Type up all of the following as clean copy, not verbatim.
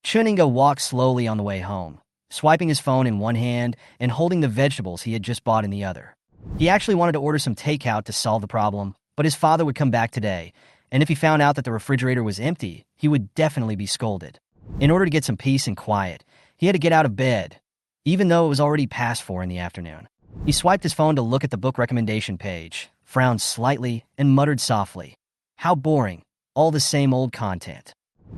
Chen Yingge walked slowly on the way home, swiping his phone in one hand and holding the vegetables he had just bought in the other. He actually wanted to order some takeout to solve the problem, but his father would come back today, and if he found out that the refrigerator was empty, he would definitely be scolded. In order to get some peace and quiet, he had to get out of bed, even though it was already past 4 in the afternoon. He swiped his phone to look at the book recommendation page, frowned slightly, and muttered softly, "How boring, all the same old content."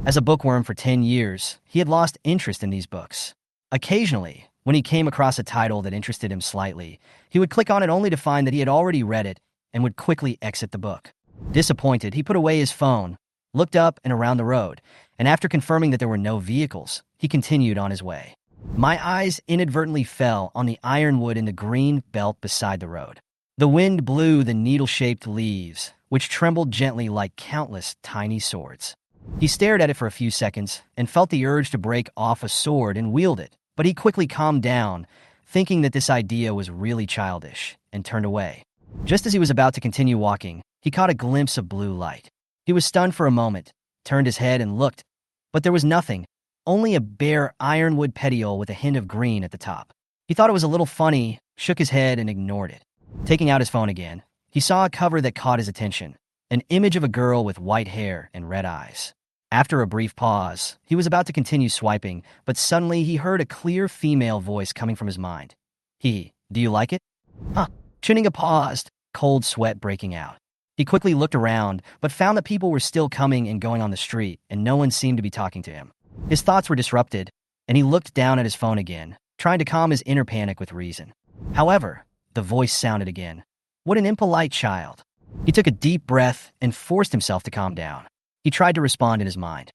As a bookworm for 10 years, he had lost interest in these books. Occasionally, when he came across a title that interested him slightly, he would click on it only to find that he had already read it and would quickly exit the book. Disappointed, he put away his phone, looked up and around the road, and after confirming that there were no vehicles, he continued on his way. My eyes inadvertently fell on the ironwood in the green belt beside the road. The wind blew the needle-shaped leaves, which trembled gently like countless tiny swords. He stared at it for a few seconds and felt the urge to break off a sword and wield it, but he quickly calmed down, thinking that this idea was really childish, and turned away. Just as he was about to continue walking, he caught a glimpse of blue light. He was stunned for a moment, turned his head and looked, but there was nothing, only a bare ironwood petiole with a hint of green at the top. He thought it was a little funny, shook his head and ignored it. Taking out his phone again, he saw a cover that caught his attention, an image of a girl with white hair and red eyes. After a brief pause, he was about to continue swiping, but suddenly he heard a clear female voice coming from his mind. Do you like it? Huh. Chen Yingge paused, cold sweat breaking out. He quickly looked around, but found that people were still coming and going on the street, and no one seemed to be talking to him. His thoughts were disrupted, and he looked down at his phone again, trying to calm his inner panic with reason. However, the voice sounded again. What an impolite child. He took a deep breath and forced himself to calm down. He tried to respond in his mind.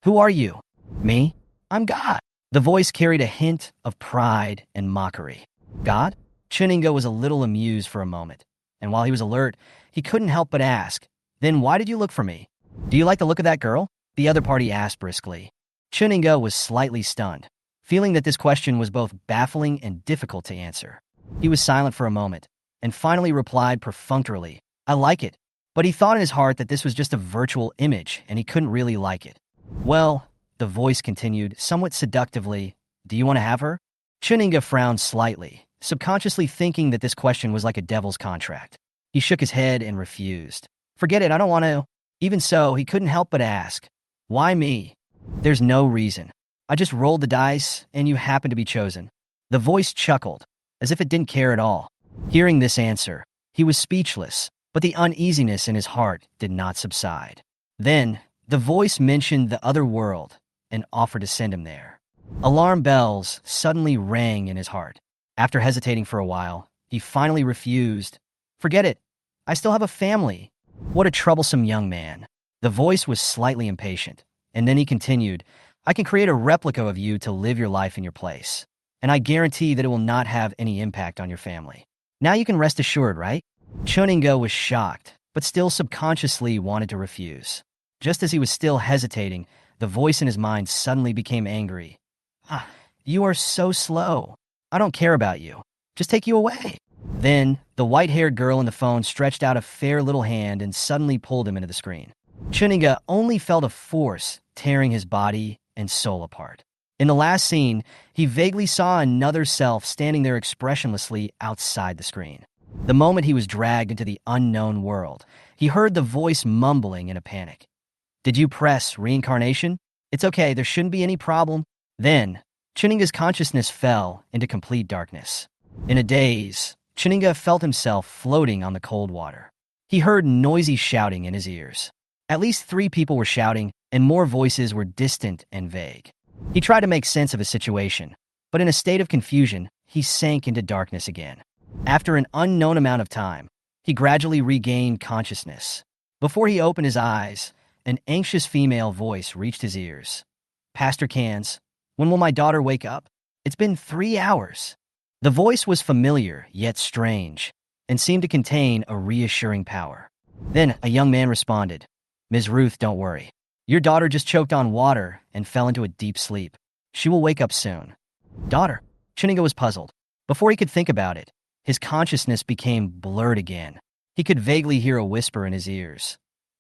Who are you? Me? I'm God. The voice carried a hint of pride and mockery. God? Chen Yingge was a little amused for a moment, and while he was alert, he couldn't help but ask, "Then why did you look for me? Do you like the look of that girl?" The other party asked briskly. Chen Yingge was slightly stunned, feeling that this question was both baffling and difficult to answer. He was silent for a moment, and finally replied perfunctorily, "I like it." But he thought in his heart that this was just a virtual image, and he couldn't really like it. "Well," the voice continued, somewhat seductively, "do you want to have her?" Chen Yingge frowned slightly, subconsciously thinking that this question was like a devil's contract. He shook his head and refused. "Forget it, I don't want to." Even so, he couldn't help but ask, "Why me?" "There's no reason. I just rolled the dice, and you happened to be chosen." The voice chuckled, as if it didn't care at all. Hearing this answer, he was speechless, but the uneasiness in his heart did not subside. Then, the voice mentioned the other world and offered to send him there. Alarm bells suddenly rang in his heart. After hesitating for a while, he finally refused. "Forget it. I still have a family." What a troublesome young man. The voice was slightly impatient, and then he continued, "I can create a replica of you to live your life in your place, and I guarantee that it will not have any impact on your family. Now you can rest assured, right?" Chen Yingge was shocked, but still subconsciously wanted to refuse. Just as he was still hesitating, the voice in his mind suddenly became angry. You are so slow. I don't care about you. Just take you away." Then, the white-haired girl in the phone stretched out a fair little hand and suddenly pulled him into the screen. Chen Yingge only felt a force tearing his body and soul apart. In the last scene, he vaguely saw another self standing there expressionlessly outside the screen. The moment he was dragged into the unknown world, he heard the voice mumbling in a panic. "Did you press reincarnation? It's okay, there shouldn't be any problem." Then, Chen Yingge's consciousness fell into complete darkness. In a daze, Chen Yingge felt himself floating on the cold water. He heard noisy shouting in his ears. At least 3 people were shouting, and more voices were distant and vague. He tried to make sense of his situation, but in a state of confusion, he sank into darkness again. After an unknown amount of time, he gradually regained consciousness. Before he opened his eyes, an anxious female voice reached his ears. "Pastor Cans, when will my daughter wake up? It's been 3 hours." The voice was familiar, yet strange, and seemed to contain a reassuring power. Then a young man responded, "Ms. Ruth, don't worry. Your daughter just choked on water and fell into a deep sleep. She will wake up soon." "Daughter?" Chen Yingge was puzzled. Before he could think about it, his consciousness became blurred again. He could vaguely hear a whisper in his ears.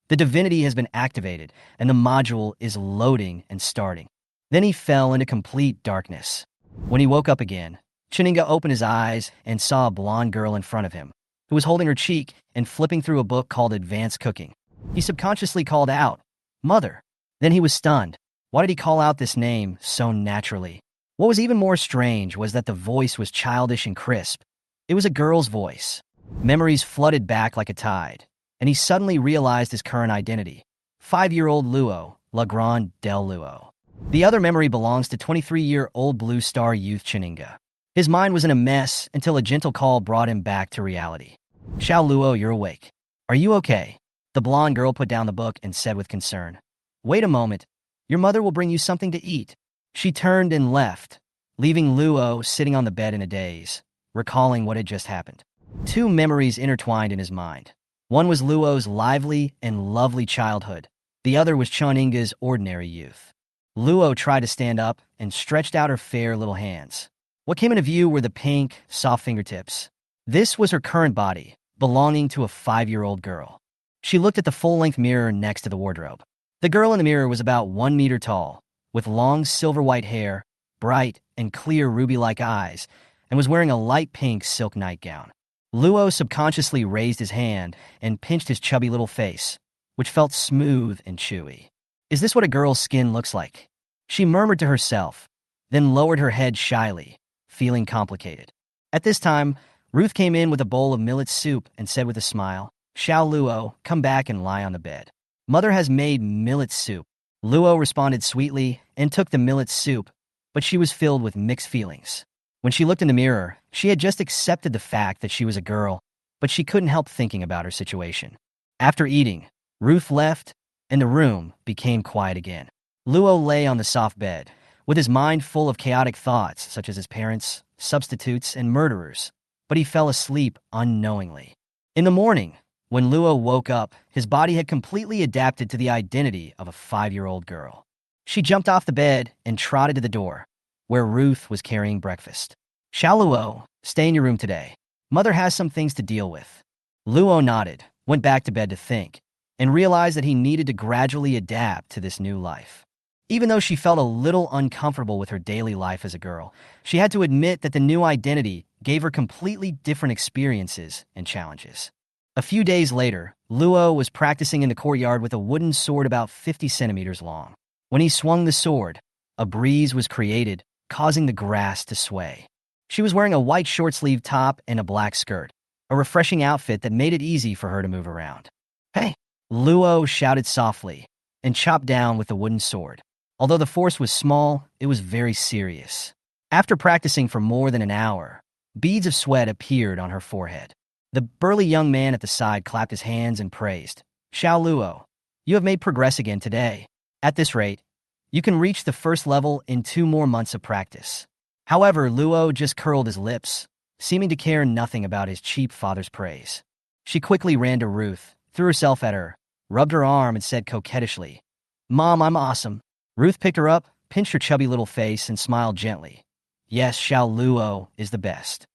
"The divinity has been activated, and the module is loading and starting." Then he fell into complete darkness. When he woke up again, Chen Yingge opened his eyes and saw a blonde girl in front of him, who was holding her cheek and flipping through a book called Advanced Cooking. He subconsciously called out, "Mother." Then he was stunned. Why did he call out this name so naturally? What was even more strange was that the voice was childish and crisp. It was a girl's voice. Memories flooded back like a tide, and he suddenly realized his current identity. 5-year-old Luo, La Grande del Luo. The other memory belongs to 23-year-old Blue Star youth Chen Yingge. His mind was in a mess until a gentle call brought him back to reality. "Xiao Luo, you're awake. Are you okay?" The blonde girl put down the book and said with concern, "Wait a moment. Your mother will bring you something to eat." She turned and left, leaving Luo sitting on the bed in a daze, recalling what had just happened. Two memories intertwined in his mind. One was Luo's lively and lovely childhood. The other was Chen Yingge's ordinary youth. Luo tried to stand up and stretched out her fair little hands. What came into view were the pink, soft fingertips. This was her current body, belonging to a 5-year-old girl. She looked at the full-length mirror next to the wardrobe. The girl in the mirror was about 1 meter tall, with long silver-white hair, bright and clear ruby-like eyes, and was wearing a light pink silk nightgown. Luo subconsciously raised his hand and pinched his chubby little face, which felt smooth and chewy. "Is this what a girl's skin looks like?" She murmured to herself, then lowered her head shyly, feeling complicated. At this time, Ruth came in with a bowl of millet soup and said with a smile, "Xiao Luo, come back and lie on the bed. Mother has made millet soup." Luo responded sweetly and took the millet soup, but she was filled with mixed feelings. When she looked in the mirror, she had just accepted the fact that she was a girl, but she couldn't help thinking about her situation. After eating, Ruth left, and the room became quiet again. Luo lay on the soft bed, with his mind full of chaotic thoughts such as his parents, substitutes, and murderers, but he fell asleep unknowingly. In the morning, when Luo woke up, his body had completely adapted to the identity of a 5-year-old girl. She jumped off the bed and trotted to the door, where Ruth was carrying breakfast. "Xiao Luo, stay in your room today. Mother has some things to deal with." Luo nodded, went back to bed to think, and realized that he needed to gradually adapt to this new life. Even though she felt a little uncomfortable with her daily life as a girl, she had to admit that the new identity gave her completely different experiences and challenges. A few days later, Luo was practicing in the courtyard with a wooden sword about 50 centimeters long. When he swung the sword, a breeze was created, causing the grass to sway. She was wearing a white short-sleeved top and a black skirt, a refreshing outfit that made it easy for her to move around. "Hey!" Luo shouted softly and chopped down with the wooden sword. Although the force was small, it was very serious. After practicing for more than an hour, beads of sweat appeared on her forehead. The burly young man at the side clapped his hands and praised, "Xiao Luo, you have made progress again today. At this rate, you can reach the first level in 2 more months of practice." However, Luo just curled his lips, seeming to care nothing about his cheap father's praise. She quickly ran to Ruth, threw herself at her, rubbed her arm, and said coquettishly, "Mom, I'm awesome." Ruth picked her up, pinched her chubby little face, and smiled gently. Yes, Xiao Luo is the best.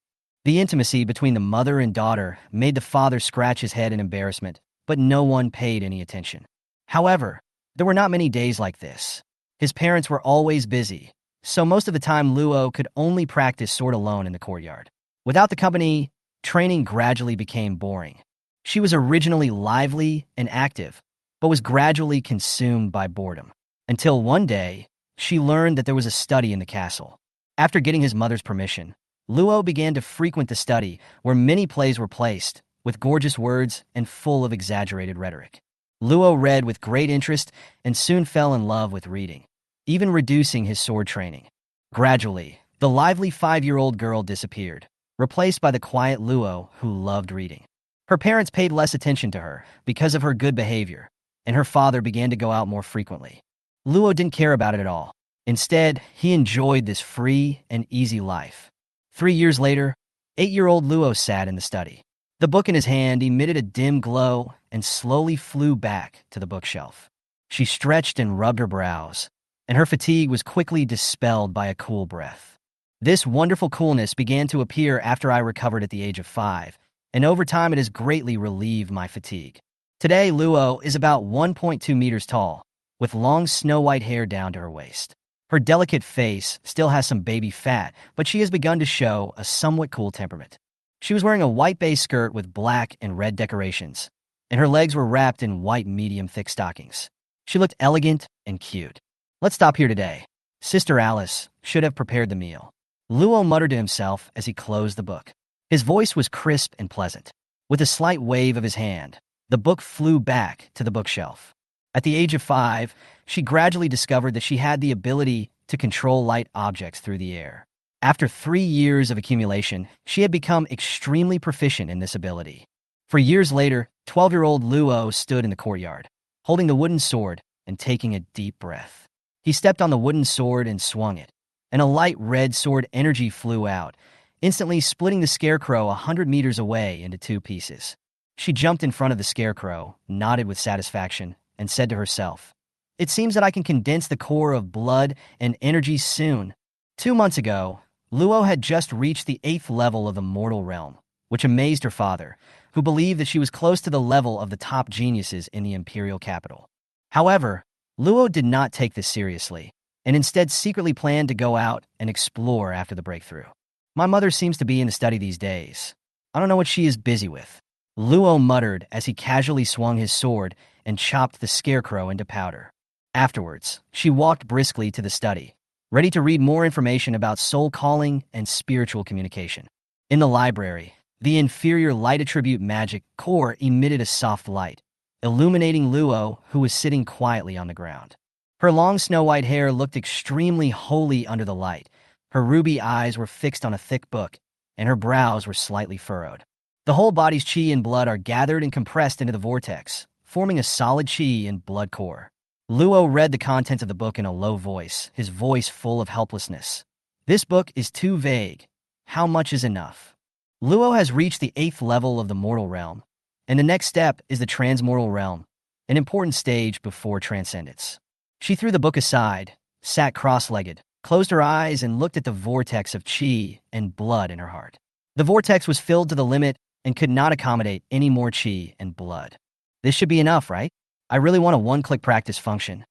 The intimacy between the mother and daughter made the father scratch his head in embarrassment, but no one paid any attention. However, there were not many days like this. His parents were always busy, so most of the time Luo could only practice sword alone in the courtyard. Without the company, training gradually became boring. She was originally lively and active, but was gradually consumed by boredom. Until one day, she learned that there was a study in the castle. After getting his mother's permission, Luo began to frequent the study, where many plays were placed, with gorgeous words and full of exaggerated rhetoric. Luo read with great interest and soon fell in love with reading, even reducing his sword training. Gradually, the lively 5-year-old girl disappeared, replaced by the quiet Luo who loved reading. Her parents paid less attention to her because of her good behavior, and her father began to go out more frequently. Luo didn't care about it at all. Instead, he enjoyed this free and easy life. 3 years later, 8-year-old Luo sat in the study. The book in his hand emitted a dim glow and slowly flew back to the bookshelf. She stretched and rubbed her brows, and her fatigue was quickly dispelled by a cool breath. This wonderful coolness began to appear after I recovered at the age of 5, and over time it has greatly relieved my fatigue. Today, Luo is about 1.2 meters tall, with long snow-white hair down to her waist. Her delicate face still has some baby fat, but she has begun to show a somewhat cool temperament. She was wearing a white base skirt with black and red decorations, and her legs were wrapped in white medium-thick stockings. She looked elegant and cute. "Let's stop here today. Sister Alice should have prepared the meal," Luo muttered to himself as he closed the book. His voice was crisp and pleasant. With a slight wave of his hand, the book flew back to the bookshelf. At the age of 5, she gradually discovered that she had the ability to control light objects through the air. After 3 years of accumulation, she had become extremely proficient in this ability. For years later, 12-year-old Luo stood in the courtyard, holding the wooden sword and taking a deep breath. He stepped on the wooden sword and swung it, and a light red sword energy flew out, instantly splitting the scarecrow 100 meters away into 2 pieces. She jumped in front of the scarecrow, nodded with satisfaction, and said to herself, "It seems that I can condense the core of blood and energy soon." 2 months ago, Luo had just reached the 8th level of the mortal realm, which amazed her father, who believed that she was close to the level of the top geniuses in the imperial capital. However, Luo did not take this seriously, and instead secretly planned to go out and explore after the breakthrough. "My mother seems to be in the study these days. I don't know what she is busy with," Luo muttered as he casually swung his sword and chopped the scarecrow into powder. Afterwards, she walked briskly to the study, ready to read more information about soul calling and spiritual communication. In the library, the inferior light attribute magic core emitted a soft light, illuminating Luo, who was sitting quietly on the ground. Her long snow-white hair looked extremely holy under the light. Her ruby eyes were fixed on a thick book, and her brows were slightly furrowed. The whole body's chi and blood are gathered and compressed into the vortex, forming a solid chi and blood core. Luo read the contents of the book in a low voice, his voice full of helplessness. "This book is too vague. How much is enough?" Luo has reached the 8th level of the mortal realm, and the next step is the transmortal realm, an important stage before transcendence. She threw the book aside, sat cross-legged, closed her eyes, and looked at the vortex of chi and blood in her heart. The vortex was filled to the limit and could not accommodate any more chi and blood. "This should be enough, right? I really want a one-click practice function."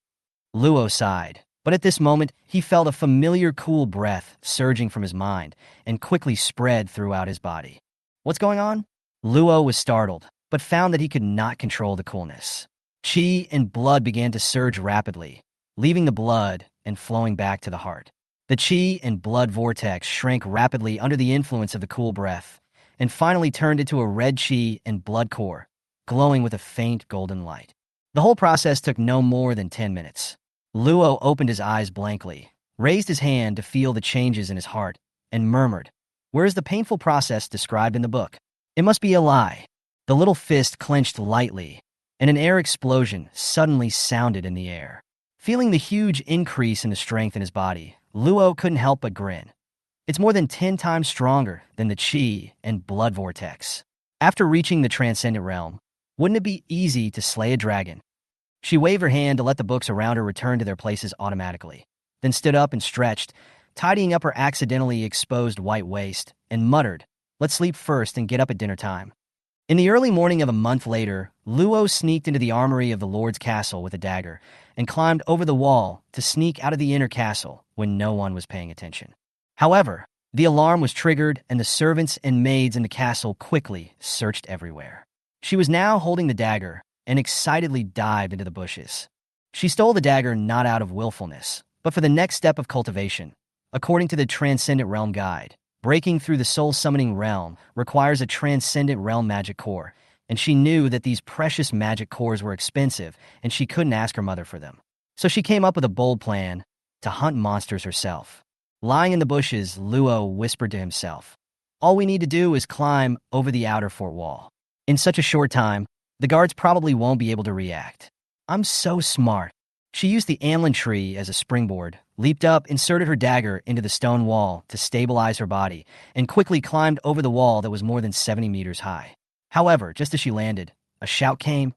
Luo sighed, but at this moment, he felt a familiar cool breath surging from his mind and quickly spread throughout his body. "What's going on?" Luo was startled, but found that he could not control the coolness. Chi and blood began to surge rapidly, leaving the blood and flowing back to the heart. The chi and blood vortex shrank rapidly under the influence of the cool breath, and finally turned into a red chi and blood core, glowing with a faint golden light. The whole process took no more than 10 minutes. Luo opened his eyes blankly, raised his hand to feel the changes in his heart, and murmured, "Where is the painful process described in the book? It must be a lie." The little fist clenched lightly, and an air explosion suddenly sounded in the air. Feeling the huge increase in the strength in his body, Luo couldn't help but grin. It's more than 10 times stronger than the chi and blood vortex. After reaching the transcendent realm, wouldn't it be easy to slay a dragon? She waved her hand to let the books around her return to their places automatically, then stood up and stretched, tidying up her accidentally exposed white waist, and muttered, "Let's sleep first and get up at dinner time." In the early morning of a month later, Luo sneaked into the armory of the Lord's castle with a dagger and climbed over the wall to sneak out of the inner castle when no one was paying attention. However, the alarm was triggered and the servants and maids in the castle quickly searched everywhere. She was now holding the dagger and excitedly dived into the bushes. She stole the dagger not out of willfulness, but for the next step of cultivation. According to the Transcendent Realm Guide, breaking through the soul-summoning realm requires a Transcendent Realm magic core, and she knew that these precious magic cores were expensive and she couldn't ask her mother for them. So she came up with a bold plan to hunt monsters herself. Lying in the bushes, Luo whispered to himself, "All we need to do is climb over the outer fort wall. In such a short time, the guards probably won't be able to react. I'm so smart." She used the anlin tree as a springboard, leaped up, inserted her dagger into the stone wall to stabilize her body, and quickly climbed over the wall that was more than 70 meters high. However, just as she landed, a shout came.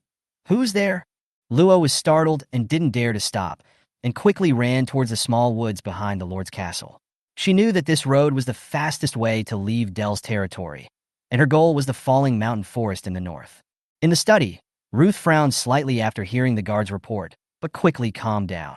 "Who's there?" Luo was startled and didn't dare to stop, and quickly ran towards the small woods behind the Lord's castle. She knew that this road was the fastest way to leave Dell's territory, and her goal was the falling mountain forest in the north. In the study, Ruth frowned slightly after hearing the guard's report, but quickly calmed down.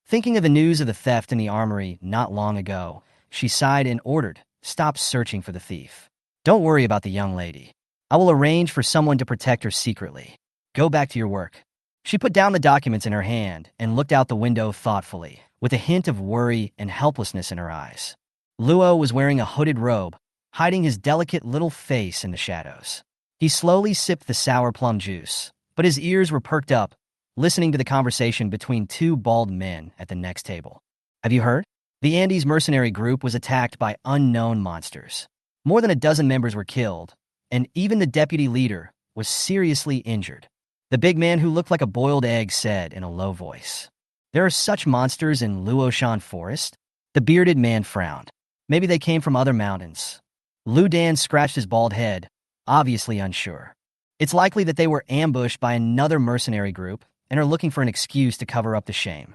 Thinking of the news of the theft in the armory not long ago, she sighed and ordered, "Stop searching for the thief. Don't worry about the young lady. I will arrange for someone to protect her secretly. Go back to your work." She put down the documents in her hand and looked out the window thoughtfully, with a hint of worry and helplessness in her eyes. Luo was wearing a hooded robe, hiding his delicate little face in the shadows. He slowly sipped the sour plum juice, but his ears were perked up, listening to the conversation between two bald men at the next table. "Have you heard? The Andes mercenary group was attacked by unknown monsters. More than a dozen members were killed, and even the deputy leader was seriously injured," the big man who looked like a boiled egg said in a low voice. "There are such monsters in Luoshan Forest?" The bearded man frowned. "Maybe they came from other mountains." Lu Dan scratched his bald head, obviously unsure. "It's likely that they were ambushed by another mercenary group and are looking for an excuse to cover up the shame,"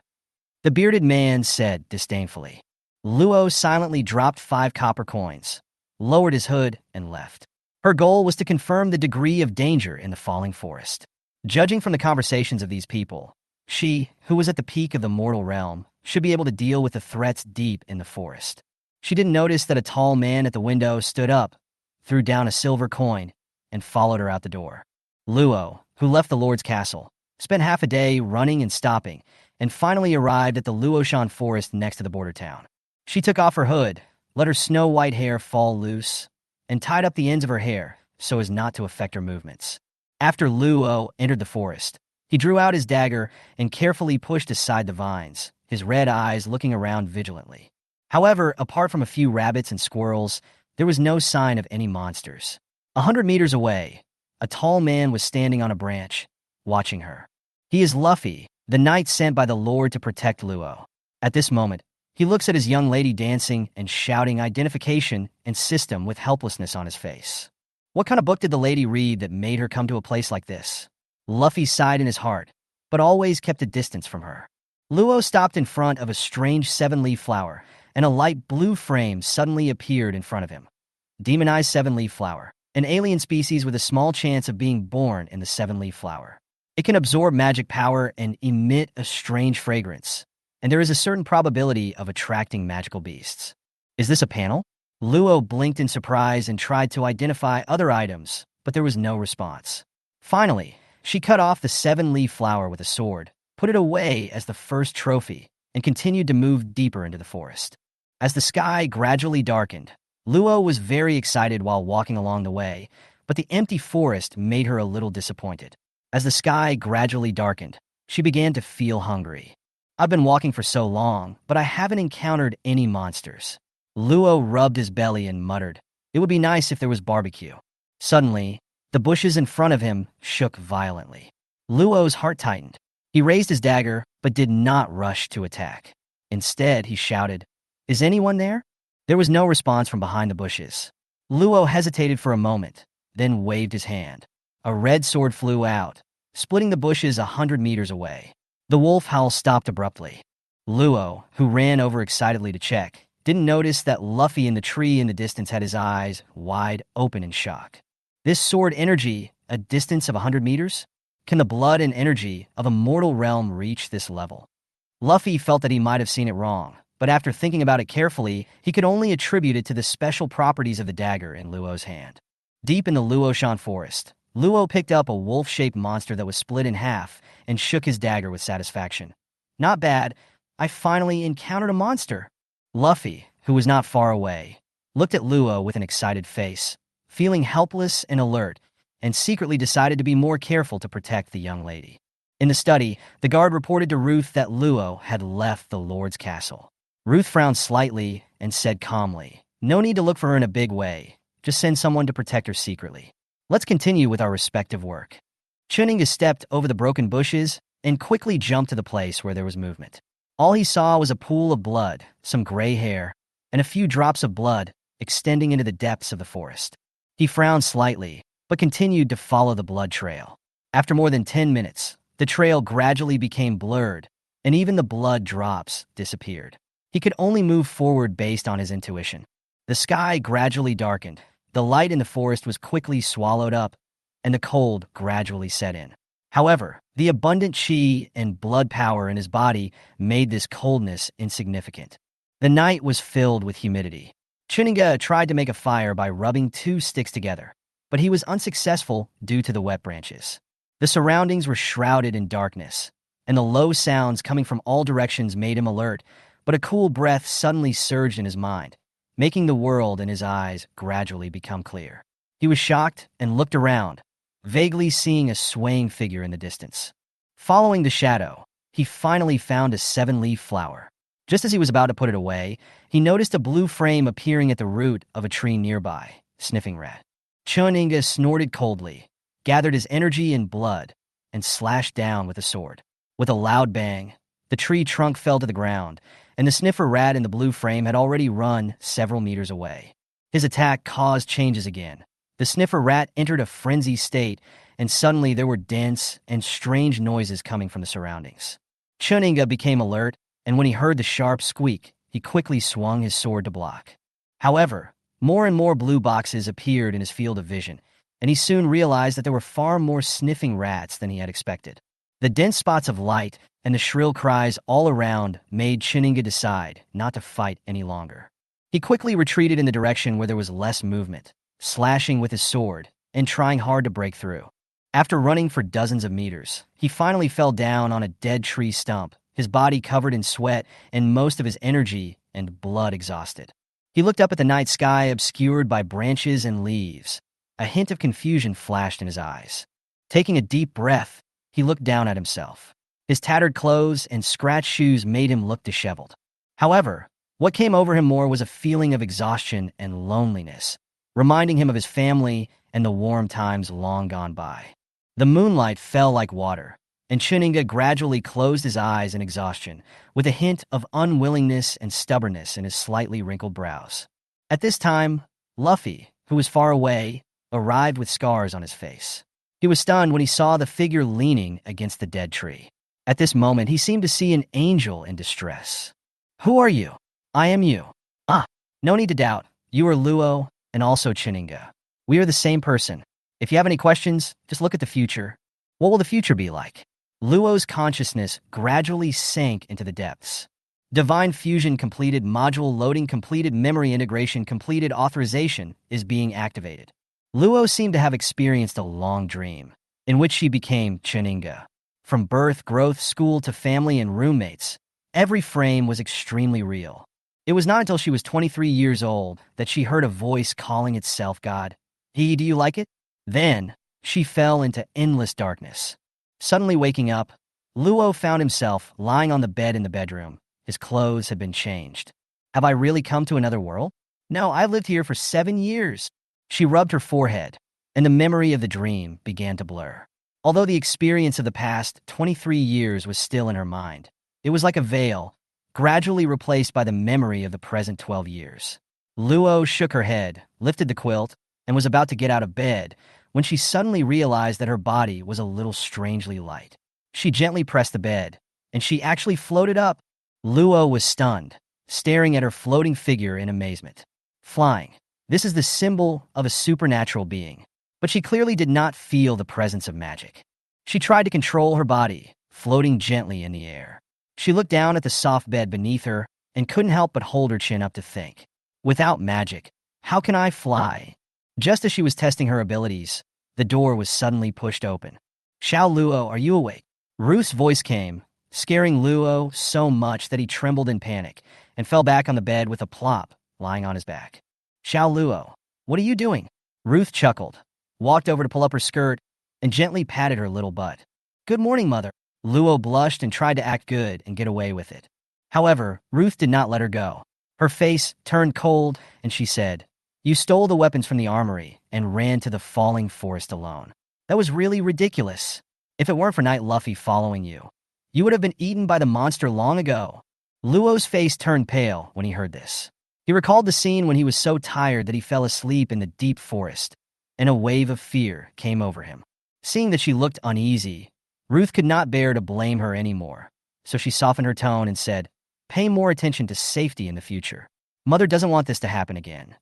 the bearded man said disdainfully. Luo silently dropped 5 copper coins, lowered his hood, and left. Her goal was to confirm the degree of danger in the falling forest. Judging from the conversations of these people, she, who was at the peak of the mortal realm, should be able to deal with the threats deep in the forest. She didn't notice that a tall man at the window stood up, threw down a silver coin, and followed her out the door. Luo, who left the Lord's castle, spent half a day running and stopping, and finally arrived at the Luoshan forest next to the border town. She took off her hood, let her snow-white hair fall loose, and tied up the ends of her hair so as not to affect her movements. After Luo entered the forest, he drew out his dagger and carefully pushed aside the vines, his red eyes looking around vigilantly. However, apart from a few rabbits and squirrels, there was no sign of any monsters. 100 meters away, a tall man was standing on a branch, watching her. He is Luffy, the knight sent by the Lord to protect Luo. At this moment, he looks at his young lady dancing and shouting identification and system with helplessness on his face. What kind of book did the lady read that made her come to a place like this? Luffy sighed in his heart, but always kept a distance from her. Luo stopped in front of a strange 7-leaf flower, and a light blue frame suddenly appeared in front of him. Demonized 7-leaf flower, an alien species with a small chance of being born in the 7-leaf flower. It can absorb magic power and emit a strange fragrance, and there is a certain probability of attracting magical beasts. Is this a panel? Luo blinked in surprise and tried to identify other items, but there was no response. Finally, she cut off the 7-leaf flower with a sword, put it away as the first trophy, and continued to move deeper into the forest. As the sky gradually darkened, Luo was very excited while walking along the way, but the empty forest made her a little disappointed. As the sky gradually darkened, she began to feel hungry. "I've been walking for so long, but I haven't encountered any monsters." Luo rubbed his belly and muttered, "It would be nice if there was barbecue." Suddenly, the bushes in front of him shook violently. Luo's heart tightened. He raised his dagger, but did not rush to attack. Instead, he shouted, "Is anyone there?" There was no response from behind the bushes. Luo hesitated for a moment, then waved his hand. A red sword flew out, splitting the bushes 100 meters away. The wolf howl stopped abruptly. Luo, who ran over excitedly to check, didn't notice that Luffy in the tree in the distance had his eyes wide open in shock. This sword energy, a distance of 100 meters? Can the blood and energy of a mortal realm reach this level? Luffy felt that he might have seen it wrong, but after thinking about it carefully, he could only attribute it to the special properties of the dagger in Luo's hand. Deep in the Luoshan forest, Luo picked up a wolf-shaped monster that was split in half and shook his dagger with satisfaction. "Not bad. I finally encountered a monster." Luffy, who was not far away, looked at Luo with an excited face, feeling helpless and alert, and secretly decided to be more careful to protect the young lady. In the study, the guard reported to Ruth that Luo had left the Lord's castle. Ruth frowned slightly and said calmly, "No need to look for her in a big way. Just send someone to protect her secretly. Let's continue with our respective work." Chen Yingge stepped over the broken bushes and quickly jumped to the place where there was movement. All he saw was a pool of blood, some gray hair, and a few drops of blood extending into the depths of the forest. He frowned slightly, but continued to follow the blood trail. After more than 10 minutes, the trail gradually became blurred, and even the blood drops disappeared. He could only move forward based on his intuition. The sky gradually darkened, the light in the forest was quickly swallowed up, and the cold gradually set in. However, the abundant chi and blood power in his body made this coldness insignificant. The night was filled with humidity. Chen Yingge tried to make a fire by rubbing two sticks together, but he was unsuccessful due to the wet branches. The surroundings were shrouded in darkness, and the low sounds coming from all directions made him alert, but a cool breath suddenly surged in his mind, making the world in his eyes gradually become clear. He was shocked and looked around, vaguely seeing a swaying figure in the distance. Following the shadow, he finally found a seven-leaf flower. Just as he was about to put it away, he noticed a blue frame appearing at the root of a tree nearby, sniffing rat. Chen Yingge snorted coldly, gathered his energy and blood, and slashed down with a sword. With a loud bang, the tree trunk fell to the ground, and the sniffer rat in the blue frame had already run several meters away. His attack caused changes again. The sniffer rat entered a frenzied state, and suddenly there were dense and strange noises coming from the surroundings. Chen Yingge became alert, and when he heard the sharp squeak, he quickly swung his sword to block. However, more and more blue boxes appeared in his field of vision, and he soon realized that there were far more sniffing rats than he had expected. The dense spots of light and the shrill cries all around made Chen Yingge decide not to fight any longer. He quickly retreated in the direction where there was less movement, slashing with his sword and trying hard to break through. After running for dozens of meters, he finally fell down on a dead tree stump, his body covered in sweat and most of his energy and blood exhausted. He looked up at the night sky obscured by branches and leaves. A hint of confusion flashed in his eyes. Taking a deep breath, he looked down at himself. His tattered clothes and scratched shoes made him look disheveled. However, what came over him more was a feeling of exhaustion and loneliness, reminding him of his family and the warm times long gone by. The moonlight fell like water, and Chen Yingge gradually closed his eyes in exhaustion, with a hint of unwillingness and stubbornness in his slightly wrinkled brows. At this time, Luffy, who was far away, arrived with scars on his face. He was stunned when he saw the figure leaning against the dead tree. At this moment, he seemed to see an angel in distress. "Who are you?" "I am you." "Ah, no need to doubt. You are Luo, and also Chen Yingge. We are the same person. If you have any questions, just look at the future. What will the future be like?" Luo's consciousness gradually sank into the depths. Divine fusion completed, module loading completed, memory integration completed, authorization is being activated. Luo seemed to have experienced a long dream, in which she became Chen Yingge. From birth, growth, school to family and roommates, every frame was extremely real. It was not until she was 23 years old that she heard a voice calling itself God. "He, do you like it?" Then, she fell into endless darkness. Suddenly waking up, Luo found himself lying on the bed in the bedroom. His clothes had been changed. "Have I really come to another world?" "No, I lived here for 7 years." She rubbed her forehead, and the memory of the dream began to blur. Although the experience of the past 23 years was still in her mind, it was like a veil, gradually replaced by the memory of the present 12 years. Luo shook her head, lifted the quilt, and was about to get out of bed when she suddenly realized that her body was a little strangely light. She gently pressed the bed, and she actually floated up. Luo was stunned, staring at her floating figure in amazement. Flying. This is the symbol of a supernatural being, but she clearly did not feel the presence of magic. She tried to control her body, floating gently in the air. She looked down at the soft bed beneath her and couldn't help but hold her chin up to think. Without magic, how can I fly? Just as she was testing her abilities, the door was suddenly pushed open. "Xiao Luo, are you awake?" Ruth's voice came, scaring Luo so much that he trembled in panic and fell back on the bed with a plop, lying on his back. "Xiao Luo, what are you doing?" Ruth chuckled, walked over to pull up her skirt, and gently patted her little butt. "Good morning, mother." Luo blushed and tried to act good and get away with it. However, Ruth did not let her go. Her face turned cold, and she said, "You stole the weapons from the armory and ran to the falling forest alone. That was really ridiculous. If it weren't for Night Luffy following you, you would have been eaten by the monster long ago." Luo's face turned pale when he heard this. He recalled the scene when he was so tired that he fell asleep in the deep forest, and a wave of fear came over him. Seeing that she looked uneasy, Ruth could not bear to blame her anymore, so she softened her tone and said, "Pay more attention to safety in the future. Mother doesn't want this to happen again."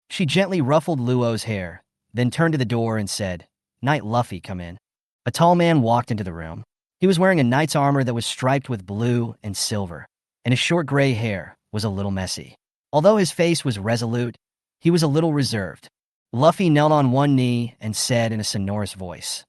She gently ruffled Luo's hair, then turned to the door and said, "Night Luffy, come in." A tall man walked into the room. He was wearing a knight's armor that was striped with blue and silver, and his short gray hair was a little messy. Although his face was resolute, he was a little reserved. Luffy knelt on one knee and said in a sonorous voice,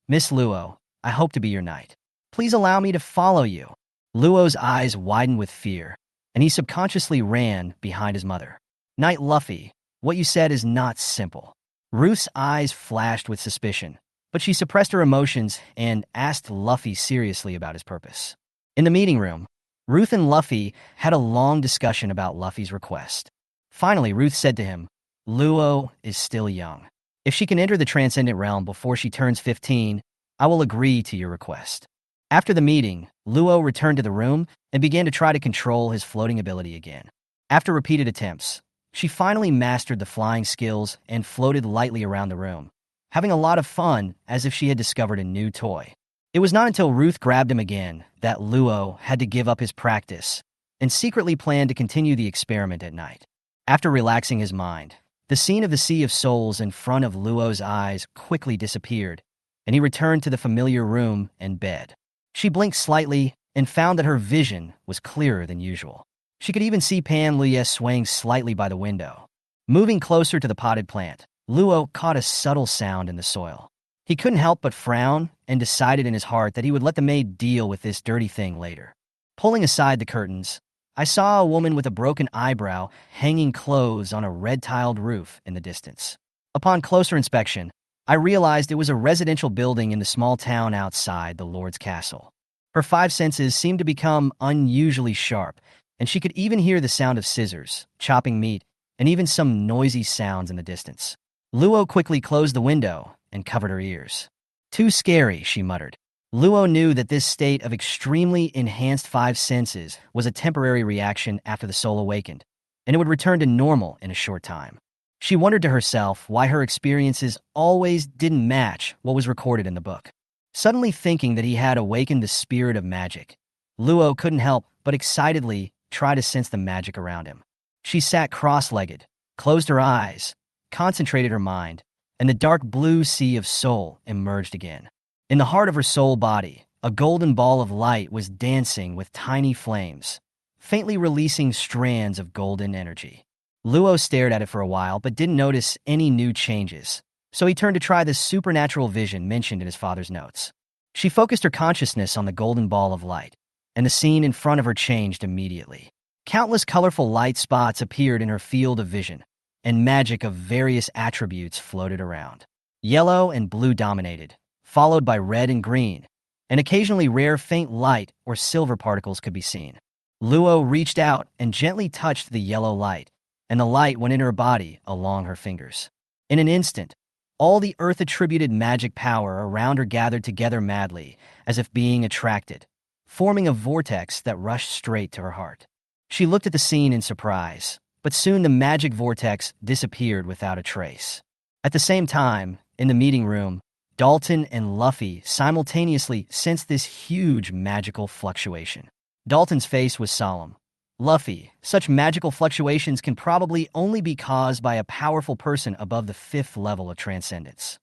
"Miss Luo, I hope to be your knight. Please allow me to follow you." Luo's eyes widened with fear, and he subconsciously ran behind his mother. "Knight Luffy, what you said is not simple." Ruth's eyes flashed with suspicion, but she suppressed her emotions and asked Luffy seriously about his purpose. In the meeting room, Ruth and Luffy had a long discussion about Luffy's request. Finally, Ruth said to him, "Luo is still young. If she can enter the Transcendent Realm before she turns 15, I will agree to your request." After the meeting, Luo returned to the room and began to try to control his floating ability again. After repeated attempts, she finally mastered the flying skills and floated lightly around the room, having a lot of fun as if she had discovered a new toy. It was not until Ruth grabbed him again that Luo had to give up his practice and secretly planned to continue the experiment at night. After relaxing his mind, the scene of the Sea of Souls in front of Luo's eyes quickly disappeared, and he returned to the familiar room and bed. She blinked slightly and found that her vision was clearer than usual. She could even see Pan Luye swaying slightly by the window. Moving closer to the potted plant, Luo caught a subtle sound in the soil. He couldn't help but frown and decided in his heart that he would let the maid deal with this dirty thing later. Pulling aside the curtains, I saw a woman with a broken eyebrow hanging clothes on a red-tiled roof in the distance. Upon closer inspection, I realized it was a residential building in the small town outside the Lord's castle. Her five senses seemed to become unusually sharp, and she could even hear the sound of scissors, chopping meat, and even some noisy sounds in the distance. Luo quickly closed the window and covered her ears. "Too scary," she muttered. Luo knew that this state of extremely enhanced five senses was a temporary reaction after the soul awakened, and it would return to normal in a short time. She wondered to herself why her experiences always didn't match what was recorded in the book. Suddenly thinking that he had awakened the spirit of magic, Luo couldn't help but excitedly try to sense the magic around him. She sat cross-legged, closed her eyes, concentrated her mind, and the dark blue sea of soul emerged again. In the heart of her soul body, a golden ball of light was dancing with tiny flames, faintly releasing strands of golden energy. Luo stared at it for a while but didn't notice any new changes, so he turned to try the supernatural vision mentioned in his father's notes. She focused her consciousness on the golden ball of light, and the scene in front of her changed immediately. Countless colorful light spots appeared in her field of vision, and magic of various attributes floated around. Yellow and blue dominated, followed by red and green, and occasionally rare faint light or silver particles could be seen. Luo reached out and gently touched the yellow light, and the light went into her body along her fingers. In an instant, all the earth-attributed magic power around her gathered together madly, as if being attracted, forming a vortex that rushed straight to her heart. She looked at the scene in surprise, but soon the magic vortex disappeared without a trace. At the same time, in the meeting room, Dalton and Luffy simultaneously sensed this huge magical fluctuation. Dalton's face was solemn. "Luffy, such magical fluctuations can probably only be caused by a powerful person above the 5th level of transcendence."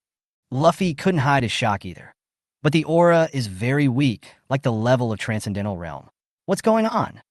Luffy couldn't hide his shock either. "But the aura is very weak, like the level of Transcendental Realm. What's going on?"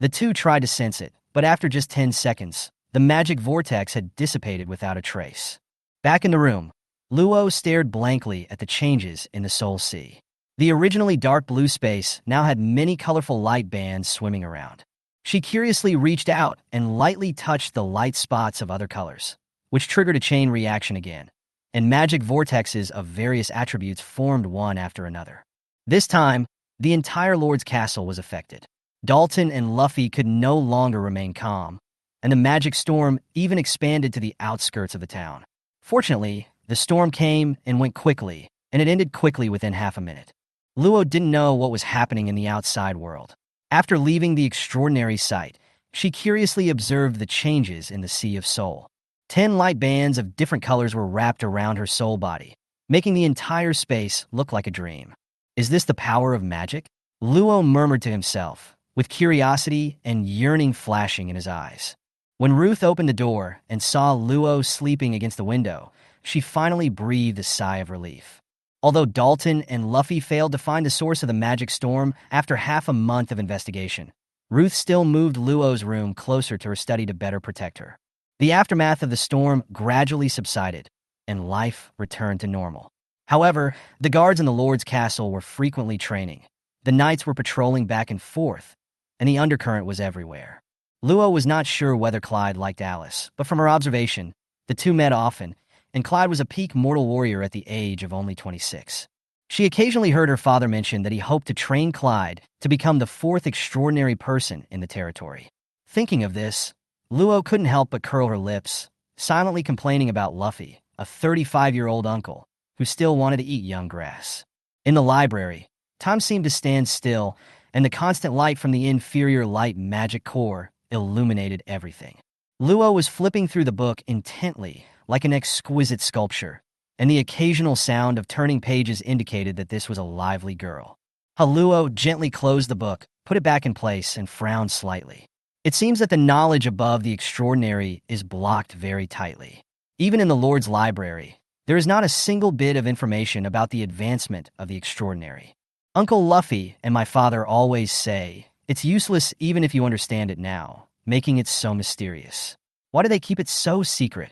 The two tried to sense it, but after just 10 seconds, the magic vortex had dissipated without a trace. Back in the room, Luo stared blankly at the changes in the Soul Sea. The originally dark blue space now had many colorful light bands swimming around. She curiously reached out and lightly touched the light spots of other colors, which triggered a chain reaction again, and magic vortexes of various attributes formed one after another. This time, the entire Lord's castle was affected. Dalton and Luffy could no longer remain calm, and the magic storm even expanded to the outskirts of the town. Fortunately, the storm came and went quickly, and it ended quickly within half a minute. Luo didn't know what was happening in the outside world. After leaving the extraordinary sight, she curiously observed the changes in the Sea of Soul. 10 light bands of different colors were wrapped around her soul body, making the entire space look like a dream. "Is this the power of magic?" Luo murmured to himself, with curiosity and yearning flashing in his eyes. When Ruth opened the door and saw Luo sleeping against the window, she finally breathed a sigh of relief. Although Dalton and Luffy failed to find the source of the magic storm after half a month of investigation, Ruth still moved Luo's room closer to her study to better protect her. The aftermath of the storm gradually subsided, and life returned to normal. However, the guards in the Lord's castle were frequently training. The knights were patrolling back and forth, and the undercurrent was everywhere. Luo was not sure whether Clyde liked Alice, but from her observation, the two met often, and Clyde was a peak mortal warrior at the age of only 26. She occasionally heard her father mention that he hoped to train Clyde to become the fourth extraordinary person in the territory. Thinking of this, Luo couldn't help but curl her lips, silently complaining about Luffy, a 35-year-old uncle, who still wanted to eat young grass. In the library, time seemed to stand still, and the constant light from the inferior light magic core illuminated everything. Luo was flipping through the book intently, like an exquisite sculpture, and the occasional sound of turning pages indicated that this was a lively girl. Luo gently closed the book, put it back in place, and frowned slightly. It seems that the knowledge above the extraordinary is blocked very tightly. Even in the Lord's library, there is not a single bit of information about the advancement of the extraordinary. Uncle Luffy and my father always say, it's useless even if you understand it now, making it so mysterious. Why do they keep it so secret?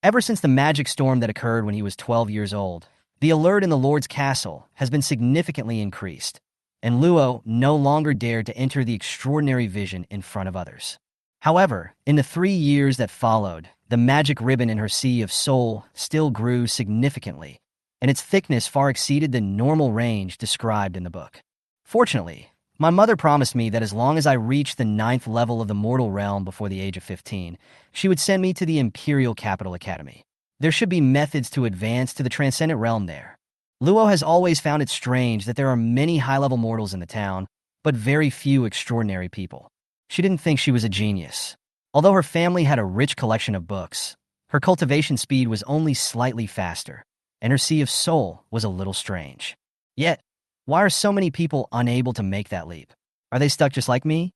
Ever since the magic storm that occurred when he was 12 years old, the alert in the Lord's castle has been significantly increased, and Luo no longer dared to enter the extraordinary vision in front of others. However, in the 3 years that followed, the magic ribbon in her sea of soul still grew significantly, and its thickness far exceeded the normal range described in the book. Fortunately, my mother promised me that as long as I reached the 9th level of the mortal realm before the age of 15, she would send me to the Imperial Capital Academy. There should be methods to advance to the transcendent realm there. Luo has always found it strange that there are many high-level mortals in the town, but very few extraordinary people. She didn't think she was a genius. Although her family had a rich collection of books, her cultivation speed was only slightly faster, and her sea of soul was a little strange. Yet, why are so many people unable to make that leap? Are they stuck just like me?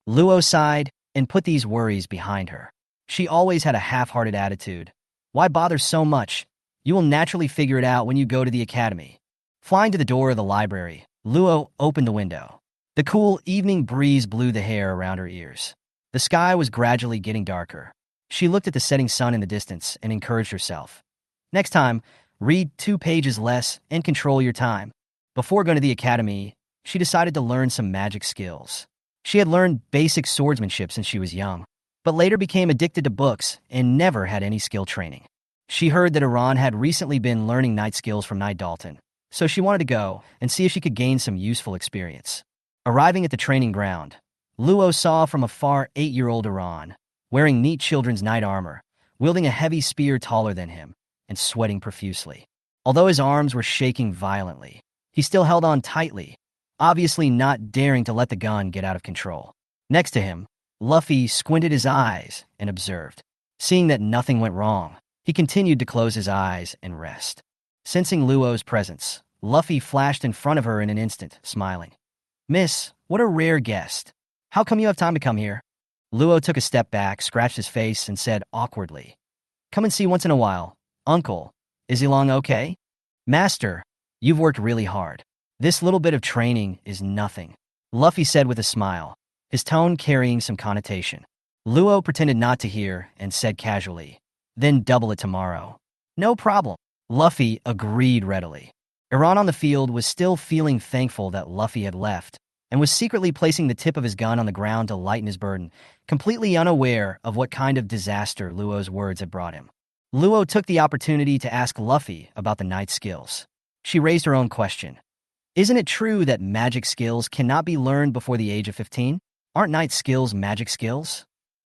Luo sighed and put these worries behind her. She always had a half-hearted attitude. Why bother so much? You will naturally figure it out when you go to the academy. Flying to the door of the library, Luo opened the window. The cool evening breeze blew the hair around her ears. The sky was gradually getting darker. She looked at the setting sun in the distance and encouraged herself. Next time, read 2 pages less and control your time. Before going to the academy, she decided to learn some magic skills. She had learned basic swordsmanship since she was young, but later became addicted to books and never had any skill training. She heard that Iran had recently been learning knight skills from Knight Dalton, so she wanted to go and see if she could gain some useful experience. Arriving at the training ground, Luo saw from afar 8-year-old Iran, wearing neat children's knight armor, wielding a heavy spear taller than him, and sweating profusely. Although his arms were shaking violently, he still held on tightly, obviously not daring to let the gun get out of control. Next to him, Luffy squinted his eyes and observed. Seeing that nothing went wrong, he continued to close his eyes and rest. Sensing Luo's presence, Luffy flashed in front of her in an instant, smiling. "Miss, what a rare guest. How come you have time to come here?" Luo took a step back, scratched his face, and said awkwardly, "Come and see once in a while. Uncle, is he long okay?" "Master, you've worked really hard. This little bit of training is nothing," Luffy said with a smile, his tone carrying some connotation. Luo pretended not to hear and said casually, "Then double it tomorrow." "No problem," Luffy agreed readily. Iran on the field was still feeling thankful that Luffy had left and was secretly placing the tip of his gun on the ground to lighten his burden, completely unaware of what kind of disaster Luo's words had brought him. Luo took the opportunity to ask Luffy about the knight's skills. She raised her own question. "Isn't it true that magic skills cannot be learned before the age of 15? Aren't knight skills magic skills?"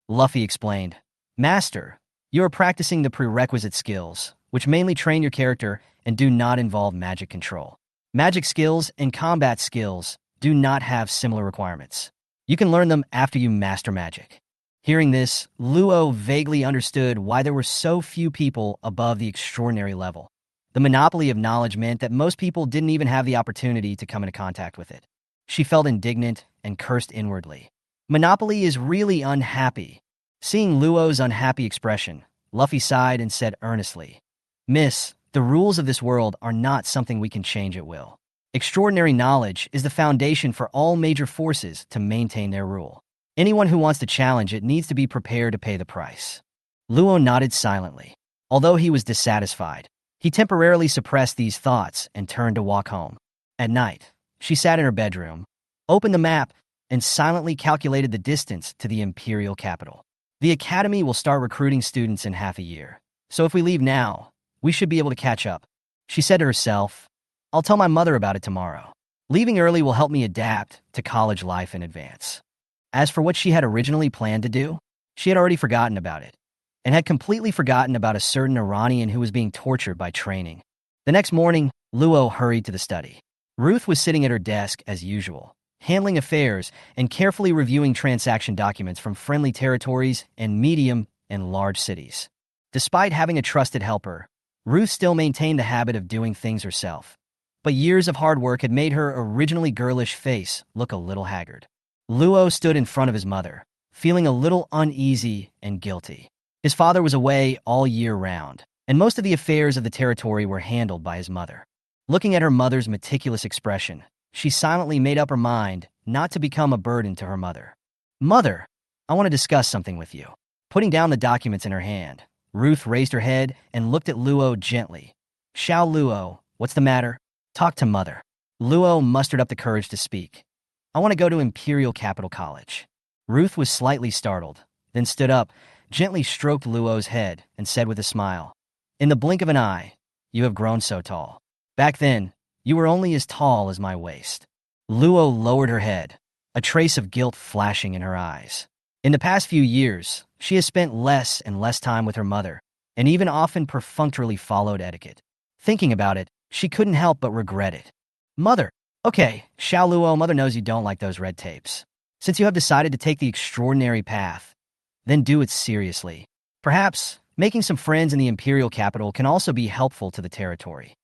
Luffy explained, "Master, you are practicing the prerequisite skills, which mainly train your character and do not involve magic control. Magic skills and combat skills do not have similar requirements. You can learn them after you master magic." Hearing this, Luo vaguely understood why there were so few people above the extraordinary level. The monopoly of knowledge meant that most people didn't even have the opportunity to come into contact with it. She felt indignant and cursed inwardly. Monopoly is really unhappy. Seeing Luo's unhappy expression, Luffy sighed and said earnestly, "Miss, The rules of this world are not something we can change at will. Extraordinary knowledge is the foundation for all major forces to maintain their rule. Anyone who wants to challenge it needs to be prepared to pay the price. Luo nodded silently. Although he was dissatisfied, he temporarily suppressed these thoughts and turned to walk home. At night, she sat in her bedroom, opened the map, and silently calculated the distance to the imperial capital. The academy will start recruiting students in half a year, so if we leave now, we should be able to catch up. She said to herself, I'll tell my mother about it tomorrow. Leaving early will help me adapt to college life in advance. As for what she had originally planned to do, she had already forgotten about it, and had completely forgotten about a certain Iranian who was being tortured by training. The next morning, Luo hurried to the study. Ruth was sitting at her desk as usual, handling affairs and carefully reviewing transaction documents from friendly territories and medium and large cities. Despite having a trusted helper, Ruth still maintained the habit of doing things herself. But years of hard work had made her originally girlish face look a little haggard. Luo stood in front of his mother, feeling a little uneasy and guilty. His father was away all year round, and most of the affairs of the territory were handled by his mother. Looking at her mother's meticulous expression, she silently made up her mind not to become a burden to her mother. Mother, I want to discuss something with you. Putting down the documents in her hand, Ruth raised her head and looked at Luo gently. Xiao Luo, what's the matter? Talk to mother. Luo mustered up the courage to speak. I want to go to Imperial Capital College. Ruth was slightly startled, then stood up, gently stroked Luo's head, and said with a smile, In the blink of an eye, you have grown so tall. Back then, you were only as tall as my waist. Luo lowered her head, a trace of guilt flashing in her eyes. In the past few years, she has spent less and less time with her mother, and even often perfunctorily followed etiquette. Thinking about it, she couldn't help but regret it. Mother, okay, Xiao Luo, mother knows you don't like those red tapes. Since you have decided to take the extraordinary path, then do it seriously. Perhaps, making some friends in the imperial capital can also be helpful to the territory.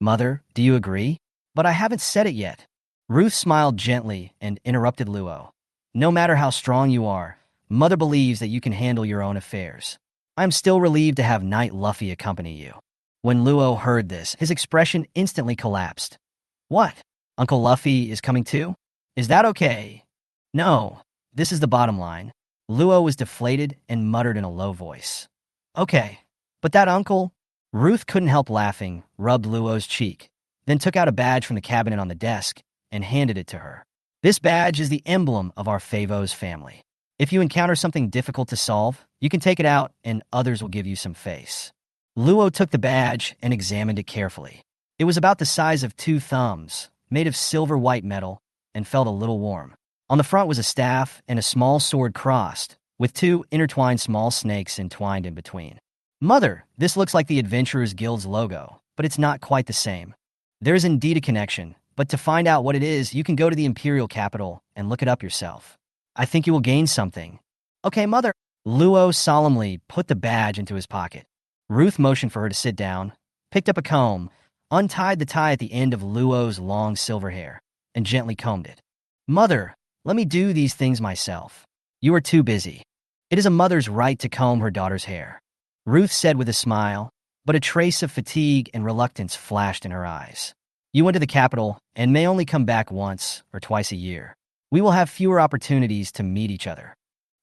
Mother, do you agree? But I haven't said it yet. Ruth smiled gently and interrupted Luo. No matter how strong you are, mother believes that you can handle your own affairs. I am still relieved to have Knight Luffy accompany you. When Luo heard this, his expression instantly collapsed. What? Uncle Luffy is coming too? Is that okay? No, this is the bottom line. Luo was deflated and muttered in a low voice. Okay, but that uncle... Ruth couldn't help laughing, rubbed Luo's cheek, then took out a badge from the cabinet on the desk and handed it to her. This badge is the emblem of our Favos family. If you encounter something difficult to solve, you can take it out and others will give you some face. Luo took the badge and examined it carefully. It was about the size of 2 thumbs, made of silver white metal, and felt a little warm. On the front was a staff and a small sword crossed, with 2 intertwined small snakes entwined in between. Mother, this looks like the Adventurers Guild's logo, but it's not quite the same. There is indeed a connection, but to find out what it is, you can go to the imperial capital and look it up yourself. I think you will gain something. Okay, mother. Luo solemnly put the badge into his pocket. Ruth motioned for her to sit down, picked up a comb, untied the tie at the end of Luo's long silver hair, and gently combed it. Mother, let me do these things myself. You are too busy. It is a mother's right to comb her daughter's hair. Ruth said with a smile, but a trace of fatigue and reluctance flashed in her eyes. You went to the capital and may only come back once or twice a year. We will have fewer opportunities to meet each other.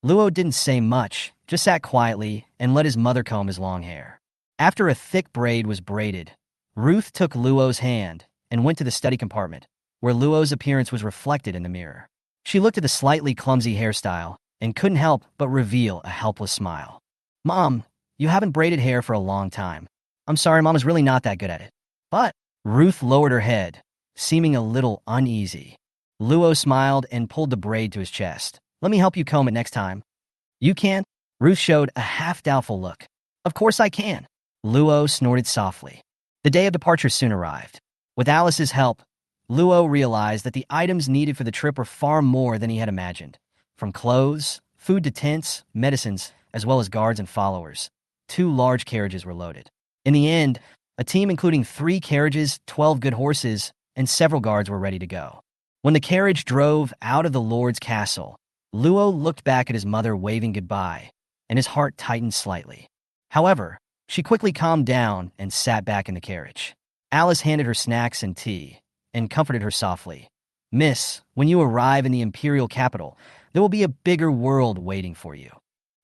Luo didn't say much, just sat quietly and let his mother comb his long hair. After a thick braid was braided, Ruth took Luo's hand and went to the study compartment, where Luo's appearance was reflected in the mirror. She looked at the slightly clumsy hairstyle and couldn't help but reveal a helpless smile. Mom, you haven't braided hair for a long time. I'm sorry, Mom is really not that good at it. But Ruth lowered her head, seeming a little uneasy. Luo smiled and pulled the braid to his chest. Let me help you comb it next time. You can? Ruth showed a half-doubtful look. Of course I can. Luo snorted softly. The day of departure soon arrived. With Alice's help, Luo realized that the items needed for the trip were far more than he had imagined. From clothes, food to tents, medicines, as well as guards and followers. 2 large carriages were loaded. In the end, a team including 3 carriages, 12 good horses, and several guards were ready to go. When the carriage drove out of the Lord's castle, Luo looked back at his mother waving goodbye, and his heart tightened slightly. However, She quickly calmed down and sat back in the carriage. Alice handed her snacks and tea and comforted her softly. Miss, when you arrive in the imperial capital, there will be a bigger world waiting for you.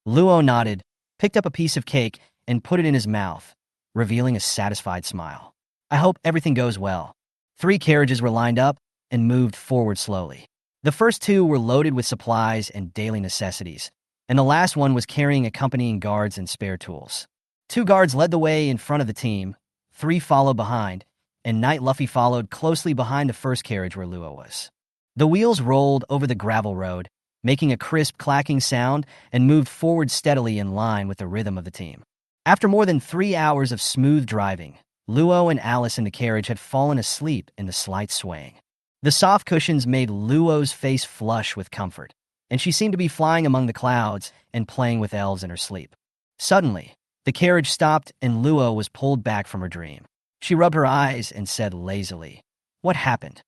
Luo nodded, picked up a piece of cake, and put it in his mouth, revealing a satisfied smile. I hope everything goes well. 3 carriages were lined up and moved forward slowly. The first 2 were loaded with supplies and daily necessities, and the last one was carrying accompanying guards and spare tools. 2 guards led the way in front of the team, 3 followed behind, and Knight Luffy followed closely behind the first carriage where Luo was. The wheels rolled over the gravel road, making a crisp clacking sound, and moved forward steadily in line with the rhythm of the team. After more than 3 hours of smooth driving, Luo and Alice in the carriage had fallen asleep in the slight swaying. The soft cushions made Luo's face flush with comfort, and she seemed to be flying among the clouds and playing with elves in her sleep. Suddenly, the carriage stopped and Luo was pulled back from her dream. She rubbed her eyes and said lazily, "What happened?"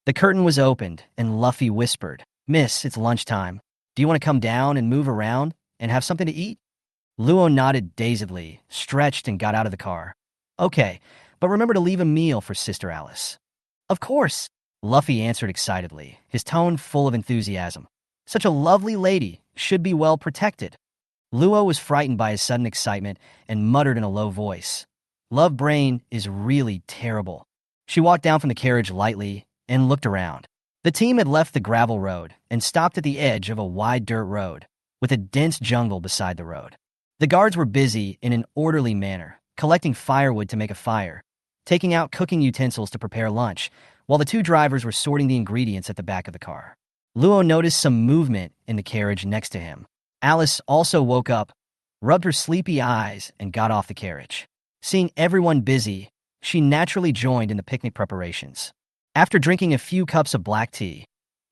The curtain was opened, and Luffy whispered, "Miss, it's lunchtime. Do you want to come down and move around and have something to eat?" Luo nodded dazedly, stretched, and got out of the car. "Okay, but remember to leave a meal for Sister Alice." "Of course," Luffy answered excitedly, his tone full of enthusiasm. Such a lovely lady should be well protected. Luo was frightened by his sudden excitement and muttered in a low voice, "Love Brain is really terrible." She walked down from the carriage lightly and looked around. The team had left the gravel road and stopped at the edge of a wide dirt road, with a dense jungle beside the road. The guards were busy in an orderly manner, collecting firewood to make a fire, taking out cooking utensils to prepare lunch, while the 2 drivers were sorting the ingredients at the back of the car. Luo noticed some movement in the carriage next to him. Alice also woke up, rubbed her sleepy eyes, and got off the carriage. Seeing everyone busy, she naturally joined in the picnic preparations. After drinking a few cups of black tea,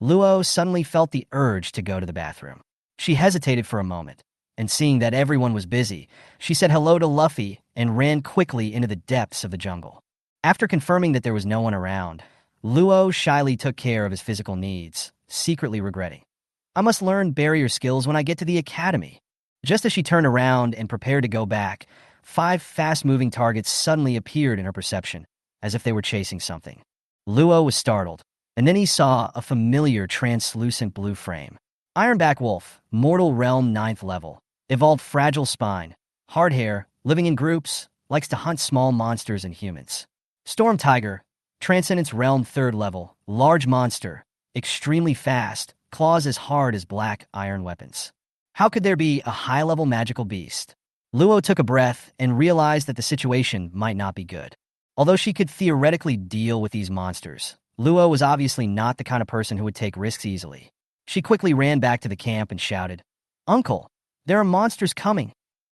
Luo suddenly felt the urge to go to the bathroom. She hesitated for a moment, and seeing that everyone was busy, she said hello to Luffy and ran quickly into the depths of the jungle. After confirming that there was no one around, Luo shyly took care of his physical needs, secretly regretting, "I must learn barrier skills when I get to the academy." Just as she turned around and prepared to go back, 5 fast-moving targets suddenly appeared in her perception, as if they were chasing something. Luo was startled, and then he saw a familiar translucent blue frame. Ironback Wolf, Mortal Realm 9th level, evolved fragile spine, hard hair, living in groups, likes to hunt small monsters and humans. Storm Tiger, Transcendence Realm 3rd level, large monster, extremely fast, claws as hard as black iron weapons. How could there be a high-level magical beast? Luo took a breath and realized that the situation might not be good. Although she could theoretically deal with these monsters, Luo was obviously not the kind of person who would take risks easily. She quickly ran back to the camp and shouted, "Uncle, there are monsters coming."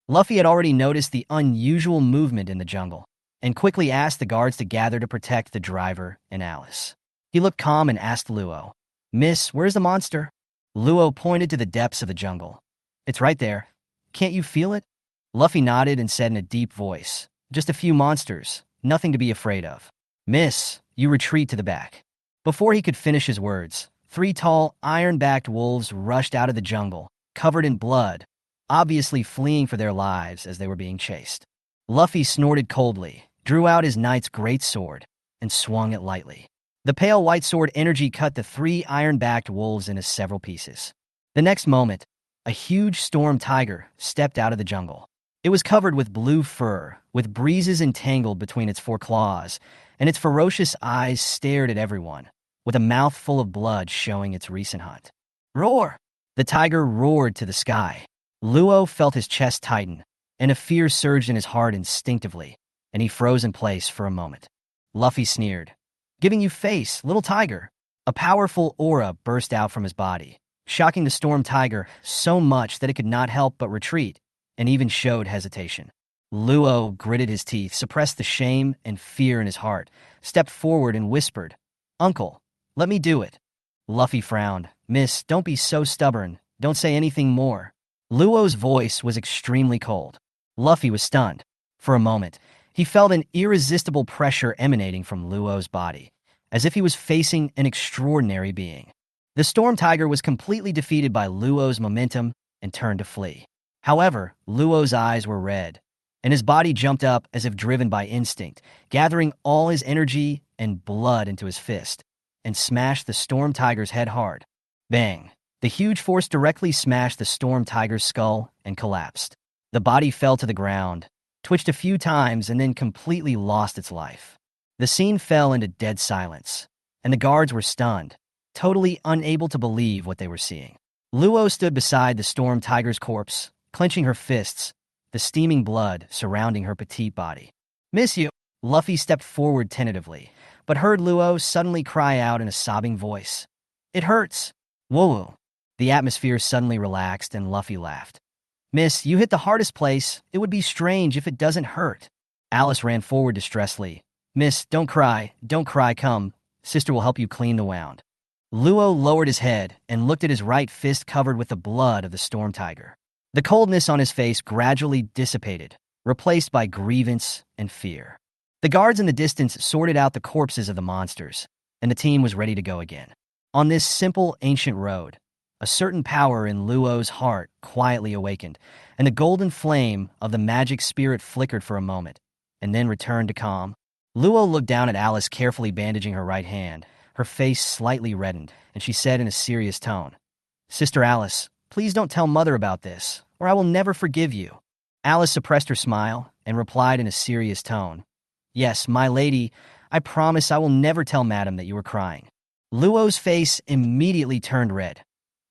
Luffy had already noticed the unusual movement in the jungle and quickly asked the guards to gather to protect the driver and Alice. He looked calm and asked Luo, "Miss, where's the monster?" Luo pointed to the depths of the jungle. "It's right there. Can't you feel it?" Luffy nodded and said in a deep voice, "Just a few monsters, nothing to be afraid of. Miss, you retreat to the back." Before he could finish his words, 3 tall, iron-backed wolves rushed out of the jungle, covered in blood, obviously fleeing for their lives as they were being chased. Luffy snorted coldly, drew out his knight's great sword, and swung it lightly. The pale white sword energy cut the 3 iron-backed wolves into several pieces. The next moment, a huge storm tiger stepped out of the jungle. It was covered with blue fur, with breezes entangled between its 4 claws, and its ferocious eyes stared at everyone, with a mouth full of blood showing its recent hunt. "Roar!" The tiger roared to the sky. Luo felt his chest tighten, and a fear surged in his heart instinctively, and he froze in place for a moment. Luffy sneered, "Giving you face, little tiger." A powerful aura burst out from his body, shocking the storm tiger so much that it could not help but retreat, and even showed hesitation. Luo gritted his teeth, suppressed the shame and fear in his heart, stepped forward and whispered, "Uncle, let me do it." Luffy frowned. "Miss, don't be so stubborn. Don't say anything more." Luo's voice was extremely cold. Luffy was stunned. For a moment, he felt an irresistible pressure emanating from Luo's body, as if he was facing an extraordinary being. The storm tiger was completely defeated by Luo's momentum and turned to flee. However, Luo's eyes were red, and his body jumped up as if driven by instinct, gathering all his energy and blood into his fist, and smashed the storm tiger's head hard. Bang! The huge force directly smashed the storm tiger's skull and collapsed. The body fell to the ground, twitched a few times, and then completely lost its life. The scene fell into dead silence, and the guards were stunned, totally unable to believe what they were seeing. Luo stood beside the storm tiger's corpse, clenching her fists, the steaming blood surrounding her petite body. "Miss you." Luffy stepped forward tentatively, but heard Luo suddenly cry out in a sobbing voice. "It hurts." Whoa. The atmosphere suddenly relaxed and Luffy laughed. "Miss, you hit the hardest place. It would be strange if it doesn't hurt." Alice ran forward distressfully. "Miss, don't cry, come. Sister will help you clean the wound." Luo lowered his head and looked at his right fist covered with the blood of the storm tiger. The coldness on his face gradually dissipated, replaced by grievance and fear. The guards in the distance sorted out the corpses of the monsters, and the team was ready to go again. On this simple, ancient road, a certain power in Luo's heart quietly awakened, and the golden flame of the magic spirit flickered for a moment, and then returned to calm. Luo looked down at Alice carefully bandaging her right hand. Her face slightly reddened, and she said in a serious tone, "Sister Alice, please don't tell Mother about this, or I will never forgive you." Alice suppressed her smile and replied in a serious tone, "Yes, my lady, I promise I will never tell Madam that you were crying." Luo's face immediately turned red.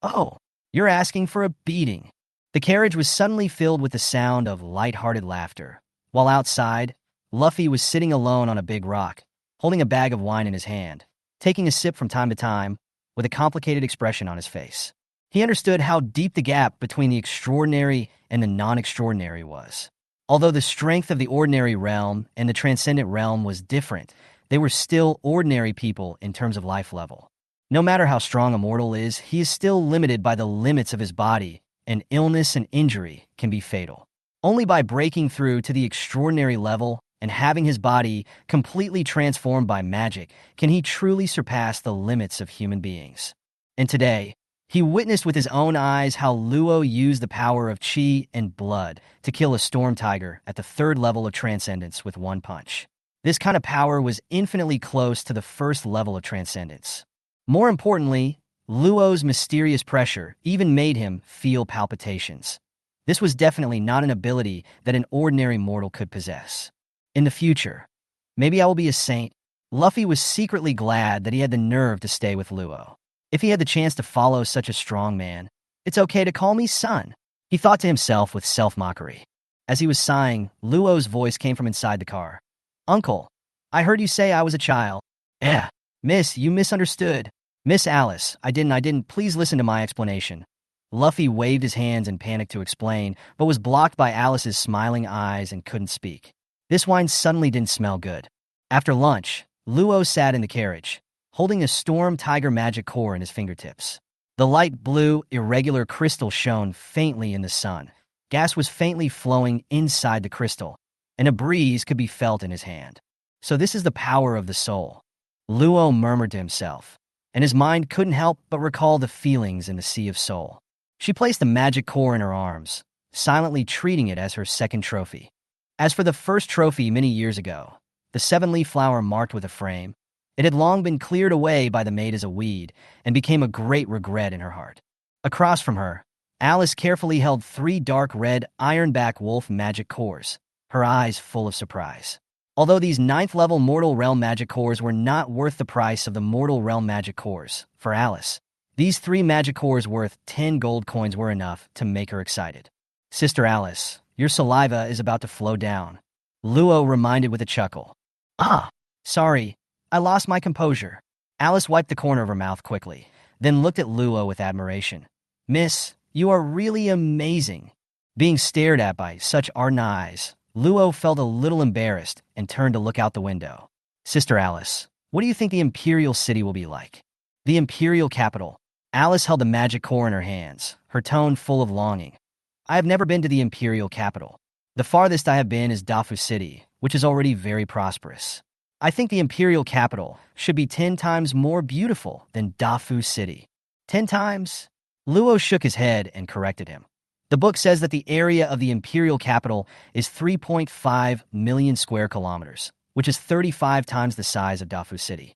"Oh, you're asking for a beating." The carriage was suddenly filled with the sound of light-hearted laughter, while outside, Luffy was sitting alone on a big rock, holding a bag of wine in his hand, taking a sip from time to time, with a complicated expression on his face. He understood how deep the gap between the extraordinary and the non-extraordinary was. Although the strength of the ordinary realm and the transcendent realm was different, they were still ordinary people in terms of life level. No matter how strong a mortal is, he is still limited by the limits of his body, and illness and injury can be fatal. Only by breaking through to the extraordinary level and having his body completely transformed by magic can he truly surpass the limits of human beings. And today, he witnessed with his own eyes how Luo used the power of chi and blood to kill a storm tiger at the third level of transcendence with one punch. This kind of power was infinitely close to the first level of transcendence. More importantly, Luo's mysterious pressure even made him feel palpitations. This was definitely not an ability that an ordinary mortal could possess. In the future, maybe I will be a saint. Luffy was secretly glad that he had the nerve to stay with Luo. If he had the chance to follow such a strong man, it's okay to call me son, he thought to himself with self-mockery. As he was sighing, Luo's voice came from inside the car. "Uncle, I heard you say I was a child." Miss, you misunderstood." "Miss Alice, I didn't. Please listen to my explanation." Luffy waved his hands in panic to explain, but was blocked by Alice's smiling eyes and couldn't speak. This wine suddenly didn't smell good. After lunch, Luo sat in the carriage, holding a storm tiger magic core in his fingertips. The light blue, irregular crystal shone faintly in the sun. Gas was faintly flowing inside the crystal, and a breeze could be felt in his hand. "So this is the power of the soul," Luo murmured to himself, and his mind couldn't help but recall the feelings in the Sea of Soul. She placed the magic core in her arms, silently treating it as her second trophy. As for the first trophy many years ago, the seven-leaf flower marked with a frame, it had long been cleared away by the maid as a weed and became a great regret in her heart. Across from her, Alice carefully held 3 dark red ironback wolf magic cores, her eyes full of surprise. Although these 9th-level Mortal Realm magic cores were not worth the price of the Mortal Realm magic cores, for Alice, these 3 magic cores worth 10 gold coins were enough to make her excited. "Sister Alice, your saliva is about to flow down," Luo reminded with a chuckle. Sorry, I lost my composure." Alice wiped the corner of her mouth quickly, then looked at Luo with admiration. "Miss, you are really amazing." Being stared at by such ardent eyes, Luo felt a little embarrassed and turned to look out the window. "Sister Alice, what do you think the Imperial City will be like?" "The Imperial Capital." Alice held the magic core in her hands, her tone full of longing. "I have never been to the Imperial Capital. The farthest I have been is Dafu City, which is already very prosperous. I think the Imperial Capital should be 10 times more beautiful than Dafu City." 10 times? Luo shook his head and corrected him. The book says that the area of the imperial capital is 3.5 million square kilometers, which is 35 times the size of Dafu City.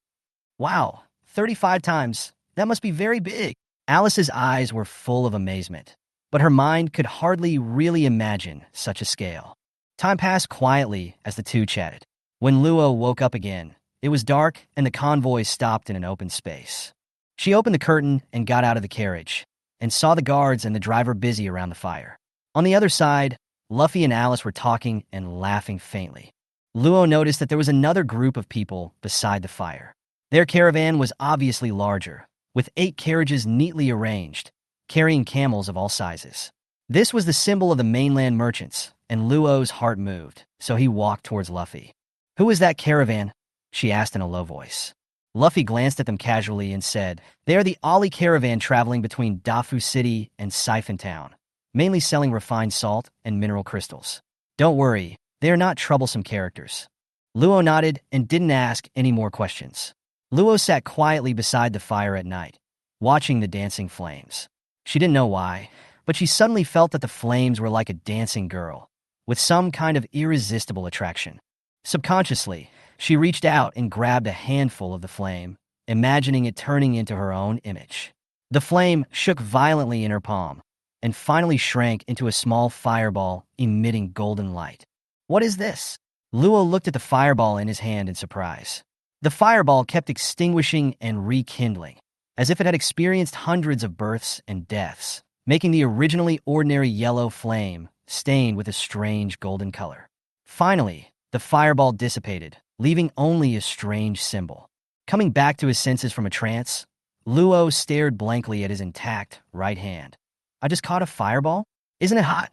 Wow, 35 times. That must be very big. Alice's eyes were full of amazement, but her mind could hardly really imagine such a scale. Time passed quietly as the two chatted. When Luo woke up again, it was dark and the convoy stopped in an open space. She opened the curtain and got out of the carriage, and saw the guards and the driver busy around the fire. On the other side, Luffy and Alice were talking and laughing faintly. Luo noticed that there was another group of people beside the fire. Their caravan was obviously larger, with 8 carriages neatly arranged, carrying camels of all sizes. This was the symbol of the mainland merchants, and Luo's heart moved, so he walked towards Luffy. "Who is that caravan?" she asked in a low voice. Luffy glanced at them casually and said, "They are the Ali caravan traveling between Dafu City and Siphon Town, mainly selling refined salt and mineral crystals. Don't worry, they are not troublesome characters." Luo nodded and didn't ask any more questions. Luo sat quietly beside the fire at night, watching the dancing flames. She didn't know why, but she suddenly felt that the flames were like a dancing girl, with some kind of irresistible attraction. Subconsciously, she reached out and grabbed a handful of the flame, imagining it turning into her own image. The flame shook violently in her palm, and finally shrank into a small fireball emitting golden light. "What is this?" Luo looked at the fireball in his hand in surprise. The fireball kept extinguishing and rekindling, as if it had experienced hundreds of births and deaths, making the originally ordinary yellow flame stained with a strange golden color. Finally, the fireball dissipated, leaving only a strange symbol. Coming back to his senses from a trance, Luo stared blankly at his intact right hand. "I just caught a fireball? Isn't it hot?"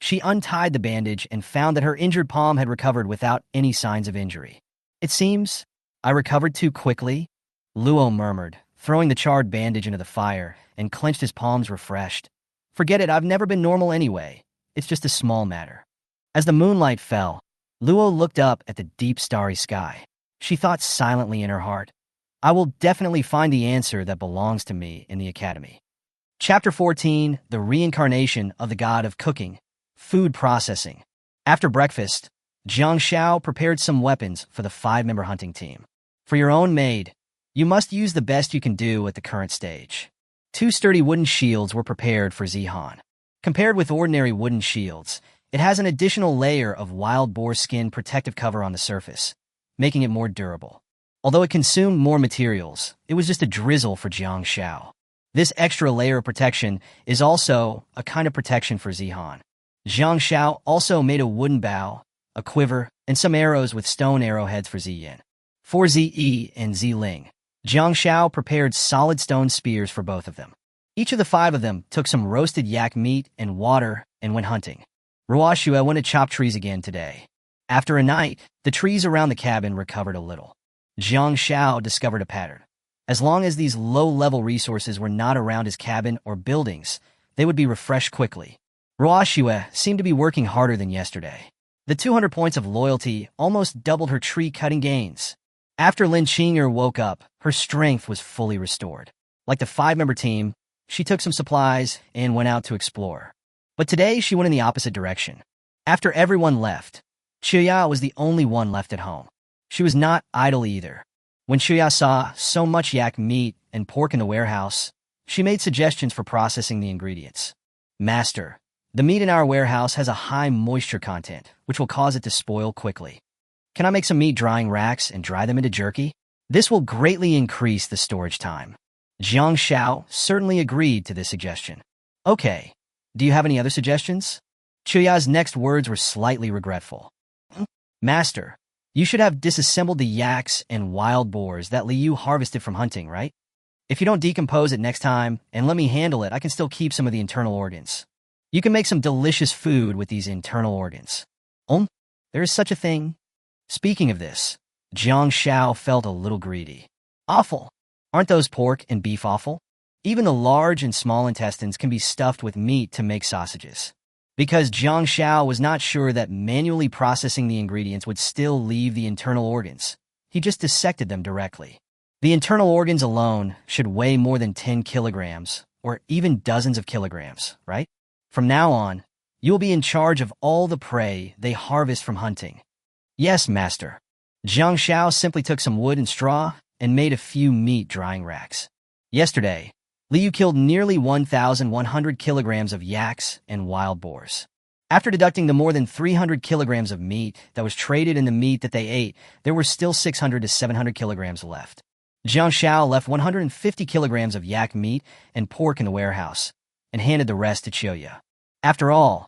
She untied the bandage and found that her injured palm had recovered without any signs of injury. "It seems I recovered too quickly," Luo murmured, throwing the charred bandage into the fire, and clenched his palms refreshed. "Forget it, I've never been normal anyway. It's just a small matter." As the moonlight fell, Luo looked up at the deep starry sky. She thought silently in her heart, "I will definitely find the answer that belongs to me in the academy." Chapter 14, The Reincarnation of the God of Cooking, Food Processing. After breakfast, Jiang Xiao prepared some weapons for the 5-member hunting team. "For your own maid, you must use the best you can do at the current stage." 2 sturdy wooden shields were prepared for Zihan. Compared with ordinary wooden shields, it has an additional layer of wild boar skin protective cover on the surface, making it more durable. Although it consumed more materials, it was just a drizzle for Jiang Xiao. This extra layer of protection is also a kind of protection for Zihan. Jiang Xiao also made a wooden bow, a quiver, and some arrows with stone arrowheads for Ziyin. For Zi and Ziling, Jiang Xiao prepared solid stone spears for both of them. Each of the 5 of them took some roasted yak meat and water and went hunting. Ruoshua went to chop trees again today. After a night, the trees around the cabin recovered a little. Jiang Xiao discovered a pattern. As long as these low-level resources were not around his cabin or buildings, they would be refreshed quickly. Ruoshua seemed to be working harder than yesterday. The 200 points of loyalty almost doubled her tree-cutting gains. After Lin Qing'er woke up, her strength was fully restored. Like the 5-member team, she took some supplies and went out to explore. But today she went in the opposite direction. After everyone left, Chuya was the only one left at home. She was not idle either. When Chuya saw so much yak meat and pork in the warehouse, she made suggestions for processing the ingredients. "Master, the meat in our warehouse has a high moisture content, which will cause it to spoil quickly. Can I make some meat drying racks and dry them into jerky? This will greatly increase the storage time." Jiang Xiao certainly agreed to this suggestion. "Okay, do you have any other suggestions?" Chuya's next words were slightly regretful. "Master, you should have disassembled the yaks and wild boars that Liu harvested from hunting, right? If you don't decompose it next time and let me handle it, I can still keep some of the internal organs. You can make some delicious food with these internal organs." There is such a thing? Speaking of this, Jiang Xiao felt a little greedy. "Awful. Aren't those pork and beef awful? Even the large and small intestines can be stuffed with meat to make sausages." Because Jiang Xiao was not sure that manually processing the ingredients would still leave the internal organs, he just dissected them directly. The internal organs alone should weigh more than 10 kilograms, or even dozens of kilograms, right? From now on, you will be in charge of all the prey they harvest from hunting. Yes, master. Jiang Xiao simply took some wood and straw and made a few meat drying racks. Yesterday, Liu killed nearly 1,100 kilograms of yaks and wild boars. After deducting the more than 300 kilograms of meat that was traded in the meat that they ate, there were still 600 to 700 kilograms left. Jiang Xiao left 150 kilograms of yak meat and pork in the warehouse and handed the rest to Chuya. After all,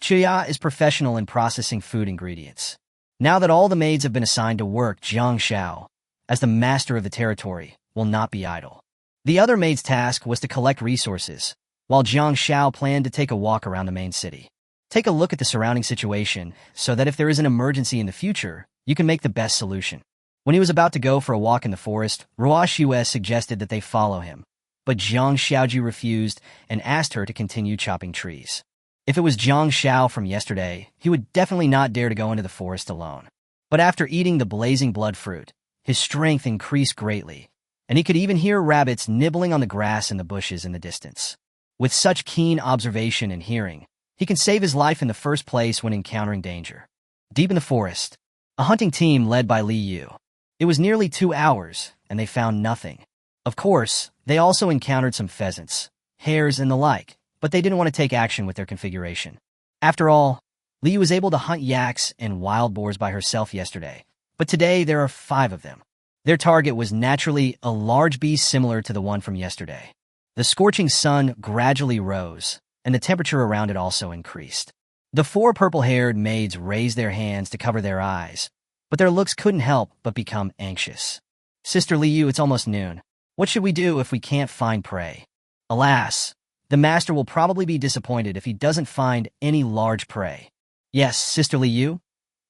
Chuya is professional in processing food ingredients. Now that all the maids have been assigned to work, Jiang Xiao, as the master of the territory, will not be idle. The other maid's task was to collect resources, while Jiang Xiao planned to take a walk around the main city. Take a look at the surrounding situation so that if there is an emergency in the future, you can make the best solution. When he was about to go for a walk in the forest, Ruo Xue suggested that they follow him, but Jiang Xiaoji refused and asked her to continue chopping trees. If it was Jiang Xiao from yesterday, he would definitely not dare to go into the forest alone. But after eating the blazing blood fruit, his strength increased greatly, and he could even hear rabbits nibbling on the grass in the bushes in the distance. With such keen observation and hearing, he can save his life in the first place when encountering danger. Deep in the forest, a hunting team led by Li Yu. It was nearly 2 hours, and they found nothing. Of course, they also encountered some pheasants, hares, and the like, but they didn't want to take action with their configuration. After all, Li Yu was able to hunt yaks and wild boars by herself yesterday, but today there are 5 of them. Their target was naturally a large beast similar to the one from yesterday. The scorching sun gradually rose, and the temperature around it also increased. The 4 purple-haired maids raised their hands to cover their eyes, but their looks couldn't help but become anxious. Sister Li Yu, it's almost noon. What should we do if we can't find prey? Alas, the master will probably be disappointed if he doesn't find any large prey. Yes, Sister Li Yu,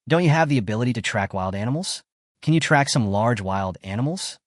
don't you have the ability to track wild animals? Can you track some large wild animals?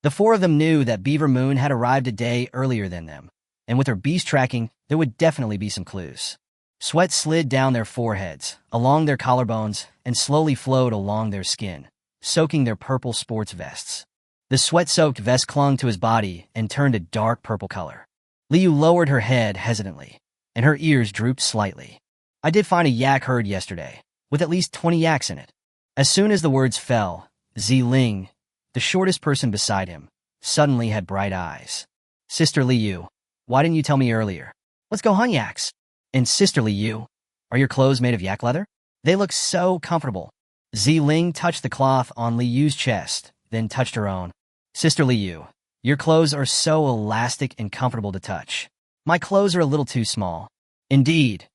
The 4 of them knew that Beaver Moon had arrived a day earlier than them, and with her beast tracking, there would definitely be some clues. Sweat slid down their foreheads, along their collarbones, and slowly flowed along their skin, soaking their purple sports vests. The sweat-soaked vest clung to his body and turned a dark purple color. Liu lowered her head hesitantly, and her ears drooped slightly. I did find a yak herd yesterday, with at least 20 yaks in it. As soon as the words fell, Ling, the shortest person beside him, suddenly had bright eyes. Sister Liu, why didn't you tell me earlier? Let's go hunt yaks. And Sister Liu, are your clothes made of yak leather? They look so comfortable. Ling touched the cloth on Liu's chest, then touched her own. Sister Liu, your clothes are so elastic and comfortable to touch. My clothes are a little too small. Indeed.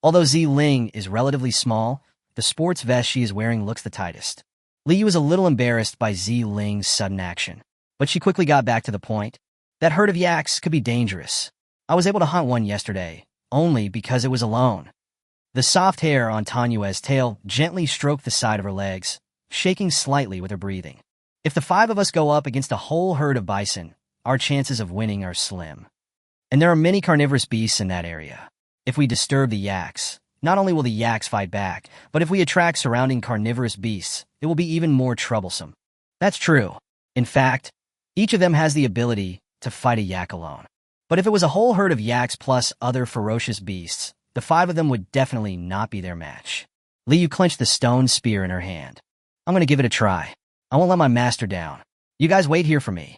Although Ling is relatively small, the sports vest she is wearing looks the tightest. Liu was a little embarrassed by Ling's sudden action, but she quickly got back to the point. That herd of yaks could be dangerous. I was able to hunt one yesterday, only because it was alone. The soft hair on Tanyue's tail gently stroked the side of her legs, shaking slightly with her breathing. If the 5 of us go up against a whole herd of bison, our chances of winning are slim. And there are many carnivorous beasts in that area. If we disturb the yaks, not only will the yaks fight back, but if we attract surrounding carnivorous beasts, it will be even more troublesome. That's true. In fact, each of them has the ability to fight a yak alone. But if it was a whole herd of yaks plus other ferocious beasts, the 5 of them would definitely not be their match. Liu clenched the stone spear in her hand. I'm going to give it a try. I won't let my master down. You guys wait here for me.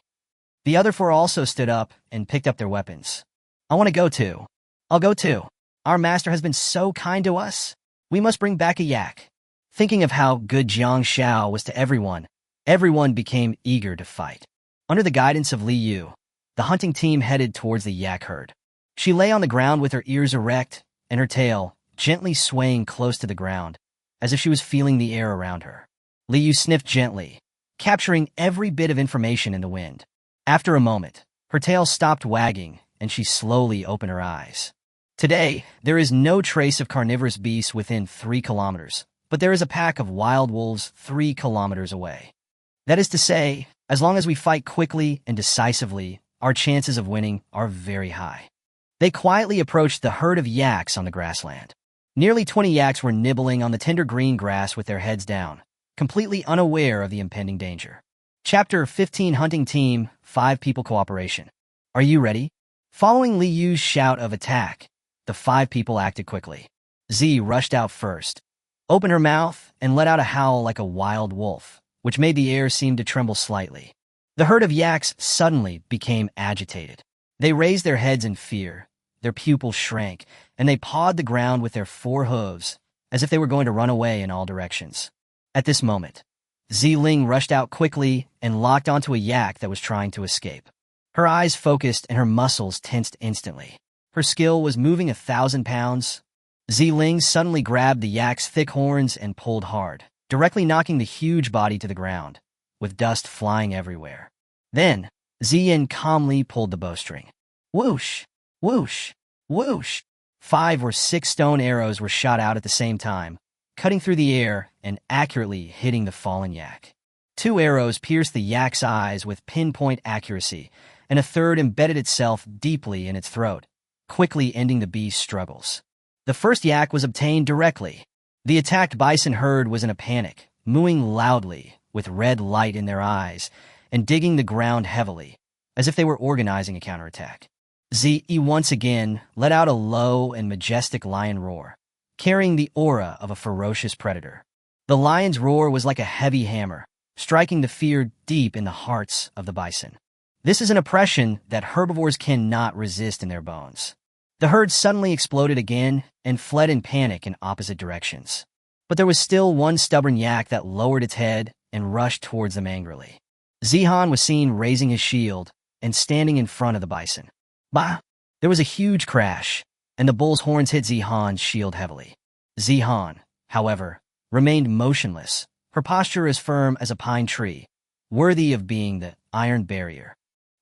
The other 4 also stood up and picked up their weapons. I want to go too. I'll go too. Our master has been so kind to us. We must bring back a yak. Thinking of how good Jiang Xiao was to everyone became eager to fight. Under the guidance of Li Yu, the hunting team headed towards the yak herd. She lay on the ground with her ears erect and her tail gently swaying close to the ground, as if she was feeling the air around her. Li Yu sniffed gently, capturing every bit of information in the wind. After a moment, her tail stopped wagging and she slowly opened her eyes. Today, there is no trace of carnivorous beasts within 3 kilometers, but there is a pack of wild wolves 3 kilometers away. That is to say, as long as we fight quickly and decisively, our chances of winning are very high. They quietly approached the herd of yaks on the grassland. Nearly 20 yaks were nibbling on the tender green grass with their heads down, completely unaware of the impending danger. Chapter 15 Hunting Team, 5 People Cooperation. Are you ready? Following Li Yu's shout of attack, the 5 people acted quickly. Z rushed out first, opened her mouth, and let out a howl like a wild wolf, which made the air seem to tremble slightly. The herd of yaks suddenly became agitated. They raised their heads in fear, their pupils shrank, and they pawed the ground with their 4 hooves, as if they were going to run away in all directions. At this moment, Ling rushed out quickly and locked onto a yak that was trying to escape. Her eyes focused and her muscles tensed instantly. Her skill was moving 1,000 pounds. Ling suddenly grabbed the yak's thick horns and pulled hard, directly knocking the huge body to the ground, with dust flying everywhere. Then, Yin calmly pulled the bowstring. Whoosh! Whoosh! Whoosh! 5 or 6 stone arrows were shot out at the same time, cutting through the air and accurately hitting the fallen yak. 2 arrows pierced the yak's eyes with pinpoint accuracy, and a third embedded itself deeply in its throat, quickly ending the beast's struggles. The first yak was obtained directly. The attacked bison herd was in a panic, mooing loudly, with red light in their eyes, and digging the ground heavily, as if they were organizing a counterattack. Once again let out a low and majestic lion roar, carrying the aura of a ferocious predator. The lion's roar was like a heavy hammer, striking the fear deep in the hearts of the bison. This is an oppression that herbivores cannot resist in their bones. The herd suddenly exploded again and fled in panic in opposite directions. But there was still one stubborn yak that lowered its head and rushed towards them angrily. Zihan was seen raising his shield and standing in front of the bison. Bah! There was a huge crash, and the bull's horns hit Zihan's shield heavily. Zihan, however, remained motionless, her posture as firm as a pine tree, worthy of being the iron barrier.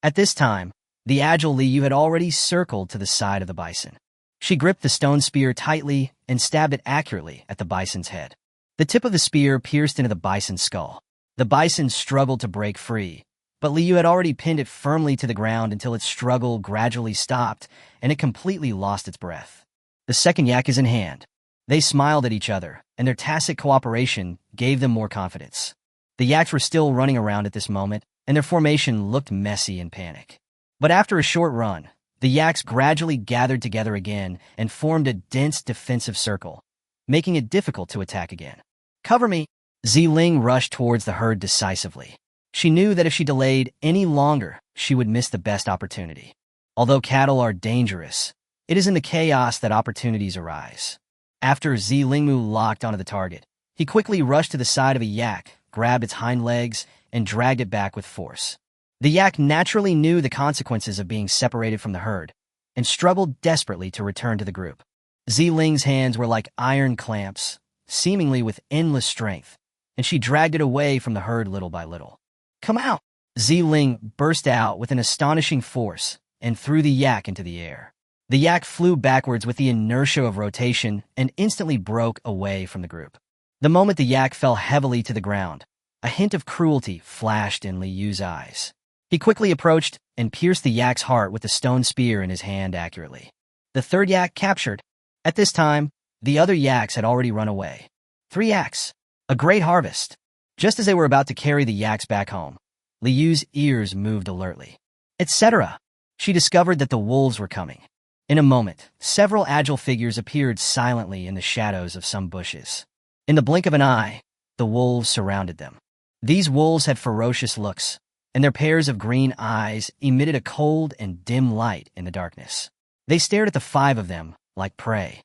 At this time, the agile Liu had already circled to the side of the bison. She gripped the stone spear tightly and stabbed it accurately at the bison's head. The tip of the spear pierced into the bison's skull. The bison struggled to break free, but Liu had already pinned it firmly to the ground until its struggle gradually stopped and it completely lost its breath. The second yak is in hand. They smiled at each other, and their tacit cooperation gave them more confidence. The yaks were still running around at this moment, and their formation looked messy in panic. But after a short run, the yaks gradually gathered together again and formed a dense defensive circle, making it difficult to attack again. Cover me! Ling rushed towards the herd decisively. She knew that if she delayed any longer, she would miss the best opportunity. Although cattle are dangerous, it is in the chaos that opportunities arise. After Lingmu locked onto the target, he quickly rushed to the side of a yak, grabbed its hind legs, and dragged it back with force. The yak naturally knew the consequences of being separated from the herd, and struggled desperately to return to the group. Ling's hands were like iron clamps, seemingly with endless strength, and she dragged it away from the herd little by little. Come out! Ling burst out with an astonishing force and threw the yak into the air. The yak flew backwards with the inertia of rotation and instantly broke away from the group. The moment the yak fell heavily to the ground, a hint of cruelty flashed in Liu's eyes. He quickly approached and pierced the yak's heart with the stone spear in his hand accurately. The third yak captured. At this time, the other yaks had already run away. 3 yaks. A great harvest. Just as they were about to carry the yaks back home, Liu's ears moved alertly. Etc. She discovered that the wolves were coming. In a moment, several agile figures appeared silently in the shadows of some bushes. In the blink of an eye, the wolves surrounded them. These wolves had ferocious looks, and their pairs of green eyes emitted a cold and dim light in the darkness. They stared at the 5 of them like prey.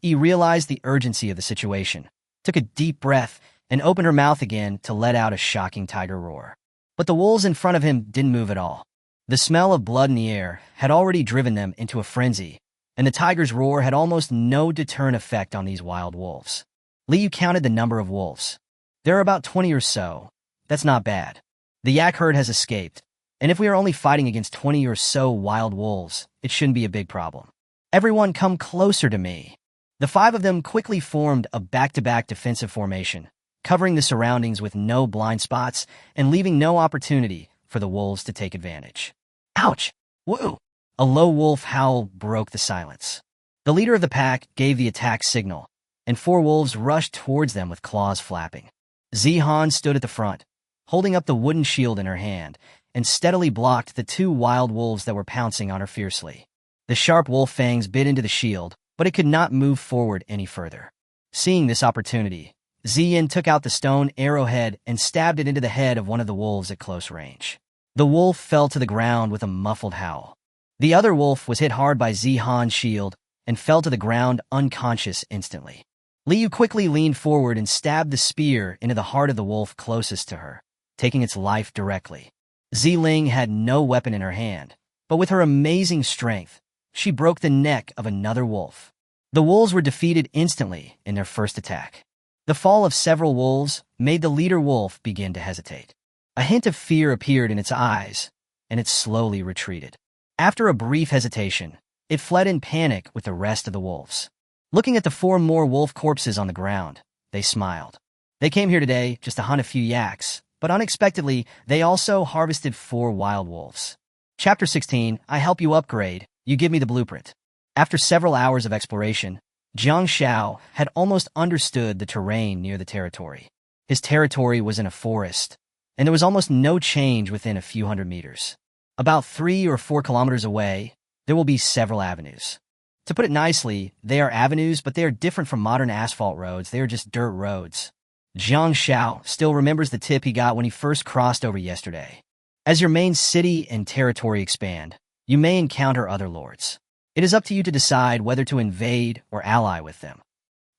Realized the urgency of the situation, took a deep breath, and opened her mouth again to let out a shocking tiger roar. But the wolves in front of him didn't move at all. The smell of blood in the air had already driven them into a frenzy, and the tiger's roar had almost no deterrent effect on these wild wolves. Liu counted the number of wolves. There are about 20 or so. That's not bad. The yak herd has escaped, and if we are only fighting against 20 or so wild wolves, it shouldn't be a big problem. Everyone come closer to me. The 5 of them quickly formed a back-to-back defensive formation, covering the surroundings with no blind spots and leaving no opportunity for the wolves to take advantage. Ouch! Woo! A low wolf howl broke the silence. The leader of the pack gave the attack signal, and 4 wolves rushed towards them with claws flapping. Zihan stood at the front, holding up the wooden shield in her hand, and steadily blocked the 2 wild wolves that were pouncing on her fiercely. The sharp wolf fangs bit into the shield, but it could not move forward any further. Seeing this opportunity, Ziyin took out the stone arrowhead and stabbed it into the head of one of the wolves at close range. The wolf fell to the ground with a muffled howl. The other wolf was hit hard by Zihan's shield and fell to the ground unconscious instantly. Liu quickly leaned forward and stabbed the spear into the heart of the wolf closest to her, taking its life directly. Ziling had no weapon in her hand, but with her amazing strength, she broke the neck of another wolf. The wolves were defeated instantly in their first attack. The fall of several wolves made the leader wolf begin to hesitate. A hint of fear appeared in its eyes, and it slowly retreated. After a brief hesitation, it fled in panic with the rest of the wolves. Looking at the 4 more wolf corpses on the ground, they smiled. They came here today just to hunt a few yaks, but unexpectedly, they also harvested 4 wild wolves. Chapter 16, I help you upgrade, you give me the blueprint. After several hours of exploration, Jiang Xiao had almost understood the terrain near the territory. His territory was in a forest, and there was almost no change within a few hundred meters. About 3 or 4 kilometers away, there will be several avenues. To put it nicely, they are avenues, but they are different from modern asphalt roads. They are just dirt roads. Jiang Xiao still remembers the tip he got when he first crossed over yesterday. As your main city and territory expand, you may encounter other lords. It is up to you to decide whether to invade or ally with them.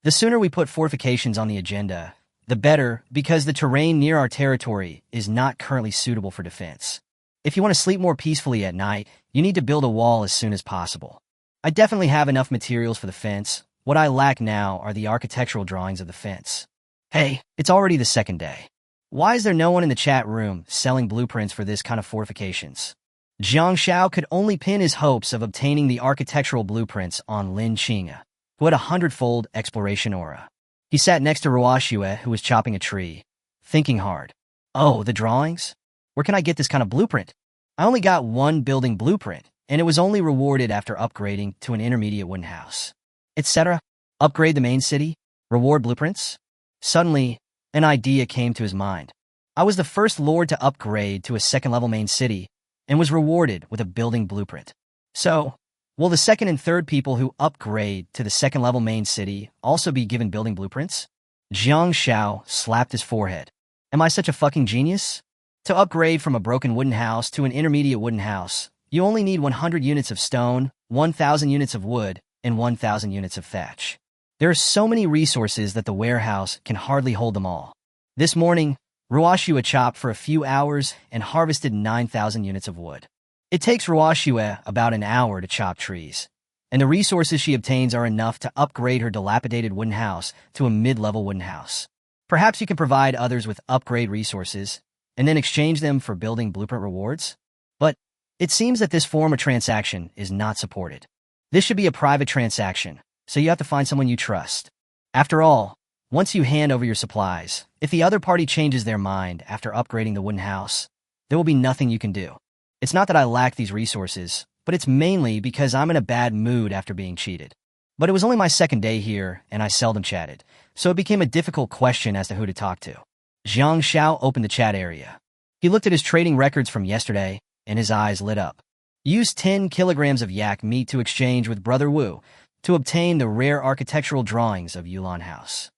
The sooner we put fortifications on the agenda, the better, because the terrain near our territory is not currently suitable for defense. If you want to sleep more peacefully at night, you need to build a wall as soon as possible. I definitely have enough materials for the fence. What I lack now are the architectural drawings of the fence. Hey, it's already the second day. Why is there no one in the chat room selling blueprints for this kind of fortifications? Jiang Xiao could only pin his hopes of obtaining the architectural blueprints on Lin Qinge, who had a 100-fold exploration aura. He sat next to Ruoxue, who was chopping a tree, thinking hard. Oh, the drawings? Where can I get this kind of blueprint? I only got 1 building blueprint, and it was only rewarded after upgrading to an intermediate wooden house. Etc. Upgrade the main city? Reward blueprints? Suddenly, an idea came to his mind. I was the first lord to upgrade to a 2nd-level main city, and was rewarded with a building blueprint. So, will the 2nd and 3rd people who upgrade to the 2nd-level main city also be given building blueprints? Jiang Xiao slapped his forehead. Am I such a fucking genius? To upgrade from a broken wooden house to an intermediate wooden house, you only need 100 units of stone, 1,000 units of wood, and 1,000 units of thatch. There are so many resources that the warehouse can hardly hold them all. This morning, Ruoxue chopped for a few hours and harvested 9,000 units of wood. It takes Ruoxue about an hour to chop trees, and the resources she obtains are enough to upgrade her dilapidated wooden house to a mid-level wooden house. Perhaps you can provide others with upgrade resources, and then exchange them for building blueprint rewards? But it seems that this form of transaction is not supported. This should be a private transaction, so you have to find someone you trust. After all, once you hand over your supplies, if the other party changes their mind after upgrading the wooden house, there will be nothing you can do. It's not that I lack these resources, but it's mainly because I'm in a bad mood after being cheated. But it was only my 2nd day here, and I seldom chatted, so it became a difficult question as to who to talk to. Jiang Xiao opened the chat area. He looked at his trading records from yesterday, and his eyes lit up. Use 10 kilograms of yak meat to exchange with Brother Wu to obtain the rare architectural drawings of Yulan House.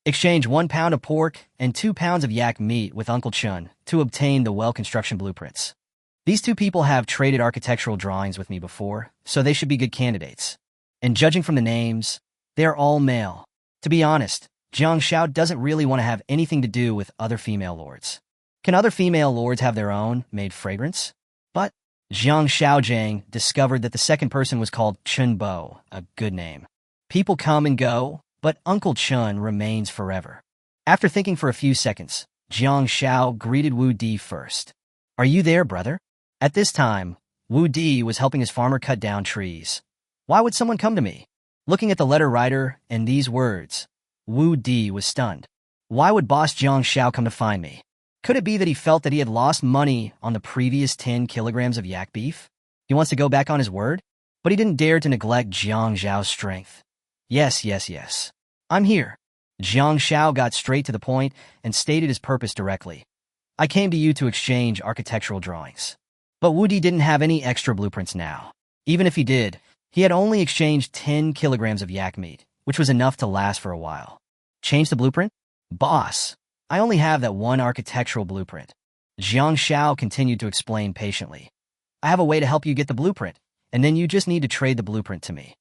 Exchange 1 pound of pork and 2 pounds of yak meat with Uncle Chen to obtain the well construction blueprints. These 2 people have traded architectural drawings with me before, so they should be good candidates. And judging from the names, they are all male. To be honest, Jiang Xiao doesn't really want to have anything to do with other female lords. Can other female lords have their own made fragrance? But Jiang Xiaojiang discovered that the 2nd person was called Chen Bo, a good name. People come and go, but Uncle Chen remains forever. After thinking for a few seconds, Jiang Xiao greeted Wu Di first. Are you there, brother? At this time, Wu Di was helping his farmer cut down trees. Why would someone come to me? Looking at the letter writer and these words, Wu Di was stunned. Why would boss Jiang Xiao come to find me? Could it be that he felt that he had lost money on the previous 10 kilograms of yak beef? He wants to go back on his word? But he didn't dare to neglect Jiang Xiao's strength. Yes. I'm here. Jiang Xiao got straight to the point and stated his purpose directly. I came to you to exchange architectural drawings. But Wu Di didn't have any extra blueprints now. Even if he did, He had only exchanged 10 kilograms of yak meat, which was enough to last for a while. Change the blueprint? Boss, I only have that one architectural blueprint. Jiang Xiao continued to explain patiently. I have a way to help you get the blueprint, and then you just need to trade the blueprint to me.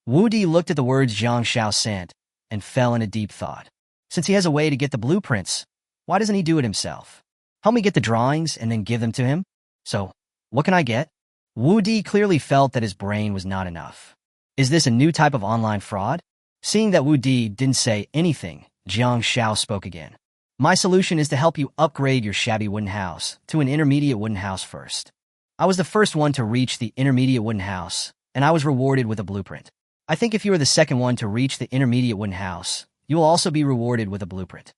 Wu Di looked at the words Jiang Xiao sent and fell in a deep thought. Since he has a way to get the blueprints, why doesn't he do it himself? Help me get the drawings and then give them to him? So, what can I get? Wu Di clearly felt that his brain was not enough. Is this a new type of online fraud? Seeing that Wu Di didn't say anything, Jiang Xiao spoke again. My solution is to help you upgrade your shabby wooden house to an intermediate wooden house first. I was the first one to reach the intermediate wooden house, and I was rewarded with a blueprint. I think if you are the second one to reach the intermediate wooden house, you will also be rewarded with a blueprint.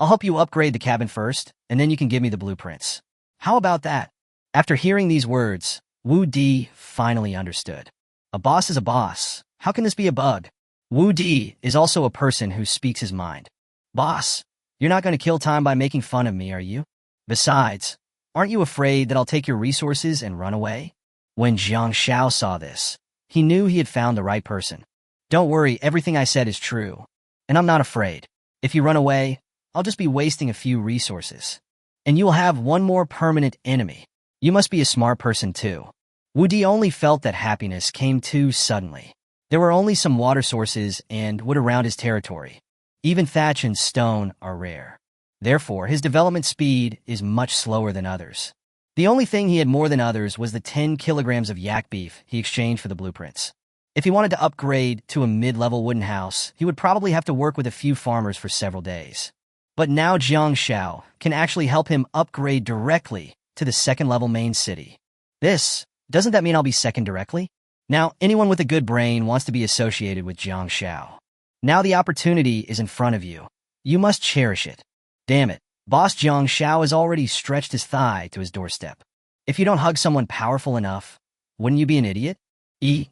I'll help you upgrade the cabin first, and then you can give me the blueprints. How about that? After hearing these words, Wu Di finally understood. A boss is a boss. How can this be a bug? Wu Di is also a person who speaks his mind. Boss, you're not going to kill time by making fun of me, are you? Besides, aren't you afraid that I'll take your resources and run away? When Jiang Xiao saw this, he knew he had found the right person. Don't worry, everything I said is true. And I'm not afraid. If you run away, I'll just be wasting a few resources. And you will have one more permanent enemy. You must be a smart person too. Wu Di only felt that happiness came too suddenly. There were only some water sources and wood around his territory. Even thatch and stone are rare. Therefore, his development speed is much slower than others. The only thing he had more than others was the 10 kilograms of yak beef he exchanged for the blueprints. If he wanted to upgrade to a mid-level wooden house, he would probably have to work with a few farmers for several days. But now Jiang Xiao can actually help him upgrade directly to the second-level main city. Doesn't that mean I'll be second directly? Now, anyone with a good brain wants to be associated with Jiang Xiao. Now the opportunity is in front of you. You must cherish it. Damn it, Boss Jiang Xiao has already stretched his thigh to his doorstep. If you don't hug someone powerful enough, wouldn't you be an idiot? I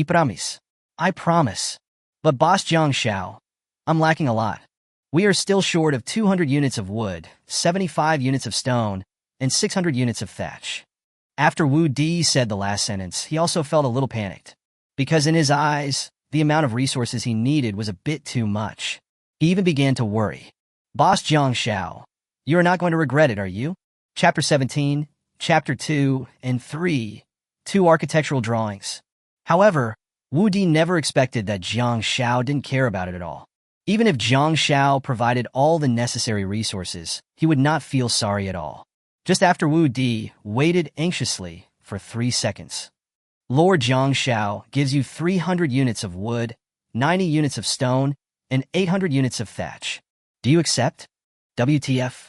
promise. I promise. But Boss Jiang Xiao, I'm lacking a lot. We are still short of 200 units of wood, 75 units of stone, and 600 units of thatch. After Wu Di said the last sentence, he also felt a little panicked. Because in his eyes, the amount of resources he needed was a bit too much. He even began to worry. Boss Jiang Xiao, you are not going to regret it, are you? Chapter 17, Chapter 2, and 3, 2 architectural drawings. However, Wu Di never expected that Jiang Xiao didn't care about it at all. Even if Jiang Xiao provided all the necessary resources, he would not feel sorry at all. Just after Wu Di waited anxiously for 3 seconds. Lord Jiang Xiao gives you 300 units of wood, 90 units of stone, and 800 units of thatch. Do you accept? WTF?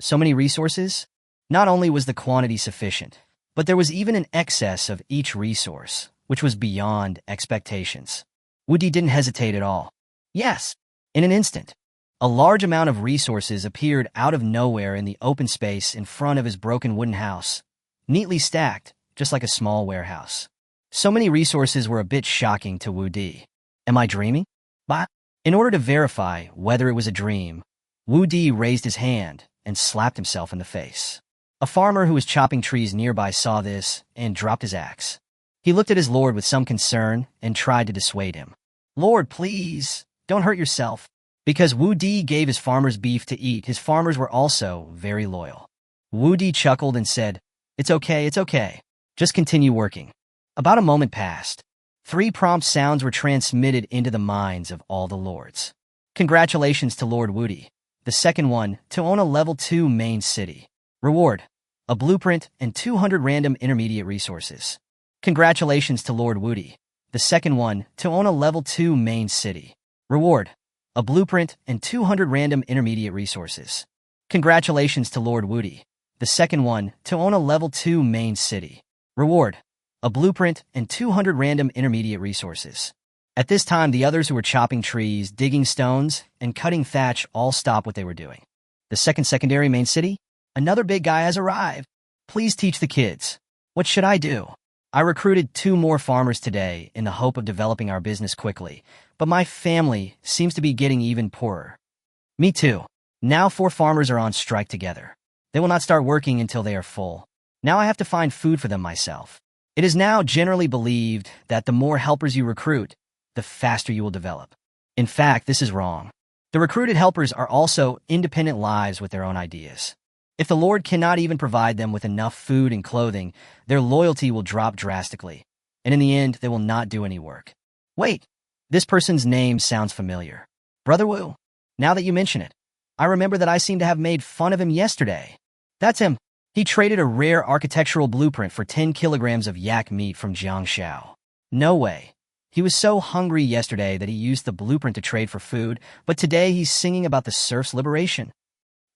So many resources? Not only was the quantity sufficient, but there was even an excess of each resource, which was beyond expectations. Wu Di didn't hesitate at all. Yes, in an instant. A large amount of resources appeared out of nowhere in the open space in front of his broken wooden house, neatly stacked, just like a small warehouse. So many resources were a bit shocking to Wu Di. Am I dreaming? But in order to verify whether it was a dream, Wu Di raised his hand and slapped himself in the face. A farmer who was chopping trees nearby saw this and dropped his axe. He looked at his lord with some concern and tried to dissuade him. Lord, please, don't hurt yourself. Because Wu Di gave his farmers beef to eat, his farmers were also very loyal. Wu Di chuckled and said, it's okay. Just continue working. About a moment passed. 3 prompt sounds were transmitted into the minds of all the lords. Congratulations to Lord Wu Di. The second one, to own a level 2 main city. Reward, a blueprint and 200 random intermediate resources. Congratulations to Lord Wu Di. The second one, to own a level 2 main city. Reward, a blueprint and 200 random intermediate resources. Congratulations to Lord Wu Di. The second one, to own a level 2 main city. Reward, a blueprint and 200 random intermediate resources. At this time, the others who were chopping trees, digging stones, and cutting thatch all stopped what they were doing. The second secondary main city? Another big guy has arrived. Please teach the kids. What should I do? I recruited 2 more farmers today in the hope of developing our business quickly, but my family seems to be getting even poorer. Me too. Now 4 farmers are on strike together. They will not start working until they are full. Now I have to find food for them myself. It is now generally believed that the more helpers you recruit, the faster you will develop. In fact, this is wrong. The recruited helpers are also independent lives with their own ideas. If the Lord cannot even provide them with enough food and clothing, their loyalty will drop drastically, and in the end, they will not do any work. Wait, this person's name sounds familiar. Brother Wu. Now that you mention it, I remember that I seem to have made fun of him yesterday. That's him. He traded a rare architectural blueprint for 10 kilograms of yak meat from Jiangshao. No way. He was so hungry yesterday that he used the blueprint to trade for food, but today he's singing about the serf's liberation.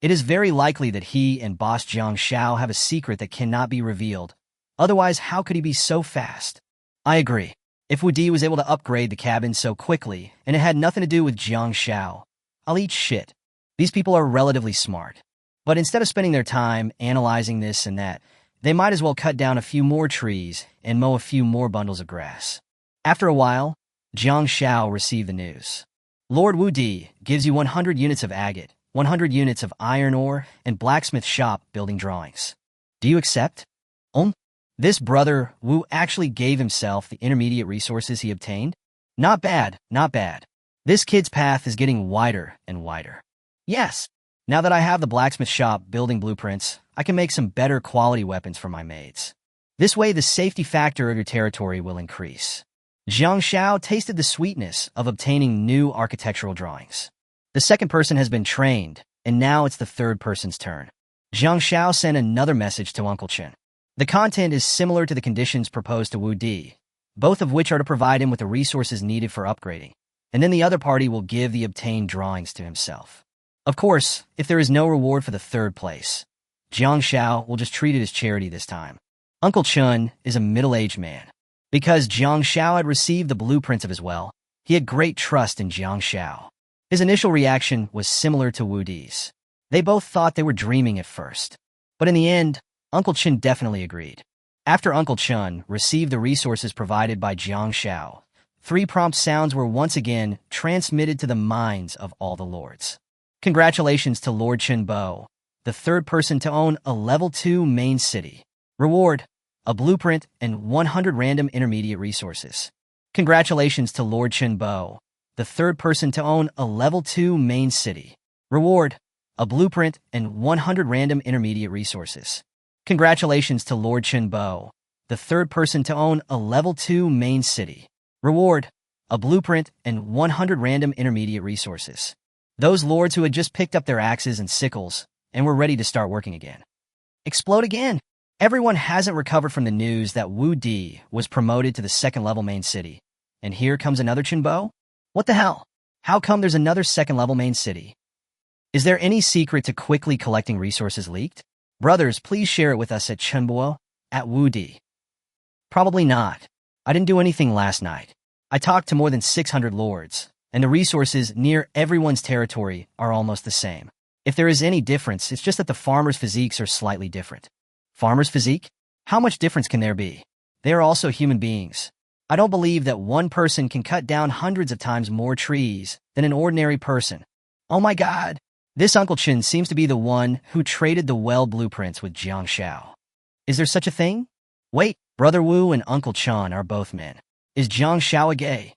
It is very likely that he and boss Jiang Shao have a secret that cannot be revealed. Otherwise, how could he be so fast? I agree. If Wu Di was able to upgrade the cabin so quickly, and it had nothing to do with Jiang Shao, I'll eat shit. These people are relatively smart. But instead of spending their time analyzing this and that, they might as well cut down a few more trees and mow a few more bundles of grass. After a while, Jiang Shao received the news. Lord Wu Di gives you 100 units of agate, 100 units of iron ore, and blacksmith shop building drawings. Do you accept? This brother Wu actually gave himself the intermediate resources he obtained? Not bad, not bad. This kid's path is getting wider and wider. Yes, now that I have the blacksmith shop building blueprints, I can make some better quality weapons for my maids. This way the safety factor of your territory will increase. Jiang Shao tasted the sweetness of obtaining new architectural drawings. The second person has been trained, and now it's the third person's turn. Jiang Shao sent another message to Uncle Chen. The content is similar to the conditions proposed to Wu Di, both of which are to provide him with the resources needed for upgrading, and then the other party will give the obtained drawings to himself. Of course, if there is no reward for the third place, Jiang Shao will just treat it as charity this time. Uncle Chen is a middle-aged man. Because Jiang Shao had received the blueprints of his well, he had great trust in Jiang Shao. His initial reaction was similar to Wu Di's. They both thought they were dreaming at first. But in the end, Uncle Chen definitely agreed. After Uncle Chen received the resources provided by Jiang Shao, 3 prompt sounds were once again transmitted to the minds of all the lords. Congratulations to Lord Chen Bo, the third person to own a level 2 main city. Reward, a blueprint and 100 random intermediate resources. Congratulations to Lord Chen Bo, the third person to own a level 2 main city. Reward, a blueprint and 100 random intermediate resources. Congratulations to Lord Chen Bo, the third person to own a level 2 main city. Reward, a blueprint and 100 random intermediate resources. Those lords who had just picked up their axes and sickles and were ready to start working again. Explode again! Everyone hasn't recovered from the news that Wu Di was promoted to the second-level main city. And here comes another Chen Bo? What the hell? How come there's another second-level main city? Is there any secret to quickly collecting resources leaked? Brothers, please share it with us at Chenbo, at Wu Di. Probably not. I didn't do anything last night. I talked to more than 600 lords, and the resources near everyone's territory are almost the same. If there is any difference, it's just that the farmers' physiques are slightly different. Farmers' physique? How much difference can there be? They are also human beings. I don't believe that one person can cut down hundreds of times more trees than an ordinary person. Oh my god! This Uncle Chen seems to be the one who traded the well blueprints with Jiang Shao. Is there such a thing? Wait, Brother Wu and Uncle Chen are both men. Is Jiang Shao a gay?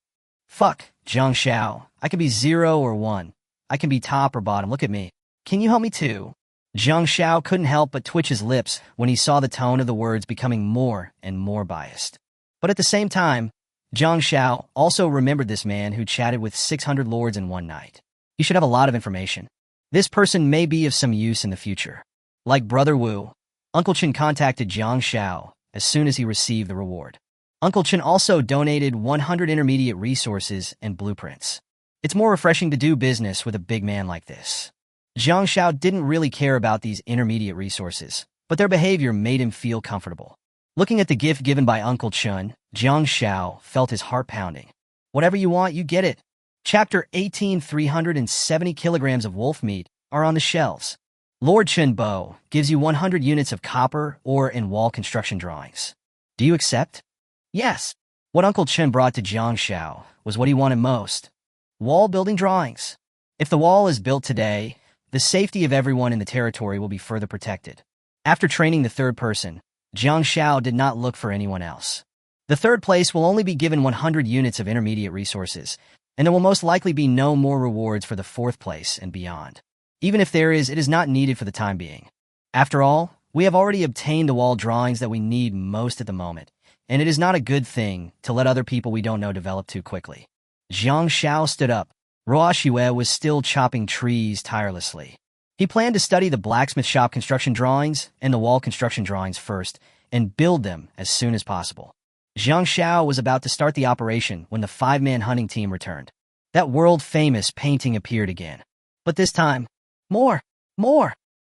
Fuck, Jiang Shao. I can be 0 or 1. I can be top or bottom. Look at me. Can you help me too? Jiang Shao couldn't help but twitch his lips when he saw the tone of the words becoming more and more biased. But at the same time, Jiang Shao also remembered this man who chatted with 600 lords in one night. He should have a lot of information. This person may be of some use in the future. Like Brother Wu, Uncle Chen contacted Jiang Shao as soon as he received the reward. Uncle Chen also donated 100 intermediate resources and blueprints. It's more refreshing to do business with a big man like this. Jiang Shao didn't really care about these intermediate resources, but their behavior made him feel comfortable. Looking at the gift given by Uncle Chen, Jiang Shao felt his heart pounding. Whatever you want, you get it. Chapter 18, 370 kilograms of wolf meat are on the shelves. Lord Chen Bo gives you 100 units of copper ore and wall construction drawings. Do you accept? Yes. What Uncle Chen brought to Jiang Shao was what he wanted most. Wall building drawings. If the wall is built today, the safety of everyone in the territory will be further protected. After training the third person, Jiang Xiao did not look for anyone else. The third place will only be given 100 units of intermediate resources, and there will most likely be no more rewards for the fourth place and beyond. Even if there is, it is not needed for the time being. After all, we have already obtained the wall drawings that we need most at the moment, and it is not a good thing to let other people we don't know develop too quickly. Jiang Xiao stood up. Ruo Xue was still chopping trees tirelessly. He planned to study the blacksmith shop construction drawings and the wall construction drawings first, and build them as soon as possible. Jiang Xiao was about to start the operation when the five-man hunting team returned. That world-famous painting appeared again. But this time, more!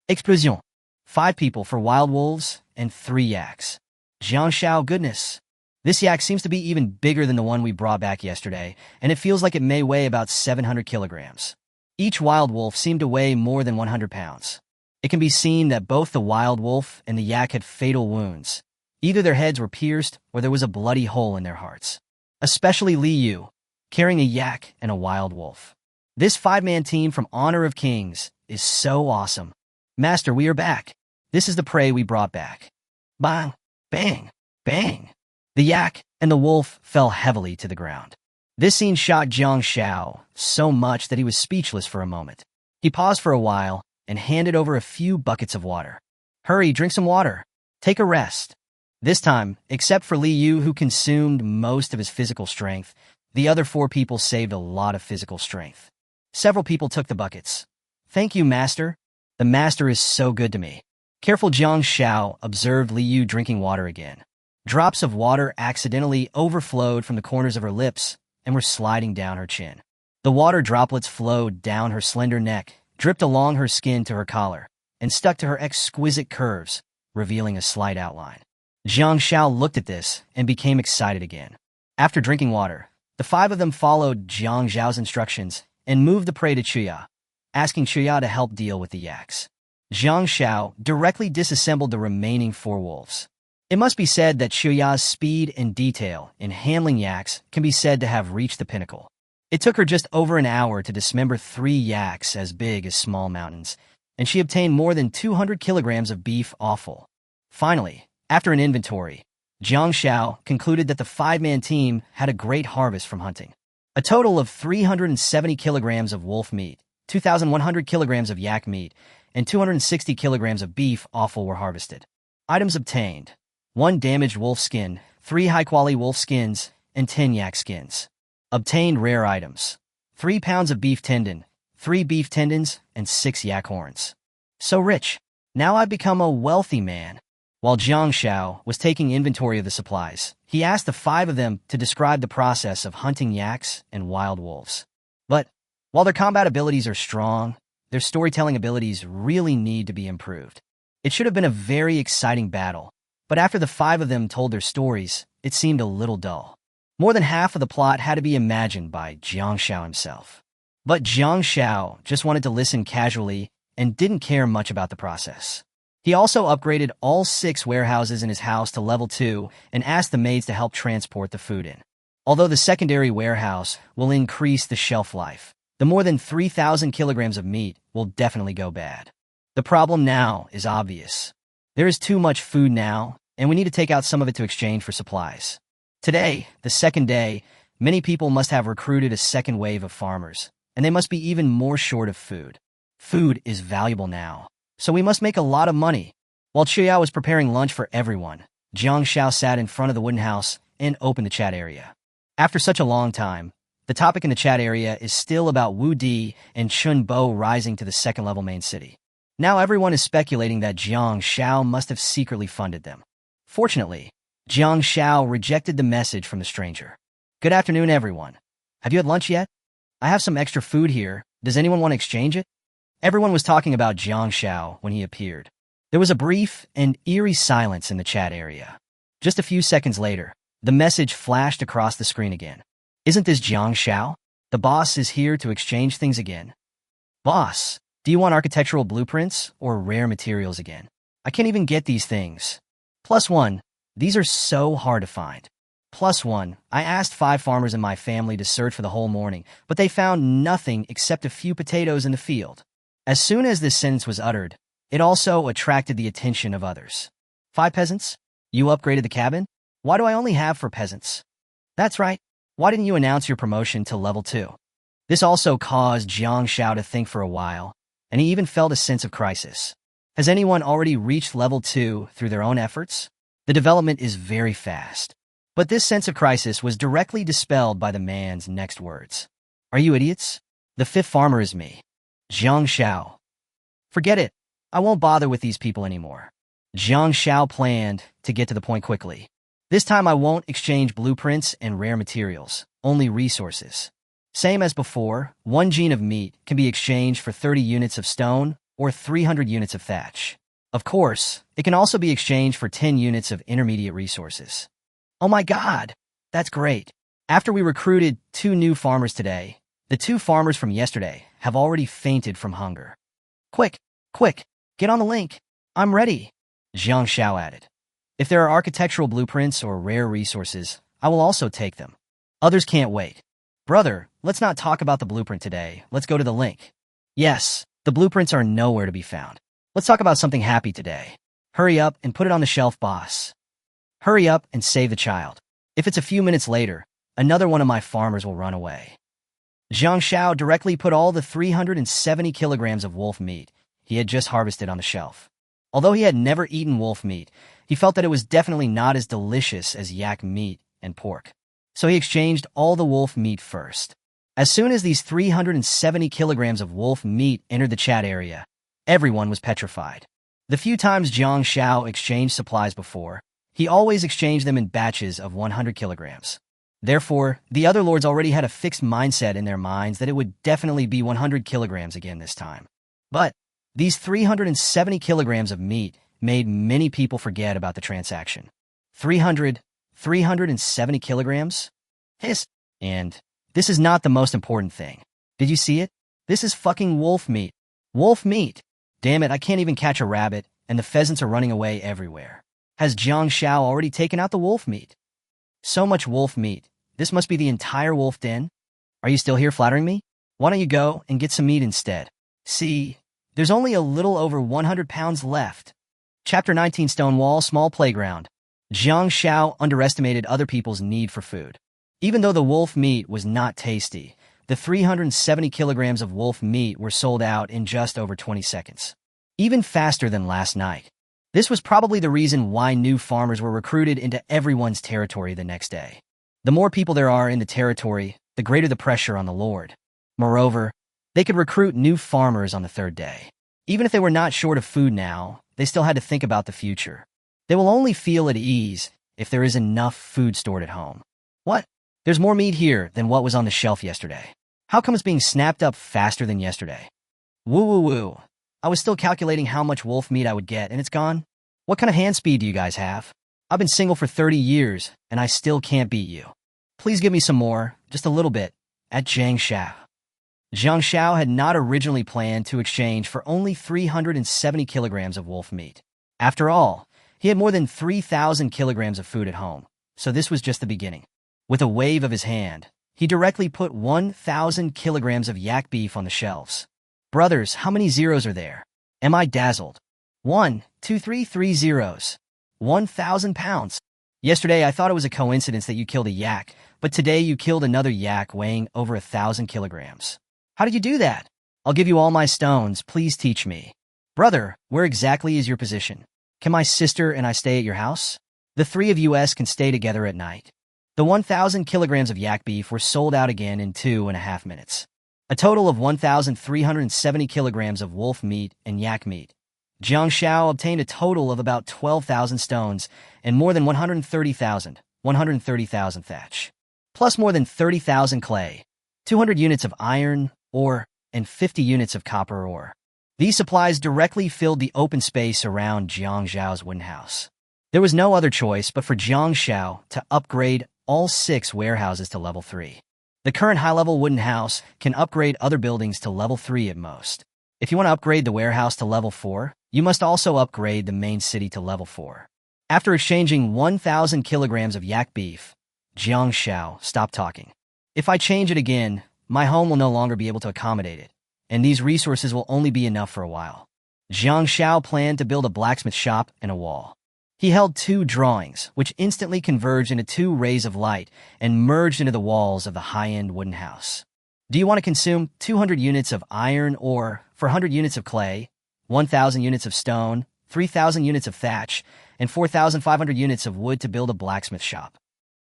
Explosion! 5 people for wild wolves and 3 yaks. Jiang Xiao, goodness. This yak seems to be even bigger than the one we brought back yesterday, and it feels like it may weigh about 700 kilograms. Each wild wolf seemed to weigh more than 100 pounds. It can be seen that both the wild wolf and the yak had fatal wounds. Either their heads were pierced or there was a bloody hole in their hearts. Especially Li Yu, carrying a yak and a wild wolf. This 5-man team from Honor of Kings is so awesome. Master, we are back. This is the prey we brought back. Bang, bang, bang. The yak and the wolf fell heavily to the ground. This scene shocked Jiang Xiao so much that he was speechless for a moment. He paused for a while and handed over a few buckets of water. Hurry, drink some water. Take a rest. This time, except for Li Yu, who consumed most of his physical strength, the other 4 people saved a lot of physical strength. Several people took the buckets. Thank you, Master. The Master is so good to me. Careful Jiang Xiao observed Li Yu drinking water again. Drops of water accidentally overflowed from the corners of her lips and were sliding down her chin. The water droplets flowed down her slender neck, dripped along her skin to her collar, and stuck to her exquisite curves, revealing a slight outline. Jiang Xiao looked at this and became excited again. After drinking water, the 5 of them followed Jiang Xiao's instructions and moved the prey to Chuya, asking Chuya to help deal with the yaks. Jiang Xiao directly disassembled the remaining 4 wolves. It must be said that Chuya's speed and detail in handling yaks can be said to have reached the pinnacle. It took her just over an hour to dismember 3 yaks as big as small mountains, and she obtained more than 200 kilograms of beef offal. Finally, after an inventory, Jiang Xiao concluded that the 5-man team had a great harvest from hunting. A total of 370 kilograms of wolf meat, 2,100 kilograms of yak meat, and 260 kilograms of beef offal were harvested. Items obtained: 1 damaged wolf skin, 3 high-quality wolf skins, and 10 yak skins. Obtained rare items: 3 pounds of beef tendon, 3 beef tendons, and 6 yak horns. So rich. Now I've become a wealthy man. While Jiang Xiao was taking inventory of the supplies, he asked the 5 of them to describe the process of hunting yaks and wild wolves. But while their combat abilities are strong, their storytelling abilities really need to be improved. It should have been a very exciting battle, but after the 5 of them told their stories, it seemed a little dull. More than half of the plot had to be imagined by Jiang Xiao himself. But Jiang Xiao just wanted to listen casually and didn't care much about the process. He also upgraded all 6 warehouses in his house to level 2 and asked the maids to help transport the food in. Although the secondary warehouse will increase the shelf life, the more than 3,000 kilograms of meat will definitely go bad. The problem now is obvious. There is too much food now, and we need to take out some of it to exchange for supplies. Today, the second day, many people must have recruited a second wave of farmers, and they must be even more short of food. Food is valuable now, so we must make a lot of money. While Chuya was preparing lunch for everyone, Jiang Xiao sat in front of the wooden house and opened the chat area. After such a long time, the topic in the chat area is still about Wu Di and Chun Bo rising to the second-level main city. Now everyone is speculating that Jiang Xiao must have secretly funded them. Fortunately, Jiang Xiao rejected the message from the stranger. Good afternoon, everyone. Have you had lunch yet? I have some extra food here. Does anyone want to exchange it? Everyone was talking about Jiang Xiao when he appeared. There was a brief and eerie silence in the chat area. Just a few seconds later, the message flashed across the screen again. Isn't this Jiang Xiao? The boss is here to exchange things again. Boss, do you want architectural blueprints or rare materials again? I can't even get these things. +1, these are so hard to find. +1, I asked 5 farmers in my family to search for the whole morning, but they found nothing except a few potatoes in the field. As soon as this sentence was uttered, it also attracted the attention of others. 5 peasants? You upgraded the cabin? Why do I only have for peasants? That's right. Why didn't you announce your promotion to level 2? This also caused Jiang Shao to think for a while, and he even felt a sense of crisis. Has anyone already reached level 2 through their own efforts? The development is very fast. But this sense of crisis was directly dispelled by the man's next words. Are you idiots? The 5th farmer is me. Jiang Shao. Forget it. I won't bother with these people anymore. Jiang Shao planned to get to the point quickly. This time I won't exchange blueprints and rare materials, only resources. Same as before, 1 gene of meat can be exchanged for 30 units of stone or 300 units of thatch. Of course, it can also be exchanged for 10 units of intermediate resources. Oh my god, that's great. After we recruited 2 new farmers today, the 2 farmers from yesterday have already fainted from hunger. Quick, get on the link. I'm ready, Jiang Shao added. If there are architectural blueprints or rare resources, I will also take them. Others can't wait. Brother, let's not talk about the blueprint today. Let's go to the link. Yes, the blueprints are nowhere to be found. Let's talk about something happy today. Hurry up and put it on the shelf, boss. Hurry up and save the child. If it's a few minutes later, another one of my farmers will run away. Jiang Shao directly put all the 370 kilograms of wolf meat he had just harvested on the shelf. Although he had never eaten wolf meat, he felt that it was definitely not as delicious as yak meat and pork. So he exchanged all the wolf meat first. As soon as these 370 kilograms of wolf meat entered the chat area, everyone was petrified. The few times Jiang Shao exchanged supplies before, he always exchanged them in batches of 100 kilograms. Therefore, the other lords already had a fixed mindset in their minds that it would definitely be 100 kilograms again this time. But these 370 kilograms of meat made many people forget about the transaction. 370 kilograms? Hiss. And this is not the most important thing. Did you see it? This is fucking wolf meat. Wolf meat. Damn it, I can't even catch a rabbit, and the pheasants are running away everywhere. Has Jiang Shao already taken out the wolf meat? So much wolf meat. This must be the entire wolf den? Are you still here flattering me? Why don't you go and get some meat instead? See, there's only a little over 100 pounds left. Chapter 19, Stonewall, Small Playground. Jiang Shao underestimated other people's need for food. Even though the wolf meat was not tasty, the 370 kilograms of wolf meat were sold out in just over 20 seconds. Even faster than last night. This was probably the reason why new farmers were recruited into everyone's territory the next day. The more people there are in the territory, the greater the pressure on the Lord. Moreover, they could recruit new farmers on the 3rd day. Even if they were not short of food now, they still had to think about the future. They will only feel at ease if there is enough food stored at home. What? There's more meat here than what was on the shelf yesterday. How come it's being snapped up faster than yesterday? Woo. I was still calculating how much wolf meat I would get, and it's gone? What kind of hand speed do you guys have? I've been single for 30 years, and I still can't beat you. Please give me some more, just a little bit, at Jiang Shao. Jiang Shao had not originally planned to exchange for only 370 kilograms of wolf meat. After all, he had more than 3,000 kilograms of food at home, so this was just the beginning. With a wave of his hand, he directly put 1,000 kilograms of yak beef on the shelves. Brothers, how many zeros are there? Am I dazzled? 1, 2, 3 zeros. 1,000 pounds. Yesterday, I thought it was a coincidence that you killed a yak, but today you killed another yak weighing over 1,000 kilograms. How did you do that? I'll give you all my stones. Please teach me. Brother, where exactly is your position? Can my sister and I stay at your house? The 3 of us can stay together at night. The 1,000 kilograms of yak beef were sold out again in 2.5 minutes. A total of 1,370 kilograms of wolf meat and yak meat. Jiang Shao obtained a total of about 12,000 stones and more than 130,000 thatch, plus more than 30,000 clay, 200 units of iron ore, and 50 units of copper ore. These supplies directly filled the open space around Jiang Shao's wooden house. There was no other choice but for Jiang Shao to upgrade all 6 warehouses to level 3. The current high-level wooden house can upgrade other buildings to level 3 at most. If you want to upgrade the warehouse to level 4, you must also upgrade the main city to level 4. After exchanging 1,000 kilograms of yak beef, Jiang Shao stopped talking. If I change it again, my home will no longer be able to accommodate it, and these resources will only be enough for a while. Jiang Shao planned to build a blacksmith shop and a wall. He held two drawings, which instantly converged into two rays of light and merged into the walls of the high-end wooden house. Do you want to consume 200 units of iron ore for 100 units of clay, 1,000 units of stone, 3,000 units of thatch, and 4,500 units of wood to build a blacksmith shop?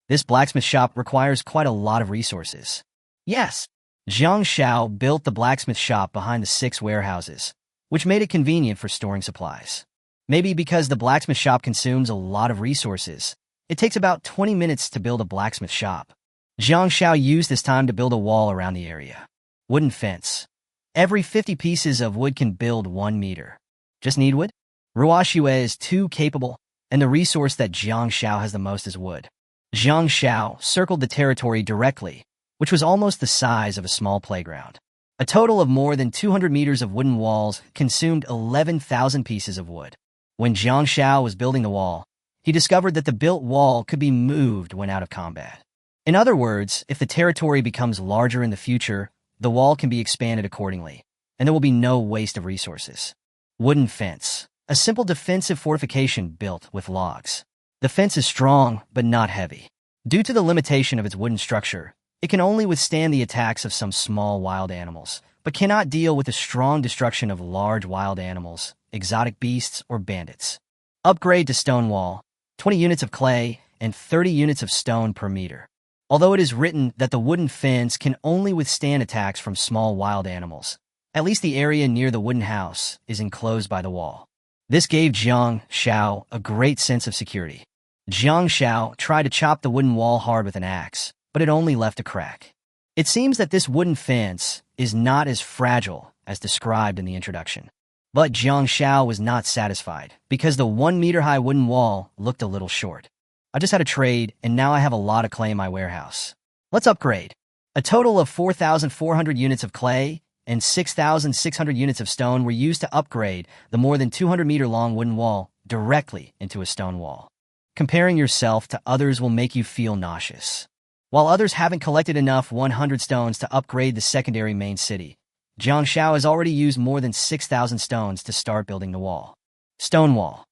This blacksmith shop requires quite a lot of resources. Yes, Jiang Xiao built the blacksmith shop behind the 6 warehouses, which made it convenient for storing supplies. Maybe because the blacksmith shop consumes a lot of resources, it takes about 20 minutes to build a blacksmith shop. Jiang Xiao used this time to build a wall around the area. Wooden fence. Every 50 pieces of wood can build 1 meter. Just need wood? Ruoxue is too capable, and the resource that Jiang Xiao has the most is wood. Jiang Xiao circled the territory directly, which was almost the size of a small playground. A total of more than 200 meters of wooden walls consumed 11,000 pieces of wood. When Jiang Xiao was building the wall, he discovered that the built wall could be moved when out of combat. In other words, if the territory becomes larger in the future, the wall can be expanded accordingly, and there will be no waste of resources. Wooden fence. A simple defensive fortification built with logs. The fence is strong, but not heavy. Due to the limitation of its wooden structure, it can only withstand the attacks of some small wild animals, but cannot deal with the strong destruction of large wild animals, exotic beasts, or bandits. Upgrade to stone wall, 20 units of clay, and 30 units of stone per meter. Although it is written that the wooden fence can only withstand attacks from small wild animals, at least the area near the wooden house is enclosed by the wall. This gave Jiang Xiao a great sense of security. Jiang Xiao tried to chop the wooden wall hard with an axe, but it only left a crack. It seems that this wooden fence is not as fragile as described in the introduction. But Jiang Xiao was not satisfied, because the 1-meter-high wooden wall looked a little short. I just had a trade, and now I have a lot of clay in my warehouse. Let's upgrade. A total of 4,400 units of clay and 6,600 units of stone were used to upgrade the more than 200-meter-long wooden wall directly into a stone wall. Comparing yourself to others will make you feel nauseous. While others haven't collected enough 100 stones to upgrade the secondary main city, Jiang Xiao has already used more than 6,000 stones to start building the wall. Stone wall.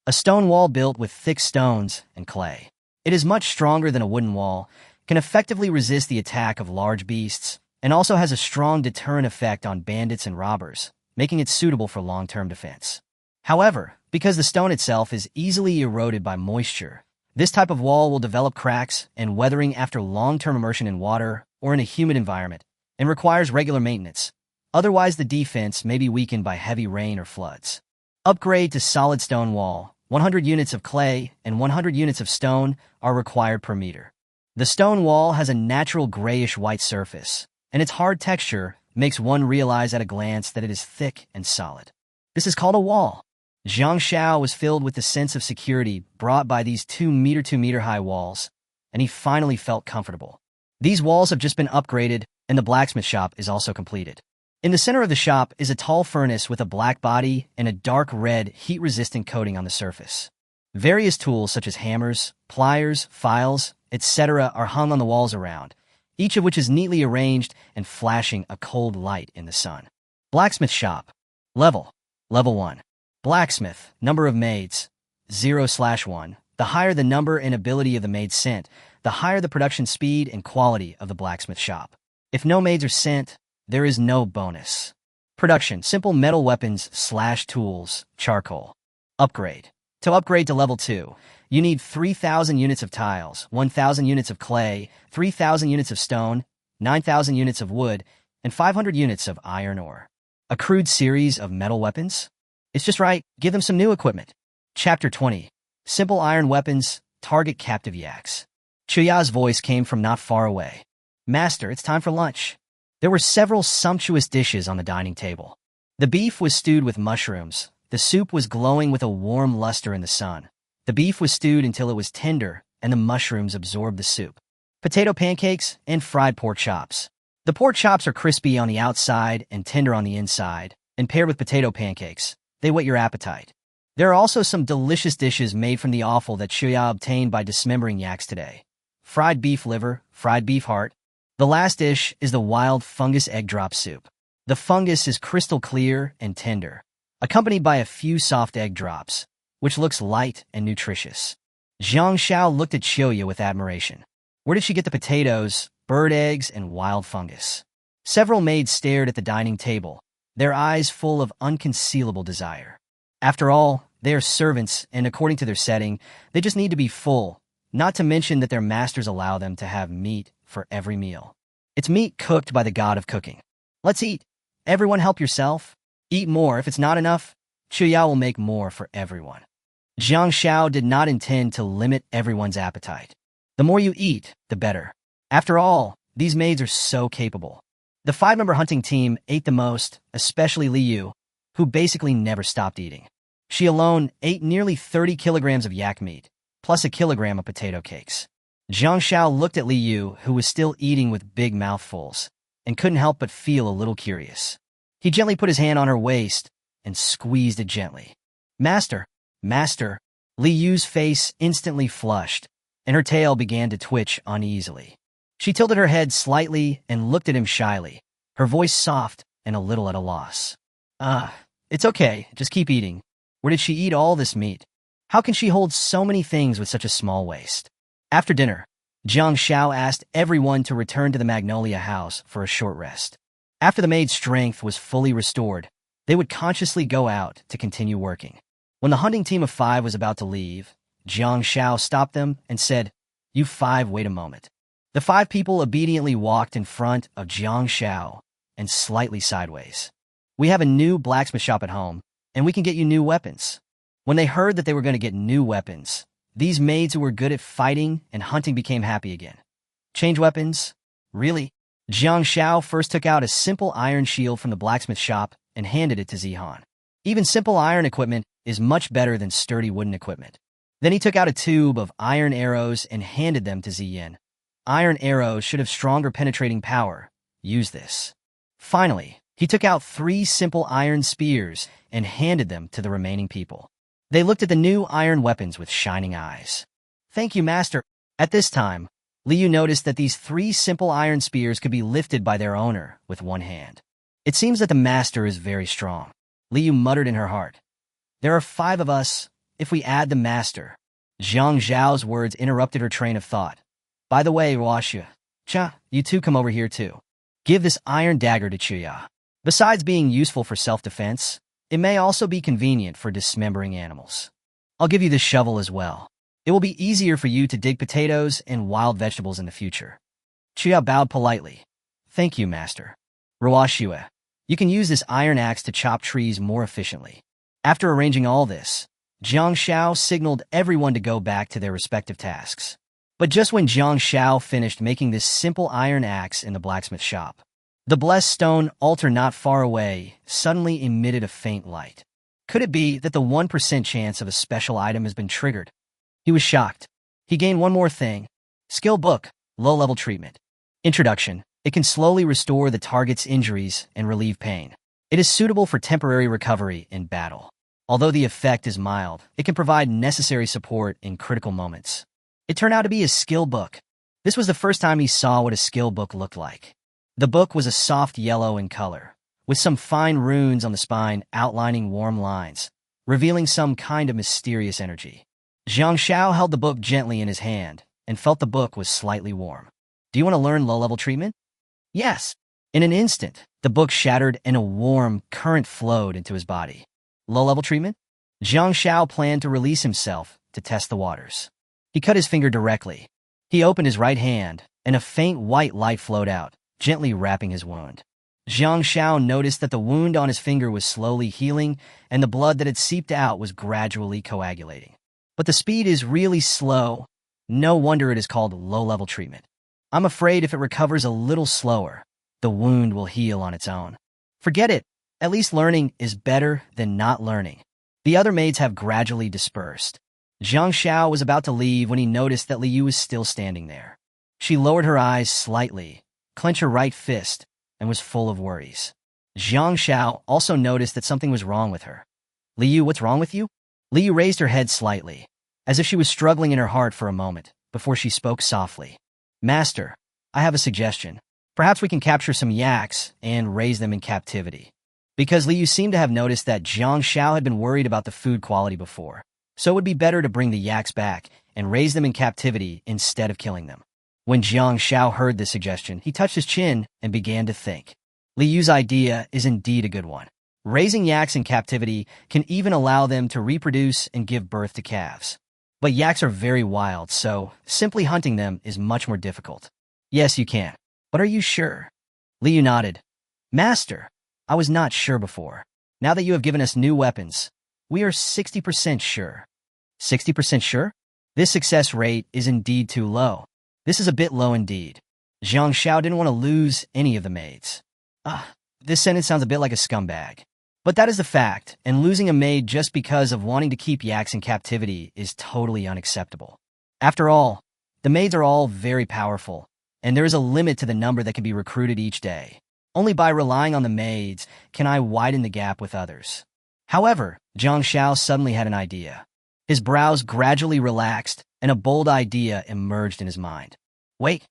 A stone wall built with thick stones and clay. It is much stronger than a wooden wall, can effectively resist the attack of large beasts, and also has a strong deterrent effect on bandits and robbers, making it suitable for long-term defense. However, because the stone itself is easily eroded by moisture, this type of wall will develop cracks and weathering after long-term immersion in water or in a humid environment, and requires regular maintenance. Otherwise, the defense may be weakened by heavy rain or floods. Upgrade to solid stone wall. 100 units of clay and 100 units of stone are required per meter. The stone wall has a natural grayish-white surface, and its hard texture makes one realize at a glance that it is thick and solid. This is called a wall. Jiang Xiao was filled with the sense of security brought by these 2-meter-high walls, and he finally felt comfortable. These walls have just been upgraded, and the blacksmith shop is also completed. In the center of the shop is a tall furnace with a black body and a dark red, heat-resistant coating on the surface. Various tools such as hammers, pliers, files, etc. are hung on the walls around, each of which is neatly arranged and flashing a cold light in the sun. Blacksmith shop. Level 1. Blacksmith. Number of maids. 0/1. The higher the number and ability of the maids sent, the higher the production speed and quality of the blacksmith shop. If no maids are sent, there is no bonus. Production. Simple metal weapons/tools. Charcoal. Upgrade. To upgrade to level 2, you need 3,000 units of tiles, 1,000 units of clay, 3,000 units of stone, 9,000 units of wood, and 500 units of iron ore. A crude series of metal weapons? It's just right, give them some new equipment. Chapter 20. Simple iron weapons, target captive yaks. Chuya's voice came from not far away. Master, it's time for lunch. There were several sumptuous dishes on the dining table. The beef was stewed with mushrooms. The soup was glowing with a warm luster in the sun. The beef was stewed until it was tender, and the mushrooms absorbed the soup. Potato pancakes and fried pork chops. The pork chops are crispy on the outside and tender on the inside, and paired with potato pancakes, they whet your appetite. There are also some delicious dishes made from the offal that Chuya obtained by dismembering yaks today. Fried beef liver, fried beef heart. The last dish is the wild fungus egg drop soup. The fungus is crystal clear and tender, accompanied by a few soft egg drops. which looks light and nutritious. Jiang Xiao looked at Chiuya with admiration. Where did she get the potatoes, bird eggs, and wild fungus? Several maids stared at the dining table, their eyes full of unconcealable desire. After all, they are servants, and according to their setting, they just need to be full, not to mention that their masters allow them to have meat for every meal. It's meat cooked by the god of cooking. Let's eat. Everyone help yourself. Eat more. If it's not enough, Chiuya will make more for everyone. Jiang Xiao did not intend to limit everyone's appetite. The more you eat, the better. After all, these maids are so capable. The 5-member hunting team ate the most, especially Li Yu, who basically never stopped eating. She alone ate nearly 30 kilograms of yak meat, plus a kilogram of potato cakes. Jiang Xiao looked at Li Yu, who was still eating with big mouthfuls, and couldn't help but feel a little curious. He gently put his hand on her waist and squeezed it gently. Master, Master, Li Yu's face instantly flushed, and her tail began to twitch uneasily. She tilted her head slightly and looked at him shyly, her voice soft and a little at a loss. It's okay, just keep eating. Where did she eat all this meat? How can she hold so many things with such a small waist? After dinner, Jiang Xiao asked everyone to return to the Magnolia House for a short rest. After the maid's strength was fully restored, they would consciously go out to continue working. When the hunting team of 5 was about to leave, Jiang Xiao stopped them and said, "You 5, wait a moment." The 5 people obediently walked in front of Jiang Xiao and slightly sideways. "We have a new blacksmith shop at home, and we can get you new weapons." When they heard that they were going to get new weapons, these maids who were good at fighting and hunting became happy again. Change weapons? Really? Jiang Xiao first took out a simple iron shield from the blacksmith shop and handed it to Zihan. Even simple iron equipment is much better than sturdy wooden equipment. Then he took out a tube of iron arrows and handed them to Ziyin. Iron arrows should have stronger penetrating power. Use this. Finally, he took out 3 simple iron spears and handed them to the remaining people. They looked at the new iron weapons with shining eyes. "Thank you, Master." At this time, Li Yu noticed that these 3 simple iron spears could be lifted by their owner with one hand. It seems that the Master is very strong. Li Yu muttered in her heart. "There are 5 of us, if we add the Master." Jiang Zhao's words interrupted her train of thought. "By the way, Ruoxue, you 2 come over here too. Give this iron dagger to Chiuya. Besides being useful for self-defense, it may also be convenient for dismembering animals. I'll give you this shovel as well. It will be easier for you to dig potatoes and wild vegetables in the future." Chiuya bowed politely. "Thank you, Master." "Ruoxue, you can use this iron axe to chop trees more efficiently." After arranging all this, Jiang Xiao signaled everyone to go back to their respective tasks. But just when Jiang Xiao finished making this simple iron axe in the blacksmith shop, the blessed stone altar not far away suddenly emitted a faint light. Could it be that the 1% chance of a special item has been triggered? He was shocked. He gained one more thing. Skill book, low-level treatment. Introduction. It can slowly restore the target's injuries and relieve pain. It is suitable for temporary recovery in battle. Although the effect is mild, it can provide necessary support in critical moments. It turned out to be a skill book. This was the first time he saw what a skill book looked like. The book was a soft yellow in color, with some fine runes on the spine outlining warm lines, revealing some kind of mysterious energy. Jiang Xiao held the book gently in his hand and felt the book was slightly warm. "Do you want to learn low-level treatment?" "Yes." In an instant, the book shattered and a warm current flowed into his body. Low-level treatment? Jiang Xiao planned to release himself to test the waters. He cut his finger directly. He opened his right hand, and a faint white light flowed out, gently wrapping his wound. Jiang Xiao noticed that the wound on his finger was slowly healing, and the blood that had seeped out was gradually coagulating. But the speed is really slow. No wonder it is called low-level treatment. I'm afraid if it recovers a little slower, the wound will heal on its own. Forget it. At least learning is better than not learning. The other maids have gradually dispersed. Jiang Xiao was about to leave when he noticed that Li Yu was still standing there. She lowered her eyes slightly, clenched her right fist, and was full of worries. Jiang Xiao also noticed that something was wrong with her. "Li Yu, what's wrong with you?" Li Yu raised her head slightly, as if she was struggling in her heart for a moment, before she spoke softly. "Master, I have a suggestion. Perhaps we can capture some yaks and raise them in captivity." Because Li Yu seemed to have noticed that Jiang Xiao had been worried about the food quality before, So it would be better to bring the yaks back and raise them in captivity instead of killing them. When Jiang Xiao heard this suggestion, he touched his chin and began to think. Li Yu's idea is indeed a good one. Raising yaks in captivity can even allow them to reproduce and give birth to calves. But yaks are very wild, so simply hunting them is much more difficult. Yes, you can. But are you sure? Li Yu nodded. Master, I was not sure before. Now that you have given us new weapons, we are 60% sure. 60% sure? This success rate is indeed too low. This is a bit low indeed. Jiang Xiao didn't want to lose any of the maids. This sentence sounds a bit like a scumbag. But that is the fact, and losing a maid just because of wanting to keep yaks in captivity is totally unacceptable. After all, the maids are all very powerful, and there is a limit to the number that can be recruited each day. Only by relying on the maids can I widen the gap with others. However, Jiang Xiao suddenly had an idea. His brows gradually relaxed, and a bold idea emerged in his mind. Wait,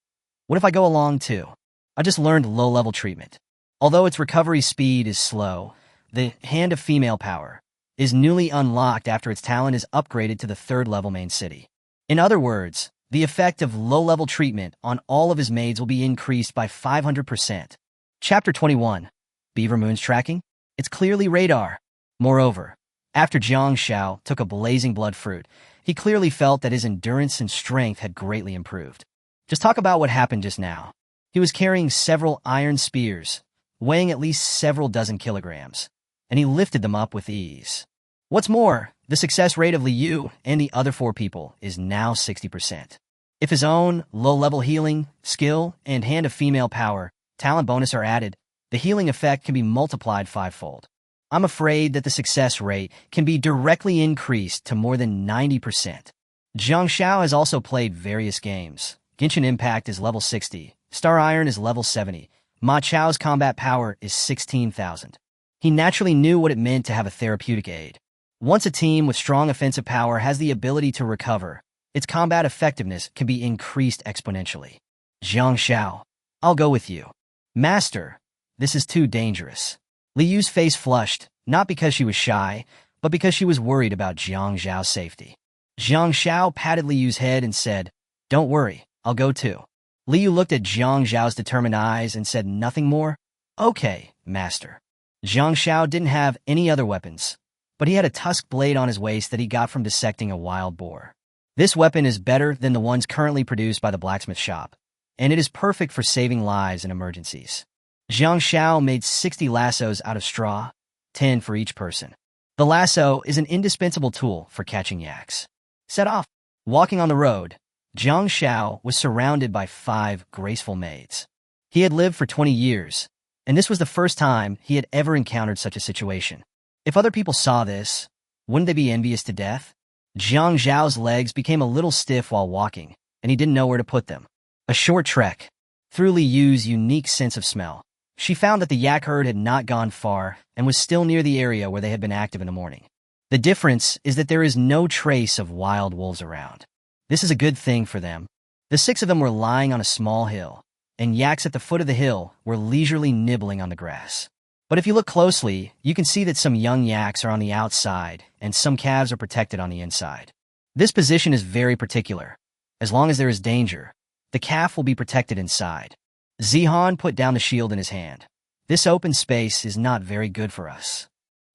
what if I go along too? I just learned low-level treatment. Although its recovery speed is slow, the Hand of Female Power is newly unlocked after its talent is upgraded to the 3rd level main city. In other words, the effect of low-level treatment on all of his maids will be increased by 500%. Chapter 21. Beaver Moon's tracking? It's clearly radar. Moreover, after Jiang Xiao took a blazing blood fruit, he clearly felt that his endurance and strength had greatly improved. Just talk about what happened just now. He was carrying several iron spears, weighing at least several dozen kilograms, and he lifted them up with ease. What's more, the success rate of Li Yu and the other 4 people is now 60%. If his own low-level healing, skill, and Hand of Female Power talent bonus are added, the healing effect can be multiplied 5-fold. I'm afraid that the success rate can be directly increased to more than 90%. Jiang Xiao has also played various games. Genshin Impact is level 60, Star Iron is level 70, Ma Chao's combat power is 16,000. He naturally knew what it meant to have a therapeutic aid. Once a team with strong offensive power has the ability to recover, its combat effectiveness can be increased exponentially. Jiang Xiao, I'll go with you. Master, this is too dangerous. Li Yu's face flushed, not because she was shy, but because she was worried about Jiang Xiao's safety. Jiang Xiao patted Li Yu's head and said, Don't worry, I'll go too. Li Yu looked at Jiang Xiao's determined eyes and said nothing more. Okay, master. Jiang Xiao didn't have any other weapons, but he had a tusk blade on his waist that he got from dissecting a wild boar. This weapon is better than the ones currently produced by the blacksmith shop, and it is perfect for saving lives in emergencies. Jiang Xiao made 60 lassos out of straw, 10 for each person. The lasso is an indispensable tool for catching yaks. Set off. Walking on the road, Jiang Xiao was surrounded by 5 graceful maids. He had lived for 20 years, and this was the first time he had ever encountered such a situation. If other people saw this, wouldn't they be envious to death? Jiang Xiao's legs became a little stiff while walking, and he didn't know where to put them. A short trek. Through Li Yu's unique sense of smell, she found that the yak herd had not gone far and was still near the area where they had been active in the morning. The difference is that there is no trace of wild wolves around. This is a good thing for them. The 6 of them were lying on a small hill, and yaks at the foot of the hill were leisurely nibbling on the grass. But if you look closely, you can see that some young yaks are on the outside and some calves are protected on the inside. This position is very particular. As long as there is danger, the calf will be protected inside. Zihan put down the shield in his hand. This open space is not very good for us.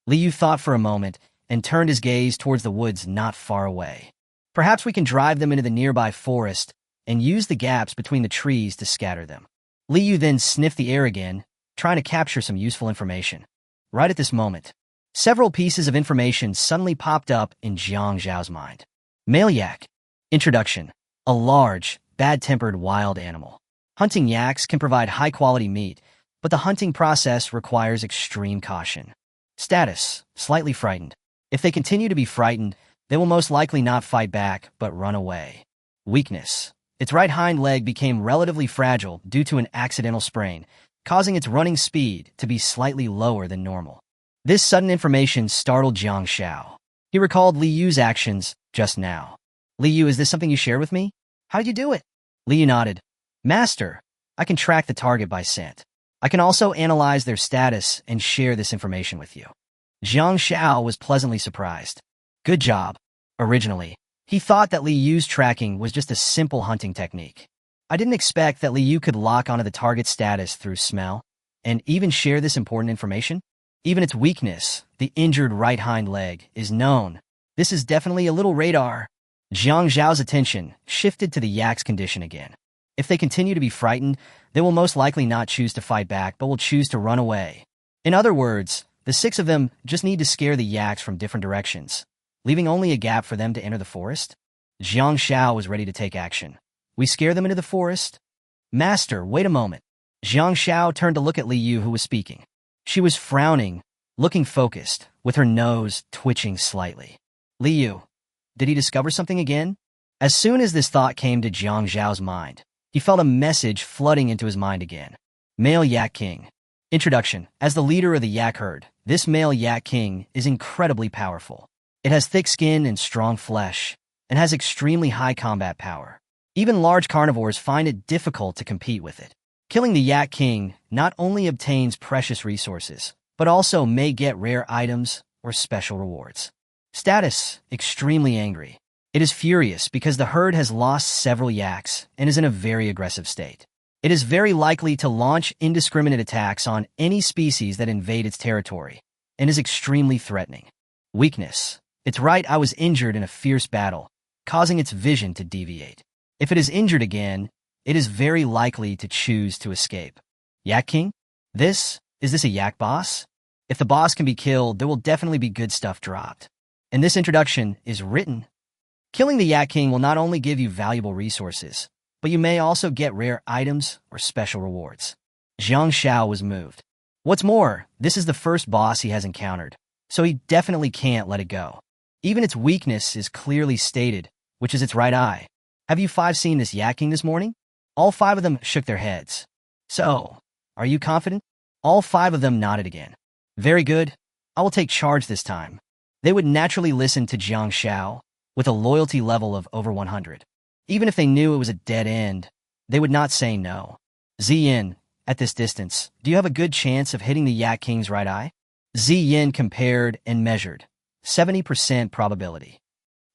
Li Yu thought for a moment and turned his gaze towards the woods not far away. Perhaps we can drive them into the nearby forest and use the gaps between the trees to scatter them. Li Yu then sniffed the air again, trying to capture some useful information. Right at this moment, several pieces of information suddenly popped up in Jiang Zhao's mind. Male yak. Introduction. A large, bad-tempered wild animal. Hunting yaks can provide high-quality meat, but the hunting process requires extreme caution. Status. Slightly frightened. If they continue to be frightened, they will most likely not fight back, but run away. Weakness. Its right hind leg became relatively fragile due to an accidental sprain, causing its running speed to be slightly lower than normal. This sudden information startled Jiang Xiao. He recalled Li Yu's actions just now. Li Yu, is this something you shared with me? How did you do it? Li Yu nodded. Master, I can track the target by scent. I can also analyze their status and share this information with you. Jiang Xiao was pleasantly surprised. Good job. Originally, he thought that Li Yu's tracking was just a simple hunting technique. I didn't expect that Li Yu could lock onto the target status through smell, and even share this important information. Even its weakness, the injured right hind leg, is known. This is definitely a little radar. Jiang Zhao's attention shifted to the yak's condition again. If they continue to be frightened, they will most likely not choose to fight back but will choose to run away. In other words, the 6 of them just need to scare the yaks from different directions, leaving only a gap for them to enter the forest. Jiang Zhao was ready to take action. We scare them into the forest? Master, wait a moment. Jiang Zhao turned to look at Li Yu, who was speaking. She was frowning, looking focused, with her nose twitching slightly. Li Yu, did he discover something again? As soon as this thought came to Jiang Zhao's mind, he felt a message flooding into his mind again. Male Yak King. Introduction. As the leader of the yak herd, this male Yak King is incredibly powerful. It has thick skin and strong flesh, and has extremely high combat power. Even large carnivores find it difficult to compete with it. Killing the Yak King not only obtains precious resources, but also may get rare items or special rewards. Status: extremely angry. It is furious because the herd has lost several yaks and is in a very aggressive state. It is very likely to launch indiscriminate attacks on any species that invade its territory, and is extremely threatening. Weakness: it's right, I was injured in a fierce battle, causing its vision to deviate. If it is injured again, it is very likely to choose to escape. Yak King? Is this a yak boss? If the boss can be killed, there will definitely be good stuff dropped. And this introduction is written. Killing the Yak King will not only give you valuable resources, but you may also get rare items or special rewards. Jiang Zhao was moved. What's more, this is the first boss he has encountered, so he definitely can't let it go. Even its weakness is clearly stated, which is its right eye. Have you 5 seen this Yak King this morning? All 5 of them shook their heads. So, are you confident? All 5 of them nodded again. Very good. I will take charge this time. They would naturally listen to Jiang Zhao, with a loyalty level of over 100. Even if they knew it was a dead end, they would not say no. Ziyin, at this distance, do you have a good chance of hitting the Yak King's right eye? Ziyin compared and measured. 70% probability.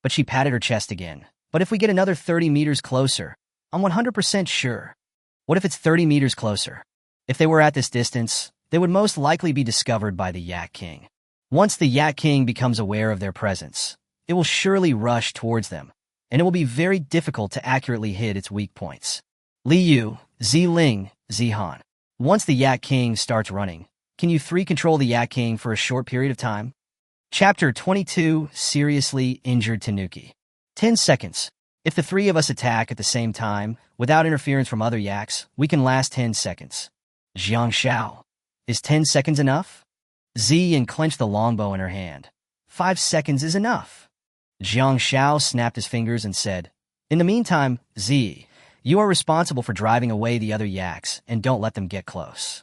But she patted her chest again. But if we get another 30 meters closer, I'm 100% sure. What if it's 30 meters closer? If they were at this distance, they would most likely be discovered by the Yak King. Once the Yak King becomes aware of their presence, it will surely rush towards them, and it will be very difficult to accurately hit its weak points. Li Yu, Ziling, Zihan. Once the Yak King starts running, can you 3 control the Yak King for a short period of time? Chapter 22, Seriously Injured Tanuki. 10 seconds. If the 3 of us attack at the same time, without interference from other yaks, we can last 10 seconds. Jiang Zhao. Is 10 seconds enough? Ziyin clenched the longbow in her hand. 5 seconds is enough. Jiang Zhao snapped his fingers and said, In the meantime, Zi, you are responsible for driving away the other yaks and don't let them get close.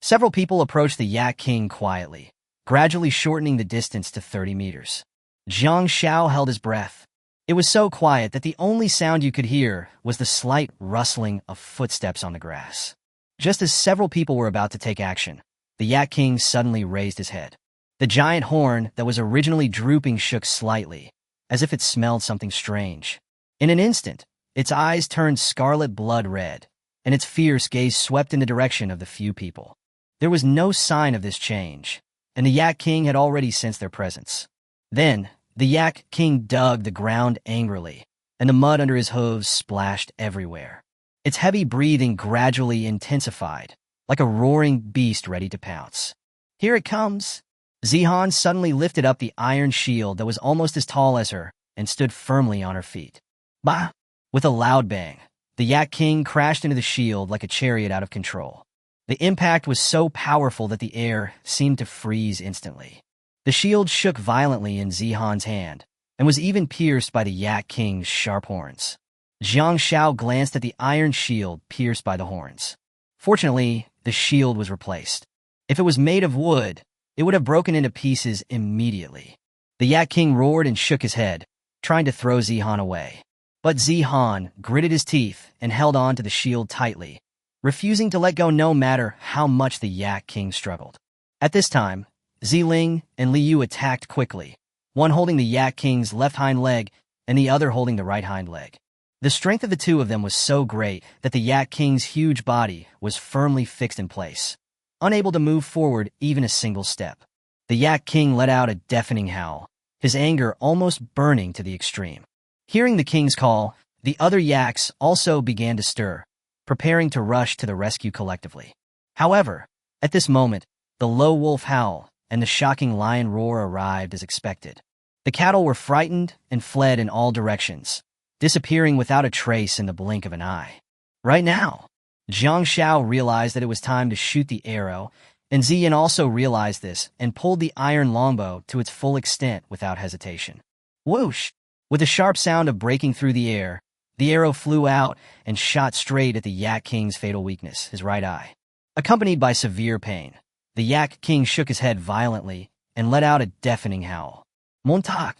Several people approached the Yak King quietly, gradually shortening the distance to 30 meters. Jiang Zhao held his breath. It was so quiet that the only sound you could hear was the slight rustling of footsteps on the grass. Just as several people were about to take action, the Yak King suddenly raised his head. The giant horn that was originally drooping shook slightly, as if it smelled something strange. In an instant, its eyes turned scarlet blood red, and its fierce gaze swept in the direction of the few people. There was no sign of this change, and the Yak King had already sensed their presence. Then, the Yak King dug the ground angrily, and the mud under his hooves splashed everywhere. Its heavy breathing gradually intensified, like a roaring beast ready to pounce. Here it comes! Zihan suddenly lifted up the iron shield that was almost as tall as her and stood firmly on her feet. Bah! With a loud bang, the Yak King crashed into the shield like a chariot out of control. The impact was so powerful that the air seemed to freeze instantly. The shield shook violently in Zihan's hand, and was even pierced by the Yak King's sharp horns. Jiang Zhao glanced at the iron shield pierced by the horns. Fortunately, the shield was replaced. If it was made of wood, it would have broken into pieces immediately. The Yak King roared and shook his head, trying to throw Zihan away. But Zihan gritted his teeth and held on to the shield tightly, refusing to let go no matter how much the Yak King struggled. At this time, Ziling and Li Yu attacked quickly, one holding the Yak King's left hind leg and the other holding the right hind leg. The strength of the two of them was so great that the Yak King's huge body was firmly fixed in place, unable to move forward even a single step. The Yak King let out a deafening howl, his anger almost burning to the extreme. Hearing the king's call, the other yaks also began to stir, preparing to rush to the rescue collectively. However, at this moment, the low wolf howl and the shocking lion roar arrived as expected. The cattle were frightened and fled in all directions, disappearing without a trace in the blink of an eye. Right now, Jiang Xiao realized that it was time to shoot the arrow, and Ziyan also realized this and pulled the iron longbow to its full extent without hesitation. Whoosh! With a sharp sound of breaking through the air, the arrow flew out and shot straight at the Yak King's fatal weakness, his right eye. Accompanied by severe pain, the Yak King shook his head violently and let out a deafening howl. Montauk!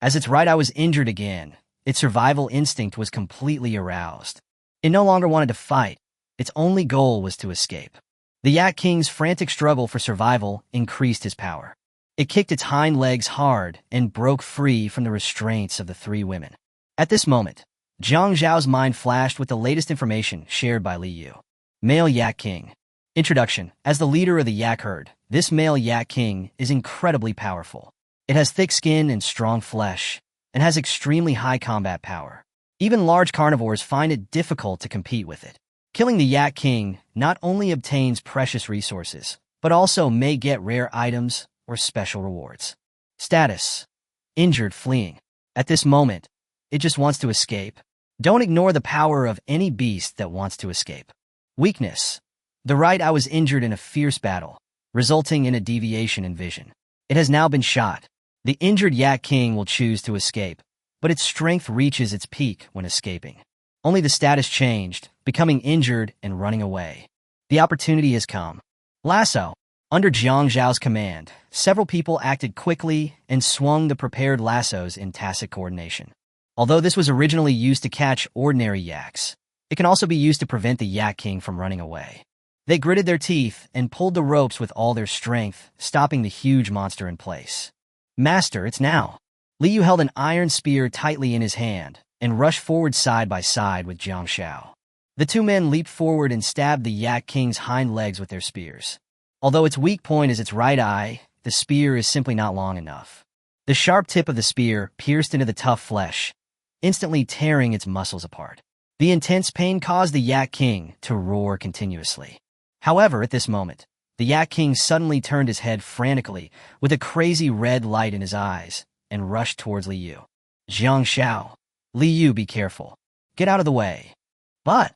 As its right eye was injured again, its survival instinct was completely aroused. It no longer wanted to fight. Its only goal was to escape. The Yak King's frantic struggle for survival increased his power. It kicked its hind legs hard and broke free from the restraints of the three women. At this moment, Jiang Zhao's mind flashed with the latest information shared by Li Yu. Male Yak King. Introduction. As the leader of the Yak herd, this male Yak King is incredibly powerful. It has thick skin and strong flesh, and has extremely high combat power. Even large carnivores find it difficult to compete with it. Killing the Yak King not only obtains precious resources, but also may get rare items or special rewards. Status. Injured, fleeing. At this moment, it just wants to escape. Don't ignore the power of any beast that wants to escape. Weakness. The right eye was injured in a fierce battle, resulting in a deviation in vision. It has now been shot. The injured Yak King will choose to escape, but its strength reaches its peak when escaping. Only the status changed, becoming injured and running away. The opportunity has come. Lasso. Under Jiang Zhao's command, several people acted quickly and swung the prepared lassos in tacit coordination. Although this was originally used to catch ordinary yaks, it can also be used to prevent the Yak King from running away. They gritted their teeth and pulled the ropes with all their strength, stopping the huge monster in place. Master, it's now. Li Yu held an iron spear tightly in his hand and rushed forward side by side with Jiang Xiao. The two men leaped forward and stabbed the Yak King's hind legs with their spears. Although its weak point is its right eye, the spear is simply not long enough. The sharp tip of the spear pierced into the tough flesh, instantly tearing its muscles apart. The intense pain caused the Yak King to roar continuously. However, at this moment, the Yak King suddenly turned his head frantically with a crazy red light in his eyes and rushed towards Li Yu. Jiang Xiao, Li Yu, be careful. Get out of the way. But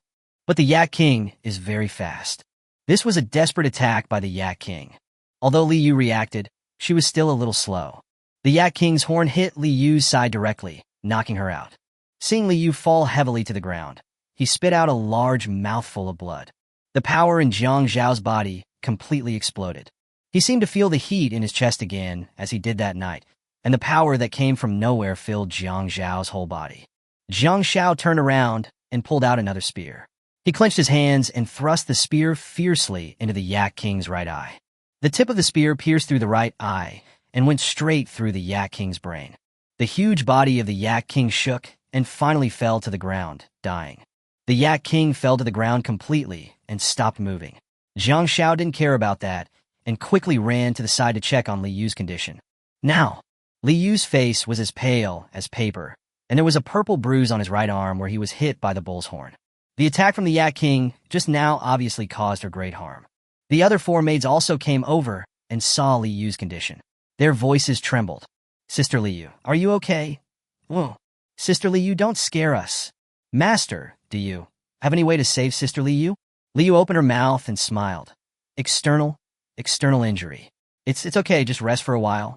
the Yak King is very fast. This was a desperate attack by the Yak King. Although Li Yu reacted, she was still a little slow. The Yak King's horn hit Li Yu's side directly, knocking her out. Seeing Li Yu fall heavily to the ground, he spit out a large mouthful of blood. The power in Jiang Zhao's body completely exploded. He seemed to feel the heat in his chest again, as he did that night, and the power that came from nowhere filled Jiang Zhao's whole body. Jiang Xiao turned around and pulled out another spear. He clenched his hands and thrust the spear fiercely into the Yak King's right eye. The tip of the spear pierced through the right eye and went straight through the Yak King's brain. The huge body of the Yak King shook and finally fell to the ground, dying. The Yak King fell to the ground completely and stopped moving. Jiang Xiao didn't care about that and quickly ran to the side to check on Li Yu's condition. Now, Li Yu's face was as pale as paper, and there was a purple bruise on his right arm where he was hit by the bull's horn. The attack from the Yak King just now obviously caused her great harm. The other four maids also came over and saw Li Yu's condition. Their voices trembled. Sister Li Yu, are you okay? Whoa. Sister Li Yu, don't scare us. Master, do you have any way to save Sister Li Yu? Li Yu opened her mouth and smiled. External injury. It's okay, just rest for a while.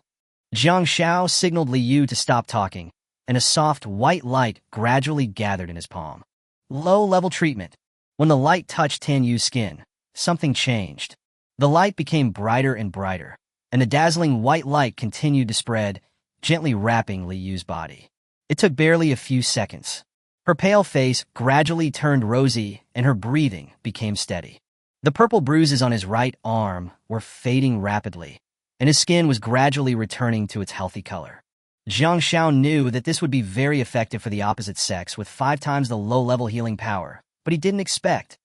Jiang Xiao signaled Li Yu to stop talking, and a soft white light gradually gathered in his palm. Low-level treatment. When the light touched Tan Yu's skin, something changed. The light became brighter and brighter, and the dazzling white light continued to spread, gently wrapping Li Yu's body. It took barely a few seconds. Her pale face gradually turned rosy, and her breathing became steady. The purple bruises on his right arm were fading rapidly, and his skin was gradually returning to its healthy color. Jiang Xiao knew that this would be very effective for the opposite sex with 5 times the low-level healing power, but he didn't expect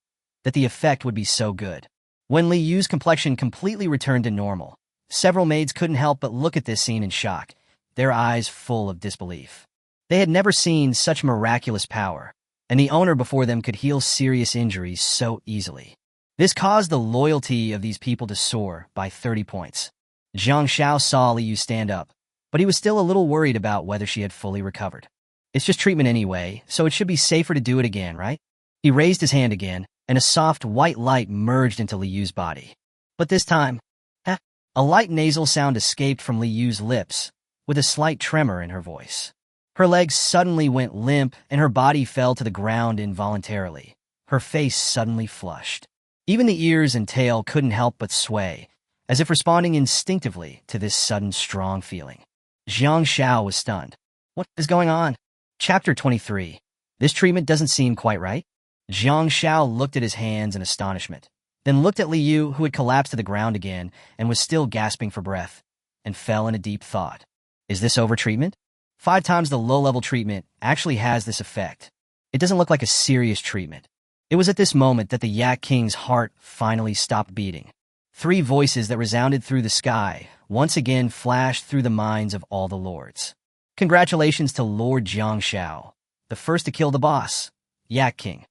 that the effect would be so good. When Li Yu's complexion completely returned to normal, several maids couldn't help but look at this scene in shock, their eyes full of disbelief. They had never seen such miraculous power, and the owner before them could heal serious injuries so easily. This caused the loyalty of these people to soar by 30 points. Jiang Xiao saw Li Yu stand up, but he was still a little worried about whether she had fully recovered. It's just treatment anyway, so it should be safer to do it again, right? He raised his hand again, and a soft white light merged into Li Yu's body. But this time, a light nasal sound escaped from Li Yu's lips, with a slight tremor in her voice. Her legs suddenly went limp, and her body fell to the ground involuntarily. Her face suddenly flushed. Even the ears and tail couldn't help but sway, as if responding instinctively to this sudden strong feeling. Jiang Xiao was stunned. What is going on? Chapter 23. This treatment doesn't seem quite right. Jiang Xiao looked at his hands in astonishment, then looked at Li Yu, who had collapsed to the ground again and was still gasping for breath, and fell in a deep thought. Is this overtreatment? 5 times the low-level treatment actually has this effect. It doesn't look like a serious treatment. It was at this moment that the Yak King's heart finally stopped beating. 3 voices that resounded through the sky once again flashed through the minds of all the lords. Congratulations to Lord Jiang Xiao, the first to kill the boss, Yak King.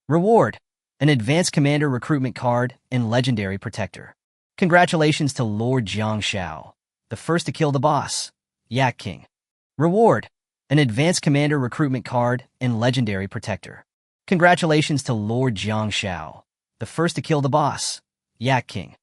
Reward: an advanced commander recruitment card and legendary protector. Congratulations to Lord Jiang Xiao, the first to kill the boss, Yak King. Reward: an advanced commander recruitment card and legendary protector. Congratulations to Lord Jiang Xiao, the first to kill the boss, Yak King.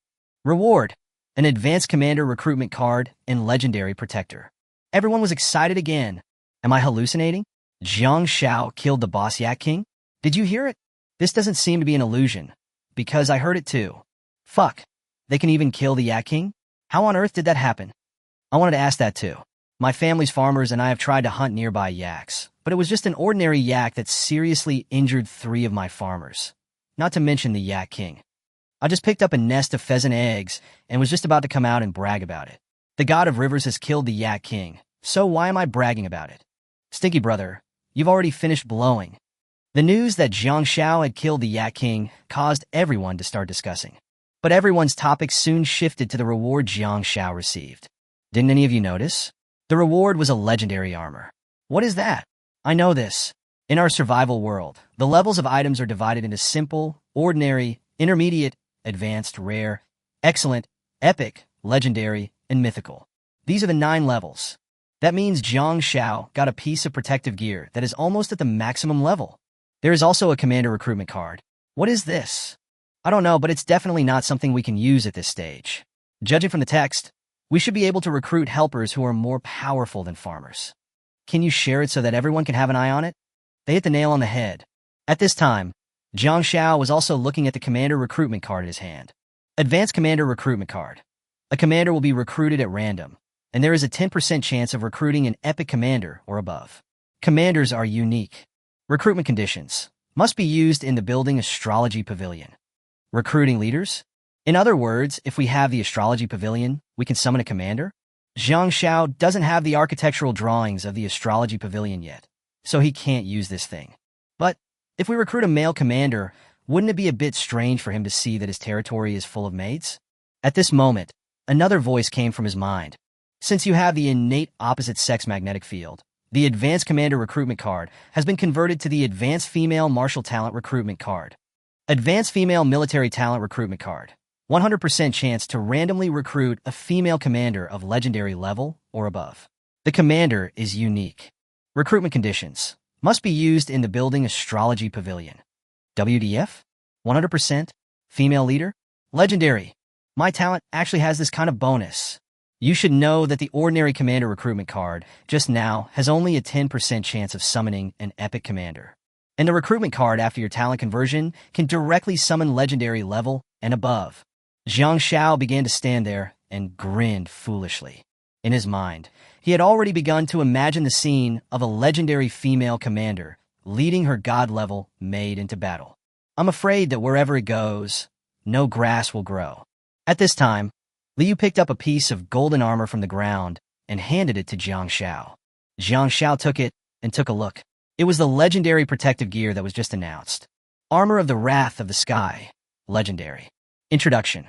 Reward: an advanced commander recruitment card and legendary protector. Everyone was excited again. Am I hallucinating? Jiang Xiao killed the boss Yak King? Did you hear it? This doesn't seem to be an illusion, because I heard it too. Fuck. They can even kill the Yak King? How on earth did that happen? I wanted to ask that too. My family's farmers and I have tried to hunt nearby yaks, but it was just an ordinary yak that seriously injured 3 of my farmers. Not to mention the Yak King. I just picked up a nest of pheasant eggs and was just about to come out and brag about it. The god of rivers has killed the Yak King, so why am I bragging about it? Stinky brother, you've already finished blowing. The news that Jiang Xiao had killed the Yak King caused everyone to start discussing. But everyone's topic soon shifted to the reward Jiang Xiao received. Didn't any of you notice? The reward was a legendary armor. What is that? I know this. In our survival world, the levels of items are divided into simple, ordinary, intermediate, advanced, rare, excellent, epic, legendary, and mythical. These are the 9 levels. That means Jiang Xiao got a piece of protective gear that is almost at the maximum level. There is also a commander recruitment card. What is this? I don't know, but it's definitely not something we can use at this stage. Judging from the text, we should be able to recruit helpers who are more powerful than farmers. Can you share it so that everyone can have an eye on it? They hit the nail on the head. At this time, Jiang Xiao was also looking at the commander recruitment card in his hand. Advanced commander recruitment card. A commander will be recruited at random, and there is a 10% chance of recruiting an epic commander or above. Commanders are unique. Recruitment conditions. Must be used in the building astrology pavilion. Recruiting leaders. In other words, if we have the astrology pavilion, we can summon a commander? Jiang Xiao doesn't have the architectural drawings of the astrology pavilion yet, so he can't use this thing. But if we recruit a male commander, wouldn't it be a bit strange for him to see that his territory is full of maids? At this moment, another voice came from his mind. Since you have the innate opposite sex magnetic field, the Advanced Commander Recruitment card has been converted to the Advanced Female Martial Talent Recruitment card. Advanced Female Military Talent Recruitment card. 100% chance to randomly recruit a female commander of legendary level or above. The commander is unique. Recruitment conditions. Must be used in the building astrology pavilion. WDF? 100%? Female leader? Legendary. My talent actually has this kind of bonus. You should know that the ordinary commander recruitment card just now has only a 10% chance of summoning an epic commander. And the recruitment card after your talent conversion can directly summon legendary level and above. Jiang Xiao began to stand there and grinned foolishly. In his mind, he had already begun to imagine the scene of a legendary female commander leading her god-level maid into battle. I'm afraid that wherever it goes, no grass will grow. At this time, Liu picked up a piece of golden armor from the ground and handed it to Jiang Shao. Jiang Shao took it and took a look. It was the legendary protective gear that was just announced. Armor of the Wrath of the Sky. Legendary. Introduction.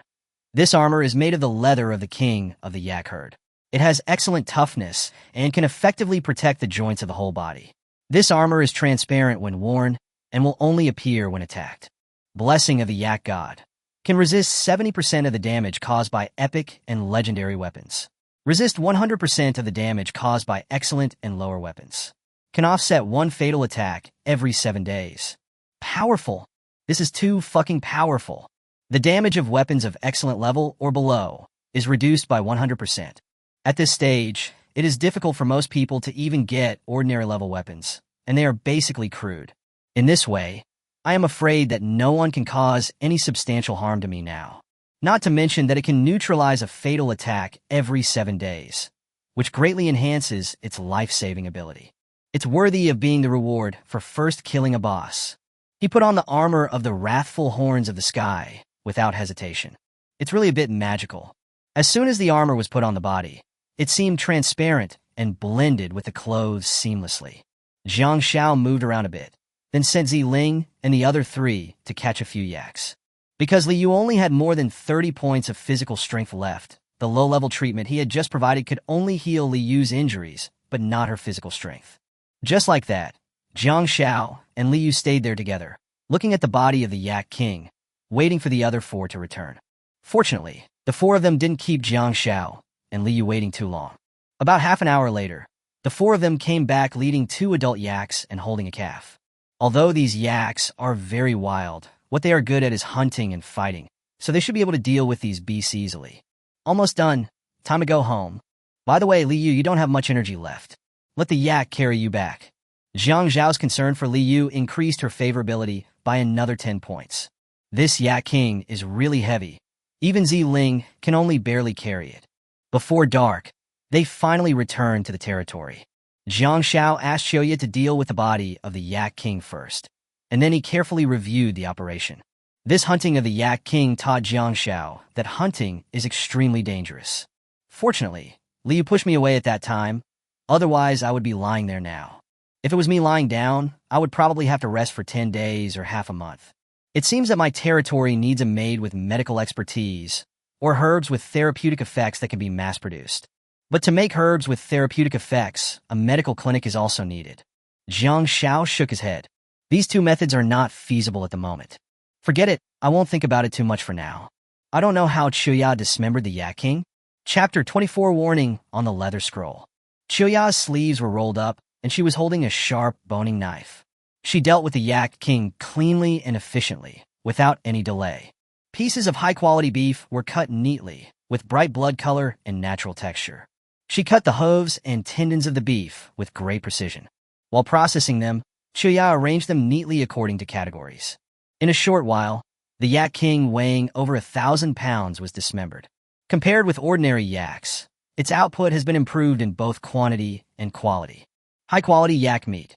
This armor is made of the leather of the king of the yak herd. It has excellent toughness and can effectively protect the joints of the whole body. This armor is transparent when worn and will only appear when attacked. Blessing of the Yak God. Can resist 70% of the damage caused by epic and legendary weapons. Resist 100% of the damage caused by excellent and lower weapons. Can offset one fatal attack every 7 days. Powerful. This is too fucking powerful. The damage of weapons of excellent level or below is reduced by 100%. At this stage, it is difficult for most people to even get ordinary level weapons, and they are basically crude. In this way, I am afraid that no one can cause any substantial harm to me now. Not to mention that it can neutralize a fatal attack every 7 days, which greatly enhances its life-saving ability. It's worthy of being the reward for first killing a boss. He put on the armor of the wrathful horns of the sky without hesitation. It's really a bit magical. As soon as the armor was put on the body, it seemed transparent and blended with the clothes seamlessly. Jiang Shao moved around a bit, then sent Ling and the other 3 to catch a few yaks. Because Liu only had more than 30 points of physical strength left, the low-level treatment he had just provided could only heal Liu's injuries, but not her physical strength. Just like that, Jiang Shao and Liu stayed there together, looking at the body of the Yak King, waiting for the other 4 to return. Fortunately, the 4 of them didn't keep Jiang Shao and Liu waiting too long. About half an hour later, the 4 of them came back leading 2 adult yaks and holding a calf. Although these yaks are very wild, what they are good at is hunting and fighting, so they should be able to deal with these beasts easily. Almost done. Time to go home. By the way, Liu, you don't have much energy left. Let the yak carry you back. Jiang Zhao's concern for Liu increased her favorability by another 10 points. This Yak King is really heavy. Even Ling can only barely carry it. Before dark, they finally returned to the territory. Jiang Shao asked Xiuya to deal with the body of the Yak King first, and then he carefully reviewed the operation. This hunting of the Yak King taught Jiang Shao that hunting is extremely dangerous. Fortunately, Liu pushed me away at that time, otherwise I would be lying there now. If it was me lying down, I would probably have to rest for 10 days or half a month. It seems that my territory needs a maid with medical expertise, or herbs with therapeutic effects that can be mass-produced. But to make herbs with therapeutic effects, a medical clinic is also needed. Jiang Shao shook his head. These 2 methods are not feasible at the moment. Forget it, I won't think about it too much for now. I don't know how Qiuya dismembered the Yak King. Chapter 24 Warning on the Leather Scroll. Qiuya's sleeves were rolled up, and she was holding a sharp, boning knife. She dealt with the Yak King cleanly and efficiently, without any delay. Pieces of high-quality beef were cut neatly, with bright blood color and natural texture. She cut the hooves and tendons of the beef with great precision. While processing them, Qiuya arranged them neatly according to categories. In a short while, the Yak King weighing over 1,000 pounds was dismembered. Compared with ordinary yaks, its output has been improved in both quantity and quality. High-quality yak meat,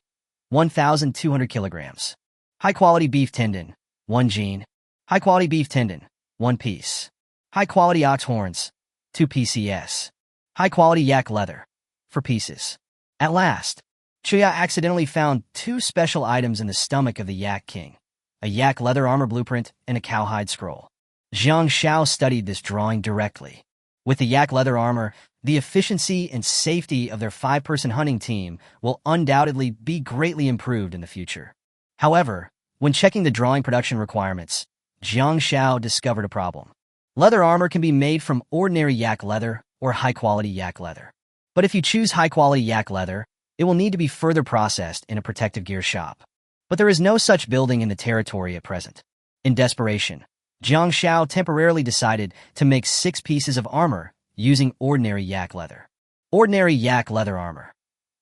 1,200 kilograms. High-quality beef tendon, 1 gene. High-quality beef tendon, 1 piece. High-quality ox horns, 2 PCS. High-quality yak leather, 4 pieces. At last, Qiuya accidentally found 2 special items in the stomach of the Yak King, a yak leather armor blueprint and a cowhide scroll. Jiang Shao studied this drawing directly. With the yak leather armor, the efficiency and safety of their 5-person hunting team will undoubtedly be greatly improved in the future. However, when checking the drawing production requirements, Jiang Shao discovered a problem. Leather armor can be made from ordinary yak leather or high-quality yak leather. But if you choose high-quality yak leather, it will need to be further processed in a protective gear shop. But there is no such building in the territory at present. In desperation, Jiang Shao temporarily decided to make 6 pieces of armor using ordinary yak leather. Ordinary yak leather armor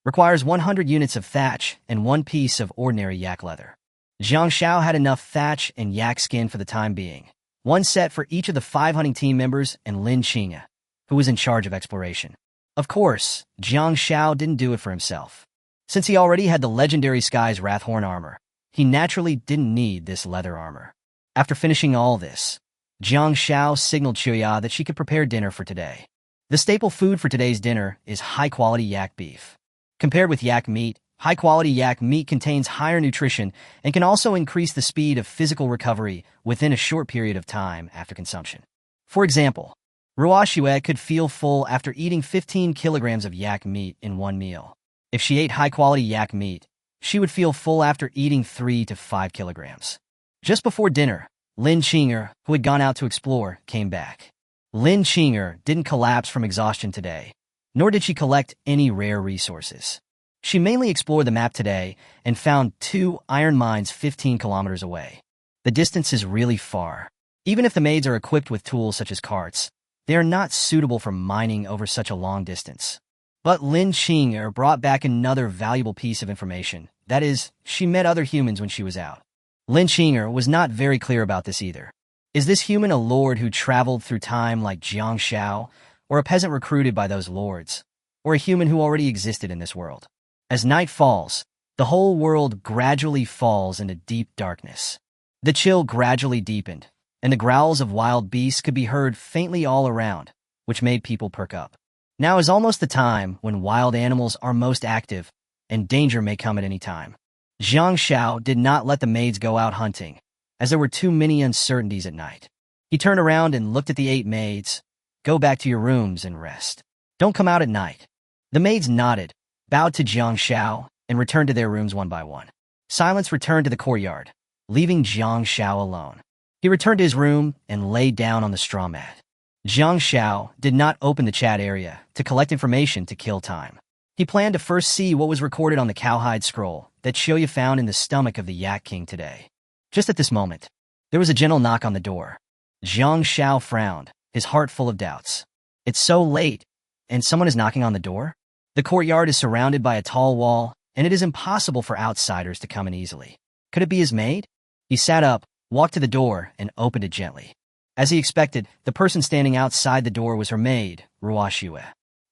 requires 100 units of thatch and 1 piece of ordinary yak leather. Jiang Shao had enough thatch and yak skin for the time being, 1 set for each of the 5 hunting team members and Lin Qingge, who was in charge of exploration. Of course, Jiang Shao didn't do it for himself. Since he already had the legendary Sky's Wrathhorn armor, he naturally didn't need this leather armor. After finishing all this, Jiang Shao signaled Qiuya that she could prepare dinner for today. The staple food for today's dinner is high-quality yak beef. Compared with yak meat, high-quality yak meat contains higher nutrition and can also increase the speed of physical recovery within a short period of time after consumption. For example, Ruoxue could feel full after eating 15 kilograms of yak meat in one meal. If she ate high-quality yak meat, she would feel full after eating 3 to 5 kilograms. Just before dinner, Chen Yingge, who had gone out to explore, came back. Chen Yingge didn't collapse from exhaustion today, nor did she collect any rare resources. She mainly explored the map today and found 2 iron mines 15 kilometers away. The distance is really far. Even if the maids are equipped with tools such as carts, they are not suitable for mining over such a long distance. But Chen Yingge brought back another valuable piece of information. That is, she met other humans when she was out. Chen Yingge was not very clear about this either. Is this human a lord who traveled through time like Jiang Xiao, or a peasant recruited by those lords, or a human who already existed in this world? As night falls, the whole world gradually falls into deep darkness. The chill gradually deepened, and the growls of wild beasts could be heard faintly all around, which made people perk up. Now is almost the time when wild animals are most active, and danger may come at any time. Jiang Xiao did not let the maids go out hunting, as there were too many uncertainties at night. He turned around and looked at the 8 maids. Go back to your rooms and rest. Don't come out at night. The maids nodded, bowed to Jiang Xiao, and returned to their rooms one by one. Silence returned to the courtyard, leaving Jiang Xiao alone. He returned to his room and lay down on the straw mat. Jiang Xiao did not open the chat area to collect information to kill time. He planned to first see what was recorded on the cowhide scroll that Shoya found in the stomach of the Yak King today. Just at this moment, there was a gentle knock on the door. Jiang Xiao frowned, his heart full of doubts. It's so late, and someone is knocking on the door? The courtyard is surrounded by a tall wall, and it is impossible for outsiders to come in easily. Could it be his maid? He sat up, walked to the door, and opened it gently. As he expected, the person standing outside the door was her maid, Ruoxue.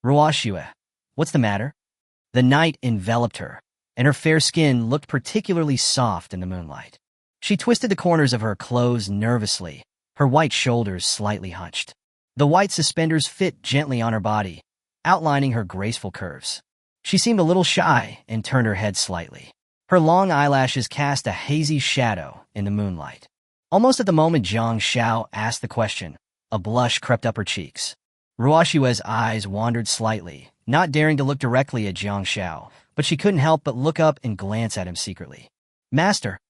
Ruoxue, what's the matter? The night enveloped her, and her fair skin looked particularly soft in the moonlight. She twisted the corners of her clothes nervously, her white shoulders slightly hunched. The white suspenders fit gently on her body, outlining her graceful curves. She seemed a little shy and turned her head slightly. Her long eyelashes cast a hazy shadow in the moonlight. Almost at the moment Jiang Xiao asked the question, a blush crept up her cheeks. Ruoxue's eyes wandered slightly, not daring to look directly at Jiang Xiao, but she couldn't help but look up and glance at him secretly. Master,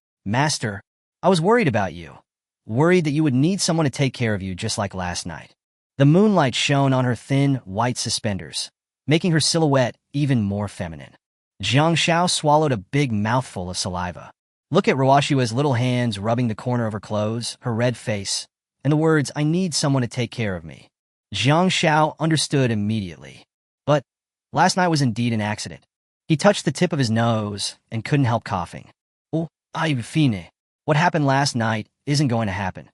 I was worried about you. Worried that you would need someone to take care of you just like last night. The moonlight shone on her thin, white suspenders, making her silhouette even more feminine. Jiang Xiao swallowed a big mouthful of saliva. Look at Ruoxue's little hands rubbing the corner of her clothes, her red face, and the words, I need someone to take care of me. Jiang Xiao understood immediately. But last night was indeed an accident. He touched the tip of his nose and couldn't help coughing. Oh, ay fine. What happened last night isn't going to happen.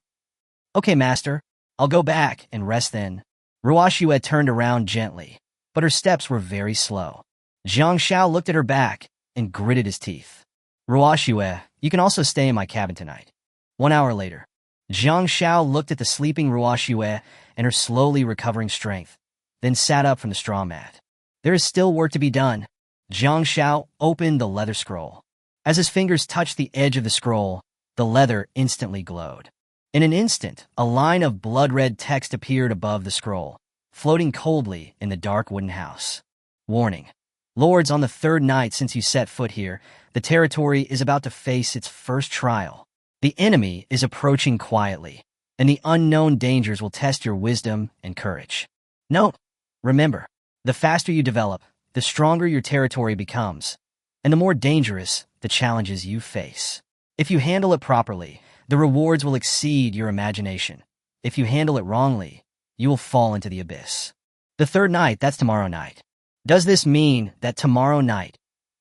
Okay, master, I'll go back and rest then. Ruoxue turned around gently, but her steps were very slow. Jiang Xiao looked at her back and gritted his teeth. Ruoxue, you can also stay in my cabin tonight. 1 hour later, Jiang Xiao looked at the sleeping Ruoxue and her slowly recovering strength, then sat up from the straw mat. There is still work to be done. Jiang Xiao opened the leather scroll. As his fingers touched the edge of the scroll, the leather instantly glowed. In an instant, a line of blood-red text appeared above the scroll, floating coldly in the dark wooden house. Warning. Lords, on the 3rd night since you set foot here, the territory is about to face its first trial. The enemy is approaching quietly, and the unknown dangers will test your wisdom and courage. Note, remember, the faster you develop, the stronger your territory becomes, and the more dangerous the challenges you face. If you handle it properly, the rewards will exceed your imagination. If you handle it wrongly, you will fall into the abyss. The 3rd night, that's tomorrow night. Does this mean that tomorrow night,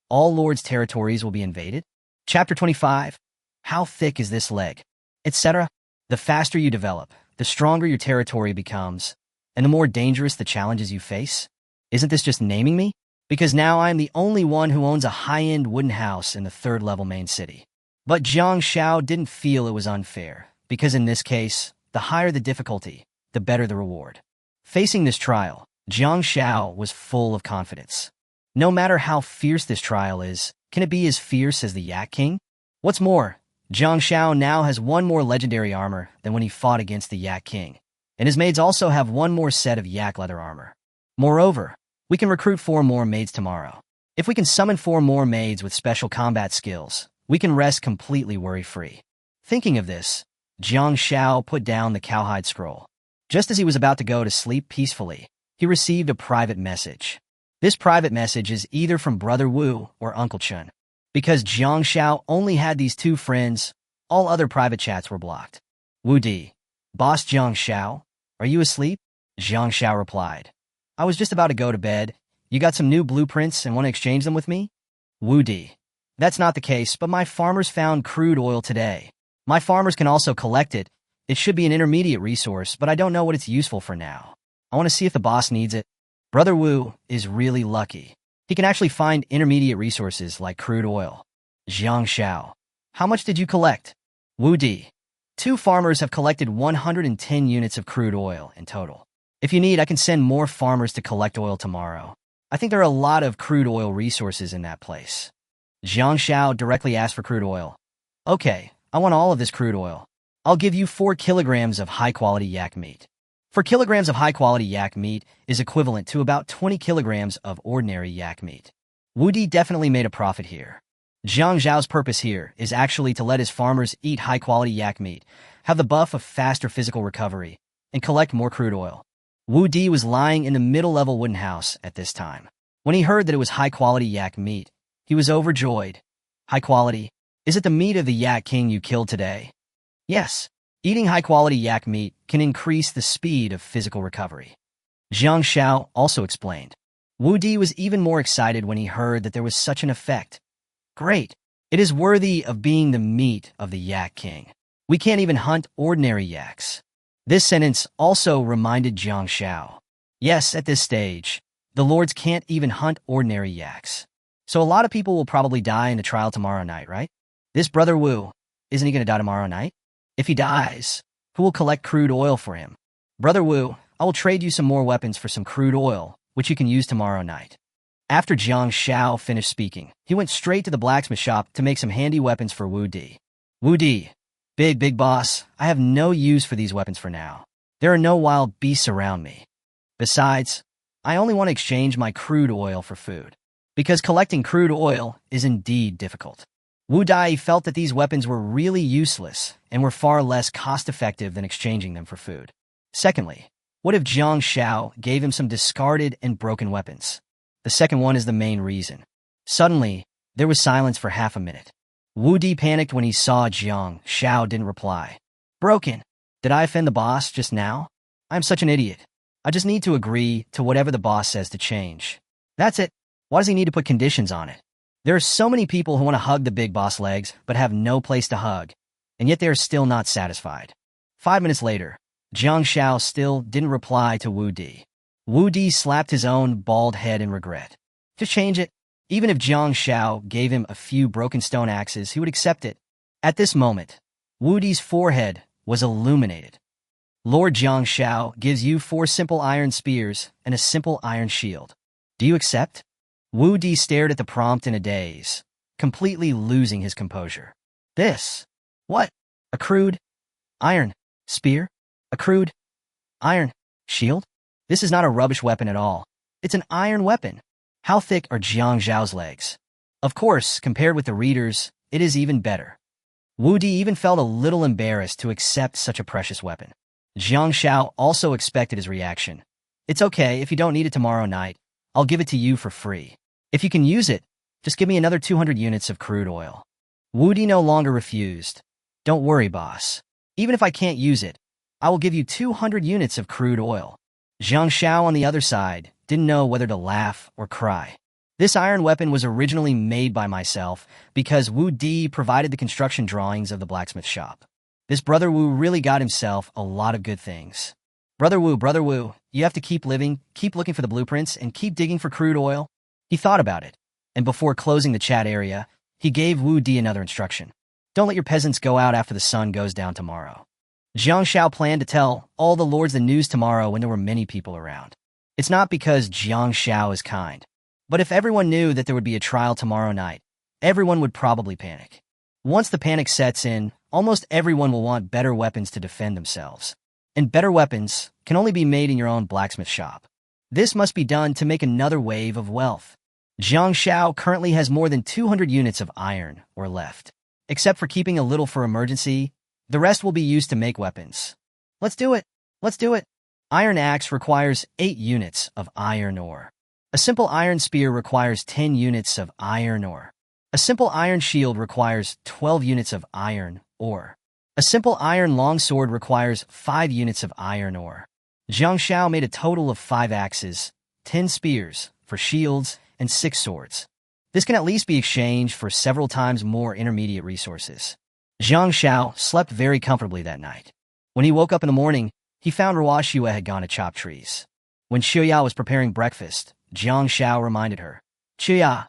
all lords' territories will be invaded? Chapter 25. How thick is this leg? Etc. The faster you develop, the stronger your territory becomes, and the more dangerous the challenges you face. Isn't this just naming me? Because now I am the only one who owns a high-end wooden house in the 3rd level main city. But Jiang Xiao didn't feel it was unfair, because in this case, the higher the difficulty, the better the reward. Facing this trial, Jiang Xiao was full of confidence. No matter how fierce this trial is, can it be as fierce as the Yak King? What's more, Jiang Xiao now has one more legendary armor than when he fought against the Yak King, and his maids also have one more set of yak leather armor. Moreover, we can recruit 4 more maids tomorrow. If we can summon 4 more maids with special combat skills, we can rest completely worry-free. Thinking of this, Jiang Xiao put down the cowhide scroll. Just as he was about to go to sleep peacefully, he received a private message. This private message is either from Brother Wu or Uncle Chen. Because Jiang Xiao only had these 2 friends, all other private chats were blocked. Wu Di, Boss Jiang Xiao, are you asleep? Jiang Xiao replied. I was just about to go to bed. You got some new blueprints and want to exchange them with me? Wu Di, that's not the case, but my farmers found crude oil today. My farmers can also collect it. It should be an intermediate resource, but I don't know what it's useful for now. I want to see if the boss needs it. Brother Wu is really lucky. He can actually find intermediate resources like crude oil. Jiang Xiao, how much did you collect? Wu Di, 2 farmers have collected 110 units of crude oil in total. If you need, I can send more farmers to collect oil tomorrow. I think there are a lot of crude oil resources in that place. Jiang Xiao directly asked for crude oil. Okay, I want all of this crude oil. I'll give you 4 kilograms of high-quality yak meat. 4 kilograms of high-quality yak meat is equivalent to about 20 kilograms of ordinary yak meat. Wu Di definitely made a profit here. Jiang Zhao's purpose here is actually to let his farmers eat high-quality yak meat, have the buff of faster physical recovery, and collect more crude oil. Wu Di was lying in the middle-level wooden house at this time. When he heard that it was high-quality yak meat, he was overjoyed. High quality? Is it the meat of the Yak King you killed today? Yes. Eating high-quality yak meat can increase the speed of physical recovery. Jiang Xiao also explained. Wu Di was even more excited when he heard that there was such an effect. Great! It is worthy of being the meat of the Yak King. We can't even hunt ordinary yaks. This sentence also reminded Jiang Xiao. Yes, at this stage, the lords can't even hunt ordinary yaks. So a lot of people will probably die in the trial tomorrow night, right? This Brother Wu, isn't he going to die tomorrow night? If he dies, who will collect crude oil for him? Brother Wu, I will trade you some more weapons for some crude oil, which you can use tomorrow night. After Jiang Xiao finished speaking, he went straight to the blacksmith shop to make some handy weapons for Wu Di. Wu Di, big boss, I have no use for these weapons for now. There are no wild beasts around me. Besides, I only want to exchange my crude oil for food. Because collecting crude oil is indeed difficult. Wu Di felt that these weapons were really useless and were far less cost-effective than exchanging them for food. Secondly, what if Jiang Xiao gave him some discarded and broken weapons? The second one is the main reason. Suddenly, there was silence for half a minute. Wu Di panicked when he saw Jiang Xiao didn't reply. Broken. Did I offend the boss just now? I'm such an idiot. I just need to agree to whatever the boss says to change. That's it. Why does he need to put conditions on it? There are so many people who want to hug the big boss legs but have no place to hug, and yet they are still not satisfied. 5 minutes later, Jiang Xiao still didn't reply to Wu Di. Wu Di slapped his own bald head in regret. To change it, even if Jiang Xiao gave him a few broken stone axes, he would accept it. At this moment, Wu Di's forehead was illuminated. Lord Jiang Xiao gives you 4 simple iron spears and a simple iron shield. Do you accept? Wu Di stared at the prompt in a daze, completely losing his composure. This? What? A crude iron spear? A crude iron shield? This is not a rubbish weapon at all. It's an iron weapon. How thick are Jiang Zhao's legs? Of course, compared with the readers, it is even better. Wu Di even felt a little embarrassed to accept such a precious weapon. Jiang Xiao also expected his reaction. It's okay, if you don't need it tomorrow night, I'll give it to you for free. If you can use it, just give me another 200 units of crude oil. Wu Di no longer refused. Don't worry, boss. Even if I can't use it, I will give you 200 units of crude oil. Jiang Xiao on the other side didn't know whether to laugh or cry. This iron weapon was originally made by myself because Wu Di provided the construction drawings of the blacksmith shop. This Brother Wu really got himself a lot of good things. Brother Wu, you have to keep living, keep looking for the blueprints, and keep digging for crude oil. He thought about it, and before closing the chat area, he gave Wu Di another instruction. Don't let your peasants go out after the sun goes down tomorrow. Jiang Xiao planned to tell all the lords the news tomorrow when there were many people around. It's not because Jiang Xiao is kind. But if everyone knew that there would be a trial tomorrow night, everyone would probably panic. Once the panic sets in, almost everyone will want better weapons to defend themselves. And better weapons can only be made in your own blacksmith shop. This must be done to make another wave of wealth. Jiang Xiao currently has more than 200 units of iron ore left. Except for keeping a little for emergency, the rest will be used to make weapons. Let's do it! Let's do it! Iron axe requires 8 units of iron ore. A simple iron spear requires 10 units of iron ore. A simple iron shield requires 12 units of iron ore. A simple iron longsword requires 5 units of iron ore. Jiang Xiao made a total of 5 axes, 10 spears for shields, and 6 swords. This can at least be exchanged for several times more intermediate resources. Jiang Xiao slept very comfortably that night. When he woke up in the morning, he found Ruoxue had gone to chop trees. When Xiuya was preparing breakfast, Jiang Xiao reminded her, "Xiuya,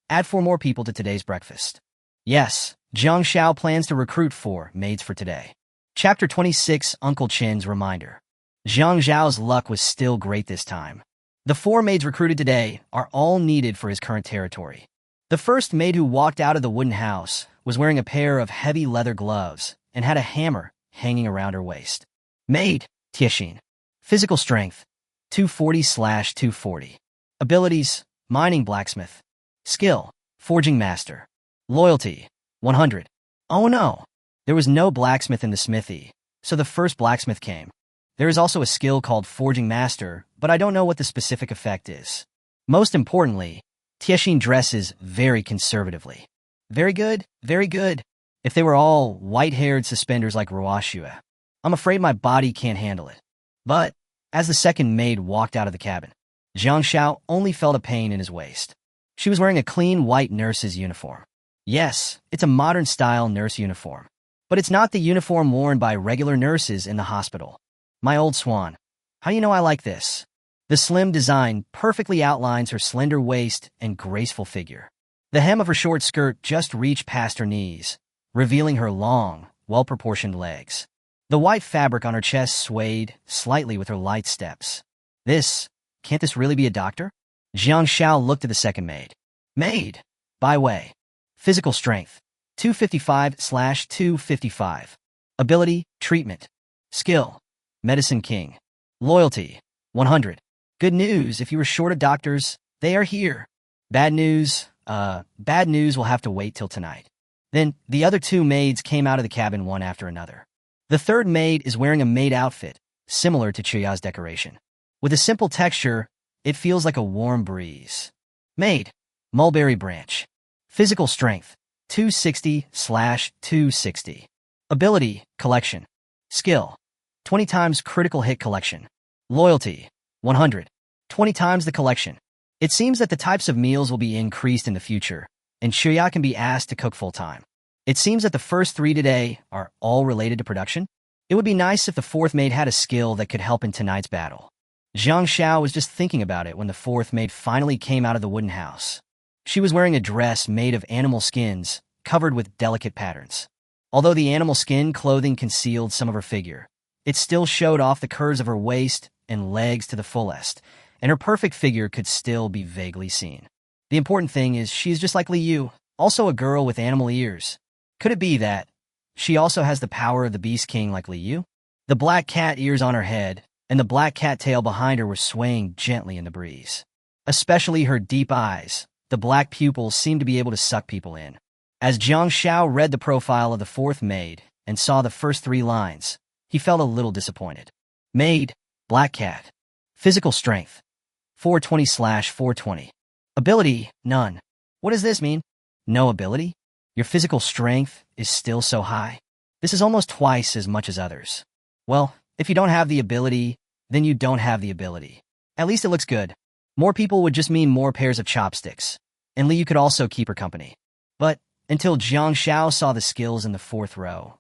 add 4 more people to today's breakfast." Yes, Jiang Xiao plans to recruit 4 maids for today. Chapter 26, Uncle Chen's Reminder. Jiang Zhao's luck was still great this time. The 4 maids recruited today are all needed for his current territory. The first maid who walked out of the wooden house was wearing a pair of heavy leather gloves and had a hammer hanging around her waist. Maid, Tiexin. Physical strength, 240/240. Abilities, mining blacksmith. Skill, forging master. Loyalty, 100. Oh no! There was no blacksmith in the smithy, so the first blacksmith came. There is also a skill called forging master, but I don't know what the specific effect is. Most importantly, Tiexin dresses very conservatively. Very good, very good. If they were all white-haired suspenders like Ruoxue, I'm afraid my body can't handle it. But, as the second maid walked out of the cabin, Jiang Xiao only felt a pain in his waist. She was wearing a clean white nurse's uniform. Yes, it's a modern-style nurse uniform. But it's not the uniform worn by regular nurses in the hospital. My old swan. How do you know I like this? The slim design perfectly outlines her slender waist and graceful figure. The hem of her short skirt just reached past her knees, revealing her long, well-proportioned legs. The white fabric on her chest swayed slightly with her light steps. Can't this really be a doctor? Jiang Xiao looked at the second maid. Maid, by way. Physical strength, 255/255. Ability, treatment. Skill, medicine king. Loyalty, 100. Good news, if you were short of doctors, they are here. Bad news will have to wait till tonight. Then, the other 2 maids came out of the cabin one after another. The third maid is wearing a maid outfit, similar to Chuya's decoration. With a simple texture, it feels like a warm breeze. Maid, mulberry branch. Physical strength, 260/260. Ability, collection. Skill, 20 times critical hit collection. Loyalty, 100. 20 times the collection. It seems that the types of meals will be increased in the future, and Xiuya can be asked to cook full-time. It seems that the first 3 today are all related to production. It would be nice if the 4th maid had a skill that could help in tonight's battle. Jiang Xiao was just thinking about it when the 4th maid finally came out of the wooden house. She was wearing a dress made of animal skins, covered with delicate patterns. Although the animal skin clothing concealed some of her figure, it still showed off the curves of her waist and legs to the fullest, and her perfect figure could still be vaguely seen. The important thing is she is just like Li Yu, also a girl with animal ears. Could it be that she also has the power of the Beast King like Li Yu? The black cat ears on her head and the black cat tail behind her were swaying gently in the breeze. Especially her deep eyes, the black pupils seemed to be able to suck people in. As Jiang Xiao read the profile of the 4th maid and saw the first 3 lines, he felt a little disappointed. Maid, black cat. Physical strength, 420/420. Ability, none. What does this mean? No ability? Your physical strength is still so high. This is almost twice as much as others. Well, if you don't have the ability, then you don't have the ability. At least it looks good. More people would just mean more pairs of chopsticks, and Li Yu could also keep her company. But until Jiang Xiao saw the skills in the 4th row.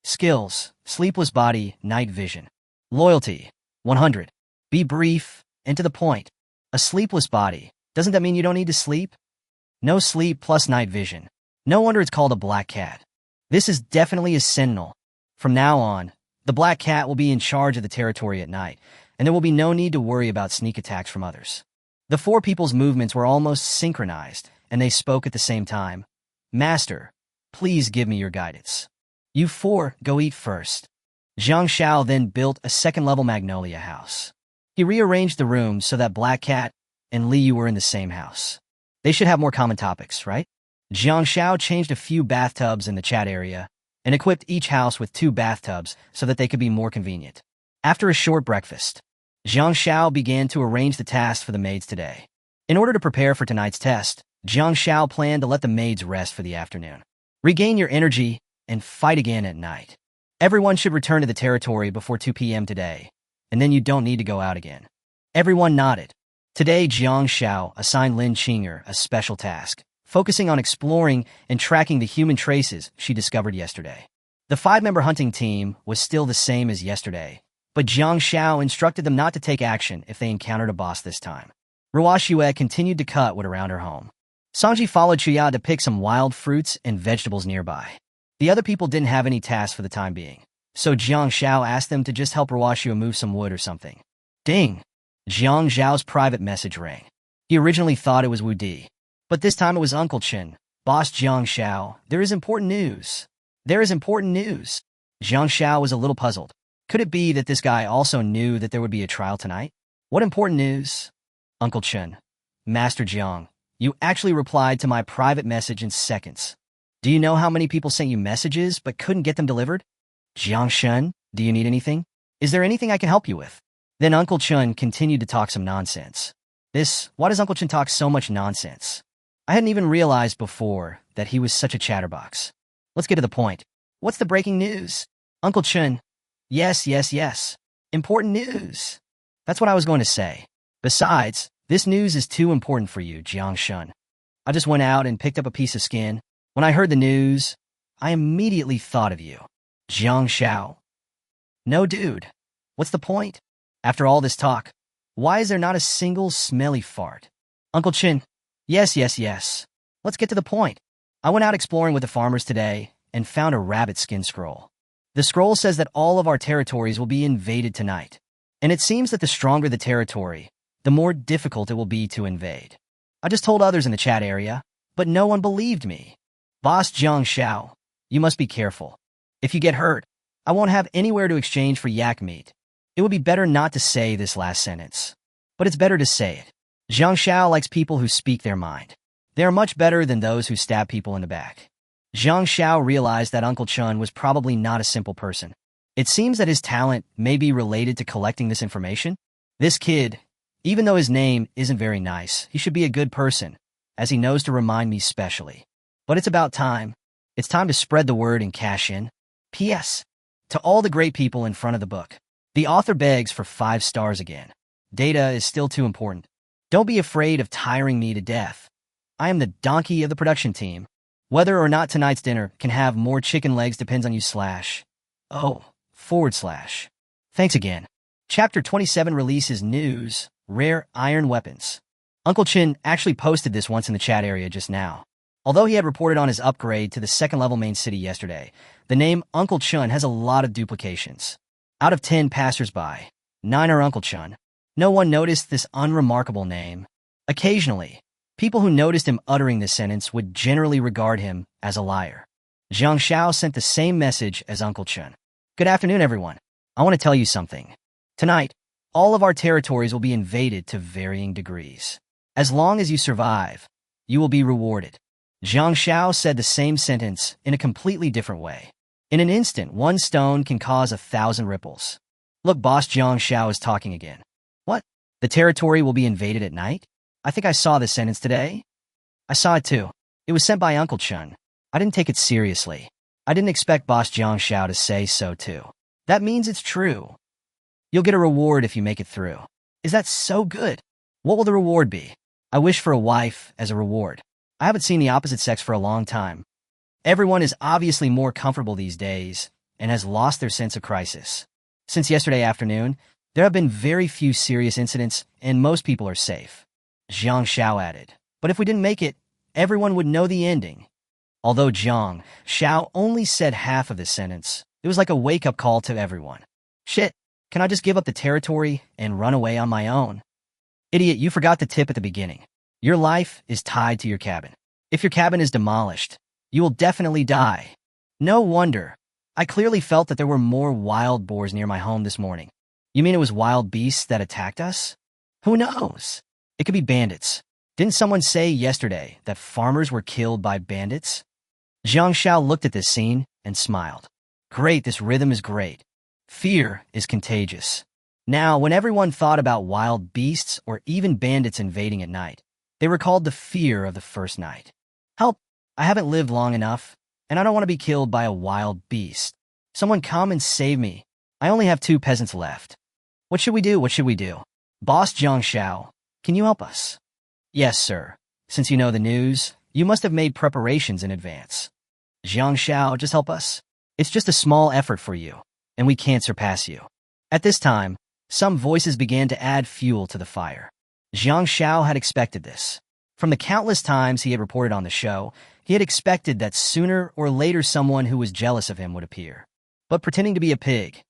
Skills, sleepless body, night vision. Loyalty, 100. Be brief and to the point. A sleepless body, doesn't that mean you don't need to sleep? No sleep plus night vision. No wonder it's called a black cat. This is definitely a sentinel. From now on, the black cat will be in charge of the territory at night, and there will be no need to worry about sneak attacks from others. The four people's movements were almost synchronized, and they spoke at the same time. Master, please give me your guidance. You four, go eat first. Zhang Xiao then built a second-level magnolia house. He rearranged the rooms so that Black Cat and Liu were in the same house. They should have more common topics, right? Zhang Xiao changed a few bathtubs in the chat area and equipped each house with 2 bathtubs so that they could be more convenient. After a short breakfast, Zhang Xiao began to arrange the tasks for the maids today. In order to prepare for tonight's test, Zhang Xiao planned to let the maids rest for the afternoon. Regain your energy and fight again at night. Everyone should return to the territory before 2 p.m. today, and then you don't need to go out again. Everyone nodded. Today, Zhang Xiao assigned Lin Qing'er a special task, focusing on exploring and tracking the human traces she discovered yesterday. The 5-member hunting team was still the same as yesterday, but Zhang Xiao instructed them not to take action if they encountered a boss this time. Ruoxue continued to cut wood around her home. Sanji followed Chuya to pick some wild fruits and vegetables nearby. The other people didn't have any tasks for the time being, so Zhang Xiao asked them to just help Ruoxue move some wood or something. Ding! Zhang Zhao's private message rang. He originally thought it was Wu Di, but this time it was Uncle Chen. Boss Zhang Xiao, there is important news. There is important news. Zhang Xiao was a little puzzled. Could it be that this guy also knew that there would be a trial tonight? What important news? Uncle Chen. Master Jiang, you actually replied to my private message in seconds. Do you know how many people sent you messages but couldn't get them delivered? Jiang Shen, do you need anything? Is there anything I can help you with? Then Uncle Chen continued to talk some nonsense. Why does Uncle Chen talk so much nonsense? I hadn't even realized before that he was such a chatterbox. Let's get to the point. What's the breaking news? Uncle Chen. Yes. Important news. That's what I was going to say. Besides, this news is too important for you, Jiang Shen. I just went out and picked up a piece of skin. When I heard the news, I immediately thought of you. Zhang Xiao. No, dude. What's the point? After all this talk, why is there not a single smelly fart? Uncle Chen. Yes. Let's get to the point. I went out exploring with the farmers today and found a rabbit skin scroll. The scroll says that all of our territories will be invaded tonight, and it seems that the stronger the territory, the more difficult it will be to invade. I just told others in the chat area, but no one believed me. Boss Zhang Xiao, you must be careful. If you get hurt, I won't have anywhere to exchange for yak meat. It would be better not to say this last sentence, but it's better to say it. Zhang Xiao likes people who speak their mind. They are much better than those who stab people in the back. Zhang Xiao realized that Uncle Chen was probably not a simple person. It seems that his talent may be related to collecting this information. This kid, even though his name isn't very nice, he should be a good person, as he knows to remind me specially. But it's about time. It's time to spread the word and cash in. P.S. To all the great people in front of the book, the author begs for 5 stars again. Data is still too important. Don't be afraid of tiring me to death. I am the donkey of the production team. Whether or not tonight's dinner can have more chicken legs depends on you / Thanks again. Chapter 27 releases news, rare iron weapons. Uncle Chen actually posted this once in the chat area just now. Although he had reported on his upgrade to the 2nd-level main city yesterday, the name Uncle Chen has a lot of duplications. Out of 10 passers-by, 9 are Uncle Chen. No one noticed this unremarkable name. Occasionally, people who noticed him uttering this sentence would generally regard him as a liar. Zhang Xiao sent the same message as Uncle Chen. Good afternoon, everyone. I want to tell you something. Tonight, all of our territories will be invaded to varying degrees. As long as you survive, you will be rewarded. Zhang Xiao said the same sentence in a completely different way. In an instant, 1 stone can cause 1,000 ripples. Look, Boss Zhang Xiao is talking again. What? The territory will be invaded at night? I think I saw this sentence today. I saw it too. It was sent by Uncle Chen. I didn't take it seriously. I didn't expect Boss Zhang Xiao to say so too. That means it's true. You'll get a reward if you make it through. Is that so good? What will the reward be? I wish for a wife as a reward. I haven't seen the opposite sex for a long time. Everyone is obviously more comfortable these days and has lost their sense of crisis. Since yesterday afternoon, there have been very few serious incidents and most people are safe. Zhang Xiao added. But if we didn't make it, everyone would know the ending. Although Zhang Xiao only said half of this sentence, it was like a wake-up call to everyone. Shit, Can I just give up the territory and run away on my own? Idiot, you forgot the tip at the beginning. Your life is tied to your cabin. If your cabin is demolished, you will definitely die. No wonder. I clearly felt that there were more wild boars near my home this morning. You mean it was wild beasts that attacked us? Who knows? It could be bandits. Didn't someone say yesterday that farmers were killed by bandits? Jiang Xiao looked at this scene and smiled. Great, this rhythm is great. Fear is contagious. Now, when everyone thought about wild beasts or even bandits invading at night, they recalled the fear of the first night. Help! I haven't lived long enough, and I don't want to be killed by a wild beast. Someone come and save me. I only have 2 peasants left. What should we do? What should we do? Boss Jiang Xiao, can you help us? Yes, sir. Since you know the news, you must have made preparations in advance. Jiang Xiao, just help us. It's just a small effort for you, and we can't surpass you. At this time, some voices began to add fuel to the fire. Jiang Xiao had expected this. From the countless times he had reported on the show, he had expected that sooner or later someone who was jealous of him would appear. But pretending to be a pig,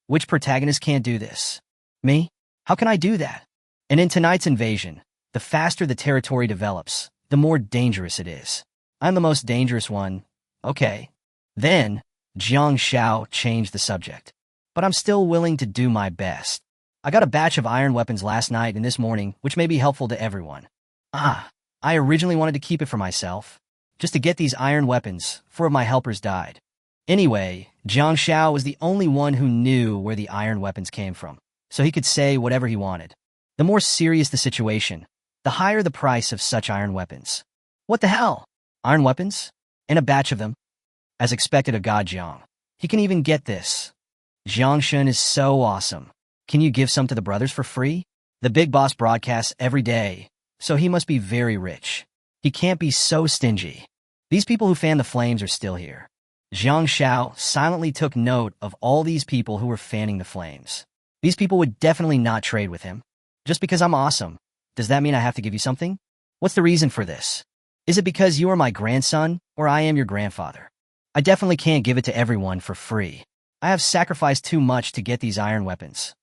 which protagonist can't do this? Me? How can I do that? And in tonight's invasion, the faster the territory develops, the more dangerous it is. I'm the most dangerous one. Okay. Then, Jiang Xiao changed the subject. But I'm still willing to do my best. I got a batch of iron weapons last night and this morning, which may be helpful to everyone. I originally wanted to keep it for myself. Just to get these iron weapons, 4 of my helpers died. Anyway, Jiang Xiao was the only one who knew where the iron weapons came from, so he could say whatever he wanted. The more serious the situation, the higher the price of such iron weapons. What the hell? Iron weapons? And a batch of them? As expected of God Jiang. He can even get this. Jiang Shun is so awesome. Can you give some to the brothers for free? The big boss broadcasts every day, so he must be very rich. He can't be so stingy. These people who fan the flames are still here. Jiang Xiao silently took note of all these people who were fanning the flames. These people would definitely not trade with him. Just because I'm awesome, does that mean I have to give you something? What's the reason for this? Is it because you are my grandson, or I am your grandfather? I definitely can't give it to everyone for free. I have sacrificed too much to get these iron weapons.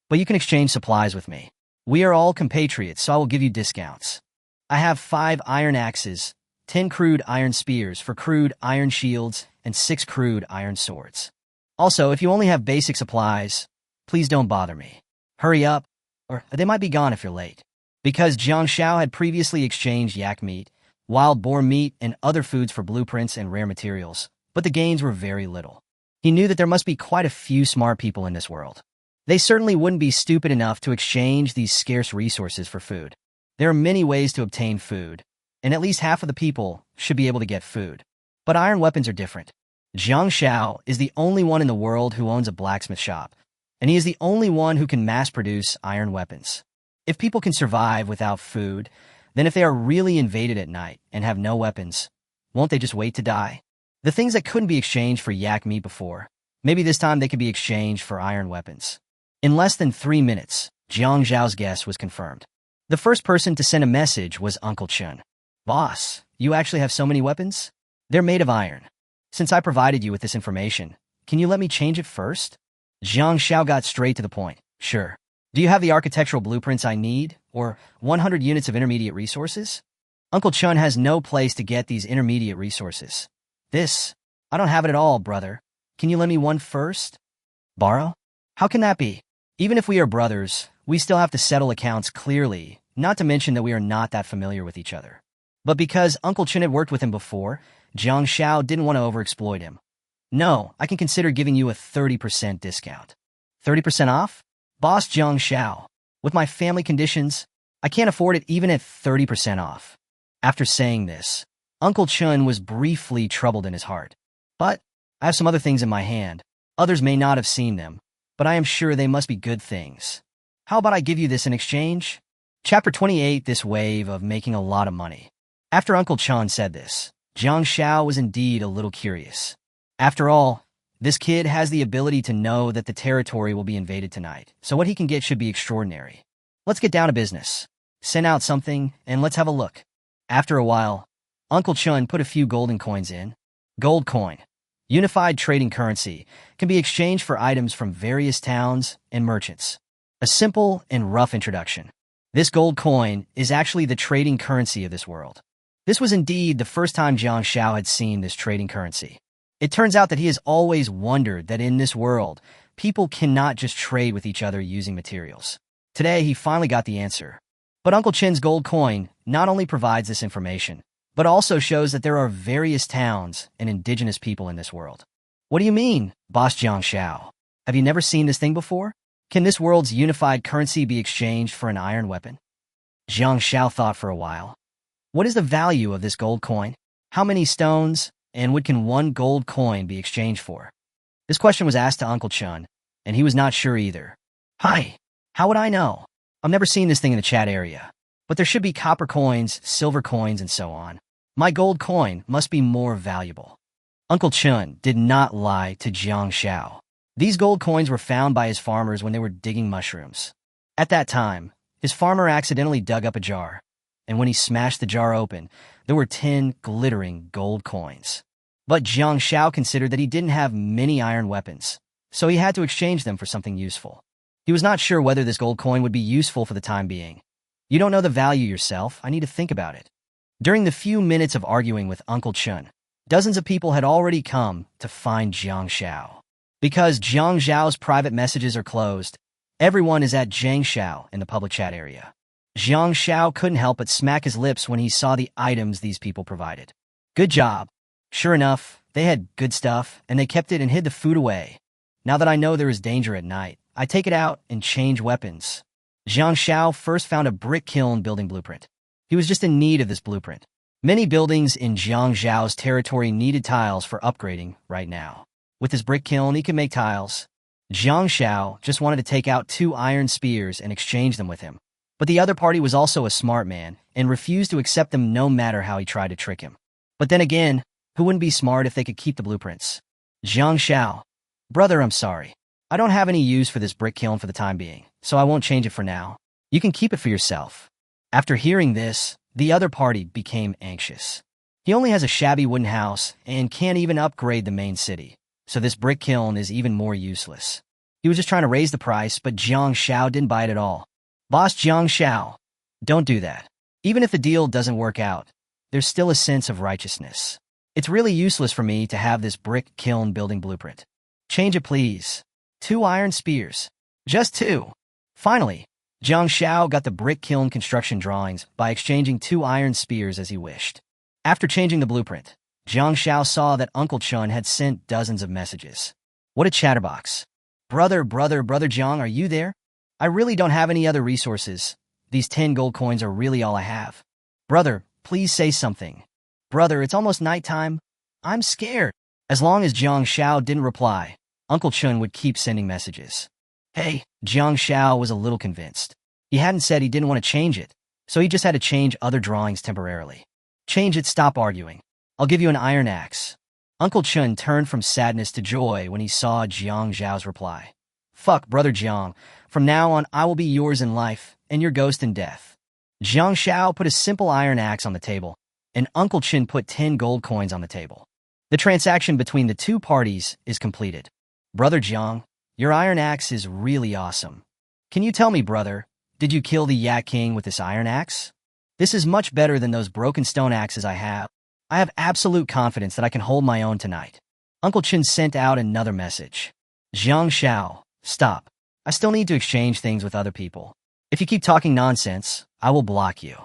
But you can exchange supplies with me. We are all compatriots, so I will give you discounts. I have 5 iron axes, 10 crude iron spears for crude iron shields, and 6 crude iron swords. Also, if you only have basic supplies, please don't bother me. Hurry up, or they might be gone if you're late. Because Jiang Xiao had previously exchanged yak meat, wild boar meat, and other foods for blueprints and rare materials, but the gains were very little. He knew that there must be quite a few smart people in this world. They certainly wouldn't be stupid enough to exchange these scarce resources for food. There are many ways to obtain food, and at least half of the people should be able to get food. But iron weapons are different. Jiang Xiao is the only one in the world who owns a blacksmith shop, and he is the only one who can mass-produce iron weapons. If people can survive without food, then if they are really invaded at night and have no weapons, won't they just wait to die? The things that couldn't be exchanged for yak meat before, maybe this time they could be exchanged for iron weapons. In less than 3 minutes, Jiang Zhao's guess was confirmed. The first person to send a message was Uncle Chen. Boss, you actually have so many weapons? They're made of iron. Since I provided you with this information, can you let me change it first? Jiang Xiao got straight to the point. Sure. Do you have the architectural blueprints I need, or 100 units of intermediate resources? Uncle Chen has no place to get these intermediate resources. I don't have it at all, brother. Can you lend me one first? Borrow? How can that be? Even if we are brothers, we still have to settle accounts clearly, not to mention that we are not that familiar with each other. But because Uncle Chen had worked with him before, Jiang Xiao didn't want to overexploit him. No, I can consider giving you a 30% discount. 30% off? Boss Jiang Xiao, with my family conditions, I can't afford it even at 30% off. After saying this, Uncle Chen was briefly troubled in his heart. But I have some other things in my hand. Others may not have seen them, but I am sure they must be good things. How about I give you this in exchange? Chapter 28, this wave of making a lot of money. After Uncle Chen said this, Jiang Xiao was indeed a little curious. After all, this kid has the ability to know that the territory will be invaded tonight, so what he can get should be extraordinary. Let's get down to business. Send out something, and let's have a look. After a while, Uncle Chen put a few golden coins in. Gold coin. Unified trading currency can be exchanged for items from various towns and merchants. A simple and rough introduction. This gold coin is actually the trading currency of this world. This was indeed the first time Jiang Xiao had seen this trading currency. It turns out that he has always wondered that in this world, people cannot just trade with each other using materials. Today, he finally got the answer. But Uncle Chen's gold coin not only provides this information, but also shows that there are various towns and indigenous people in this world. What do you mean, Boss Jiang Xiao? Have you never seen this thing before? Can this world's unified currency be exchanged for an iron weapon? Jiang Xiao thought for a while. What is the value of this gold coin? How many stones and what can one gold coin be exchanged for? This question was asked to Uncle Chen, and he was not sure either. Hi, how would I know? I've never seen this thing in the chat area. But there should be copper coins, silver coins, and so on. My gold coin must be more valuable. Uncle Chen did not lie to Jiang Xiao. These gold coins were found by his farmers when they were digging mushrooms. At that time, his farmer accidentally dug up a jar, and when he smashed the jar open, there were 10 glittering gold coins. But Jiang Xiao considered that he didn't have many iron weapons, so he had to exchange them for something useful. He was not sure whether this gold coin would be useful for the time being. You don't know the value yourself, I need to think about it. During the few minutes of arguing with Uncle Chen, dozens of people had already come to find Jiang Xiao. Because Jiang Xiao's private messages are closed, everyone is at Jiang Xiao in the public chat area. Jiang Xiao couldn't help but smack his lips when he saw the items these people provided. Good job. Sure enough, they had good stuff, and they kept it and hid the food away. Now that I know there is danger at night, I take it out and change weapons. Jiang Xiao first found a brick kiln building blueprint. He was just in need of this blueprint. Many buildings in Jiang Xiao's territory needed tiles for upgrading right now. With his brick kiln, he could make tiles. Jiang Xiao just wanted to take out 2 iron spears and exchange them with him. But the other party was also a smart man and refused to accept them no matter how he tried to trick him. But then again, who wouldn't be smart if they could keep the blueprints? Jiang Xiao, brother, I'm sorry. I don't have any use for this brick kiln for the time being, so I won't change it for now. You can keep it for yourself. After hearing this, the other party became anxious. He only has a shabby wooden house and can't even upgrade the main city, so this brick kiln is even more useless. He was just trying to raise the price, but Jiang Xiao didn't buy it at all. Boss Jiang Xiao, don't do that. Even if the deal doesn't work out, there's still a sense of righteousness. It's really useless for me to have this brick kiln building blueprint. Change it, please. 2 iron spears. Just 2. Finally, Jiang Xiao got the brick kiln construction drawings by exchanging 2 iron spears as he wished. After changing the blueprint, Jiang Xiao saw that Uncle Chen had sent dozens of messages. What a chatterbox. Brother Jiang, are you there? I really don't have any other resources. These 10 gold coins are really all I have. Brother, please say something. Brother, it's almost nighttime. I'm scared. As long as Jiang Xiao didn't reply, Uncle Chen would keep sending messages. Hey, Jiang Xiao was a little convinced. He hadn't said he didn't want to change it, so he just had to change other drawings temporarily. Change it, stop arguing. I'll give you an iron axe. Uncle Chen turned from sadness to joy when he saw Jiang Xiao's reply. Fuck, brother Jiang. From now on, I will be yours in life, and your ghost in death. Jiang Xiao put a simple iron axe on the table, and Uncle Chen put 10 gold coins on the table. The transaction between the two parties is completed. Brother Jiang, your iron axe is really awesome. Can you tell me, brother, did you kill the Yak King with this iron axe? This is much better than those broken stone axes I have. I have absolute confidence that I can hold my own tonight. Uncle Chen sent out another message. Jiang Xiao, stop. I still need to exchange things with other people. If you keep talking nonsense, I will block you.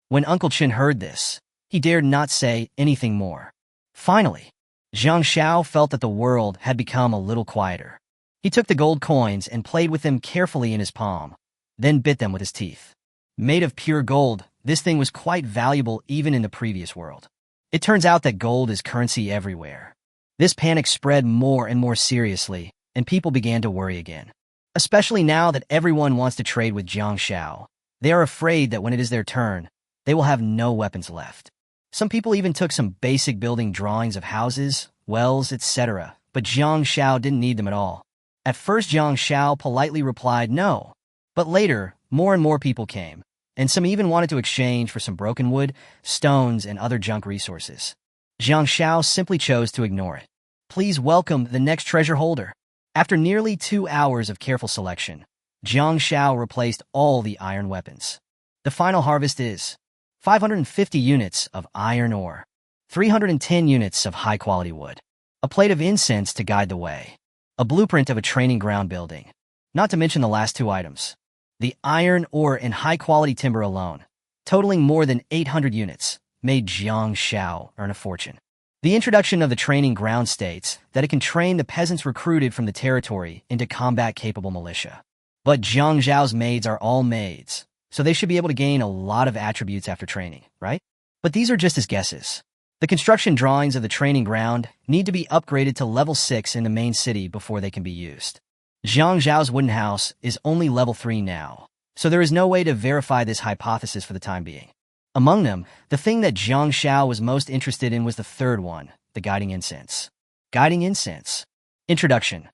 When Uncle Chen heard this, he dared not say anything more. Finally, Jiang Xiao felt that the world had become a little quieter. He took the gold coins and played with them carefully in his palm, then bit them with his teeth. Made of pure gold, this thing was quite valuable even in the previous world. It turns out that gold is currency everywhere. This panic spread more and more seriously, and people began to worry again. Especially now that everyone wants to trade with Jiang Xiao. They are afraid that when it is their turn, they will have no weapons left. Some people even took some basic building drawings of houses, wells, etc., but Jiang Xiao didn't need them at all. At first, Jiang Xiao politely replied no, but later, more and more people came, and some even wanted to exchange for some broken wood, stones, and other junk resources. Jiang Xiao simply chose to ignore it. Please welcome the next treasure holder. After nearly 2 hours of careful selection, Jiang Xiao replaced all the iron weapons. The final harvest is 550 units of iron ore, 310 units of high-quality wood, a plate of incense to guide the way, a blueprint of a training ground building, not to mention the last 2 items. The iron ore and high-quality timber alone, totaling more than 800 units, made Jiang Xiao earn a fortune. The introduction of the training ground states that it can train the peasants recruited from the territory into combat-capable militia. But Jiang Xiao's maids are all maids, so they should be able to gain a lot of attributes after training, right? But these are just his guesses. The construction drawings of the training ground need to be upgraded to level 6 in the main city before they can be used. Jiang Xiao's wooden house is only level 3 now, so there is no way to verify this hypothesis for the time being. Among them, the thing that Jiang Xiao was most interested in was the third one, the guiding incense. Guiding incense. Introduction.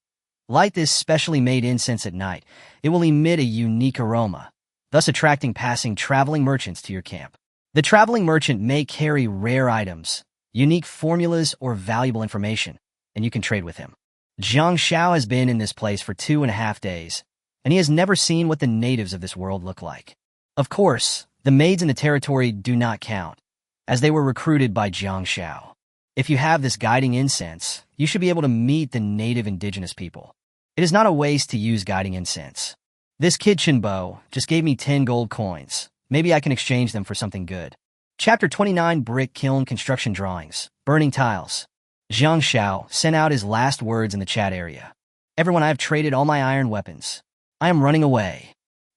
Light this specially made incense at night. It will emit a unique aroma, thus attracting passing traveling merchants to your camp. The traveling merchant may carry rare items, unique formulas, or valuable information, and you can trade with him. Jiang Xiao has been in this place for 2.5 days, and he has never seen what the natives of this world look like. Of course, the maids in the territory do not count, as they were recruited by Jiang Xiao. If you have this guiding incense, you should be able to meet the native indigenous people. It is not a waste to use guiding incense. This kid Chenbo just gave me 10 gold coins. Maybe I can exchange them for something good. Chapter 29 Brick Kiln Construction Drawings. Burning Tiles. Jiang Xiao sent out his last words in the chat area. Everyone, I have traded all my iron weapons. I am running away.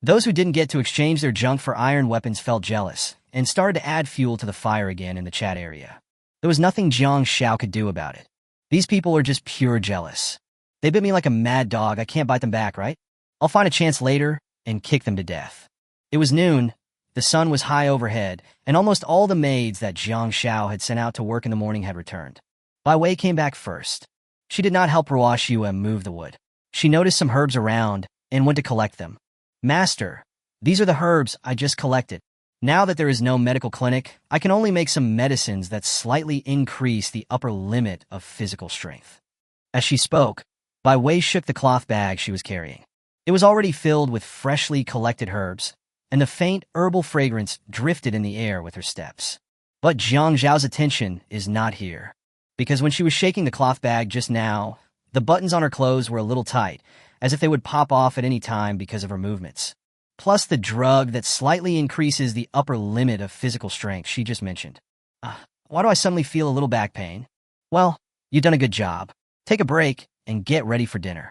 Those who didn't get to exchange their junk for iron weapons felt jealous and started to add fuel to the fire again in the chat area. There was nothing Jiang Xiao could do about it. These people are just pure jealous. They bit me like a mad dog. I can't bite them back, right? I'll find a chance later and kick them to death. It was noon. The sun was high overhead, and almost all the maids that Jiang Xiao had sent out to work in the morning had returned. Bai Wei came back first. She did not help Ruo Xue move the wood. She noticed some herbs around and went to collect them. Master, these are the herbs I just collected. Now that there is no medical clinic, I can only make some medicines that slightly increase the upper limit of physical strength. As she spoke, Bai Wei shook the cloth bag she was carrying. It was already filled with freshly collected herbs, and the faint herbal fragrance drifted in the air with her steps. But Jiang Zhao's attention is not here, because when she was shaking the cloth bag just now, the buttons on her clothes were a little tight, as if they would pop off at any time because of her movements. Plus the drug that slightly increases the upper limit of physical strength she just mentioned. Why do I suddenly feel a little back pain? Well, you've done a good job. Take a break and get ready for dinner.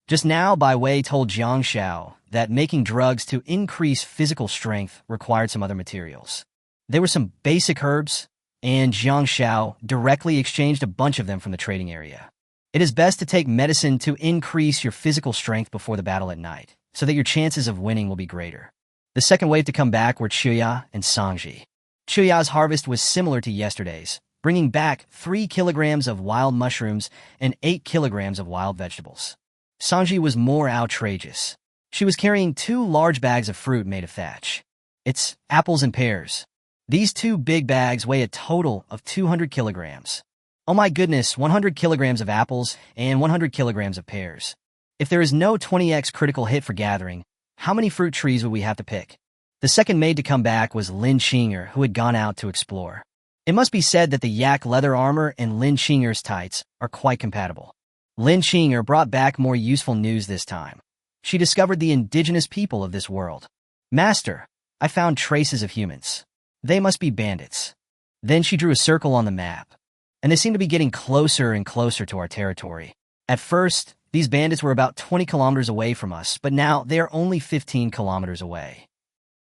Just now, Bai Wei told Jiang Xiao that making drugs to increase physical strength required some other materials. There were some basic herbs, and Jiang Xiao directly exchanged a bunch of them from the trading area. It is best to take medicine to increase your physical strength before the battle at night, so that your chances of winning will be greater. The second wave to come back were Chuya and Sangji. Chuya's harvest was similar to yesterday's, bringing back 3 kilograms of wild mushrooms and 8 kilograms of wild vegetables. Sangji was more outrageous. She was carrying 2 large bags of fruit made of thatch. It's apples and pears. These 2 big bags weigh a total of 200 kilograms. Oh my goodness, 100 kilograms of apples and 100 kilograms of pears. If there is no 20x critical hit for gathering, how many fruit trees would we have to pick? The second maid to come back was Lin Qing'er, who had gone out to explore. It must be said that the yak leather armor and Lin Qing'er's tights are quite compatible. Lin Qing'er brought back more useful news this time. She discovered the indigenous people of this world. Master, I found traces of humans. They must be bandits. Then she drew a circle on the map, and they seem to be getting closer and closer to our territory. At first, these bandits were about 20 kilometers away from us, but now they are only 15 kilometers away.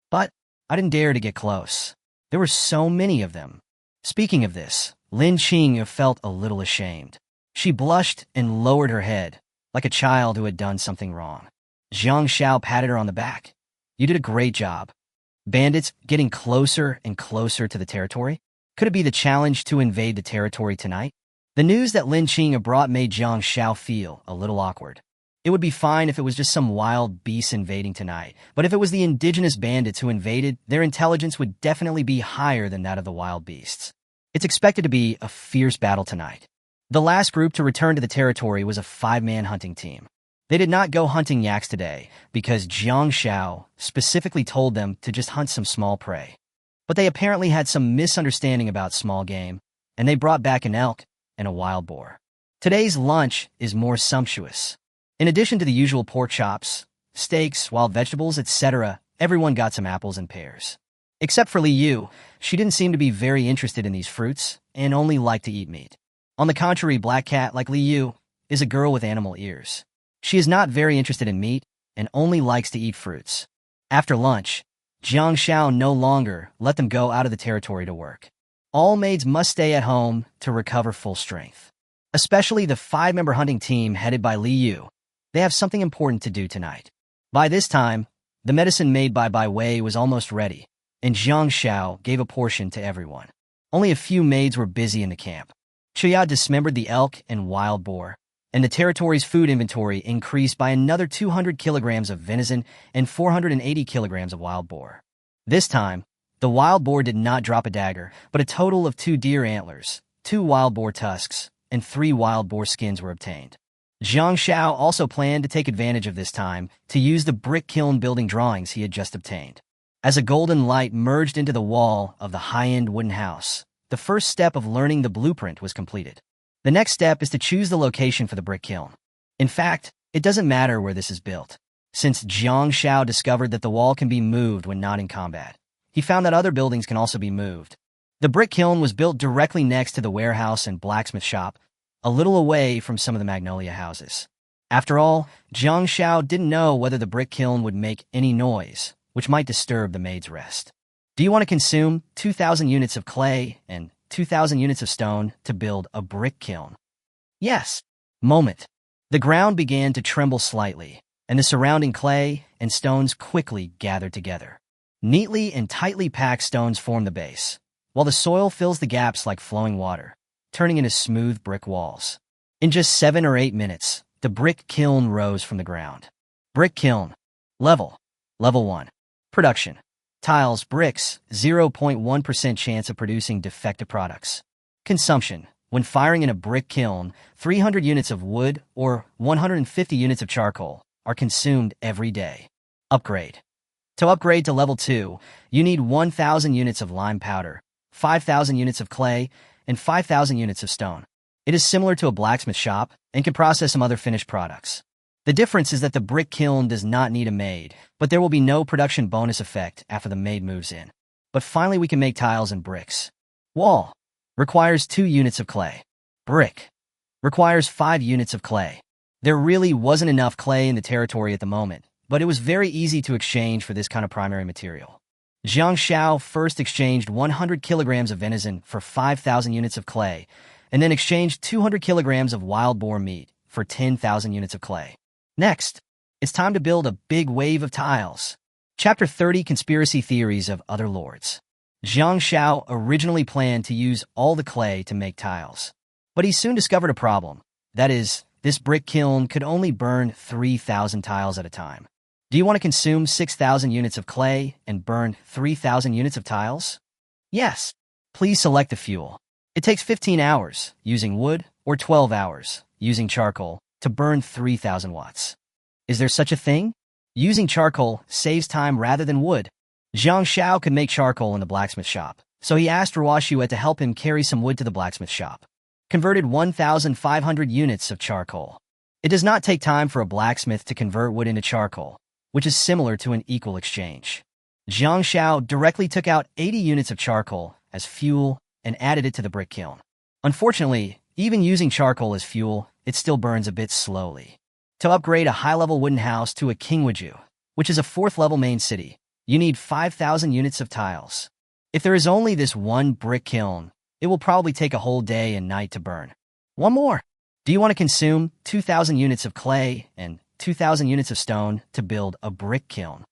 But I didn't dare to get close. There were so many of them. Speaking of this, Lin Qing'er felt a little ashamed. She blushed and lowered her head, like a child who had done something wrong. Jiang Xiao patted her on the back. You did a great job. Bandits getting closer and closer to the territory? Could it be the challenge to invade the territory tonight? The news that Lin Qing'er brought made Jiang Xiao feel a little awkward. It would be fine if it was just some wild beasts invading tonight, but if it was the indigenous bandits who invaded, their intelligence would definitely be higher than that of the wild beasts. It's expected to be a fierce battle tonight. The last group to return to the territory was a 5-man hunting team. They did not go hunting yaks today because Jiang Shao specifically told them to just hunt some small prey. But they apparently had some misunderstanding about small game, and they brought back an elk and a wild boar. Today's lunch is more sumptuous. In addition to the usual pork chops, steaks, wild vegetables, etc., everyone got some apples and pears. Except for Li Yu, she didn't seem to be very interested in these fruits and only liked to eat meat. On the contrary, Black Cat, like Li Yu, is a girl with animal ears. She is not very interested in meat and only likes to eat fruits. After lunch, Jiang Shao no longer let them go out of the territory to work. All maids must stay at home to recover full strength. Especially the 5-member hunting team headed by Li Yu. They have something important to do tonight. By this time, the medicine made by Bai Wei was almost ready, and Jiang Shao gave a portion to everyone. Only a few maids were busy in the camp. Chuya dismembered the elk and wild boar, and the territory's food inventory increased by another 200 kilograms of venison and 480 kilograms of wild boar. This time, the wild boar did not drop a dagger, but a total of 2 deer antlers, 2 wild boar tusks, and 3 wild boar skins were obtained. Jiang Shao also planned to take advantage of this time to use the brick kiln building drawings he had just obtained. As a golden light merged into the wall of the high-end wooden house, the first step of learning the blueprint was completed. The next step is to choose the location for the brick kiln. In fact, it doesn't matter where this is built, since Jiang Shao discovered that the wall can be moved when not in combat. He found that other buildings can also be moved. The brick kiln was built directly next to the warehouse and blacksmith shop, a little away from some of the magnolia houses. After all, Jiang Shao didn't know whether the brick kiln would make any noise, which might disturb the maid's rest. Do you want to consume 2,000 units of clay and 2,000 units of stone to build a brick kiln? Yes. Moment. The ground began to tremble slightly, and the surrounding clay and stones quickly gathered together. Neatly and tightly packed stones form the base, while the soil fills the gaps like flowing water, turning into smooth brick walls. In just 7 or 8 minutes, the brick kiln rose from the ground. Brick kiln. Level 1. Production. Tiles, bricks, 0.1% chance of producing defective products. Consumption. When firing in a brick kiln, 300 units of wood or 150 units of charcoal are consumed every day. Upgrade. To upgrade to level 2, you need 1,000 units of lime powder, 5,000 units of clay, and 5,000 units of stone. It is similar to a blacksmith shop and can process some other finished products. The difference is that the brick kiln does not need a maid, but there will be no production bonus effect after the maid moves in. But finally we can make tiles and bricks. Wall. Requires 2 units of clay. Brick. Requires 5 units of clay. There really wasn't enough clay in the territory at the moment, but it was very easy to exchange for this kind of primary material. Jiang Shao first exchanged 100 kilograms of venison for 5,000 units of clay, and then exchanged 200 kilograms of wild boar meat for 10,000 units of clay. Next, it's time to build a big wave of tiles. Chapter 30, Conspiracy Theories of Other Lords. Jiang Shao originally planned to use all the clay to make tiles, but he soon discovered a problem. That is, this brick kiln could only burn 3,000 tiles at a time. Do you want to consume 6,000 units of clay and burn 3,000 units of tiles? Yes. Please select the fuel. It takes 15 hours using wood or 12 hours using charcoal to burn 3,000 watts. Is there such a thing? Using charcoal saves time rather than wood. Jiang Shao could make charcoal in the blacksmith shop, so he asked Ruoxue to help him carry some wood to the blacksmith shop. Converted 1,500 units of charcoal. It does not take time for a blacksmith to convert wood into charcoal, which is similar to an equal exchange. Jiang Shao directly took out 80 units of charcoal as fuel and added it to the brick kiln. Unfortunately, even using charcoal as fuel, it still burns a bit slowly. To upgrade a high-level wooden house to a Kingwiju, which is a 4th-level main city, you need 5,000 units of tiles. If there is only this one brick kiln, it will probably take a whole day and night to burn. One more. Do you want to consume 2,000 units of clay and 2,000 units of stone to build a brick kiln?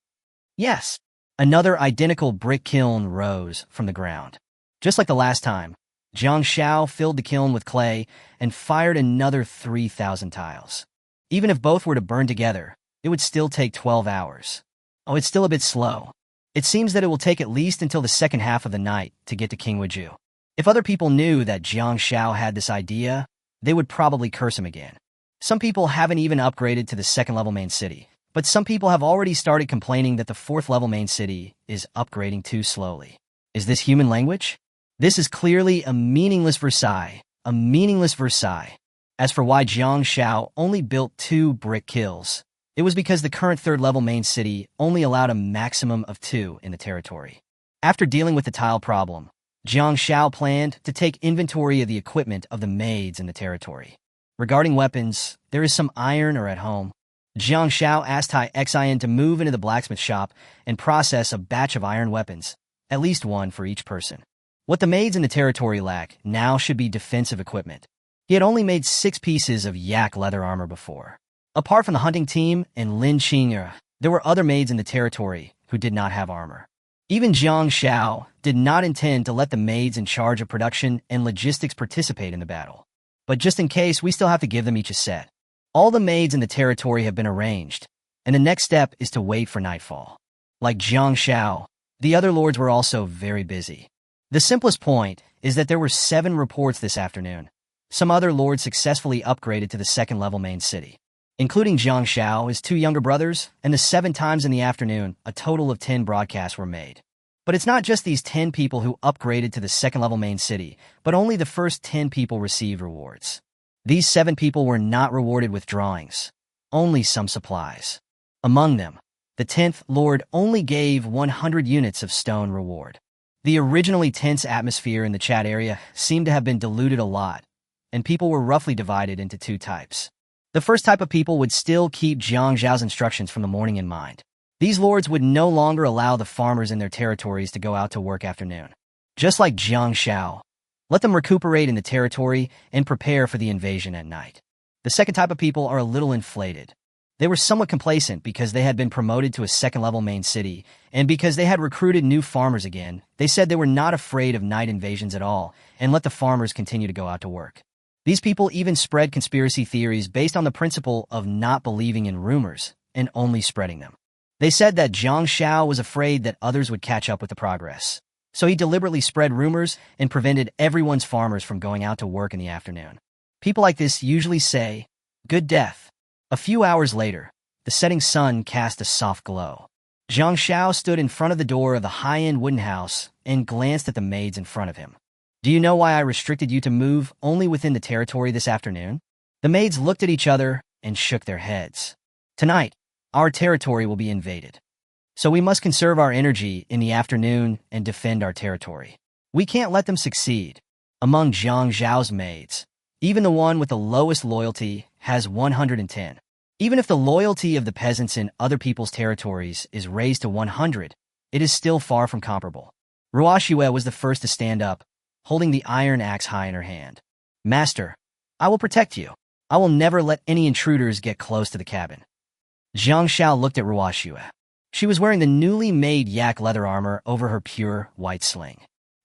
Yes. Another identical brick kiln rose from the ground. Just like the last time, Jiang Shao filled the kiln with clay and fired another 3,000 tiles. Even if both were to burn together, it would still take 12 hours. Oh, it's still a bit slow. It seems that it will take at least until the second half of the night to get to Kingwiju. If other people knew that Jiang Shao had this idea, they would probably curse him again. Some people haven't even upgraded to the second-level main city, but some people have already started complaining that the fourth-level main city is upgrading too slowly. Is this human language? This is clearly a meaningless Versailles. A meaningless Versailles. As for why Jiang Shao only built 2 brick kills, it was because the current third-level main city only allowed a maximum of 2 in the territory. After dealing with the tile problem, Jiang Shao planned to take inventory of the equipment of the maids in the territory. Regarding weapons, there is some iron or at home. Jiang Shao asked Tai Xin to move into the blacksmith shop and process a batch of iron weapons, at least 1 for each person. What the maids in the territory lack now should be defensive equipment. He had only made 6 pieces of yak leather armor before. Apart from the hunting team and Lin Qing'e, there were other maids in the territory who did not have armor. Even Jiang Shao did not intend to let the maids in charge of production and logistics participate in the battle. But just in case, we still have to give them each a set. All the maids in the territory have been arranged, and the next step is to wait for nightfall. Like Jiang Shao, the other lords were also very busy. The simplest point is that there were 7 reports this afternoon. Some other lords successfully upgraded to the second-level main city, including Jiang Shao, his 2 younger brothers, and the 7 times in the afternoon, a total of 10 broadcasts were made. But it's not just these 10 people who upgraded to the second-level main city, but only the first 10 people received rewards. These 7 people were not rewarded with drawings, only some supplies. Among them, the 10th lord only gave 100 units of stone reward. The originally tense atmosphere in the chat area seemed to have been diluted a lot, and people were roughly divided into 2 types. The first type of people would still keep Jiang Zhao's instructions from the morning in mind. These lords would no longer allow the farmers in their territories to go out to work afternoon. Just like Jiang Shao, let them recuperate in the territory and prepare for the invasion at night. The second type of people are a little inflated. They were somewhat complacent because they had been promoted to a second-level main city, and because they had recruited new farmers again, they said they were not afraid of night invasions at all and let the farmers continue to go out to work. These people even spread conspiracy theories based on the principle of not believing in rumors and only spreading them. They said that Jiang Shao was afraid that others would catch up with the progress, so he deliberately spread rumors and prevented everyone's farmers from going out to work in the afternoon. People like this usually say, "Good death." A few hours later, the setting sun cast a soft glow. Jiang Shao stood in front of the door of the high-end wooden house and glanced at the maids in front of him. "Do you know why I restricted you to move only within the territory this afternoon?" The maids looked at each other and shook their heads. "Tonight, our territory will be invaded. So we must conserve our energy in the afternoon and defend our territory. We can't let them succeed." Among Jiang Zhao's maids, even the one with the lowest loyalty has 110. Even if the loyalty of the peasants in other people's territories is raised to 100, it is still far from comparable. Ruoxue was the first to stand up, holding the iron axe high in her hand. "Master, I will protect you. I will never let any intruders get close to the cabin." Jiang Shao looked at Ruoxue. She was wearing the newly made yak leather armor over her pure white sling.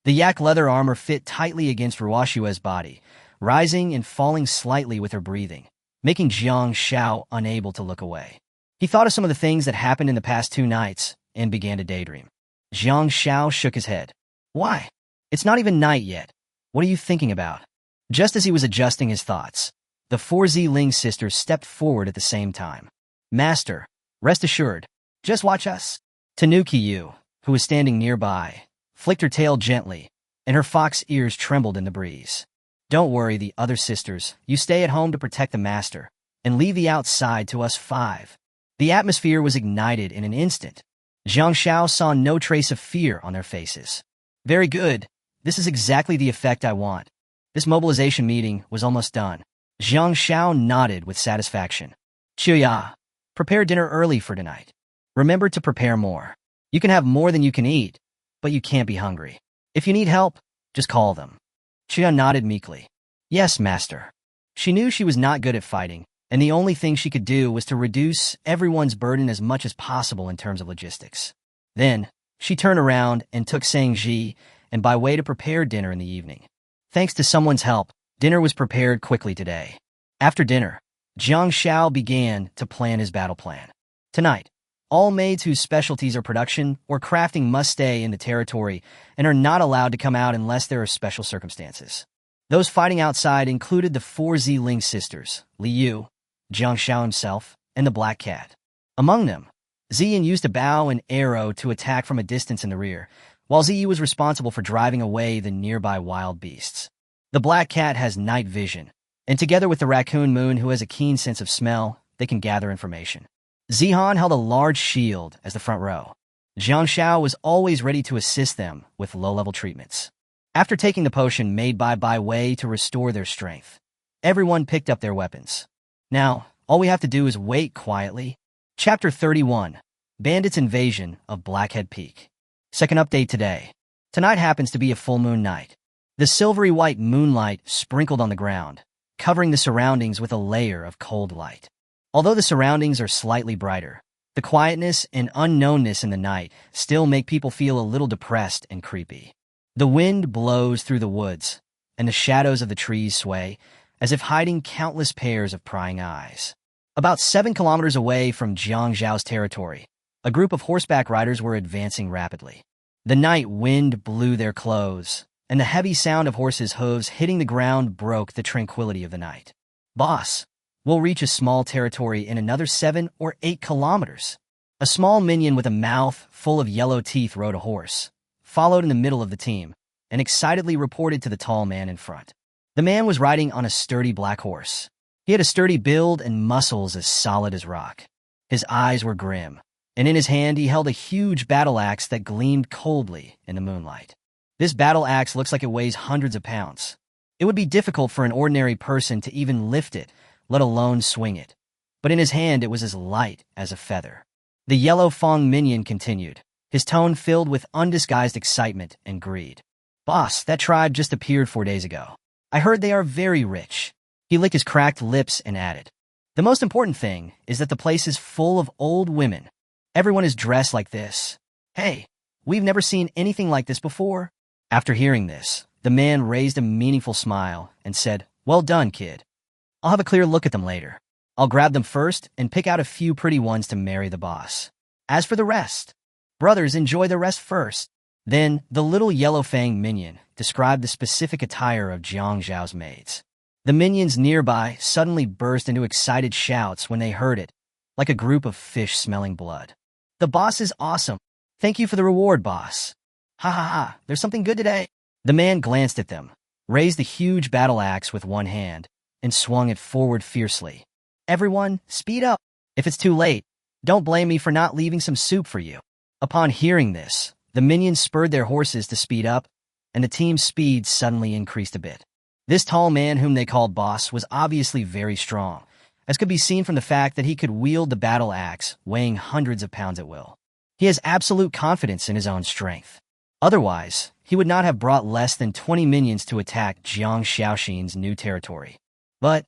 The yak leather armor fit tightly against Ruoxue's body, rising and falling slightly with her breathing, making Jiang Shao unable to look away. He thought of some of the things that happened in the past 2 nights and began to daydream. Jiang Shao shook his head. "Why? It's not even night yet. What are you thinking about?" Just as he was adjusting his thoughts, the 4 Ling sisters stepped forward at the same time. "Master, rest assured. Just watch us." Tanuki Yu, who was standing nearby, flicked her tail gently, and her fox ears trembled in the breeze. "Don't worry, the other sisters. You stay at home to protect the master, and leave the outside to us 5. The atmosphere was ignited in an instant. Jiang Shao saw no trace of fear on their faces. "Very good. This is exactly the effect I want." This mobilization meeting was almost done. Jiang Shao nodded with satisfaction. "Chuya, prepare dinner early for tonight. Remember to prepare more. You can have more than you can eat, but you can't be hungry. If you need help, just call them." Chuya nodded meekly. "Yes, master." She knew she was not good at fighting, and the only thing she could do was to reduce everyone's burden as much as possible in terms of logistics. Then, she turned around and took Sangji and by way to prepare dinner in the evening. Thanks to someone's help, dinner was prepared quickly today. After dinner, Jiang Shao began to plan his battle plan. Tonight, all maids whose specialties are production or crafting must stay in the territory and are not allowed to come out unless there are special circumstances. Those fighting outside included the four Ling sisters, Li Yu, Jiang Xiao himself, and the Black Cat. Among them, Ziyin used a bow and arrow to attack from a distance in the rear, while Ziyu was responsible for driving away the nearby wild beasts. The Black Cat has night vision, and together with the Raccoon Moon, who has a keen sense of smell, they can gather information. Zihan held a large shield as the front row. Jiang Xiao was always ready to assist them with low-level treatments. After taking the potion made by Bai Wei to restore their strength, everyone picked up their weapons. Now, all we have to do is wait quietly. Chapter 31, Bandits' Invasion of Blackhead Peak. Second update today. Tonight happens to be a full moon night. The silvery white moonlight sprinkled on the ground, covering the surroundings with a layer of cold light. Although the surroundings are slightly brighter, the quietness and unknownness in the night still make people feel a little depressed and creepy. The wind blows through the woods, and the shadows of the trees sway, as if hiding countless pairs of prying eyes. About 7 kilometers away from Jiang Zhao's territory, a group of horseback riders were advancing rapidly. The night wind blew their clothes, and the heavy sound of horses' hooves hitting the ground broke the tranquility of the night. "Boss, we'll reach a small territory in another 7 or 8 kilometers. A small minion with a mouth full of yellow teeth rode a horse, followed in the middle of the team, and excitedly reported to the tall man in front. The man was riding on a sturdy black horse. He had a sturdy build and muscles as solid as rock. His eyes were grim, and in his hand he held a huge battle axe that gleamed coldly in the moonlight. This battle axe looks like it weighs hundreds of pounds. It would be difficult for an ordinary person to even lift it, let alone swing it. But in his hand it was as light as a feather. The yellow Fong minion continued, his tone filled with undisguised excitement and greed. "Boss, that tribe just appeared 4 days ago. I heard they are very rich." He licked his cracked lips and added, "The most important thing is that the place is full of old women. Everyone is dressed like this. Hey, we've never seen anything like this before." After hearing this, the man raised a meaningful smile and said, "Well done, kid. I'll have a clear look at them later. I'll grab them first and pick out a few pretty ones to marry the boss. As for the rest, brothers, enjoy the rest first." Then the little yellow fang minion described the specific attire of Jiang Zhao's maids. The minions nearby suddenly burst into excited shouts when they heard it, like a group of fish smelling blood. "The boss is awesome. Thank you for the reward, boss. Ha ha ha, there's something good today." The man glanced at them, raised the huge battle axe with one hand, and swung it forward fiercely. "Everyone, speed up. If it's too late, don't blame me for not leaving some soup for you." Upon hearing this, the minions spurred their horses to speed up, and the team's speed suddenly increased a bit. This tall man, whom they called Boss, was obviously very strong, as could be seen from the fact that he could wield the battle axe, weighing hundreds of pounds at will. He has absolute confidence in his own strength. Otherwise, he would not have brought less than 20 minions to attack Jiang Xiaoxin's new territory. But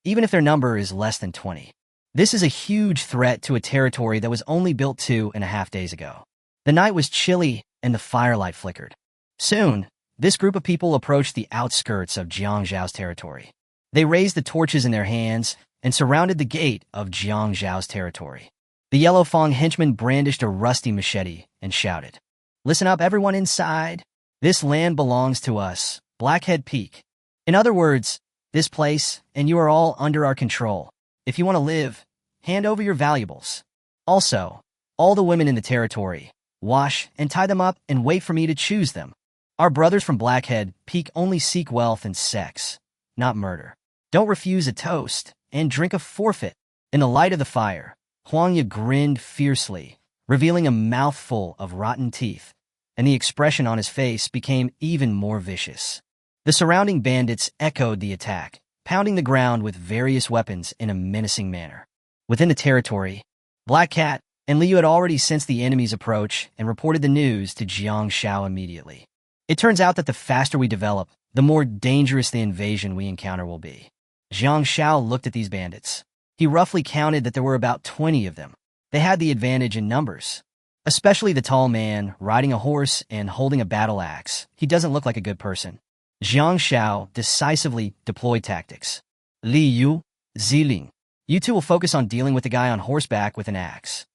even if their number is less than 20, this is a huge threat to a territory that was only built 2.5 days ago. The night was chilly and the firelight flickered. Soon, this group of people approached the outskirts of Jiang Zhao's territory. They raised the torches in their hands and surrounded the gate of Jiang Zhao's territory. The yellow Fong henchman brandished a rusty machete and shouted, "Listen up, everyone inside. This land belongs to us, Blackhead Peak. In other words, this place, and you are all under our control. If you want to live, hand over your valuables. Also, all the women in the territory, wash and tie them up and wait for me to choose them. Our brothers from Blackhead Peak only seek wealth and sex, not murder. Don't refuse a toast and drink a forfeit." In the light of the fire, Huangya grinned fiercely, revealing a mouthful of rotten teeth, and the expression on his face became even more vicious. The surrounding bandits echoed the attack, pounding the ground with various weapons in a menacing manner. Within the territory, Black Cat and Liu had already sensed the enemy's approach and reported the news to Jiang Xiao immediately. It turns out that the faster we develop, the more dangerous the invasion we encounter will be. Jiang Xiao looked at these bandits. He roughly counted that there were about 20 of them. They had the advantage in numbers, especially the tall man riding a horse and holding a battle axe. He doesn't look like a good person. Jiang Xiao decisively deployed tactics. "Li Yu, Ziling, you two will focus on dealing with the guy on horseback with an axe.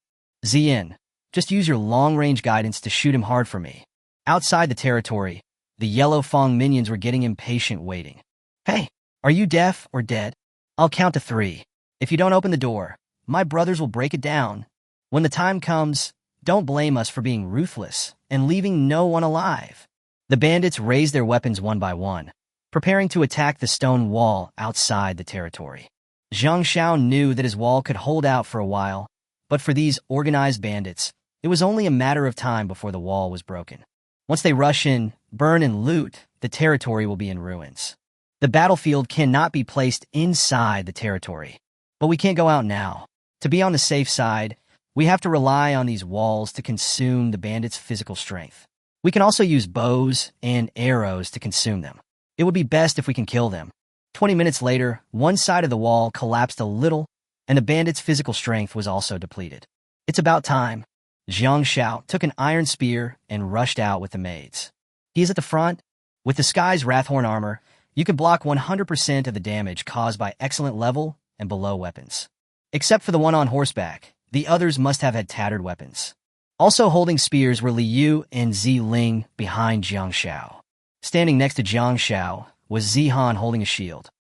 Ziyin, just use your long-range guidance to shoot him hard for me." Outside the territory, the yellow Fong minions were getting impatient waiting. Hey, are you deaf or dead? I'll count to 3. If you don't open the door, my brothers will break it down. When the time comes, don't blame us for being ruthless and leaving no one alive." The bandits raised their weapons one by one, preparing to attack the stone wall outside the territory. Zhang Xiao knew that his wall could hold out for a while, but for these organized bandits, it was only a matter of time before the wall was broken. Once they rush in, burn and loot, the territory will be in ruins. The battlefield cannot be placed inside the territory, but we can't go out now. To be on the safe side, we have to rely on these walls to consume the bandits' physical strength. We can also use bows and arrows to consume them. It would be best if we can kill them. 20 minutes later, one side of the wall collapsed a little, and the bandits' physical strength was also depleted. It's about time. Zhang Xiao took an iron spear and rushed out with the maids. He is at the front. With the Sky's Wrathhorn armor, you can block 100% of the damage caused by excellent level and below weapons. Except for the one on horseback, the others must have had tattered weapons. Also holding spears were Li Yu and Zi Ling behind Zhang Xiao. Standing next to Zhang Xiao was Zihan holding a shield.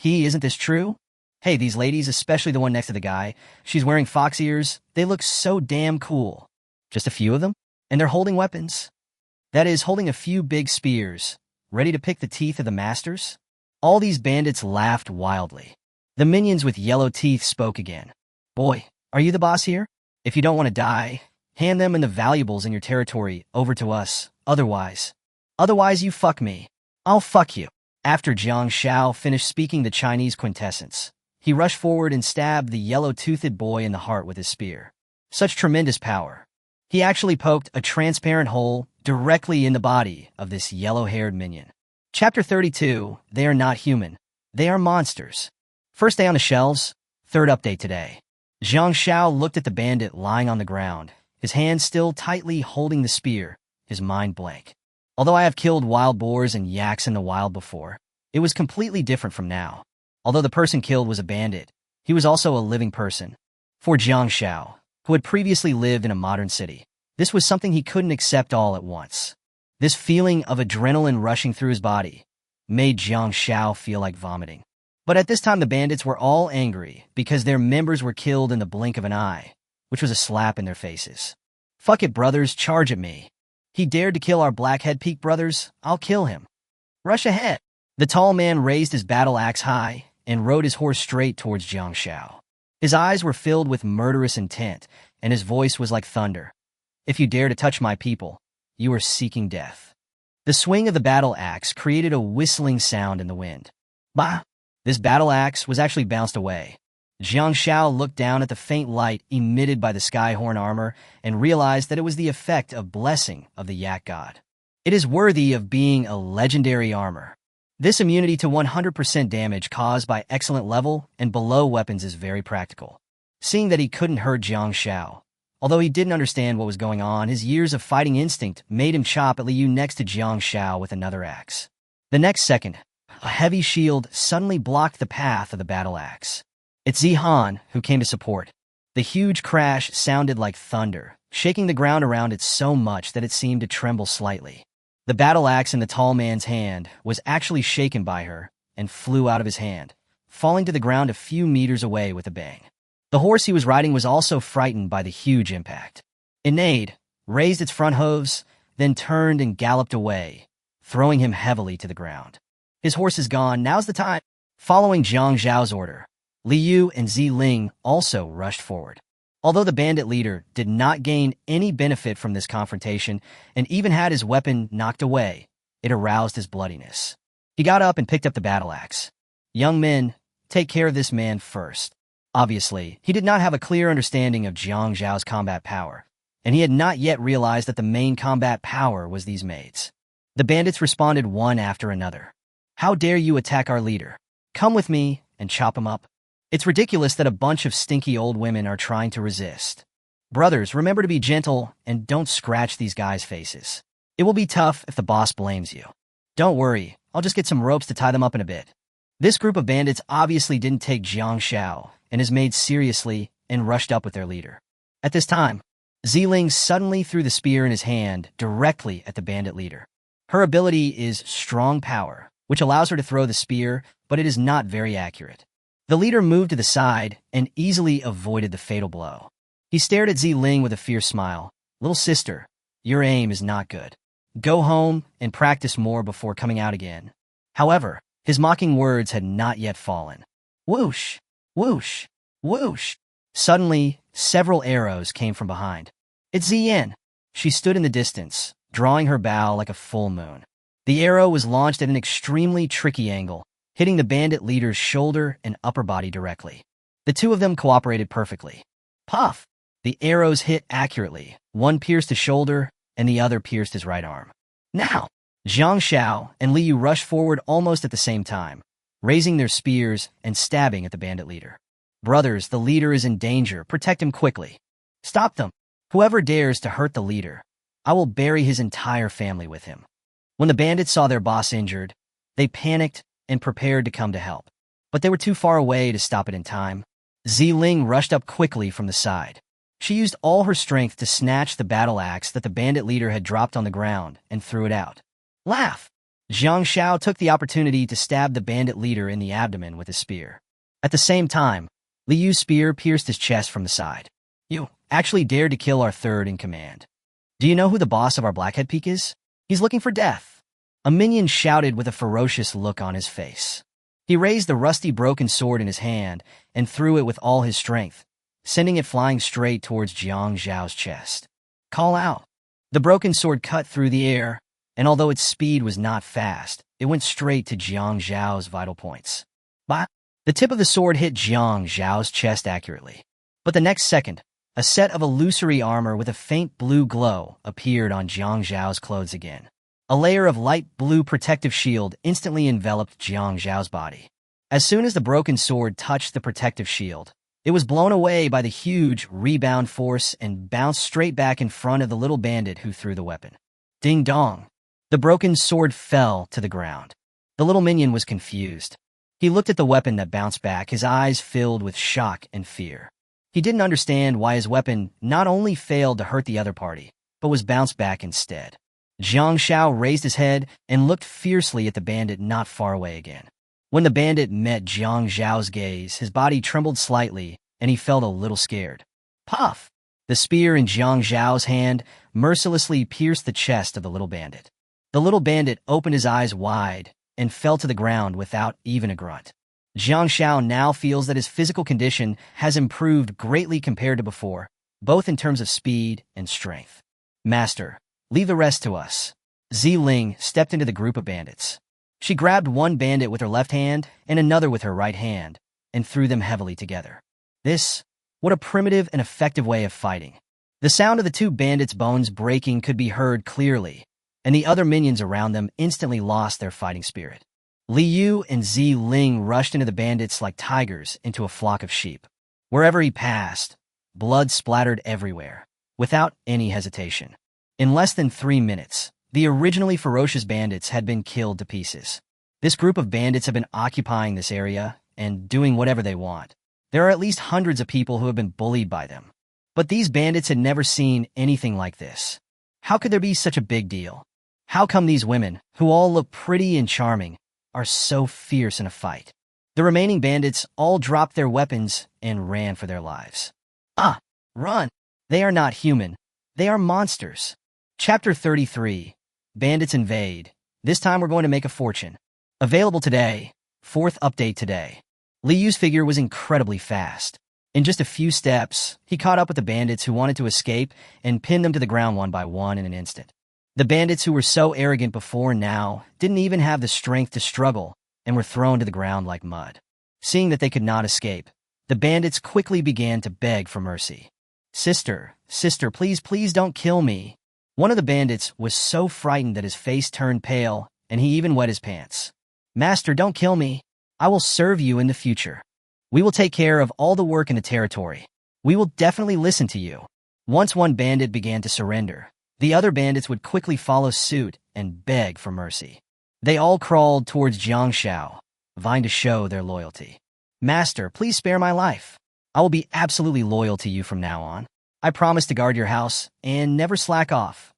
Isn't this true? Hey, these ladies, especially the one next to the guy, she's wearing fox ears. They look so damn cool. Just a few of them? And they're holding weapons. That is, holding a few big spears, ready to pick the teeth of the masters? All these bandits laughed wildly. The minions with yellow teeth spoke again. "Boy, are you the boss here? If you don't want to die, hand them and the valuables in your territory over to us. Otherwise you fuck me. I'll fuck you." After Zhang Xiao finished speaking the Chinese quintessence, he rushed forward and stabbed the yellow-toothed boy in the heart with his spear. Such tremendous power. He actually poked a transparent hole directly in the body of this yellow-haired minion. Chapter 32, They Are Not Human. They Are Monsters. First day on the shelves, third update today. Zhang Xiao looked at the bandit lying on the ground, his hand still tightly holding the spear, his mind blank. Although I have killed wild boars and yaks in the wild before, it was completely different from now. Although the person killed was a bandit, he was also a living person. For Zhang Xiao, who had previously lived in a modern city, this was something he couldn't accept all at once. This feeling of adrenaline rushing through his body made Zhang Xiao feel like vomiting. But at this time the bandits were all angry because their members were killed in the blink of an eye, which was a slap in their faces. "Fuck it, brothers, charge at me. He dared to kill our Blackhead Peak brothers, I'll kill him. Rush ahead." The tall man raised his battle axe high and rode his horse straight towards Zhang Xiao. His eyes were filled with murderous intent, and his voice was like thunder. "If you dare to touch my people, you are seeking death." The swing of the battle axe created a whistling sound in the wind. Bah! This battle axe was actually bounced away. Zhang Xiao looked down at the faint light emitted by the Skyhorn armor and realized that it was the effect of blessing of the Yak God. It is worthy of being a legendary armor. This immunity to 100% damage caused by excellent level and below weapons is very practical. Seeing that he couldn't hurt Zhang Xiao, although he didn't understand what was going on, his years of fighting instinct made him chop at Liu next to Zhang Xiao with another axe. The next second, a heavy shield suddenly blocked the path of the battle axe. It's Zihan who came to support. The huge crash sounded like thunder, shaking the ground around it so much that it seemed to tremble slightly. The battle axe in the tall man's hand was actually shaken by her and flew out of his hand, falling to the ground a few meters away with a bang. The horse he was riding was also frightened by the huge impact. It neighed, raised its front hooves, then turned and galloped away, throwing him heavily to the ground. His horse is gone, now's the time. Following Zhang Zhao's order, Li Yu and Zi Ling also rushed forward. Although the bandit leader did not gain any benefit from this confrontation and even had his weapon knocked away, it aroused his bloodiness. He got up and picked up the battle axe. "Young men, take care of this man first." Obviously, he did not have a clear understanding of Zhang Zhao's combat power, and he had not yet realized that the main combat power was these maids. The bandits responded one after another. "How dare you attack our leader? Come with me and chop him up." It's ridiculous that a bunch of stinky old women are trying to resist. Brothers, remember to be gentle and don't scratch these guys' faces. It will be tough if the boss blames you. Don't worry, I'll just get some ropes to tie them up in a bit. This group of bandits obviously didn't take Zhang Xiao and his maids seriously and rushed up with their leader. At this time, Ziling suddenly threw the spear in his hand directly at the bandit leader. Her ability is Strong Power, which allows her to throw the spear but it is not very accurate. The leader moved to the side and easily avoided the fatal blow. He stared at Ling with a fierce smile. "Little sister, your aim is not good. Go home and practice more before coming out again." However, his mocking words had not yet fallen. Whoosh! Whoosh! Whoosh! Suddenly, several arrows came from behind. "It's Ziyin." She stood in the distance, drawing her bow like a full moon. The arrow was launched at an extremely tricky angle, hitting the bandit leader's shoulder and upper body directly. The two of them cooperated perfectly. Puff! The arrows hit accurately. One pierced his shoulder, and the other pierced his right arm. Now! Zhang Xiao and Li Yu rushed forward almost at the same time, raising their spears and stabbing at the bandit leader. "Brothers, the leader is in danger. Protect him quickly. Stop them. Whoever dares to hurt the leader, I will bury his entire family with him." When the bandits saw their boss injured, they panicked and prepared to come to help. But they were too far away to stop it in time. Ling rushed up quickly from the side. She used all her strength to snatch the battle axe that the bandit leader had dropped on the ground and threw it out. Laugh! Zhang Xiao took the opportunity to stab the bandit leader in the abdomen with his spear. At the same time, Li Yu's spear pierced his chest from the side. "You actually dared to kill our third in command. Do you know who the boss of our Blackhead Peak is? He's looking for death." A minion shouted with a ferocious look on his face. He raised the rusty broken sword in his hand and threw it with all his strength, sending it flying straight towards Jiang Zhao's chest. "Call out!" The broken sword cut through the air, and although its speed was not fast, it went straight to Jiang Zhao's vital points. Bah! The tip of the sword hit Jiang Zhao's chest accurately. But the next second, a set of illusory armor with a faint blue glow appeared on Jiang Zhao's clothes again. A layer of light blue protective shield instantly enveloped Jiang Zhao's body. As soon as the broken sword touched the protective shield, it was blown away by the huge rebound force and bounced straight back in front of the little bandit who threw the weapon. Ding dong! The broken sword fell to the ground. The little minion was confused. He looked at the weapon that bounced back, his eyes filled with shock and fear. He didn't understand why his weapon not only failed to hurt the other party, but was bounced back instead. Zhang Xiao raised his head and looked fiercely at the bandit not far away again. When the bandit met Jiang Zhao's gaze, his body trembled slightly, and he felt a little scared. Puff! The spear in Jiang Zhao's hand mercilessly pierced the chest of the little bandit. The little bandit opened his eyes wide and fell to the ground without even a grunt. Zhang Xiao now feels that his physical condition has improved greatly compared to before, both in terms of speed and strength. "Master, leave the rest to us." Ling stepped into the group of bandits. She grabbed one bandit with her left hand and another with her right hand and threw them heavily together. What a primitive and effective way of fighting. The sound of the two bandits' bones breaking could be heard clearly, and the other minions around them instantly lost their fighting spirit. Li Yu and Ling rushed into the bandits like tigers into a flock of sheep. Wherever he passed, blood splattered everywhere, without any hesitation. In less than 3 minutes, the originally ferocious bandits had been killed to pieces. This group of bandits have been occupying this area and doing whatever they want. There are at least hundreds of people who have been bullied by them. But these bandits had never seen anything like this. How could there be such a big deal? How come these women, who all look pretty and charming, are so fierce in a fight? The remaining bandits all dropped their weapons and ran for their lives. Run! They are not human. They are monsters. Chapter 33, Bandits Invade. This time we're going to make a fortune. Available today. 4th update today. Li Yu's figure was incredibly fast. In just a few steps, he caught up with the bandits who wanted to escape and pinned them to the ground one by one in an instant. The bandits who were so arrogant before now didn't even have the strength to struggle and were thrown to the ground like mud. Seeing that they could not escape, the bandits quickly began to beg for mercy. Sister, please don't kill me." One of the bandits was so frightened that his face turned pale and he even wet his pants. "Master, don't kill me. I will serve you in the future. We will take care of all the work in the territory. We will definitely listen to you." Once one bandit began to surrender, the other bandits would quickly follow suit and beg for mercy. They all crawled towards Jiang Xiao, vying to show their loyalty. "Master, please spare my life. I will be absolutely loyal to you from now on. I promise to guard your house and never slack off."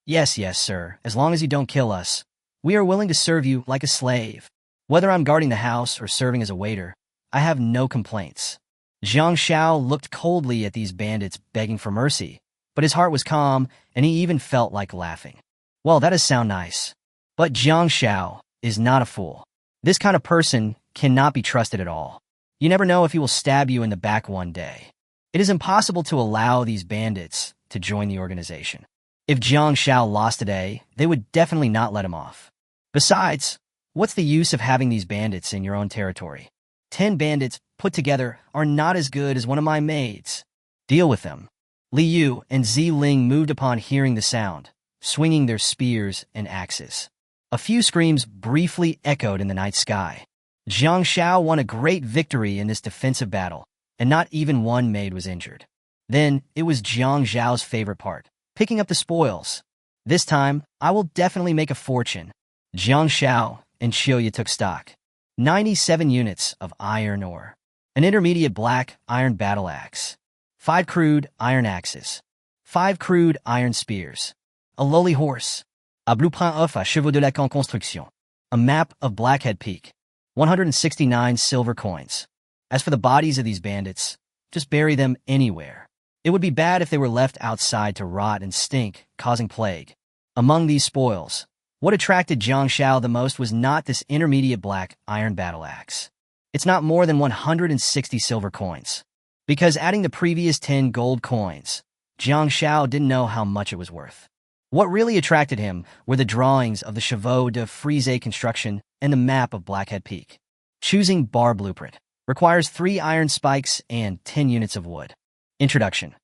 Yes, sir, as long as you don't kill us. We are willing to serve you like a slave." Whether I'm guarding the house or serving as a waiter, I have no complaints. Jiang Xiao looked coldly at these bandits begging for mercy, but his heart was calm, and he even felt like laughing. Well, that does sound nice. But Jiang Xiao is not a fool. This kind of person cannot be trusted at all. You never know if he will stab you in the back one day. It is impossible to allow these bandits to join the organization. If Jiang Xiao lost today, they would definitely not let him off. Besides, what's the use of having these bandits in your own territory? 10 bandits put together are not as good as one of my maids. Deal with them. Li Yu and Zi Ling moved upon hearing the sound, swinging their spears and axes. A few screams briefly echoed in the night sky. Jiang Xiao won a great victory in this defensive battle, and not even one maid was injured. Then, it was Jiang Zhao's favorite part, picking up the spoils. This time, I will definitely make a fortune. Jiang Xiao and Xiuya took stock. 97 units of iron ore, an intermediate black iron battle axe, 5 crude iron axes, 5 crude iron spears, a lowly horse, a blueprint of a chevaux de la construction, a map of Blackhead Peak, 169 silver coins. As for the bodies of these bandits, just bury them anywhere. It would be bad if they were left outside to rot and stink, causing plague. Among these spoils, what attracted Jiang Xiao the most was not this intermediate black iron battle axe. It's not more than 160 silver coins. Because adding the previous 10 gold coins, Jiang Xiao didn't know how much it was worth. What really attracted him were the drawings of the Chevaux de Frise construction and the map of Blackhead Peak. Choosing bar blueprint requires 3 iron spikes and 10 units of wood. Introduction.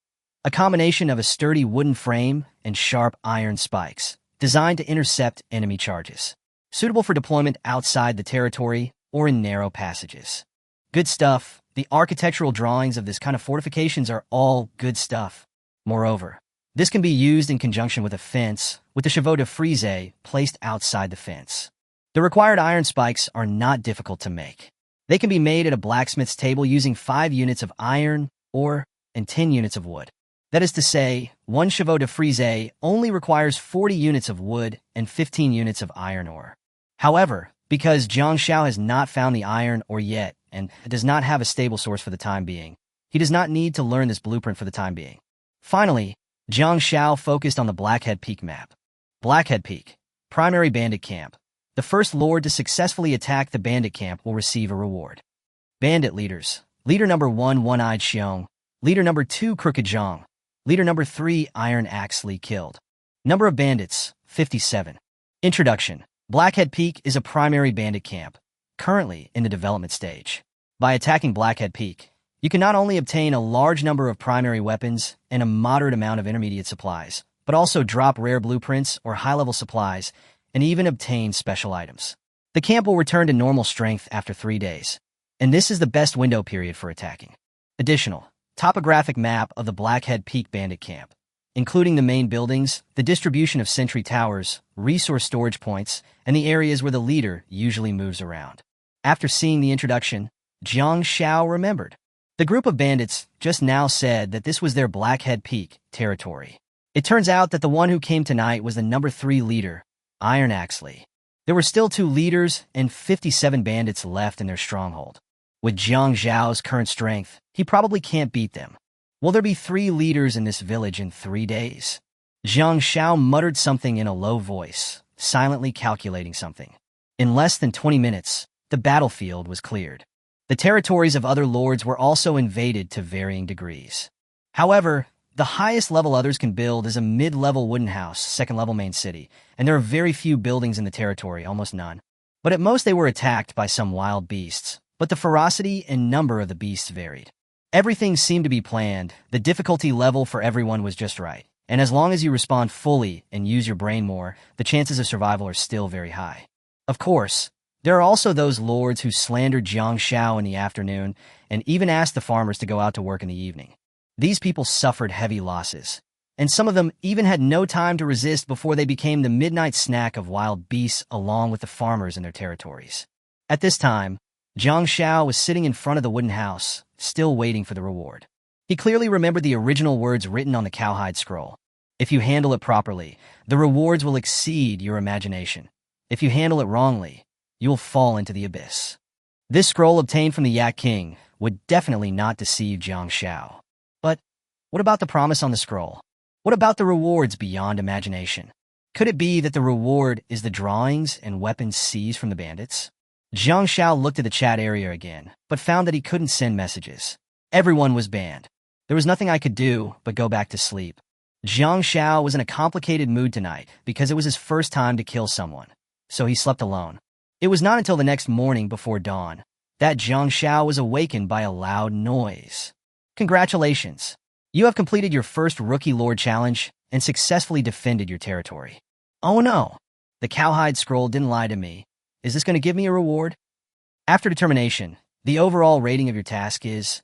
A combination of a sturdy wooden frame and sharp iron spikes, designed to intercept enemy charges. Suitable for deployment outside the territory or in narrow passages. Good stuff. The architectural drawings of this kind of fortifications are all good stuff. Moreover, this can be used in conjunction with a fence, with the chevaux de frise placed outside the fence. The required iron spikes are not difficult to make. They can be made at a blacksmith's table using 5 units of iron, ore, and 10 units of wood. That is to say, 1 chevaux de frise only requires 40 units of wood and 15 units of iron ore. However, because Jiang Xiao has not found the iron ore yet and does not have a stable source for the time being, he does not need to learn this blueprint for the time being. Finally, Jiang Xiao focused on the Blackhead Peak map. Blackhead Peak, primary bandit camp. The first lord to successfully attack the bandit camp will receive a reward. Bandit leaders. Leader number 1, One-Eyed Xiong. Leader number 2, Crooked Zhang. Leader number 3, Iron Axe Li killed. Number of bandits, 57. Introduction. Blackhead Peak is a primary bandit camp, currently in the development stage. By attacking Blackhead Peak, you can not only obtain a large number of primary weapons and a moderate amount of intermediate supplies, but also drop rare blueprints or high-level supplies, and even obtain special items. The camp will return to normal strength after 3 days, and this is the best window period for attacking. Additional. Topographic map of the Blackhead Peak Bandit Camp, including the main buildings, the distribution of sentry towers, resource storage points, and the areas where the leader usually moves around. After seeing the introduction, Jiang Xiao remembered. The group of bandits just now said that this was their Blackhead Peak territory. It turns out that the one who came tonight was the number 3 leader, Iron Axe Li. There were still 2 leaders and 57 bandits left in their stronghold. With Jiang Zhao's current strength, he probably can't beat them. Will there be 3 leaders in this village in 3 days? Jiang Xiao muttered something in a low voice, silently calculating something. In less than 20 minutes, the battlefield was cleared. The territories of other lords were also invaded to varying degrees. However, the highest level others can build is a mid-level wooden house, 2nd level main city, and there are very few buildings in the territory, almost none. But at most they were attacked by some wild beasts. But the ferocity and number of the beasts varied. Everything seemed to be planned, the difficulty level for everyone was just right, and as long as you respond fully and use your brain more, the chances of survival are still very high. Of course, there are also those lords who slandered Jiang Xiao in the afternoon and even asked the farmers to go out to work in the evening. These people suffered heavy losses, and some of them even had no time to resist before they became the midnight snack of wild beasts along with the farmers in their territories. At this time, Jiang Xiao was sitting in front of the wooden house, still waiting for the reward. He clearly remembered the original words written on the cowhide scroll. If you handle it properly, the rewards will exceed your imagination. If you handle it wrongly, you will fall into the abyss. This scroll obtained from the Yak King would definitely not deceive Jiang Shao. But what about the promise on the scroll? What about the rewards beyond imagination? Could it be that the reward is the drawings and weapons seized from the bandits? Jiang Shao looked at the chat area again, but found that he couldn't send messages. Everyone was banned. There was nothing I could do but go back to sleep. Jiang Shao was in a complicated mood tonight because it was his first time to kill someone, so he slept alone. It was not until the next morning before dawn that Jiang Shao was awakened by a loud noise. Congratulations! You have completed your first Rookie Lord challenge and successfully defended your territory. Oh no! The cowhide scroll didn't lie to me. Is this going to give me a reward? After determination, the overall rating of your task is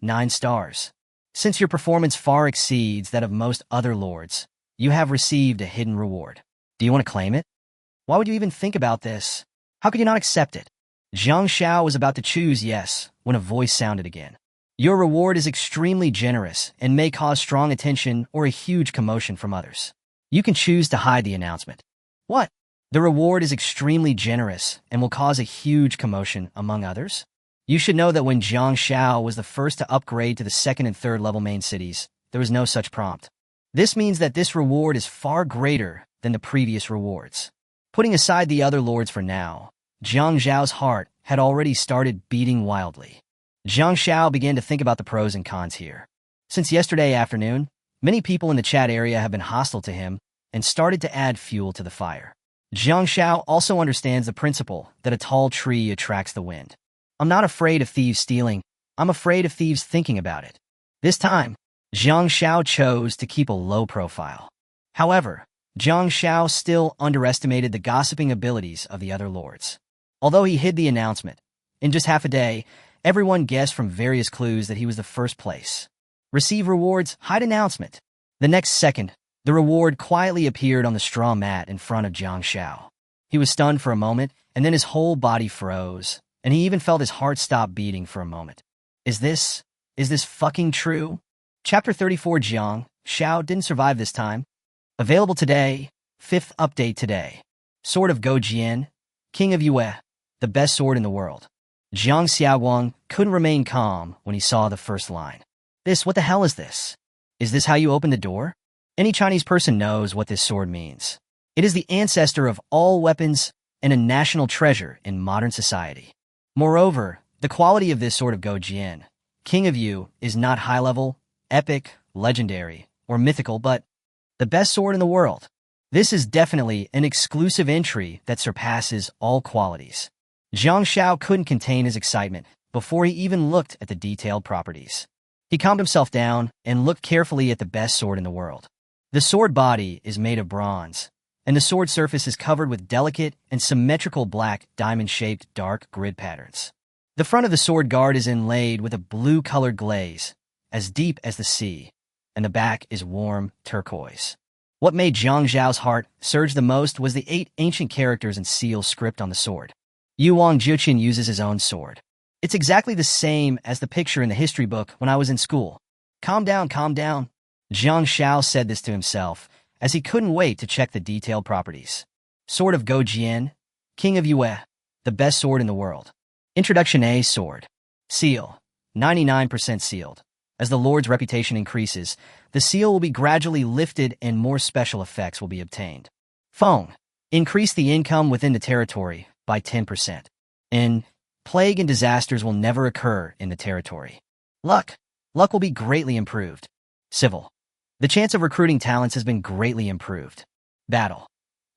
9 stars. Since your performance far exceeds that of most other lords, you have received a hidden reward. Do you want to claim it? Why would you even think about this? How could you not accept it? Jiang Shao was about to choose yes when a voice sounded again. Your reward is extremely generous and may cause strong attention or a huge commotion from others. You can choose to hide the announcement. What? The reward is extremely generous and will cause a huge commotion among others? You should know that when Jiang Shao was the first to upgrade to the 2nd and 3rd level main cities, there was no such prompt. This means that this reward is far greater than the previous rewards. Putting aside the other lords for now, Jiang Zhao's heart had already started beating wildly. Jiang Shao began to think about the pros and cons here. Since yesterday afternoon, many people in the chat area have been hostile to him and started to add fuel to the fire. Jiang Shao also understands the principle that a tall tree attracts the wind. I'm not afraid of thieves stealing, I'm afraid of thieves thinking about it. This time, Jiang Shao chose to keep a low profile. However, Jiang Shao still underestimated the gossiping abilities of the other lords. Although he hid the announcement, in just half a day, everyone guessed from various clues that he was the first place. Receive rewards, hide announcement. The next second, the reward quietly appeared on the straw mat in front of Jiang Shao. He was stunned for a moment, and then his whole body froze, and he even felt his heart stop beating for a moment. Is this fucking true? Chapter 34 Jiang Shao didn't survive this time. Available today, 5th update today. Sword of Gojian, King of Yue, the best sword in the world. Jiang Xiaoguang couldn't remain calm when he saw the first line. What the hell is this? Is this how you open the door? Any Chinese person knows what this sword means. It is the ancestor of all weapons and a national treasure in modern society. Moreover, the quality of this sword of Gojian, King of Yu, is not high-level, epic, legendary, or mythical, but the best sword in the world. This is definitely an exclusive entry that surpasses all qualities. Jiang Shao couldn't contain his excitement before he even looked at the detailed properties. He calmed himself down and looked carefully at the best sword in the world. The sword body is made of bronze, and the sword surface is covered with delicate and symmetrical black diamond-shaped dark grid patterns. The front of the sword guard is inlaid with a blue-colored glaze, as deep as the sea, and the back is warm turquoise. What made Jiang Zhao's heart surge the most was the 8 ancient characters and seal script on the sword. Yuang Jiuqin uses his own sword. It's exactly the same as the picture in the history book when I was in school. Calm down, calm down. Jiang Shao said this to himself, as he couldn't wait to check the detailed properties. Sword of Gojian, King of Yue, the best sword in the world. Introduction A Sword. Seal. 99% sealed. As the Lord's reputation increases, the seal will be gradually lifted and more special effects will be obtained. Feng. Increase the income within the territory by 10%. And plague and disasters will never occur in the territory. Luck. Luck will be greatly improved. Civil. The chance of recruiting talents has been greatly improved. Battle.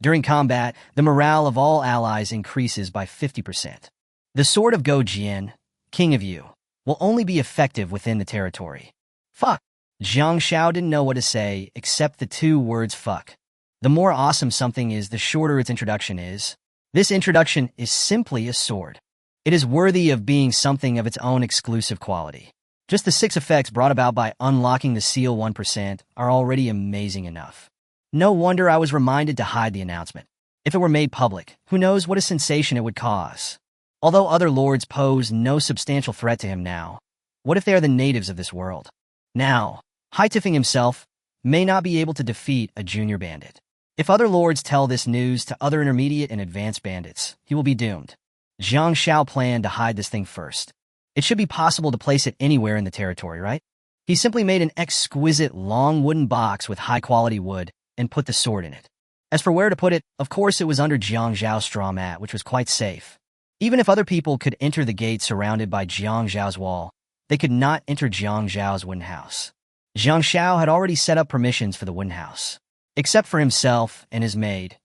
During combat, the morale of all allies increases by 50%. The Sword of Gojian, King of Yu, will only be effective within the territory. Fuck. Jiang Shao didn't know what to say except the 2 words fuck. The more awesome something is, the shorter its introduction is. This introduction is simply a sword. It is worthy of being something of its own exclusive quality. Just the 6 effects brought about by unlocking the seal 1% are already amazing enough. No wonder I was reminded to hide the announcement. If it were made public, who knows what a sensation it would cause. Although other lords pose no substantial threat to him now, what if they are the natives of this world? Now, Hai-Tifeng himself may not be able to defeat a junior bandit. If other lords tell this news to other intermediate and advanced bandits, he will be doomed. Jiang Shao planned to hide this thing first. It should be possible to place it anywhere in the territory, right? He simply made an exquisite long wooden box with high-quality wood and put the sword in it. As for where to put it, of course it was under Jiang Zhao's straw mat, which was quite safe. Even if other people could enter the gate surrounded by Jiang Zhao's wall, they could not enter Jiang Zhao's wooden house. Jiang Shao had already set up permissions for the wooden house. Except for himself and his maid,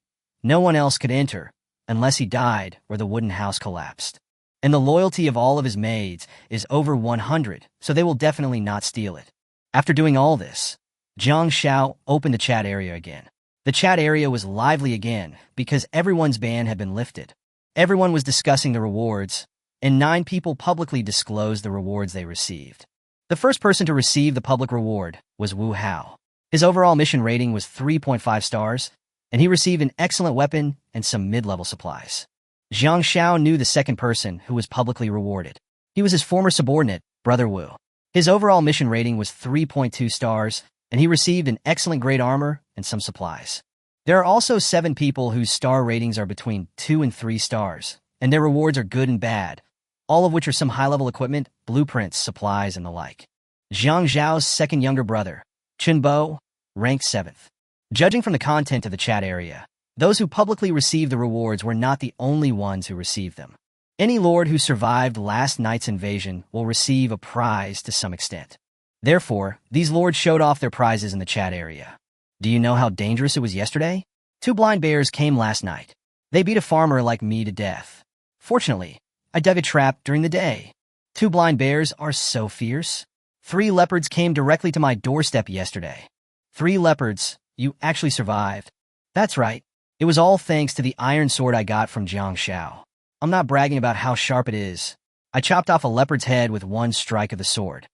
no one else could enter unless he died or the wooden house collapsed. And the loyalty of all of his maids is over 100, so they will definitely not steal it. After doing all this, Jiang Shao opened the chat area again. The chat area was lively again because everyone's ban had been lifted. Everyone was discussing the rewards, and 9 people publicly disclosed the rewards they received. The first person to receive the public reward was Wu Hao. His overall mission rating was 3.5 stars, and he received an excellent weapon and some mid-level supplies. Jiang Shao knew the second person who was publicly rewarded. He was his former subordinate, Brother Wu. His overall mission rating was 3.2 stars, and he received an excellent grade armor and some supplies. There are also 7 people whose star ratings are between 2 and 3 stars, and their rewards are good and bad, all of which are some high-level equipment, blueprints, supplies, and the like. Jiang Zhao's second younger brother, Chen Bo, ranked 7th. Judging from the content of the chat area, those who publicly received the rewards were not the only ones who received them. Any lord who survived last night's invasion will receive a prize to some extent. Therefore, these lords showed off their prizes in the chat area. Do you know how dangerous it was yesterday? 2 blind bears came last night. They beat a farmer like me to death. Fortunately, I dug a trap during the day. 2 blind bears are so fierce. 3 leopards came directly to my doorstep yesterday. 3 leopards, you actually survived. That's right. It was all thanks to the iron sword I got from Jiang Shao. I'm not bragging about how sharp it is. I chopped off a leopard's head with one strike of the sword.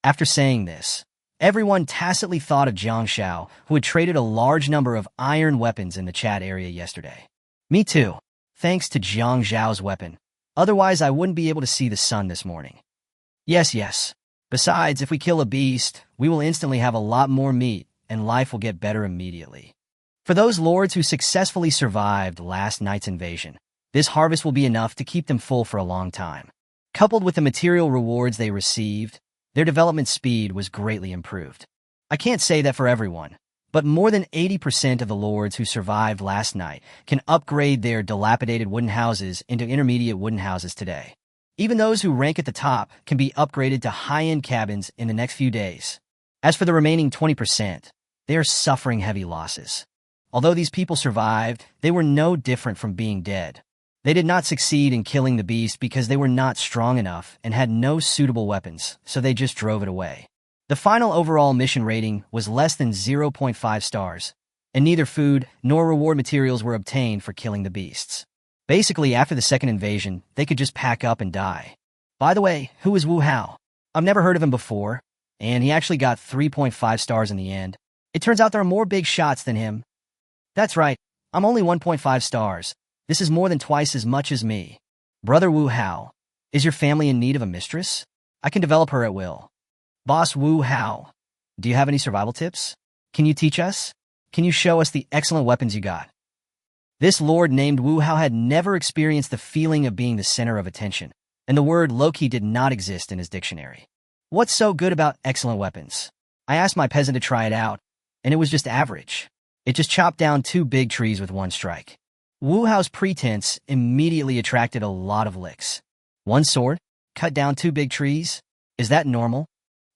After saying this, everyone tacitly thought of Jiang Shao, who had traded a large number of iron weapons in the chat area yesterday. Me too, thanks to Jiang Zhao's weapon. Otherwise, I wouldn't be able to see the sun this morning. Yes. Besides, if we kill a beast, we will instantly have a lot more meat, and life will get better immediately. For those lords who successfully survived last night's invasion, this harvest will be enough to keep them full for a long time. Coupled with the material rewards they received, their development speed was greatly improved. I can't say that for everyone, but more than 80% of the lords who survived last night can upgrade their dilapidated wooden houses into intermediate wooden houses today. Even those who rank at the top can be upgraded to high-end cabins in the next few days. As for the remaining 20%, they are suffering heavy losses. Although these people survived, they were no different from being dead. They did not succeed in killing the beast because they were not strong enough and had no suitable weapons, so they just drove it away. The final overall mission rating was less than 0.5 stars, and neither food nor reward materials were obtained for killing the beasts. Basically, after the second invasion, they could just pack up and die. By the way, who is Wu Hao? I've never heard of him before, and he actually got 3.5 stars in the end. It turns out there are more big shots than him. That's right, I'm only 1.5 stars. This is more than twice as much as me. Brother Wu Hao, is your family in need of a mistress? I can develop her at will. Boss Wu Hao, do you have any survival tips? Can you teach us? Can you show us the excellent weapons you got? This lord named Wu Hao had never experienced the feeling of being the center of attention, and the word low-key did not exist in his dictionary. What's so good about excellent weapons? I asked my peasant to try it out, and it was just average. It just chopped down 2 big trees with one strike. Wu Hao's pretense immediately attracted a lot of licks. 1 sword? Cut down 2 big trees? Is that normal?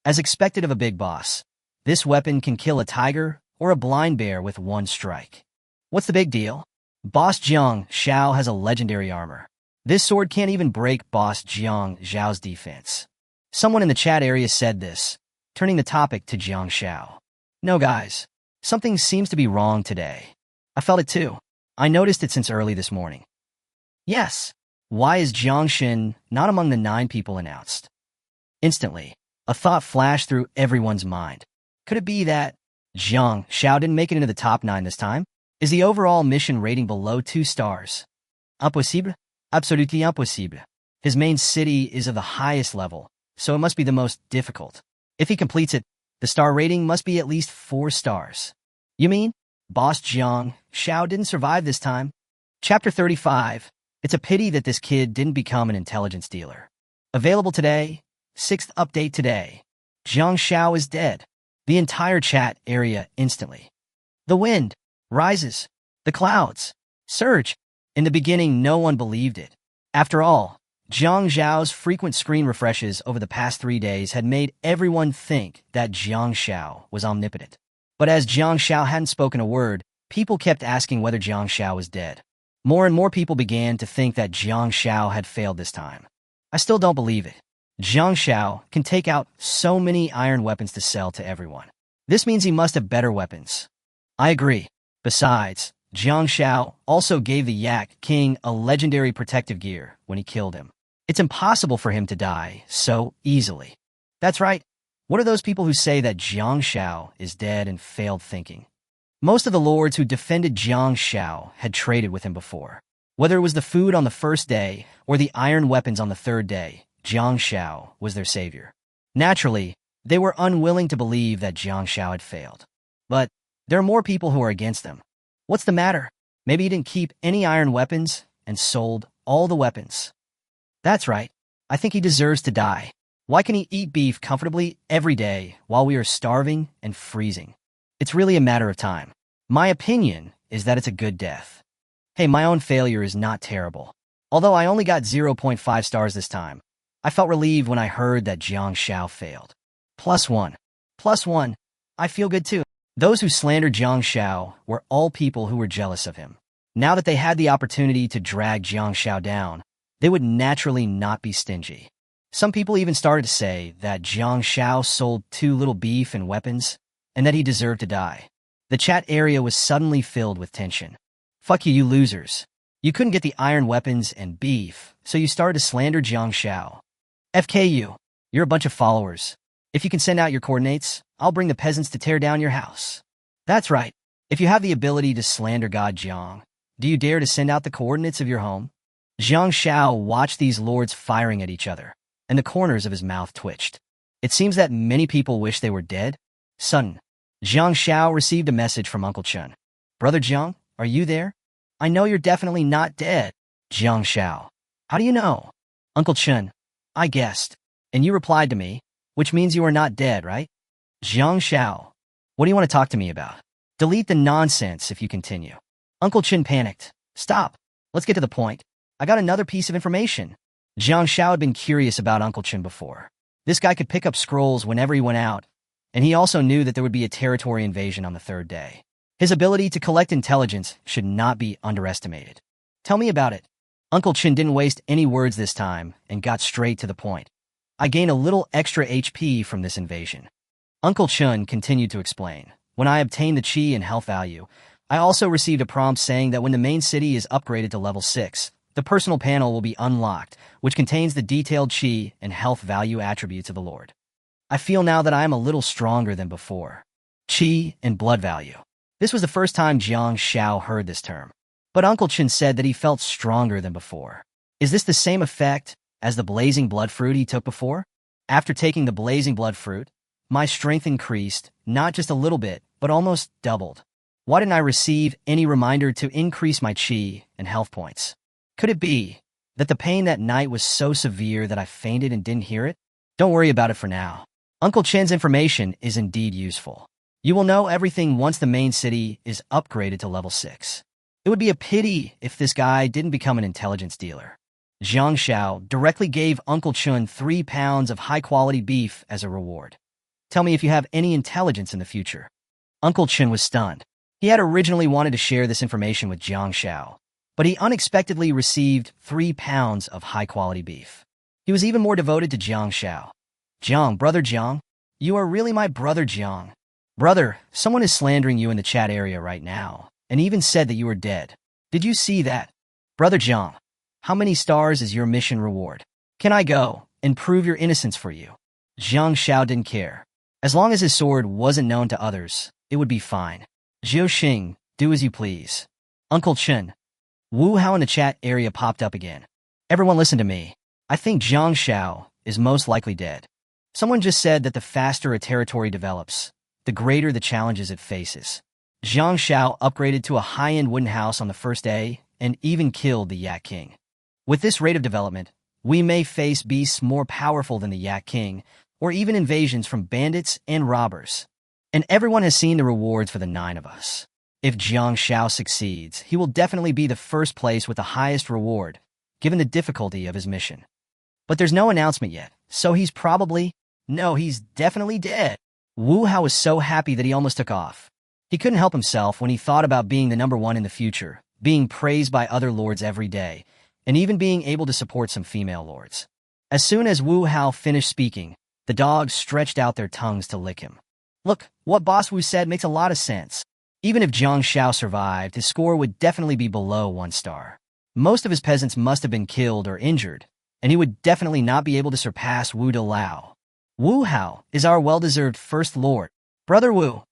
As expected of a big boss, this weapon can kill a tiger or a blind bear with 1 strike. What's the big deal? Boss Jiang Shao has a legendary armor. This sword can't even break Boss Jiang Zhao's defense. Someone in the chat area said this, turning the topic to Jiang Shao. No guys, something seems to be wrong today. I felt it too. I noticed it since early this morning. Yes, why is Jiang Shen not among the 9 people announced? Instantly, a thought flashed through everyone's mind. Could it be that Jiang Shao didn't make it into the top 9 this time? Is the overall mission rating below 2 stars? Impossible? Absolutely impossible. His main city is of the highest level, so it must be the most difficult. If he completes it, the star rating must be at least 4 stars. You mean? Boss Jiang Xiao didn't survive this time. Chapter 35. It's a pity that this kid didn't become an intelligence dealer. Available today. 6th update today. Jiang Xiao is dead. The entire chat area instantly. The wind rises. The clouds surge. In the beginning, no one believed it. After all, Jiang Xiao's frequent screen refreshes over the past 3 days had made everyone think that Jiang Xiao was omnipotent. But as Jiang Xiao hadn't spoken a word, people kept asking whether Jiang Xiao was dead. More and more people began to think that Jiang Xiao had failed this time. I still don't believe it. Jiang Xiao can take out so many iron weapons to sell to everyone. This means he must have better weapons. I agree. Besides, Jiang Xiao also gave the Yak King a legendary protective gear when he killed him. It's impossible for him to die so easily. That's right. What are those people who say that Jiang Xiao is dead and failed thinking? Most of the lords who defended Jiang Xiao had traded with him before. Whether it was the food on the first day or the iron weapons on the third day, Jiang Xiao was their savior. Naturally, they were unwilling to believe that Jiang Xiao had failed. But there are more people who are against them. What's the matter? Maybe he didn't keep any iron weapons and sold all the weapons. That's right. I think he deserves to die. Why can he eat beef comfortably every day while we are starving and freezing? It's really a matter of time. My opinion is that it's a good death. Hey, my own failure is not terrible. Although I only got 0.5 stars this time, I felt relieved when I heard that Jiang Xiao failed. +1. +1. I feel good too. Those who slandered Jiang Xiao were all people who were jealous of him. Now that they had the opportunity to drag Jiang Xiao down, they would naturally not be stingy. Some people even started to say that Jiang Xiao sold too little beef and weapons, and that he deserved to die. The chat area was suddenly filled with tension. Fuck you, you losers. You couldn't get the iron weapons and beef, so you started to slander Jiang Xiao. FKU, you're a bunch of followers. If you can send out your coordinates, I'll bring the peasants to tear down your house. That's right. If you have the ability to slander God Jiang, do you dare to send out the coordinates of your home? Jiang Xiao watched these lords firing at each other, and the corners of his mouth twitched. It seems that many people wish they were dead. Sudden, Jiang Xiao received a message from Uncle Chen. Brother Jiang, are you there? I know you're definitely not dead. Jiang Xiao. How do you know? Uncle Chen. I guessed. And you replied to me, which means you are not dead, right? Jiang Xiao. What do you want to talk to me about? Delete the nonsense if you continue. Uncle Chen panicked. Stop. Let's get to the point. I got another piece of information. Jiang Xiao had been curious about Uncle Chen before. This guy could pick up scrolls whenever he went out, and he also knew that there would be a territory invasion on the third day. His ability to collect intelligence should not be underestimated. Tell me about it. Uncle Chen didn't waste any words this time and got straight to the point. I gain a little extra HP from this invasion. Uncle Chen continued to explain. When I obtained the chi and health value, I also received a prompt saying that when the main city is upgraded to level 6, the personal panel will be unlocked, which contains the detailed chi and health value attributes of the Lord. I feel now that I am a little stronger than before. Chi and blood value. This was the first time Jiang Xiao heard this term. But Uncle Chen said that he felt stronger than before. Is this the same effect as the blazing blood fruit he took before? After taking the blazing blood fruit, my strength increased, not just a little bit, but almost doubled. Why didn't I receive any reminder to increase my chi and health points? Could it be that the pain that night was so severe that I fainted and didn't hear it? Don't worry about it for now. Uncle Chen's information is indeed useful. You will know everything once the main city is upgraded to level 6. It would be a pity if this guy didn't become an intelligence dealer. Jiang Xiao directly gave Uncle Chen 3 pounds of high-quality beef as a reward. Tell me if you have any intelligence in the future. Uncle Chen was stunned. He had originally wanted to share this information with Jiang Xiao, but he unexpectedly received 3 pounds of high-quality beef. He was even more devoted to Jiang Xiao. Jiang, brother Jiang, you are really my brother Jiang. Brother, someone is slandering you in the chat area right now, and even said that you were dead. Did you see that? Brother Jiang, how many stars is your mission reward? Can I go and prove your innocence for you? Jiang Xiao didn't care. As long as his sword wasn't known to others, it would be fine. Jiao Xing, do as you please. Uncle Chen. Wu Hao in the chat area popped up again. Everyone listen to me. I think Jiang Xiao is most likely dead. Someone just said that the faster a territory develops, the greater the challenges it faces. Jiang Shao upgraded to a high-end wooden house on the first day and even killed the Yak King. With this rate of development, we may face beasts more powerful than the Yak King, or even invasions from bandits and robbers. And everyone has seen the rewards for the 9 of us. If Jiang Shao succeeds, he will definitely be the first place with the highest reward, given the difficulty of his mission. But there's no announcement yet, so he's definitely dead. Wu Hao was so happy that he almost took off. He couldn't help himself when he thought about being the number 1 in the future, being praised by other lords every day, and even being able to support some female lords. As soon as Wu Hao finished speaking, the dogs stretched out their tongues to lick him. Look, what Boss Wu said makes a lot of sense. Even if Jiang Shao survived, his score would definitely be below 1 star. Most of his peasants must have been killed or injured, and he would definitely not be able to surpass Wu De Lao. Wu Hao is our well-deserved first lord. Brother Wu,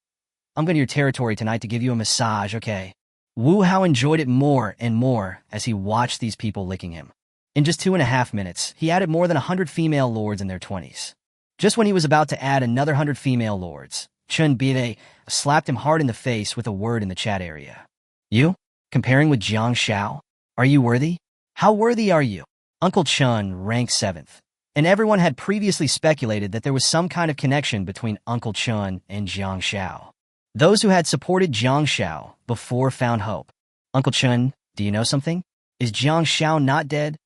I'm going to your territory tonight to give you a massage, okay? Wu Hao enjoyed it more and more as he watched these people licking him. In just 2.5 minutes, he added more than 100 female lords in their 20s. Just when he was about to add another 100 female lords, Chen Yingge slapped him hard in the face with a word in the chat area. You? Comparing with Jiang Shao? Are you worthy? How worthy are you? Uncle Chen ranked 7th, and everyone had previously speculated that there was some kind of connection between Uncle Chen and Jiang Shao. Those who had supported Jiang Shao before found hope. Uncle Chen, do you know something? Is Jiang Shao not dead?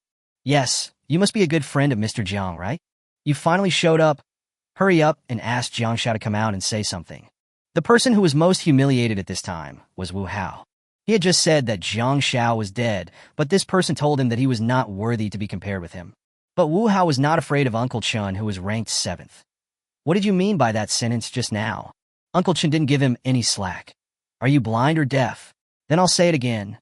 Yes, you must be a good friend of Mr. Jiang, right? You finally showed up. Hurry up and ask Jiang Shao to come out and say something. The person who was most humiliated at this time was Wu Hao. He had just said that Jiang Shao was dead, but this person told him that he was not worthy to be compared with him. But Wu Hao was not afraid of Uncle Chen, who was ranked 7th. What did you mean by that sentence just now? Uncle Chen didn't give him any slack. Are you blind or deaf? Then I'll say it again.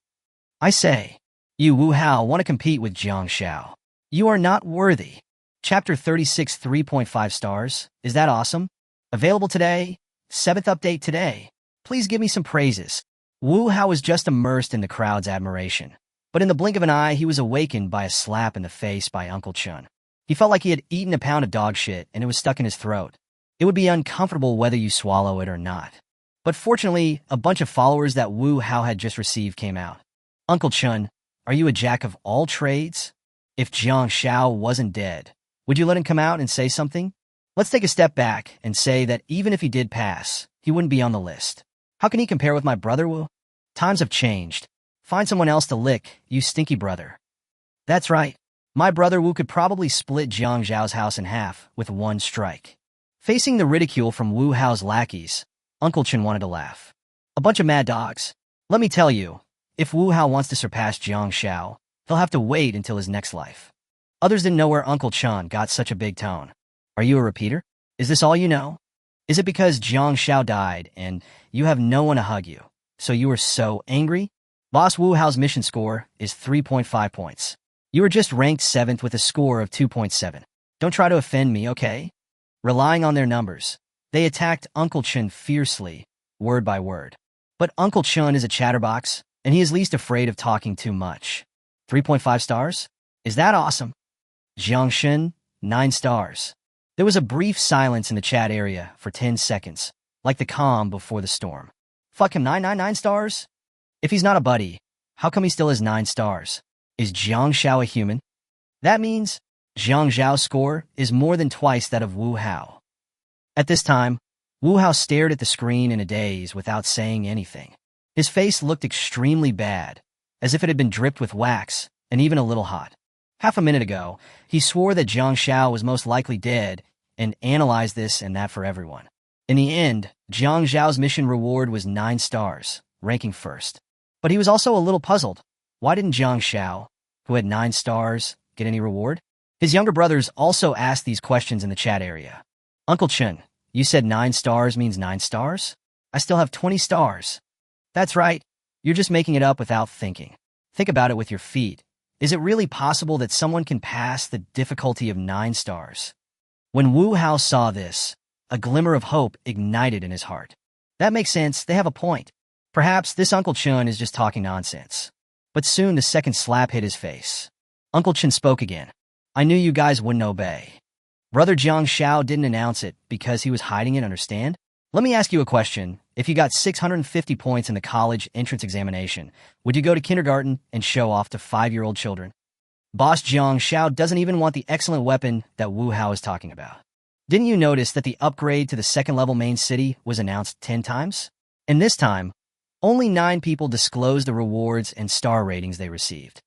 I say, you Wu Hao want to compete with Jiang Shao. You are not worthy. Chapter 36 3.5 stars. Is that awesome? Available today. 7th update today. Please give me some praises. Wu Hao was just immersed in the crowd's admiration. But in the blink of an eye, he was awakened by a slap in the face by Uncle Chen. He felt like he had eaten a pound of dog shit and it was stuck in his throat. It would be uncomfortable whether you swallow it or not. But fortunately, a bunch of followers that Wu Hao had just received came out. Uncle Chen, are you a jack of all trades? If Jiang Shao wasn't dead, would you let him come out and say something? Let's take a step back and say that even if he did pass, he wouldn't be on the list. How can he compare with my brother Wu? Times have changed. Find someone else to lick, you stinky brother. That's right. My brother Wu could probably split Jiang Zhao's house in half with 1 strike. Facing the ridicule from Wu Hao's lackeys, Uncle Chen wanted to laugh. A bunch of mad dogs. Let me tell you, if Wu Hao wants to surpass Jiang Shao, he'll have to wait until his next life. Others didn't know where Uncle Chen got such a big tone. Are you a repeater? Is this all you know? Is it because Jiang Shao died and you have no one to hug you, so you were so angry? Boss Wu Hao's mission score is 3.5 points. You were just ranked 7th with a score of 2.7. Don't try to offend me, okay? Relying on their numbers, they attacked Uncle Chen fiercely, word by word. But Uncle Chen is a chatterbox, and he is least afraid of talking too much. 3.5 stars? Is that awesome? Jiang Shen, 9 stars. There was a brief silence in the chat area for 10 seconds, like the calm before the storm. Fuck him, 9 stars? If he's not a buddy, how come he still has 9 stars? Is Jiang Shao a human? That means Jiang Zhao's score is more than twice that of Wu Hao. At this time, Wu Hao stared at the screen in a daze without saying anything. His face looked extremely bad, as if it had been dripped with wax, and even a little hot. Half a minute ago, he swore that Jiang Shao was most likely dead, and analyzed this and that for everyone. In the end, Jiang Zhao's mission reward was 9 stars, ranking 1st. But he was also a little puzzled. Why didn't Jiang Shao, who had 9 stars, get any reward? His younger brothers also asked these questions in the chat area. Uncle Chen, you said 9 stars means 9 stars? I still have 20 stars. That's right. You're just making it up without thinking. Think about it with your feet. Is it really possible that someone can pass the difficulty of 9 stars? When Wu Hao saw this, a glimmer of hope ignited in his heart. That makes sense. They have a point. Perhaps this Uncle Chen is just talking nonsense. But soon the second slap hit his face. Uncle Chen spoke again. I knew you guys wouldn't obey. Brother Jiang Shao didn't announce it because he was hiding it, understand? Let me ask you a question. If you got 650 points in the college entrance examination, would you go to kindergarten and show off to 5-year-old children? Boss Jiang Xiao doesn't even want the excellent weapon that Wu Hao is talking about. Didn't you notice that the upgrade to the second-level main city was announced 10 times? And this time, only 9 people disclosed the rewards and star ratings they received.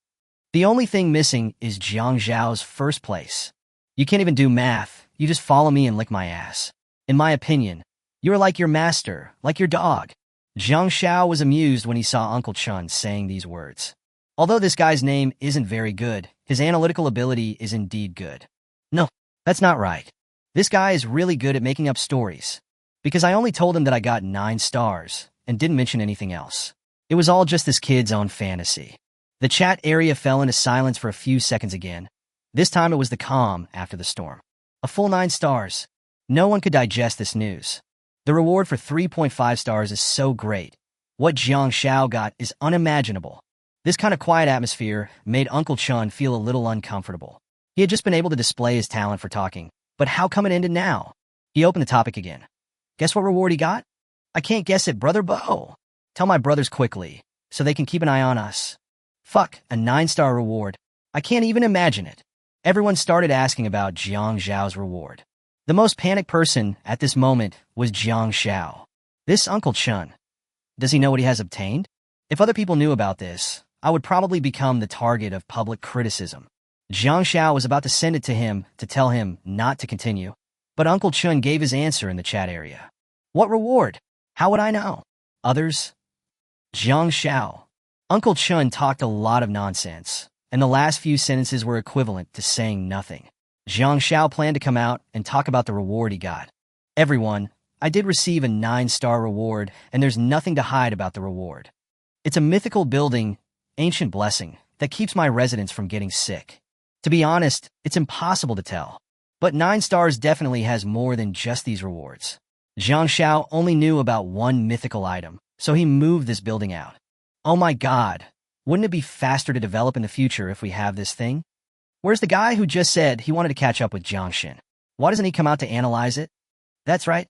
The only thing missing is Jiang Zhao's first place. You can't even do math, you just follow me and lick my ass. In my opinion, you're like your master, like your dog. Jiang Xiao was amused when he saw Uncle Chen saying these words. Although this guy's name isn't very good, his analytical ability is indeed good. No, that's not right. This guy is really good at making up stories. Because I only told him that I got 9 stars, and didn't mention anything else. It was all just this kid's own fantasy. The chat area fell into silence for a few seconds again. This time it was the calm after the storm. A full 9 stars. No one could digest this news. The reward for 3.5 stars is so great. What Jiang Xiao got is unimaginable. This kind of quiet atmosphere made Uncle Chen feel a little uncomfortable. He had just been able to display his talent for talking, but how come it ended now? He opened the topic again. Guess what reward he got? I can't guess it, Brother Bo. Tell my brothers quickly, so they can keep an eye on us. Fuck, a 9-star reward. I can't even imagine it. Everyone started asking about Jiang Zhao's reward. The most panicked person at this moment was Jiang Xiao. This Uncle Chen. Does he know what he has obtained? If other people knew about this, I would probably become the target of public criticism. Jiang Xiao was about to send it to him to tell him not to continue, but Uncle Chen gave his answer in the chat area. What reward? How would I know? Others? Jiang Xiao. Uncle Chen talked a lot of nonsense, and the last few sentences were equivalent to saying nothing. Jiang Xiao planned to come out and talk about the reward he got. Everyone, I did receive a 9-star reward, and there's nothing to hide about the reward. It's a mythical building, ancient blessing, that keeps my residents from getting sick. To be honest, it's impossible to tell. But 9 stars definitely has more than just these rewards. Jiang Xiao only knew about one mythical item, so he moved this building out. Oh my god, wouldn't it be faster to develop in the future if we have this thing? Where's the guy who just said he wanted to catch up with Jiangxin? Why doesn't he come out to analyze it? That's right.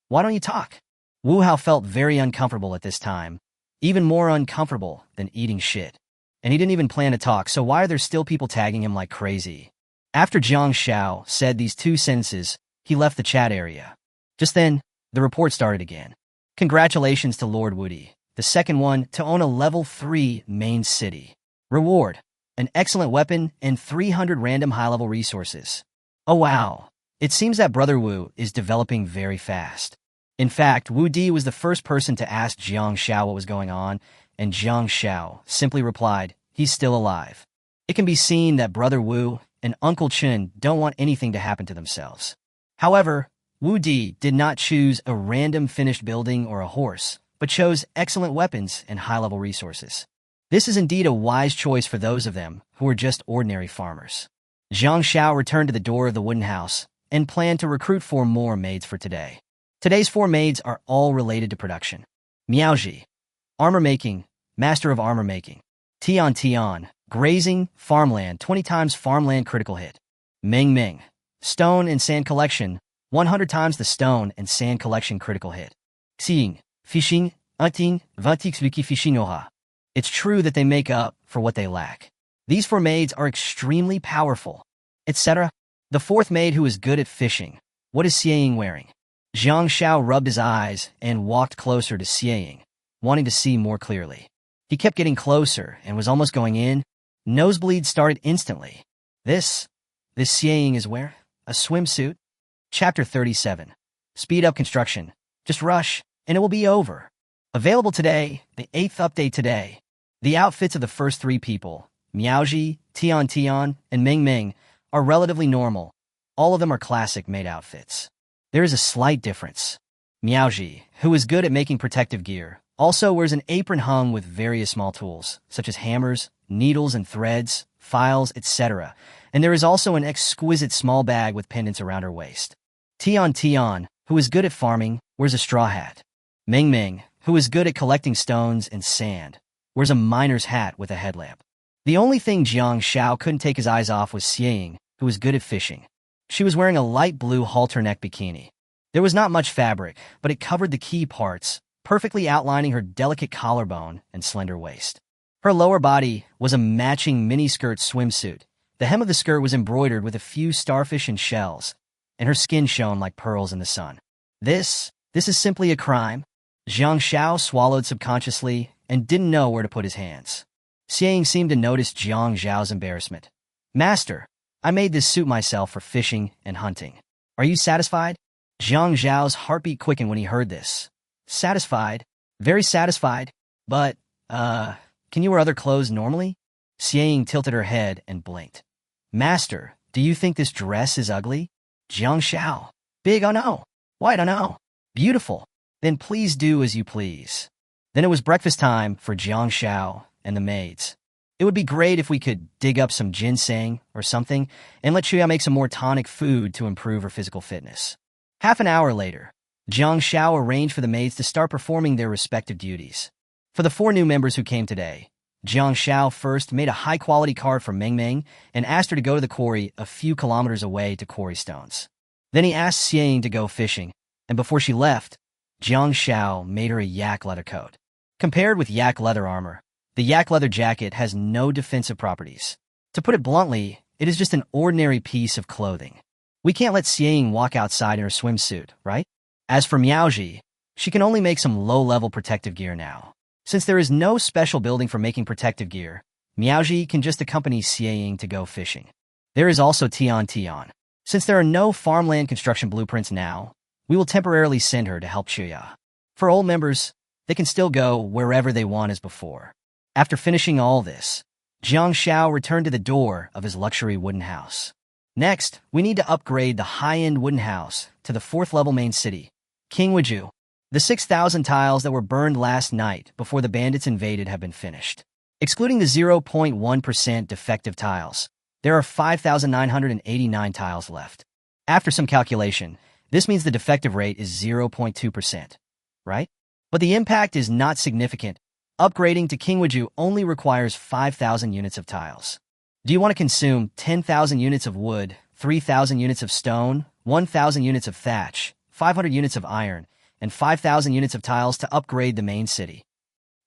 Why don't you talk? Wu Hao felt very uncomfortable at this time, even more uncomfortable than eating shit. And he didn't even plan to talk, so why are there still people tagging him like crazy? After Jiang Xiao said these 2 sentences, he left the chat area. Just then, the report started again. Congratulations to Lord Woody, the second one to own a level 3 main city. Reward: an excellent weapon and 300 random high-level resources. Oh wow, it seems that Brother Wu is developing very fast. In fact, Wu Di was the first person to ask Jiang Xiao what was going on, and Jiang Xiao simply replied, he's still alive. It can be seen that Brother Wu and Uncle Chen don't want anything to happen to themselves. However, Wu Di did not choose a random finished building or a horse, but chose excellent weapons and high-level resources. This is indeed a wise choice for those of them who are just ordinary farmers. Jiang Xiao returned to the door of the wooden house and planned to recruit 4 more maids for today. Today's 4 maids are all related to production. Miaoji, armor making, master of armor making. Tian Tian, grazing, farmland, 20 times farmland critical hit. Meng Meng, stone and sand collection, 100 times the stone and sand collection critical hit. Xing, fishing, hunting, 20 fishing oha. It's true that they make up for what they lack. These 4 maids are extremely powerful, etc. The 4th maid who is good at fishing. What is Xie Ying wearing? Jiang Xiao rubbed his eyes and walked closer to Xie Ying, wanting to see more clearly. He kept getting closer and was almost going in. Nosebleed started instantly. This Xie Ying is wearing a swimsuit. Chapter 37. Speed up construction. Just rush, and it will be over. Available today, the 8th update today. The outfits of the first 3 people, Miaoji, Tian Tian, and Meng Meng, are relatively normal. All of them are classic maid outfits. There is a slight difference. Miaoji, who is good at making protective gear, also wears an apron hung with various small tools, such as hammers, needles and threads, files, etc. And there is also an exquisite small bag with pendants around her waist. Tian Tian, who is good at farming, wears a straw hat. Meng Meng, who is good at collecting stones and sand, wears a miner's hat with a headlamp. The only thing Jiang Xiao couldn't take his eyes off was Xie Ying, who is good at fishing. She was wearing a light blue halter neck bikini. There was not much fabric, but it covered the key parts, perfectly outlining her delicate collarbone and slender waist. Her lower body was a matching miniskirt swimsuit. The hem of the skirt was embroidered with a few starfish and shells, and her skin shone like pearls in the sun. This is simply a crime. Jiang Xiao swallowed subconsciously and didn't know where to put his hands. Xiang seemed to notice Jiang Zhao's embarrassment. Master, I made this suit myself for fishing and hunting. Are you satisfied? Jiang Zhao's heartbeat quickened when he heard this. Satisfied? Very satisfied. But, can you wear other clothes normally? Xiang tilted her head and blinked. Master, do you think this dress is ugly? Jiang Xiao. Big, oh no. White, oh no. Beautiful. Then please do as you please. Then it was breakfast time for Jiang Xiao and the maids. It would be great if we could dig up some ginseng or something and let Chuya make some more tonic food to improve her physical fitness. Half an hour later, Jiang Xiao arranged for the maids to start performing their respective duties. For the 4 new members who came today, Jiang Xiao first made a high-quality card for Meng Meng and asked her to go to the quarry a few kilometers away to quarry stones. Then he asked Xiang to go fishing, and before she left, Jiang Xiao made her a yak leather coat. Compared with yak leather armor, the yak leather jacket has no defensive properties. To put it bluntly, it is just an ordinary piece of clothing. We can't let Xiang walk outside in her swimsuit, right? As for Miaoji, she can only make some low-level protective gear now. Since there is no special building for making protective gear, Miaoji can just accompany Xiang to go fishing. There is also Tian. Since there are no farmland construction blueprints now, we will temporarily send her to help Chuya. For old members, they can still go wherever they want as before. After finishing all this, Jiang Xiao returned to the door of his luxury wooden house. Next, we need to upgrade the high-end wooden house to the 4th-level main city, Qingweju. The 6,000 tiles that were burned last night before the bandits invaded have been finished. Excluding the 0.1% defective tiles, there are 5,989 tiles left. After some calculation, this means the defective rate is 0.2%, right? But the impact is not significant. Upgrading to Qingweju only requires 5,000 units of tiles. Do you want to consume 10,000 units of wood, 3,000 units of stone, 1,000 units of thatch, 500 units of iron, and 5,000 units of tiles to upgrade the main city?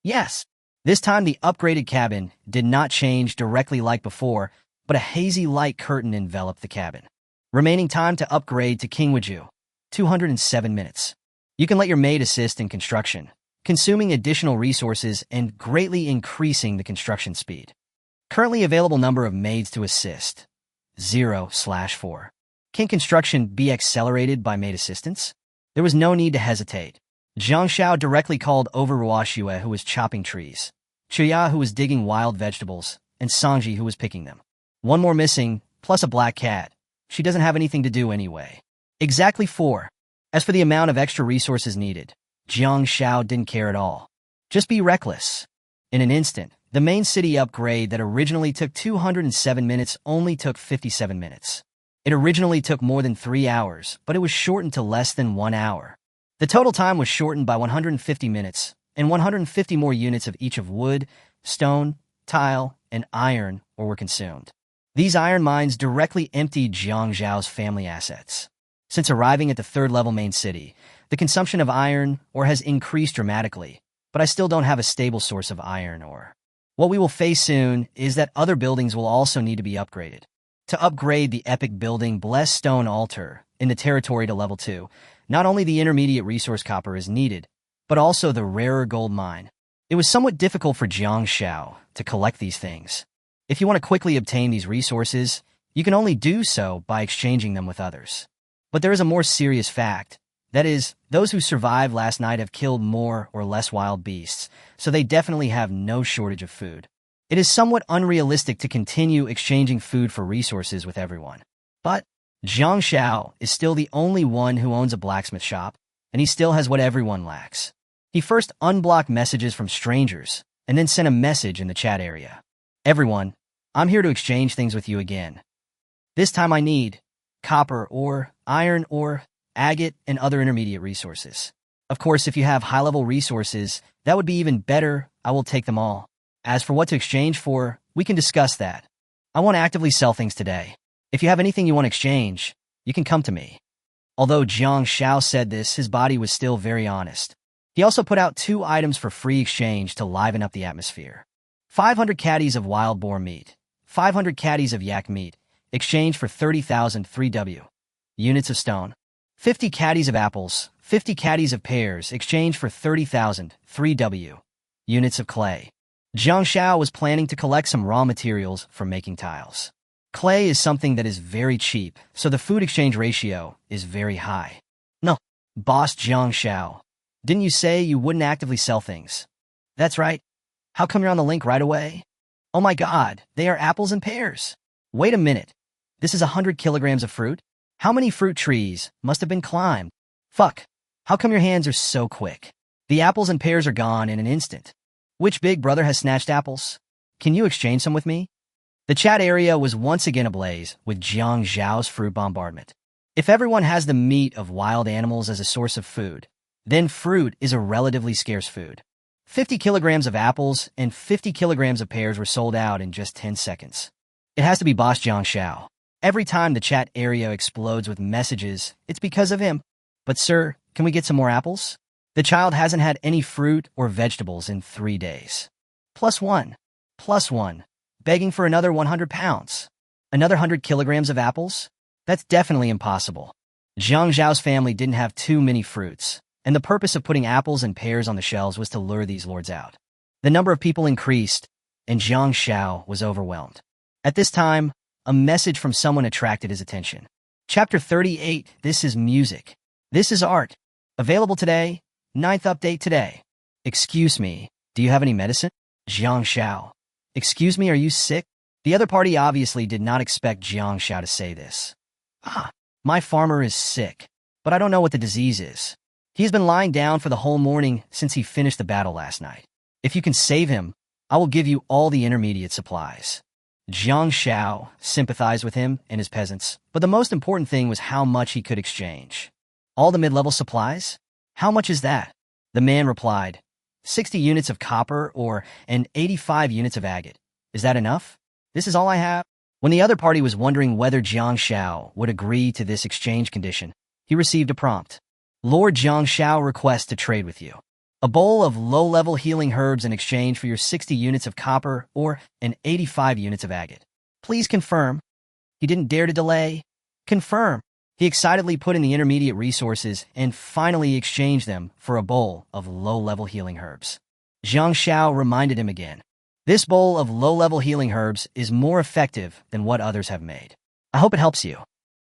Yes. This time the upgraded cabin did not change directly like before, but a hazy light curtain enveloped the cabin. Remaining time to upgrade to Qingweju, 207 minutes. You can let your maid assist in construction, consuming additional resources and greatly increasing the construction speed. Currently available number of maids to assist, 0/4. Can construction be accelerated by maid assistance? There was no need to hesitate. Jiang Xiao directly called over Ruoxue, who was chopping trees, Chuya, who was digging wild vegetables, and Sangji, who was picking them. One more missing, plus a black cat. She doesn't have anything to do anyway. Exactly 4. As for the amount of extra resources needed, Jiang Xiao didn't care at all. Just be reckless. In an instant, the main city upgrade that originally took 207 minutes only took 57 minutes. It originally took more than 3 hours, but it was shortened to less than 1 hour. The total time was shortened by 150 minutes, and 150 more units of each of wood, stone, tile, and iron were consumed. These iron mines directly emptied Jiang Zhao's family assets. Since arriving at the 3rd-level main city, the consumption of iron ore has increased dramatically, but I still don't have a stable source of iron ore. What we will face soon is that other buildings will also need to be upgraded. To upgrade the epic building Blessed Stone Altar in the territory to level 2, not only the intermediate resource copper is needed, but also the rarer gold mine. It was somewhat difficult for Jiang Xiao to collect these things. If you want to quickly obtain these resources, you can only do so by exchanging them with others. But there is a more serious fact. That is, those who survived last night have killed more or less wild beasts, so they definitely have no shortage of food. It is somewhat unrealistic to continue exchanging food for resources with everyone. But Jiang Xiao is still the only one who owns a blacksmith shop, and he still has what everyone lacks. He first unblocked messages from strangers, and then sent a message in the chat area. Everyone, I'm here to exchange things with you again. This time I need copper ore, iron ore, agate, and other intermediate resources. Of course, if you have high-level resources, that would be even better. I will take them all. As for what to exchange for, we can discuss that. I want to actively sell things today. If you have anything you want to exchange, you can come to me. Although Jiang Xiao said this, his body was still very honest. He also put out 2 items for free exchange to liven up the atmosphere. 500 caddies of wild boar meat, 500 caddies of yak meat, exchange for 30,000 3W units of stone. 50 caddies of apples, 50 caddies of pears, exchange for 30,000 3W units of clay. Jiang Xiao was planning to collect some raw materials for making tiles. Clay is something that is very cheap, so the food exchange ratio is very high. No, boss Jiang Xiao, didn't you say you wouldn't actively sell things? That's right. How come you're on the link right away? Oh my god, they are apples and pears. Wait a minute. This is 100 kilograms of fruit? How many fruit trees must have been climbed? Fuck. How come your hands are so quick? The apples and pears are gone in an instant. Which big brother has snatched apples? Can you exchange some with me? The chat area was once again ablaze with Jiang Zhao's fruit bombardment. If everyone has the meat of wild animals as a source of food, then fruit is a relatively scarce food. 50 kilograms of apples and 50 kilograms of pears were sold out in just 10 seconds. It has to be boss Jiang Xiao. Every time the chat area explodes with messages, it's because of him. But sir, can we get some more apples? The child hasn't had any fruit or vegetables in 3 days. +1. +1. Begging for another 100 pounds. Another 100 kilograms of apples? That's definitely impossible. Jiang Zhao's family didn't have too many fruits, and the purpose of putting apples and pears on the shelves was to lure these lords out. The number of people increased, and Jiang Xiao was overwhelmed. At this time, a message from someone attracted his attention. Chapter 38, This is Music. This is Art. Available today, 9th update today. Excuse me, do you have any medicine? Jiang Xiao. Excuse me, are you sick? The other party obviously did not expect Jiang Xiao to say this. My farmer is sick, but I don't know what the disease is. He's been lying down for the whole morning since he finished the battle last night. If you can save him, I will give you all the intermediate supplies. Jiang Xiao sympathized with him and his peasants, but the most important thing was how much he could exchange. All the mid-level supplies? How much is that? The man replied, 60 units of copper or 85 units of agate. Is that enough? This is all I have. When the other party was wondering whether Jiang Xiao would agree to this exchange condition, he received a prompt. Lord Jiang Xiao requests to trade with you. A bowl of low-level healing herbs in exchange for your 60 units of copper or 85 units of agate. Please confirm. He didn't dare to delay. Confirm. He excitedly put in the intermediate resources and finally exchanged them for a bowl of low-level healing herbs. Jiang Xiao reminded him again. This bowl of low-level healing herbs is more effective than what others have made. I hope it helps you.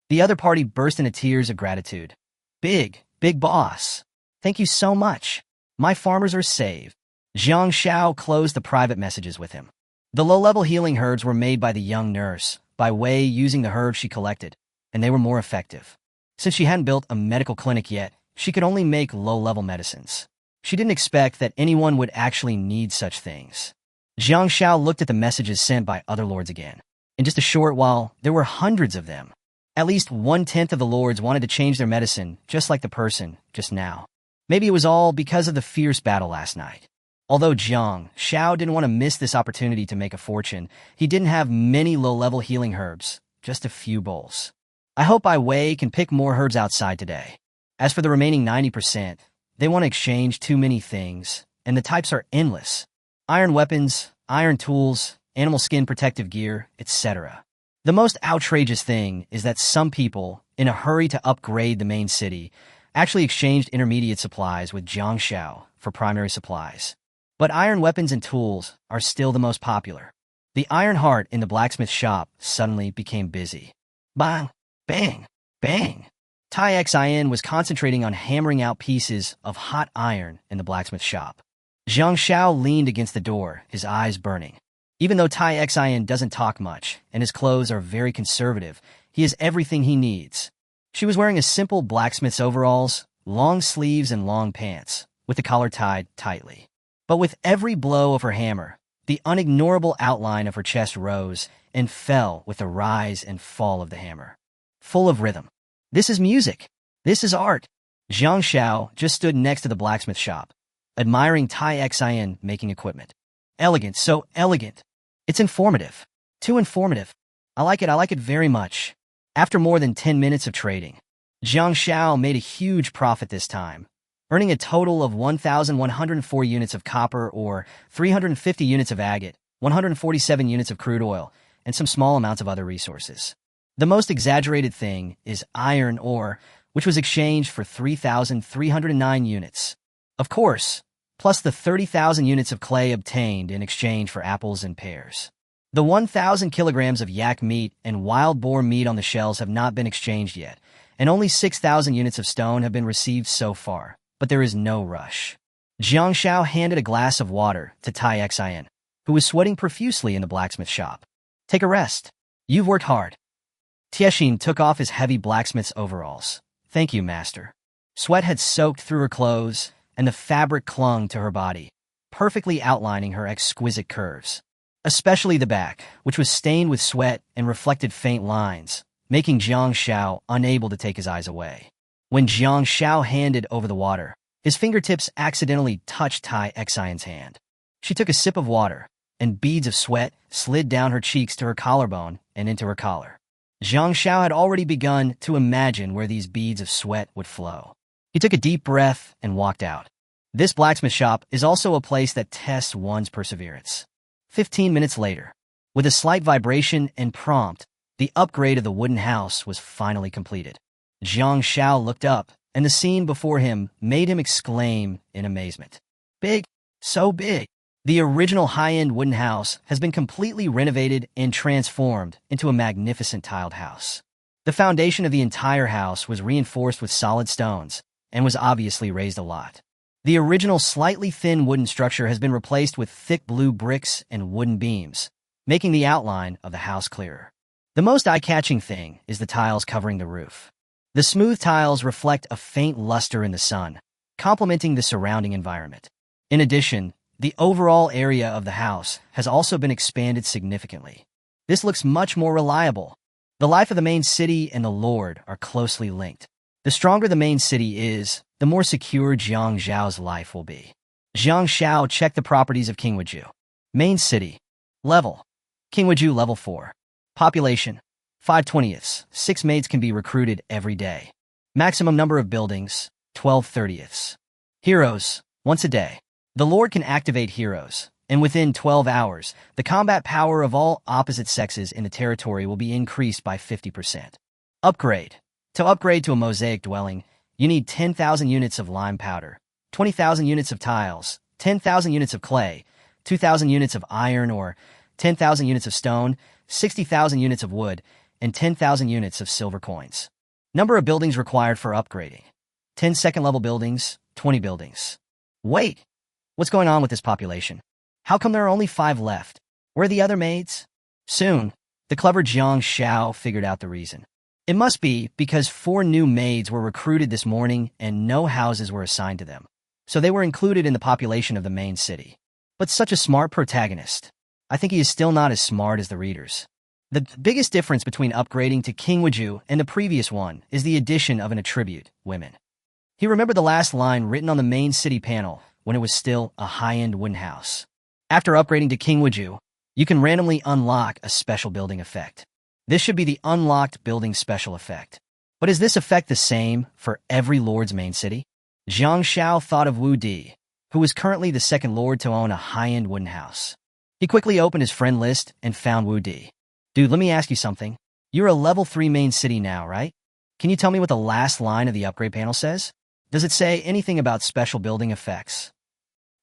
The other party burst into tears of gratitude. Big boss. Thank you so much. My farmers are saved. Jiang Xiao closed the private messages with him. The low-level healing herbs were made by the young nurse, by Wei using the herbs she collected, and they were more effective. Since she hadn't built a medical clinic yet, she could only make low-level medicines. She didn't expect that anyone would actually need such things. Jiang Xiao looked at the messages sent by other lords again. In just a short while, there were hundreds of them. At least 1/10 of the lords wanted to change their medicine, just like the person just now. Maybe it was all because of the fierce battle last night. Although Jiang Xiao didn't want to miss this opportunity to make a fortune, he didn't have many low-level healing herbs, just a few bowls. I hope Ai Wei can pick more herbs outside today. As for the remaining 90%, they want to exchange too many things, and the types are endless. Iron weapons, iron tools, animal skin protective gear, etc. The most outrageous thing is that some people, in a hurry to upgrade the main city, actually exchanged intermediate supplies with Jiang Xiao for primary supplies. But iron weapons and tools are still the most popular. The iron heart in the blacksmith shop suddenly became busy. Bang, bang, bang. Tai Xin was concentrating on hammering out pieces of hot iron in the blacksmith shop. Jiang Xiao leaned against the door, his eyes burning. Even though Tai Xin doesn't talk much, and his clothes are very conservative, he has everything he needs. She was wearing a simple blacksmith's overalls, long sleeves and long pants, with the collar tied tightly. But with every blow of her hammer, the unignorable outline of her chest rose and fell with the rise and fall of the hammer. Full of rhythm. This is music. This is art. Jiang Xiao just stood next to the blacksmith shop, admiring Tai Xin making equipment. Elegant, so elegant. It's informative. Too informative. I like it very much. After more than 10 minutes of trading, Jiang Shao made a huge profit this time, earning a total of 1,104 units of copper or 350 units of agate, 147 units of crude oil, and some small amounts of other resources. The most exaggerated thing is iron ore, which was exchanged for 3,309 units. Of course, plus the 30,000 units of clay obtained in exchange for apples and pears. The 1,000 kilograms of yak meat and wild boar meat on the shelves have not been exchanged yet, and only 6,000 units of stone have been received so far, but there is no rush. Jiang Shao handed a glass of water to Tai Xian, who was sweating profusely in the blacksmith shop. Take a rest. You've worked hard. Tiexin took off his heavy blacksmith's overalls. Thank you, master. Sweat had soaked through her clothes, and the fabric clung to her body, perfectly outlining her exquisite curves. Especially the back, which was stained with sweat and reflected faint lines, making Jiang Shao unable to take his eyes away. When Jiang Shao handed over the water, his fingertips accidentally touched Tai Xian's hand. She took a sip of water, and beads of sweat slid down her cheeks to her collarbone and into her collar. Jiang Shao had already begun to imagine where these beads of sweat would flow. He took a deep breath and walked out. This blacksmith shop is also a place that tests one's perseverance. 15 minutes later, with a slight vibration and prompt, the upgrade of the wooden house was finally completed. Jiang Shao looked up, and the scene before him made him exclaim in amazement. Big, so big. The original high-end wooden house has been completely renovated and transformed into a magnificent tiled house. The foundation of the entire house was reinforced with solid stones and was obviously raised a lot. The original slightly thin wooden structure has been replaced with thick blue bricks and wooden beams, making the outline of the house clearer. The most eye-catching thing is the tiles covering the roof. The smooth tiles reflect a faint luster in the sun, complementing the surrounding environment. In addition, the overall area of the house has also been expanded significantly. This looks much more reliable. The life of the main city and the Lord are closely linked. The stronger the main city is, the more secure Jiang Zhao's life will be. Jiang Shao checked the properties of Qingweju. Main city. Level. Qingweju level 4. Population. 5/20ths. 6 maids can be recruited every day. Maximum number of buildings. 12/30ths. Heroes. Once a day. The Lord can activate heroes, and within 12 hours, the combat power of all opposite sexes in the territory will be increased by 50%. Upgrade. To upgrade to a mosaic dwelling, you need 10,000 units of lime powder, 20,000 units of tiles, 10,000 units of clay, 2,000 units of iron ore, 10,000 units of stone, 60,000 units of wood, and 10,000 units of silver coins. Number of buildings required for upgrading. 10 second-level buildings, 20 buildings. Wait! What's going on with this population? How come there are only 5 left? Where are the other maids? Soon, the clever Jiang Shao figured out the reason. It must be because 4 new maids were recruited this morning and no houses were assigned to them. So they were included in the population of the main city. But such a smart protagonist. I think he is still not as smart as the readers. The biggest difference between upgrading to Qingweju and the previous one is the addition of an attribute, women. He remembered the last line written on the main city panel when it was still a high-end wooden house. After upgrading to Qingweju, you can randomly unlock a special building effect. This should be the unlocked building special effect. But is this effect the same for every lord's main city? Jiang Shao thought of Wu Di, who was currently the second lord to own a high-end wooden house. He quickly opened his friend list and found Wu Di. Dude, let me ask you something. You're a level 3 main city now, right? Can you tell me what the last line of the upgrade panel says? Does it say anything about special building effects?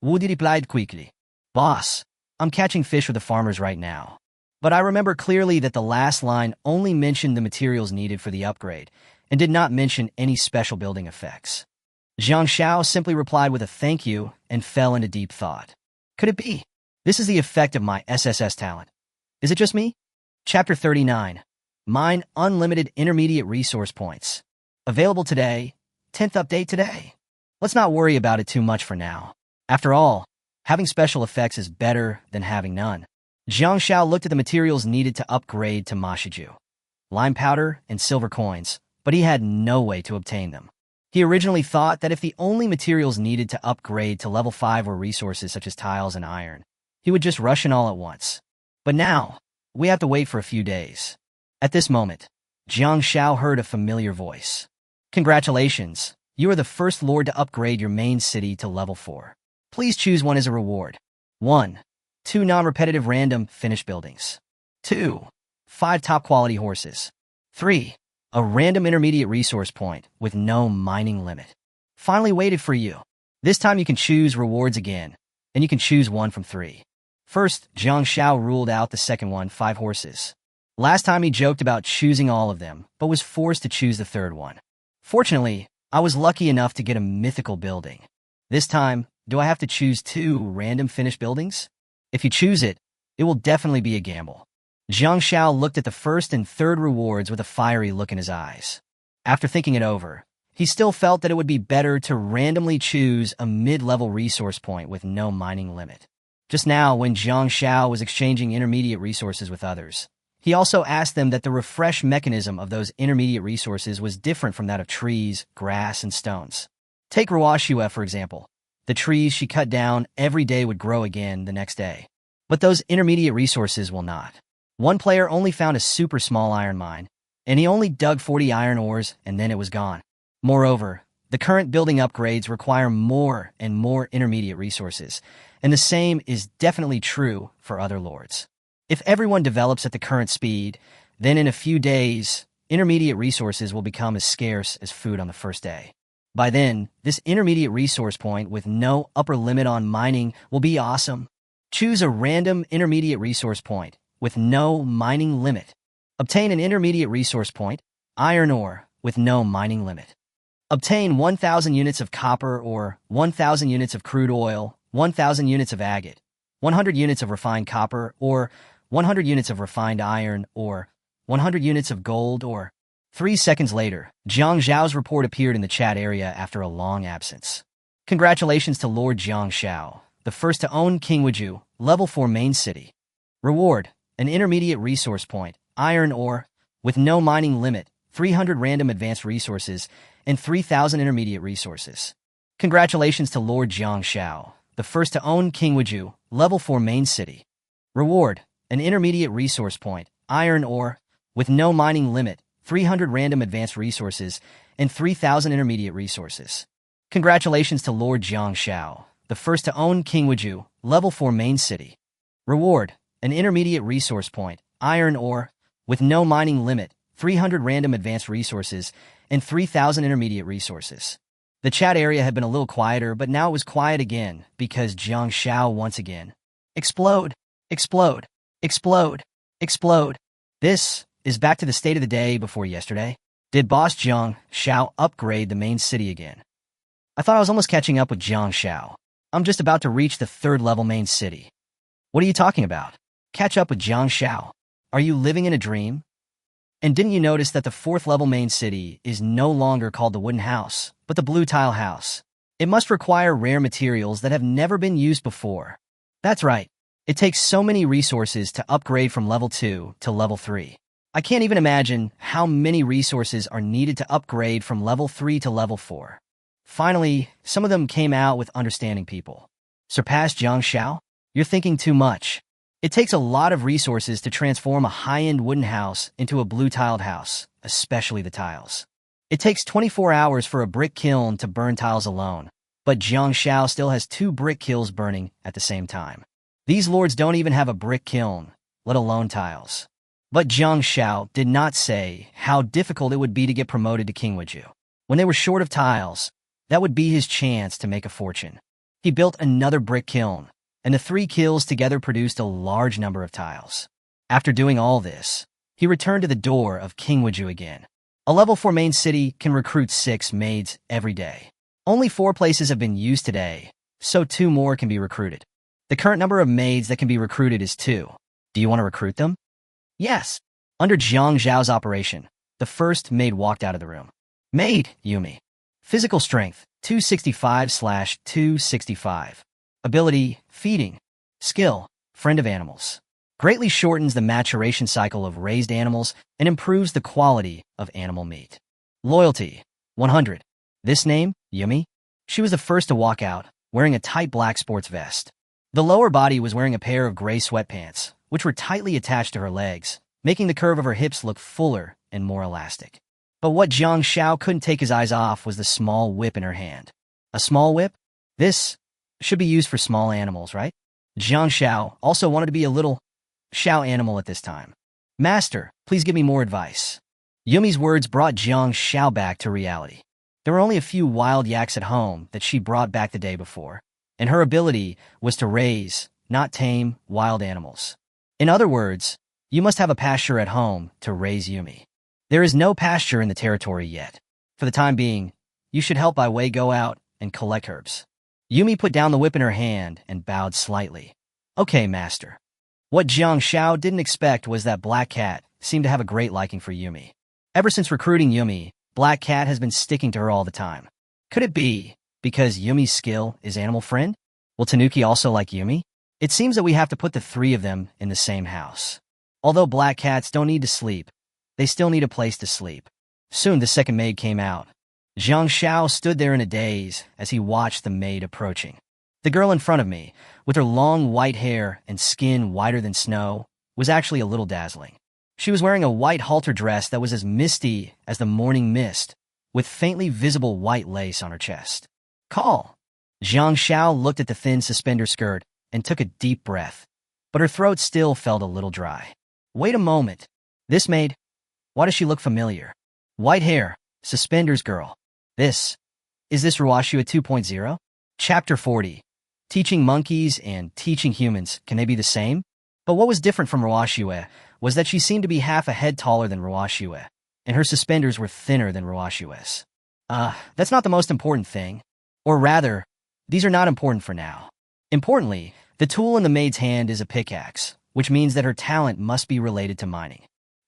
Wu Di replied quickly. Boss, I'm catching fish with the farmers right now. But I remember clearly that the last line only mentioned the materials needed for the upgrade and did not mention any special building effects. Jiang Shao simply replied with a thank you and fell into deep thought. Could it be? This is the effect of my SSS talent. Is it just me? Chapter 39. Mine Unlimited Intermediate Resource Points. Available today. 10th update today. Let's not worry about it too much for now. After all, having special effects is better than having none. Jiang Shao looked at the materials needed to upgrade to Mashiju. Lime powder and silver coins, but he had no way to obtain them. He originally thought that if the only materials needed to upgrade to level 5 were resources such as tiles and iron, he would just rush in all at once. But now, we have to wait for a few days. At this moment, Jiang Shao heard a familiar voice. Congratulations! You are the first lord to upgrade your main city to level 4. Please choose one as a reward. 1. 2 non-repetitive random finished buildings. 2. 5 top-quality horses. 3. A random intermediate resource point with no mining limit. Finally waited for you. This time you can choose rewards again, and you can choose one from 3. First, Jiang Xiao ruled out the second one, 5 horses. Last time he joked about choosing all of them, but was forced to choose the third one. Fortunately, I was lucky enough to get a mythical building. This time, do I have to choose 2 random finished buildings? If you choose it, it will definitely be a gamble. Jiang Xiao looked at the first and third rewards with a fiery look in his eyes. After thinking it over, he still felt that it would be better to randomly choose a mid-level resource point with no mining limit. Just now, when Jiang Xiao was exchanging intermediate resources with others, he also asked them that the refresh mechanism of those intermediate resources was different from that of trees, grass, and stones. Take Ruoxue, for example. The trees she cut down every day would grow again the next day. But those intermediate resources will not. One player only found a super small iron mine, and he only dug 40 iron ores, and then it was gone. Moreover, the current building upgrades require more and more intermediate resources, and the same is definitely true for other lords. If everyone develops at the current speed, then in a few days, intermediate resources will become as scarce as food on the first day. By then, this intermediate resource point with no upper limit on mining will be awesome. Choose a random intermediate resource point with no mining limit. Obtain an intermediate resource point, iron ore, with no mining limit. Obtain 1,000 units of copper or 1,000 units of crude oil, 1,000 units of agate, 100 units of refined copper or 100 units of refined iron or 100 units of gold or... 3 seconds later, Jiang Zhao's report appeared in the chat area after a long absence. Congratulations to Lord Jiang Xiao, the first to own Qingwuju, level 4 main city. Reward: an intermediate resource point, iron ore, with no mining limit, 300 random advanced resources, and 3,000 intermediate resources. Congratulations to Lord Jiang Xiao, the first to own Qingwuju, level 4 main city. Reward: an intermediate resource point, iron ore, with no mining limit, 300 random advanced resources, and 3,000 intermediate resources. Congratulations to Lord Jiang Xiao, the first to own Qingwuju, level 4 main city. Reward: an intermediate resource point, iron ore, with no mining limit, 300 random advanced resources, and 3,000 intermediate resources. The chat area had been a little quieter, but now it was quiet again because Jiang Xiao once again. Explode, explode, explode, explode. This is back to the state of the day before yesterday. Did Boss Jiang Xiao upgrade the main city again? I thought I was almost catching up with Jiang Xiao. I'm just about to reach the 3rd level main city. What are you talking about? Catch up with Jiang Xiao. Are you living in a dream? And didn't you notice that the 4th level main city is no longer called the wooden house, but the blue tile house? It must require rare materials that have never been used before. That's right. It takes so many resources to upgrade from level 2 to level 3. I can't even imagine how many resources are needed to upgrade from level 3 to level 4. Finally, some of them came out with understanding people. Surpass Jiang Xiao? You're thinking too much. It takes a lot of resources to transform a high-end wooden house into a blue-tiled house, especially the tiles. It takes 24 hours for a brick kiln to burn tiles alone, but Jiang Xiao still has 2 brick kilns burning at the same time. These lords don't even have a brick kiln, let alone tiles. But Jiang Xiao did not say how difficult it would be to get promoted to Qingwuju. When they were short of tiles, that would be his chance to make a fortune. He built another brick kiln, and the 3 kilns together produced a large number of tiles. After doing all this, he returned to the door of Qingwuju again. A level 4 main city can recruit 6 maids every day. Only 4 places have been used today, so 2 more can be recruited. The current number of maids that can be recruited is 2. Do you want to recruit them? Yes. Under Jiang Zhao's operation, the first maid walked out of the room. Maid, Yumi. Physical strength, 265/265. Ability, feeding. Skill, friend of animals. Greatly shortens the maturation cycle of raised animals and improves the quality of animal meat. Loyalty, 100. This name, Yumi. She was the first to walk out, wearing a tight black sports vest. The lower body was wearing a pair of gray sweatpants, which were tightly attached to her legs, making the curve of her hips look fuller and more elastic. But what Jiang Xiao couldn't take his eyes off was the small whip in her hand. A small whip? This should be used for small animals, right? Jiang Xiao also wanted to be a little Xiao animal at this time. Master, please give me more advice. Yumi's words brought Jiang Xiao back to reality. There were only a few wild yaks at home that she brought back the day before, and her ability was to raise, not tame, wild animals. In other words, you must have a pasture at home to raise Yumi. There is no pasture in the territory yet. For the time being, you should help Bai Wei go out and collect herbs. Yumi put down the whip in her hand and bowed slightly. Okay, master. What Jiang Xiao didn't expect was that Black Cat seemed to have a great liking for Yumi. Ever since recruiting Yumi, Black Cat has been sticking to her all the time. Could it be because Yumi's skill is animal friend? Will Tanuki also like Yumi? It seems that we have to put the three of them in the same house. Although black cats don't need to sleep, they still need a place to sleep. Soon the second maid came out. Jiang Xiao stood there in a daze as he watched the maid approaching. The girl in front of me, with her long white hair and skin whiter than snow, was actually a little dazzling. She was wearing a white halter dress that was as misty as the morning mist, with faintly visible white lace on her chest. Call! Jiang Xiao looked at the thin suspender skirt and took a deep breath, but her throat still felt a little dry. Wait a moment. This maid? Why does she look familiar? White hair, suspenders girl. Is this Ruashua 2.0? Chapter 40. Teaching monkeys and teaching humans, can they be the same? But what was different from Ruashua was that she seemed to be half a head taller than Ruashua, and her suspenders were thinner than Ruashua's. That's not the most important thing. Or rather, these are not important for now. Importantly, the tool in the maid's hand is a pickaxe, which means that her talent must be related to mining.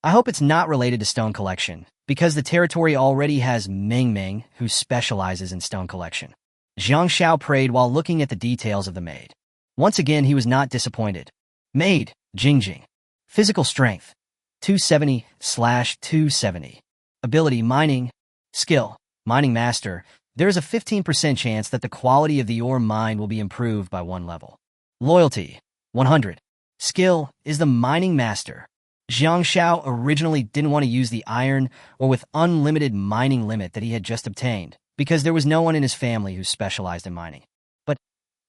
I hope it's not related to stone collection, because the territory already has Meng Meng, who specializes in stone collection. Jiang Xiao prayed while looking at the details of the maid. Once again, he was not disappointed. Maid, Jingjing. Physical strength, 270/270. Ability, mining. Skill, mining master. There is a 15% chance that the quality of the ore mined will be improved by 1 level. Loyalty, 100. Skill is the mining master. Jiang Xiao originally didn't want to use the iron or with unlimited mining limit that he had just obtained, because there was no one in his family who specialized in mining. But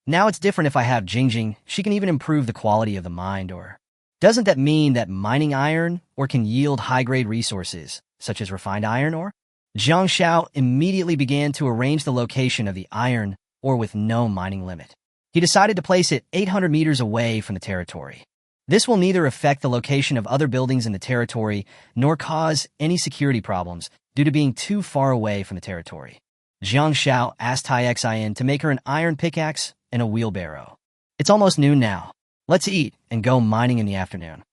now it's different if I have Jingjing. She can even improve the quality of the mined ore. Doesn't that mean that mining iron ore can yield high-grade resources, such as refined iron ore? Jiang Xiao immediately began to arrange the location of the iron ore with no mining limit. He decided to place it 800 meters away from the territory. This will neither affect the location of other buildings in the territory nor cause any security problems due to being too far away from the territory. Jiang Xiao asked Tai Xin to make her an iron pickaxe and a wheelbarrow. It's almost noon now. Let's eat and go mining in the afternoon.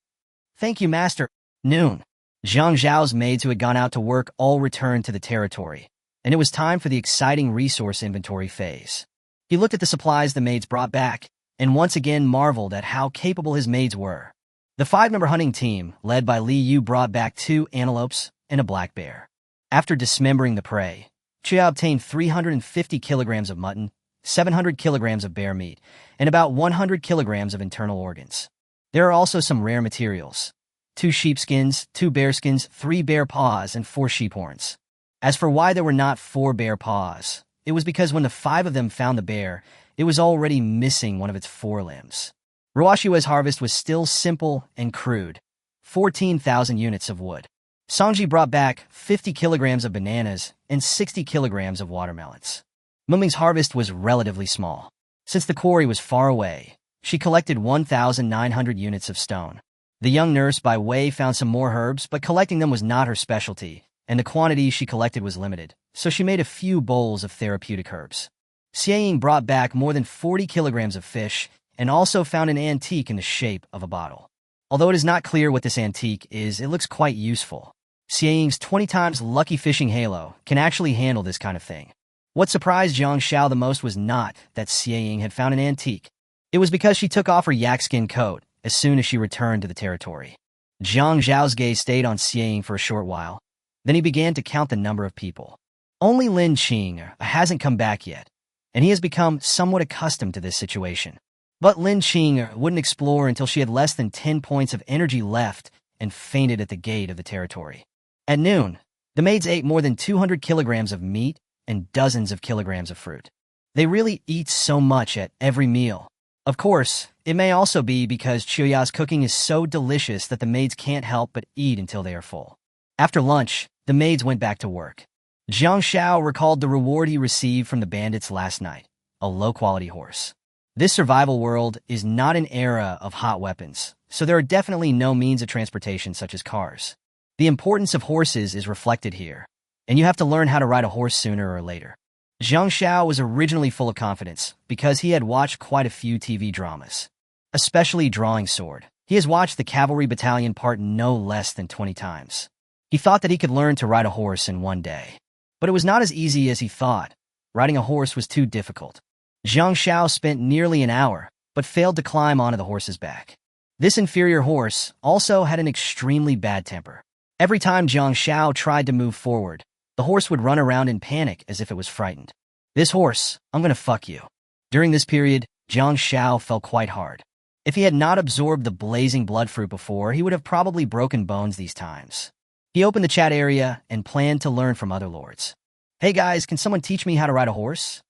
Thank you, Master. Noon. Jiang Zhao's maids who had gone out to work all returned to the territory, and it was time for the exciting resource inventory phase. He looked at the supplies the maids brought back, and once again marveled at how capable his maids were. The 5-member hunting team, led by Li Yu, brought back 2 antelopes and a black bear. After dismembering the prey, Chia obtained 350 kilograms of mutton, 700 kilograms of bear meat, and about 100 kilograms of internal organs. There are also some rare materials: 2 sheepskins, 2 bearskins, 3 bear paws, and 4 sheep horns. As for why there were not 4 bear paws, it was because when the 5 of them found the bear, it was already missing one of its 4 limbs. Ruashua's harvest was still simple and crude: 14,000 units of wood. Songji brought back 50 kilograms of bananas and 60 kilograms of watermelons. Muming's harvest was relatively small. Since the quarry was far away, she collected 1,900 units of stone. The young nurse Bai Wei found some more herbs, but collecting them was not her specialty, and the quantity she collected was limited, so she made a few bowls of therapeutic herbs. Xieying brought back more than 40 kilograms of fish and also found an antique in the shape of a bottle. Although it is not clear what this antique is, it looks quite useful. Xieying's 20 times lucky fishing halo can actually handle this kind of thing. What surprised Jiang Xiao the most was not that Xieying had found an antique. It was because she took off her yak skin coat as soon as she returned to the territory. Jiang Zhao's gaze stayed on Xieying for a short while. Then he began to count the number of people. Only Lin Qing hasn't come back yet, and he has become somewhat accustomed to this situation. But Lin Qing wouldn't explore until she had less than 10 points of energy left and fainted at the gate of the territory. At noon, The maids ate more than 200 kilograms of meat and dozens of kilograms of fruit. They really eat so much at every meal. Of course, it may also be because Chuya's cooking is so delicious that the maids can't help but eat until they are full. After lunch, the maids went back to work. Jiang Xiao recalled the reward he received from the bandits last night, a low-quality horse. This survival world is not an era of hot weapons, so there are definitely no means of transportation such as cars. The importance of horses is reflected here, and you have to learn how to ride a horse sooner or later. Jiang Xiao was originally full of confidence because he had watched quite a few TV dramas, especially Drawing Sword. He has watched the Cavalry Battalion part no less than 20 times. He thought that he could learn to ride a horse in one day. But it was not as easy as he thought. Riding a horse was too difficult. Jiang Xiao spent nearly an hour, but failed to climb onto the horse's back. This inferior horse also had an extremely bad temper. Every time Jiang Xiao tried to move forward, the horse would run around in panic as if it was frightened. "This horse, I'm gonna fuck you." During this period, Jiang Xiao fell quite hard. If he had not absorbed the blazing blood fruit before, he would have probably broken bones these times. He opened the chat area and planned to learn from other lords. "Hey guys, can someone teach me how to ride a horse?"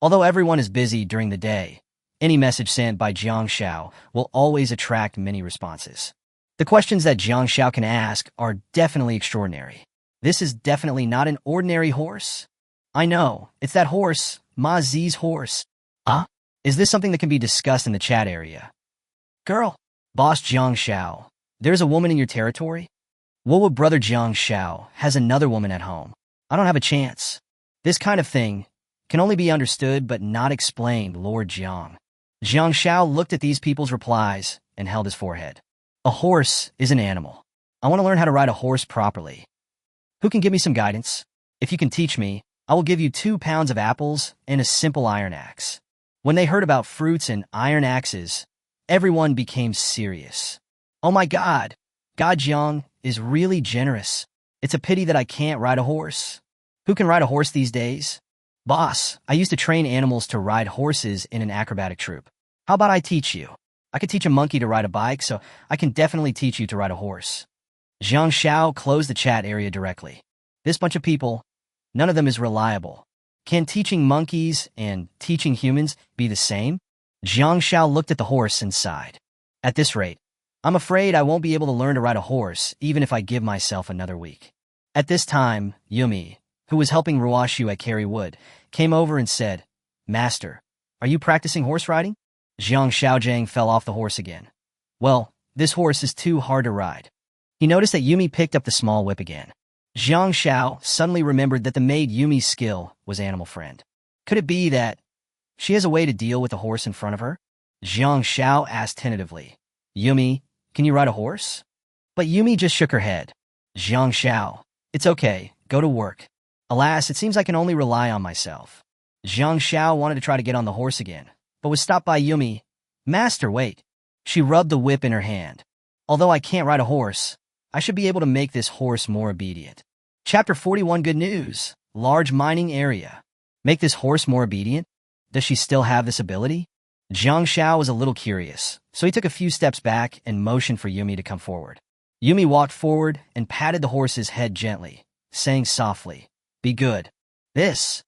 Although everyone is busy during the day, any message sent by Jiang Xiao will always attract many responses. The questions that Jiang Xiao can ask are definitely extraordinary. This is definitely not an ordinary horse. I know, it's that horse, Ma Zi's horse. Is this something that can be discussed in the chat area? Girl, Boss Jiang Xiao, there's a woman in your territory? Wowo brother Jiang Xiao has another woman at home. I don't have a chance. This kind of thing can only be understood but not explained, Lord Jiang. Jiang Xiao looked at these people's replies and held his forehead. A horse is an animal. I want to learn how to ride a horse properly. Who can give me some guidance? If you can teach me, I will give you 2 pounds of apples and a simple iron axe. When they heard about fruits and iron axes, everyone became serious. Oh my God, God Jiang is really generous. It's a pity that I can't ride a horse. Who can ride a horse these days? Boss, I used to train animals to ride horses in an acrobatic troupe. How about I teach you? I could teach a monkey to ride a bike, so I can definitely teach you to ride a horse. Jiang Xiao closed the chat area directly. This bunch of people, none of them is reliable. Can teaching monkeys and teaching humans be the same? Jiang Xiao looked at the horse and sighed. At this rate, I'm afraid I won't be able to learn to ride a horse even if I give myself another week. At this time, Yumi, who was helping Ruashu at carry wood, came over and said, "Master, are you practicing horse riding?" Jiang Xiaojiang fell off the horse again. "Well, this horse is too hard to ride." He noticed that Yumi picked up the small whip again. Jiang Xiao suddenly remembered that the maid Yumi's skill was Animal Friend. Could it be that she has a way to deal with the horse in front of her? Jiang Xiao asked tentatively, "Yumi, can you ride a horse?" But Yumi just shook her head. Jiang Xiao, "It's okay, go to work. Alas, it seems I can only rely on myself." Jiang Xiao wanted to try to get on the horse again, but was stopped by Yumi. "Master, wait." She rubbed the whip in her hand. "Although I can't ride a horse, I should be able to make this horse more obedient." Chapter 41 Good news. Large mining area. Make this horse more obedient? Does she still have this ability? Jiang Xiao was a little curious, so he took a few steps back and motioned for Yumi to come forward. Yumi walked forward and patted the horse's head gently, saying softly, "Be good." This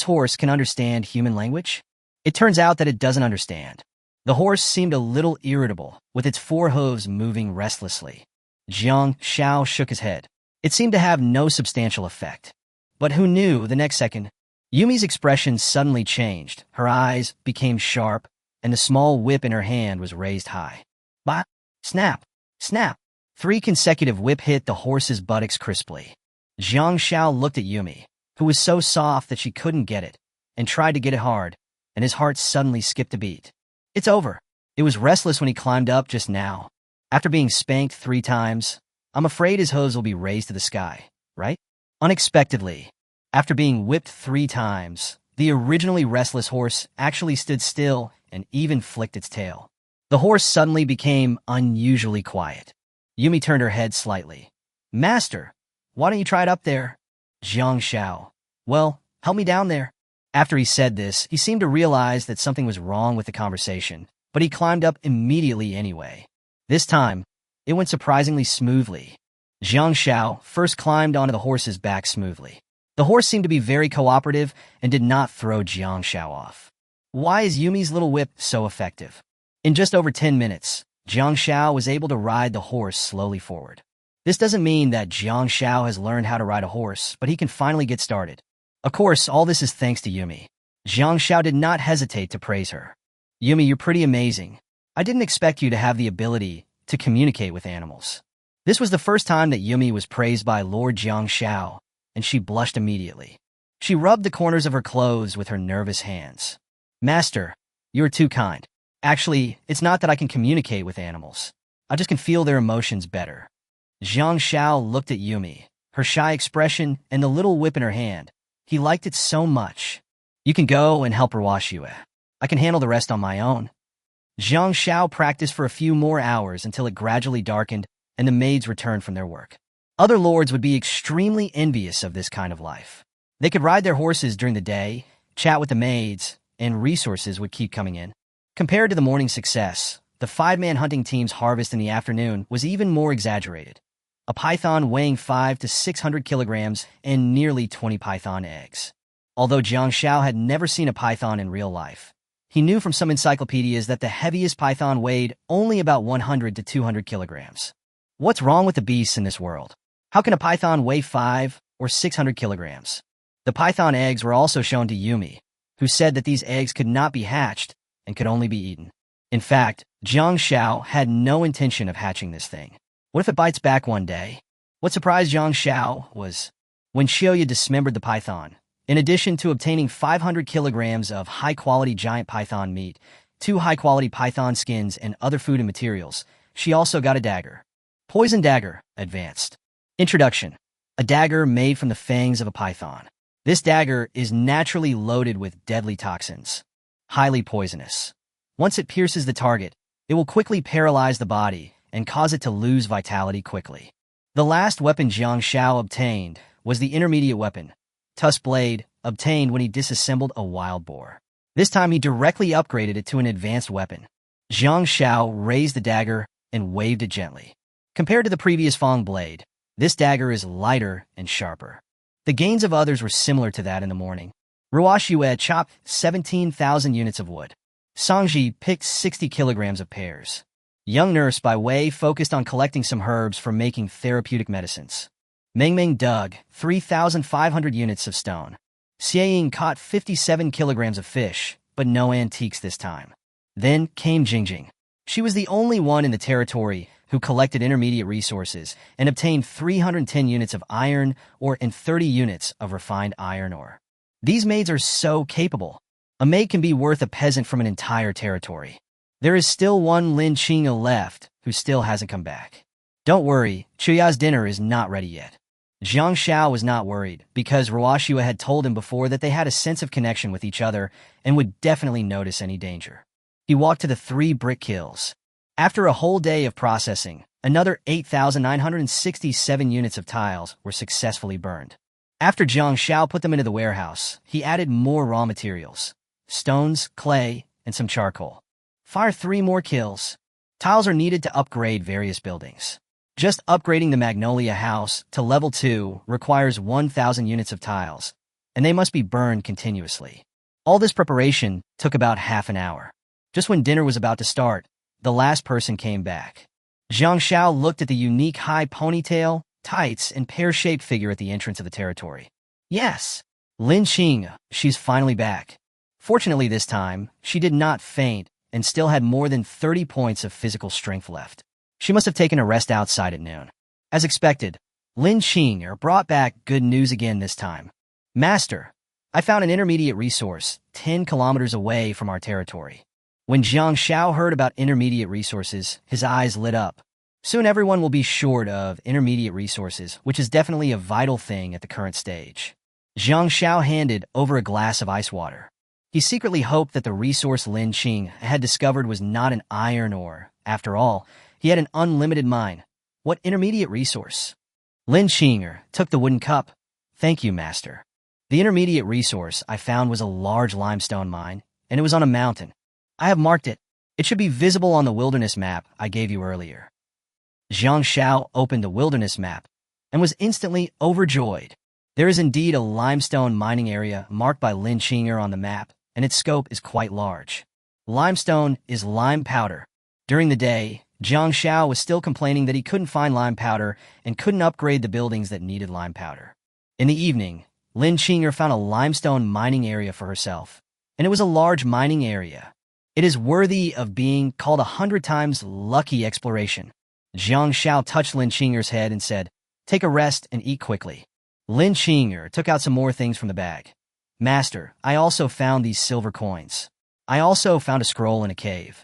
horse can understand human language? It turns out that it doesn't understand. The horse seemed a little irritable, with its 4 hooves moving restlessly. Jiang Xiao shook his head. It seemed to have no substantial effect. But who knew, the next second, Yumi's expression suddenly changed. Her eyes became sharp, and the small whip in her hand was raised high. Bah! Snap! Snap! 3 consecutive whip hit the horse's buttocks crisply. Jiang Xiao looked at Yumi, who was so soft that she couldn't get it, and tried to get it hard, and his heart suddenly skipped a beat. It's over. It was restless when he climbed up just now. After being spanked 3 times, I'm afraid his hooves will be raised to the sky, right? Unexpectedly, after being whipped 3 times, the originally restless horse actually stood still and even flicked its tail. The horse suddenly became unusually quiet. Yumi turned her head slightly. "Master, why don't you try it up there?" Jiang Xiao, "Well, help me down there." After he said this, he seemed to realize that something was wrong with the conversation, but he climbed up immediately anyway. This time, it went surprisingly smoothly. Jiang Xiao first climbed onto the horse's back smoothly. The horse seemed to be very cooperative and did not throw Jiang Xiao off. Why is Yumi's little whip so effective? In just over 10 minutes, Jiang Xiao was able to ride the horse slowly forward. This doesn't mean that Jiang Xiao has learned how to ride a horse, but he can finally get started. Of course, all this is thanks to Yumi. Jiang Xiao did not hesitate to praise her. Yumi, you're pretty amazing. I didn't expect you to have the ability to communicate with animals. This was the first time that Yumi was praised by Lord Jiang Xiao, and she blushed immediately. She rubbed the corners of her clothes with her nervous hands. Master, you are too kind. Actually, it's not that I can communicate with animals. I just can feel their emotions better. Jiang Xiao looked at Yumi, her shy expression and the little whip in her hand. He liked it so much. You can go and help her wash Yue. I can handle the rest on my own. Jiang Xiao practiced for a few more hours until it gradually darkened and the maids returned from their work. Other lords would be extremely envious of this kind of life. They could ride their horses during the day, chat with the maids, and resources would keep coming in. Compared to the morning success, the 5-man hunting team's harvest in the afternoon was even more exaggerated. A python weighing 500 to 600 kilograms and nearly 20 python eggs. Although Jiang Xiao had never seen a python in real life, he knew from some encyclopedias that the heaviest python weighed only about 100 to 200 kilograms. What's wrong with the beasts in this world? How can a python weigh 500 or 600 kilograms? The python eggs were also shown to Yumi, who said that these eggs could not be hatched and could only be eaten. In fact, Jiang Xiao had no intention of hatching this thing. What if it bites back one day? What surprised Jiang Xiao was when Xiaoya dismembered the python. In addition to obtaining 500 kilograms of high-quality giant python meat, 2 high-quality python skins, and other food and materials, she also got a dagger. Poison Dagger, Advanced. Introduction. A dagger made from the fangs of a python. This dagger is naturally loaded with deadly toxins. Highly poisonous. Once it pierces the target, it will quickly paralyze the body and cause it to lose vitality quickly. The last weapon Jiang Xiao obtained was the intermediate weapon, Tusk Blade, obtained when he disassembled a wild boar. This time he directly upgraded it to an advanced weapon. Jiang Xiao raised the dagger and waved it gently. Compared to the previous Fang Blade, this dagger is lighter and sharper. The gains of others were similar to that in the morning. Ruosh Yue chopped 17,000 units of wood. Sangji picked 60 kilograms of pears. Young Nurse by Wei focused on collecting some herbs for making therapeutic medicines. Mengmeng dug 3,500 units of stone. Xieying caught 57 kilograms of fish, but no antiques this time. Then came Jingjing. She was the only one in the territory who collected intermediate resources and obtained 310 units of iron ore and 30 units of refined iron ore. These maids are so capable. A maid can be worth a peasant from an entire territory. There is still one Lin Qingge left who still hasn't come back. Don't worry, Chuya's dinner is not ready yet. Jiang Xiao was not worried because Ruoshua had told him before that they had a sense of connection with each other and would definitely notice any danger. He walked to the 3 brick kilns. After a whole day of processing, another 8,967 units of tiles were successfully burned. After Jiang Xiao put them into the warehouse, he added more raw materials: stones, clay, and some charcoal. Fire 3 more kilns. Tiles are needed to upgrade various buildings. Just upgrading the Magnolia House to level 2 requires 1,000 units of tiles, and they must be burned continuously. All this preparation took about half an hour. Just when dinner was about to start, the last person came back. Jiang Xiao looked at the unique high ponytail, tights, and pear-shaped figure at the entrance of the territory. Yes, Lin Qingge, she's finally back. Fortunately this time, she did not faint and still had more than 30 points of physical strength left. She must have taken a rest outside at noon. As expected, Lin Qingge brought back good news again this time. Master, I found an intermediate resource 10 kilometers away from our territory. When Jiang Xiao heard about intermediate resources, his eyes lit up. Soon everyone will be short of intermediate resources, which is definitely a vital thing at the current stage. Jiang Xiao handed over a glass of ice water. He secretly hoped that the resource Lin Qingge had discovered was not an iron ore. After all, he had an unlimited mine. What intermediate resource? Lin Qingge took the wooden cup. Thank you, Master. The intermediate resource I found was a large limestone mine, and it was on a mountain. I have marked it. It should be visible on the wilderness map I gave you earlier. Jiang Xiao opened the wilderness map and was instantly overjoyed. There is indeed a limestone mining area marked by Chen Yingge on the map, and its scope is quite large. Limestone is lime powder. During the day, Jiang Xiao was still complaining that he couldn't find lime powder and couldn't upgrade the buildings that needed lime powder. In the evening, Chen Yingge found a limestone mining area for herself, and it was a large mining area. It is worthy of being called 100 times lucky exploration. Jiang Xiao touched Chen Yingge's head and said, "Take a rest and eat quickly." Chen Yingge took out some more things from the bag. "Master, I also found these silver coins. I also found a scroll in a cave."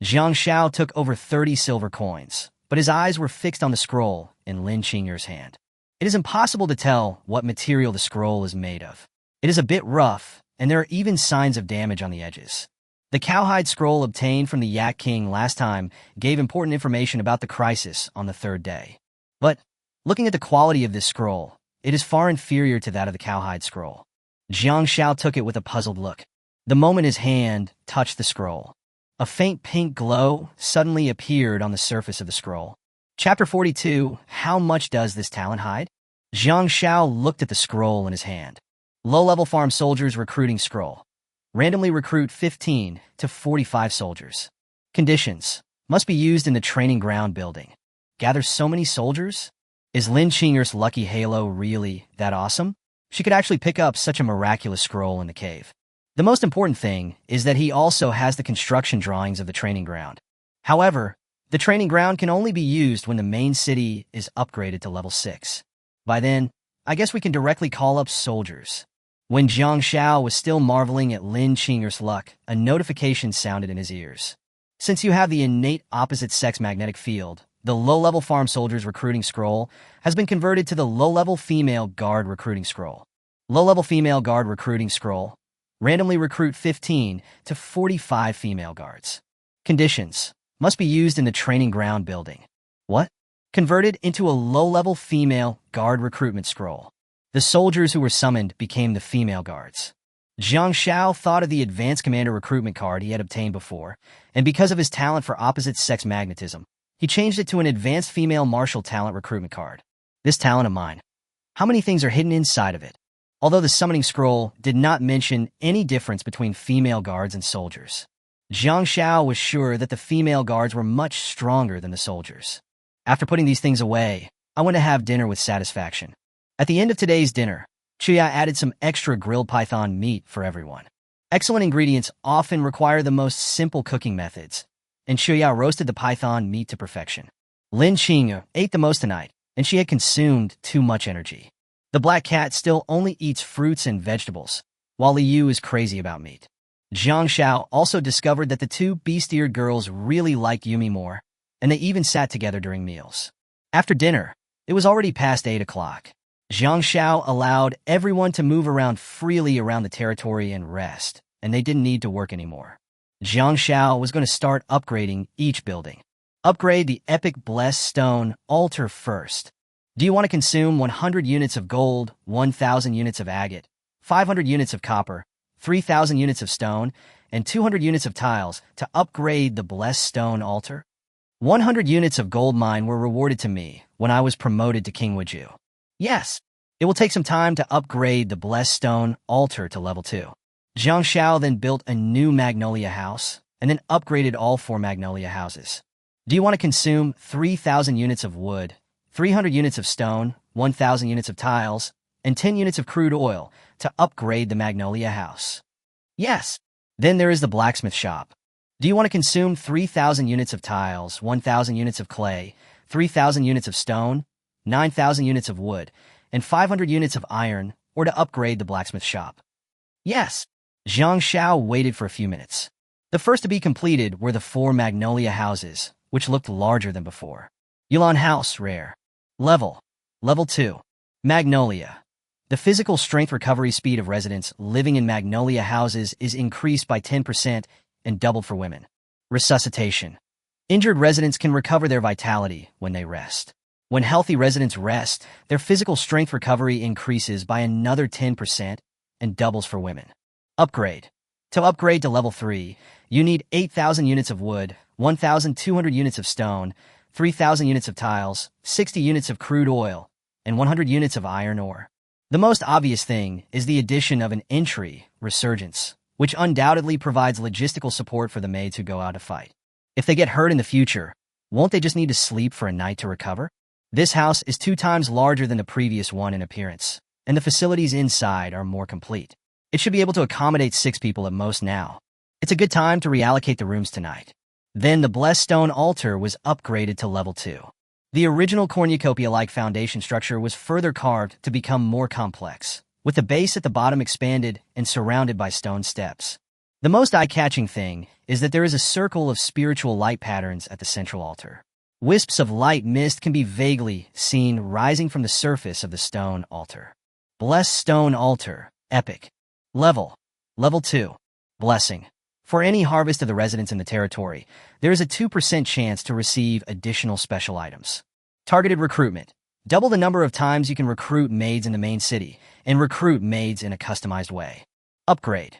Jiang Xiao took over 30 silver coins, but his eyes were fixed on the scroll in Chen Yingge's hand. It is impossible to tell what material the scroll is made of. It is a bit rough, and there are even signs of damage on the edges. The cowhide scroll obtained from the Yak King last time gave important information about the crisis on the third day. But, looking at the quality of this scroll, it is far inferior to that of the cowhide scroll. Jiang Xiao took it with a puzzled look. The moment his hand touched the scroll, a faint pink glow suddenly appeared on the surface of the scroll. Chapter 42, How much does this talent hide? Jiang Xiao looked at the scroll in his hand. Low-level farm soldiers recruiting scroll. Randomly recruit 15 to 45 soldiers. Conditions. Must be used in the training ground building. Gather so many soldiers? Is Chen Yingge's lucky halo really that awesome? She could actually pick up such a miraculous scroll in the cave. The most important thing is that he also has the construction drawings of the training ground. However, the training ground can only be used when the main city is upgraded to level 6. By then, I guess we can directly call up soldiers. When Jiang Xiao was still marveling at Chen Yingge's luck, a notification sounded in his ears. Since you have the innate opposite-sex magnetic field, the low-level farm soldiers recruiting scroll has been converted to the low-level female guard recruiting scroll. Low-level female guard recruiting scroll. Randomly recruit 15 to 45 female guards. Conditions. Must be used in the training ground building. What? Converted into a low-level female guard recruitment scroll. The soldiers who were summoned became the female guards. Jiang Xiao thought of the advanced commander recruitment card he had obtained before, and because of his talent for opposite-sex magnetism, he changed it to an advanced female martial talent recruitment card. This talent of mine. How many things are hidden inside of it? Although the summoning scroll did not mention any difference between female guards and soldiers, Jiang Xiao was sure that the female guards were much stronger than the soldiers. After putting these things away, I went to have dinner with satisfaction. At the end of today's dinner, Chuya added some extra grilled python meat for everyone. Excellent ingredients often require the most simple cooking methods, and Chuya roasted the python meat to perfection. Chen Yingge ate the most tonight, and she had consumed too much energy. The black cat still only eats fruits and vegetables, while Liu is crazy about meat. Jiang Xiao also discovered that the two beast-eared girls really liked Yumi more, and they even sat together during meals. After dinner, it was already past 8 o'clock. Jiang Xiao allowed everyone to move around freely around the territory and rest, and they didn't need to work anymore. Jiang Xiao was going to start upgrading each building. Upgrade the epic blessed stone altar first. Do you want to consume 100 units of gold, 1,000 units of agate, 500 units of copper, 3,000 units of stone, and 200 units of tiles to upgrade the blessed stone altar? 100 units of gold mine were rewarded to me when I was promoted to King Wuju. Yes, it will take some time to upgrade the blessed stone altar to level 2. Jiang Xiao then built a new magnolia house and then upgraded all 4 magnolia houses. Do you want to consume 3,000 units of wood, 300 units of stone, 1,000 units of tiles, and 10 units of crude oil to upgrade the magnolia house? Yes. Then there is the blacksmith shop. Do you want to consume 3,000 units of tiles, 1,000 units of clay, 3,000 units of stone, 9,000 units of wood, and 500 units of iron, or to upgrade the blacksmith shop? Yes. Jiang Xiao waited for a few minutes. The first to be completed were the 4 magnolia houses, which looked larger than before. Yulan House, rare. Level 2. Magnolia. The physical strength recovery speed of residents living in magnolia houses is increased by 10% and doubled for women. Resuscitation. Injured residents can recover their vitality when they rest. When healthy residents rest, their physical strength recovery increases by another 10% and doubles for women. Upgrade. To upgrade to level 3, you need 8,000 units of wood, 1,200 units of stone, 3,000 units of tiles, 60 units of crude oil, and 100 units of iron ore. The most obvious thing is the addition of an entry, resurgence, which undoubtedly provides logistical support for the maids who go out to fight. If they get hurt in the future, won't they just need to sleep for a night to recover? This house is 2 times larger than the previous one in appearance, and the facilities inside are more complete. It should be able to accommodate 6 people at most now. It's a good time to reallocate the rooms tonight. Then the blessed stone altar was upgraded to level 2. The original cornucopia-like foundation structure was further carved to become more complex, with the base at the bottom expanded and surrounded by stone steps. The most eye-catching thing is that there is a circle of spiritual light patterns at the central altar. Wisps of light mist can be vaguely seen rising from the surface of the stone altar. Blessed stone altar, epic. Level 2. Blessing. For any harvest of the residents in the territory, there is a 2% chance to receive additional special items. Targeted recruitment. Double the number of times you can recruit maids in the main city, and recruit maids in a customized way. Upgrade.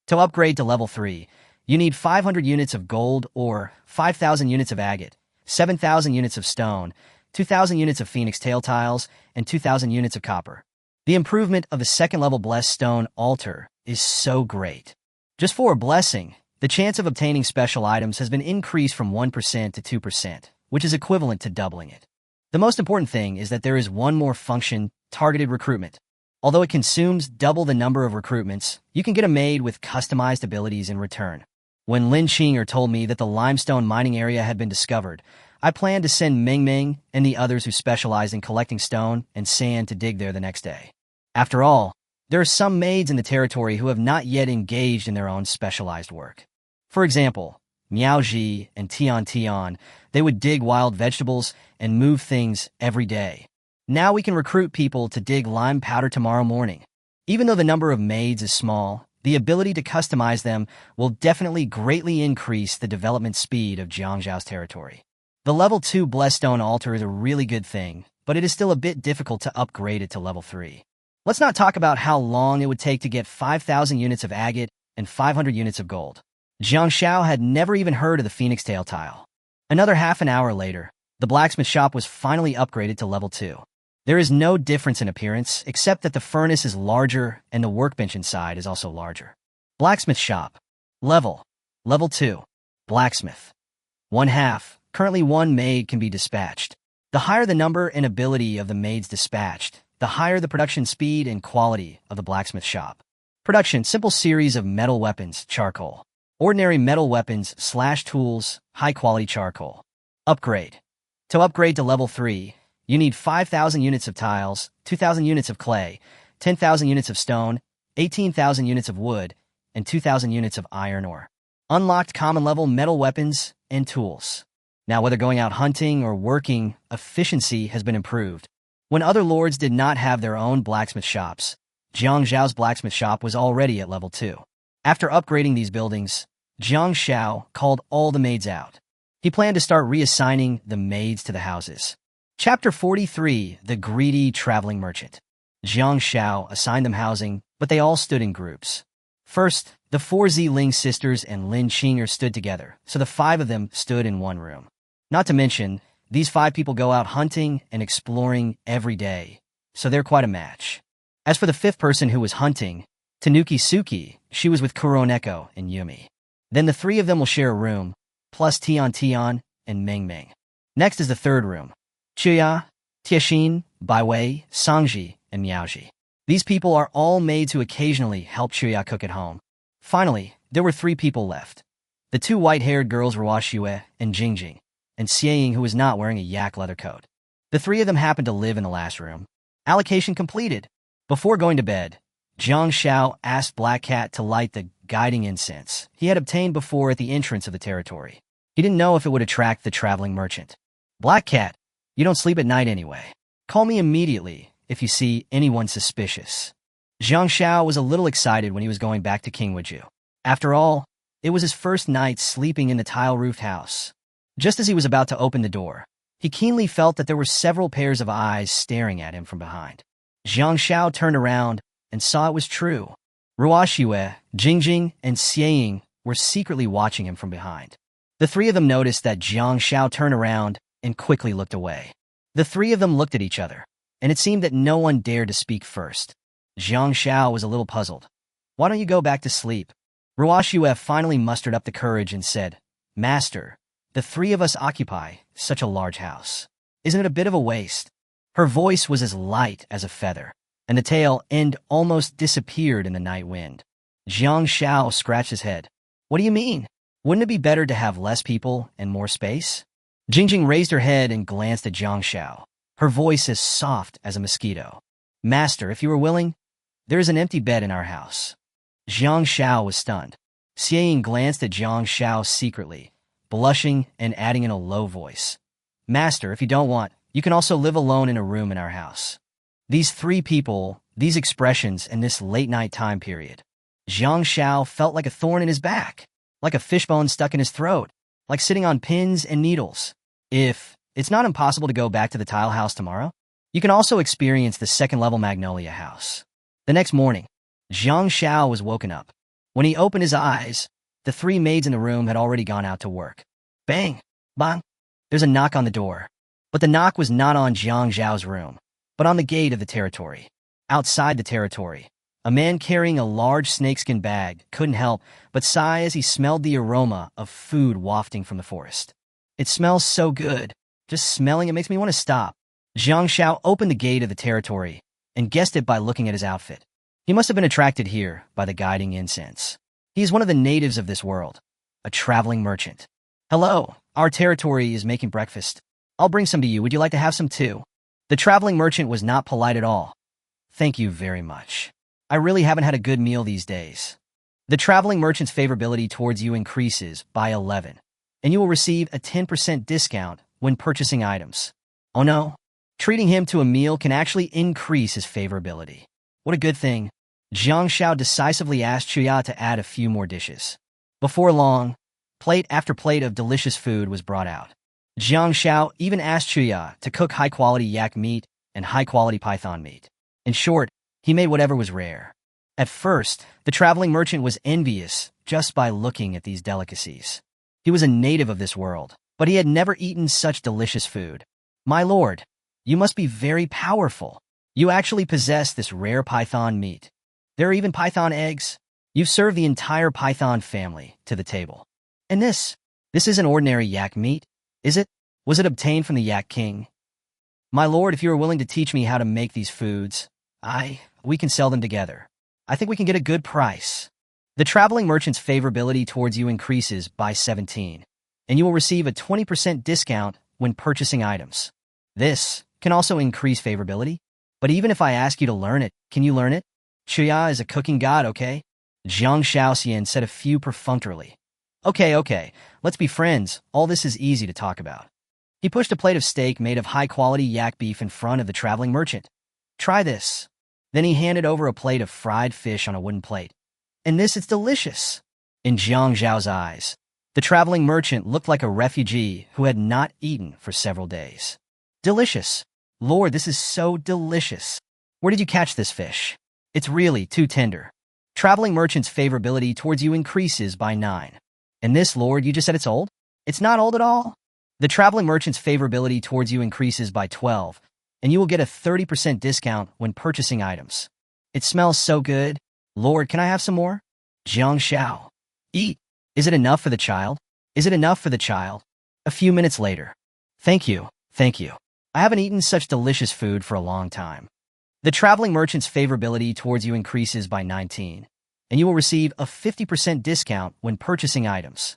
To upgrade to level 3, you need 500 units of gold or 5,000 units of agate, 7,000 units of stone, 2,000 units of phoenix tail tiles, and 2,000 units of copper. The improvement of the second-level blessed stone altar is so great. Just for a blessing, the chance of obtaining special items has been increased from 1% to 2%, which is equivalent to doubling it. The most important thing is that there is one more function, targeted recruitment. Although it consumes double the number of recruitments, you can get a maid with customized abilities in return. When Lin Yingge told me that the limestone mining area had been discovered, I planned to send Ming Ming and the others who specialize in collecting stone and sand to dig there the next day. After all, there are some maids in the territory who have not yet engaged in their own specialized work. For example, Miao Ji and Tian Tian, they would dig wild vegetables and move things every day. Now we can recruit people to dig lime powder tomorrow morning. Even though the number of maids is small, the ability to customize them will definitely greatly increase the development speed of Jiangzhou's territory. The level 2 blessed stone altar is a really good thing, but it is still a bit difficult to upgrade it to level 3. Let's not talk about how long it would take to get 5,000 units of agate and 500 units of gold. Jiang Xiao had never even heard of the phoenix tail tile. Another half an hour later, the blacksmith shop was finally upgraded to level 2. There is no difference in appearance, except that the furnace is larger and the workbench inside is also larger. Blacksmith shop. Level 2. Blacksmith. 1/2. Currently 1 maid can be dispatched. The higher the number and ability of the maids dispatched, the higher the production speed and quality of the blacksmith shop. Production, simple series of metal weapons, charcoal. Ordinary metal weapons / tools, high-quality charcoal. Upgrade. To upgrade to level 3, you need 5,000 units of tiles, 2,000 units of clay, 10,000 units of stone, 18,000 units of wood, and 2,000 units of iron ore. Unlocked common-level metal weapons and tools. Now, whether going out hunting or working, efficiency has been improved. When other lords did not have their own blacksmith shops, Jiang Zhao's blacksmith shop was already at level 2. After upgrading these buildings, Jiang Xiao called all the maids out. He planned to start reassigning the maids to the houses. Chapter 43, The Greedy Traveling Merchant. Jiang Xiao assigned them housing, but they all stood in groups. First, the 4 Ziling sisters and Lin Yingge stood together, so the 5 of them stood in one room. Not to mention, these 5 people go out hunting and exploring every day, so they're quite a match. As for the 5th person who was hunting, Tanuki Suki, she was with Kuroneko and Yumi. Then the 3 of them will share a room, plus Tian Tian and Ming Ming. Next is the 3rd room. Chuya, Tiexin, Baiwei, Sangji, and Miaoji. These people are all maids who occasionally help Chuya cook at home. Finally, there were 3 people left. The 2 white-haired girls Ruoxue and Jingjing, and Xieying, who was not wearing a yak leather coat. The 3 of them happened to live in the last room. Allocation completed. Before going to bed, Jiang Xiao asked Black Cat to light the guiding incense he had obtained before at the entrance of the territory. He didn't know if it would attract the traveling merchant. Black Cat, you don't sleep at night anyway. Call me immediately if you see anyone suspicious. Jiang Xiao was a little excited when he was going back to Qingwuju. After all, it was his first night sleeping in the tile-roofed house. Just as he was about to open the door, he keenly felt that there were several pairs of eyes staring at him from behind. Jiang Xiao turned around and saw it was true. Ruoxue, Jingjing, and Xieying were secretly watching him from behind. The 3 of them noticed that Jiang Xiao turned around and quickly looked away. The 3 of them looked at each other. and it seemed that no one dared to speak first. Jiang Xiao was a little puzzled. Why don't you go back to sleep? Ruoxue finally mustered up the courage and said, Master, the three of us occupy such a large house. Isn't it a bit of a waste? Her voice was as light as a feather, and the tail end almost disappeared in the night wind. Jiang Xiao scratched his head. What do you mean? Wouldn't it be better to have less people and more space? Jingjing raised her head and glanced at Jiang Xiao, her voice as soft as a mosquito. Master, if you were willing, there is an empty bed in our house. Jiang Xiao was stunned. Xie Ying glanced at Jiang Xiao secretly, blushing and adding in a low voice. Master, if you don't want, you can also live alone in a room in our house. These three people, these expressions in this late-night time period. Jiang Xiao felt like a thorn in his back, like a fishbone stuck in his throat, like sitting on pins and needles. If it's not impossible to go back to the tile house tomorrow, you can also experience the second-level Magnolia house. The next morning, Jiang Xiao was woken up. When he opened his eyes, the three maids in the room had already gone out to work. Bang! Bang! There's a knock on the door. But the knock was not on Jiang Xiao's room, but on the gate of the territory. Outside the territory, a man carrying a large snakeskin bag couldn't help but sigh as he smelled the aroma of food wafting from the forest. It smells so good. Just smelling it makes me want to stop. Jiang Xiao opened the gate of the territory and guessed it by looking at his outfit. He must have been attracted here by the guiding incense. He is one of the natives of this world, a traveling merchant. Hello, our territory is making breakfast. I'll bring some to you. Would you like to have some too? The traveling merchant was not polite at all. Thank you very much. I really haven't had a good meal these days. The traveling merchant's favorability towards you increases by 11, and you will receive a 10% discount when purchasing items. Oh no, treating him to a meal can actually increase his favorability. What a good thing. Jiang Xiao decisively asked Chuya to add a few more dishes. Before long, plate after plate of delicious food was brought out. Jiang Xiao even asked Chuya to cook high-quality yak meat and high-quality python meat. In short, he made whatever was rare. At first, the traveling merchant was envious just by looking at these delicacies. He was a native of this world, but he had never eaten such delicious food. My lord, you must be very powerful. You actually possess this rare python meat. There are even python eggs. You've served the entire python family to the table. And this isn't ordinary yak meat, is it? Was it obtained from the Yak King? My lord, if you are willing to teach me how to make these foods, we can sell them together. I think we can get a good price. The traveling merchant's favorability towards you increases by 17, and you will receive a 20% discount when purchasing items. This can also increase favorability, but even if I ask you to learn it, can you learn it? Chuya is a cooking god, okay? Jiang Shaoxian said a few perfunctorily. Okay, let's be friends. All this is easy to talk about. He pushed a plate of steak made of high-quality yak beef in front of the traveling merchant. Try this. Then he handed over a plate of fried fish on a wooden plate. And this is delicious. In Jiang Zhao's eyes, the traveling merchant looked like a refugee who had not eaten for several days. Delicious. Lord, this is so delicious. Where did you catch this fish? It's really too tender. Traveling merchant's favorability towards you increases by 9. And this, Lord, you just said it's old? It's not old at all. The traveling merchant's favorability towards you increases by 12, and you will get a 30% discount when purchasing items. It smells so good. Lord, can I have some more? Jiang Xiao. Eat. Is it enough for the child? Is it enough for the child? A few minutes later. Thank you. I haven't eaten such delicious food for a long time. The traveling merchant's favorability towards you increases by 19, and you will receive a 50% discount when purchasing items.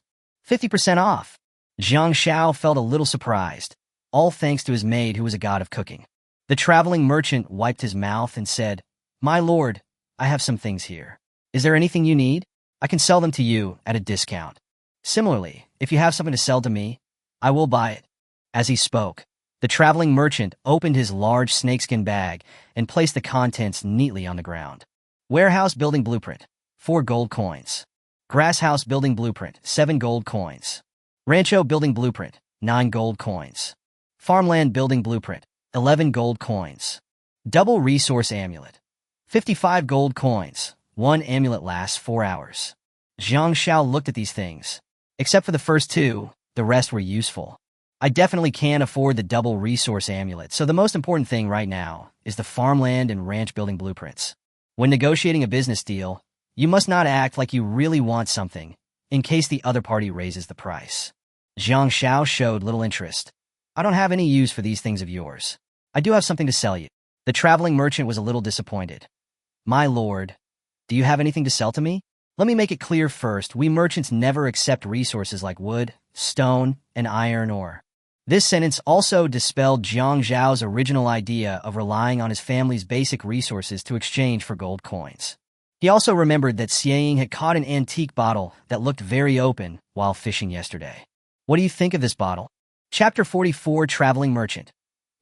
50% off. Jiang Xiao felt a little surprised, all thanks to his maid who was a god of cooking. The traveling merchant wiped his mouth and said, My lord, I have some things here. Is there anything you need? I can sell them to you at a discount. Similarly, if you have something to sell to me, I will buy it. As he spoke, the traveling merchant opened his large snakeskin bag and placed the contents neatly on the ground. Warehouse building blueprint, 4 gold coins. Grass house building blueprint, 7 gold coins. Rancho building blueprint, 9 gold coins. Farmland building blueprint, 11 gold coins. Double resource amulet, 55 gold coins. 1 amulet lasts 4 hours. Jiang Xiao looked at these things. Except for the first 2, the rest were useful. I definitely can't afford the double resource amulet, so the most important thing right now is the farmland and ranch building blueprints. When negotiating a business deal, you must not act like you really want something, in case the other party raises the price. Zhang Xiao showed little interest. I don't have any use for these things of yours. I do have something to sell you. The traveling merchant was a little disappointed. My lord, do you have anything to sell to me? Let me make it clear first, we merchants never accept resources like wood, stone, and iron ore. This sentence also dispelled Zhang Zhao's original idea of relying on his family's basic resources to exchange for gold coins. He also remembered that Xiang had caught an antique bottle that looked very open while fishing yesterday. What do you think of this bottle? Chapter 44, Traveling Merchant.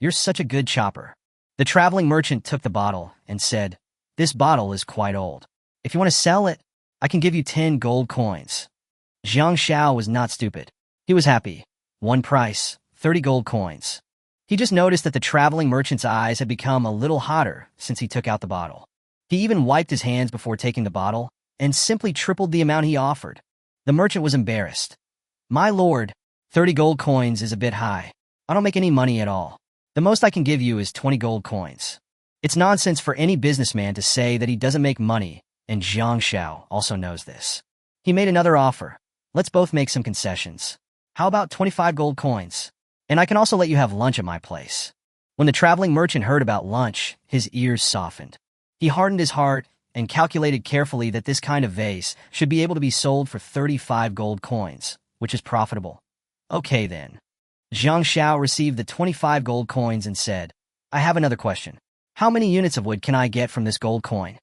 You're such a good chopper. The traveling merchant took the bottle and said, this bottle is quite old. If you want to sell it, I can give you 10 gold coins. Zhang Xiao was not stupid. He was happy. One price, 30 gold coins. He just noticed that the traveling merchant's eyes had become a little hotter since he took out the bottle. He even wiped his hands before taking the bottle and simply tripled the amount he offered. The merchant was embarrassed. My lord, 30 gold coins is a bit high. I don't make any money at all. The most I can give you is 20 gold coins. It's nonsense for any businessman to say that he doesn't make money, and Zhang Xiao also knows this. He made another offer. Let's both make some concessions. How about 25 gold coins? And I can also let you have lunch at my place. When the traveling merchant heard about lunch, his ears softened. He hardened his heart and calculated carefully that this kind of vase should be able to be sold for 35 gold coins, which is profitable. Okay then. Zhang Xiao received the 25 gold coins and said, I have another question. How many units of wood can I get from this gold coin?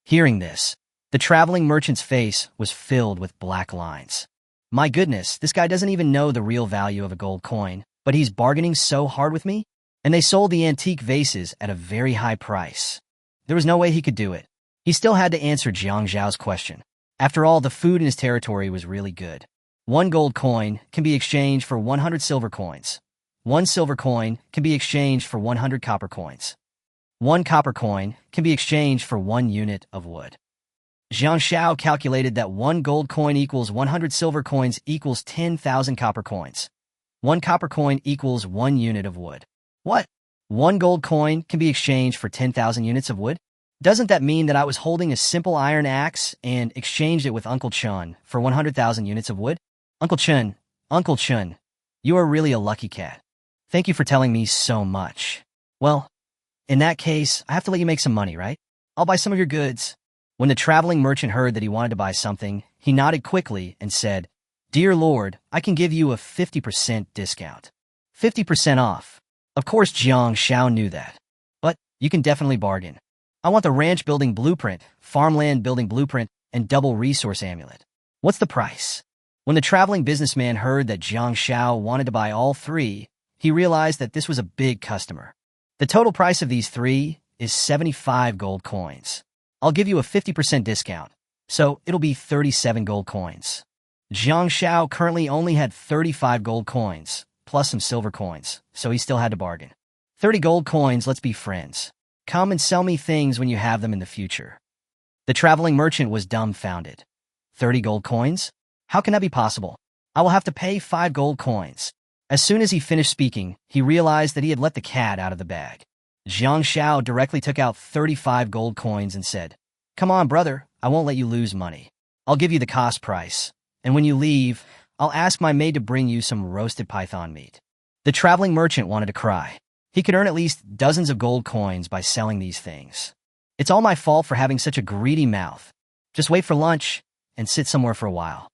Hearing this, the traveling merchant's face was filled with black lines. My goodness, this guy doesn't even know the real value of a gold coin, but he's bargaining so hard with me? And they sold the antique vases at a very high price. There was no way he could do it. He still had to answer Zhang Zhao's question. After all, the food in his territory was really good. 1 gold coin can be exchanged for 100 silver coins. 1 silver coin can be exchanged for 100 copper coins. 1 copper coin can be exchanged for 1 unit of wood. Zhang Xiao calculated that 1 gold coin equals 100 silver coins equals 10,000 copper coins. 1 copper coin equals 1 unit of wood. What? 1 gold coin can be exchanged for 10,000 units of wood? Doesn't that mean that I was holding a simple iron axe and exchanged it with Uncle Chen for 100,000 units of wood? Uncle Chen, you are really a lucky cat. Thank you for telling me so much. Well, in that case, I have to let you make some money, right? I'll buy some of your goods. When the traveling merchant heard that he wanted to buy something, he nodded quickly and said, Dear Lord, I can give you a 50% discount. 50% off. Of course, Zhang Xiao knew that. But you can definitely bargain. I want the ranch building blueprint, farmland building blueprint, and double resource amulet. What's the price? When the traveling businessman heard that Zhang Xiao wanted to buy all 3, he realized that this was a big customer. The total price of these 3 is 75 gold coins. I'll give you a 50% discount, so it'll be 37 gold coins. Zhang Xiao currently only had 35 gold coins, plus some silver coins, so he still had to bargain. 30 gold coins, let's be friends. Come and sell me things when you have them in the future. The traveling merchant was dumbfounded. 30 gold coins? How can that be possible? I will have to pay 5 gold coins. As soon as he finished speaking, he realized that he had let the cat out of the bag. Zhang Xiao directly took out 35 gold coins and said, Come on, brother, I won't let you lose money. I'll give you the cost price, and when you leave, I'll ask my maid to bring you some roasted python meat. The traveling merchant wanted to cry. He could earn at least dozens of gold coins by selling these things. It's all my fault for having such a greedy mouth. Just wait for lunch and sit somewhere for a while.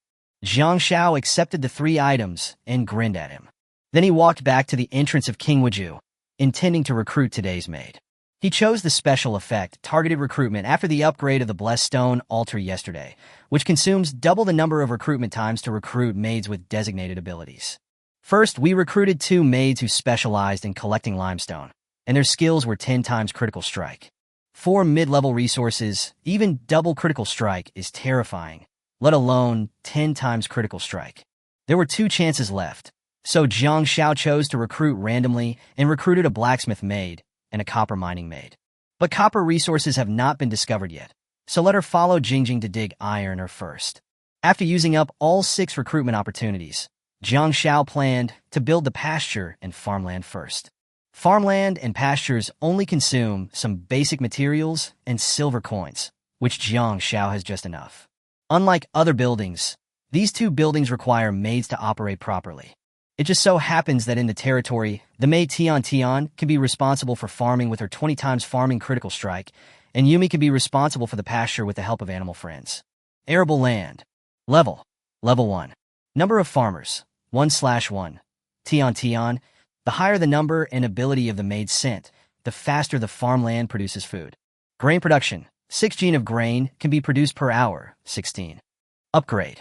Zhang Xiao accepted the 3 items and grinned at him. Then he walked back to the entrance of King Wuju, intending to recruit today's maid. He chose the special effect, targeted recruitment, after the upgrade of the Blessed Stone altar yesterday, which consumes double the number of recruitment times to recruit maids with designated abilities. First, we recruited 2 maids who specialized in collecting limestone, and their skills were 10 times critical strike. 4 mid-level resources, even double critical strike, is terrifying, let alone 10 times critical strike. There were 2 chances left. So Zhang Xiao chose to recruit randomly and recruited a blacksmith maid and a copper mining maid. But copper resources have not been discovered yet, so let her follow Jingjing to dig iron ore first. After using up all 6 recruitment opportunities, Jiang Shao planned to build the pasture and farmland first. Farmland and pastures only consume some basic materials and silver coins, which Jiang Shao has just enough. Unlike other buildings, these two buildings require maids to operate properly. It just so happens that in the territory, the maid Tian Tian can be responsible for farming with her 20 times farming critical strike, and Yumi can be responsible for the pasture with the help of animal friends. Arable land. Level 1. Number of farmers, 1/1. Tian Tian. The higher the number and ability of the maid sent, the faster the farmland produces food. Grain production, 6 gene of grain can be produced per hour, 16. Upgrade.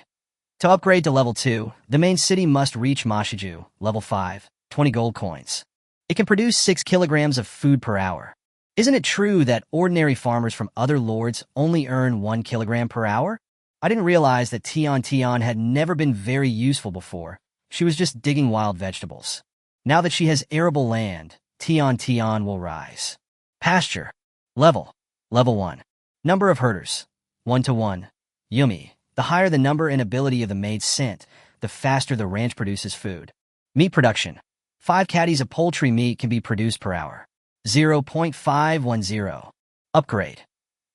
To upgrade to level 2, the main city must reach Mashiju, level 5, 20 gold coins. It can produce 6 kilograms of food per hour. Isn't it true that ordinary farmers from other lords only earn 1 kilogram per hour? I didn't realize that Tian Tian had never been very useful before. She was just digging wild vegetables. Now that she has arable land, Tian Tian will rise. Pasture. Level 1. Number of herders, 1/1. Yumi. The higher the number and ability of the maids sent, the faster the ranch produces food. Meat production. 5 caddies of poultry meat can be produced per hour. 0.510. Upgrade.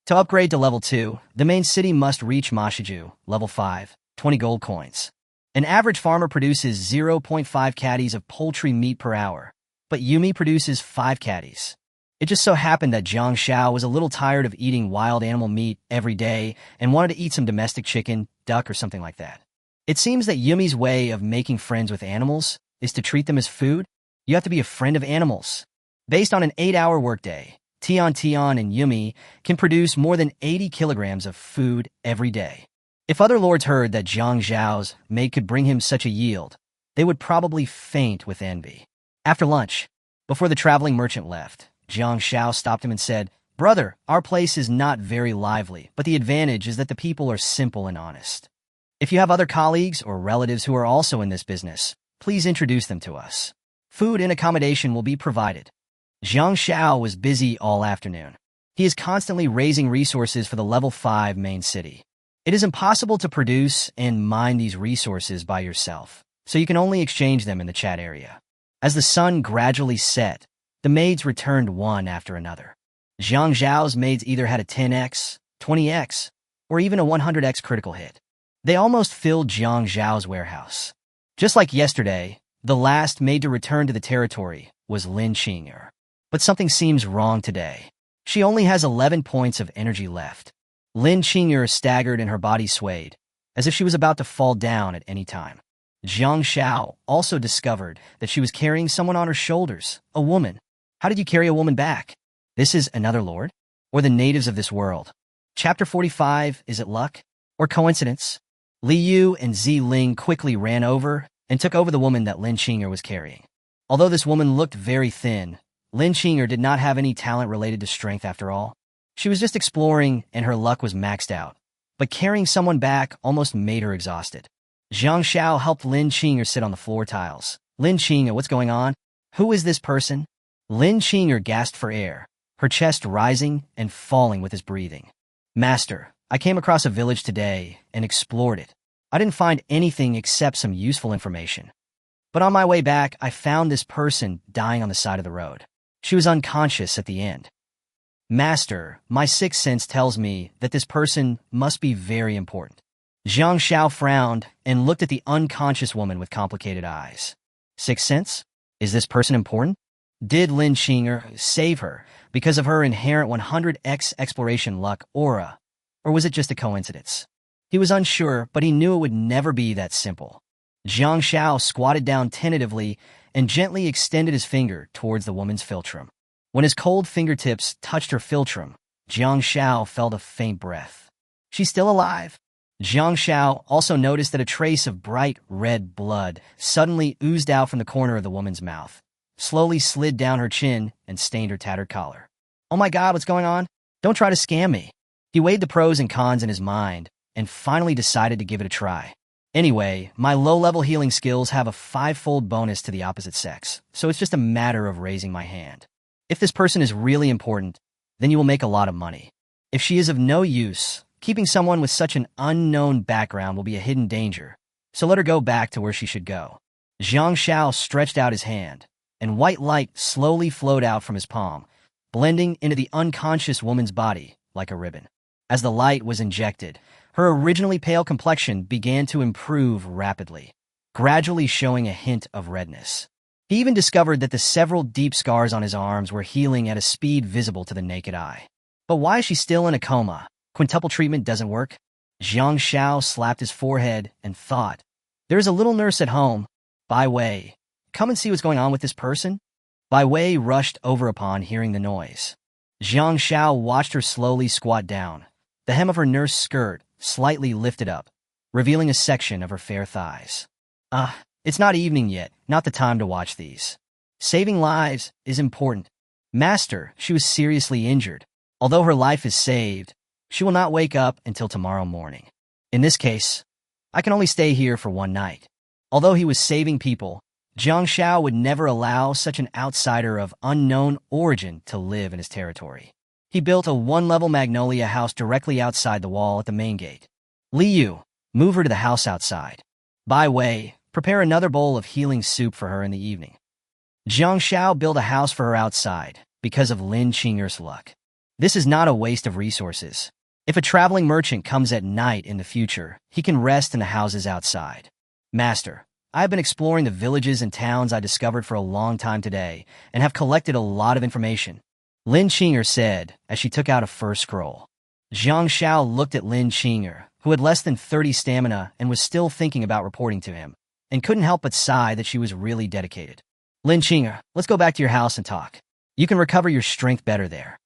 To upgrade to level 2, the main city must reach Mashiju, level 5, 20 gold coins. An average farmer produces 0.5 caddies of poultry meat per hour, but Yumi produces 5 caddies. It just so happened that Jiang Shao was a little tired of eating wild animal meat every day and wanted to eat some domestic chicken, duck, or something like that. It seems that Yumi's way of making friends with animals is to treat them as food. You have to be a friend of animals. Based on an 8-hour workday, Tian Tian and Yumi can produce more than 80 kilograms of food every day. If other lords heard that Jiang Zhao's maid could bring him such a yield, they would probably faint with envy. After lunch, before the traveling merchant left, Jiang Shao stopped him and said, "Brother, our place is not very lively, but the advantage is that the people are simple and honest. If you have other colleagues or relatives who are also in this business, please introduce them to us. Food and accommodation will be provided." Jiang Shao was busy all afternoon. He is constantly raising resources for the level 5 main city. It is impossible to produce and mine these resources by yourself, so you can only exchange them in the chat area. As the sun gradually set, the maids returned one after another. Jiang Zhao's maids either had a 10x, 20x, or even a 100x critical hit. They almost filled Jiang Zhao's warehouse. Just like yesterday, the last maid to return to the territory was Chen Yingge. But something seems wrong today. She only has 11 points of energy left. Chen Yingge staggered and her body swayed, as if she was about to fall down at any time. Jiang Shao also discovered that she was carrying someone on her shoulders, a woman. How did you carry a woman back? This is another lord? Or the natives of this world? Chapter 45, is it luck? Or coincidence? Li Yu and Zi Ling quickly ran over and took over the woman that Chen Yingge was carrying. Although this woman looked very thin, Chen Yingge did not have any talent related to strength after all. She was just exploring and her luck was maxed out. But carrying someone back almost made her exhausted. Jiang Shao helped Chen Yingge sit on the floor tiles. Chen Yingge, what's going on? Who is this person? Chen Yingge gasped for air, her chest rising and falling with his breathing. Master, I came across a village today and explored it. I didn't find anything except some useful information. But on my way back, I found this person dying on the side of the road. She was unconscious at the end. Master, my sixth sense tells me that this person must be very important. Jiang Shao frowned and looked at the unconscious woman with complicated eyes. Sixth sense? Is this person important? Did Chen Yingge save her because of her inherent 100x exploration luck aura, or was it just a coincidence? He was unsure, but he knew it would never be that simple. Jiang Shao squatted down tentatively and gently extended his finger towards the woman's philtrum. When his cold fingertips touched her philtrum, Jiang Shao felt a faint breath. She's still alive. Jiang Shao also noticed that a trace of bright red blood suddenly oozed out from the corner of the woman's mouth, slowly slid down her chin and stained her tattered collar. Oh my God, what's going on? Don't try to scam me. He weighed the pros and cons in his mind and finally decided to give it a try. Anyway, my low-level healing skills have a 5-fold bonus to the opposite sex, so it's just a matter of raising my hand. If this person is really important, then you will make a lot of money. If she is of no use, keeping someone with such an unknown background will be a hidden danger, so let her go back to where she should go. Jiang Shao stretched out his hand, and white light slowly flowed out from his palm, blending into the unconscious woman's body like a ribbon. As the light was injected, her originally pale complexion began to improve rapidly, gradually showing a hint of redness. He even discovered that the several deep scars on his arms were healing at a speed visible to the naked eye. But why is she still in a coma? Quintuple treatment doesn't work? Jiang Shao slapped his forehead and thought, "There's a little nurse at home. Bai Wei, come and see what's going on with this person?" Bai Wei rushed over upon hearing the noise. Jiang Shao watched her slowly squat down, the hem of her nurse skirt slightly lifted up, revealing a section of her fair thighs. It's not evening yet, not the time to watch these. Saving lives is important. Master, she was seriously injured. Although her life is saved, she will not wake up until tomorrow morning. In this case, I can only stay here for one night. Although he was saving people, Jiang Shao would never allow such an outsider of unknown origin to live in his territory. He built a one-level magnolia house directly outside the wall at the main gate. Li Yu, move her to the house outside. Bai Wei, prepare another bowl of healing soup for her in the evening. Jiang Shao built a house for her outside because of Lin Qing'er's luck. This is not a waste of resources. If a traveling merchant comes at night in the future, he can rest in the houses outside. Master, I have been exploring the villages and towns I discovered for a long time today and have collected a lot of information, Lin Qing'er said as she took out a first scroll. Jiang Shao looked at Lin Qing'er, who had less than 30 stamina and was still thinking about reporting to him, and couldn't help but sigh that she was really dedicated. Lin Qing'er, let's go back to your house and talk. You can recover your strength better there.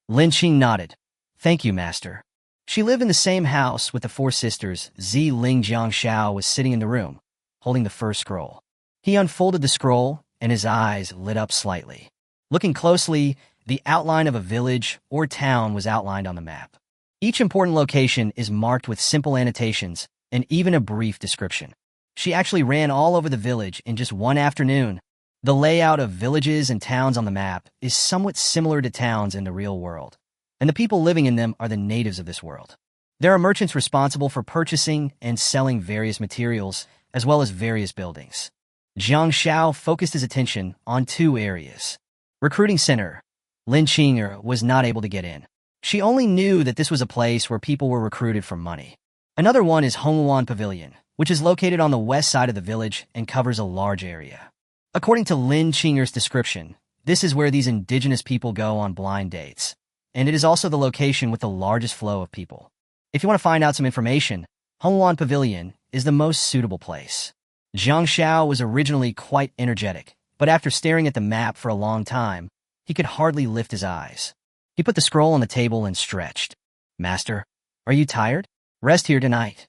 Lin Qing nodded. Thank you, Master. She lived in the same house with the four sisters. Zi Ling. Jiang Shao was sitting in the room, holding the first scroll. He unfolded the scroll, and his eyes lit up slightly. Looking closely, the outline of a village or town was outlined on the map. Each important location is marked with simple annotations and even a brief description. She actually ran all over the village in just one afternoon. The layout of villages and towns on the map is somewhat similar to towns in the real world, and the people living in them are the natives of this world. There are merchants responsible for purchasing and selling various materials, as well as various buildings. Jiang Shao focused his attention on two areas. Recruiting Center. Lin Qing'er was not able to get in. She only knew that this was a place where people were recruited for money. Another one is Hongluan Pavilion, which is located on the west side of the village and covers a large area. According to Lin Qing'er's description, this is where these indigenous people go on blind dates, and it is also the location with the largest flow of people. If you want to find out some information, Hongluan Pavilion is the most suitable place. Jiang Shao was originally quite energetic, but after staring at the map for a long time, he could hardly lift his eyes. He put the scroll on the table and stretched. Master, are you tired? Rest here tonight.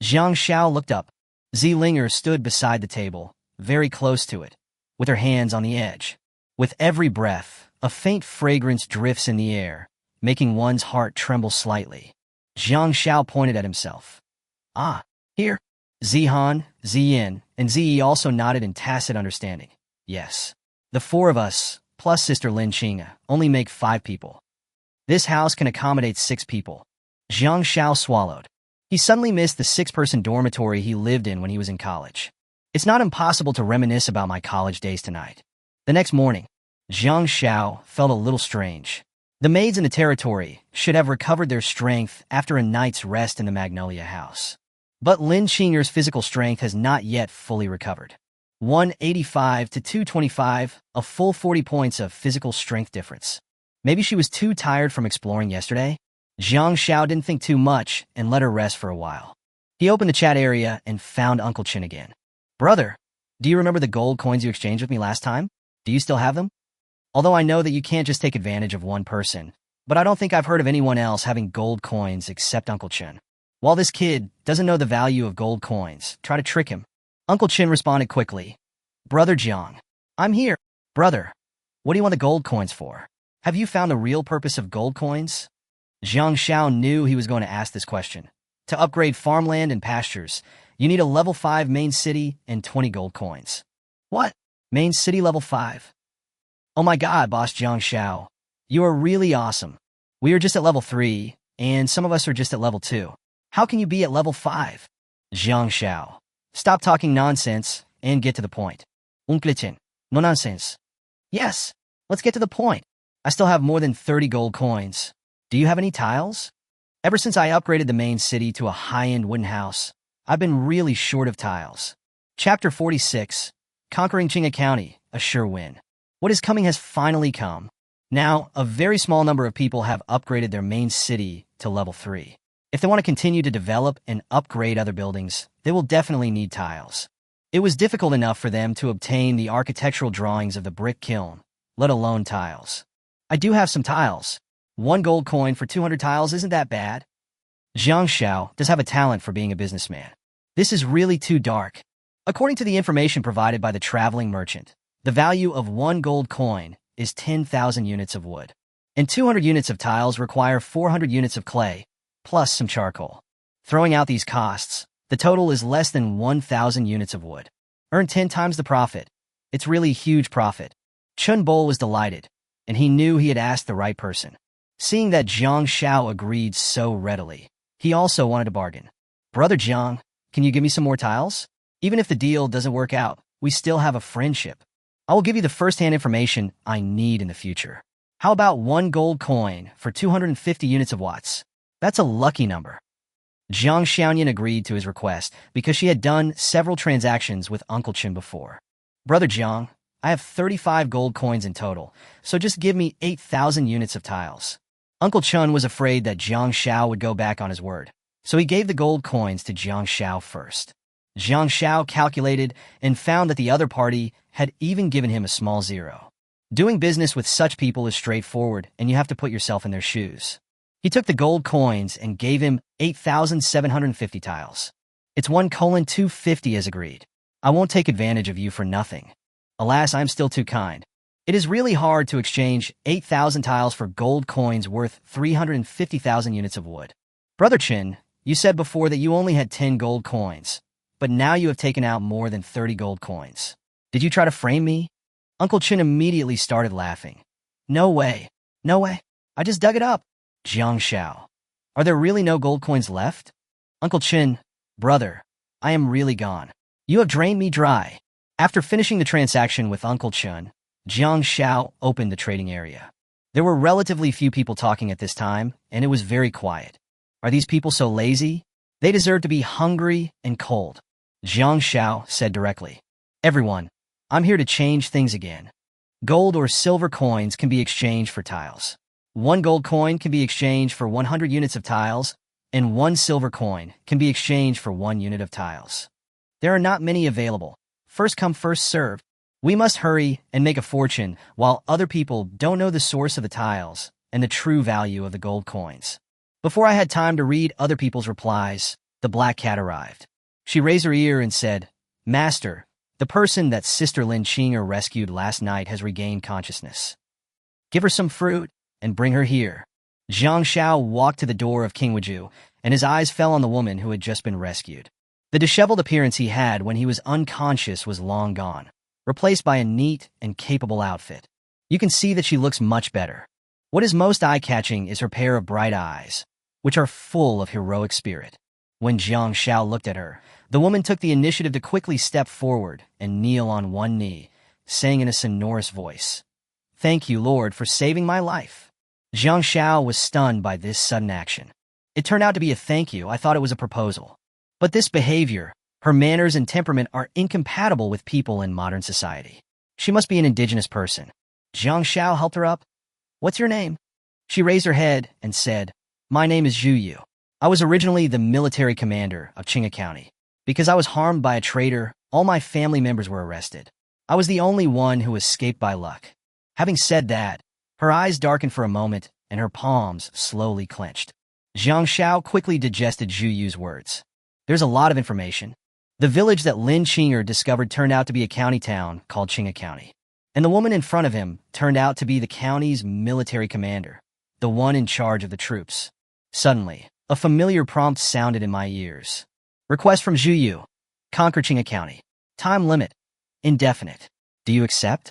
Jiang Shao looked up. Zi Linger stood beside the table, very close to it, with her hands on the edge. With every breath, a faint fragrance drifts in the air, making one's heart tremble slightly. Jiang Shao pointed at himself. Ah, here. Zihan, Ziyin, and Ziyi also nodded in tacit understanding. Yes. The four of us, plus Sister Lin Qing'er, only make 5 people. This house can accommodate 6 people. Jiang Shao swallowed. He suddenly missed the 6-person dormitory he lived in when he was in college. It's not impossible to reminisce about my college days tonight. The next morning, Jiang Shao felt a little strange. The maids in the territory should have recovered their strength after a night's rest in the Magnolia House. But Lin Qing'er's physical strength has not yet fully recovered. 185 to 225, a full 40 points of physical strength difference. Maybe she was too tired from exploring yesterday? Jiang Shao didn't think too much and let her rest for a while. He opened the chat area and found Uncle Chen again. Brother, do you remember the gold coins you exchanged with me last time? Do you still have them? Although I know that you can't just take advantage of one person, but I don't think I've heard of anyone else having gold coins except Uncle Chen. While this kid doesn't know the value of gold coins, try to trick him. Uncle Chen responded quickly. Brother Jiang, I'm here. Brother, what do you want the gold coins for? Have you found the real purpose of gold coins? Jiang Shao knew he was going to ask this question. To upgrade farmland and pastures, you need a level 5 main city and 20 gold coins. What? Main city level 5? Oh my god, Boss Jiang Shao. You are really awesome. We are just at level 3, and some of us are just at level 2. How can you be at level 5? Jiang Shao. Stop talking nonsense and get to the point. Chen. No nonsense. Yes, let's get to the point. I still have more than 30 gold coins. Do you have any tiles? Ever since I upgraded the main city to a high-end wooden house, I've been really short of tiles. Chapter 46, Conquering Yingge County, a sure win. What is coming has finally come. Now, a very small number of people have upgraded their main city to level 3. If they want to continue to develop and upgrade other buildings, they will definitely need tiles. It was difficult enough for them to obtain the architectural drawings of the brick kiln, let alone tiles. I do have some tiles. 1 gold coin for 200 tiles isn't that bad. Jiang Xiao does have a talent for being a businessman. This is really too dark. According to the information provided by the traveling merchant, the value of 1 gold coin is 10,000 units of wood, and 200 units of tiles require 400 units of clay, plus some charcoal. Throwing out these costs, the total is less than 1,000 units of wood. Earn 10 times the profit. It's really huge profit. Chun Bo was delighted, and he knew he had asked the right person. Seeing that Jiang Xiao agreed so readily, he also wanted to bargain. Brother Jiang, can you give me some more tiles? Even if the deal doesn't work out, we still have a friendship. I will give you the first-hand information I need in the future. How about 1 gold coin for 250 units of watts? That's a lucky number. Jiang Xiaoyan agreed to his request because she had done several transactions with Uncle Chen before. Brother Jiang, I have 35 gold coins in total, so just give me 8,000 units of tiles. Uncle Chen was afraid that Jiang Xiao would go back on his word, so he gave the gold coins to Jiang Xiao first. Jiang Xiao calculated and found that the other party had even given him a small zero. Doing business with such people is straightforward, and you have to put yourself in their shoes. He took the gold coins and gave him 8,750 tiles. It's 1:250 as agreed. I won't take advantage of you for nothing. Alas, I'm still too kind. It is really hard to exchange 8,000 tiles for gold coins worth 350,000 units of wood. Brother Chen, you said before that you only had 10 gold coins, but now you have taken out more than 30 gold coins. Did you try to frame me? Uncle Chen immediately started laughing. No way. No way. I just dug it up. Jiang Xiao. Are there really no gold coins left? Uncle Chen, brother, I am really gone. You have drained me dry. After finishing the transaction with Uncle Chen, Jiang Xiao opened the trading area. There were relatively few people talking at this time, and it was very quiet. Are these people so lazy? They deserve to be hungry and cold. Jiang Xiao said directly. Everyone, I'm here to change things again. Gold or silver coins can be exchanged for tiles. 1 gold coin can be exchanged for 100 units of tiles, and 1 silver coin can be exchanged for 1 unit of tiles. There are not many available. First come, first served. We must hurry and make a fortune while other people don't know the source of the tiles and the true value of the gold coins. Before I had time to read other people's replies, the black cat arrived. She raised her ear and said, Master, the person that Sister Lin Qing'er rescued last night has regained consciousness. Give her some fruit and bring her here. Jiang Xiao walked to the door of King Wuju, and his eyes fell on the woman who had just been rescued. The disheveled appearance he had when he was unconscious was long gone, replaced by a neat and capable outfit. You can see that she looks much better. What is most eye-catching is her pair of bright eyes, which are full of heroic spirit. When Jiang Xiao looked at her, the woman took the initiative to quickly step forward and kneel on one knee, saying in a sonorous voice, Thank you, Lord, for saving my life. Jiang Xiao was stunned by this sudden action. It turned out to be a thank you. I thought it was a proposal. But this behavior, her manners and temperament are incompatible with people in modern society. She must be an indigenous person. Jiang Xiao helped her up. What's your name? She raised her head and said, My name is Zhu Yu. I was originally the military commander of Yingge County. Because I was harmed by a traitor, all my family members were arrested. I was the only one who escaped by luck. Having said that, her eyes darkened for a moment and her palms slowly clenched. Jiang Xiao quickly digested Zhu Yu's words. There's a lot of information. The village that Lin Qing'er discovered turned out to be a county town called Yingge County. And the woman in front of him turned out to be the county's military commander, the one in charge of the troops. Suddenly, a familiar prompt sounded in my ears. Request from Zhu Yu. Conquer Yingge County. Time limit. Indefinite. Do you accept?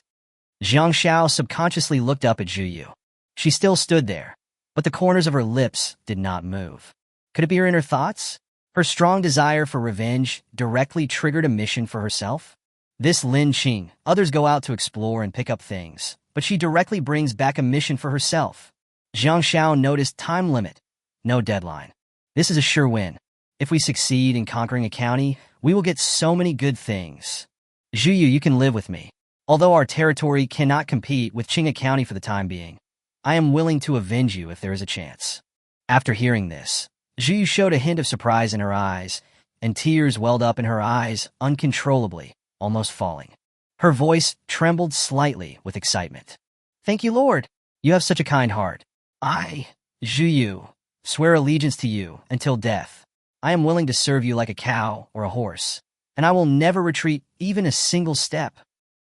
Jiang Xiao subconsciously looked up at Zhu Yu. She still stood there, but the corners of her lips did not move. Could it be her inner thoughts? Her strong desire for revenge directly triggered a mission for herself. This Lin Qing, others go out to explore and pick up things, but she directly brings back a mission for herself. Zhang Xiao noticed time limit, no deadline. This is a sure win. If we succeed in conquering a county, we will get so many good things. Zhu Yu, you can live with me. Although our territory cannot compete with Qinga County for the time being, I am willing to avenge you if there is a chance. After hearing this, Zhu Yu showed a hint of surprise in her eyes, and tears welled up in her eyes uncontrollably, almost falling. Her voice trembled slightly with excitement. Thank you, Lord. You have such a kind heart. I, Zhu Yu, swear allegiance to you until death. I am willing to serve you like a cow or a horse, and I will never retreat even a single step.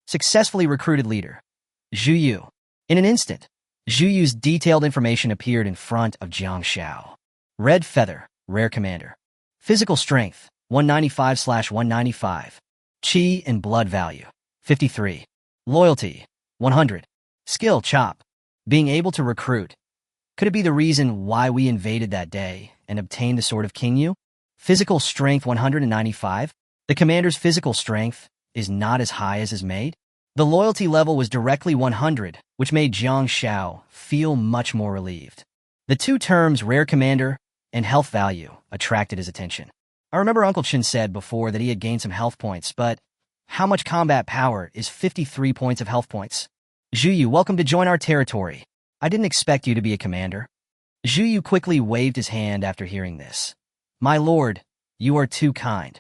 Successfully recruited leader. Zhu Yu. In an instant, Zhu Yu's detailed information appeared in front of Zhang Xiao. Red feather, rare commander. Physical strength, 195/195. Qi and blood value, 53. Loyalty, 100. Skill chop. Being able to recruit. Could it be the reason why we invaded that day and obtained the sword of King Yu? Physical strength, 195. The commander's physical strength is not as high as his maid. The loyalty level was directly 100, which made Zhang Xiao feel much more relieved. The two terms rare commander and health value attracted his attention. I remember Uncle Chen said before that he had gained some health points, but how much combat power is 53 points of health points? Zhu Yu, welcome to join our territory. I didn't expect you to be a commander. Zhu Yu quickly waved his hand after hearing this. My lord, you are too kind.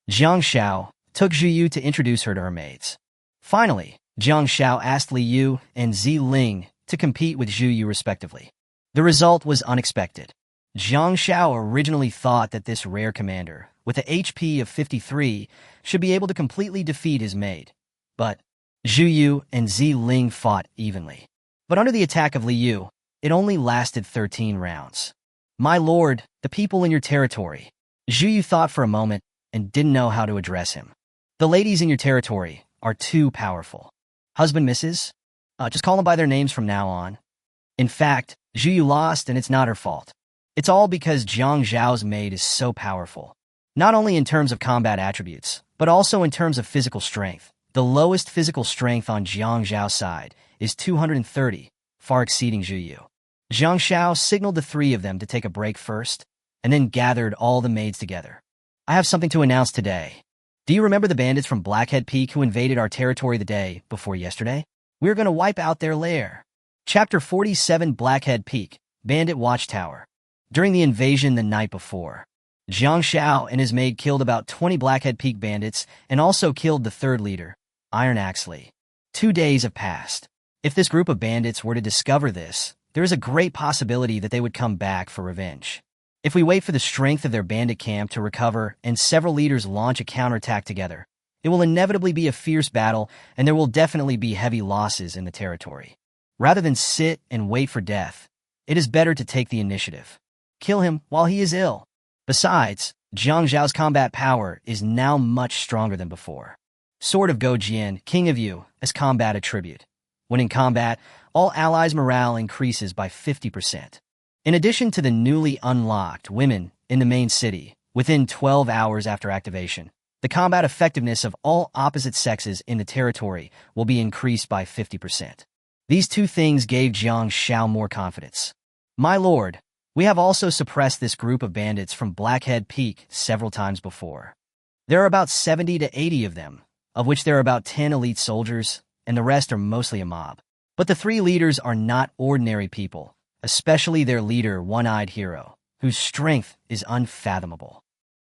Zhang Xiao took Zhu Yu to introduce her to her maids. Finally, Zhang Xiao asked Li Yu and Zi Ling to compete with Zhu Yu respectively. The result was unexpected. Zhang Xiao originally thought that this rare commander, with a HP of 53, should be able to completely defeat his maid. But Zhu Yu and Zi Ling fought evenly. But under the attack of Li Yu, it only lasted 13 rounds. My lord, the people in your territory. Zhu Yu thought for a moment and didn't know how to address him. The ladies in your territory are too powerful. Husband, Mrs.? Just call them by their names from now on. In fact, Zhu Yu lost and it's not her fault. It's all because Zhang Zhao's maid is so powerful. Not only in terms of combat attributes, but also in terms of physical strength. The lowest physical strength on Zhang Zhao's side is 230, far exceeding Zhu Yu. Zhang Xiao signaled the three of them to take a break first, and then gathered all the maids together. I have something to announce today. Do you remember the bandits from Blackhead Peak who invaded our territory the day before yesterday? We're going to wipe out their lair. Chapter 47, Blackhead Peak, Bandit Watchtower. During the invasion the night before, Zhang Xiao and his maid killed about 20 Blackhead Peak bandits and also killed the third leader, Iron Axe Li. 2 days have passed. If this group of bandits were to discover this, there is a great possibility that they would come back for revenge. If we wait for the strength of their bandit camp to recover and several leaders launch a counterattack together, it will inevitably be a fierce battle and there will definitely be heavy losses in the territory. Rather than sit and wait for death, it is better to take the initiative. Kill him while he is ill. Besides, Zhang Zhao's combat power is now much stronger than before. Sword of Gojian, King of Yu, as combat attribute. When in combat, all allies' morale increases by 50%. In addition to the newly unlocked women in the main city, within 12 hours after activation, the combat effectiveness of all opposite sexes in the territory will be increased by 50%. These two things gave Zhang Xiao more confidence. My lord, we have also suppressed this group of bandits from Blackhead Peak several times before. There are about 70 to 80 of them, of which there are about 10 elite soldiers, and the rest are mostly a mob. But the three leaders are not ordinary people, especially their leader, One-Eyed Hero, whose strength is unfathomable.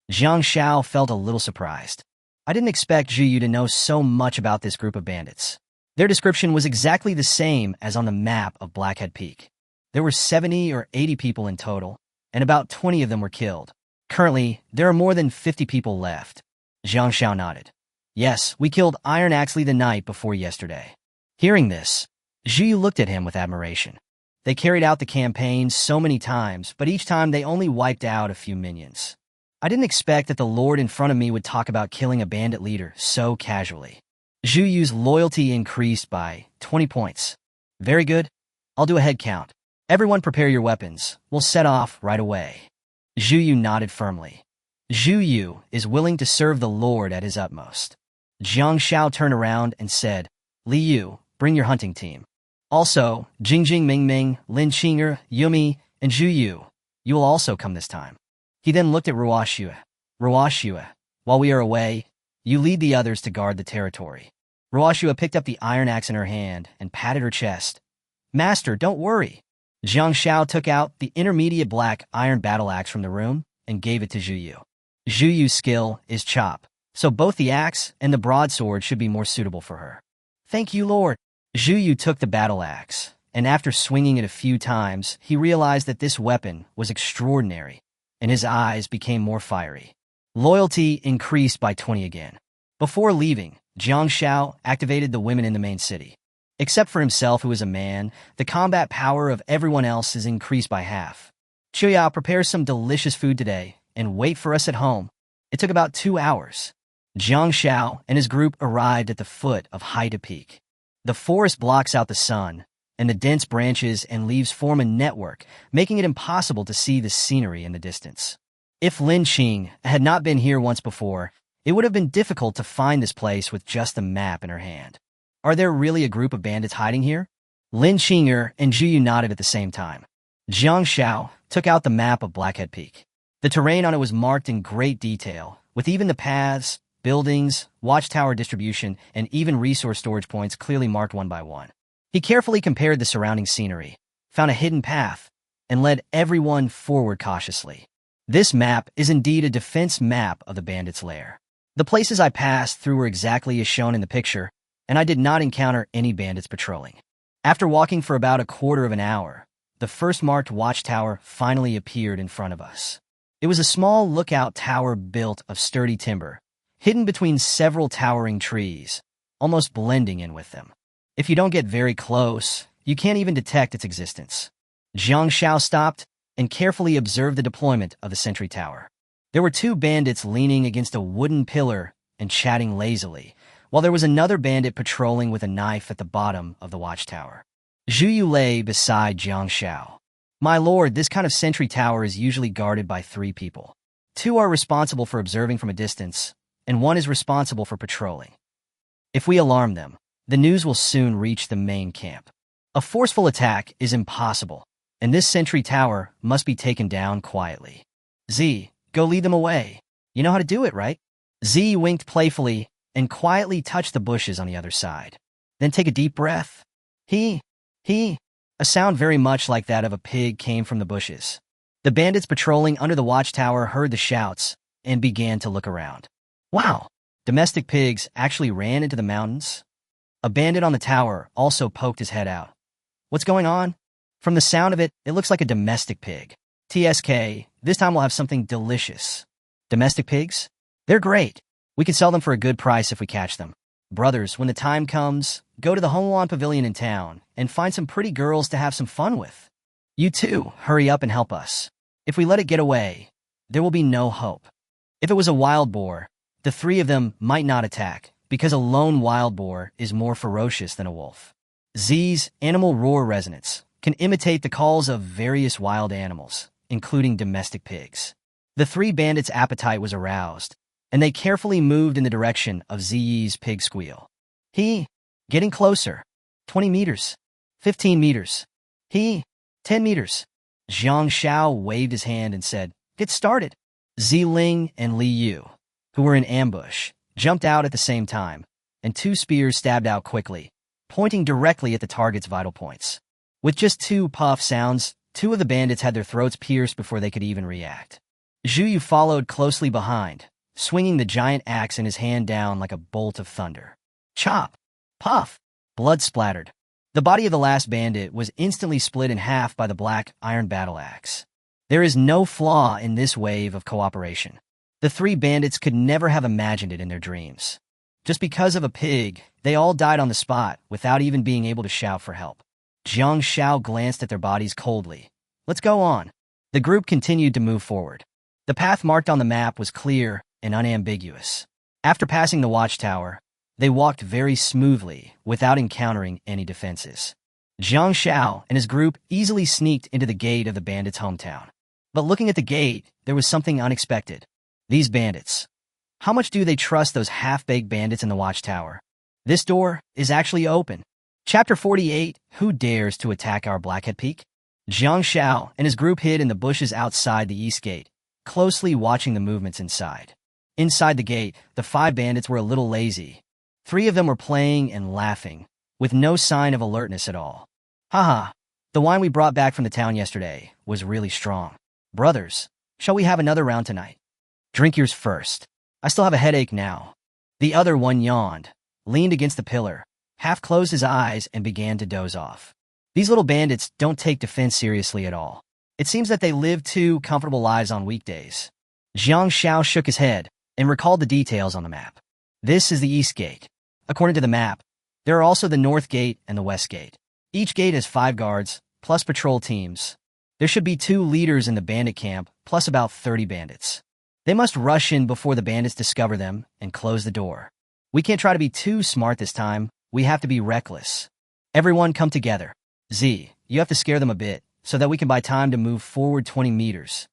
Zhang Xiao felt a little surprised. I didn't expect Zhu Yu to know so much about this group of bandits. Their description was exactly the same as on the map of Blackhead Peak. There were 70 or 80 people in total, and about 20 of them were killed. Currently, there are more than 50 people left. Zhang Xiao nodded. Yes, we killed Iron Axe Li the night before yesterday. Hearing this, Zhu Yu looked at him with admiration. They carried out the campaign so many times, but each time they only wiped out a few minions. I didn't expect that the lord in front of me would talk about killing a bandit leader so casually. Zhu Yu's loyalty increased by 20 points. Very good. I'll do a head count. Everyone prepare your weapons. We'll set off right away. Zhu Yu nodded firmly. Zhu Yu is willing to serve the Lord at his utmost. Jiang Shao turned around and said, Li Yu, bring your hunting team. Also, Jingjing Mingming, Lin Qing'er, Yumi, and Zhu Yu, you will also come this time. He then looked at Ruoxue. Ruoxue, while we are away, you lead the others to guard the territory. Ruoxue picked up the iron axe in her hand and patted her chest. Master, don't worry. Jiang Shao took out the intermediate black iron battle axe from the room and gave it to Zhu Yu. Zhu Yu's skill is chop, so both the axe and the broadsword should be more suitable for her. Thank you, Lord. Zhu Yu took the battle axe, and after swinging it a few times, he realized that this weapon was extraordinary, and his eyes became more fiery. Loyalty increased by 20 again. Before leaving, Jiang Shao activated the women in the main city. Except for himself, who is a man, the combat power of everyone else is increased by half. Chuyao, prepare some delicious food today and wait for us at home. It took about 2 hours. Jiang Shao and his group arrived at the foot of Haida Peak. The forest blocks out the sun, and the dense branches and leaves form a network, making it impossible to see the scenery in the distance. If Lin Qing had not been here once before, it would have been difficult to find this place with just the map in her hand. Are there really a group of bandits hiding here? Lin Qing'er and Zhu Yu nodded at the same time. Jiang Shao took out the map of Blackhead Peak. The terrain on it was marked in great detail, with even the paths, buildings, watchtower distribution, and even resource storage points clearly marked one by one. He carefully compared the surrounding scenery, found a hidden path, and led everyone forward cautiously. This map is indeed a defense map of the bandits' lair. The places I passed through were exactly as shown in the picture, and I did not encounter any bandits patrolling. After walking for about a quarter of an hour, the first marked watchtower finally appeared in front of us. It was a small lookout tower built of sturdy timber, hidden between several towering trees, almost blending in with them. If you don't get very close, you can't even detect its existence. Jiang Shao stopped and carefully observed the deployment of the sentry tower. There were 2 bandits leaning against a wooden pillar and chatting lazily, while there was another bandit patrolling with a knife at the bottom of the watchtower. Zhu Yu lay beside Jiang Shao. My lord, this kind of sentry tower is usually guarded by 3 people. 2 are responsible for observing from a distance, and 1 is responsible for patrolling. If we alarm them, the news will soon reach the main camp. A forceful attack is impossible, and this sentry tower must be taken down quietly. Z, go lead them away. You know how to do it, right? Z winked playfully and quietly touched the bushes on the other side. Then take a deep breath. He. A sound very much like that of a pig came from the bushes. The bandits patrolling under the watchtower heard the shouts and began to look around. Wow, domestic pigs actually ran into the mountains? A bandit on the tower also poked his head out. What's going on? From the sound of it, it looks like a domestic pig. TSK, this time we'll have something delicious. Domestic pigs? They're great. We can sell them for a good price if we catch them. Brothers, when the time comes, go to the Hongwan Pavilion in town and find some pretty girls to have some fun with. You too, hurry up and help us. If we let it get away, there will be no hope. If it was a wild boar, the 3 of them might not attack, because a lone wild boar is more ferocious than a wolf. Z's animal roar resonance can imitate the calls of various wild animals, including domestic pigs. The 3 bandits' appetite was aroused, and they carefully moved in the direction of Ziyi's pig squeal. Getting closer. 20 meters. 15 meters. 10 meters. Jiang Shao waved his hand and said, Get started. Zi Ling and Li Yu, who were in ambush, jumped out at the same time, and 2 spears stabbed out quickly, pointing directly at the target's vital points. With just 2 puff sounds, 2 of the bandits had their throats pierced before they could even react. Zhu Yu followed closely behind, swinging the giant axe in his hand down like a bolt of thunder. Chop! Puff! Blood splattered. The body of the last bandit was instantly split in half by the black iron battle axe. There is no flaw in this wave of cooperation. The 3 bandits could never have imagined it in their dreams. Just because of a pig, they all died on the spot without even being able to shout for help. Jiang Shao glanced at their bodies coldly. Let's go on. The group continued to move forward. The path marked on the map was clear and unambiguous. After passing the watchtower, they walked very smoothly without encountering any defenses. Jiang Shao and his group easily sneaked into the gate of the bandits' hometown. But looking at the gate, there was something unexpected. These bandits. How much do they trust those half-baked bandits in the watchtower? This door is actually open. Chapter 48, Who Dares to Attack Our Blackhead Peak? Jiang Xiao and his group hid in the bushes outside the east gate, closely watching the movements inside. Inside the gate, the 5 bandits were a little lazy. 3 of them were playing and laughing, with no sign of alertness at all. Haha, the wine we brought back from the town yesterday was really strong. Brothers, shall we have another round tonight? Drink yours first. I still have a headache now. The other one yawned, leaned against the pillar, half closed his eyes and began to doze off. These little bandits don't take defense seriously at all. It seems that they live 2 comfortable lives on weekdays. Jiang Xiao shook his head and recalled the details on the map. This is the east gate. According to the map, there are also the north gate and the west gate. Each gate has 5 guards, plus patrol teams. There should be 2 leaders in the bandit camp, plus about 30 bandits. They must rush in before the bandits discover them and close the door. We can't try to be too smart this time. We have to be reckless. Everyone come together. Z, you have to scare them a bit, so that we can buy time to move forward 20 meters.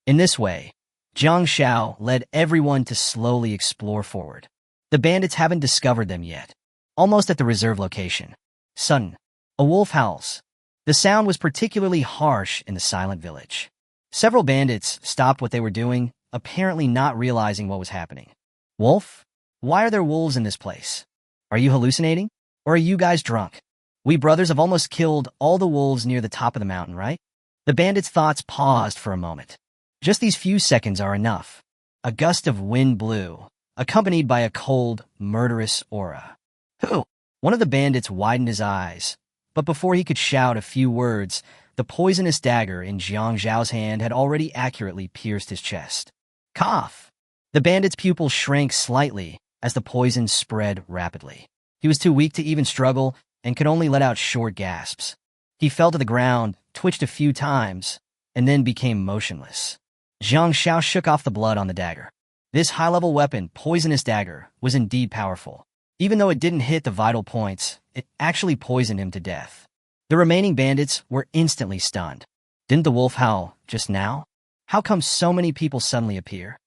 In this way, Jiang Xiao led everyone to slowly explore forward. The bandits haven't discovered them yet. Almost at the reserve location. Sudden, a wolf howls. The sound was particularly harsh in the silent village. Several bandits stopped what they were doing, apparently not realizing what was happening. Wolf? Why are there wolves in this place? Are you hallucinating? Or are you guys drunk? We brothers have almost killed all the wolves near the top of the mountain, right? The bandits' thoughts paused for a moment. Just these few seconds are enough. A gust of wind blew, accompanied by a cold, murderous aura. Who? One of the bandits widened his eyes, but before he could shout a few words, the poisonous dagger in Jiang Zhao's hand had already accurately pierced his chest. Cough! The bandit's pupil shrank slightly as the poison spread rapidly. He was too weak to even struggle and could only let out short gasps. He fell to the ground, twitched a few times, and then became motionless. Jiang Xiao shook off the blood on the dagger. This high-level weapon, poisonous dagger, was indeed powerful. Even though it didn't hit the vital points, it actually poisoned him to death. The remaining bandits were instantly stunned. Didn't the wolf howl just now? How come so many people suddenly appear?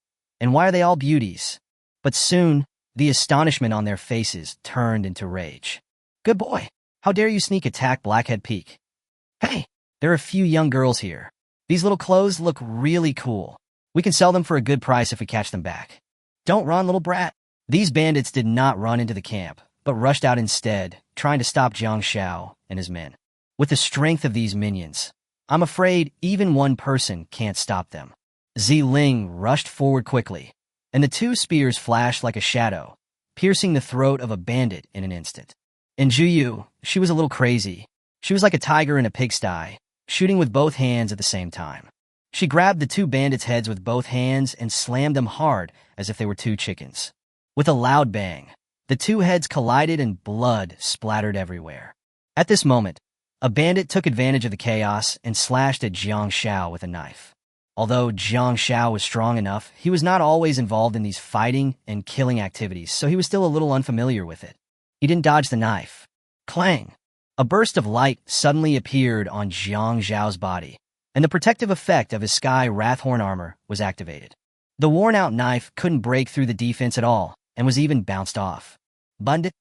And why are they all beauties? But soon, the astonishment on their faces turned into rage. Good boy, how dare you sneak attack Blackhead Peak? Hey, there are a few young girls here. These little clothes look really cool. We can sell them for a good price if we catch them back. Don't run, little brat. These bandits did not run into the camp, but rushed out instead, trying to stop Jiang Xiao and his men. With the strength of these minions, I'm afraid even one person can't stop them. Zi Ling rushed forward quickly, and the 2 spears flashed like a shadow, piercing the throat of a bandit in an instant. And Juyu, she was a little crazy. She was like a tiger in a pigsty, shooting with both hands at the same time. She grabbed the 2 bandits' heads with both hands and slammed them hard as if they were 2 chickens. With a loud bang, the 2 heads collided and blood splattered everywhere. At this moment, a bandit took advantage of the chaos and slashed at Jiang Xiao with a knife. Although Jiang Xiao was strong enough, he was not always involved in these fighting and killing activities, so he was still a little unfamiliar with it. He didn't dodge the knife. Clang! A burst of light suddenly appeared on Jiang Zhao's body, and the protective effect of his sky Wrathhorn armor was activated. The worn-out knife couldn't break through the defense at all, and was even bounced off. Bandit!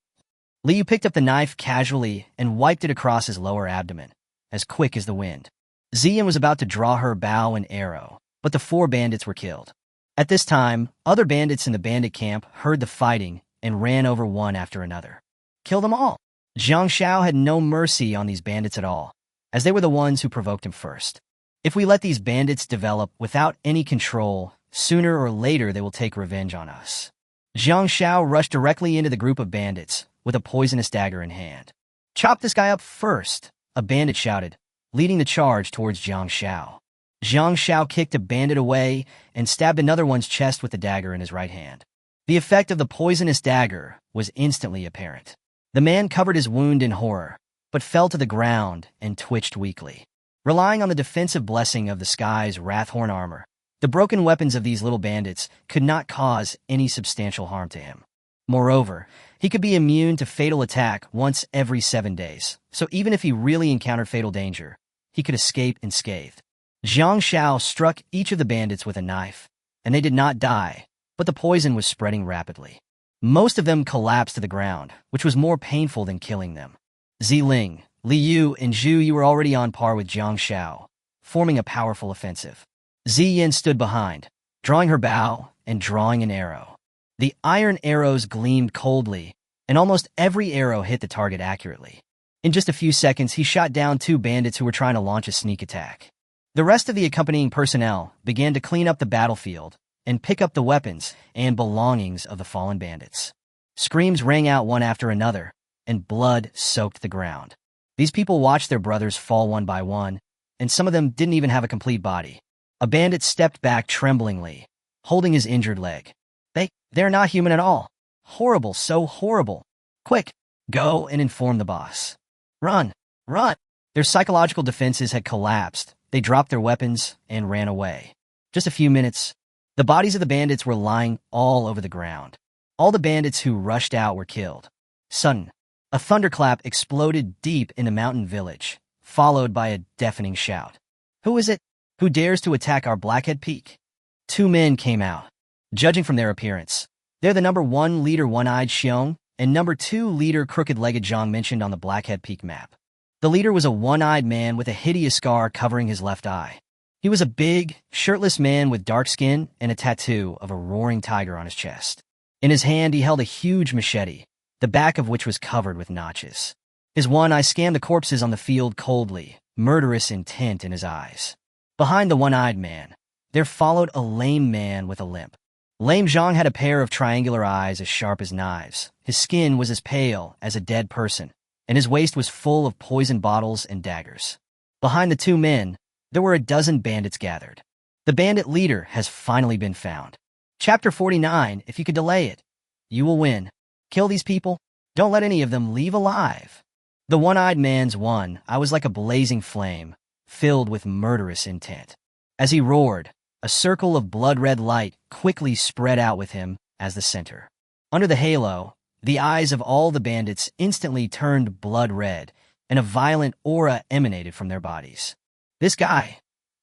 Liu picked up the knife casually and wiped it across his lower abdomen, as quick as the wind. Zian was about to draw her bow and arrow, but the 4 bandits were killed. At this time, other bandits in the bandit camp heard the fighting and ran over one after another. Kill them all! Jiang Xiao had no mercy on these bandits at all, as they were the ones who provoked him first. If we let these bandits develop without any control, sooner or later they will take revenge on us. Jiang Xiao rushed directly into the group of bandits, with a poisonous dagger in hand. Chop this guy up first, a bandit shouted, leading the charge towards Jiang Xiao. Jiang Xiao kicked a bandit away and stabbed another one's chest with the dagger in his right hand. The effect of the poisonous dagger was instantly apparent. The man covered his wound in horror, but fell to the ground and twitched weakly. Relying on the defensive blessing of the sky's Wrathhorn armor, the broken weapons of these little bandits could not cause any substantial harm to him. Moreover, he could be immune to fatal attack once every 7 days, so even if he really encountered fatal danger, he could escape unscathed. Jiang Xiao struck each of the bandits with a knife, and they did not die, but the poison was spreading rapidly. Most of them collapsed to the ground, which was more painful than killing them. Ziling, Li Yu, and Zhu Yu were already on par with Jiang Shao, forming a powerful offensive. Ziyin stood behind, drawing her bow and drawing an arrow. The iron arrows gleamed coldly, and almost every arrow hit the target accurately. In just a few seconds, he shot down 2 bandits who were trying to launch a sneak attack. The rest of the accompanying personnel began to clean up the battlefield and pick up the weapons and belongings of the fallen bandits. Screams rang out one after another, and blood soaked the ground. These people watched their brothers fall one by one, and some of them didn't even have a complete body. A bandit stepped back tremblingly, holding his injured leg. They're not human at all. Horrible, so horrible. Quick, go and inform the boss. Run, run. Their psychological defenses had collapsed. They dropped their weapons and ran away. Just a few minutes, the bodies of the bandits were lying all over the ground. All the bandits who rushed out were killed. Sudden, a thunderclap exploded deep in the mountain village, followed by a deafening shout. Who is it? Who dares to attack our Blackhead Peak? 2 men came out. Judging from their appearance, they're the number 1 leader One-Eyed Xiong and number 2 leader Crooked-Legged Zhang mentioned on the Blackhead Peak map. The leader was a one-eyed man with a hideous scar covering his left eye. He was a big, shirtless man with dark skin and a tattoo of a roaring tiger on his chest. In his hand, he held a huge machete, the back of which was covered with notches. His one eye scanned the corpses on the field coldly, murderous intent in his eyes. Behind the one-eyed man, there followed a lame man with a limp. Lame Zhang had a pair of triangular eyes as sharp as knives. His skin was as pale as a dead person, and his waist was full of poison bottles and daggers. Behind the 2 men, there were a dozen bandits gathered. The bandit leader has finally been found. Chapter 49, if you could delay it, you will win. Kill these people. Don't let any of them leave alive. The one-eyed man's one eye was like a blazing flame, filled with murderous intent. As he roared, a circle of blood-red light quickly spread out with him as the center. Under the halo, the eyes of all the bandits instantly turned blood red, and a violent aura emanated from their bodies. This guy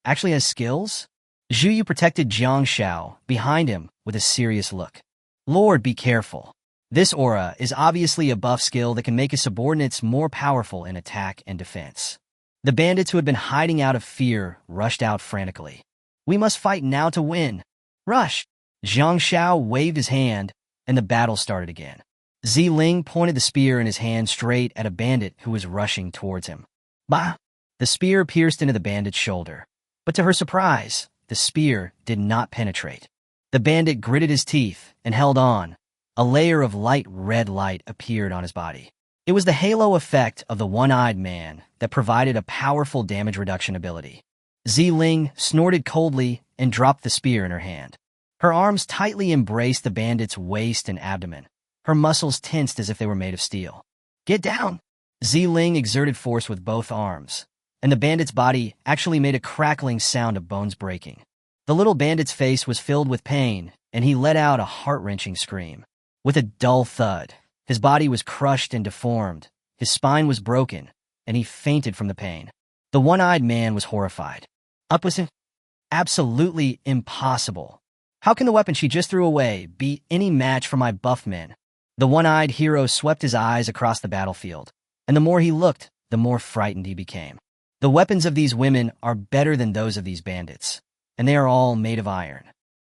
actually has skills? Zhu Yu protected Jiang Shao behind him with a serious look. Lord, be careful. This aura is obviously a buff skill that can make his subordinates more powerful in attack and defense. The bandits who had been hiding out of fear rushed out frantically. We must fight now to win. Rush! Jiang Shao waved his hand, and the battle started again. Ziling pointed the spear in his hand straight at a bandit who was rushing towards him. Bah! The spear pierced into the bandit's shoulder. But to her surprise, the spear did not penetrate. The bandit gritted his teeth and held on. A layer of light red light appeared on his body. It was the halo effect of the one-eyed man that provided a powerful damage reduction ability. Ziling snorted coldly and dropped the spear in her hand. Her arms tightly embraced the bandit's waist and abdomen. Her muscles tensed as if they were made of steel. Get down! Ziling exerted force with both arms, and the bandit's body actually made a crackling sound of bones breaking. The little bandit's face was filled with pain, and he let out a heart-wrenching scream. With a dull thud, his body was crushed and deformed, his spine was broken, and he fainted from the pain. The one-eyed man was horrified. Listen, absolutely impossible. How can the weapon she just threw away be any match for my buff men? The one-eyed hero swept his eyes across the battlefield, and the more he looked, the more frightened he became. The weapons of these women are better than those of these bandits, and they are all made of iron.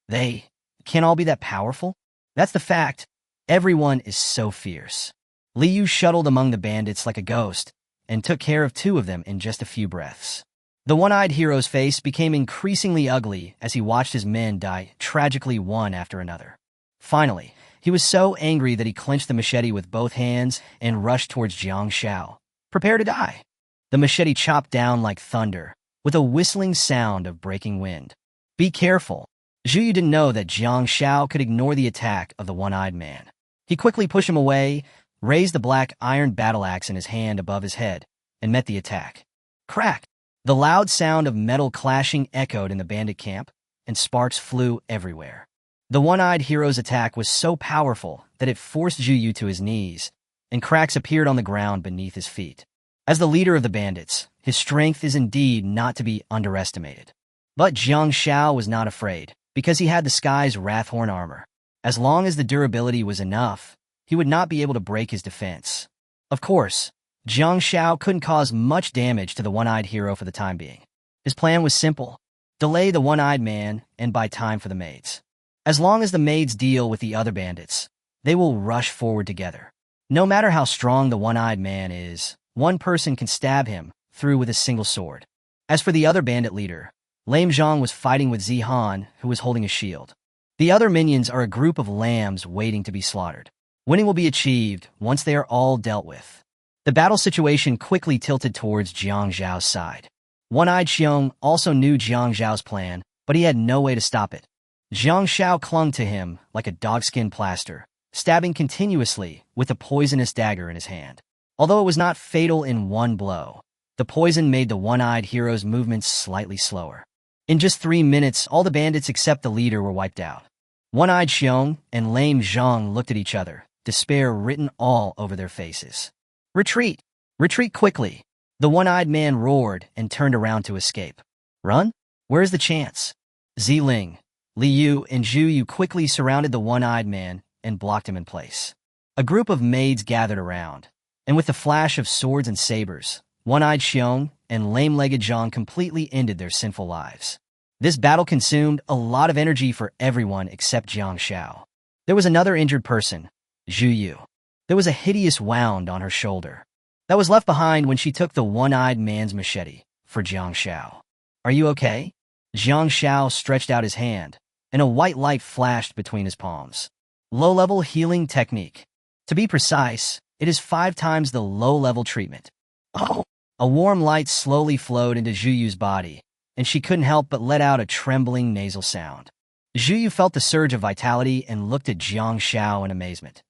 They can't all be that powerful? That's the fact. Everyone is so fierce. Li Yu shuttled among the bandits like a ghost and took care of 2 of them in just a few breaths. The one-eyed hero's face became increasingly ugly as he watched his men die tragically one after another. Finally, he was so angry that he clenched the machete with both hands and rushed towards Jiang Shao. Prepare to die. The machete chopped down like thunder, with a whistling sound of breaking wind. Be careful. Zhu Yu didn't know that Jiang Shao could ignore the attack of the one-eyed man. He quickly pushed him away, raised the black iron battle axe in his hand above his head, and met the attack. Crack! The loud sound of metal clashing echoed in the bandit camp, and sparks flew everywhere. The one-eyed hero's attack was so powerful that it forced Zhu Yu to his knees, and cracks appeared on the ground beneath his feet. As the leader of the bandits, his strength is indeed not to be underestimated. But Jiang Shao was not afraid. because he had the sky's Wrathhorn armor. As long as the durability was enough, he would not be able to break his defense. Of course, Jiang Xiao couldn't cause much damage to the one-eyed hero for the time being. His plan was simple: delay the one-eyed man and buy time for the maids. As long as the maids deal with the other bandits, they will rush forward together. No matter how strong the one-eyed man is, one person can stab him through with a single sword. As for the other bandit leader, Lame Zhang was fighting with Zihan, who was holding a shield. The other minions are a group of lambs waiting to be slaughtered. Winning will be achieved once they are all dealt with. The battle situation quickly tilted towards Jiang Zhao's side. One-eyed Xiong also knew Jiang Zhao's plan, but he had no way to stop it. Jiang Xiao clung to him like a dogskin plaster, stabbing continuously with a poisonous dagger in his hand. Although it was not fatal in one blow, the poison made the one-eyed hero's movements slightly slower. In just 3 minutes, all the bandits except the leader were wiped out. One-eyed Xiong and Lame Zhang looked at each other, despair written all over their faces. "Retreat! Retreat quickly!" The one-eyed man roared and turned around to escape. "Run? Where's the chance?" Ziling, Li Yu, and Zhu Yu quickly surrounded the one-eyed man and blocked him in place. A group of maids gathered around, and with the flash of swords and sabers, one-eyed Xiong and lame-legged Zhang completely ended their sinful lives. This battle consumed a lot of energy for everyone except Jiang Xiao. There was another injured person, Zhu Yu. There was a hideous wound on her shoulder that was left behind when she took the one-eyed man's machete for Jiang Xiao. "Are you okay?" Jiang Xiao stretched out his hand, and a white light flashed between his palms. Low-level healing technique. To be precise, it is 5 times the low-level treatment. Oh! A warm light slowly flowed into Zhu Yu's body, and she couldn't help but let out a trembling nasal sound. Zhu Yu felt the surge of vitality and looked at Jiang Xiao in amazement.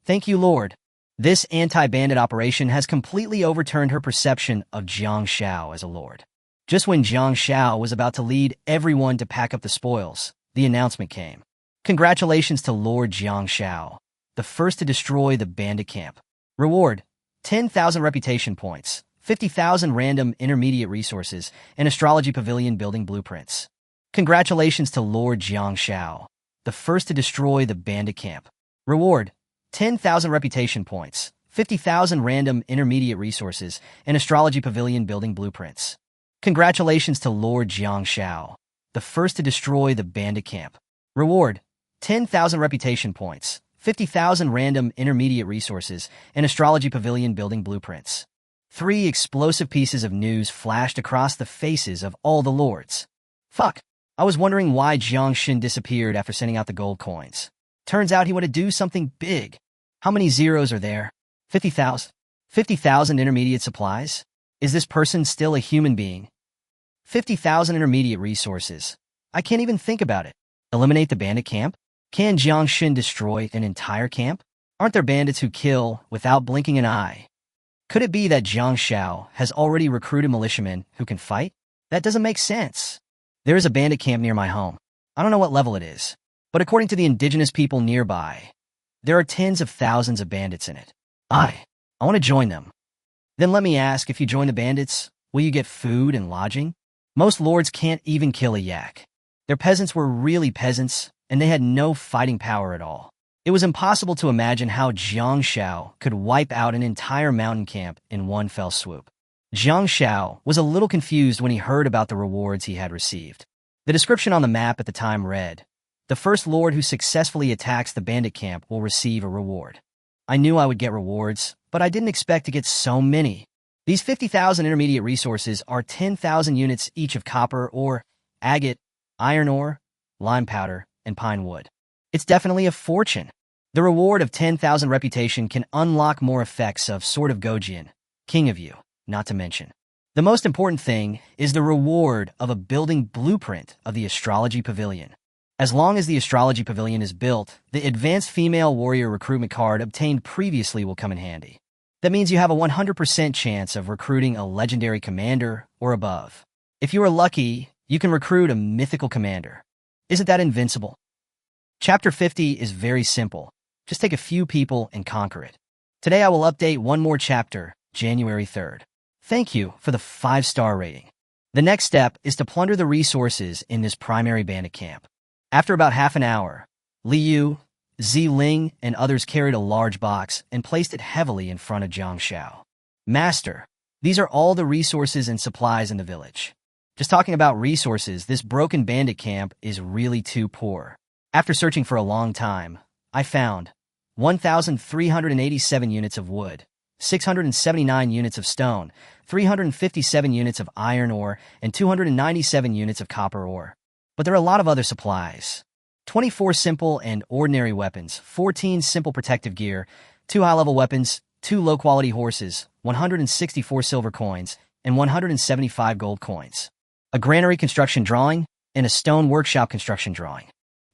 "Thank you, Lord. This anti-bandit operation has completely overturned her perception of Jiang Xiao as a lord." Just when Jiang Xiao was about to lead everyone to pack up the spoils, the announcement came. "Congratulations to Lord Jiang Xiao, the first to destroy the bandit camp. Reward: 10,000 reputation points, 50,000 random intermediate resources, and astrology pavilion building blueprints. Congratulations to Lord Jiang Xiao, the first to destroy the bandit camp. Reward: 10,000 reputation points, 50,000 random intermediate resources, and astrology pavilion building blueprints. Congratulations to Lord Jiang Xiao, the first to destroy the bandit camp. Reward: 10,000 reputation points, 50,000 random intermediate resources, and astrology pavilion building blueprints." 3 explosive pieces of news flashed across the faces of all the lords. Fuck! I was wondering why Jiang Xin disappeared after sending out the gold coins. Turns out he wanted to do something big. How many zeros are there? 50,000. 50,000 intermediate supplies? Is this person still a human being? 50,000 intermediate resources. I can't even think about it. Eliminate the bandit camp? Can Jiang Xin destroy an entire camp? Aren't there bandits who kill without blinking an eye? Could it be that Jiang Xiao has already recruited militiamen who can fight? That doesn't make sense. There is a bandit camp near my home. I don't know what level it is, but according to the indigenous people nearby, there are tens of thousands of bandits in it. I want to join them. Then let me ask, if you join the bandits, will you get food and lodging? Most lords can't even kill a yak. Their peasants were really peasants, and they had no fighting power at all. It was impossible to imagine how Jiang Xiao could wipe out an entire mountain camp in one fell swoop. Jiang Xiao was a little confused when he heard about the rewards he had received. The description on the map at the time read, "The first lord who successfully attacks the bandit camp will receive a reward." I knew I would get rewards, but I didn't expect to get so many. These 50,000 intermediate resources are 10,000 units each of copper ore, agate, iron ore, lime powder, and pine wood. It's definitely a fortune. The reward of 10,000 reputation can unlock more effects of Sword of Gojian, King of You, not to mention. The most important thing is the reward of a building blueprint of the Astrology Pavilion. As long as the Astrology Pavilion is built, the Advanced Female Warrior Recruitment card obtained previously will come in handy. That means you have a 100% chance of recruiting a legendary commander or above. If you are lucky, you can recruit a mythical commander. Isn't that invincible? Chapter 50 is very simple. Just take a few people and conquer it. Today I will update one more chapter, January 3rd. Thank you for the 5-star rating. The next step is to plunder the resources in this primary bandit camp. After about half an hour, Liu, Ling, and others carried a large box and placed it heavily in front of Jiang Shao. Master, these are all the resources and supplies in the village. Just talking about resources, this broken bandit camp is really too poor. After searching for a long time, I found 1,387 units of wood, 679 units of stone, 357 units of iron ore, and 297 units of copper ore. But there are a lot of other supplies. 24 simple and ordinary weapons, 14 simple protective gear, 2 high-level weapons, 2 low-quality horses, 164 silver coins, and 175 gold coins. A granary construction drawing, and a stone workshop construction drawing.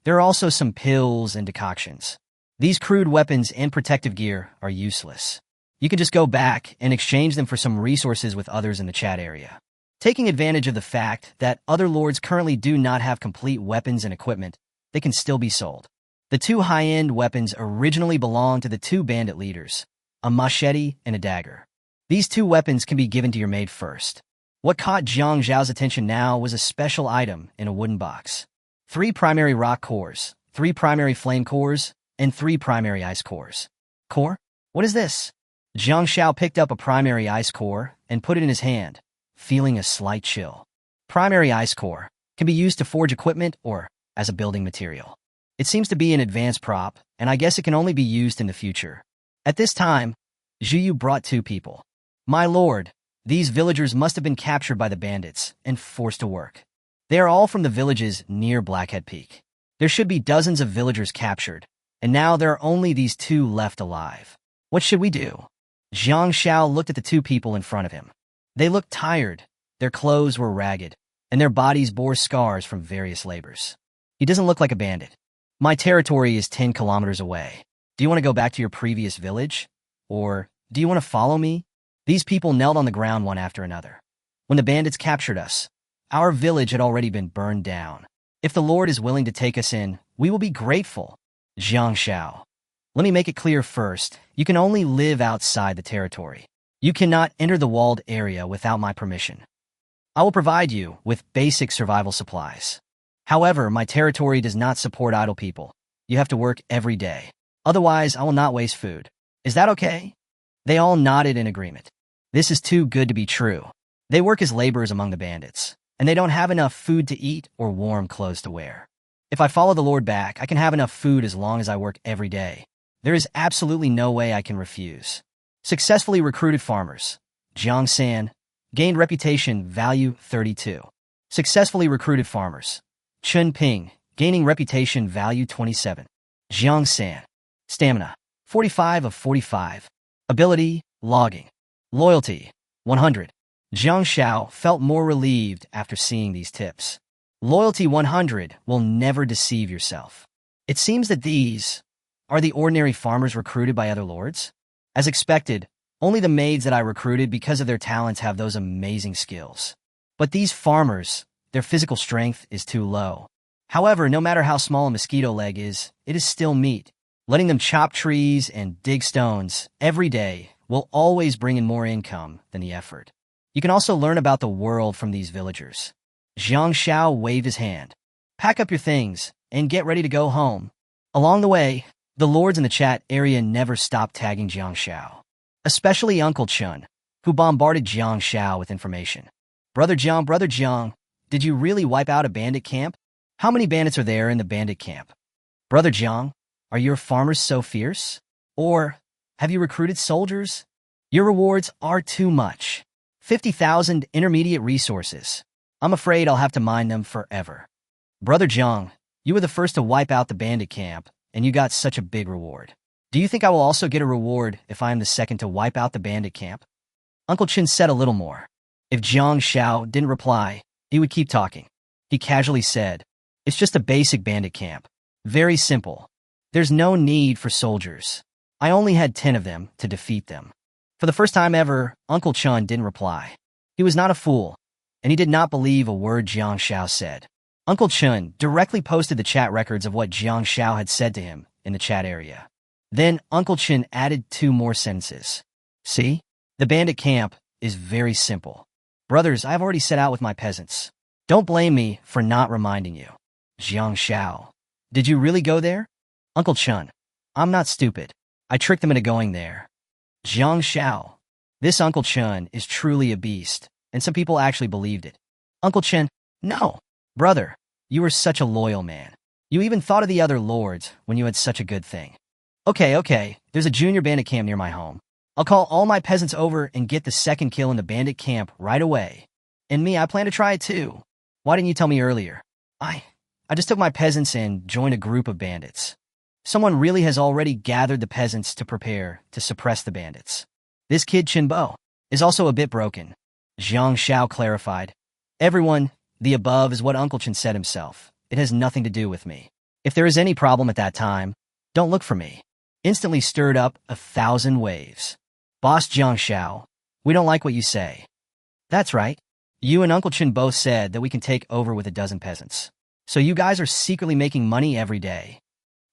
There are also some pills and decoctions. These crude weapons and protective gear are useless. You can just go back and exchange them for some resources with others in the chat area. Taking advantage of the fact that other lords currently do not have complete weapons and equipment, they can still be sold. The 2 high-end weapons originally belonged to the 2 bandit leaders, a machete and a dagger. These 2 weapons can be given to your maid first. What caught Jiang Zhao's attention now was a special item in a wooden box. 3 primary rock cores, 3 primary flame cores, and 3 primary ice cores. Core? What is this? Jiang Shao picked up a primary ice core and put it in his hand, feeling a slight chill. Primary ice core can be used to forge equipment or as a building material. It seems to be an advanced prop, and I guess it can only be used in the future. At this time, Zhu Yu brought 2 people. My lord, these villagers must have been captured by the bandits and forced to work. They are all from the villages near Blackhead Peak. There should be dozens of villagers captured, and now there are only these 2 left alive. What should we do? Jiang Shao looked at the 2 people in front of him. They looked tired, their clothes were ragged, and their bodies bore scars from various labors. He doesn't look like a bandit. My territory is 10 kilometers away. Do you want to go back to your previous village? Or do you want to follow me? These people knelt on the ground one after another. When the bandits captured us, our village had already been burned down. If the Lord is willing to take us in, we will be grateful. Jiang Shao. Let me make it clear first, you can only live outside the territory. You cannot enter the walled area without my permission. I will provide you with basic survival supplies. However, my territory does not support idle people. You have to work every day. Otherwise, I will not waste food. Is that okay? They all nodded in agreement. This is too good to be true. They work as laborers among the bandits, and they don't have enough food to eat or warm clothes to wear. If I follow the Lord back, I can have enough food as long as I work every day. There is absolutely no way I can refuse. Successfully recruited farmers. Jiang San. Gained reputation, value 32. Successfully recruited farmers. Chen Ping. Gaining reputation, value 27. Jiang San. Stamina, 45 of 45. Ability, logging. Loyalty, 100. Jiang Shao felt more relieved after seeing these tips. Loyalty 100 will never deceive yourself. It seems that these are the ordinary farmers recruited by other lords. As expected, only the maids that I recruited because of their talents have those amazing skills. But these farmers, their physical strength is too low. However, no matter how small a mosquito leg is, it is still meat. Letting them chop trees and dig stones every day will always bring in more income than the effort. You can also learn about the world from these villagers. Jiang Shao waved his hand. Pack up your things and get ready to go home. Along the way, the lords in the chat area never stopped tagging Jiang Shao. Especially Uncle Chen, who bombarded Jiang Shao with information. Brother Jiang, did you really wipe out a bandit camp? How many bandits are there in the bandit camp? Brother Jiang, are your farmers so fierce? Or have you recruited soldiers? Your rewards are too much. 50,000 intermediate resources. I'm afraid I'll have to mine them forever. Brother Jiang, you were the first to wipe out the bandit camp, and you got such a big reward. Do you think I will also get a reward if I am the second to wipe out the bandit camp? Uncle Chen said a little more. If Jiang Shao didn't reply, he would keep talking. He casually said, it's just a basic bandit camp. Very simple. There's no need for soldiers. I only had 10 of them to defeat them. For the first time ever, Uncle Chen didn't reply. He was not a fool, and he did not believe a word Jiang Shao said. Uncle Chen directly posted the chat records of what Jiang Shao had said to him in the chat area. Then Uncle Chen added 2 more sentences. See? The bandit camp is very simple. Brothers, I have already set out with my peasants. Don't blame me for not reminding you. Jiang Xiao. Did you really go there? Uncle Chen. I'm not stupid. I tricked them into going there. Jiang Xiao. This Uncle Chen is truly a beast, and some people actually believed it. Uncle Chen. No. Brother, you were such a loyal man. You even thought of the other lords when you had such a good thing. Okay, there's a junior bandit camp near my home. I'll call all my peasants over and get the second kill in the bandit camp right away. And me, I plan to try it too. Why didn't you tell me earlier? I just took my peasants and joined a group of bandits. Someone really has already gathered the peasants to prepare to suppress the bandits. This kid Chen Bo is also a bit broken. Jiang Xiao clarified. Everyone, the above is what Uncle Chen said himself. It has nothing to do with me. If there is any problem at that time, don't look for me. Instantly stirred up 1,000 waves. Boss Jiang Xiao, we don't like what you say. That's right. You and Uncle Chen both said that we can take over with a dozen peasants. So you guys are secretly making money every day.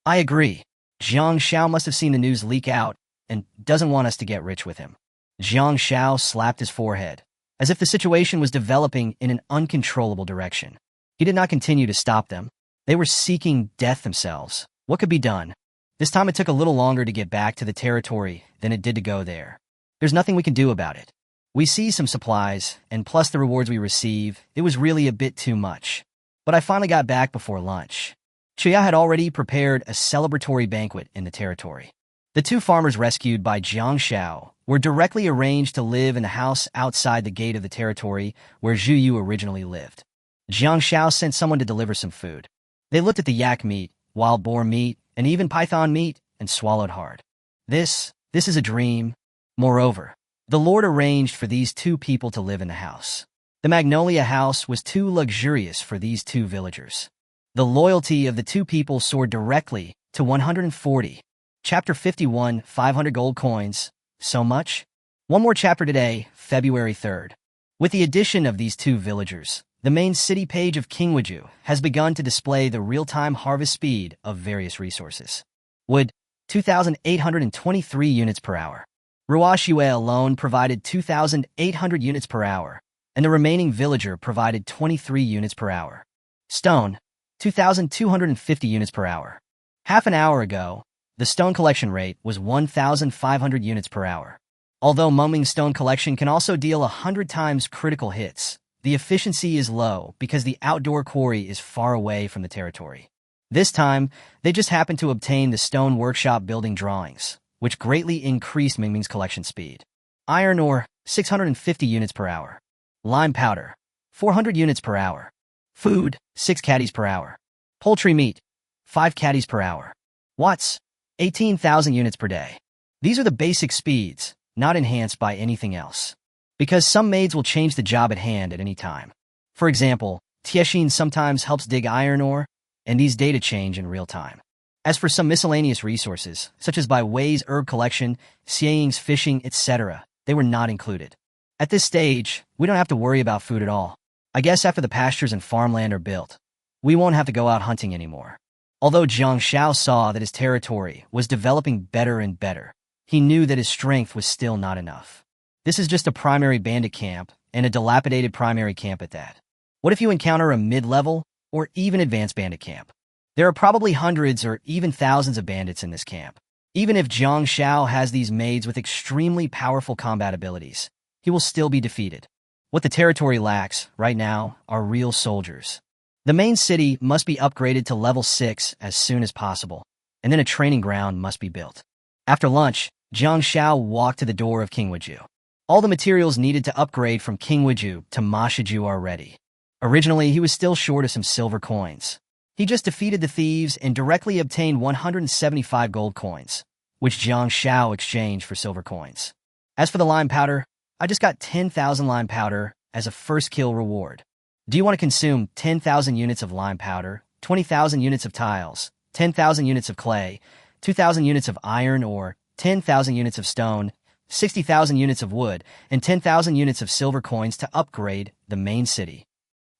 I agree. Jiang Xiao must have seen the news leak out and doesn't want us to get rich with him. Jiang Xiao slapped his forehead, as if the situation was developing in an uncontrollable direction. He did not continue to stop them. They were seeking death themselves. What could be done? This time it took a little longer to get back to the territory than it did to go there. There's nothing we can do about it. We see some supplies, and plus the rewards we receive, it was really a bit too much. But I finally got back before lunch. Chuya had already prepared a celebratory banquet in the territory. The two farmers rescued by Jiang Xiao were directly arranged to live in the house outside the gate of the territory where Zhu Yu originally lived. Jiang Xiao sent someone to deliver some food. They looked at the yak meat, wild boar meat, and even python meat, and swallowed hard. This is a dream. Moreover, the Lord arranged for these two people to live in the house. The Magnolia house was too luxurious for these two villagers. The loyalty of the two people soared directly to 140. Chapter 51, 500 gold coins. So much? One more chapter today, February 3rd. With the addition of these two villagers, the main city page of Qingwuju has begun to display the real-time harvest speed of various resources. Wood, 2,823 units per hour. Ruoxue alone provided 2,800 units per hour, and the remaining villager provided 23 units per hour. Stone, 2,250 units per hour. Half an hour ago, the stone collection rate was 1,500 units per hour. Although Muming stone collection can also deal 100 times critical hits, the efficiency is low because the outdoor quarry is far away from the territory. This time, they just happened to obtain the stone workshop building drawings, which greatly increased Mingming's collection speed. Iron ore, 650 units per hour. Lime powder, 400 units per hour. Food, 6 caddies per hour. Poultry meat, 5 caddies per hour. Watts, 18,000 units per day. These are the basic speeds, not enhanced by anything else. Because some maids will change the job at hand at any time. For example, Tiexin sometimes helps dig iron ore, and these data change in real time. As for some miscellaneous resources, such as by Wei's herb collection, Xieying's fishing, etc., they were not included. At this stage, we don't have to worry about food at all. I guess after the pastures and farmland are built, we won't have to go out hunting anymore. Although Jiang Xiao saw that his territory was developing better and better, he knew that his strength was still not enough. This is just a primary bandit camp, and a dilapidated primary camp at that. What if you encounter a mid-level or even advanced bandit camp? There are probably hundreds or even thousands of bandits in this camp. Even if Jiang Xiao has these maids with extremely powerful combat abilities, he will still be defeated. What the territory lacks, right now, are real soldiers. The main city must be upgraded to level 6 as soon as possible, and then a training ground must be built. After lunch, Jiang Xiao walked to the door of Qingwuju. All the materials needed to upgrade from Qingwuju to Mashiju are ready. Originally, he was still short of some silver coins. He just defeated the thieves and directly obtained 175 gold coins, which Jiang Xiao exchanged for silver coins. As for the lime powder, I just got 10,000 lime powder as a first kill reward. Do you want to consume 10,000 units of lime powder, 20,000 units of tiles, 10,000 units of clay, 2,000 units of iron ore, 10,000 units of stone, 60,000 units of wood, and 10,000 units of silver coins to upgrade the main city?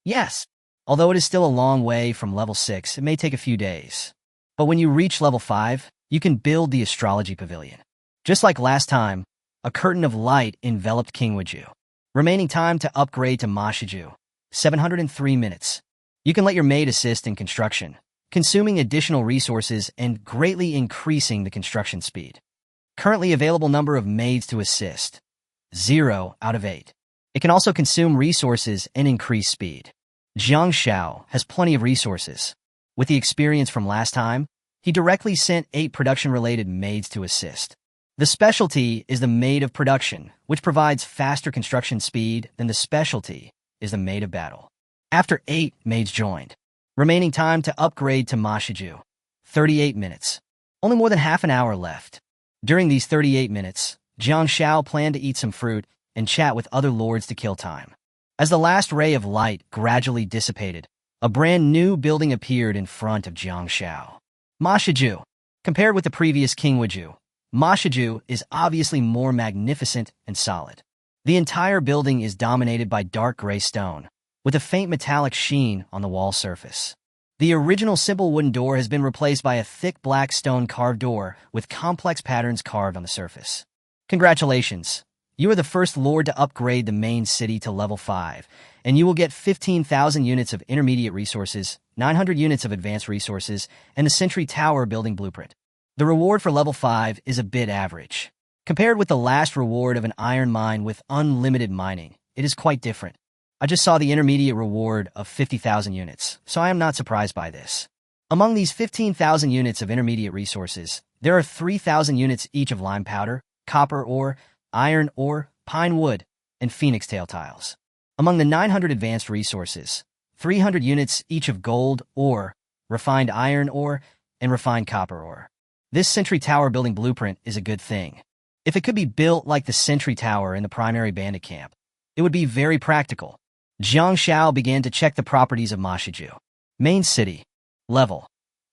Yes. Although it is still a long way from level 6, it may take a few days. But when you reach level 5, you can build the astrology pavilion. Just like last time, a curtain of light enveloped Qingwuju. Remaining time to upgrade to Mashiju, 703 minutes. You can let your maid assist in construction, consuming additional resources and greatly increasing the construction speed. Currently available number of maids to assist, 0 out of 8. It can also consume resources and increase speed. Jiang Xiao has plenty of resources. With the experience from last time, he directly sent 8 production-related maids to assist. The specialty is the maid of production, which provides faster construction speed than the specialty is the maid of battle. After 8 maids joined, remaining time to upgrade to Mashiju, 38 minutes. Only more than half an hour left. During these 38 minutes, Jiang Xiao planned to eat some fruit and chat with other lords to kill time. As the last ray of light gradually dissipated, a brand new building appeared in front of Jiang Xiao. Mashiju. Compared with the previous King Wuju, Mashiju is obviously more magnificent and solid. The entire building is dominated by dark gray stone, with a faint metallic sheen on the wall surface. The original simple wooden door has been replaced by a thick black stone carved door with complex patterns carved on the surface. Congratulations! You are the first lord to upgrade the main city to level 5, and you will get 15,000 units of intermediate resources, 900 units of advanced resources, and the Sentry Tower building blueprint. The reward for level 5 is a bit average. Compared with the last reward of an iron mine with unlimited mining, it is quite different. I just saw the intermediate reward of 50,000 units, so I am not surprised by this. Among these 15,000 units of intermediate resources, there are 3,000 units each of lime powder, copper ore, iron ore, pine wood, and phoenix tail tiles. Among the 900 advanced resources, 300 units each of gold ore, refined iron ore, and refined copper ore. This Sentry Tower building blueprint is a good thing. If it could be built like the Sentry Tower in the primary bandit camp, it would be very practical. Jiang Xiao began to check the properties of Mashiju. Main city. Level.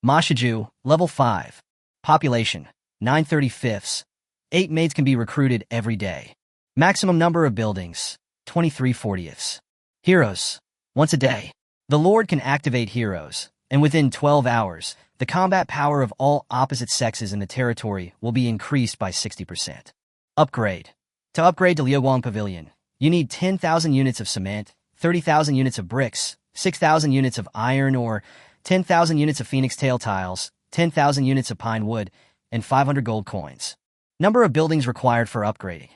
Mashiju, level 5. Population, 9/35. 8 maids can be recruited every day. Maximum number of buildings, 23/40. Heroes, once a day. The Lord can activate heroes, and within 12 hours, the combat power of all opposite sexes in the territory will be increased by 60%. Upgrade. To upgrade to Liuguang Pavilion, you need 10,000 units of cement, 30,000 units of bricks, 6,000 units of iron ore, 10,000 units of phoenix tail tiles, 10,000 units of pine wood, and 500 gold coins. Number of buildings required for upgrading.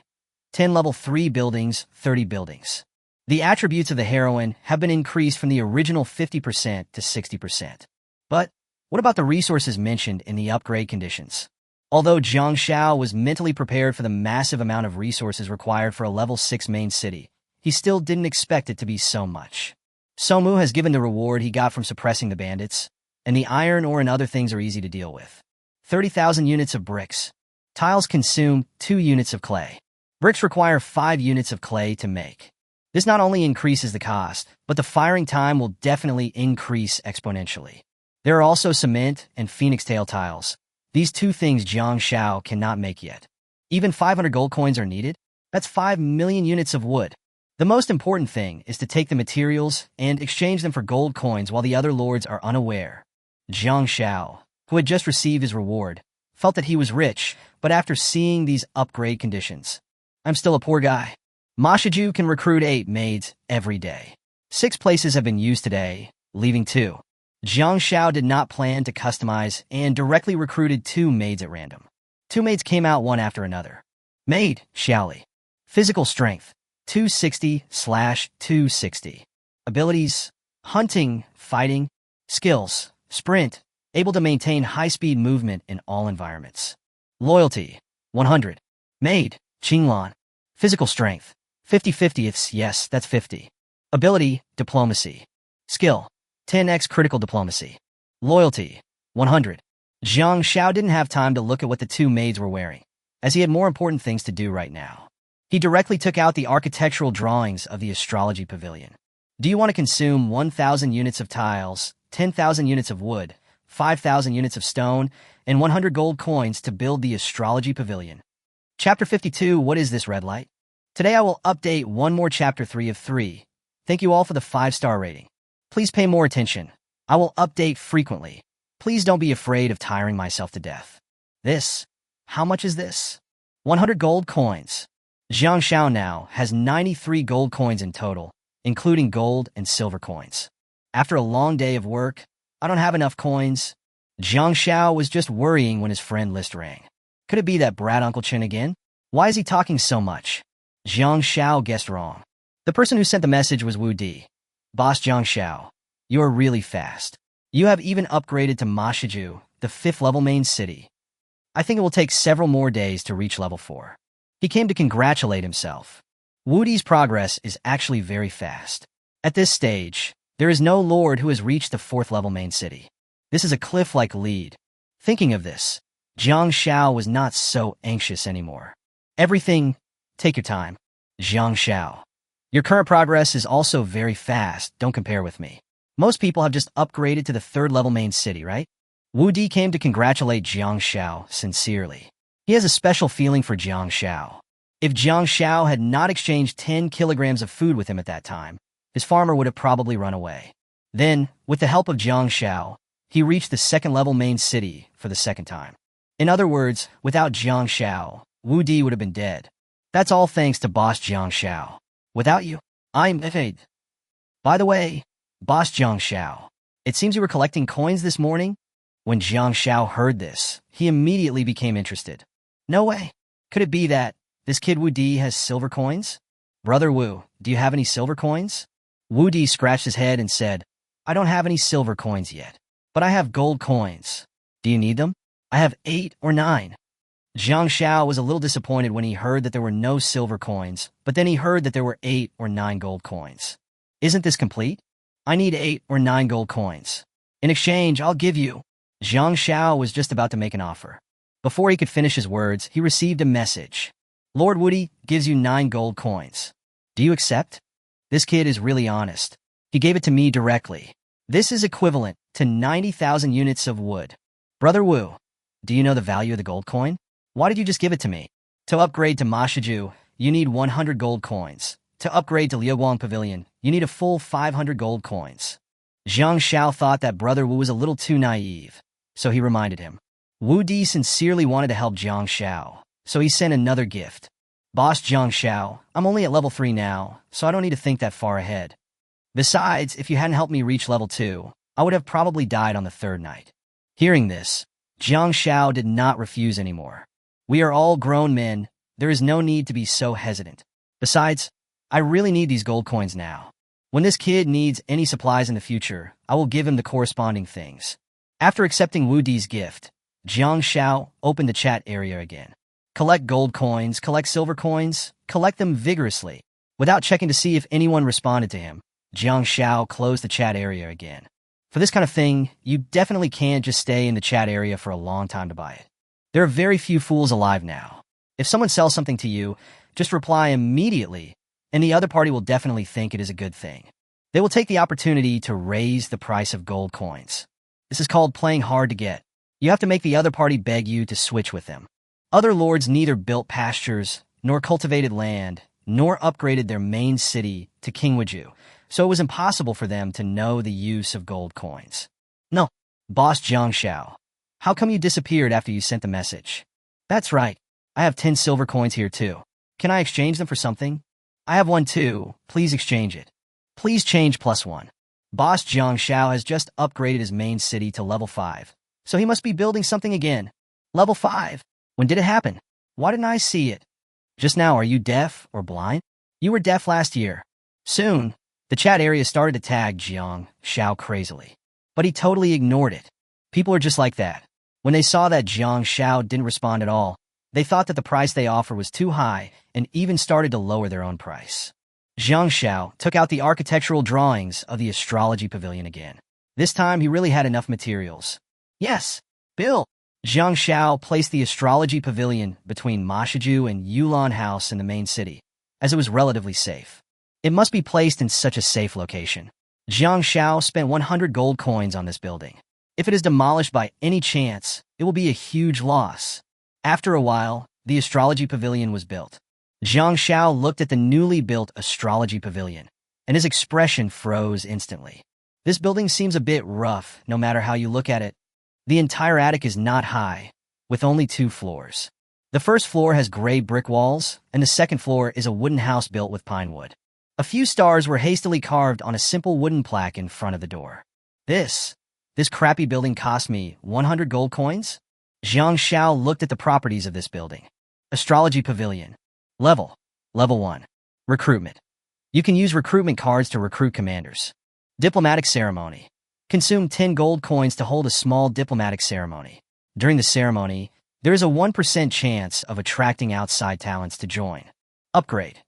10 level 3 buildings, 30 buildings. The attributes of the heroine have been increased from the original 50% to 60%. But what about the resources mentioned in the upgrade conditions? Although Jiang Xiao was mentally prepared for the massive amount of resources required for a level 6 main city, he still didn't expect it to be so much. Somu has given the reward he got from suppressing the bandits, and the iron ore and other things are easy to deal with. 30,000 units of bricks. Tiles consume 2 units of clay. Bricks require 5 units of clay to make. This not only increases the cost, but the firing time will definitely increase exponentially. There are also cement and phoenix tail tiles. These 2 things Jiang Xiao cannot make yet. Even 500 gold coins are needed. That's 5 million units of wood. The most important thing is to take the materials and exchange them for gold coins while the other lords are unaware. Jiang Xiao, who had just received his reward, felt that he was rich, but after seeing these upgrade conditions, I'm still a poor guy. Mashiju can recruit 8 maids every day. 6 places have been used today, leaving 2. Jiang Xiao did not plan to customize and directly recruited 2 maids at random. 2 maids came out one after another. Maid, Xiaoli. Physical strength, 260/260. Abilities, hunting, fighting. Skills, sprint, able to maintain high-speed movement in all environments. Loyalty, 100. Maid, Qinglan. Physical strength, 50/50. Yes, that's 50. Ability, diplomacy. Skill, 10x critical diplomacy. Loyalty, 100. Jiang Xiao didn't have time to look at what the 2 maids were wearing, as he had more important things to do right now. He directly took out the architectural drawings of the astrology pavilion. Do you want to consume 1,000 units of tiles, 10,000 units of wood, 5,000 units of stone, and 100 gold coins to build the astrology pavilion? Chapter 52, what is this red light? Today I will update one more chapter 3 of 3. Thank you all for the 5-star rating. Please pay more attention. I will update frequently. Please don't be afraid of tiring myself to death. This. How much is this? 100 gold coins. Jiang Xiao now has 93 gold coins in total, including gold and silver coins. After a long day of work, I don't have enough coins. Jiang Xiao was just worrying when his friend list rang. Could it be that brat Uncle Chen again? Why is he talking so much? Jiang Xiao guessed wrong. The person who sent the message was Wu Di. Boss Jiang Xiao, you are really fast. You have even upgraded to Mashiju, the 5th level main city. I think it will take several more days to reach level 4. He came to congratulate himself. Wu Di's progress is actually very fast. At this stage, there is no lord who has reached the 4th level main city. This is a cliff-like lead. Thinking of this, Jiang Xiao was not so anxious anymore. Everything, take your time. Jiang Xiao. Your current progress is also very fast, don't compare with me. Most people have just upgraded to the 3rd level main city, right? Wu Di came to congratulate Jiang Xiao sincerely. He has a special feeling for Jiang Xiao. If Jiang Xiao had not exchanged 10 kilograms of food with him at that time, his farmer would have probably run away. Then, with the help of Jiang Xiao, he reached the 2nd level main city for the 2nd time. In other words, without Jiang Xiao, Wu Di would have been dead. That's all thanks to Boss Jiang Xiao. Without you, I'm afraid. By the way, Boss Jiang Xiao, it seems you were collecting coins this morning? When Jiang Xiao heard this, he immediately became interested. No way. Could it be that this kid Wu Di has silver coins? Brother Wu, do you have any silver coins? Wu Di scratched his head and said, I don't have any silver coins yet, but I have gold coins. Do you need them? I have 8 or 9. Jiang Xiao was a little disappointed when he heard that there were no silver coins, but then he heard that there were 8 or 9 gold coins. Isn't this complete? I need 8 or 9 gold coins. In exchange, I'll give you. Jiang Xiao was just about to make an offer. Before he could finish his words, he received a message. Lord Woody gives you 9 gold coins. Do you accept? This kid is really honest. He gave it to me directly. This is equivalent to 90,000 units of wood. Brother Wu, do you know the value of the gold coin? Why did you just give it to me? To upgrade to Mashiju, you need 100 gold coins. To upgrade to Liuguang Pavilion, you need a full 500 gold coins. Jiang Xiao thought that Brother Wu was a little too naive, so he reminded him. Wu Di sincerely wanted to help Jiang Xiao, so he sent another gift. Boss Jiang Xiao, I'm only at level 3 now, so I don't need to think that far ahead. Besides, if you hadn't helped me reach level 2, I would have probably died on the 3rd night. Hearing this, Jiang Xiao did not refuse anymore. We are all grown men. There is no need to be so hesitant. Besides, I really need these gold coins now. When this kid needs any supplies in the future, I will give him the corresponding things. After accepting Wu Di's gift, Jiang Xiao opened the chat area again. Collect gold coins, collect silver coins, collect them vigorously. Without checking to see if anyone responded to him, Jiang Xiao closed the chat area again. For this kind of thing, you definitely can't just stay in the chat area for a long time to buy it. There are very few fools alive now. If someone sells something to you, just reply immediately, and the other party will definitely think it is a good thing. They will take the opportunity to raise the price of gold coins. This is called playing hard to get. You have to make the other party beg you to switch with them. Other lords neither built pastures, nor cultivated land, nor upgraded their main city to Qingwuju, so it was impossible for them to know the use of gold coins. No, Boss Jiang Xiao. How come you disappeared after you sent the message? That's right. I have 10 silver coins here too. Can I exchange them for something? I have one too. Please exchange it. Please change +1. Boss Jiang Xiao has just upgraded his main city to level 5, so he must be building something again. Level 5? When did it happen? Why didn't I see it? Just now, are you deaf or blind? You were deaf last year. Soon, the chat area started to tag Jiang Xiao crazily, but he totally ignored it. People are just like that. When they saw that Jiang Xiao didn't respond at all, they thought that the price they offer was too high and even started to lower their own price. Jiang Xiao took out the architectural drawings of the astrology pavilion again. This time, he really had enough materials. Yes, Bill. Jiang Xiao placed the astrology pavilion between Mashiju and Yulan House in the main city, as it was relatively safe. It must be placed in such a safe location. Jiang Xiao spent 100 gold coins on this building. If it is demolished by any chance, it will be a huge loss. After a while, the astrology pavilion was built. Jiang Xiao looked at the newly built astrology pavilion, and his expression froze instantly. This building seems a bit rough, no matter how you look at it. The entire attic is not high, with only 2 floors. The first floor has gray brick walls, and the second floor is a wooden house built with pine wood. A few stars were hastily carved on a simple wooden plaque in front of the door. This crappy building cost me 100 gold coins? Jiang Xiao looked at the properties of this building. Astrology Pavilion. Level 1. Recruitment. You can use recruitment cards to recruit commanders. Diplomatic ceremony. Consume 10 gold coins to hold a small diplomatic ceremony. During the ceremony, there is a 1% chance of attracting outside talents to join. Upgrade.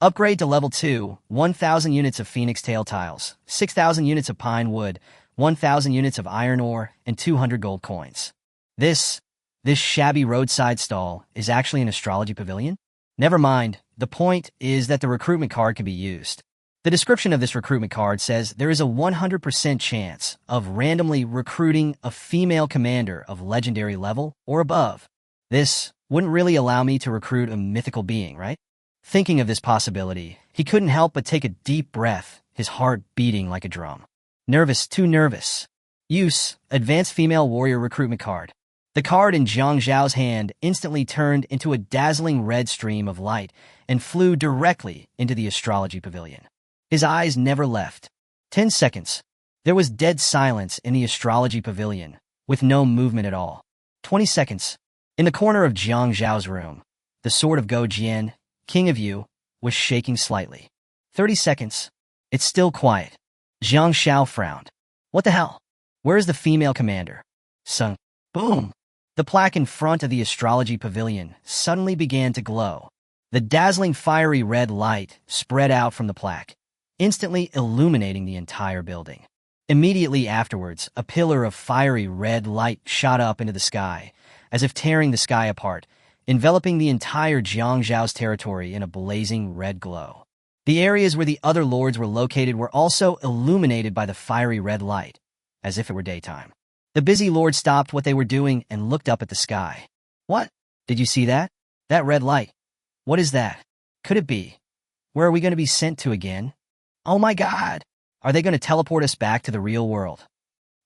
Upgrade to level 2, 1,000 units of phoenix tail tiles, 6,000 units of pine wood, 1,000 units of iron ore, and 200 gold coins. This shabby roadside stall is actually an astrology pavilion? Never mind, the point is that the recruitment card can be used. The description of this recruitment card says there is a 100% chance of randomly recruiting a female commander of legendary level or above. This wouldn't really allow me to recruit a mythical being, right? Thinking of this possibility, he couldn't help but take a deep breath, his heart beating like a drum. Nervous, too nervous. Use, Advanced Female Warrior Recruitment Card. The card in Jiang Zhao's hand instantly turned into a dazzling red stream of light and flew directly into the astrology pavilion. His eyes never left. 10 seconds. There was dead silence in the astrology pavilion, with no movement at all. 20 seconds. In the corner of Jiang Zhao's room, the sword of Go Jian, King of Yu, was shaking slightly. 30 seconds. It's still quiet. Jiang Xiao frowned. What the hell? Where is the female commander? Sung. Boom! The plaque in front of the astrology pavilion suddenly began to glow. The dazzling fiery red light spread out from the plaque, instantly illuminating the entire building. Immediately afterwards, a pillar of fiery red light shot up into the sky, as if tearing the sky apart, enveloping the entire Jiang Zhao's territory in a blazing red glow. The areas where the other lords were located were also illuminated by the fiery red light, as if it were daytime. The busy lords stopped what they were doing and looked up at the sky. What? Did you see that? That red light. What is that? Could it be? Where are we going to be sent to again? Oh my God! Are they going to teleport us back to the real world?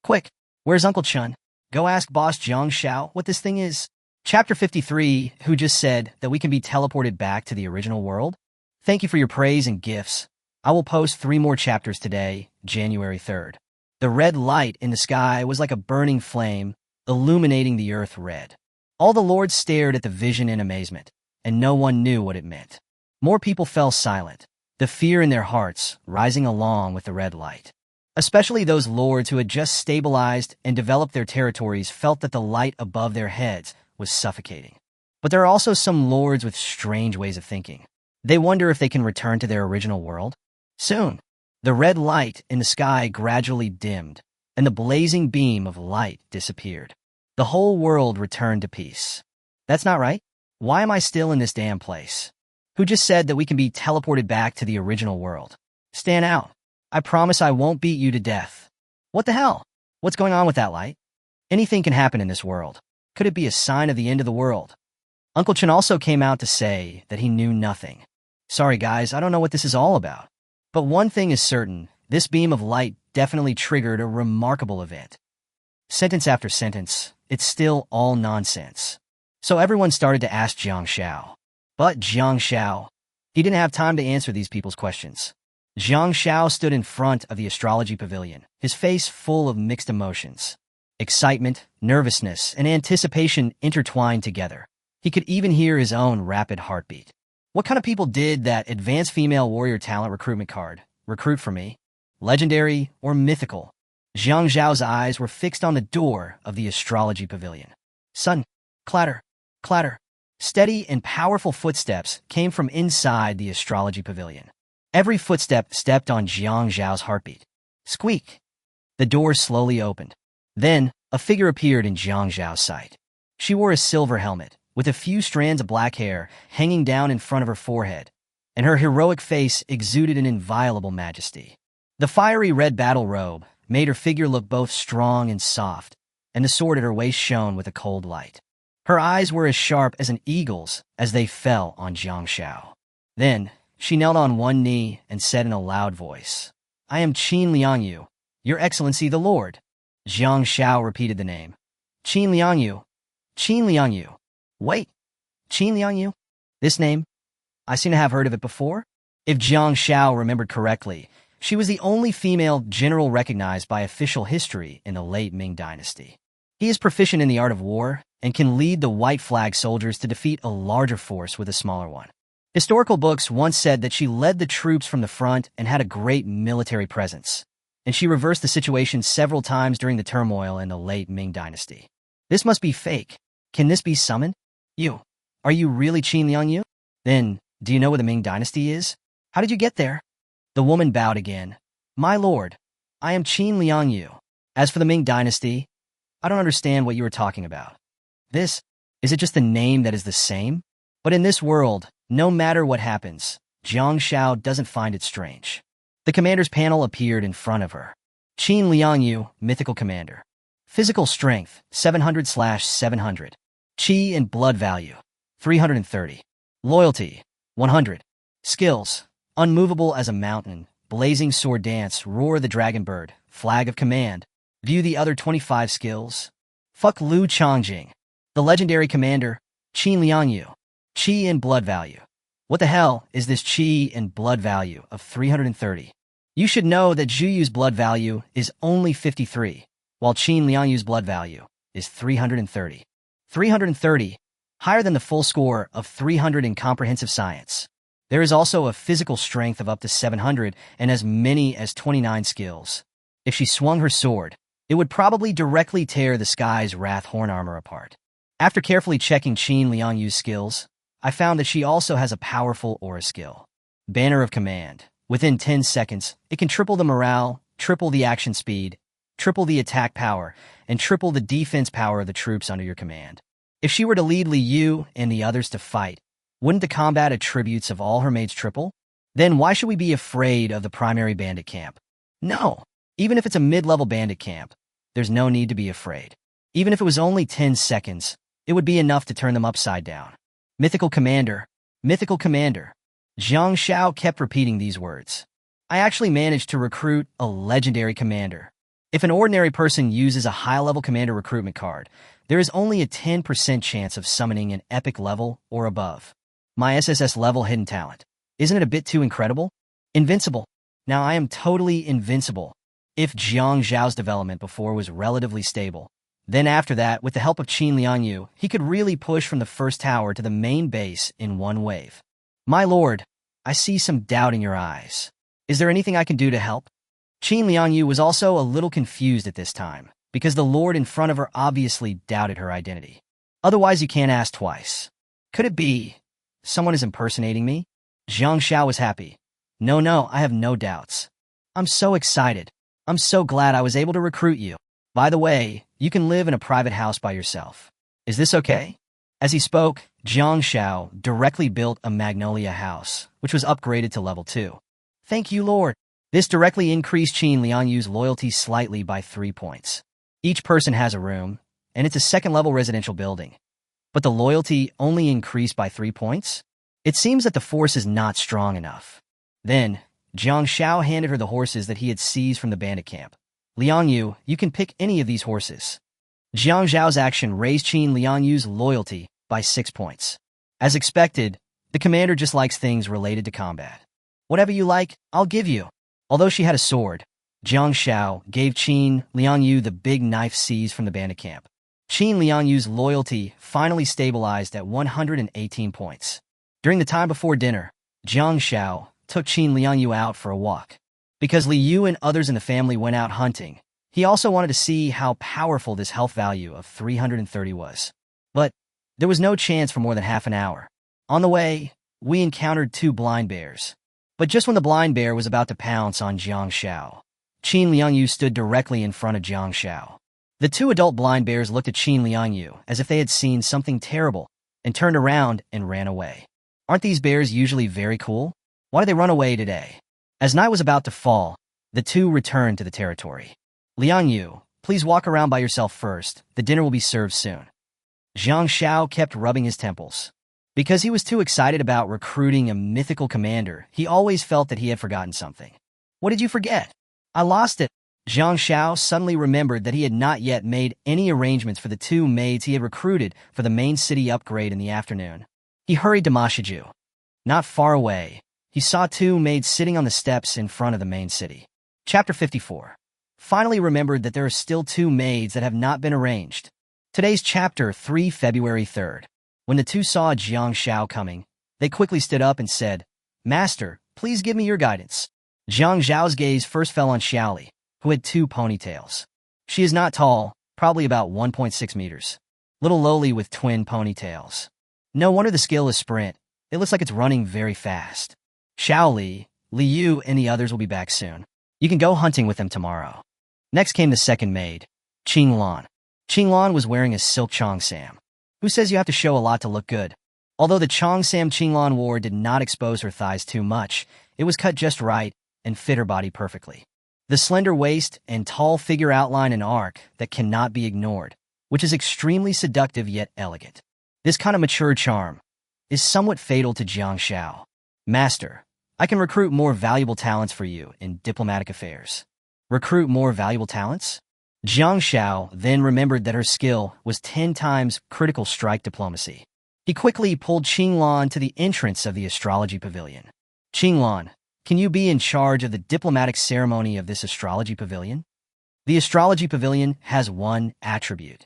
Quick, where's Uncle Chen? Go ask Boss Jiang Xiao what this thing is. Chapter 53, who just said that we can be teleported back to the original world? Thank you for your praise and gifts. I will post 3 more chapters today, January 3rd. The red light in the sky was like a burning flame, illuminating the earth red. All the lords stared at the vision in amazement, and no one knew what it meant. More people fell silent, the fear in their hearts rising along with the red light. Especially those lords who had just stabilized and developed their territories felt that the light above their heads was suffocating. But there are also some lords with strange ways of thinking. They wonder if they can return to their original world. Soon, the red light in the sky gradually dimmed, and the blazing beam of light disappeared. The whole world returned to peace. That's not right. Why am I still in this damn place? Who just said that we can be teleported back to the original world? Stand out. I promise I won't beat you to death. What the hell? What's going on with that light? Anything can happen in this world. Could it be a sign of the end of the world? Uncle Chen also came out to say that he knew nothing. Sorry guys, I don't know what this is all about. But one thing is certain, this beam of light definitely triggered a remarkable event. Sentence after sentence, it's still all nonsense. So everyone started to ask Jiang Xiao. But Jiang Xiao, he didn't have time to answer these people's questions. Jiang Xiao stood in front of the astrology pavilion, his face full of mixed emotions. Excitement, nervousness, and anticipation intertwined together. He could even hear his own rapid heartbeat. What kind of people did that Advanced Female Warrior Talent Recruitment Card recruit for me? Legendary or mythical? Jiang Zhao's eyes were fixed on the door of the astrology pavilion. Sudden, clatter, clatter. Steady and powerful footsteps came from inside the astrology pavilion. Every footstep stepped on Jiang Zhao's heartbeat. Squeak. The door slowly opened. Then, a figure appeared in Jiang Zhao's sight. She wore a silver helmet, with a few strands of black hair hanging down in front of her forehead, and her heroic face exuded an inviolable majesty. The fiery red battle robe made her figure look both strong and soft, and the sword at her waist shone with a cold light. Her eyes were as sharp as an eagle's as they fell on Jiang Xiao. Then, she knelt on one knee and said in a loud voice, "I am Qin Liangyu, Your Excellency the Lord." Jiang Xiao repeated the name. Qin Liangyu. Qin Liangyu. Wait, Qin Liangyu? This name? I seem to have heard of it before. If Jiang Shao remembered correctly, she was the only female general recognized by official history in the late Ming dynasty. He is proficient in the art of war and can lead the white flag soldiers to defeat a larger force with a smaller one. Historical books once said that she led the troops from the front and had a great military presence, and she reversed the situation several times during the turmoil in the late Ming dynasty. This must be fake. Can this be summoned? You. Are you really Chen Yingge? Then, do you know where the Ming dynasty is? How did you get there? The woman bowed again. My lord, I am Chen Yingge. As for the Ming dynasty, I don't understand what you are talking about. Is it just the name that is the same? But in this world, no matter what happens, Jiang Shao doesn't find it strange. The commander's panel appeared in front of her. Chen Yingge, mythical commander. Physical strength, 700/700. Qi and blood value, 330. Loyalty, 100. Skills, unmovable as a mountain, blazing sword dance, roar the dragon bird, flag of command. View the other 25 skills. Fuck Lu Changjing. The legendary commander, Chen Yingge. Qi and blood value. What the hell is this qi and blood value of 330? You should know that Zhu Yu's blood value is only 53, while Chen Yingge's blood value is 330. 330, higher than the full score of 300 in comprehensive science. There is also a physical strength of up to 700 and as many as 29 skills. If she swung her sword, it would probably directly tear the Sky's Wrath horn armor apart. After carefully checking Chen Yingge's skills, I found that she also has a powerful aura skill. Banner of Command. Within 10 seconds, it can triple the morale, triple the action speed, triple the attack power, and triple the defense power of the troops under your command. If she were to lead Li Yu and the others to fight, wouldn't the combat attributes of all her maids triple? Then why should we be afraid of the primary bandit camp? No, even if it's a mid-level bandit camp, there's no need to be afraid. Even if it was only 10 seconds, it would be enough to turn them upside down. Mythical commander, mythical commander. Jiang Shao kept repeating these words. I actually managed to recruit a legendary commander. If an ordinary person uses a high-level commander recruitment card, there is only a 10% chance of summoning an epic level or above. My SSS level hidden talent. Isn't it a bit too incredible? Invincible. Now I am totally invincible. If Jiang Zhao's development before was relatively stable, then after that, with the help of Chen Yingge, he could really push from the first tower to the main base in one wave. My lord, I see some doubt in your eyes. Is there anything I can do to help? Chen Yingge was also a little confused at this time, because the lord in front of her obviously doubted her identity. Otherwise, you can't ask twice. Could it be someone is impersonating me? Jiang Shao was happy. No, I have no doubts. I'm so excited. I'm so glad I was able to recruit you. By the way, you can live in a private house by yourself. Is this okay? As he spoke, Jiang Shao directly built a magnolia house, which was upgraded to level 2. Thank you, Lord. This directly increased Chen Yingge's loyalty slightly by 3 points. Each person has a room, and it's a second-level residential building. But the loyalty only increased by 3 points? It seems that the force is not strong enough. Then, Jiang Shao handed her the horses that he had seized from the bandit camp. Liang Yu, you can pick any of these horses. Jiang Zhao's action raised Chen Yingge's loyalty by 6 points. As expected, the commander just likes things related to combat. Whatever you like, I'll give you. Although she had a sword, Jiang Shao gave Chen Yingge the big knife seized from the bandit camp. Chen Yingge's loyalty finally stabilized at 118 points. During the time before dinner, Jiang Shao took Chen Yingge out for a walk. Because Li Yu and others in the family went out hunting, he also wanted to see how powerful this health value of 330 was. But there was no chance for more than half an hour. On the way, we encountered 2 blind bears. But just when the blind bear was about to pounce on Jiang Shao, Chen Yingge stood directly in front of Jiang Shao. The 2 adult blind bears looked at Chen Yingge as if they had seen something terrible and turned around and ran away. Aren't these bears usually very cool? Why did they run away today? As night was about to fall, the 2 returned to the territory. Liang Yu, please walk around by yourself first. The dinner will be served soon. Jiang Shao kept rubbing his temples. Because he was too excited about recruiting a mythical commander, he always felt that he had forgotten something. What did you forget? I lost it. Jiang Shao suddenly remembered that he had not yet made any arrangements for the 2 maids he had recruited for the main city upgrade in the afternoon. He hurried to Mashiju. Not far away, he he saw two maids sitting on the steps in front of the main city. Chapter 54. Finally remembered that there are still two maids that have not been arranged. Today's chapter 3, February 3rd. When the two saw Jiang Xiao coming, they quickly stood up and said, "Master, please give me your guidance." Jiang Xiao's gaze first fell on Xiaoli, who had two ponytails. She is not tall, probably about 1.6 meters. Little lowly with twin ponytails. No wonder the skill is sprint. It looks like it's running very fast. Xiaoli, Li Yu, and the others will be back soon. You can go hunting with them tomorrow. Next came the second maid, Qing Lan. Qing Lan was wearing a silk cheongsam. Who says you have to show a lot to look good? Although the cheongsam Qing Lan wore did not expose her thighs too much, it was cut just right and fit her body perfectly. The slender waist and tall figure outline an arc that cannot be ignored, which is extremely seductive yet elegant. This kind of mature charm is somewhat fatal to Jiang Xiao. Master, I can recruit more valuable talents for you in diplomatic affairs. Recruit more valuable talents? Jiang Xiao then remembered that her skill was 10 times critical strike diplomacy. He quickly pulled Qing Lan to the entrance of the astrology pavilion. Qing Lan, can you be in charge of the diplomatic ceremony of this astrology pavilion? The astrology pavilion has one attribute.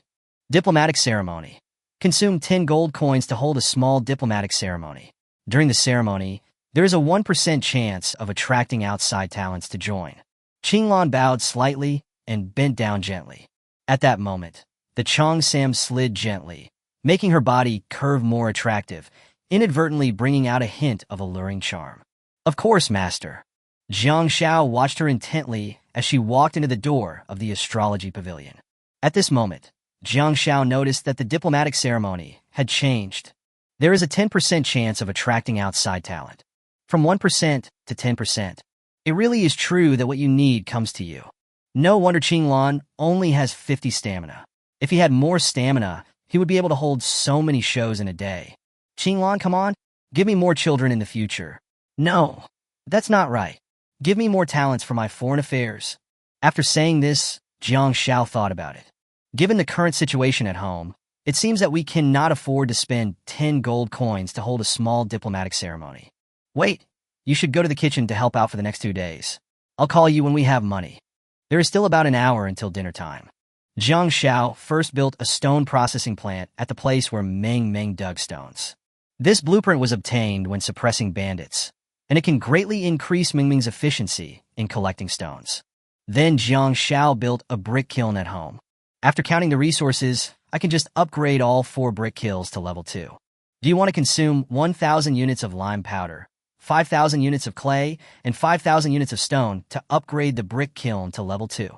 Diplomatic ceremony. Consume 10 gold coins to hold a small diplomatic ceremony. During the ceremony, there is a 1% chance of attracting outside talents to join. Qing Lan bowed slightly and bent down gently. At that moment, the cheongsam slid gently, making her body curve more attractive, inadvertently bringing out a hint of alluring charm. Of course, master. Jiang Xiao watched her intently as she walked into the door of the astrology pavilion. At this moment, Jiang Xiao noticed that the diplomatic ceremony had changed. There is a 10% chance of attracting outside talent. From 1% to 10%. It really is true that what you need comes to you. No wonder Qing Lan only has 50 stamina. If he had more stamina, he would be able to hold so many shows in a day. Qing Lan, come on, give me more children in the future. No, that's not right. Give me more talents for my foreign affairs. After saying this, Jiang Xiao thought about it. Given the current situation at home, it seems that we cannot afford to spend 10 gold coins to hold a small diplomatic ceremony. Wait, you should go to the kitchen to help out for the next 2 days. I'll call you when we have money. There is still about an hour until dinner time. Jiang Xiao first built a stone processing plant at the place where Meng Meng dug stones. This blueprint was obtained when suppressing bandits, and it can greatly increase Meng Meng's efficiency in collecting stones. Then Jiang Xiao built a brick kiln at home. After counting the resources, I can just upgrade all 4 brick kilns to level 2. Do you want to consume 1,000 units of lime powder, 5,000 units of clay, and 5,000 units of stone to upgrade the brick kiln to level 2?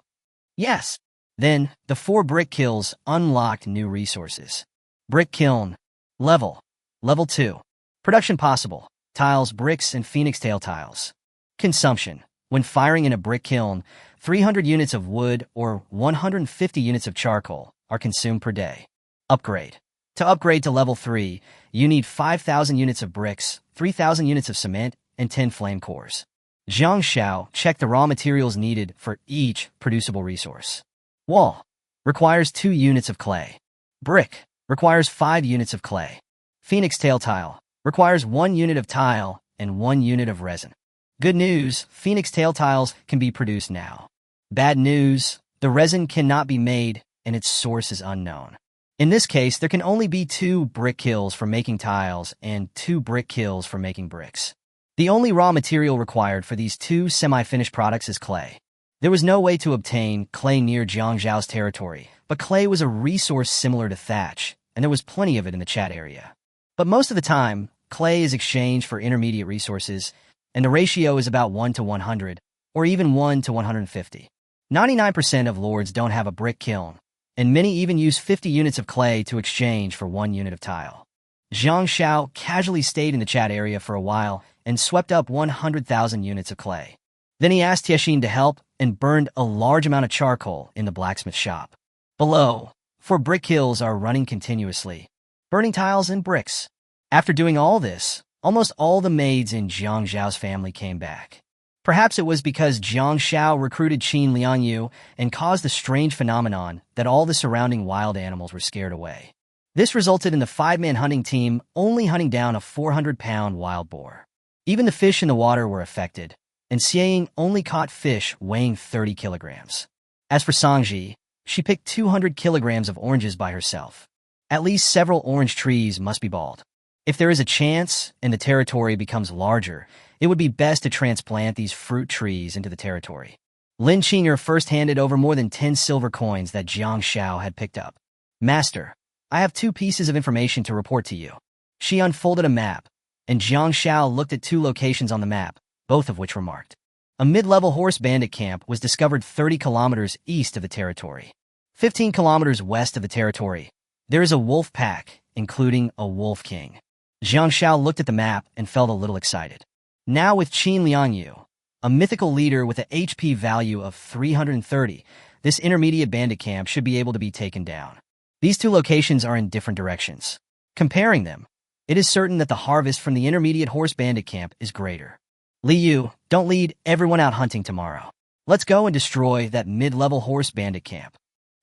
Yes. Then, the 4 brick kilns unlocked new resources. Brick kiln. Level 2. Production possible. Tiles, bricks, and phoenix tail tiles. Consumption. When firing in a brick kiln, 300 units of wood or 150 units of charcoal are consumed per day. Upgrade. To upgrade to level 3, you need 5,000 units of bricks, 3,000 units of cement, and 10 flame cores. Jiang Xiao checked the raw materials needed for each producible resource. Wall. Requires 2 units of clay. Brick. Requires 5 units of clay. Phoenix tail tile. Requires 1 unit of tile and 1 unit of resin. Good news, phoenix tail tiles can be produced now. Bad news, the resin cannot be made and its source is unknown. In this case, there can only be 2 brick kilns for making tiles and 2 brick kilns for making bricks. The only raw material required for these 2 semi-finished products is clay. There was no way to obtain clay near Jiang Zhao's territory, but clay was a resource similar to thatch, and there was plenty of it in the chat area. But most of the time, clay is exchanged for intermediate resources, and the ratio is about 1 to 100, or even 1 to 150. 99% of lords don't have a brick kiln, and many even use 50 units of clay to exchange for 1 unit of tile. Jiang Xiao casually stayed in the chat area for a while and swept up 100,000 units of clay. Then he asked Tiexin to help and burned a large amount of charcoal in the blacksmith shop. Below, 4 brick kilns are running continuously, burning tiles and bricks. After doing all this, almost all the maids in Jiang Zhao's family came back. Perhaps it was because Jiang Xiao recruited Qin Liangyu and caused the strange phenomenon that all the surrounding wild animals were scared away. This resulted in the 5-man hunting team only hunting down a 400-pound wild boar. Even the fish in the water were affected, and Xieying only caught fish weighing 30 kilograms. As for Sangji, she picked 200 kilograms of oranges by herself. At least several orange trees must be bald. If there is a chance and the territory becomes larger, it would be best to transplant these fruit trees into the territory. Lin Qinger first handed over more than 10 silver coins that Jiang Shao had picked up. Master, I have 2 pieces of information to report to you. She unfolded a map, and Jiang Shao looked at 2 locations on the map, both of which were marked. A mid-level horse bandit camp was discovered 30 kilometers east of the territory. 15 kilometers west of the territory, there is a wolf pack, including a wolf king. Jiang Shao looked at the map and felt a little excited. Now with Qin Liangyu, a mythical leader with an HP value of 330, this intermediate bandit camp should be able to be taken down. These 2 locations are in different directions. Comparing them, it is certain that the harvest from the intermediate horse bandit camp is greater. Li Yu, don't lead everyone out hunting tomorrow. Let's go and destroy that mid-level horse bandit camp.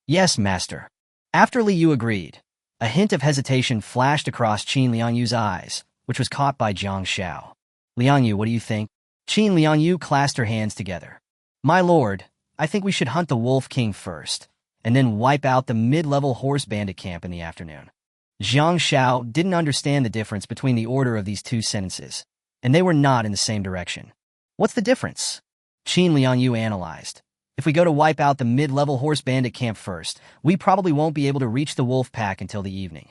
Yes, master. After Li Yu agreed, a hint of hesitation flashed across Qin Liangyu's eyes, which was caught by Jiang Shao. Liangyu, what do you think? Qin Liangyu clasped her hands together. My lord, I think we should hunt the Wolf King first, and then wipe out the mid-level horse bandit camp in the afternoon. Jiang Shao didn't understand the difference between the order of these 2 sentences, and they were not in the same direction. What's the difference? Qin Liangyu analyzed. If we go to wipe out the mid-level horse bandit camp first, we probably won't be able to reach the wolf pack until the evening.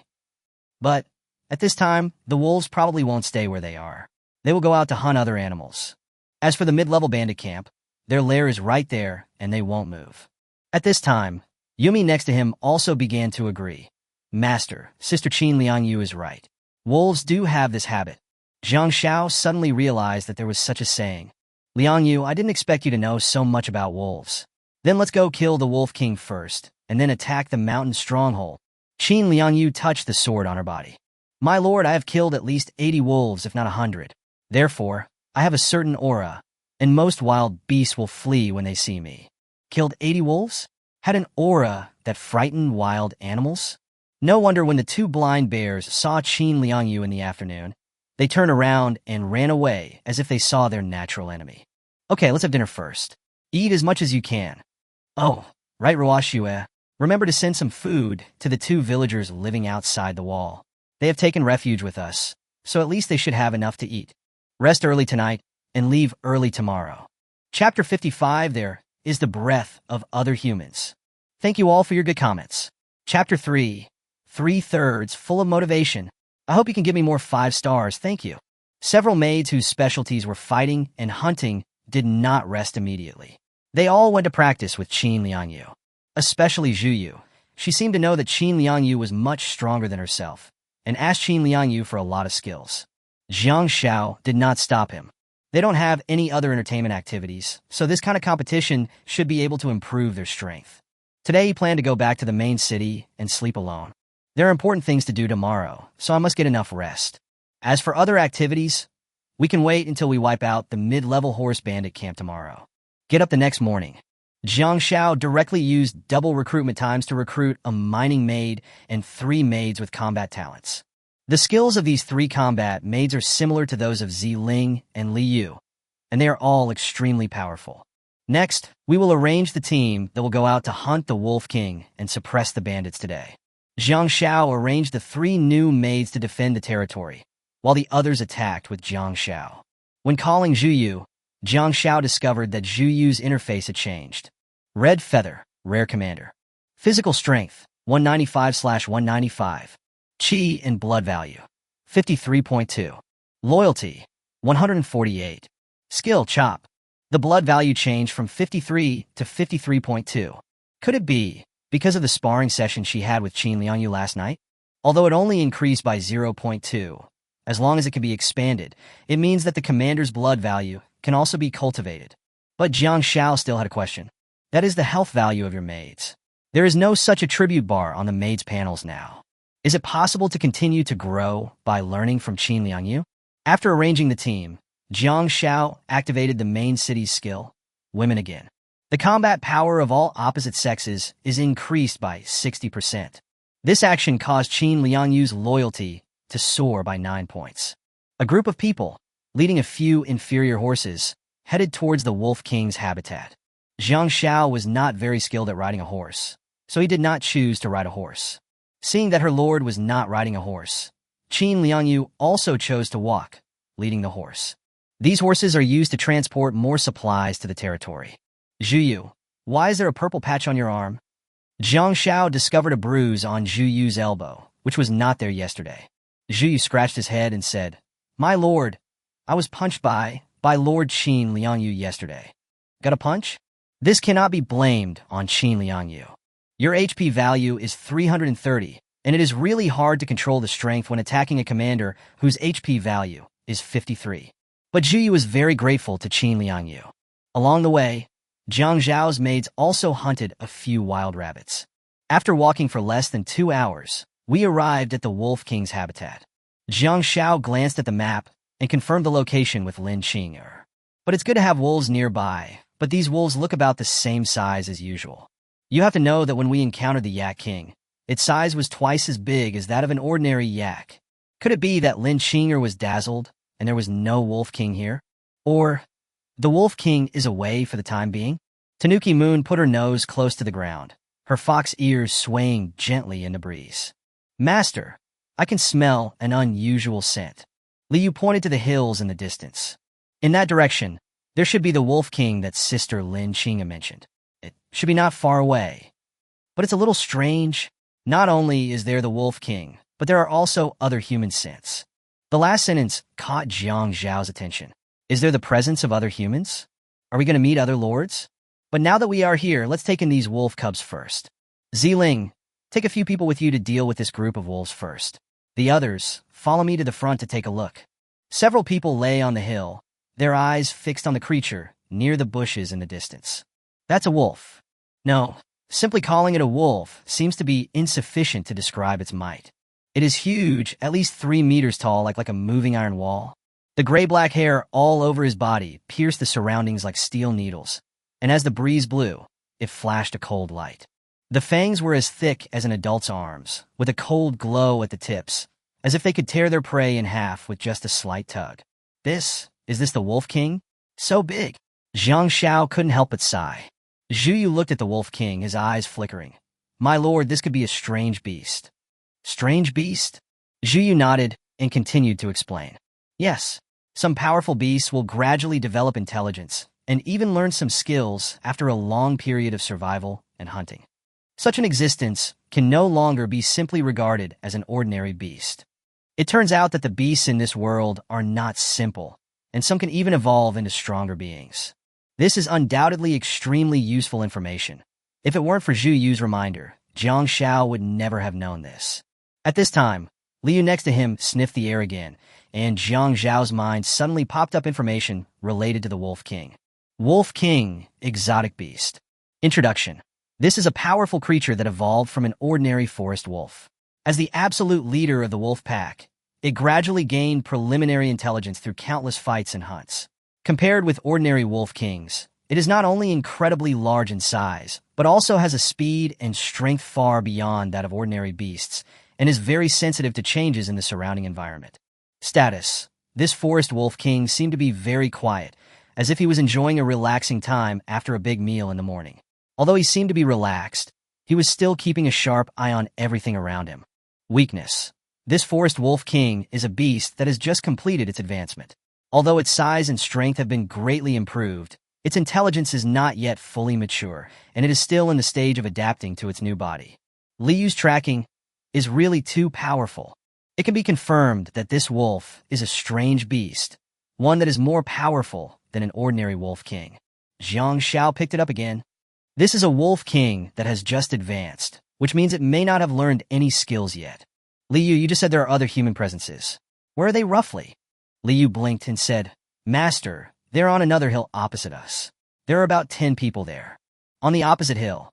But at this time, the wolves probably won't stay where they are. They will go out to hunt other animals. As for the mid-level bandit camp, their lair is right there, and they won't move. At this time, Yumi next to him also began to agree. Master, Sister Qin Liangyu is right. Wolves do have this habit. Jiang Shao suddenly realized that there was such a saying. Liangyu, I didn't expect you to know so much about wolves. Then let's go kill the Wolf King first, and then attack the mountain stronghold. Qin Liangyu touched the sword on her body. My lord, I have killed at least 80 wolves, if not 100. Therefore, I have a certain aura, and most wild beasts will flee when they see me. Killed 80 wolves? Had an aura that frightened wild animals? No wonder when the 2 blind bears saw Qin Liangyu in the afternoon, they turned around and ran away as if they saw their natural enemy. Okay, let's have dinner first. Eat as much as you can. Oh, right, Ruoxue. Remember to send some food to the 2 villagers living outside the wall. They have taken refuge with us, so at least they should have enough to eat. Rest early tonight and leave early tomorrow. Chapter 55, there is the breath of other humans. Thank you all for your good comments. Chapter 3, 3/3 full of motivation. I hope you can give me more 5 stars, thank you. Several maids whose specialties were fighting and hunting did not rest immediately. They all went to practice with Qin Liangyu. Especially Zhu Yu. She seemed to know that Qin Liangyu was much stronger than herself, and asked Qin Liangyu for a lot of skills. Jiang Shao did not stop him. They don't have any other entertainment activities, so this kind of competition should be able to improve their strength. Today he planned to go back to the main city and sleep alone. There are important things to do tomorrow, so I must get enough rest. As for other activities, we can wait until we wipe out the mid-level horse bandit camp tomorrow. Get up the next morning. Jiang Shao directly used double recruitment times to recruit a mining maid and 3 maids with combat talents. The skills of these 3 combat maids are similar to those of Ziling and Li Yu, and they are all extremely powerful. Next, we will arrange the team that will go out to hunt the Wolf King and suppress the bandits today. Jiang Shao arranged the 3 new maids to defend the territory, while the others attacked with Jiang Shao. When calling Zhu Yu, Jiang Shao discovered that Zhu Yu's interface had changed. Red Feather, Rare Commander. Physical Strength, 195/195. Qi and Blood Value, 53.2. Loyalty, 148. Skill Chop. The blood value changed from 53 to 53.2. Could it be because of the sparring session she had with Qin Liangyu last night? Although it only increased by 0.2, as long as it can be expanded, it means that the commander's blood value can also be cultivated. But Jiang Shao still had a question. That is the health value of your maids. There is no such attribute bar on the maids panels now. Is it possible to continue to grow by learning from Qin Liangyu? After arranging the team, Jiang Shao activated the main city's skill, Women Again. The combat power of all opposite sexes is increased by 60%. This action caused Qin Liangyu's loyalty to soar by 9 points. A group of people, leading a few inferior horses, headed towards the Wolf King's habitat. Jiang Xiao was not very skilled at riding a horse, so he did not choose to ride a horse. Seeing that her lord was not riding a horse, Qin Liangyu also chose to walk, leading the horse. These horses are used to transport more supplies to the territory. Zhu Yu, why is there a purple patch on your arm? Jiang Xiao discovered a bruise on Zhu Yu's elbow, which was not there yesterday. Zhu Yu scratched his head and said, "My lord, I was punched by Lord Qin Liangyu yesterday." Got a punch? This cannot be blamed on Qin Liangyu. Your HP value is 330, and it is really hard to control the strength when attacking a commander whose HP value is 53. But Zhu Yu was very grateful to Qin Liangyu. Along the way, Jiang Zhao's maids also hunted a few wild rabbits. After walking for less than 2 hours, we arrived at the Wolf King's habitat. Jiang Xiao glanced at the map and confirmed the location with Lin Qing'er. But it's good to have wolves nearby, but these wolves look about the same size as usual. You have to know that when we encountered the Yak King, its size was twice as big as that of an ordinary yak. Could it be that Lin Qing'er was dazzled and there was no Wolf King here? Or the Wolf King is away for the time being? Tanuki Moon put her nose close to the ground, her fox ears swaying gently in the breeze. "Master, I can smell an unusual scent." Liu pointed to the hills in the distance. In that direction, there should be the Wolf King that Sister Lin Qing'er mentioned. It should be not far away. But it's a little strange. Not only is there the Wolf King, but there are also other human scents. The last sentence caught Jiang Zhao's attention. Is there the presence of other humans? Are we going to meet other lords? But now that we are here, let's take in these wolf cubs first. Ziling, take a few people with you to deal with this group of wolves first. The others, follow me to the front to take a look. Several people lay on the hill, their eyes fixed on the creature near the bushes in the distance. That's a wolf. No, simply calling it a wolf seems to be insufficient to describe its might. It is huge, at least 3 meters tall, like a moving iron wall. The gray-black hair all over his body pierced the surroundings like steel needles, and as the breeze blew, it flashed a cold light. The fangs were as thick as an adult's arms, with a cold glow at the tips, as if they could tear their prey in half with just a slight tug. Is this the Wolf King? So big. Jiang Xiao couldn't help but sigh. Zhu Yu looked at the Wolf King, his eyes flickering. "My lord, this could be a strange beast." Strange beast? Zhu Yu nodded and continued to explain. Yes, some powerful beasts will gradually develop intelligence and even learn some skills after a long period of survival and hunting. Such an existence can no longer be simply regarded as an ordinary beast. It turns out that the beasts in this world are not simple, and some can even evolve into stronger beings. This is undoubtedly extremely useful information. If it weren't for Zhu Yu's reminder, Jiang Xiao would never have known this. At this time, Liu next to him sniffed the air again, and Jiang Zhao's mind suddenly popped up information related to the Wolf King. Wolf King, exotic beast. Introduction. This is a powerful creature that evolved from an ordinary forest wolf. As the absolute leader of the wolf pack, it gradually gained preliminary intelligence through countless fights and hunts. Compared with ordinary wolf kings, it is not only incredibly large in size, but also has a speed and strength far beyond that of ordinary beasts, and is very sensitive to changes in the surrounding environment. Status. This forest wolf king seemed to be very quiet, as if he was enjoying a relaxing time after a big meal in the morning. Although he seemed to be relaxed, he was still keeping a sharp eye on everything around him. Weakness. This forest wolf king is a beast that has just completed its advancement. Although its size and strength have been greatly improved, its intelligence is not yet fully mature, and it is still in the stage of adapting to its new body. Liu's tracking is really too powerful. It can be confirmed that this wolf is a strange beast, one that is more powerful than an ordinary wolf king. Jiang Xiao picked it up again. This is a wolf king that has just advanced, which means it may not have learned any skills yet. Liu, you just said there are other human presences. Where are they roughly? Liu blinked and said, Master, they're on another hill opposite us. There are about 10 people there. On the opposite hill.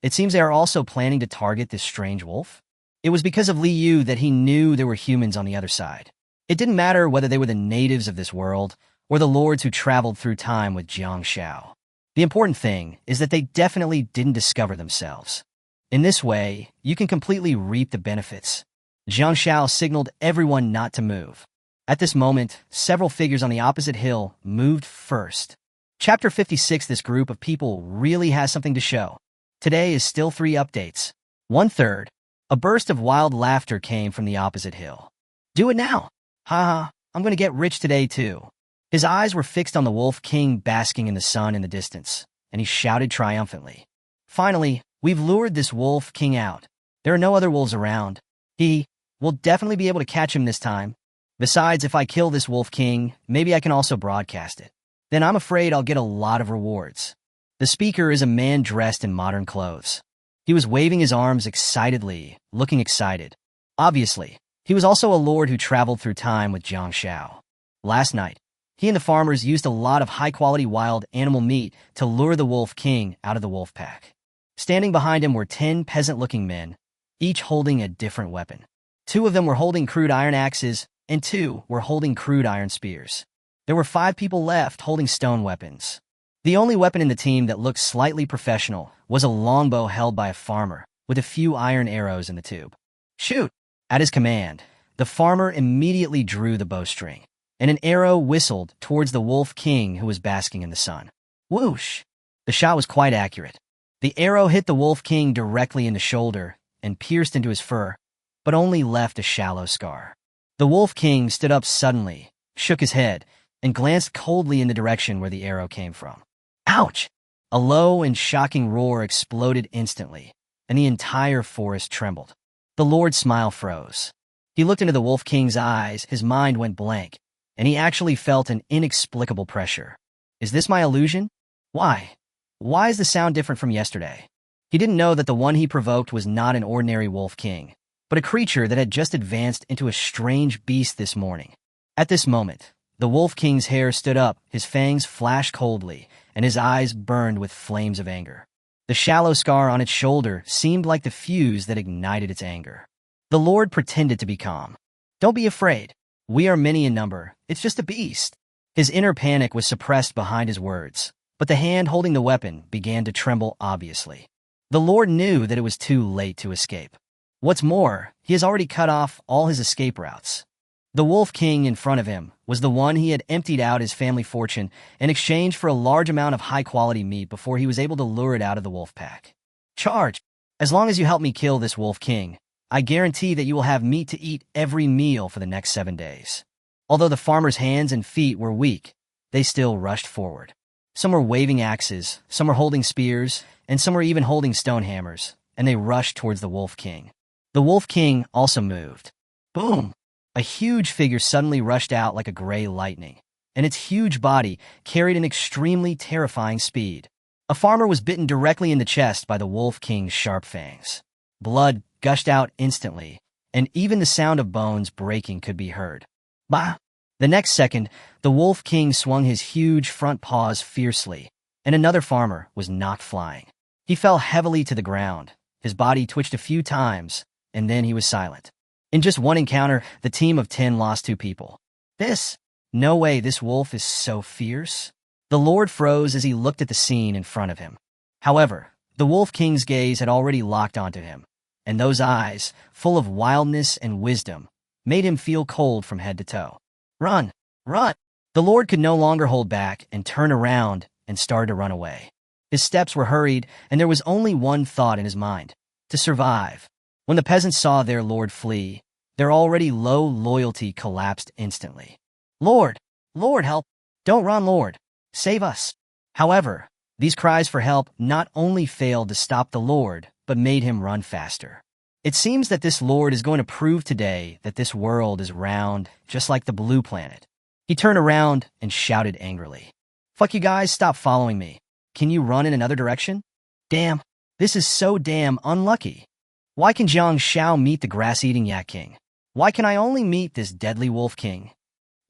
It seems they are also planning to target this strange wolf. It was because of Liu that he knew there were humans on the other side. It didn't matter whether they were the natives of this world or the lords who traveled through time with Jiang Xiao. The important thing is that they definitely didn't discover themselves. In this way, you can completely reap the benefits. Jiang Xiao signaled everyone not to move. At this moment, several figures on the opposite hill moved first. Chapter 56. This group of people really has something to show. Today is still 3 updates. 1/3. A burst of wild laughter came from the opposite hill. Do it now. Haha, I'm gonna get rich today too. His eyes were fixed on the Wolf King basking in the sun in the distance, and he shouted triumphantly. Finally, we've lured this Wolf King out. There are no other wolves around. We'll definitely be able to catch him this time. Besides, if I kill this Wolf King, maybe I can also broadcast it. Then I'm afraid I'll get a lot of rewards. The speaker is a man dressed in modern clothes. He was waving his arms excitedly, looking excited. Obviously, he was also a lord who traveled through time with Jiang Shao. Last night, he and the farmers used a lot of high-quality wild animal meat to lure the Wolf King out of the wolf pack. Standing behind him were 10 peasant-looking men, each holding a different weapon. 2 of them were holding crude iron axes, and 2 were holding crude iron spears. There were 5 people left holding stone weapons. The only weapon in the team that looked slightly professional was a longbow held by a farmer, with a few iron arrows in the tube. Shoot! At his command, the farmer immediately drew the bowstring, and an arrow whistled towards the Wolf King who was basking in the sun. Whoosh! The shot was quite accurate. The arrow hit the Wolf King directly in the shoulder and pierced into his fur, but only left a shallow scar. The Wolf King stood up suddenly, shook his head, and glanced coldly in the direction where the arrow came from. Ouch! A low and shocking roar exploded instantly, and the entire forest trembled. The Lord's smile froze. He looked into the Wolf King's eyes, his mind went blank, and he actually felt an inexplicable pressure. Is this my illusion? Why? Why is the sound different from yesterday? He didn't know that the one he provoked was not an ordinary Wolf King, but a creature that had just advanced into a strange beast this morning. At this moment, the Wolf King's hair stood up, his fangs flashed coldly, and his eyes burned with flames of anger. The shallow scar on its shoulder seemed like the fuse that ignited its anger. The Lord pretended to be calm. Don't be afraid. We are many in number. It's just a beast. His inner panic was suppressed behind his words, but the hand holding the weapon began to tremble obviously. The Lord knew that it was too late to escape. What's more, he has already cut off all his escape routes. The Wolf King in front of him was the one he had emptied out his family fortune in exchange for a large amount of high-quality meat before he was able to lure it out of the wolf pack. Charge! As long as you help me kill this Wolf King, I guarantee that you will have meat to eat every meal for the next 7 days. Although the farmer's hands and feet were weak, they still rushed forward. Some were waving axes, some were holding spears, and some were even holding stone hammers, and they rushed towards the Wolf King. The Wolf King also moved. Boom! A huge figure suddenly rushed out like a gray lightning, and its huge body carried an extremely terrifying speed. A farmer was bitten directly in the chest by the Wolf King's sharp fangs. Blood gushed out instantly, and even the sound of bones breaking could be heard. Bah! The next second, the Wolf King swung his huge front paws fiercely, and another farmer was knocked flying. He fell heavily to the ground. His body twitched a few times, and then he was silent. In just one encounter, the team of 10 lost 2 people. No way, this wolf is so fierce. The Lord froze as he looked at the scene in front of him. However, the Wolf King's gaze had already locked onto him, and those eyes, full of wildness and wisdom, made him feel cold from head to toe. Run! Run! The Lord could no longer hold back and turned around and started to run away. His steps were hurried, and there was only one thought in his mind: to survive. When the peasants saw their lord flee, their already low loyalty collapsed instantly. Lord! Lord, help! Don't run, Lord! Save us! However, these cries for help not only failed to stop the Lord, but made him run faster. It seems that this Lord is going to prove today that this world is round, just like the blue planet. He turned around and shouted angrily. Fuck you guys, stop following me. Can you run in another direction? Damn, this is so damn unlucky. Why can Jiang Shao meet the grass-eating Yak King? Why can I only meet this deadly Wolf King?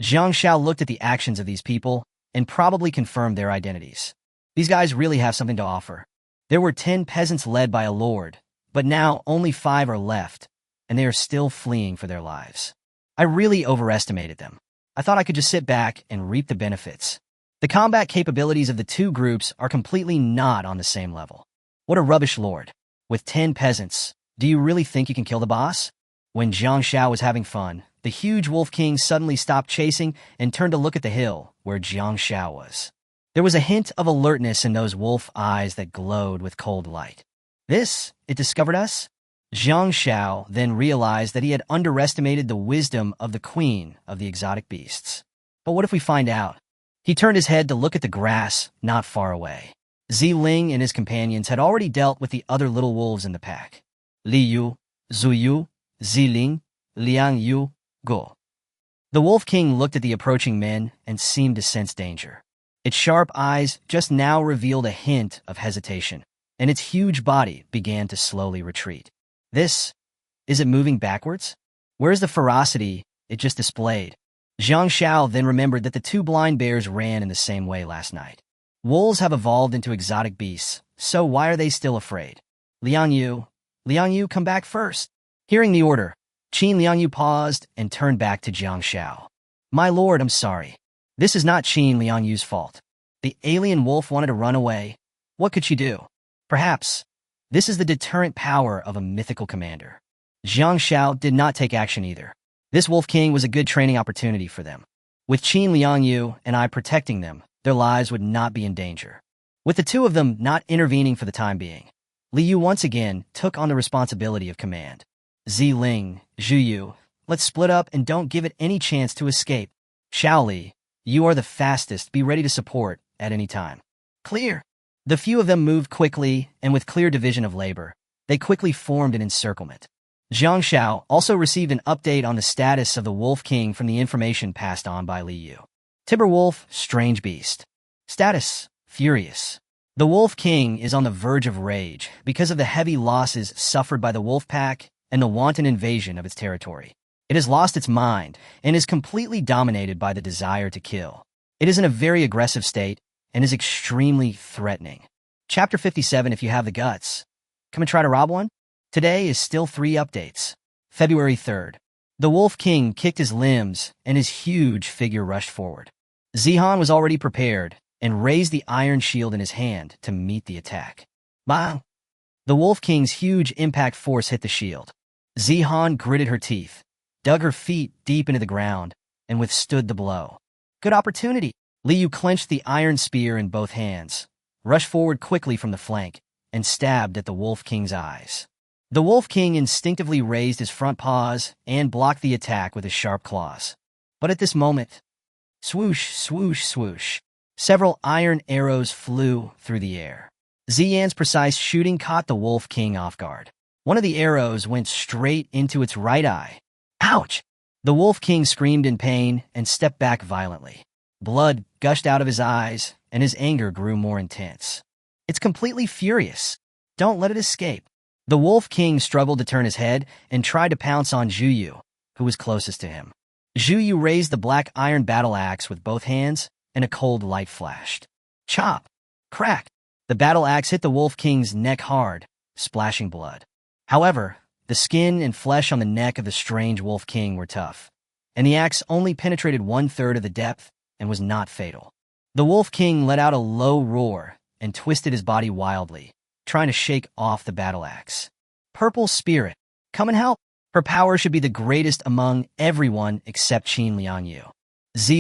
Jiang Shao looked at the actions of these people and probably confirmed their identities. These guys really have something to offer. There were 10 peasants led by a lord, but now only 5 are left, and they are still fleeing for their lives. I really overestimated them. I thought I could just sit back and reap the benefits. The combat capabilities of the 2 groups are completely not on the same level. What a rubbish lord. With 10 peasants, do you really think you can kill the boss? When Jiang Shao was having fun, the huge Wolf King suddenly stopped chasing and turned to look at the hill where Jiang Xiao was. There was a hint of alertness in those wolf eyes that glowed with cold light. It discovered us? Jiang Xiao then realized that he had underestimated the wisdom of the queen of the exotic beasts. But what if we find out? He turned his head to look at the grass not far away. Ling and his companions had already dealt with the other little wolves in the pack. Li Yu, Zhu Yu, Ling, Liang Yu, Go. The Wolf King looked at the approaching men and seemed to sense danger. Its sharp eyes just now revealed a hint of hesitation, and its huge body began to slowly retreat. Is it moving backwards? Where's the ferocity it just displayed? Jiang Xiao then remembered that the two blind bears ran in the same way last night. Wolves have evolved into exotic beasts, so why are they still afraid? Liang Yu, come back first. Hearing the order, Liang Yu paused and turned back to Jiang Xiao. My lord, I'm sorry. This is not Liang Yu's fault. The alien wolf wanted to run away. What could she do? Perhaps this is the deterrent power of a mythical commander. Jiang Xiao did not take action either. This Wolf King was a good training opportunity for them. With Liang Yu and I protecting them, their lives would not be in danger. With the two of them not intervening for the time being, Li Yu once again took on the responsibility of command. Ling, Zhu Yu, let's split up and don't give it any chance to escape. Xiao Li, you are the fastest, be ready to support at any time. Clear. The few of them moved quickly, and with clear division of labor, they quickly formed an encirclement. Jiang Xiao also received an update on the status of the Wolf King from the information passed on by Li Yu. Timber Wolf, strange beast. Status, furious. The Wolf King is on the verge of rage because of the heavy losses suffered by the wolf pack and the wanton invasion of its territory. It has lost its mind and is completely dominated by the desire to kill. It is in a very aggressive state and is extremely threatening. Chapter 57, if you have the guts. Come and try to rob one? Today is still 3 updates. February 3rd. The Wolf King kicked his limbs and his huge figure rushed forward. Zihan was already prepared and raised the iron shield in his hand to meet the attack. Bang! The Wolf King's huge impact force hit the shield. Zihan gritted her teeth, dug her feet deep into the ground, and withstood the blow. Good opportunity. Li Yu clenched the iron spear in both hands, rushed forward quickly from the flank, and stabbed at the Wolf King's eyes. The Wolf King instinctively raised his front paws and blocked the attack with his sharp claws. But at this moment, swoosh, swoosh, swoosh, several iron arrows flew through the air. Ziyan's precise shooting caught the Wolf King off guard. One of the arrows went straight into its right eye. Ouch! The Wolf King screamed in pain and stepped back violently. Blood gushed out of his eyes, and his anger grew more intense. It's completely furious. Don't let it escape. The Wolf King struggled to turn his head and tried to pounce on Zhu Yu, who was closest to him. Zhu Yu raised the black iron battle axe with both hands, and a cold light flashed. Chop! Crack! The battle axe hit the Wolf King's neck hard, splashing blood. However, the skin and flesh on the neck of the strange Wolf King were tough, and the axe only penetrated 1/3 of the depth and was not fatal. The Wolf King let out a low roar and twisted his body wildly, trying to shake off the battle axe. Purple Spirit, come and help. Her power should be the greatest among everyone except Liang Yu.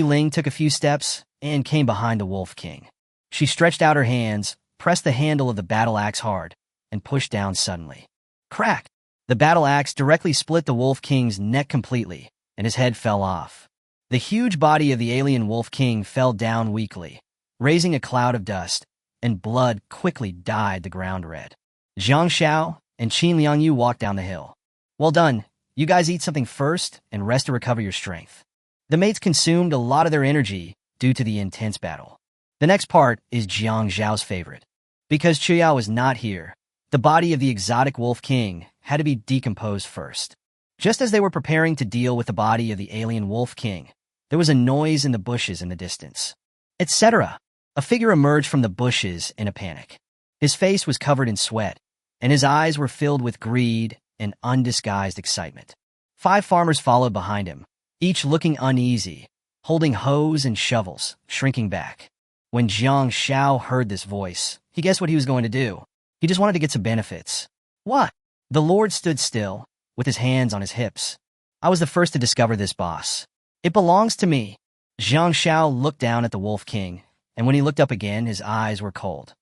Ling took a few steps and came behind the Wolf King. She stretched out her hands, pressed the handle of the battle axe hard, and pushed down suddenly. Crack! The battle axe directly split the Wolf King's neck completely, and his head fell off. The huge body of the alien Wolf King fell down weakly, raising a cloud of dust, and blood quickly dyed the ground red. Jiang Xiao and Liang Yu walked down the hill. Well done. You guys eat something first and rest to recover your strength. The mates consumed a lot of their energy due to the intense battle. The next part is Jiang Zhao's favorite. Because Chuyao was not here, the body of the exotic Wolf King had to be decomposed first. Just as they were preparing to deal with the body of the alien Wolf King, there was a noise in the bushes in the distance. Etc. A figure emerged from the bushes in a panic. His face was covered in sweat, and his eyes were filled with greed and undisguised excitement. 5 farmers followed behind him, each looking uneasy, holding hoes and shovels, shrinking back. When Jiang Xiao heard this voice, he guessed what he was going to do. He just wanted to get some benefits. What? The Lord stood still, with his hands on his hips. I was the first to discover this, boss. It belongs to me. Zhang Xiao looked down at the Wolf King, and when he looked up again, his eyes were cold.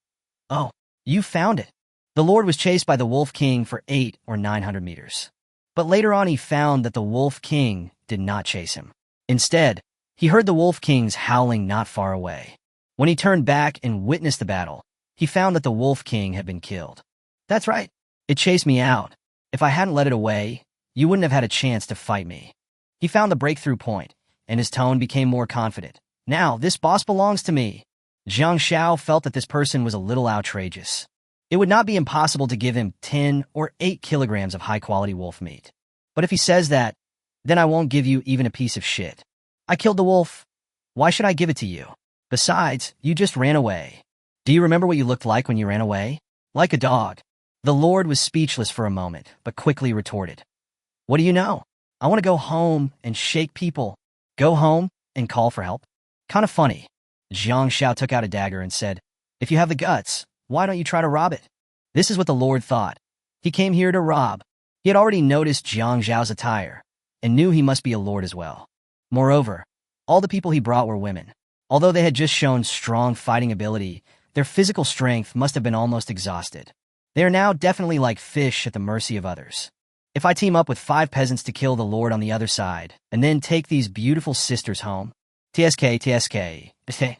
Oh, you found it. The Lord was chased by the Wolf King for 800 or 900 meters. But later on he found that the Wolf King did not chase him. Instead, he heard the Wolf King's howling not far away. When he turned back and witnessed the battle, he found that the Wolf King had been killed. That's right. It chased me out. If I hadn't let it away, you wouldn't have had a chance to fight me. He found the breakthrough point, and his tone became more confident. Now, this boss belongs to me. Zhang Xiao felt that this person was a little outrageous. It would not be impossible to give him 10 or 8 kilograms of high-quality wolf meat. But if he says that, then I won't give you even a piece of shit. I killed the wolf. Why should I give it to you? Besides, you just ran away. Do you remember what you looked like when you ran away? Like a dog. The Lord was speechless for a moment, but quickly retorted. What do you know? I want to go home and shake people. Go home and call for help? Kind of funny. Zhang Xiao took out a dagger and said, if you have the guts, why don't you try to rob it? This is what the Lord thought. He came here to rob. He had already noticed Zhang Xiao's attire and knew he must be a lord as well. Moreover, all the people he brought were women. Although they had just shown strong fighting ability, their physical strength must have been almost exhausted. They are now definitely like fish at the mercy of others. If I team up with 5 peasants to kill the Lord on the other side, and then take these beautiful sisters home, TSK,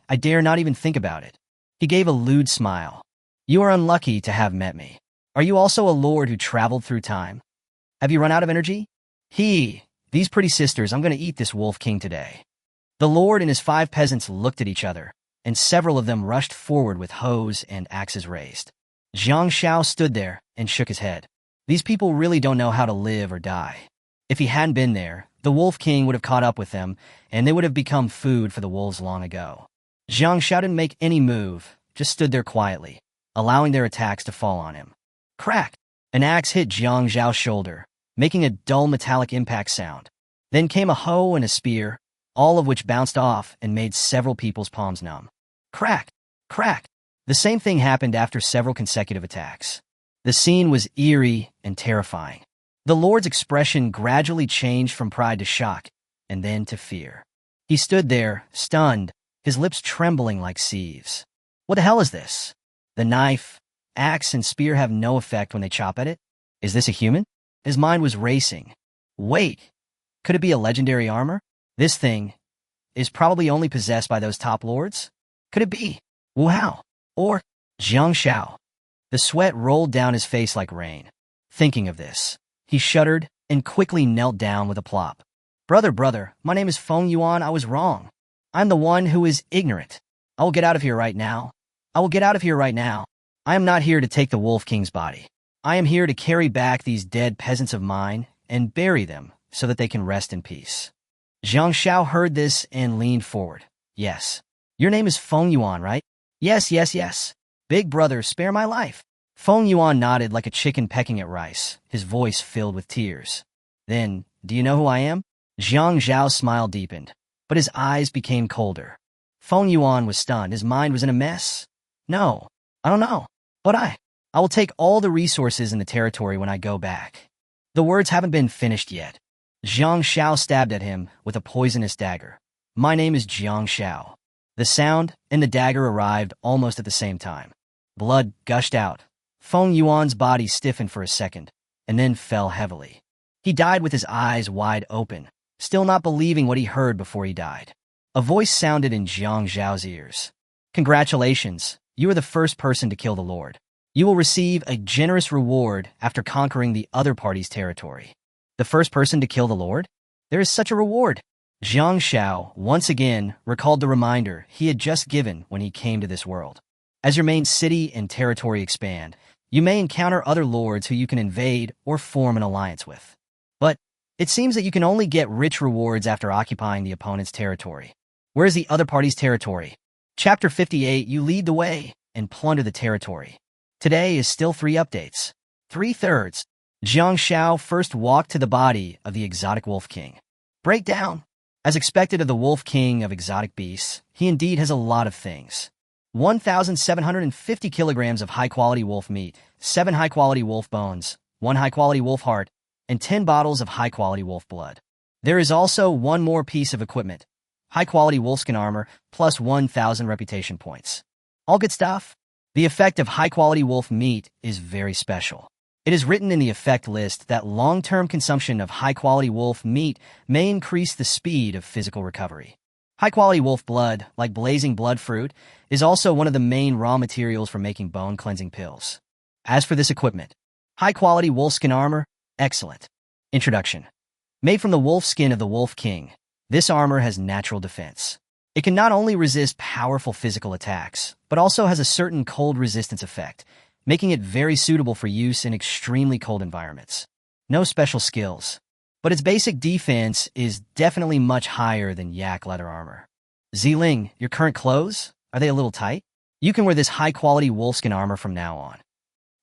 I dare not even think about it. He gave a lewd smile. You are unlucky to have met me. Are you also a lord who traveled through time? Have you run out of energy? These pretty sisters, I'm going to eat this Wolf King today. The Lord and his 5 peasants looked at each other, and several of them rushed forward with hoes and axes raised. Zhang Xiao stood there and shook his head. These people really don't know how to live or die. If he hadn't been there, the Wolf King would have caught up with them, and they would have become food for the wolves long ago. Zhang Xiao didn't make any move, just stood there quietly, allowing their attacks to fall on him. Crack! An axe hit Zhang Xiao's shoulder, making a dull metallic impact sound. Then came a hoe and a spear, all of which bounced off and made several people's palms numb. Crack! Crack! The same thing happened after several consecutive attacks. The scene was eerie and terrifying. The Lord's expression gradually changed from pride to shock, and then to fear. He stood there, stunned, his lips trembling like sieves. What the hell is this? The knife, axe, and spear have no effect when they chop at it? Is this a human? His mind was racing. Wait, could it be a legendary armor? This thing is probably only possessed by those top lords? Could it be Wu Hao or Zhang Xiao? The sweat rolled down his face like rain. Thinking of this, he shuddered and quickly knelt down with a plop. Brother, my name is Feng Yuan. I was wrong. I'm the one who is ignorant. I will get out of here right now. I am not here to take the Wolf King's body. I am here to carry back these dead peasants of mine and bury them so that they can rest in peace. Zhang Xiao heard this and leaned forward. Yes. Your name is Feng Yuan, right? Yes. Big brother, spare my life. Feng Yuan nodded like a chicken pecking at rice, his voice filled with tears. Then, do you know who I am? Zhang Xiao's smile deepened, but his eyes became colder. Feng Yuan was stunned. His mind was in a mess. No, I don't know. But I will take all the resources in the territory when I go back. The words haven't been finished yet. Zhang Xiao stabbed at him with a poisonous dagger. My name is Zhang Xiao. The sound and the dagger arrived almost at the same time. Blood gushed out. Feng Yuan's body stiffened for a second, and then fell heavily. He died with his eyes wide open, still not believing what he heard before he died. A voice sounded in Zhang Xiao's ears. Congratulations, you are the first person to kill the Lord. You will receive a generous reward after conquering the other party's territory. The first person to kill the Lord? There is such a reward. Zhang Xiao once again recalled the reminder he had just given when he came to this world. As your main city and territory expand, you may encounter other lords who you can invade or form an alliance with. But it seems that you can only get rich rewards after occupying the opponent's territory. Where is the other party's territory? Chapter 58, you lead the way and plunder the territory. Today is still 3 updates. 3/3. Zhang Xiao first walked to the body of the exotic Wolf King. Breakdown. As expected of the Wolf King of exotic beasts, he indeed has a lot of things. 1,750 kilograms of high-quality wolf meat, 7 high-quality wolf bones, 1 high-quality wolf heart, and 10 bottles of high-quality wolf blood. There is also one more piece of equipment. High-quality wolfskin armor plus 1,000 reputation points. All good stuff? The effect of high-quality wolf meat is very special. It is written in the effect list that long-term consumption of high-quality wolf meat may increase the speed of physical recovery. High-quality wolf blood, like blazing blood fruit, is also one of the main raw materials for making bone-cleansing pills. As for this equipment, high-quality wolfskin armor, excellent. Introduction. Made from the wolf skin of the Wolf King, this armor has natural defense. It can not only resist powerful physical attacks, but also has a certain cold resistance effect, making it very suitable for use in extremely cold environments. No special skills, but its basic defense is definitely much higher than yak leather armor. Ziling, your current clothes, are they a little tight? You can wear this high-quality wolfskin armor from now on.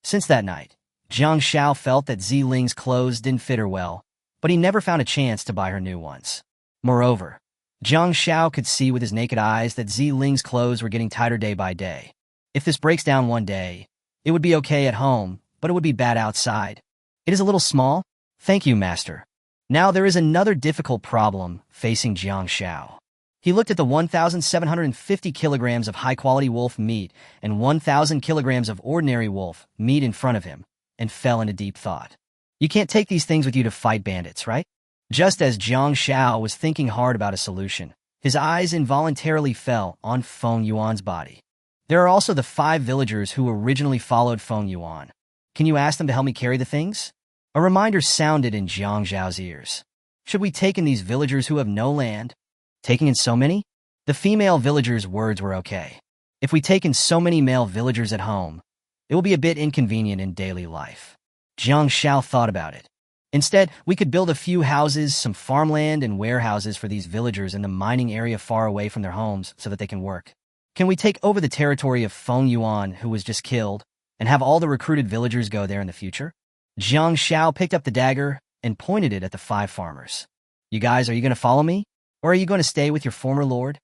Since that night, Jiang Xiao felt that Ziling's clothes didn't fit her well, but he never found a chance to buy her new ones. Moreover, Jiang Xiao could see with his naked eyes that Ziling's clothes were getting tighter day by day. If this breaks down one day, it would be okay at home, but it would be bad outside. It is a little small? Thank you, master. Now there is another difficult problem facing Jiang Xiao. He looked at the 1,750 kilograms of high-quality wolf meat and 1,000 kilograms of ordinary wolf meat in front of him and fell into deep thought. You can't take these things with you to fight bandits, right? Just as Jiang Xiao was thinking hard about a solution, his eyes involuntarily fell on Feng Yuan's body. There are also the 5 villagers who originally followed Feng Yuan. Can you ask them to help me carry the things? A reminder sounded in Jiang Zhao's ears. Should we take in these villagers who have no land? Taking in so many? The female villagers' words were okay. If we take in so many male villagers at home, it will be a bit inconvenient in daily life. Jiang Xiao thought about it. Instead, we could build a few houses, some farmland, and warehouses for these villagers in the mining area far away from their homes so that they can work. Can we take over the territory of Feng Yuan, who was just killed, and have all the recruited villagers go there in the future? Jiang Xiao picked up the dagger and pointed it at the 5 farmers. You guys, are you going to follow me? Or are you going to stay with your former lord?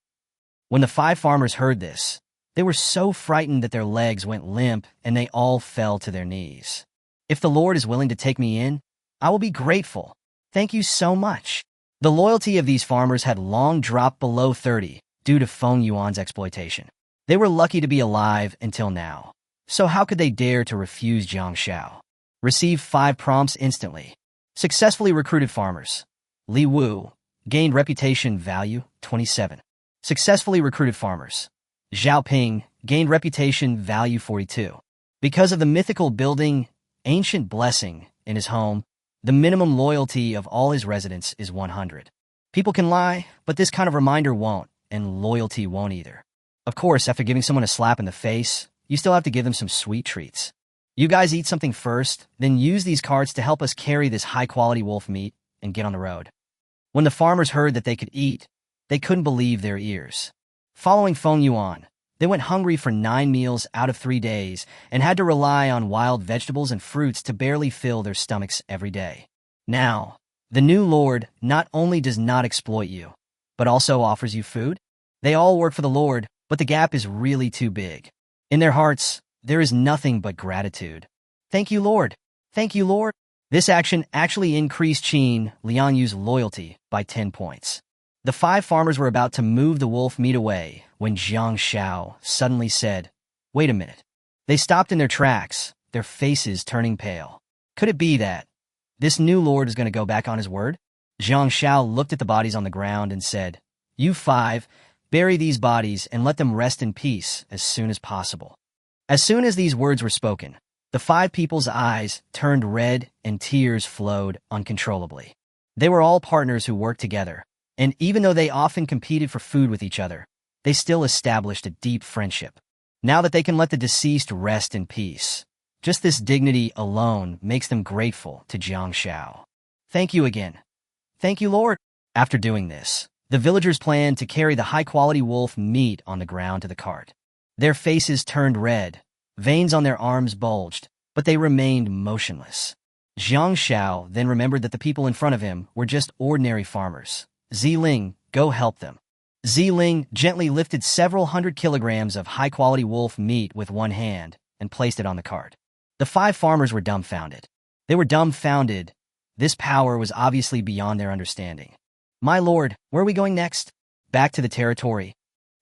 When the 5 farmers heard this, they were so frightened that their legs went limp and they all fell to their knees. If the Lord is willing to take me in, I will be grateful. Thank you so much. The loyalty of these farmers had long dropped below 30 due to Feng Yuan's exploitation. They were lucky to be alive until now. So how could they dare to refuse Jiang Xiao? Receive 5 prompts instantly. Successfully recruited farmers. Li Wu gained reputation value 27. Successfully recruited farmers. Zhao Ping gained reputation value 42. Because of the mythical building Ancient Blessing in his home, the minimum loyalty of all his residents is 100. People can lie, but this kind of reminder won't, and loyalty won't either. Of course, after giving someone a slap in the face, you still have to give them some sweet treats. You guys eat something first, then use these carts to help us carry this high-quality wolf meat and get on the road. When the farmers heard that they could eat, they couldn't believe their ears. Following Feng Yuan, they went hungry for 9 meals out of 3 days and had to rely on wild vegetables and fruits to barely fill their stomachs every day. Now, the new Lord not only does not exploit you, but also offers you food. They all work for the Lord, but the gap is really too big. In their hearts, there is nothing but gratitude. Thank you, Lord. Thank you, Lord. This action actually increased Qin Lianyu's loyalty by 10 points. The 5 farmers were about to move the wolf meat away when Jiang Xiao suddenly said, "Wait a minute." They stopped in their tracks, their faces turning pale. Could it be that this new lord is going to go back on his word? Jiang Xiao looked at the bodies on the ground and said, "You 5, bury these bodies and let them rest in peace as soon as possible." As soon as these words were spoken, the 5 people's eyes turned red and tears flowed uncontrollably. They were all partners who worked together, and even though they often competed for food with each other, they still established a deep friendship. Now that they can let the deceased rest in peace, just this dignity alone makes them grateful to Jiang Xiao. Thank you again. Thank you, Lord. After doing this, the villagers planned to carry the high-quality wolf meat on the ground to the cart. Their faces turned red, veins on their arms bulged, but they remained motionless. Jiang Xiao then remembered that the people in front of him were just ordinary farmers. Ziling, go help them. Ziling gently lifted several hundred kilograms of high-quality wolf meat with one hand and placed it on the cart. The 5 farmers were dumbfounded. They were dumbfounded. This power was obviously beyond their understanding. My lord, where are we going next? Back to the territory.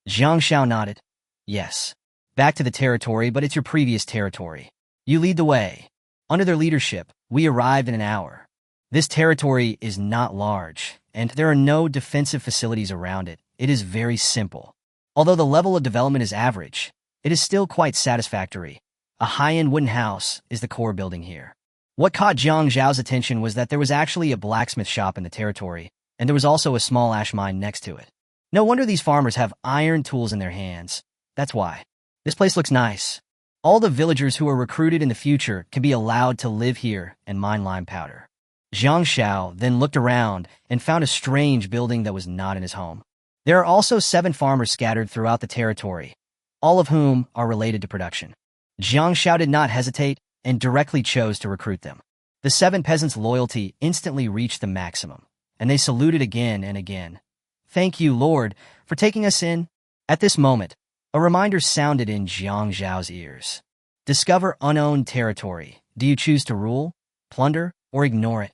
Jiang Shao nodded. Yes. Back to the territory, but it's your previous territory. You lead the way. Under their leadership, we arrived in an hour. This territory is not large, and there are no defensive facilities around it. It is very simple. Although the level of development is average, it is still quite satisfactory. A high-end wooden house is the core building here. What caught Jiang Zhao's attention was that there was actually a blacksmith shop in the territory, and there was also a small ash mine next to it. No wonder these farmers have iron tools in their hands. That's why. This place looks nice. All the villagers who are recruited in the future can be allowed to live here and mine lime powder. Jiang Shao then looked around and found a strange building that was not in his home. There are also 7 farmers scattered throughout the territory, all of whom are related to production. Jiang Shao did not hesitate and directly chose to recruit them. The 7 peasants' loyalty instantly reached the maximum, and they saluted again and again. Thank you, Lord, for taking us in. At this moment, a reminder sounded in Jiang Zhao's ears. Discover unowned territory. Do you choose to rule, plunder, or ignore it?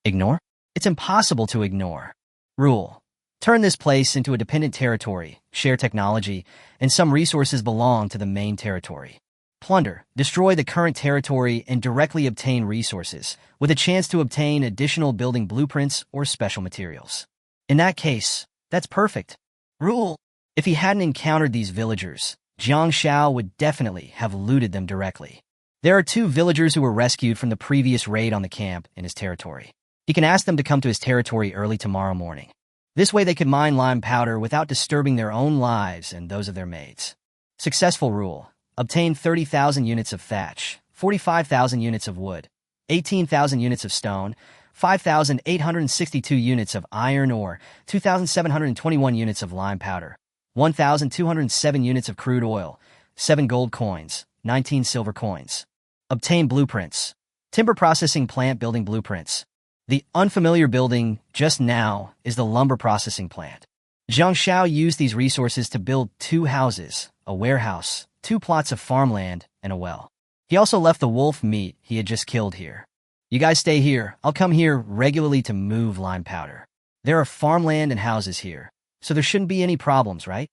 Ignore? It's impossible to ignore. Rule. Turn this place into a dependent territory, share technology, and some resources belong to the main territory. Plunder. Destroy the current territory and directly obtain resources, with a chance to obtain additional building blueprints or special materials. In that case, that's perfect. Rule. If he hadn't encountered these villagers, Jiang Shao would definitely have looted them directly. There are 2 villagers who were rescued from the previous raid on the camp in his territory. He can ask them to come to his territory early tomorrow morning. This way they could mine lime powder without disturbing their own lives and those of their maids. Successful rule. Obtain 30,000 units of thatch, 45,000 units of wood, 18,000 units of stone, 5,862 units of iron ore, 2,721 units of lime powder, 1,207 units of crude oil, 7 gold coins, 19 silver coins. Obtain blueprints. Timber processing plant building blueprints. The unfamiliar building just now is the lumber processing plant. Jiang Shao used these resources to build 2 houses, a warehouse, 2 plots of farmland, and a well. He also left the wolf meat he had just killed here. You guys stay here. I'll come here regularly to move lime powder. There are farmland and houses here, so there shouldn't be any problems, right?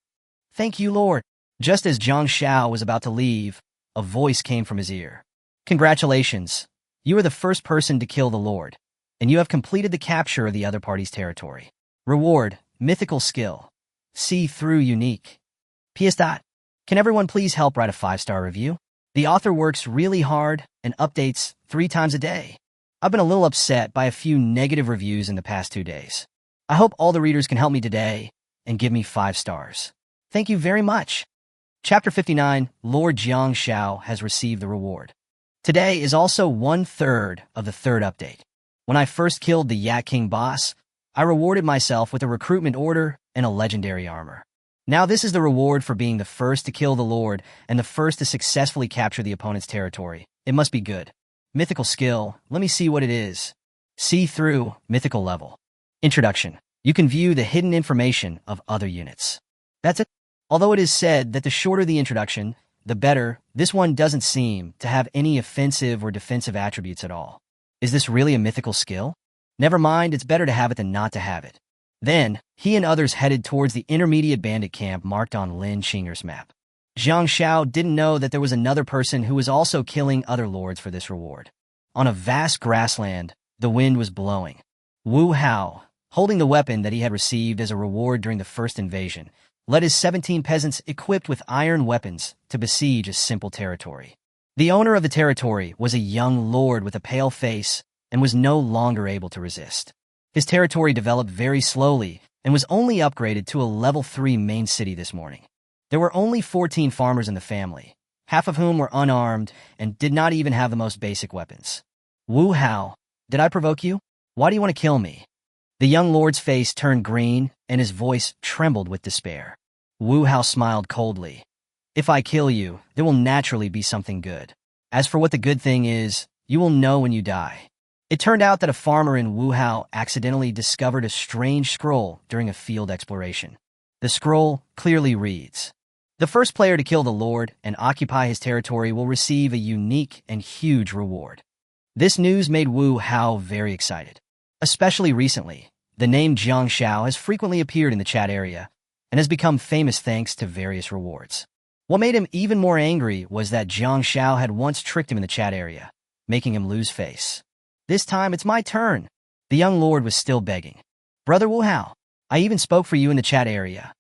Thank you, Lord. Just as Jiang Shao was about to leave, a voice came from his ear. Congratulations. You are the first person to kill the Lord, and you have completed the capture of the other party's territory. Reward, mythical skill. See through unique. PS. Can everyone please help write a 5-star review? The author works really hard and updates 3 times a day. I've been a little upset by a few negative reviews in the past 2 days. I hope all the readers can help me today and give me 5 stars. Thank you very much. Chapter 59, Lord Jiang Shao has received the reward. Today is also 1/3 of the 3rd update. When I first killed the Yak King boss, I rewarded myself with a recruitment order and a legendary armor. Now this is the reward for being the first to kill the Lord and the first to successfully capture the opponent's territory. It must be good. Mythical skill. Let me see what it is. See through, mythical level. Introduction. You can view the hidden information of other units. That's it. Although it is said that the shorter the introduction, the better, this one doesn't seem to have any offensive or defensive attributes at all. Is this really a mythical skill? Never mind, it's better to have it than not to have it. Then, he and others headed towards the intermediate bandit camp marked on Lin Qinger's map. Jiang Shao didn't know that there was another person who was also killing other lords for this reward. On a vast grassland, the wind was blowing. Wu Hao, holding the weapon that he had received as a reward during the first invasion, led his 17 peasants equipped with iron weapons to besiege a simple territory. The owner of the territory was a young lord with a pale face and was no longer able to resist. His territory developed very slowly and was only upgraded to a level 3 main city this morning. There were only 14 farmers in the family, half of whom were unarmed and did not even have the most basic weapons. Wu Hao, did I provoke you? Why do you want to kill me? The young lord's face turned green and his voice trembled with despair. Wu Hao smiled coldly. If I kill you, there will naturally be something good. As for what the good thing is, you will know when you die. It turned out that a farmer in Wu Hao accidentally discovered a strange scroll during a field exploration. The scroll clearly reads, "The first player to kill the Lord and occupy his territory will receive a unique and huge reward." This news made Wu Hao very excited. Especially recently, The name Jiang Xiao has frequently appeared in the chat area and has become famous thanks to various rewards. What made him even more angry was that Jiang Xiao had once tricked him in the chat area, making him lose face. This time, it's my turn. The young lord was still begging. Brother Wu Hao, I even spoke for you in the chat area.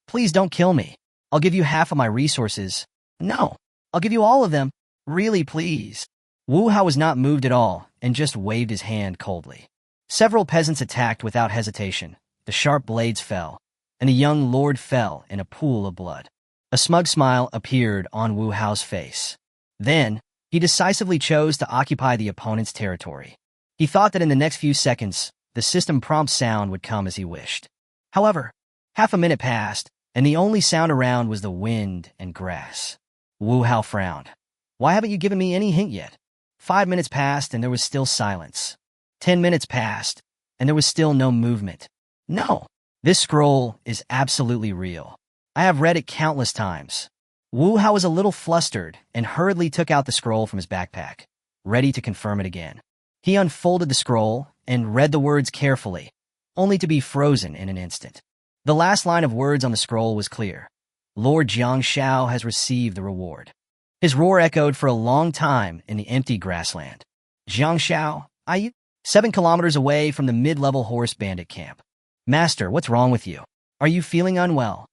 Please don't kill me. I'll give you half of my resources. No, I'll give you all of them. Really, please. Wu Hao was not moved at all and just waved his hand coldly. Several peasants attacked without hesitation. The sharp blades fell, and the young lord fell in a pool of blood. A smug smile appeared on Wu Hao's face. Then, he decisively chose to occupy the opponent's territory. He thought that in the next few seconds, the system prompt sound would come as he wished. However, half a minute passed, and the only sound around was the wind and grass. Wu Hao frowned. Why haven't you given me any hint yet? 5 minutes passed, and there was still silence. 10 minutes passed, and there was still no movement. No, this scroll is absolutely real. I have read it countless times. Wu Hao was a little flustered and hurriedly took out the scroll from his backpack, ready to confirm it again. He unfolded the scroll and read the words carefully, only to be frozen in an instant. The last line of words on the scroll was clear. Lord Jiang Xiao has received the reward. His roar echoed for a long time in the empty grassland. Jiang Xiao, 7 kilometers away from the mid-level horse bandit camp. Master, what's wrong with you? Are you feeling unwell?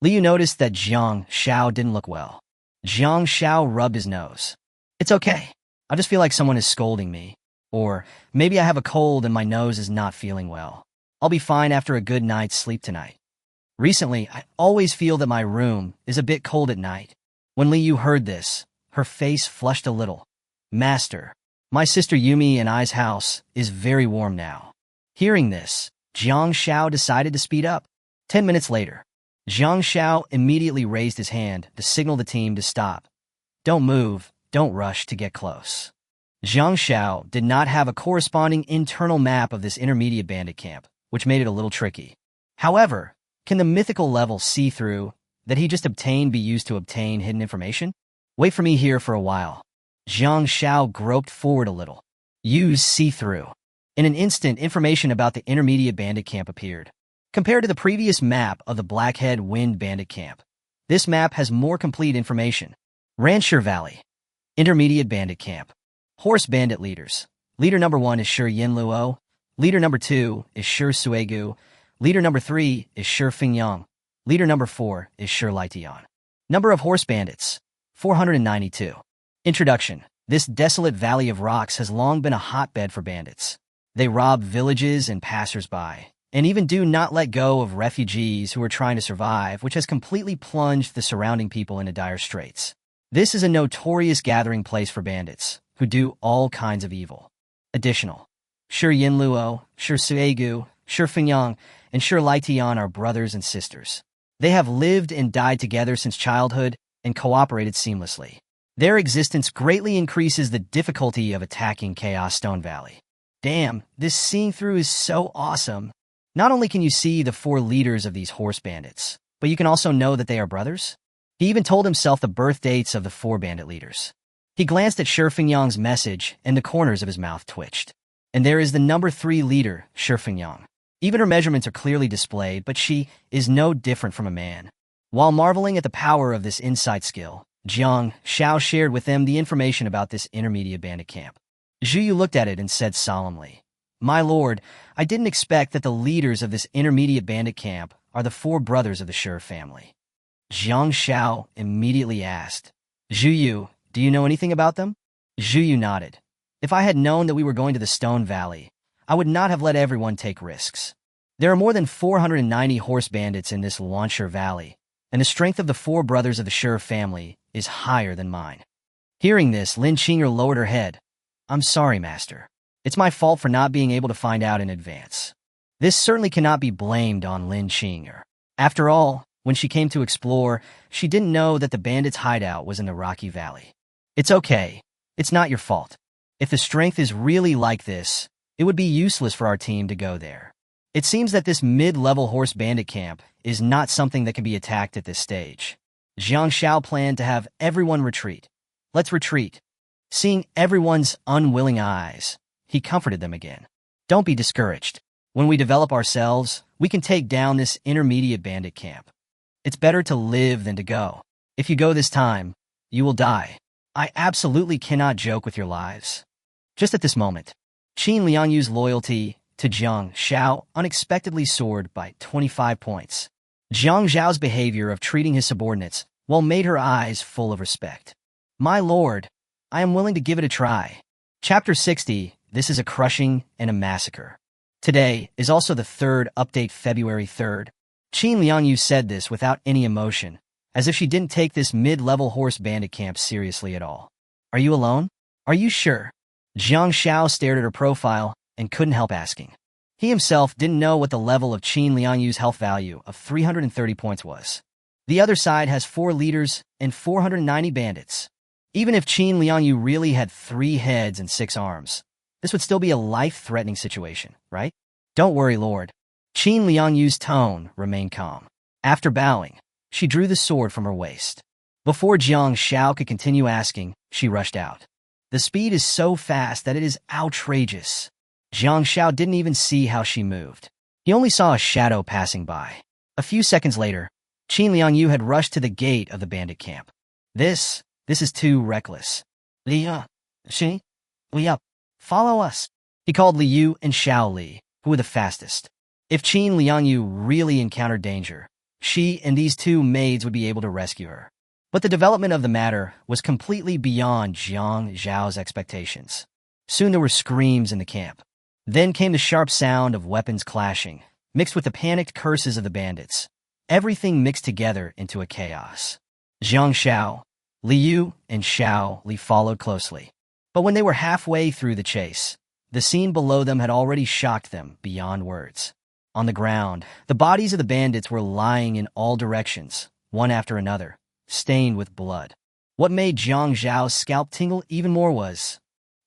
Liu noticed that Jiang Xiao didn't look well. Jiang Xiao rubbed his nose. It's okay. I just feel like someone is scolding me. Or maybe I have a cold and my nose is not feeling well. I'll be fine after a good night's sleep tonight. Recently, I always feel that my room is a bit cold at night. When Liu heard this, her face flushed a little. Master, my sister Yumi and I's house is very warm now. Hearing this, Jiang Xiao decided to speed up. 10 minutes later, Jiang Xiao immediately raised his hand to signal the team to stop. Don't move, don't rush to get close. Jiang Xiao did not have a corresponding internal map of this intermediate bandit camp, which made it a little tricky. However, can the mythical level see-through that he just obtained be used to obtain hidden information? Wait for me here for a while. Jiang Xiao groped forward a little. Use see-through. In an instant, information about the intermediate bandit camp appeared. Compared to the previous map of the Blackhead Wind Bandit Camp, this map has more complete information. Rancher Valley. Intermediate Bandit Camp. Horse Bandit Leaders. Leader number 1 is Shi Yinluo. Leader number 2 is Shi Suigu. Leader number 3 is Shi Fingyang. Leader number 4 is Shi Lietian. Number of horse bandits, 492. Introduction. This desolate valley of rocks has long been a hotbed for bandits. They rob villages and passers-by, and even do not let go of refugees who are trying to survive, which has completely plunged the surrounding people into dire straits. This is a notorious gathering place for bandits, who do all kinds of evil. Additional. Shi Yinluo, Shi Suigu, Shi Fingyang, and Shi Lietian are brothers and sisters. They have lived and died together since childhood and cooperated seamlessly. Their existence greatly increases the difficulty of attacking Chaos Stone Valley. Damn, this seeing through is so awesome. Not only can you see the 4 leaders of these horse bandits, but you can also know that they are brothers. He even told himself the birth dates of the 4 bandit leaders. He glanced at Shi Fingyang's message, and the corners of his mouth twitched. And there is the number 3 leader, Shi Fingyang. Even her measurements are clearly displayed, but she is no different from a man. While marveling at the power of this insight skill, Jiang Xiao shared with them the information about this intermediate bandit camp. Zhu Yu looked at it and said solemnly, My lord, I didn't expect that the leaders of this intermediate bandit camp are the 4 brothers of the Shi family. Jiang Xiao immediately asked, Zhu Yu, do you know anything about them? Zhu Yu nodded. If I had known that we were going to the Stone Valley, I would not have let everyone take risks. There are more than 490 horse bandits in this Launcher Valley, and the strength of the 4 brothers of the Shi family is higher than mine. Hearing this, Lin Qing'er lowered her head. I'm sorry, Master. It's my fault for not being able to find out in advance. This certainly cannot be blamed on Lin Qing'er. After all, when she came to explore, she didn't know that the bandits' hideout was in the Rocky Valley. It's okay. It's not your fault. If the strength is really like this, it would be useless for our team to go there. It seems that this mid-level horse bandit camp is not something that can be attacked at this stage. Jiang Xiao planned to have everyone retreat. Let's retreat. Seeing everyone's unwilling eyes, he comforted them again. Don't be discouraged. When we develop ourselves, we can take down this intermediate bandit camp. It's better to live than to go. If you go this time, you will die. I absolutely cannot joke with your lives. Just at this moment, Qin Liangyu's loyalty to Jiang Xiao unexpectedly soared by 25 points. Jiang Zhao's behavior of treating his subordinates well made her eyes full of respect. My lord, I am willing to give it a try. Chapter 60, this is a crushing and a massacre. Today is also the third update, February 3rd. Qin Liangyu said this without any emotion, as if she didn't take this mid-level horse bandit camp seriously at all. Are you alone? Are you sure? Jiang Xiao stared at her profile and couldn't help asking. He himself didn't know what the level of Qin Liangyu's health value of 330 points was. The other side has 4 leaders and 490 bandits. Even if Qin Liangyu really had 3 heads and 6 arms, this would still be a life-threatening situation, right? Don't worry, Lord. Qin Liangyu's tone remained calm. After bowing, she drew the sword from her waist. Before Jiang Xiao could continue asking, she rushed out. The speed is so fast that it is outrageous. Jiang Xiao didn't even see how she moved. He only saw a shadow passing by. A few seconds later, Qin Liangyu had rushed to the gate of the bandit camp. This is too reckless. Liu, follow us. He called Liu and Xiao Li, who were the fastest. If Qin Liangyu really encountered danger, she and these 2 maids would be able to rescue her. But the development of the matter was completely beyond Jiang Zhao's expectations. Soon there were screams in the camp. Then came the sharp sound of weapons clashing, mixed with the panicked curses of the bandits. Everything mixed together into a chaos. Jiang Xiao, Liu, and Xiao Li followed closely. But when they were halfway through the chase, the scene below them had already shocked them beyond words. On the ground, the bodies of the bandits were lying in all directions, one after another, stained with blood. What made Jiang Zhao's scalp tingle even more was,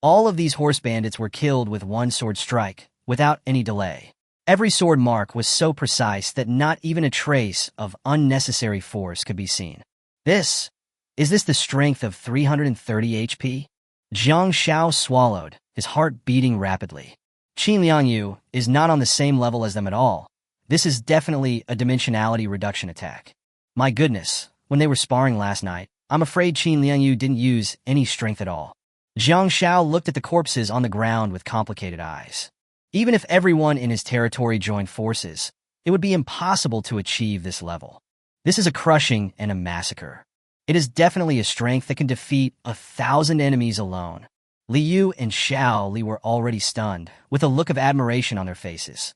all of these horse bandits were killed with one sword strike, without any delay. Every sword mark was so precise that not even a trace of unnecessary force could be seen. Is this the strength of 330 HP? Jiang Xiao swallowed, his heart beating rapidly. Qin Liangyu is not on the same level as them at all. This is definitely a dimensionality reduction attack. My goodness, when they were sparring last night, I'm afraid Qin Liangyu didn't use any strength at all. Jiang Xiao looked at the corpses on the ground with complicated eyes. Even if everyone in his territory joined forces, it would be impossible to achieve this level. This is a crushing and a massacre. It is definitely a strength that can defeat 1,000 enemies alone. Liu and Xiao Li were already stunned, with a look of admiration on their faces.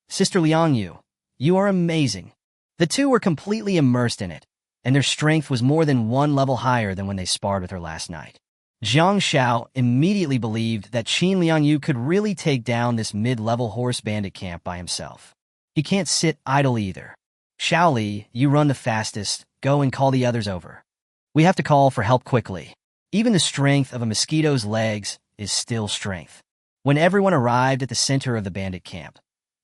Sister Liangyu, you are amazing. The 2 were completely immersed in it, and their strength was more than 1 level higher than when they sparred with her last night. Jiang Xiao immediately believed that Qin Liangyu could really take down this mid-level horse bandit camp by himself. He can't sit idle either. Xiao Li, you run the fastest, go and call the others over. We have to call for help quickly. Even the strength of a mosquito's legs is still strength. When everyone arrived at the center of the bandit camp,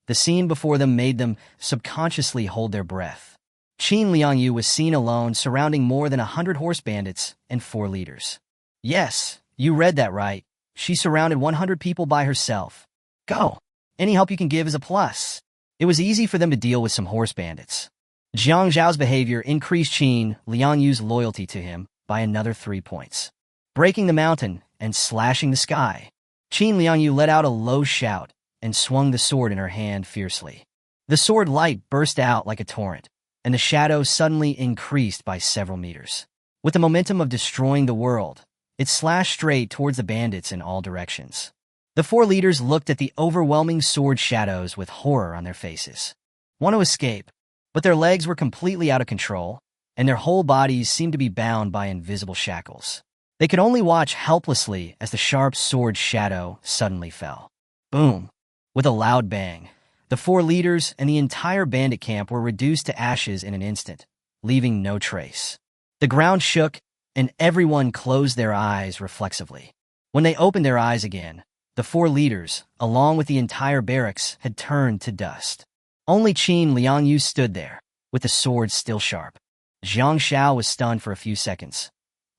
the scene before them made them subconsciously hold their breath. Qin Liangyu was seen alone surrounding more than 100 horse bandits and 4 leaders. Yes, you read that right. She surrounded 100 people by herself. Go. Any help you can give is a plus. It was easy for them to deal with some horse bandits. Jiang Zhao's behavior increased Qin Liangyu's loyalty to him by another 3 points. Breaking the mountain and slashing the sky, Qin Liangyu let out a low shout and swung the sword in her hand fiercely. The sword light burst out like a torrent, and the shadow suddenly increased by several meters. With the momentum of destroying the world, it slashed straight towards the bandits in all directions. The 4 leaders looked at the overwhelming sword shadows with horror on their faces. Want to escape, but their legs were completely out of control, and their whole bodies seemed to be bound by invisible shackles. They could only watch helplessly as the sharp sword shadow suddenly fell. Boom! With a loud bang, the 4 leaders and the entire bandit camp were reduced to ashes in an instant, leaving no trace. The ground shook, and everyone closed their eyes reflexively. When they opened their eyes again, the 4 leaders, along with the entire barracks, had turned to dust. Only Qin Liangyu stood there, with the sword still sharp. Jiang Xiao was stunned for a few seconds.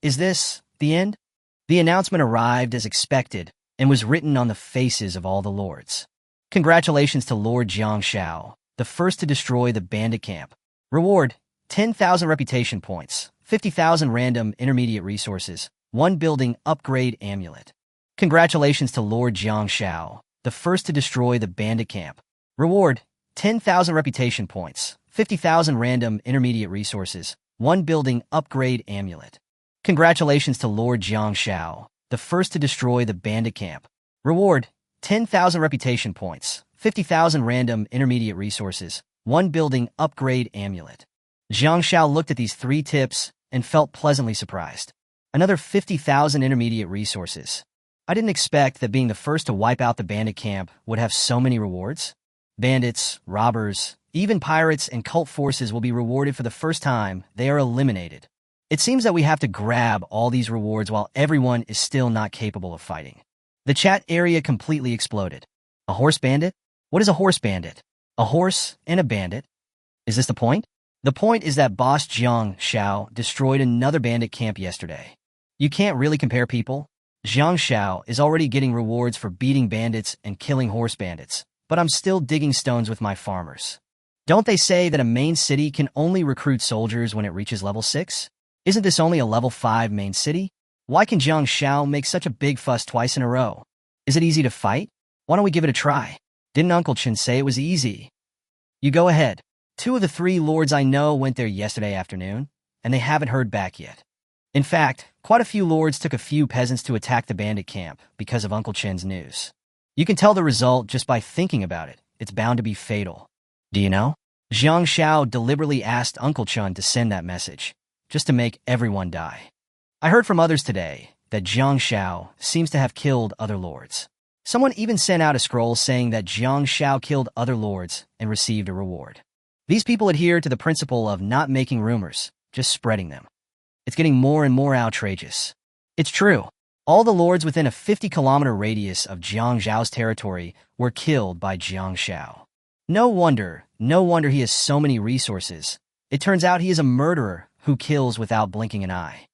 Is this the end? The announcement arrived as expected and was written on the faces of all the lords. Congratulations to Lord Jiang Shao, the first to destroy the bandit camp. Reward: 10,000 reputation points, 50,000 random intermediate resources, 1 building upgrade amulet. Congratulations to Lord Jiang Shao, the first to destroy the bandit camp. Reward: 10,000 reputation points, 50,000 random intermediate resources, 1 building upgrade amulet. Congratulations to Lord Jiang Shao, the first to destroy the bandit camp. Reward: 10,000 reputation points, 50,000 random intermediate resources, 1 building upgrade amulet. Jiang Shao looked at these 3 tips and felt pleasantly surprised. Another 50,000 intermediate resources. I didn't expect that being the first to wipe out the bandit camp would have so many rewards. Bandits, robbers, even pirates and cult forces will be rewarded for the first time they are eliminated. It seems that we have to grab all these rewards while everyone is still not capable of fighting. The chat area completely exploded. A horse bandit? What is a horse bandit? A horse and a bandit? Is this the point? The point is that boss Jiang Shao destroyed another bandit camp yesterday. You can't really compare people. Jiang Shao is already getting rewards for beating bandits and killing horse bandits, but I'm still digging stones with my farmers. Don't they say that a main city can only recruit soldiers when it reaches level 6? Isn't this only a level 5 main city? Why can Jiang Shao make such a big fuss twice in a row? Is it easy to fight? Why don't we give it a try? Didn't Uncle Chen say it was easy? You go ahead. 2 of the 3 lords I know went there yesterday afternoon, and they haven't heard back yet. In fact, quite a few lords took a few peasants to attack the bandit camp because of Uncle Chen's news. You can tell the result just by thinking about it. It's bound to be fatal. Do you know? Jiang Shao deliberately asked Uncle Chen to send that message, just to make everyone die. I heard from others today that Jiang Shao seems to have killed other lords. Someone even sent out a scroll saying that Jiang Shao killed other lords and received a reward. These people adhere to the principle of not making rumors, just spreading them. It's getting more and more outrageous. It's true. All the lords within a 50-kilometer radius of Jiang Zhao's territory were killed by Jiang Shao. No wonder he has so many resources. It turns out he is a murderer who kills without blinking an eye.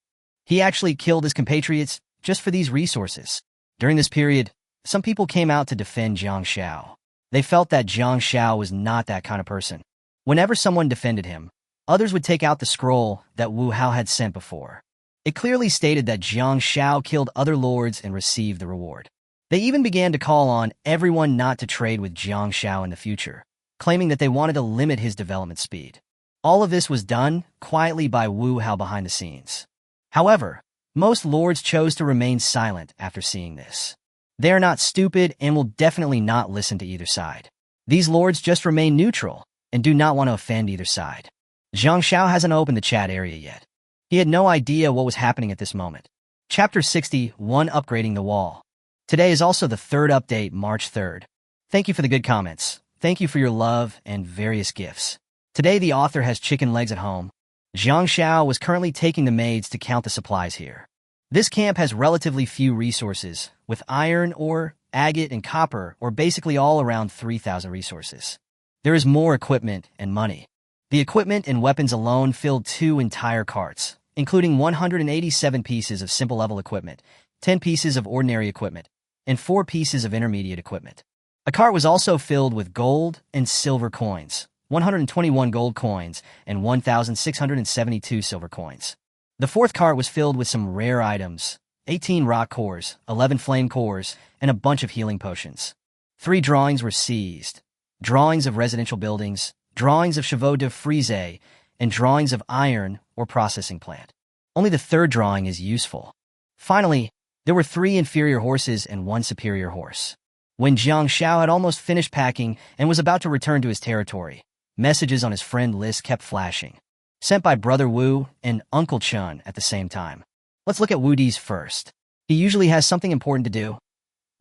He actually killed his compatriots just for these resources. During this period, some people came out to defend Jiang Shao. They felt that Jiang Shao was not that kind of person. Whenever someone defended him, others would take out the scroll that Wu Hao had sent before. It clearly stated that Jiang Shao killed other lords and received the reward. They even began to call on everyone not to trade with Jiang Shao in the future, claiming that they wanted to limit his development speed. All of this was done quietly by Wu Hao behind the scenes. However, most lords chose to remain silent after seeing this. They are not stupid and will definitely not listen to either side. These lords just remain neutral and do not want to offend either side. Jiang Shao hasn't opened the chat area yet. He had no idea what was happening at this moment. Chapter 61, Upgrading the Wall. Today is also the 3rd update, March 3rd. Thank you for the good comments. Thank you for your love and various gifts. Today the author has chicken legs at home. Jiang Shao was currently taking the maids to count the supplies here. This camp has relatively few resources, with iron ore, agate, and copper, or basically all around 3,000 resources. There is more equipment and money. The equipment and weapons alone filled 2 entire carts, including 187 pieces of simple-level equipment, 10 pieces of ordinary equipment, and 4 pieces of intermediate equipment. A cart was also filled with gold and silver coins, 121 gold coins and 1,672 silver coins. The 4th cart was filled with some rare items, 18 rock cores, 11 flame cores, and a bunch of healing potions. 3 drawings were seized. Drawings of residential buildings, drawings of chevaux de frise, and drawings of iron or processing plant. Only the 3rd drawing is useful. Finally, there were 3 inferior horses and 1 superior horse. When Jiang Shao had almost finished packing and was about to return to his territory, messages on his friend list kept flashing, sent by Brother Wu and Uncle Chen at the same time. Let's look at Wu Di's first. He usually has something important to do.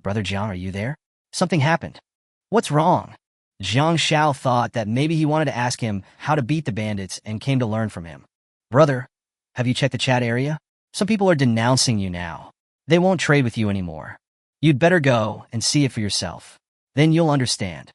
Brother Jiang, are you there? Something happened. What's wrong? Jiang Shao thought that maybe he wanted to ask him how to beat the bandits and came to learn from him. Brother, have you checked the chat area? Some people are denouncing you now. They won't trade with you anymore. You'd better go and see it for yourself. Then you'll understand.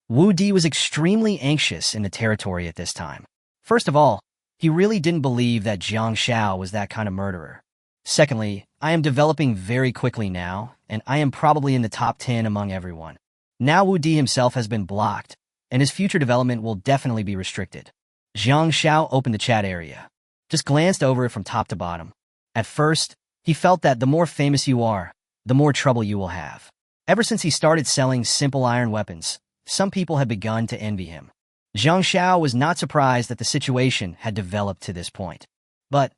Wu Di was extremely anxious in the territory at this time. First of all, he really didn't believe that Jiang Shao was that kind of murderer. Secondly, I am developing very quickly now, and I am probably in the top 10 among everyone. Now Wu Di himself has been blocked, and his future development will definitely be restricted. Jiang Xiao opened the chat area, just glanced over it from top to bottom. At first, he felt that the more famous you are, the more trouble you will have. Ever since he started selling simple iron weapons, some people had begun to envy him. Jiang Xiao was not surprised that the situation had developed to this point. But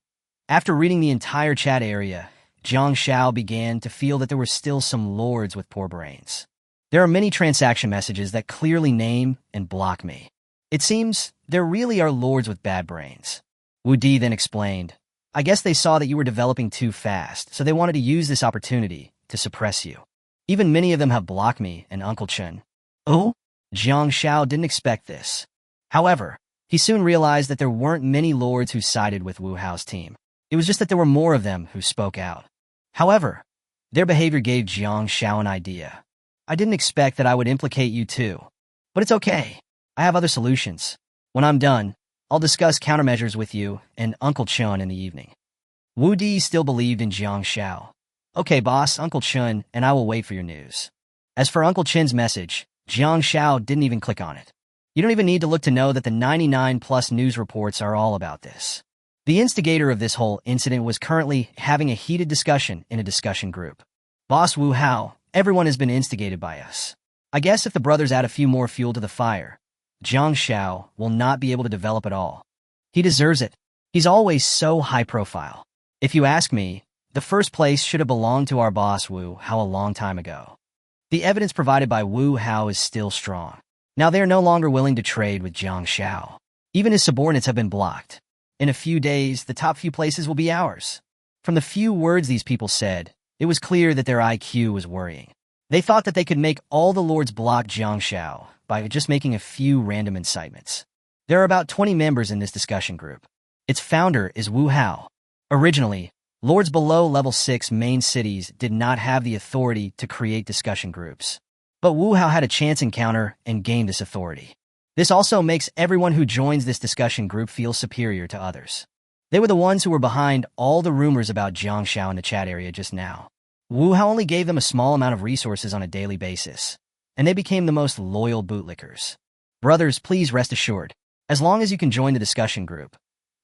after reading the entire chat area, Jiang Xiao began to feel that there were still some lords with poor brains. There are many transaction messages that clearly name and block me. It seems there really are lords with bad brains. Wu Di then explained, I guess they saw that you were developing too fast, so they wanted to use this opportunity to suppress you. Even many of them have blocked me and Uncle Chen. Oh? Jiang Xiao didn't expect this. However, he soon realized that there weren't many lords who sided with Wu Hao's team. It was just that there were more of them who spoke out. However, their behavior gave Jiang Xiao an idea. I didn't expect that I would implicate you too. But it's okay. I have other solutions. When I'm done, I'll discuss countermeasures with you and Uncle Chen in the evening. Wu Di still believed in Jiang Xiao. Okay, boss, Uncle Chen, and I will wait for your news. As for Uncle Chen's message, Jiang Xiao didn't even click on it. You don't even need to look to know that the 99+ news reports are all about this. The instigator of this whole incident was currently having a heated discussion in a discussion group. Boss Wu Hao, everyone has been instigated by us. I guess if the brothers add a few more fuel to the fire, Jiang Xiao will not be able to develop at all. He deserves it. He's always so high profile. If you ask me, the first place should have belonged to our boss Wu Hao a long time ago. The evidence provided by Wu Hao is still strong. Now they are no longer willing to trade with Jiang Xiao. Even his subordinates have been blocked. In a few days, the top few places will be ours. From the few words these people said, it was clear that their IQ was worrying. They thought that they could make all the lords block Jiang Xiao by just making a few random incitements. There are about 20 members in this discussion group. Its founder is Wu Hao. Originally, lords below level 6 main cities did not have the authority to create discussion groups. But Wu Hao had a chance encounter and gained this authority. This also makes everyone who joins this discussion group feel superior to others. They were the ones who were behind all the rumors about Jiang Xiao in the chat area just now. Wu Hao only gave them a small amount of resources on a daily basis, and they became the most loyal bootlickers. Brothers, please rest assured, as long as you can join the discussion group,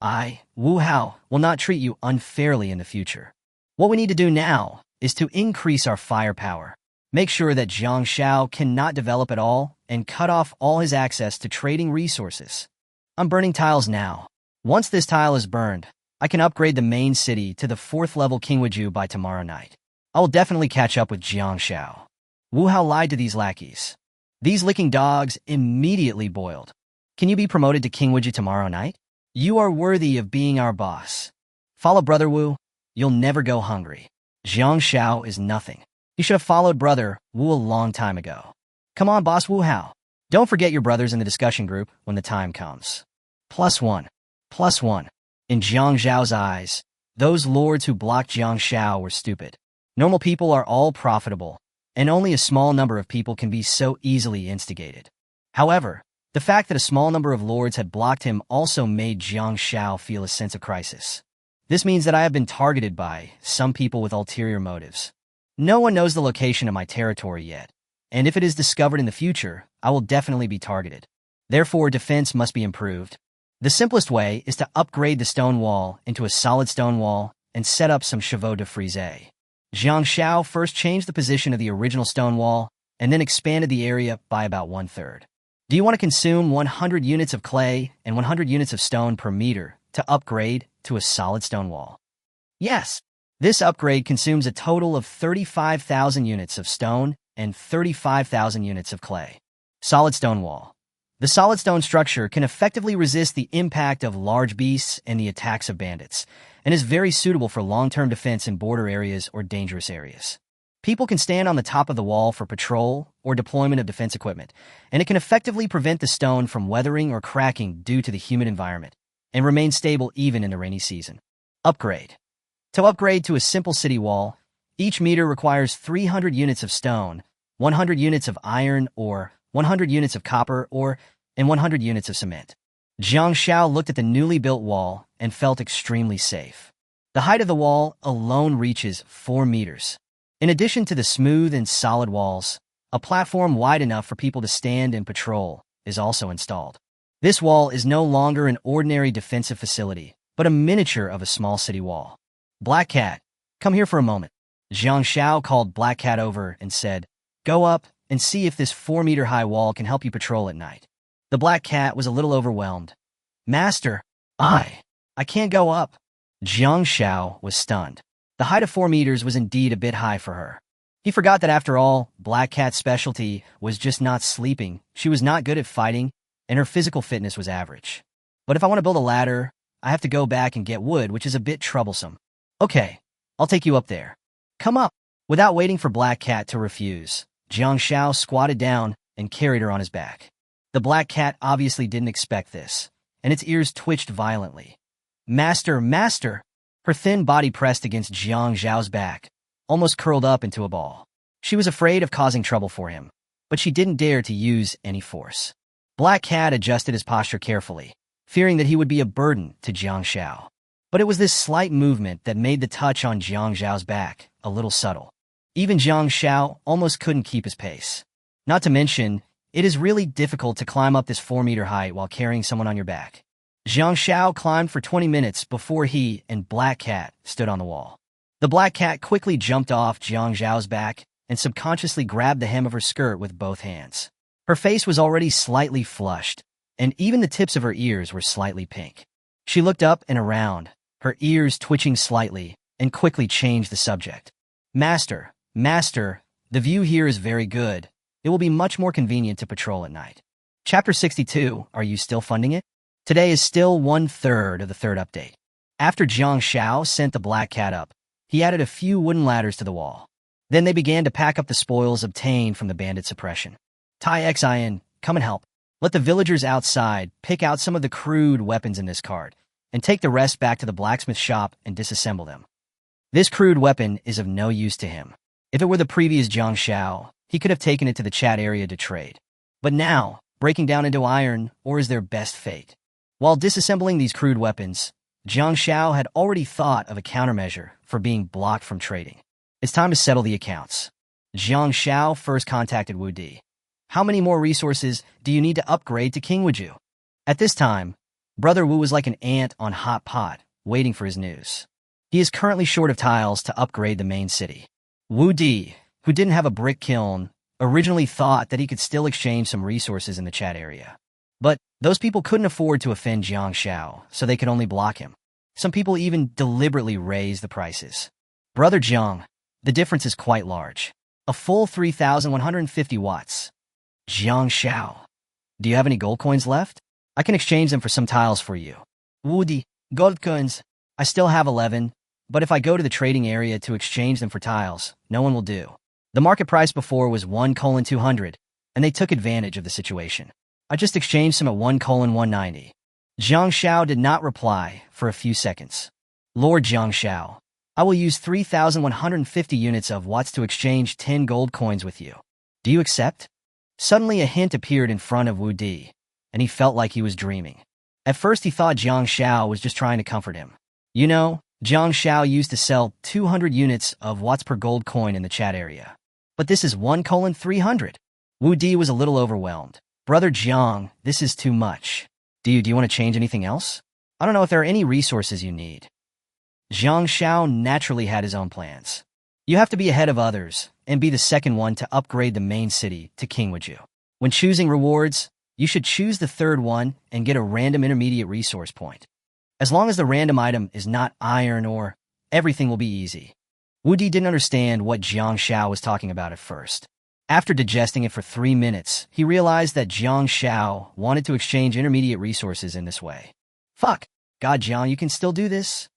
I, Wu Hao, will not treat you unfairly in the future. What we need to do now is to increase our firepower, make sure that Jiang Xiao cannot develop at all, and cut off all his access to trading resources. I'm burning tiles now. Once this tile is burned, I can upgrade the main city to the 4th level Qingweiju by tomorrow night. I will definitely catch up with Jiang Xiao. Wu Hao lied to these lackeys. These licking dogs immediately boiled. Can you be promoted to Qingweiju tomorrow night? You are worthy of being our boss. Follow Brother Wu. You'll never go hungry. Jiang Xiao is nothing. You should have followed Brother Wu a long time ago. Come on, boss Wu Hao. Don't forget your brothers in the discussion group when the time comes. +1. +1. In Jiang Xiao's eyes, those lords who blocked Jiang Xiao were stupid. Normal people are all profitable, and only a small number of people can be so easily instigated. However, the fact that a small number of lords had blocked him also made Jiang Xiao feel a sense of crisis. This means that I have been targeted by some people with ulterior motives. No one knows the location of my territory yet, and if it is discovered in the future, I will definitely be targeted. Therefore, defense must be improved. The simplest way is to upgrade the stone wall into a solid stone wall and set up some chevaux de frise. Jiang Xiao first changed the position of the original stone wall and then expanded the area by about 1/3. Do you want to consume 100 units of clay and 100 units of stone per meter to upgrade to a solid stone wall? Yes. This upgrade consumes a total of 35,000 units of stone and 35,000 units of clay. Solid stone wall. The solid stone structure can effectively resist the impact of large beasts and the attacks of bandits, and is very suitable for long-term defense in border areas or dangerous areas. People can stand on the top of the wall for patrol or deployment of defense equipment, and it can effectively prevent the stone from weathering or cracking due to the humid environment, and remain stable even in the rainy season. Upgrade. To upgrade to a simple city wall, each meter requires 300 units of stone, 100 units of iron ore, 100 units of copper ore, and 100 units of cement. Jiang Xiao looked at the newly built wall and felt extremely safe. The height of the wall alone reaches 4 meters. In addition to the smooth and solid walls, A platform wide enough for people to stand and patrol is also installed. This wall is no longer an ordinary defensive facility, but a miniature of a small city wall. Black Cat, come here for a moment. Jiang Xiao called Black Cat over and said, go up and see if this 4-meter-high wall can help you patrol at night. The Black Cat was a little overwhelmed. Master, I can't go up. Jiang Xiao was stunned. The height of 4 meters was indeed a bit high for her. He forgot that after all, Black Cat's specialty was just not sleeping. She was not good at fighting, and her physical fitness was average. But if I want to build a ladder, I have to go back and get wood, which is a bit troublesome. Okay, I'll take you up there. Come up. Without waiting for Black Cat to refuse, Jiang Xiao squatted down and carried her on his back. The Black Cat obviously didn't expect this, and its ears twitched violently. Master, master! Her thin body pressed against Jiang Xiao's back, almost curled up into a ball. She was afraid of causing trouble for him, but she didn't dare to use any force. Black Cat adjusted his posture carefully, fearing that he would be a burden to Jiang Xiao. But it was this slight movement that made the touch on Jiang Xiao's back a little subtle. Even Jiang Xiao almost couldn't keep his pace. Not to mention, it is really difficult to climb up this 4-meter height while carrying someone on your back. Jiang Xiao climbed for 20 minutes before he and Black Cat stood on the wall. The Black Cat quickly jumped off Jiang Xiao's back and subconsciously grabbed the hem of her skirt with both hands. Her face was already slightly flushed, and even the tips of her ears were slightly pink. She looked up and around, her ears twitching slightly, and quickly changed the subject. Master, master, the view here is very good. It will be much more convenient to patrol at night. Chapter 62, are you still funding it? Today is still 1/3 of the 3rd update. After Jiang Xiao sent the Black Cat up, he added a few wooden ladders to the wall. Then they began to pack up the spoils obtained from the bandit suppression. Tai Xian, come and help. Let the villagers outside pick out some of the crude weapons in this cart, and take the rest back to the blacksmith shop and disassemble them. This crude weapon is of no use to him. If it were the previous Jiang Xiao, he could have taken it to the chat area to trade. But now, breaking down into iron ore is their best fate. While disassembling these crude weapons, Jiang Xiao had already thought of a countermeasure for being blocked from trading. It's time to settle the accounts. Jiang Xiao first contacted Wu Di. How many more resources do you need to upgrade to King Wuju? At this time, Brother Wu was like an ant on hot pot, waiting for his news. He is currently short of tiles to upgrade the main city. Wu Di, who didn't have a brick kiln, originally thought that he could still exchange some resources in the chat area. But those people couldn't afford to offend Jiang Xiao, so they could only block him. Some people even deliberately raised the prices. Brother Jiang, the difference is quite large. A full 3,150 watts. Jiang Xiao, do you have any gold coins left? I can exchange them for some tiles for you. Wu Di, gold coins. I still have 11, but if I go to the trading area to exchange them for tiles, no one will do. The market price before was 1:200, and they took advantage of the situation. I just exchanged some at 1:190. Jiang Xiao did not reply for a few seconds. Lord Jiang Xiao, I will use 3,150 units of watts to exchange 10 gold coins with you. Do you accept? Suddenly a hint appeared in front of Wu Di, and he felt like he was dreaming. At first he thought Jiang Xiao was just trying to comfort him. You know, Jiang Xiao used to sell 200 units of watts per gold coin in the chat area. But this is 1:300. Wu Di was a little overwhelmed. Brother Jiang, this is too much. Do you want to change anything else? I don't know if there are any resources you need. Jiang Xiao naturally had his own plans. You have to be ahead of others and be the second one to upgrade the main city to King Wuju. When choosing rewards, you should choose the third one and get a random intermediate resource point. As long as the random item is not iron ore, everything will be easy. Wu Di didn't understand what Jiang Xiao was talking about at first. After digesting it for 3 minutes, he realized that Jiang Xiao wanted to exchange intermediate resources in this way. Fuck! God, Jiang, you can still do this?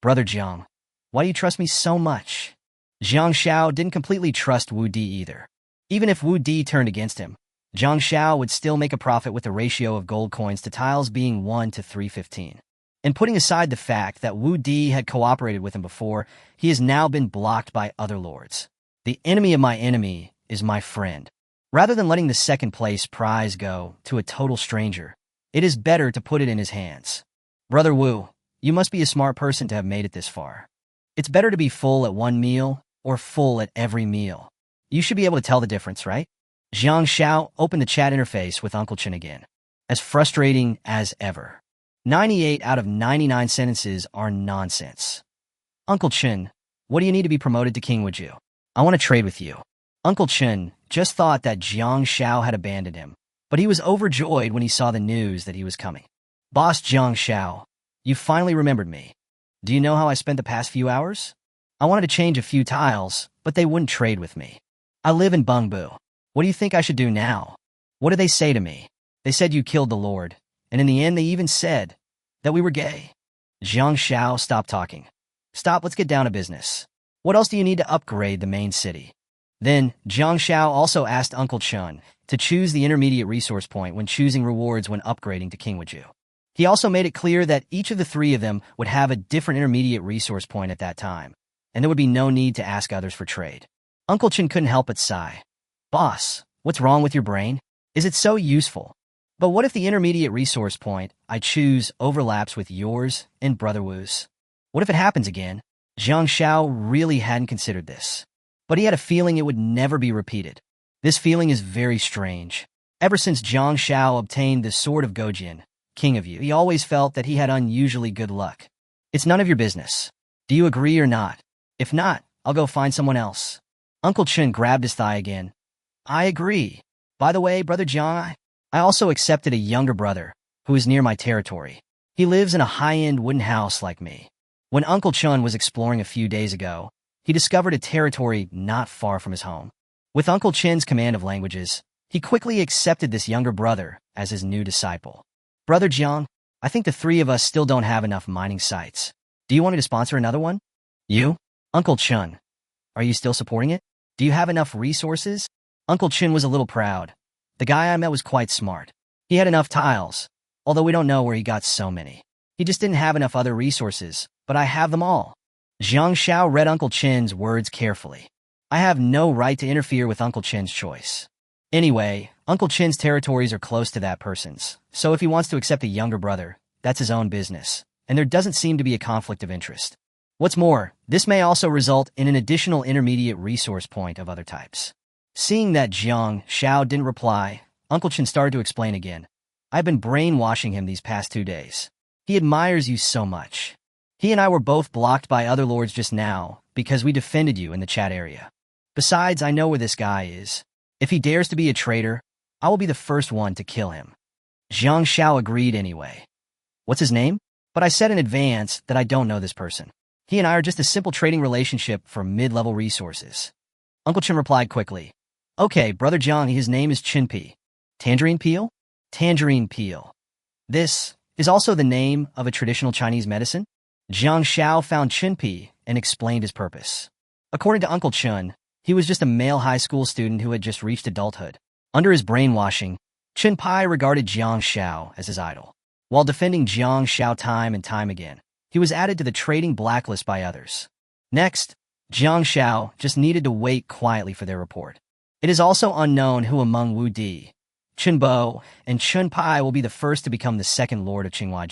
Brother Jiang, why do you trust me so much? Jiang Xiao didn't completely trust Wu Di either. Even if Wu Di turned against him, Jiang Xiao would still make a profit with the ratio of gold coins to tiles being 1:315. And putting aside the fact that Wu Di had cooperated with him before, he has now been blocked by other lords. The enemy of my enemy is my friend. Rather than letting the second place prize go to a total stranger, it is better to put it in his hands. Brother Wu, you must be a smart person to have made it this far. It's better to be full at one meal or full at every meal. You should be able to tell the difference, right? Jiang Xiao opened the chat interface with Uncle Chen again. As frustrating as ever. 98 out of 99 sentences are nonsense. Uncle Chen, what do you need to be promoted to king, would you? I want to trade with you. Uncle Chen just thought that Jiang Xiao had abandoned him, but he was overjoyed when he saw the news that he was coming. Boss Jiang Xiao, you finally remembered me. Do you know how I spent the past few hours? I wanted to change a few tiles, but they wouldn't trade with me. I live in Bengbu. What do you think I should do now? What did they say to me? They said you killed the Lord, and in the end they even said that we were gay. Jiang Xiao, stop talking. Stop, let's get down to business. What else do you need to upgrade the main city? Then, Jiang Xiao also asked Uncle Chen to choose the intermediate resource point when choosing rewards when upgrading to King Wuju. He also made it clear that each of the three of them would have a different intermediate resource point at that time, and there would be no need to ask others for trade. Uncle Chen couldn't help but sigh. Boss, what's wrong with your brain? Is it so useful? But what if the intermediate resource point I choose overlaps with yours and Brother Wu's? What if it happens again? Jiang Xiao really hadn't considered this, but he had a feeling it would never be repeated. This feeling is very strange. Ever since Jiang Xiao obtained the Sword of Gojin, King of Yu, he always felt that he had unusually good luck. It's none of your business. Do you agree or not? If not, I'll go find someone else. Uncle Chen grabbed his thigh again. I agree. By the way, Brother Jiang, I also accepted a younger brother who is near my territory. He lives in a high-end wooden house like me. When Uncle Chen was exploring a few days ago, he discovered a territory not far from his home. With Uncle Chen's command of languages, he quickly accepted this younger brother as his new disciple. Brother Jiang, I think the three of us still don't have enough mining sites. Do you want me to sponsor another one? You? Uncle Chen, are you still supporting it? Do you have enough resources? Uncle Chen was a little proud. The guy I met was quite smart. He had enough tiles, although we don't know where he got so many. He just didn't have enough other resources, but I have them all. Jiang Xiao read Uncle Chen's words carefully. I have no right to interfere with Uncle Chen's choice. Anyway, Uncle Chen's territories are close to that person's, so if he wants to accept a younger brother, that's his own business, and there doesn't seem to be a conflict of interest. What's more, this may also result in an additional intermediate resource point of other types. Seeing that Jiang Xiao didn't reply, Uncle Chen started to explain again. I've been brainwashing him these past 2 days. He admires you so much. He and I were both blocked by other lords just now because we defended you in the chat area. Besides, I know where this guy is. If he dares to be a traitor, I will be the first one to kill him. Jiang Xiao agreed anyway. What's his name? But I said in advance that I don't know this person. He and I are just a simple trading relationship for mid-level resources. Uncle Chen replied quickly. Okay, Brother Jiang, his name is Chinpi. Tangerine peel? Tangerine peel. This is also the name of a traditional Chinese medicine? Jiang Xiao found Chinpi and explained his purpose. According to Uncle Chen, he was just a male high school student who had just reached adulthood. Under his brainwashing, Chinpi regarded Jiang Xiao as his idol. While defending Jiang Xiao time and time again, he was added to the trading blacklist by others. Next, Jiang Xiao just needed to wait quietly for their report. It is also unknown who among Wu Di, Chen Bo, and Chen Pai will be the first to become the second lord of Qinghua.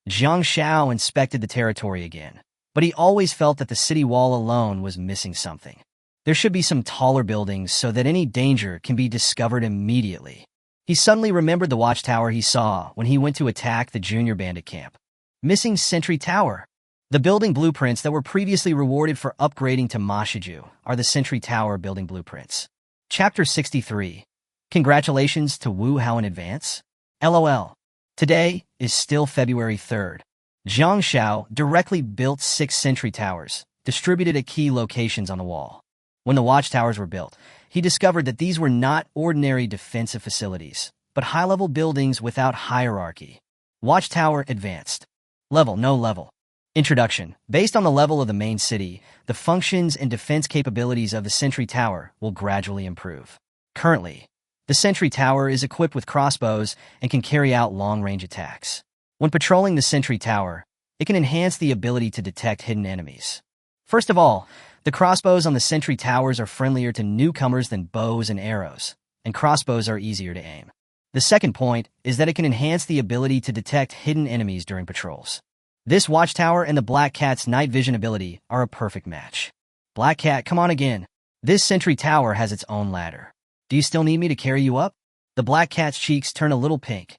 Jiang Xiao inspected the territory again, but he always felt that the city wall alone was missing something. There should be some taller buildings so that any danger can be discovered immediately. He suddenly remembered the watchtower he saw when he went to attack the junior bandit camp. Missing Sentry Tower. The building blueprints that were previously rewarded for upgrading to Mashiju are the Sentry Tower building blueprints. Chapter 63. Congratulations to Wu Hao in advance. LOL. Today is still February 3rd. Jiang Xiao directly built 6 sentry towers, distributed at key locations on the wall. When the watchtowers were built, he discovered that these were not ordinary defensive facilities, but high-level buildings without hierarchy. Watchtower advanced. Level, no level. Introduction. Based on the level of the main city, the functions and defense capabilities of the sentry tower will gradually improve. Currently, the sentry tower is equipped with crossbows and can carry out long-range attacks. When patrolling the sentry tower, it can enhance the ability to detect hidden enemies. First of all, the crossbows on the sentry towers are friendlier to newcomers than bows and arrows, and crossbows are easier to aim. The second point is that it can enhance the ability to detect hidden enemies during patrols. This watchtower and the Black Cat's night vision ability are a perfect match. Black Cat, come on again. This sentry tower has its own ladder. Do you still need me to carry you up? The black cat's cheeks turn a little pink.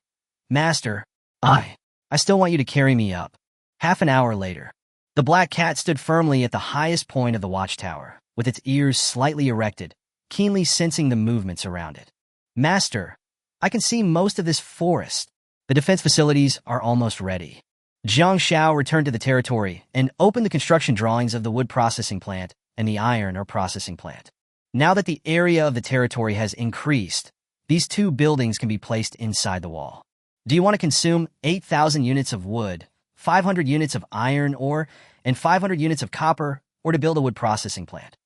Master, I still want you to carry me up. Half an hour later, the black cat stood firmly at the highest point of the watchtower, with its ears slightly erected, keenly sensing the movements around it. Master, I can see most of this forest. The defense facilities are almost ready. Jiang Xiao returned to the territory and opened the construction drawings of the wood processing plant and the iron ore processing plant. Now that the area of the territory has increased, these two buildings can be placed inside the wall. Do you want to consume 8,000 units of wood, 500 units of iron ore, and 500 units of copper, or to build a wood processing plant?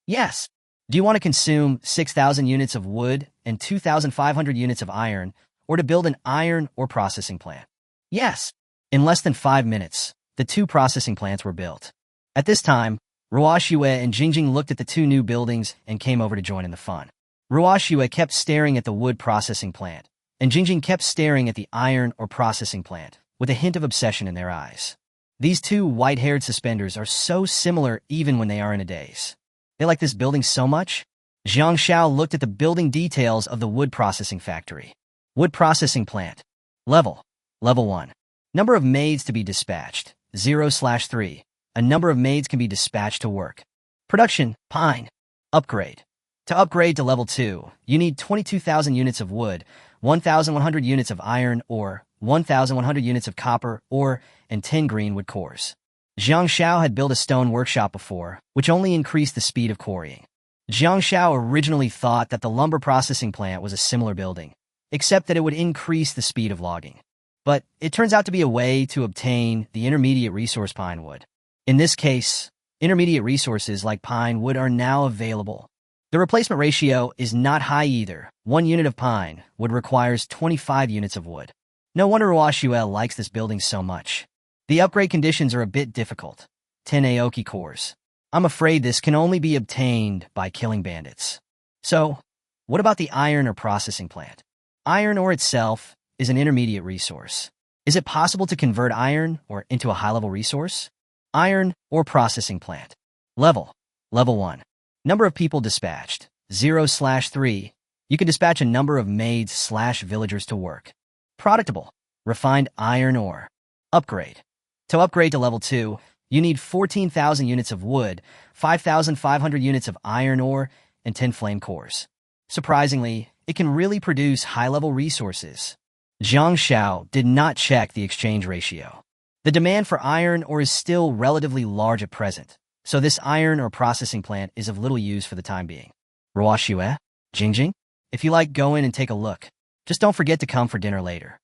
Yes. Do you want to consume 6,000 units of wood and 2,500 units of iron, or to build an iron ore processing plant? Yes. In less than 5 minutes, the two processing plants were built. At this time, Ruoxue and Jingjing looked at the two new buildings and came over to join in the fun. Ruoxue kept staring at the wood processing plant, and Jingjing kept staring at the iron ore processing plant, with a hint of obsession in their eyes. These two white-haired suspenders are so similar even when they are in a daze. They like this building so much? Jiang Xiao looked at the building details of the wood processing factory. Wood processing plant. Level 1. Number of maids to be dispatched, 0/3. A number of maids can be dispatched to work. Production, pine. Upgrade. To upgrade to level 2, you need 22,000 units of wood, 1,100 units of iron ore, 1,100 units of copper ore, and 10 greenwood cores. Jiang Xiao had built a stone workshop before, which only increased the speed of quarrying. Jiang Xiao originally thought that the lumber processing plant was a similar building, except that it would increase the speed of logging. But it turns out to be a way to obtain the intermediate resource pine wood. In this case, intermediate resources like pine wood are now available. The replacement ratio is not high either. 1 unit of pine wood requires 25 units of wood. No wonder Ruoxue likes this building so much. The upgrade conditions are a bit difficult. 10 Aoki cores. I'm afraid this can only be obtained by killing bandits. So, what about the iron ore processing plant? Iron ore itself is an intermediate resource. Is it possible to convert iron ore into a high-level resource? Iron ore processing plant. Level 1. Number of people dispatched, 0/3. You can dispatch a number of maids/villagers to work. Productable, refined iron ore. Upgrade. To upgrade to level 2, you need 14,000 units of wood, 5,500 units of iron ore, and 10 flame cores. Surprisingly, it can really produce high-level resources. Jiang Xiao did not check the exchange ratio. The demand for iron ore is still relatively large at present, so this iron ore processing plant is of little use for the time being. Ruoxue, Jingjing, if you like, go in and take a look. Just don't forget to come for dinner later.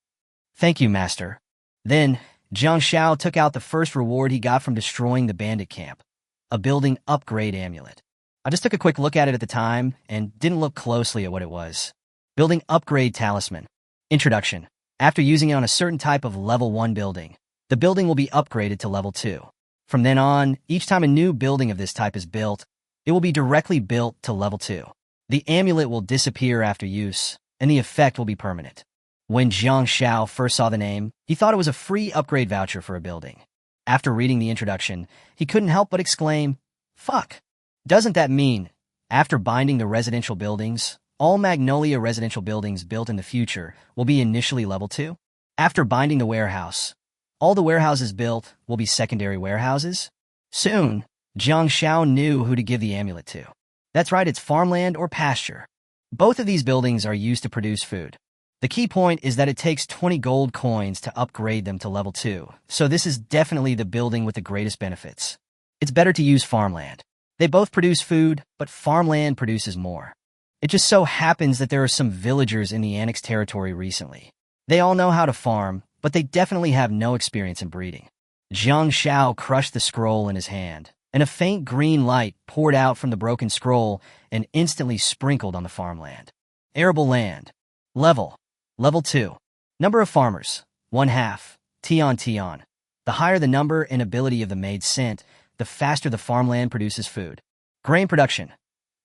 Thank you, Master. Then, Jiang Xiao took out the first reward he got from destroying the bandit camp, a building upgrade amulet. I just took a quick look at it at the time and didn't look closely at what it was. Building upgrade talisman. Introduction. After using it on a certain type of level 1 building, the building will be upgraded to level 2. From then on, each time a new building of this type is built, it will be directly built to level 2. The amulet will disappear after use, and the effect will be permanent. When Jiang Xiao first saw the name, he thought it was a free upgrade voucher for a building. After reading the introduction, he couldn't help but exclaim, "Fuck! Doesn't that mean, after binding the residential buildings, all Magnolia residential buildings built in the future will be initially level 2? After binding the warehouse, all the warehouses built will be secondary warehouses?" Soon, Jiang Xiao knew who to give the amulet to. That's right, it's farmland or pasture. Both of these buildings are used to produce food. The key point is that it takes 20 gold coins to upgrade them to level 2, so this is definitely the building with the greatest benefits. It's better to use farmland. They both produce food, but farmland produces more. It just so happens that there are some villagers in the annexed territory recently. They all know how to farm, but they definitely have no experience in breeding. Jiang Xiao crushed the scroll in his hand, and a faint green light poured out from the broken scroll and instantly sprinkled on the farmland. Arable land. Level 2. Number of farmers, 1/2, Tion. The higher the number and ability of the maid sent, the faster the farmland produces food. Grain production.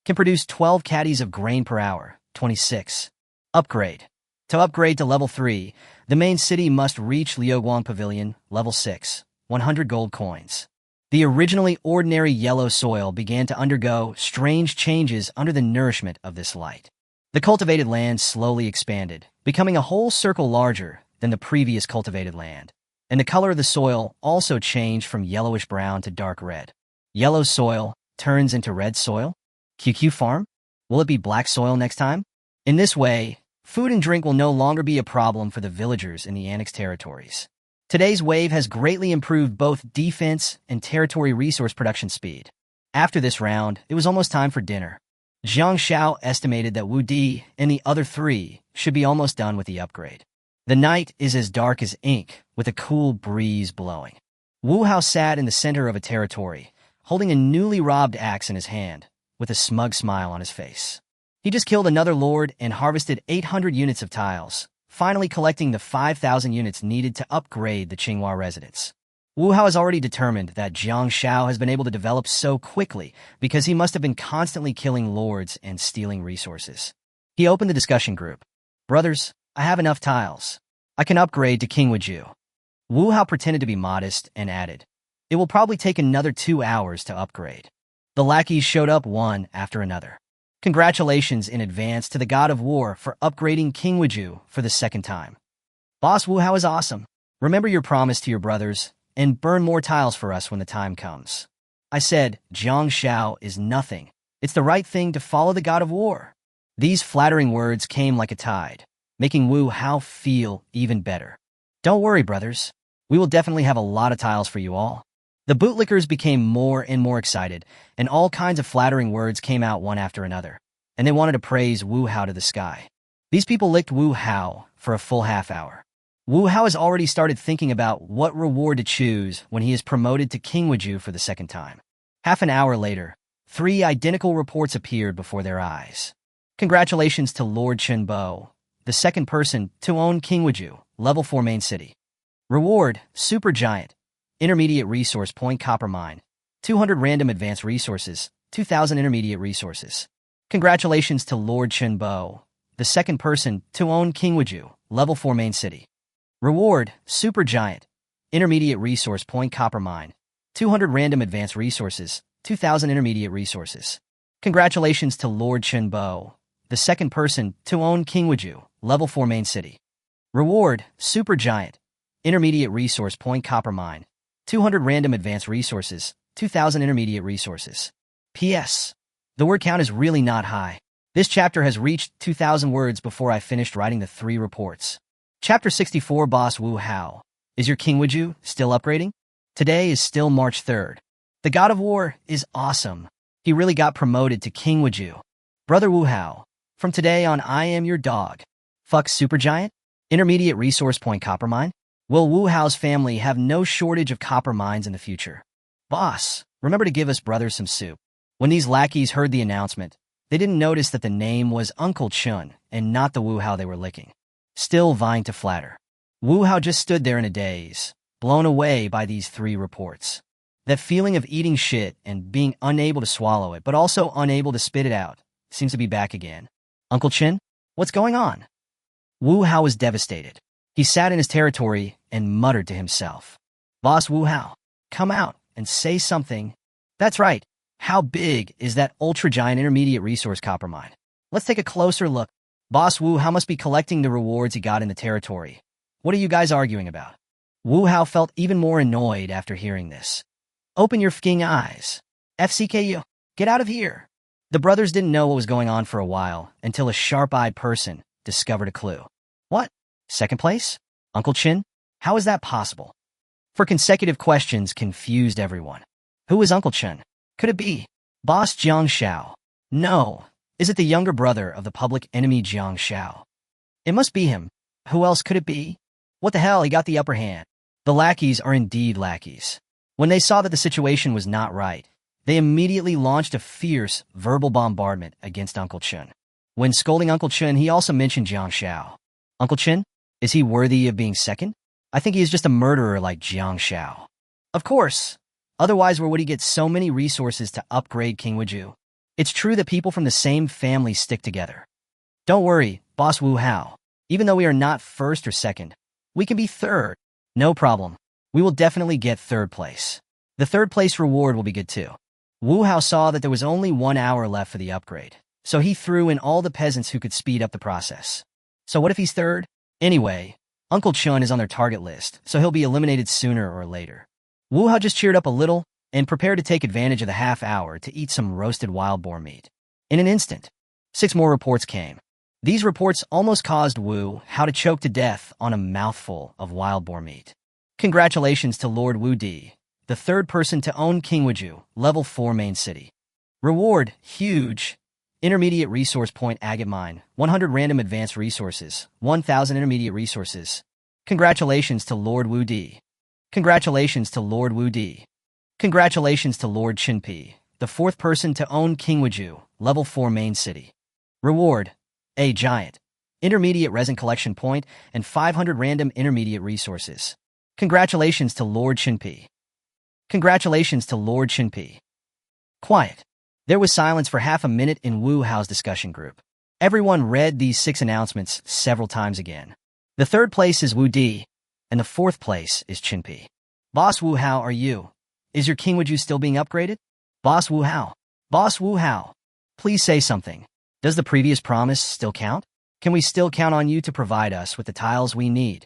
Can produce 12 caddies of grain per hour, 26. Upgrade. To upgrade to level 3, the main city must reach Liuguang Pavilion, level 6, 100 gold coins. The originally ordinary yellow soil began to undergo strange changes under the nourishment of this light. The cultivated land slowly expanded, becoming a whole circle larger than the previous cultivated land. And the color of the soil also changed from yellowish-brown to dark red. Yellow soil turns into red soil? QQ farm? Will it be black soil next time? In this way, food and drink will no longer be a problem for the villagers in the annexed territories. Today's wave has greatly improved both defense and territory resource production speed. After this round, it was almost time for dinner. Zhang Xiao estimated that Wu Di and the other three should be almost done with the upgrade. The night is as dark as ink, with a cool breeze blowing. Wu Hao sat in the center of a territory, holding a newly robbed axe in his hand, with a smug smile on his face. He just killed another lord and harvested 800 units of tiles, finally collecting the 5,000 units needed to upgrade the Qinghua residence. Wu Hao has already determined that Zhang Xiao has been able to develop so quickly because he must have been constantly killing lords and stealing resources. He opened the discussion group. Brothers, I have enough tiles. I can upgrade to King Wuju. Wu Hao pretended to be modest and added, it will probably take another 2 hours to upgrade. The lackeys showed up one after another. Congratulations in advance to the God of War for upgrading King Wuju for the second time. Boss Wu Hao is awesome. Remember your promise to your brothers and burn more tiles for us when the time comes. I said, Zhang Xiao is nothing. It's the right thing to follow the God of War. These flattering words came like a tide, making Wu Hao feel even better. Don't worry, brothers. We will definitely have a lot of tiles for you all. The bootlickers became more and more excited, and all kinds of flattering words came out one after another, and they wanted to praise Wu Hao to the sky. These people licked Wu Hao for a full half hour. Wu Hao has already started thinking about what reward to choose when he is promoted to King Wuju for the second time. Half an hour later, 3 identical reports appeared before their eyes. Congratulations to Lord Chen Bo, the second person to own King Wuju, level 4 main city. Reward, Super Giant, Intermediate Resource Point Copper Mine, 200 Random Advanced Resources, 2,000 Intermediate Resources. Congratulations to Lord Chen Bo, the second person to own King Wuju, level 4 main city. Reward, Super Giant, Intermediate Resource Point Copper Mine, 200 Random Advanced Resources, 2,000 Intermediate Resources. Congratulations to Lord Chen Bo, the second person to own King Wuju, level 4 main city. Reward, Super Giant, Intermediate Resource Point Copper Mine, 200 Random Advanced Resources, 2,000 Intermediate Resources. P.S. The word count is really not high. This chapter has reached 2,000 words before I finished writing the 3 reports. Chapter 64 Boss Wu Hao. Is your King Wuju still upgrading? Today is still March 3rd. The God of War is awesome. He really got promoted to King Wuju. Brother Wu Hao. From today on I am your dog. Fuck Supergiant? Intermediate Resource Point Copper Mine? Will Wu Hao's family have no shortage of copper mines in the future? Boss, remember to give us brothers some soup. When these lackeys heard the announcement, they didn't notice that the name was Uncle Chun and not the Wu Hao they were licking. Still vying to flatter. Wu Hao just stood there in a daze, blown away by these 3 reports. That feeling of eating shit and being unable to swallow it, but also unable to spit it out, seems to be back again. Uncle Chin, what's going on? Wu Hao was devastated. He sat in his territory and muttered to himself. Boss Wu Hao, come out and say something. That's right. How big is that ultra-giant intermediate resource copper mine? Let's take a closer look. Boss Wu Hao must be collecting the rewards he got in the territory. What are you guys arguing about? Wu Hao felt even more annoyed after hearing this. Open your f***ing eyes. FCKU, get out of here. The brothers didn't know what was going on for a while until a sharp-eyed person discovered a clue. What? Second place? Uncle Chin? How is that possible? For consecutive questions confused everyone. Who is Uncle Chen? Could it be Boss Jiang Xiao? No. Is it the younger brother of the public enemy Jiang Xiao? It must be him. Who else could it be? What the hell, he got the upper hand. The lackeys are indeed lackeys. When they saw that the situation was not right, they immediately launched a fierce verbal bombardment against Uncle Chen. When scolding Uncle Chen, he also mentioned Jiang Xiao. Uncle Chen? Is he worthy of being second? I think he is just a murderer like Jiang Xiao. Of course. Otherwise, where would he get so many resources to upgrade King Wuju? It's true that people from the same family stick together. Don't worry, Boss Wu Hao. Even though we are not first or second, we can be third. No problem. We will definitely get third place. The third place reward will be good too. Wu Hao saw that there was only 1 hour left for the upgrade, so he threw in all the peasants who could speed up the process. So what if he's third? Anyway, Uncle Chen is on their target list, so he'll be eliminated sooner or later. Wu Hao just cheered up a little and prepared to take advantage of the half hour to eat some roasted wild boar meat. In an instant, 6 more reports came. These reports almost caused Wu Hao to choke to death on a mouthful of wild boar meat. Congratulations to Lord Wu Di, the third person to own Qingwuju, level 4 main city. Reward, huge. Intermediate resource point agate mine, 100 random advanced resources, 1,000 intermediate resources. Congratulations to Lord Wu Di. Congratulations to Lord Wu Di. Congratulations to Lord Qinpi, the fourth person to own Qingwuju, level 4 main city. Reward, a giant. Intermediate resin collection point and 500 random intermediate resources. Congratulations to Lord Qinpi. Congratulations to Lord Qinpi. Quiet. There was silence for half a minute in Wu Hao's discussion group. Everyone read these 6 announcements several times again. The third place is Wu Di, and the fourth place is Qinpi. Boss Wu Hao, are you? Is your Qingwuju still being upgraded? Boss Wu Hao. Boss Wu Hao. Please say something. Does the previous promise still count? Can we still count on you to provide us with the tiles we need?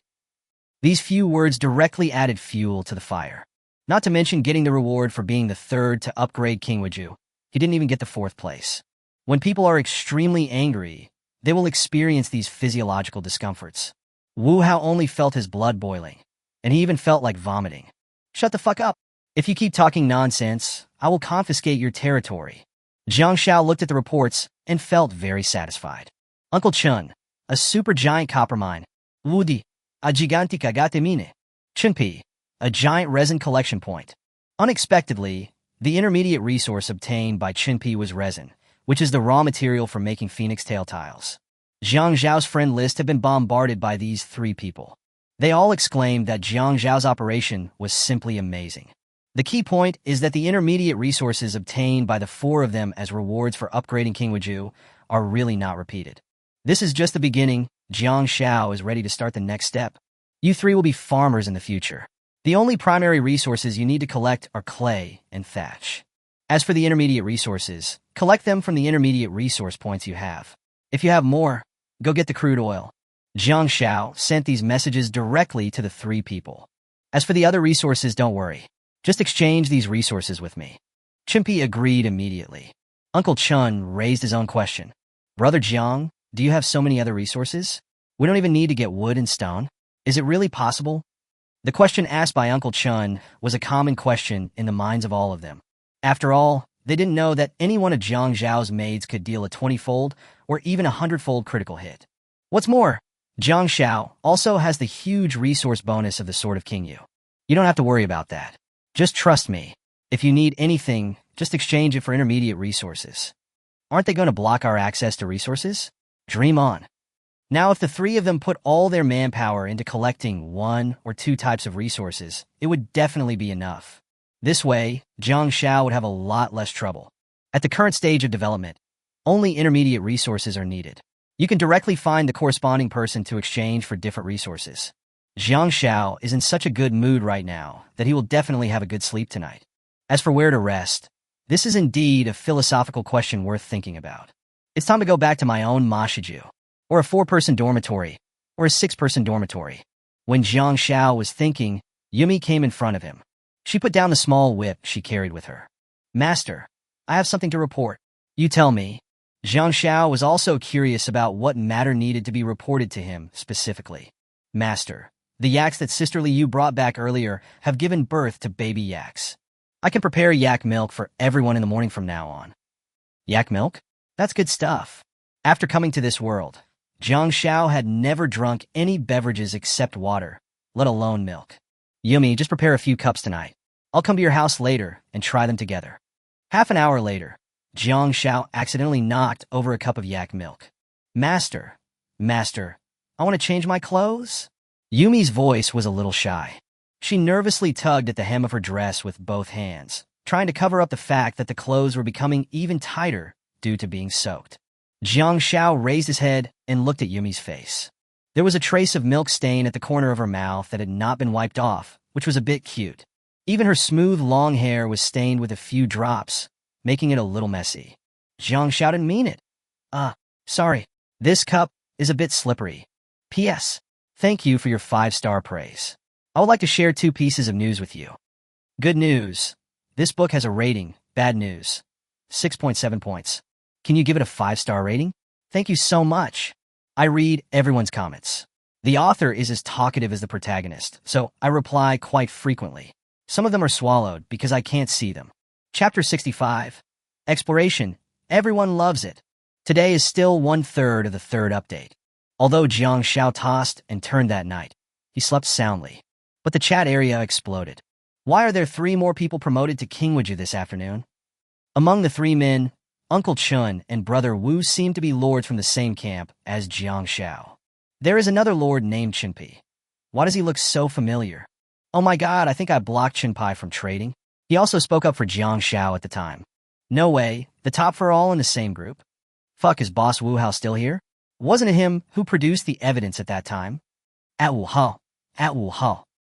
These few words directly added fuel to the fire. Not to mention getting the reward for being the third to upgrade Qingwuju. He didn't even get the fourth place. When people are extremely angry, they will experience these physiological discomforts. Wu Hao only felt his blood boiling, and he even felt like vomiting. Shut the fuck up. If you keep talking nonsense, I will confiscate your territory. Jiang Xiao looked at the reports and felt very satisfied. Uncle Chen, a super giant copper mine. Wu Di, a gigantic agate mine. Qinpi, a giant resin collection point. Unexpectedly, the intermediate resource obtained by Qinpi was resin, which is the raw material for making phoenix tail tiles. Jiang Zhao's friend list had been bombarded by these 3 people. They all exclaimed that Jiang Zhao's operation was simply amazing. The key point is that the intermediate resources obtained by the 4 of them as rewards for upgrading Qingwuju are really not repeated. This is just the beginning. Jiang Xiao is ready to start the next step. You 3 will be farmers in the future. The only primary resources you need to collect are clay and thatch. As for the intermediate resources, collect them from the intermediate resource points you have. If you have more, go get the crude oil. Jiang Xiao sent these messages directly to the 3 people. As for the other resources, don't worry. Just exchange these resources with me. Qinpi agreed immediately. Uncle Chen raised his own question. Brother Jiang, do you have so many other resources? We don't even need to get wood and stone. Is it really possible? The question asked by Uncle Chen was a common question in the minds of all of them. After all, they didn't know that any one of Jiang Zhao's maids could deal a 20-fold or even a 100-fold critical hit. What's more, Jiang Xiao also has the huge resource bonus of the Sword of Qingyu. You don't have to worry about that. Just trust me. If you need anything, just exchange it for intermediate resources. Aren't they going to block our access to resources? Dream on. Now, if the 3 of them put all their manpower into collecting 1 or 2 types of resources, it would definitely be enough. This way, Jiang Xiao would have a lot less trouble. At the current stage of development, only intermediate resources are needed. You can directly find the corresponding person to exchange for different resources. Jiang Xiao is in such a good mood right now that he will definitely have a good sleep tonight. As for where to rest, this is indeed a philosophical question worth thinking about. It's time to go back to my own Mashiju, or a 4-person dormitory, or a 6-person dormitory. When Jiang Xiao was thinking, Yumi came in front of him. She put down the small whip she carried with her. Master, I have something to report. You tell me. Jiang Xiao was also curious about what matter needed to be reported to him specifically. Master, the yaks that Sisterly Yu brought back earlier have given birth to baby yaks. I can prepare yak milk for everyone in the morning from now on. Yak milk? That's good stuff. After coming to this world, Jiang Xiao had never drunk any beverages except water, let alone milk. Yumi, just prepare a few cups tonight. I'll come to your house later and try them together. Half an hour later, Jiang Xiao accidentally knocked over a cup of yak milk. Master, I want to change my clothes. Yumi's voice was a little shy. She nervously tugged at the hem of her dress with both hands, trying to cover up the fact that the clothes were becoming even tighter due to being soaked. Jiang Xiao raised his head and looked at Yumi's face. There was a trace of milk stain at the corner of her mouth that had not been wiped off, which was a bit cute. Even her smooth, long hair was stained with a few drops, making it a little messy. Jiang Shao didn't mean it. Sorry. This cup is a bit slippery. P.S. Thank you for your 5-star praise. I would like to share 2 pieces of news with you. Good news. This book has a rating. Bad news. 6.7 points. Can you give it a 5-star rating? Thank you so much. I read everyone's comments. The author is as talkative as the protagonist, so I reply quite frequently. Some of them are swallowed because I can't see them. Chapter 65. Exploration. Everyone loves it. Today is still 1/3 of the 3rd update. Although Jiang Shao tossed and turned that night, he slept soundly. But the chat area exploded. Why are there 3 more people promoted to Kingwiju this afternoon? Among the 3 men, Uncle Chun and Brother Wu seem to be lords from the same camp as Jiang Shao. There is another lord named Chenpi. Why does he look so familiar? Oh my god, I think I blocked Chenpi from trading. He also spoke up for Jiang Shao at the time. No way, the top 4 all in the same group? Fuck, is Boss Wu Hao still here? Wasn't it him who produced the evidence at that time? At Wu Hao.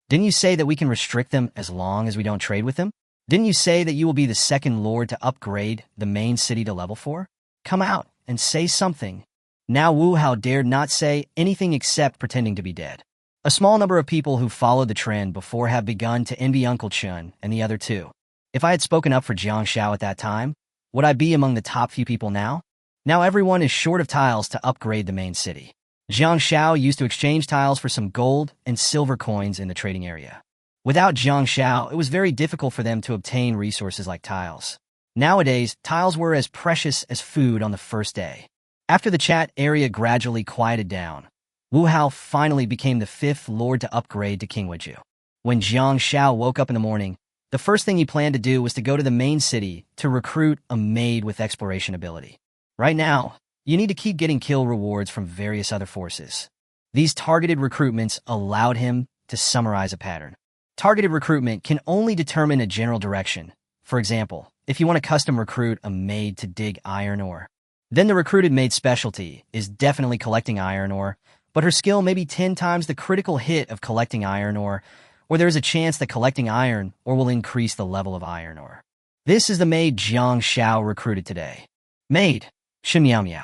Didn't you say that we can restrict them as long as we don't trade with them? Didn't you say that you will be the second lord to upgrade the main city to level 4? Come out and say something. Now Wu Hao dared not say anything except pretending to be dead. A small number of people who followed the trend before have begun to envy Uncle Chun and the other 2. If I had spoken up for Jiang Shao at that time, would I be among the top few people now? Now everyone is short of tiles to upgrade the main city. Jiang Shao used to exchange tiles for some gold and silver coins in the trading area. Without Jiang Shao, it was very difficult for them to obtain resources like tiles. Nowadays, tiles were as precious as food on the first day. After the chat area gradually quieted down, Wu Hao finally became the 5th lord to upgrade to Kingwiju. When Jiang Shao woke up in the morning, the first thing he planned to do was to go to the main city to recruit a maid with exploration ability. Right now, you need to keep getting kill rewards from various other forces. These targeted recruitments allowed him to summarize a pattern. Targeted recruitment can only determine a general direction. For example, if you want to custom recruit a maid to dig iron ore, then the recruited maid's specialty is definitely collecting iron ore, but her skill may be 10 times the critical hit of collecting iron ore, or there is a chance that collecting iron ore will increase the level of iron ore. This is the maid Jiang Shao recruited today. Maid. Chen Yingge.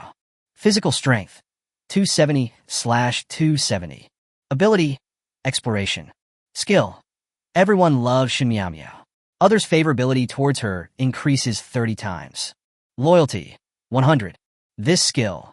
Physical strength, 270/270. Ability, exploration. Skill. Everyone loves Chen Yingge. Others' favorability towards her increases 30 times. Loyalty, 100. This skill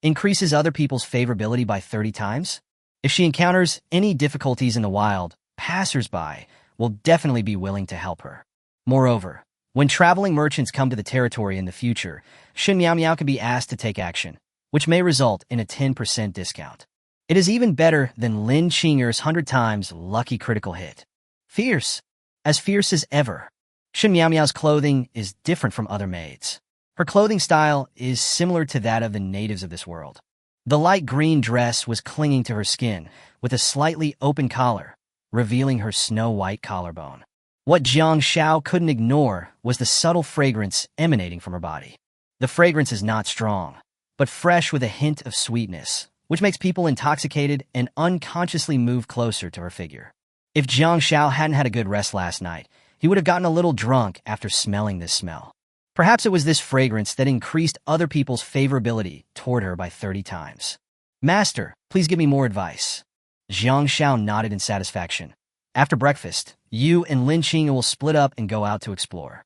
increases other people's favorability by 30 times. If she encounters any difficulties in the wild, passers-by will definitely be willing to help her. Moreover, when traveling merchants come to the territory in the future, Chen Yingge can be asked to take action, which may result in a 10% discount. It is even better than Lin Qing'er's 100 times lucky critical hit. Fierce. As fierce as ever. Chen Yingge's clothing is different from other maids. Her clothing style is similar to that of the natives of this world. The light green dress was clinging to her skin, with a slightly open collar, revealing her snow-white collarbone. What Jiang Shao couldn't ignore was the subtle fragrance emanating from her body. The fragrance is not strong, but fresh with a hint of sweetness, which makes people intoxicated and unconsciously move closer to her figure. If Jiang Shao hadn't had a good rest last night, he would have gotten a little drunk after smelling this smell. Perhaps it was this fragrance that increased other people's favorability toward her by 30 times. Master, please give me more advice. Jiang Shao nodded in satisfaction. After breakfast, you and Lin Qing'e will split up and go out to explore.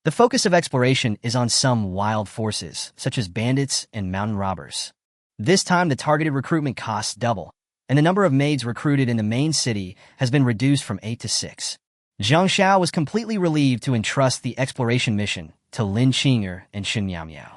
The focus of exploration is on some wild forces, such as bandits and mountain robbers. This time the targeted recruitment costs double, and the number of maids recruited in the main city has been reduced from 8 to 6. Jiang Shao was completely relieved to entrust the exploration mission to Lin Qing'e and Chen Yingge.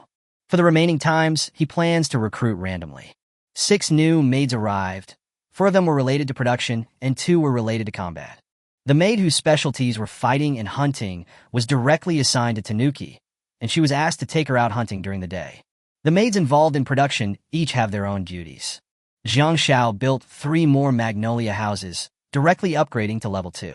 For the remaining times, he plans to recruit randomly. 6 new maids arrived. 4 of them were related to production, and 2 were related to combat. The maid whose specialties were fighting and hunting was directly assigned to Tanuki, and she was asked to take her out hunting during the day. The maids involved in production each have their own duties. Jiang Shao built 3 more magnolia houses, directly upgrading to level 2.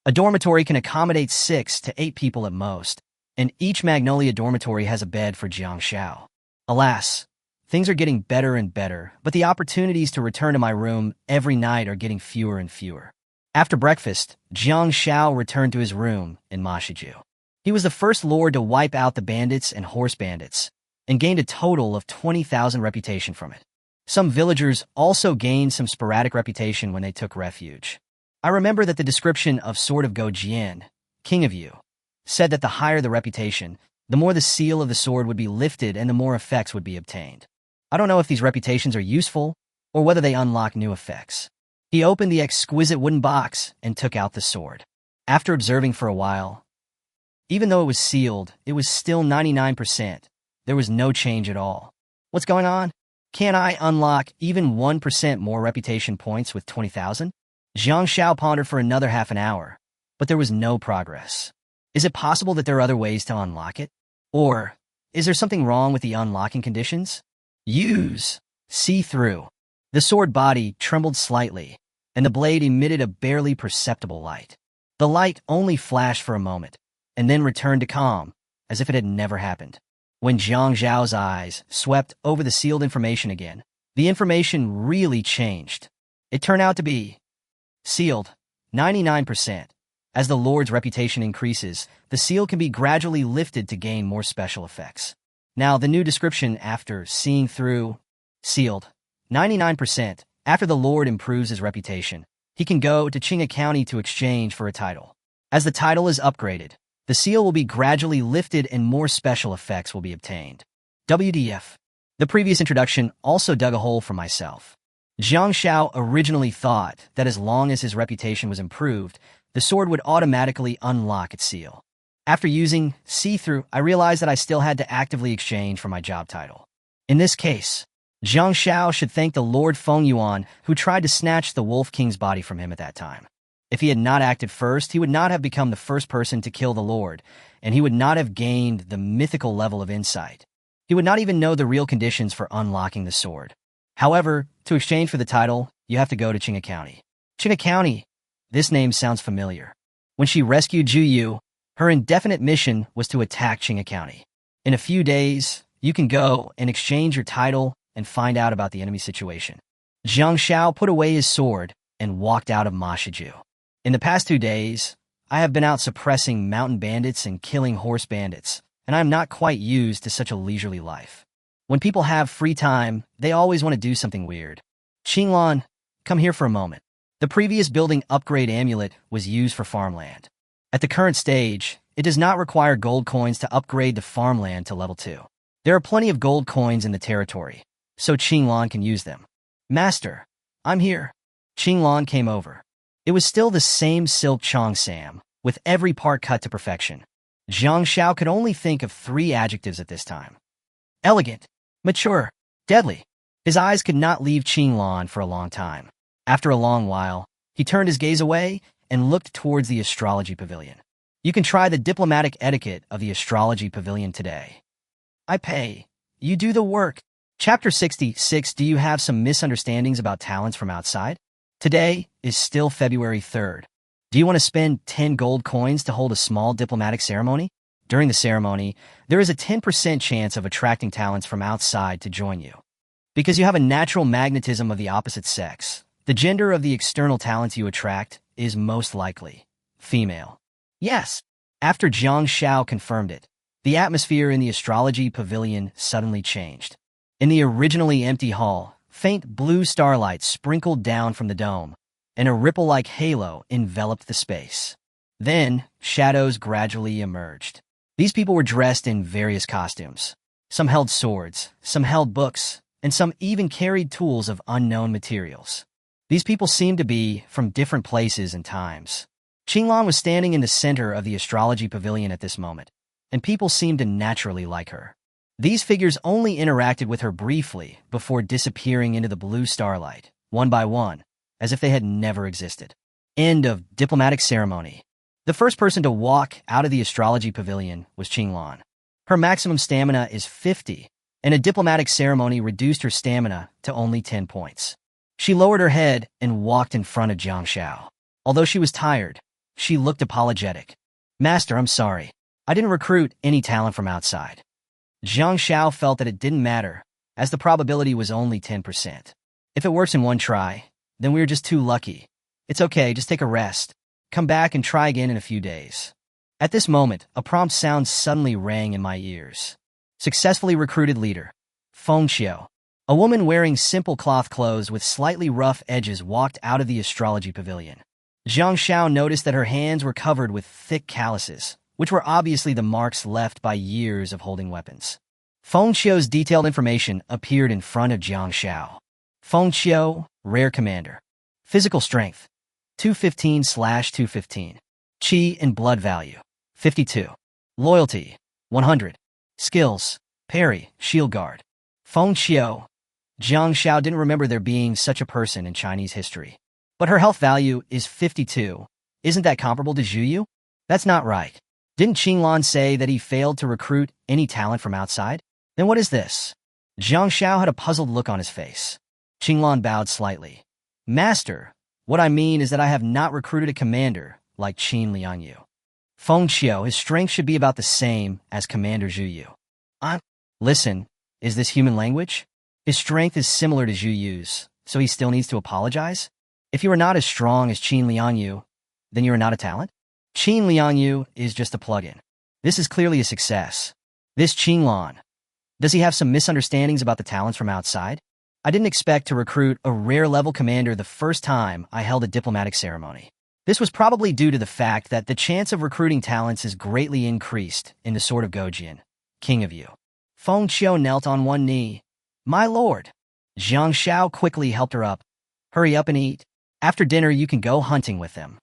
A dormitory can accommodate 6 to 8 people at most, and each magnolia dormitory has a bed for Jiang Shao. Alas, things are getting better and better, but the opportunities to return to my room every night are getting fewer and fewer. After breakfast, Jiang Shao returned to his room in Mashiju. He was the first lord to wipe out the bandits and horse bandits, and gained a total of 20,000 reputation from it. Some villagers also gained some sporadic reputation when they took refuge. I remember that the description of Sword of Gojian, King of Yu, said that the higher the reputation, the more the seal of the sword would be lifted and the more effects would be obtained. I don't know if these reputations are useful, or whether they unlock new effects. He opened the exquisite wooden box and took out the sword. After observing for a while, even though it was sealed, it was still 99%. There was no change at all. What's going on? Can I unlock even 1% more reputation points with 20,000? Jiang Shao pondered for another half an hour, but there was no progress. Is it possible that there are other ways to unlock it? Or is there something wrong with the unlocking conditions? Use. See through. The sword body trembled slightly, and the blade emitted a barely perceptible light. The light only flashed for a moment, and then returned to calm, as if it had never happened. When Jiang Zhao's eyes swept over the sealed information again, the information really changed. It turned out to be sealed, 99%. As the Lord's reputation increases, the seal can be gradually lifted to gain more special effects. Now, the new description after seeing through, sealed, 99%. After the Lord improves his reputation, he can go to Qinga County to exchange for a title. As the title is upgraded, the seal will be gradually lifted and more special effects will be obtained. WDF. The previous introduction also dug a hole for myself. Jiang Shao originally thought that as long as his reputation was improved, the sword would automatically unlock its seal. After using see-through, I realized that I still had to actively exchange for my job title. In this case, Jiang Shao should thank the Lord Feng Yuan who tried to snatch the Wolf King's body from him at that time. If he had not acted first, he would not have become the first person to kill the Lord, and he would not have gained the mythical level of insight. He would not even know the real conditions for unlocking the sword. However, to exchange for the title, you have to go to Qinga County. Qinga County. This name sounds familiar. When she rescued Zhu Yu, her indefinite mission was to attack Qinga County. In a few days, you can go and exchange your title and find out about the enemy situation. Jiang Shao put away his sword and walked out of Mashiju. In the past 2 days, I have been out suppressing mountain bandits and killing horse bandits, and I am not quite used to such a leisurely life. When people have free time, they always want to do something weird. Qinglan, come here for a moment. The previous building upgrade amulet was used for farmland. At the current stage, it does not require gold coins to upgrade the farmland to level 2. There are plenty of gold coins in the territory, so Qinglan can use them. Master, I'm here. Qinglan came over. It was still the same silk cheongsam, with every part cut to perfection. Jiang Shao could only think of 3 adjectives at this time. Elegant, mature, deadly. His eyes could not leave Qinglan for a long time. After a long while, he turned his gaze away and looked towards the astrology pavilion. You can try the diplomatic etiquette of the astrology pavilion today. I pay. You do the work. Chapter 66. Do you have some misunderstandings about talents from outside? Today is still February 3rd. Do you want to spend 10 gold coins to hold a small diplomatic ceremony? During the ceremony, there is a 10% chance of attracting talents from outside to join you. Because you have a natural magnetism of the opposite sex, the gender of the external talents you attract is most likely female. Yes. After Jiang Shao confirmed it, the atmosphere in the astrology pavilion suddenly changed. In the originally empty hall, faint blue starlight sprinkled down from the dome, and a ripple-like halo enveloped the space. Then, shadows gradually emerged. These people were dressed in various costumes. Some held swords, some held books, and some even carried tools of unknown materials. These people seemed to be from different places and times. Qinglan was standing in the center of the astrology pavilion at this moment, and people seemed to naturally like her. These figures only interacted with her briefly before disappearing into the blue starlight, one by one, as if they had never existed. End of diplomatic ceremony. The first person to walk out of the astrology pavilion was Qinglan. Her maximum stamina is 50, and a diplomatic ceremony reduced her stamina to only 10 points. She lowered her head and walked in front of Jiang Shao. Although she was tired, she looked apologetic. Master, I'm sorry. I didn't recruit any talent from outside. Jiang Shao felt that it didn't matter, as the probability was only 10%. If it works in one try, then we were just too lucky. It's okay, just take a rest. Come back and try again in a few days. At this moment, a prompt sound suddenly rang in my ears. Successfully recruited leader. Feng Xiao. A woman wearing simple cloth clothes with slightly rough edges walked out of the astrology pavilion. Zhang Xiao noticed that her hands were covered with thick calluses, which were obviously the marks left by years of holding weapons. Feng Xiao's detailed information appeared in front of Zhang Xiao. Feng Xiao, rare commander. Physical strength, 215/215. Qi and blood value, 52. Loyalty, 100. Skills, parry, shield guard. Feng Xiao. Zhang Xiao didn't remember there being such a person in Chinese history. But her health value is 52. Isn't that comparable to Zhu Yu? That's not right. Didn't Qinglan say that he failed to recruit any talent from outside? Then what is this? Zhang Xiao had a puzzled look on his face. Qinglan bowed slightly. Master, what I mean is that I have not recruited a commander like Qin Liangyu. Feng Xiao, his strength should be about the same as Commander Zhu Yu. Listen, is this human language? His strength is similar to Zhu Yu's, so he still needs to apologize? If you are not as strong as Qin Liangyu, then you are not a talent? Qin Liangyu is just a plug-in. This is clearly a success. This Qinglan, does he have some misunderstandings about the talents from outside? I didn't expect to recruit a rare-level commander the first time I held a diplomatic ceremony. This was probably due to the fact that the chance of recruiting talents is greatly increased in the Sword of Gojian, King of Yu. Feng Xiao knelt on one knee. My lord. Zhang Xiao quickly helped her up. Hurry up and eat. After dinner, you can go hunting with them.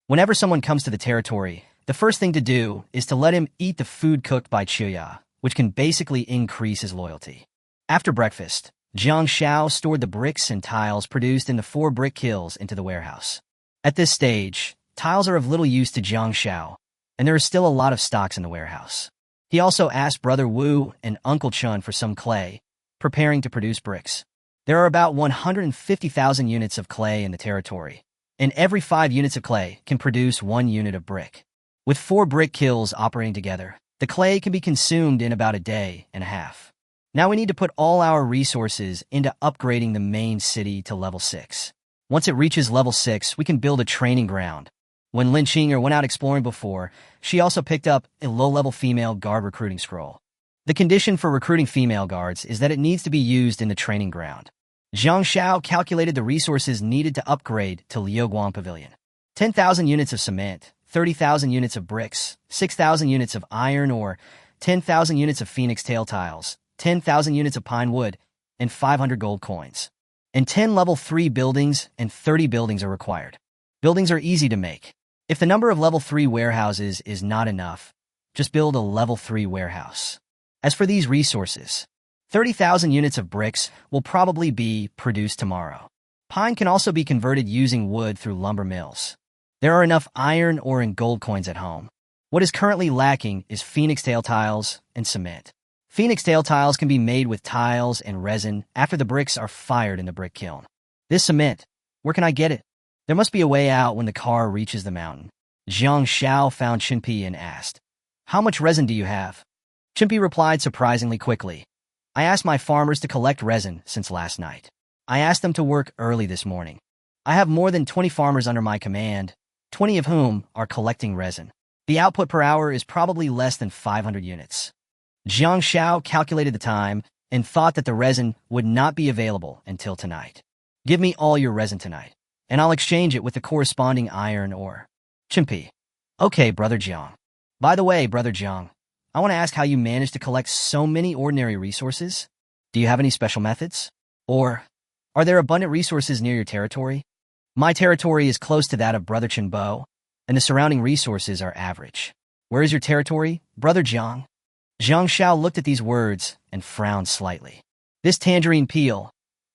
Whenever someone comes to the territory, the first thing to do is to let him eat the food cooked by Chuya, which can basically increase his loyalty. After breakfast, Zhang Xiao stored the bricks and tiles produced in the 4 brick kilns into the warehouse. At this stage, tiles are of little use to Zhang Xiao, and there is still a lot of stocks in the warehouse. He also asked Brother Wu and Uncle Chun for some clay, preparing to produce bricks. There are about 150,000 units of clay in the territory, and every 5 units of clay can produce 1 unit of brick. With 4 brick kilns operating together, the clay can be consumed in about a day and a half. Now we need to put all our resources into upgrading the main city to level 6. Once it reaches level 6, we can build a training ground. When Lin Qing'er went out exploring before, she also picked up a low-level female guard recruiting scroll. The condition for recruiting female guards is that it needs to be used in the training ground. Zhang Xiao calculated the resources needed to upgrade to Liuguang Pavilion. 10,000 units of cement, 30,000 units of bricks, 6,000 units of iron ore, 10,000 units of phoenix tail tiles, 10,000 units of pine wood, and 500 gold coins. And 10 level 3 buildings and 30 buildings are required. Buildings are easy to make. If the number of level 3 warehouses is not enough, just build a level 3 warehouse. As for these resources, 30,000 units of bricks will probably be produced tomorrow. Pine can also be converted using wood through lumber mills. There are enough iron ore and gold coins at home. What is currently lacking is phoenix tail tiles and cement. Phoenix tail tiles can be made with tiles and resin after the bricks are fired in the brick kiln. This cement, where can I get it? There must be a way out when the car reaches the mountain. Zhang Xiao found Chenpi and asked, How much resin do you have? Chenpi replied surprisingly quickly. I asked my farmers to collect resin since last night. I asked them to work early this morning. I have more than 20 farmers under my command, 20 of whom are collecting resin. The output per hour is probably less than 500 units. Zhang Xiao calculated the time and thought that the resin would not be available until tonight. Give me all your resin tonight, and I'll exchange it with the corresponding iron ore. Chenpi. Okay, Brother Jiang. By the way, Brother Jiang, I want to ask how you managed to collect so many ordinary resources. Do you have any special methods? Or are there abundant resources near your territory? My territory is close to that of Brother Chenbo, and the surrounding resources are average. Where is your territory, Brother Jiang? Zhang Xiao looked at these words and frowned slightly. This tangerine peel,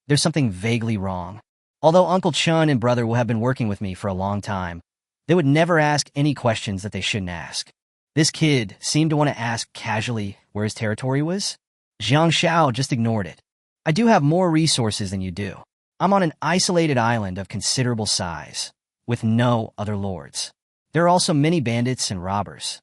there's something vaguely wrong. Although Uncle Chun and Brother will have been working with me for a long time, they would never ask any questions that they shouldn't ask. This kid seemed to want to ask casually where his territory was. Zhang Xiao just ignored it. I do have more resources than you do. I'm on an isolated island of considerable size, with no other lords. There are also many bandits and robbers.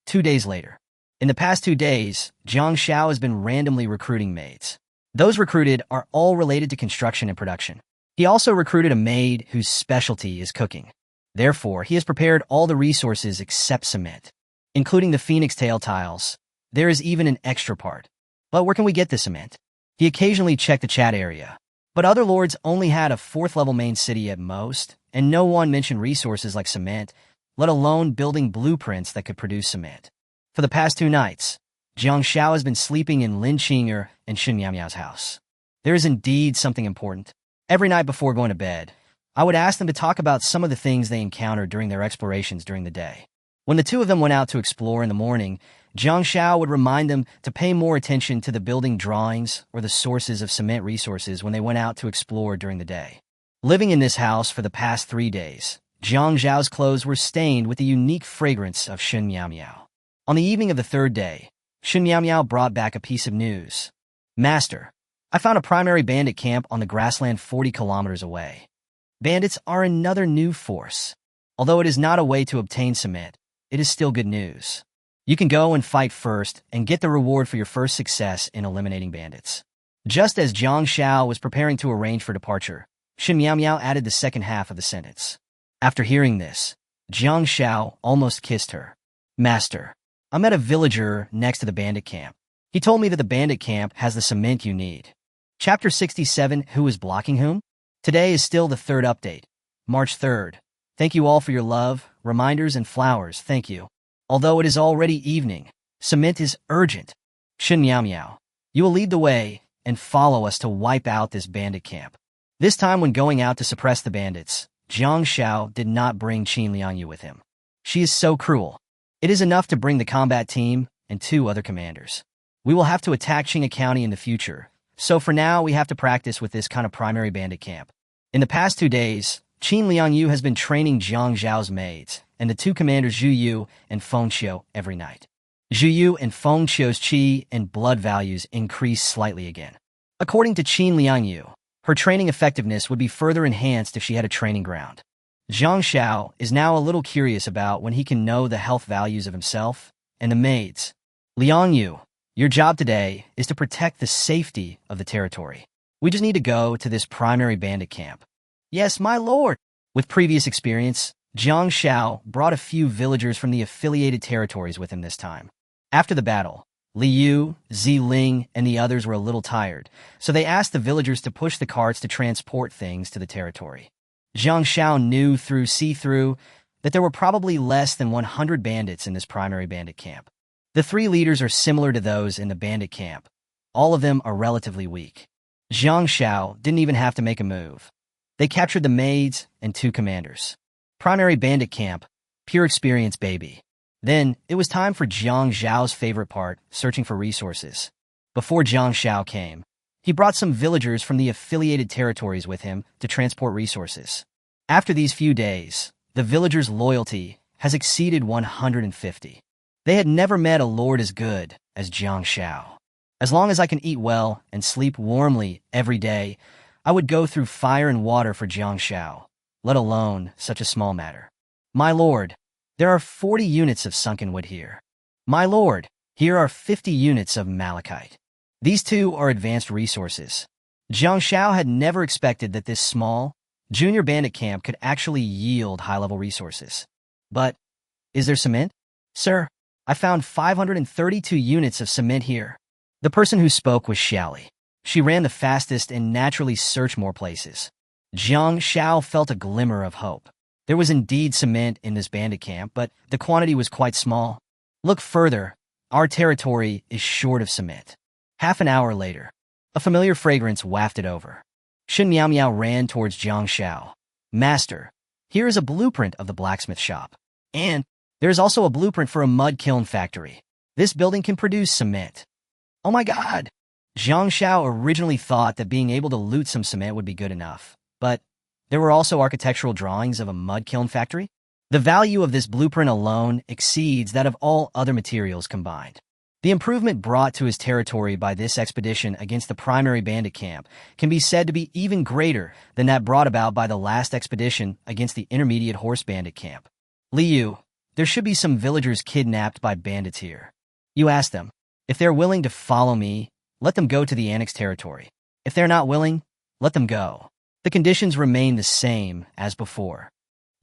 2 days later. In the past 2 days, Zhang Xiao has been randomly recruiting maids. Those recruited are all related to construction and production. He also recruited a maid whose specialty is cooking. Therefore, he has prepared all the resources except cement, including the phoenix tail tiles. There is even an extra part. But where can we get the cement? He occasionally checked the chat area. But other lords only had a 4th-level main city at most, and no one mentioned resources like cement, let alone building blueprints that could produce cement. For the past 2 nights, Jiang Xiao has been sleeping in Lin Qing'er and Chen Yingge's house. There is indeed something important. Every night before going to bed, I would ask them to talk about some of the things they encountered during their explorations during the day. When the two of them went out to explore in the morning, Jiang Xiao would remind them to pay more attention to the building drawings or the sources of cement resources when they went out to explore during the day. Living in this house for the past 3 days, Jiang Xiao's clothes were stained with the unique fragrance of Shen Miao. On the evening of the 3rd day, Shen Miao brought back a piece of news. Master, I found a primary bandit camp on the grassland 40 kilometers away. Bandits are another new force. Although it is not a way to obtain cement, it is still good news. You can go and fight first and get the reward for your first success in eliminating bandits. Just as Jiang Xiao was preparing to arrange for departure, Shen Miao added the second half of the sentence. After hearing this, Jiang Xiao almost kissed her. Master, I met a villager next to the bandit camp. He told me that the bandit camp has the cement you need. Chapter 67, Who is Blocking Whom? Today is still the 3rd update, March 3rd. Thank you all for your love, reminders, and flowers, thank you. Although it is already evening, cement is urgent. Shen Miao, you will lead the way and follow us to wipe out this bandit camp. This time when going out to suppress the bandits, Jiang Xiao did not bring Qin Liangyu with him. She is so cruel. It is enough to bring the combat team and 2 other commanders. We will have to attack Qing'e County in the future, so for now we have to practice with this kind of primary bandit camp. In the past 2 days, Qin Liangyu has been training Jiang Zhao's maids and the 2 commanders Zhu Yu and Feng Qiu every night. Zhu Yu and Feng Qiu's qi and blood values increased slightly again. According to Qin Liangyu, her training effectiveness would be further enhanced if she had a training ground. Jiang Xiao is now a little curious about when he can know the health values of himself and the maids. Liangyu, your job today is to protect the safety of the territory. We just need to go to this primary bandit camp. Yes, my lord. With previous experience, Jiang Xiao brought a few villagers from the affiliated territories with him this time. After the battle, Li Yu, Ling, and the others were a little tired, so they asked the villagers to push the carts to transport things to the territory. Jiang Xiao knew see-through that there were probably less than 100 bandits in this primary bandit camp. The 3 leaders are similar to those in the bandit camp. All of them are relatively weak. Jiang Xiao didn't even have to make a move. They captured the maids and 2 commanders. Primary bandit camp, pure experience, baby. Then, it was time for Jiang Zhao's favorite part, searching for resources. Before Jiang Xiao came, he brought some villagers from the affiliated territories with him to transport resources. After these few days, the villagers' loyalty has exceeded 150. They had never met a lord as good as Jiang Xiao. As long as I can eat well and sleep warmly every day, I would go through fire and water for Jiang Xiao, let alone such a small matter. My lord, there are 40 units of sunken wood here. My lord, here are 50 units of malachite. These 2 are advanced resources. Jiang Xiao had never expected that this small, junior bandit camp could actually yield high-level resources. But, is there cement? Sir, I found 532 units of cement here. The person who spoke was Xiaoli. She ran the fastest and naturally searched more places. Jiang Xiao felt a glimmer of hope. There was indeed cement in this bandit camp, but the quantity was quite small. Look further. Our territory is short of cement. Half an hour later, a familiar fragrance wafted over. Shen Miao ran towards Jiang Xiao. Master, here is a blueprint of the blacksmith shop. And there is also a blueprint for a mud kiln factory. This building can produce cement. Oh my god! Jiang Xiao originally thought that being able to loot some cement would be good enough, but there were also architectural drawings of a mud kiln factory. The value of this blueprint alone exceeds that of all other materials combined. The improvement brought to his territory by this expedition against the primary bandit camp can be said to be even greater than that brought about by the last expedition against the intermediate horse bandit camp. Li Yu, there should be some villagers kidnapped by bandits here. You ask them. If they're willing to follow me, let them go to the annexed territory. If they're not willing, let them go. The conditions remained the same as before.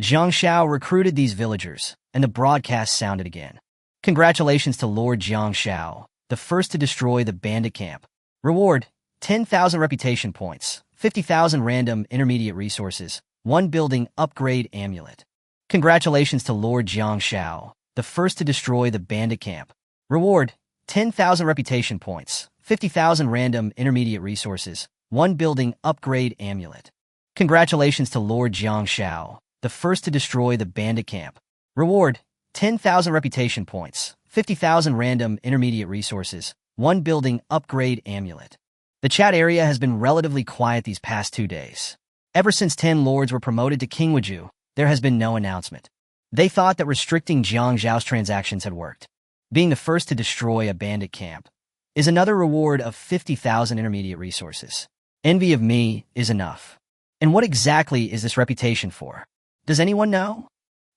Jiang Shao recruited these villagers, and the broadcast sounded again. Congratulations to Lord Jiang Shao, the first to destroy the bandit camp. Reward, 10,000 reputation points, 50,000 random intermediate resources, 1 building upgrade amulet. Congratulations to Lord Jiang Shao, the first to destroy the bandit camp. Reward, 10,000 reputation points, 50,000 random intermediate resources, 1 building upgrade amulet. Congratulations to Lord Jiang Shao, the first to destroy the bandit camp. Reward, 10,000 reputation points, 50,000 random intermediate resources, 1 building upgrade amulet. The chat area has been relatively quiet these past 2 days. Ever since 10 lords were promoted to King Wuju, there has been no announcement. They thought that restricting Jiang Zhao's transactions had worked. Being the first to destroy a bandit camp is another reward of 50,000 intermediate resources. Envy of me is enough. And what exactly is this reputation for? Does anyone know?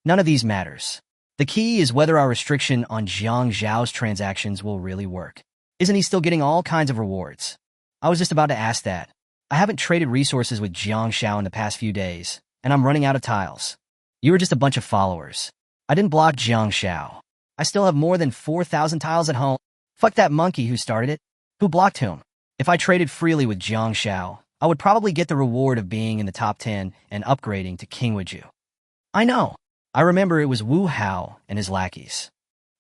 None of these matters. The key is whether our restriction on Jiang Zhao's transactions will really work. Isn't he still getting all kinds of rewards? I was just about to ask that. I haven't traded resources with Jiang Shao in the past few days, and I'm running out of tiles. You were just a bunch of followers. I didn't block Jiang Shao. I still have more than 4,000 tiles at home. Fuck that monkey who started it. Who blocked whom? If I traded freely with Jiang Shao, I would probably get the reward of being in the top 10 and upgrading to King Wuju. I know. I remember it was Wu Hao and his lackeys.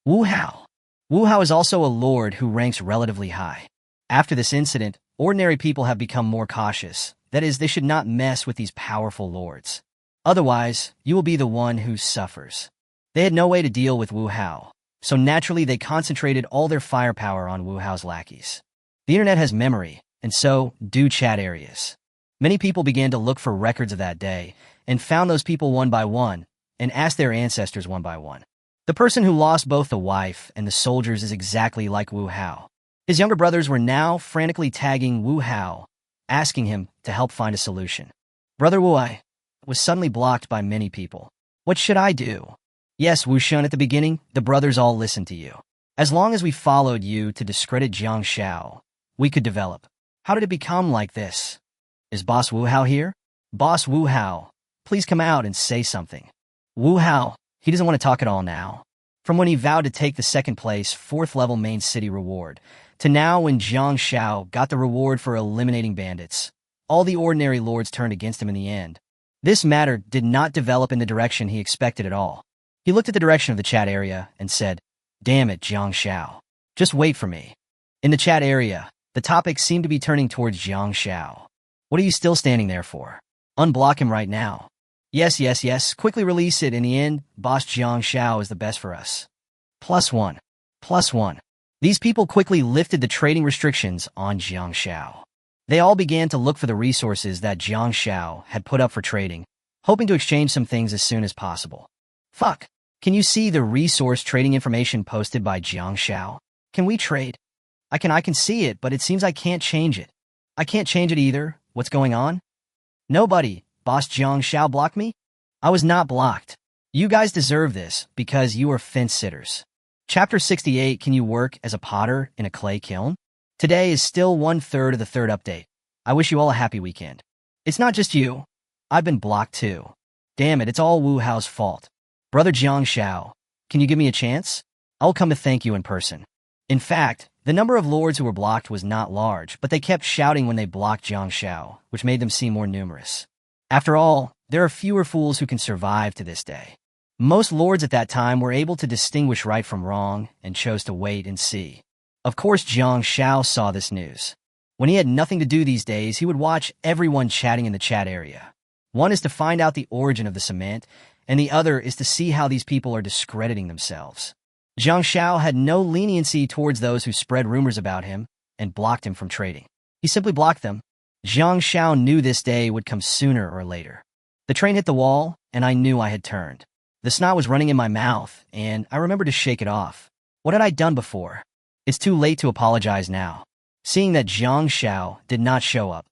Wu Hao. Wu Hao is also a lord who ranks relatively high. After this incident, ordinary people have become more cautious. That is, they should not mess with these powerful lords. Otherwise, you will be the one who suffers. They had no way to deal with Wu Hao, so naturally they concentrated all their firepower on Wu Hao's lackeys. The internet has memory, and so do chat areas. Many people began to look for records of that day, and found those people one by one, and asked their ancestors one by one. The person who lost both the wife and the soldiers is exactly like Wu Hao. His younger brothers were now frantically tagging Wu Hao, asking him to help find a solution. Brother Wu I was suddenly blocked by many people. What should I do? Yes, Wu Shun, at the beginning, the brothers all listened to you. As long as we followed you to discredit Jiang Shao, we could develop. How did it become like this? Is Boss Wu Hao here? Boss Wu Hao, please come out and say something. Wu Hao, he doesn't want to talk at all now. From when he vowed to take the 2nd place, 4th level main city reward, to now when Jiang Shao got the reward for eliminating bandits, all the ordinary lords turned against him in the end. This matter did not develop in the direction he expected at all. He looked at the direction of the chat area and said, "Damn it, Jiang Shao. Just wait for me." In the chat area, the topic seemed to be turning towards Jiang Shao. What are you still standing there for? Unblock him right now. Yes. Quickly release it. In the end, Boss Jiang Shao is the best for us. +1. +1. These people quickly lifted the trading restrictions on Jiang Shao. They all began to look for the resources that Jiang Shao had put up for trading, hoping to exchange some things as soon as possible. Fuck. Can you see the resource trading information posted by Jiang Shao? Can we trade? I can see it, but it seems I can't change it. I can't change it either. What's going on? Nobody. Boss Jiang Shao blocked me? I was not blocked. You guys deserve this because you are fence sitters. Chapter 68, can you work as a potter in a clay kiln? Today is still 1/3 of the 3rd update. I wish you all a happy weekend. It's not just you. I've been blocked too. Damn it, it's all Wu Hao's fault. Brother Jiang Shao, can you give me a chance? I'll come to thank you in person. In fact, the number of lords who were blocked was not large, but they kept shouting when they blocked Jiang Shao, which made them seem more numerous. After all, there are fewer fools who can survive to this day. Most lords at that time were able to distinguish right from wrong and chose to wait and see. Of course, Jiang Shao saw this news. When he had nothing to do these days, he would watch everyone chatting in the chat area. One is to find out the origin of the cement, and the other is to see how these people are discrediting themselves. Jiang Shao had no leniency towards those who spread rumors about him and blocked him from trading. He simply blocked them. Jiang Shao knew this day would come sooner or later. The train hit the wall, and I knew I had turned. The snot was running in my mouth, and I remembered to shake it off. What had I done before? It's too late to apologize now. Seeing that Jiang Shao did not show up,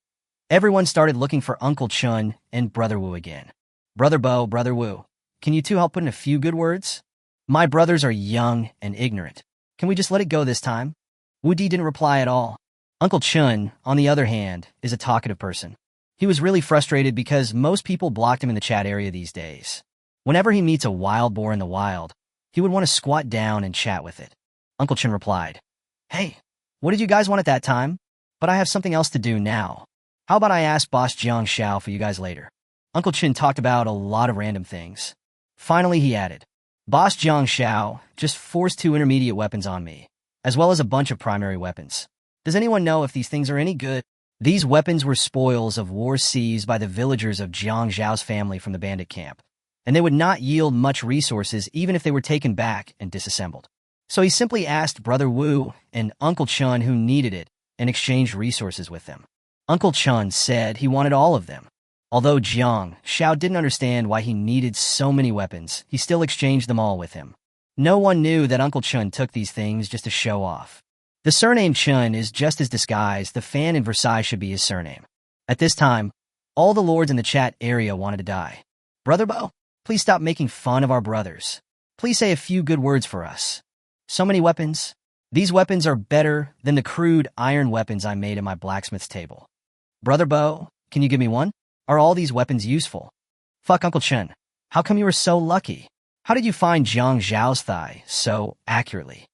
everyone started looking for Uncle Chun and Brother Wu again. Brother Bo, Brother Wu, can you two help put in a few good words? My brothers are young and ignorant. Can we just let it go this time? Wu Di didn't reply at all. Uncle Chun, on the other hand, is a talkative person. He was really frustrated because most people blocked him in the chat area these days. Whenever he meets a wild boar in the wild, he would want to squat down and chat with it. Uncle Chen replied, "Hey, what did you guys want at that time? But I have something else to do now. How about I ask Boss Jiang Xiao for you guys later?" Uncle Chen talked about a lot of random things. Finally, he added, "Boss Jiang Xiao just forced 2 intermediate weapons on me, as well as a bunch of primary weapons. Does anyone know if these things are any good?" These weapons were spoils of war seized by the villagers of Jiang Zhao's family from the bandit camp, and they would not yield much resources even if they were taken back and disassembled. So he simply asked Brother Wu and Uncle Chun who needed it and exchanged resources with them. Uncle Chun said he wanted all of them. Although Jiang Xiao didn't understand why he needed so many weapons, he still exchanged them all with him. No one knew that Uncle Chun took these things just to show off. The surname Chun is just as disguised. The fan in Versailles should be his surname. At this time, all the lords in the chat area wanted to die. "Brother Bo, please stop making fun of our brothers. Please say a few good words for us. So many weapons. These weapons are better than the crude iron weapons I made at my blacksmith's table. Brother Bo, can you give me one? Are all these weapons useful? Fuck Uncle Chen. How come you were so lucky? How did you find Jiang Zhao's thigh so accurately?"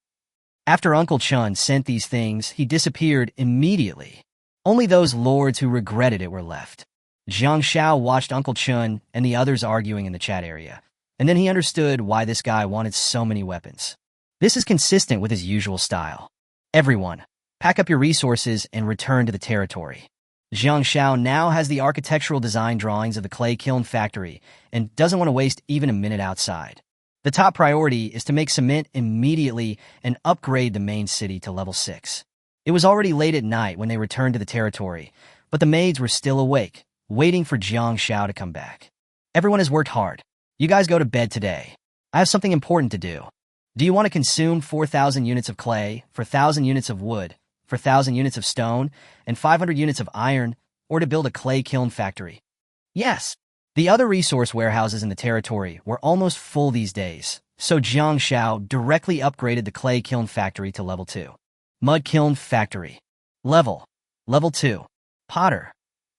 After Uncle Chun sent these things, he disappeared immediately. Only those lords who regretted it were left. Jiang Xiao watched Uncle Chun and the others arguing in the chat area, and then he understood why this guy wanted so many weapons. This is consistent with his usual style. "Everyone, pack up your resources and return to the territory." Jiang Xiao now has the architectural design drawings of the clay kiln factory and doesn't want to waste even a minute outside. The top priority is to make cement immediately and upgrade the main city to level 6. It was already late at night when they returned to the territory, but the maids were still awake, waiting for Jiang Xiao to come back. "Everyone has worked hard. You guys go to bed today. I have something important to do. Do you want to consume 4,000 units of clay, 4,000 units of wood, 4,000 units of stone, and 500 units of iron, or to build a clay kiln factory?" "Yes." The other resource warehouses in the territory were almost full these days, so Jiang Xiao directly upgraded the clay kiln factory to level 2. Mud kiln factory. Level 2. Potter.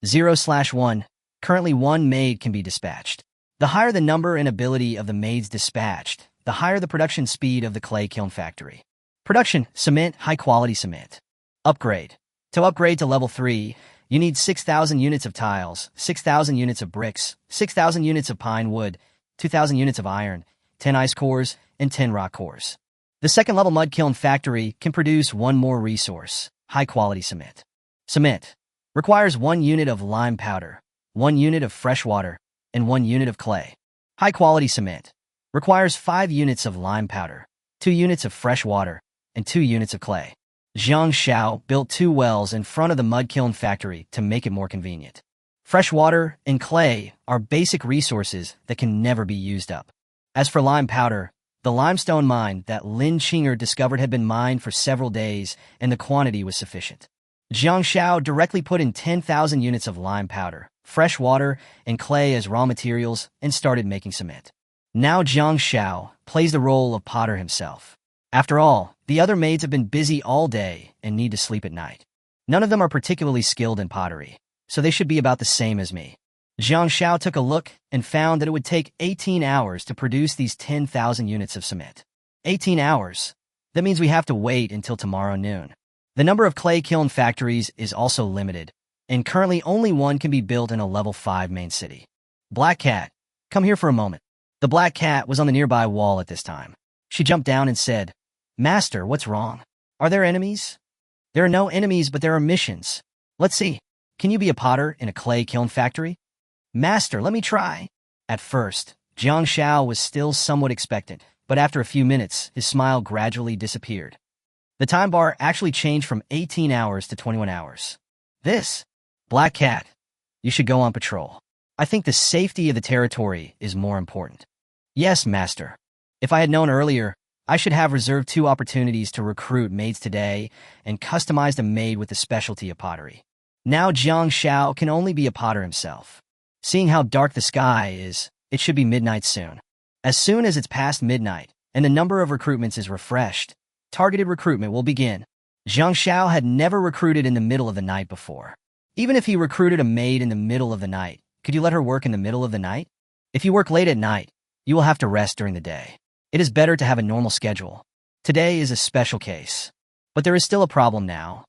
0/1. Currently 1 maid can be dispatched. The higher the number and ability of the maids dispatched, the higher the production speed of the clay kiln factory. Production, cement, high-quality cement. Upgrade. To upgrade to level 3, you need 6,000 units of tiles, 6,000 units of bricks, 6,000 units of pine wood, 2,000 units of iron, 10 ice cores, and 10 rock cores. The second-level mud kiln factory can produce one more resource, high-quality cement. Cement requires 1 unit of lime powder, 1 unit of fresh water, and 1 unit of clay. High-quality cement requires 5 units of lime powder, 2 units of fresh water, and 2 units of clay. Jiang Xiao built 2 wells in front of the mud kiln factory to make it more convenient. Fresh water and clay are basic resources that can never be used up. As for lime powder, the limestone mine that Lin Qinger discovered had been mined for several days, and the quantity was sufficient. Jiang Xiao directly put in 10,000 units of lime powder, fresh water, and clay as raw materials and started making cement. Now Jiang Xiao plays the role of potter himself. After all, the other maids have been busy all day and need to sleep at night. None of them are particularly skilled in pottery, so they should be about the same as me. Jiang Xiao took a look and found that it would take 18 hours to produce these 10,000 units of cement. 18 hours? That means we have to wait until tomorrow noon. The number of clay kiln factories is also limited, and currently only one can be built in a level 5 main city. Black Cat, come here for a moment. The Black Cat was on the nearby wall at this time. She jumped down and said, "Master, what's wrong? Are there enemies?" "There are no enemies, but there are missions. Let's see. Can you be a potter in a clay kiln factory?" "Master, let me try." At first, Jiang Xiao was still somewhat expectant, but after a few minutes, his smile gradually disappeared. The time bar actually changed from 18 hours to 21 hours. Black Cat, you should go on patrol. I think the safety of the territory is more important." "Yes, Master. If I had known earlier, I should have reserved 2 opportunities to recruit maids today and customized a maid with the specialty of pottery. Now Jiang Xiao can only be a potter himself. Seeing how dark the sky is, it should be midnight soon. As soon as it's past midnight and the number of recruitments is refreshed, targeted recruitment will begin. Jiang Xiao had never recruited in the middle of the night before. Even if he recruited a maid in the middle of the night, could you let her work in the middle of the night? If you work late at night, you will have to rest during the day. It is better to have a normal schedule. Today is a special case. But there is still a problem now.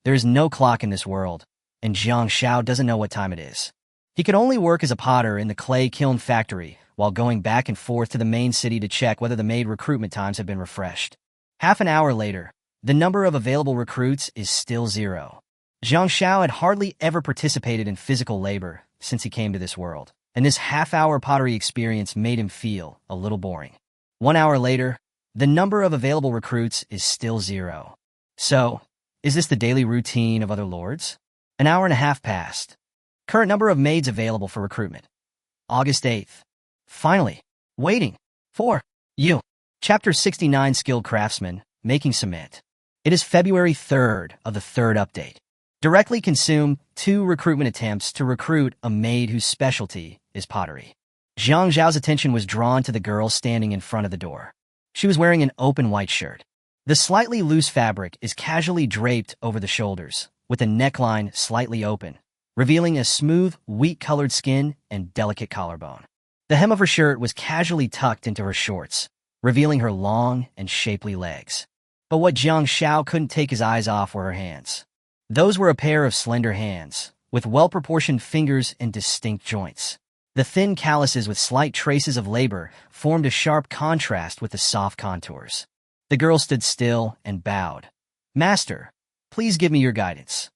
There is no clock in this world, and Jiang Xiao doesn't know what time it is. He could only work as a potter in the clay kiln factory while going back and forth to the main city to check whether the maid recruitment times have been refreshed. Half an hour later, the number of available recruits is still 0. Jiang Xiao had hardly ever participated in physical labor since he came to this world, and this half-hour pottery experience made him feel a little boring. 1 hour later, the number of available recruits is still 0. So, is this the daily routine of other lords? An hour and a half passed. Current number of maids available for recruitment. August 8th. Finally, waiting for you. Chapter 69, Skilled Craftsman, Making Cement. It is February 3rd of the third update. Directly consume 2 recruitment attempts to recruit a maid whose specialty is pottery. Jiang Zhao's attention was drawn to the girl standing in front of the door. She was wearing an open white shirt. The slightly loose fabric is casually draped over the shoulders, with the neckline slightly open, revealing a smooth, wheat-colored skin and delicate collarbone. The hem of her shirt was casually tucked into her shorts, revealing her long and shapely legs. But what Jiang Xiao couldn't take his eyes off were her hands. Those were a pair of slender hands, with well-proportioned fingers and distinct joints. The thin calluses with slight traces of labor formed a sharp contrast with the soft contours. The girl stood still and bowed. "Master, please give me your guidance.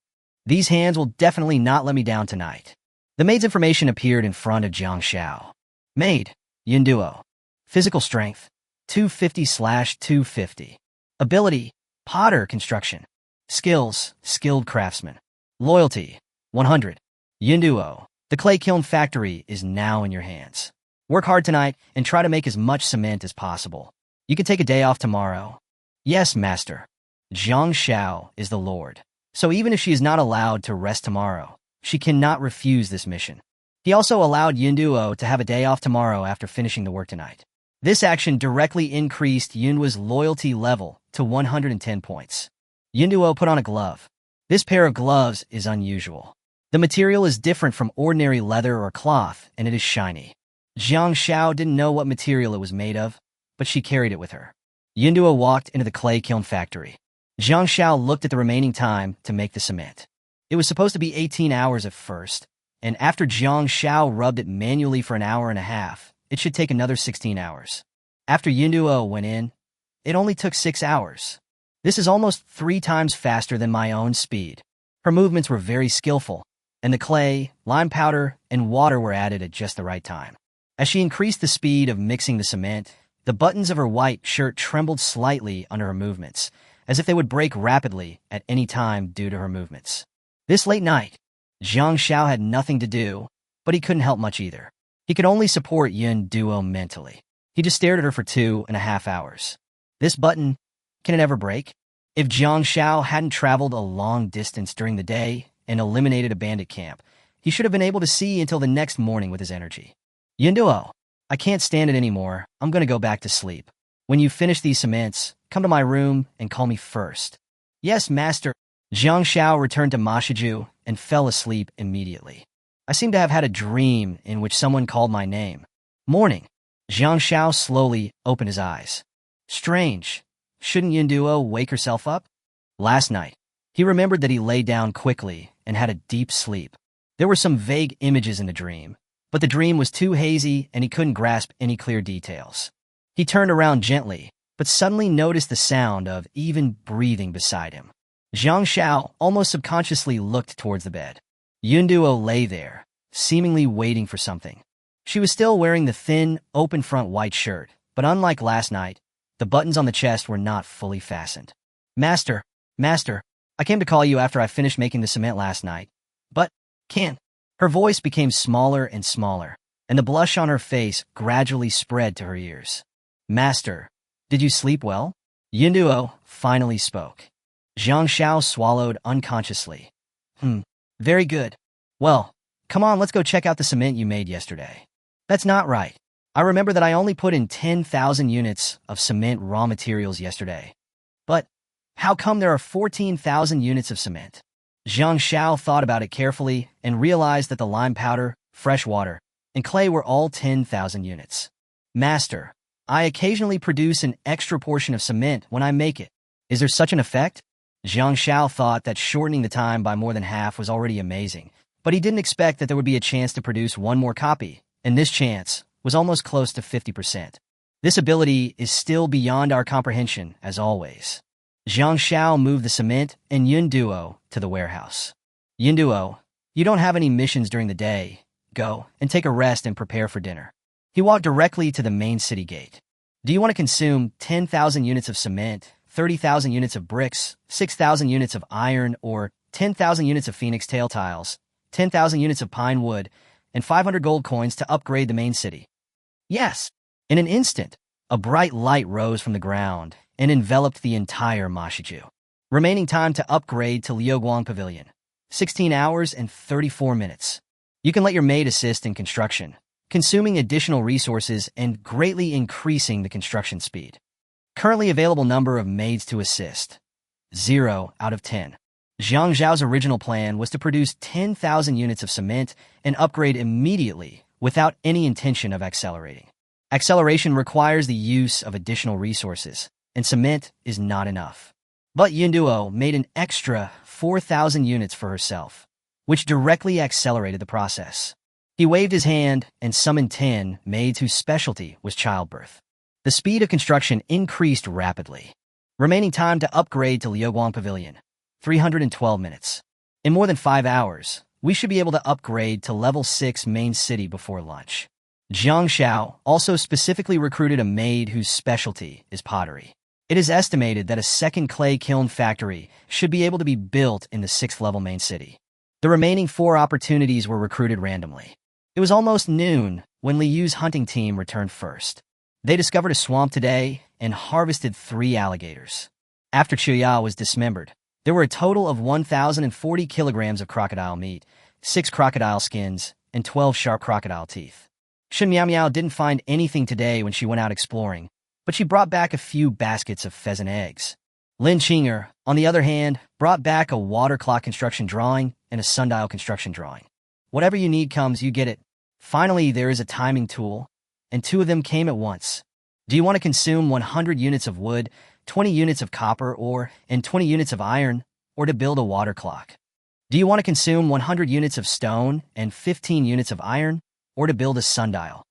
These hands will definitely not let me down tonight." The maid's information appeared in front of Jiang Xiao. Maid, Yin Duo. Physical strength, 250/250. Ability, potter construction. Skills, skilled craftsman. Loyalty, 100. Yin Duo, the clay kiln factory is now in your hands. Work hard tonight and try to make as much cement as possible. You can take a day off tomorrow. Yes, master. Jiang Xiao is the lord, so even if she is not allowed to rest tomorrow, she cannot refuse this mission. He also allowed Yin Duo to have a day off tomorrow after finishing the work tonight. This action directly increased Yunduo's loyalty level to 110 points. Yin Duo put on a glove. This pair of gloves is unusual. The material is different from ordinary leather or cloth, and it is shiny. Jiang Xiao didn't know what material it was made of, but she carried it with her. Yin Duo walked into the clay kiln factory. Jiang Xiao looked at the remaining time to make the cement. It was supposed to be 18 hours at first, and after Jiang Xiao rubbed it manually for an hour and a half, it should take another 16 hours. After Yin Duo went in, it only took 6 hours. This is almost 3 times faster than my own speed. Her movements were very skillful, and the clay, lime powder, and water were added at just the right time. As she increased the speed of mixing the cement, the buttons of her white shirt trembled slightly under her movements, as if they would break rapidly at any time due to her movements. This late night, Jiang Xiao had nothing to do, but he couldn't help much either. He could only support Yin Duo mentally. He just stared at her for 2.5 hours. This button, can it ever break? If Jiang Xiao hadn't traveled a long distance during the day and eliminated a bandit camp, he should have been able to see until the next morning with his energy. Yin Duo, I can't stand it anymore. I'm going to go back to sleep. When you finish these cements, come to my room and call me first. Yes, master. Jiang Xiao returned to Mashiju and fell asleep immediately. I seem to have had a dream in which someone called my name. Morning. Jiang Xiao slowly opened his eyes. Strange. Shouldn't Yin Duo wake herself up? Last night, he remembered that he lay down quickly and had a deep sleep. There were some vague images in the dream, but the dream was too hazy and he couldn't grasp any clear details. He turned around gently, but suddenly noticed the sound of even breathing beside him. Jiang Xiao almost subconsciously looked towards the bed. Yin Duo lay there, seemingly waiting for something. She was still wearing the thin, open-front white shirt, but unlike last night, the buttons on the chest were not fully fastened. Master, I came to call you after I finished making the cement last night. But, can't. Her voice became smaller and smaller, and the blush on her face gradually spread to her ears. Master, did you sleep well? Yin Duo finally spoke. Jiang Xiao swallowed unconsciously. Very good. Well, come on, let's go check out the cement you made yesterday. That's not right. I remember that I only put in 10,000 units of cement raw materials yesterday. But how come there are 14,000 units of cement? Zhang Xiao thought about it carefully and realized that the lime powder, fresh water, and clay were all 10,000 units. Master, I occasionally produce an extra portion of cement when I make it. Is there such an effect? Zhang Xiao thought that shortening the time by more than half was already amazing, but he didn't expect that there would be a chance to produce one more copy, and this chance was almost close to 50%. This ability is still beyond our comprehension, as always. Zhang Xiao moved the cement and Yunduo to the warehouse. Yunduo, you don't have any missions during the day. Go and take a rest and prepare for dinner. He walked directly to the main city gate. Do you want to consume 10,000 units of cement, 30,000 units of bricks, 6,000 units of iron, or 10,000 units of phoenix tail tiles, 10,000 units of pine wood, and 500 gold coins to upgrade the main city? Yes. In an instant, a bright light rose from the ground and enveloped the entire Mashiju. Remaining time to upgrade to Liuguang Pavilion, 16 hours and 34 minutes. You can let your maid assist in construction, consuming additional resources and greatly increasing the construction speed. Currently available number of maids to assist, 0 out of 10. Zhang Zhao's original plan was to produce 10,000 units of cement and upgrade immediately without any intention of accelerating. Acceleration requires the use of additional resources, and cement is not enough. But Yunduo made an extra 4,000 units for herself, which directly accelerated the process. He waved his hand and summoned 10 maids whose specialty was childbirth. The speed of construction increased rapidly. Remaining time to upgrade to Liuguang Pavilion, 312 minutes. In more than 5 hours, we should be able to upgrade to level 6 main city before lunch. Zhang Xiao also specifically recruited a maid whose specialty is pottery. It is estimated that a second clay kiln factory should be able to be built in the 6th level main city. The remaining 4 opportunities were recruited randomly. It was almost noon when Li Yu's hunting team returned first. They discovered a swamp today and harvested 3 alligators. After Chuya was dismembered, there were a total of 1,040 kilograms of crocodile meat, 6 crocodile skins, and 12 sharp crocodile teeth. Shen Miao didn't find anything today when she went out exploring, but she brought back a few baskets of pheasant eggs. Lin Qinger, on the other hand, brought back a water clock construction drawing and a sundial construction drawing. Whatever you need comes, you get it. Finally, there is a timing tool, and 2 of them came at once. Do you want to consume 100 units of wood, 20 units of copper ore, and 20 units of iron, or to build a water clock? Do you want to consume 100 units of stone and 15 units of iron, or to build a sundial?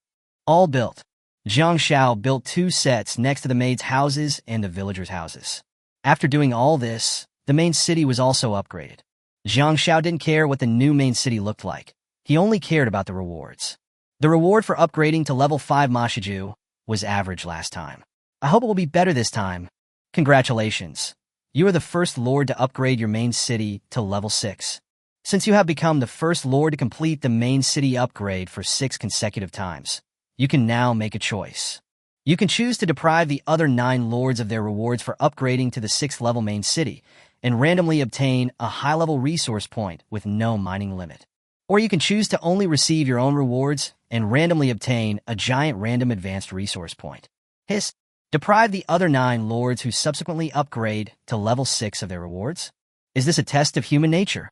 All built. Zhang Xiao built 2 sets next to the maids' houses and the villagers' houses. After doing all this, the main city was also upgraded. Zhang Xiao didn't care what the new main city looked like. He only cared about the rewards. The reward for upgrading to level 5 Mashiju was average last time. I hope it will be better this time. Congratulations. You are the first lord to upgrade your main city to level 6. Since you have become the first lord to complete the main city upgrade for 6 consecutive times, you can now make a choice. You can choose to deprive the other 9 lords of their rewards for upgrading to the 6th level main city and randomly obtain a high-level resource point with no mining limit. Or you can choose to only receive your own rewards and randomly obtain a giant random advanced resource point. Hiss. Deprive the other 9 lords who subsequently upgrade to level 6 of their rewards? Is this a test of human nature?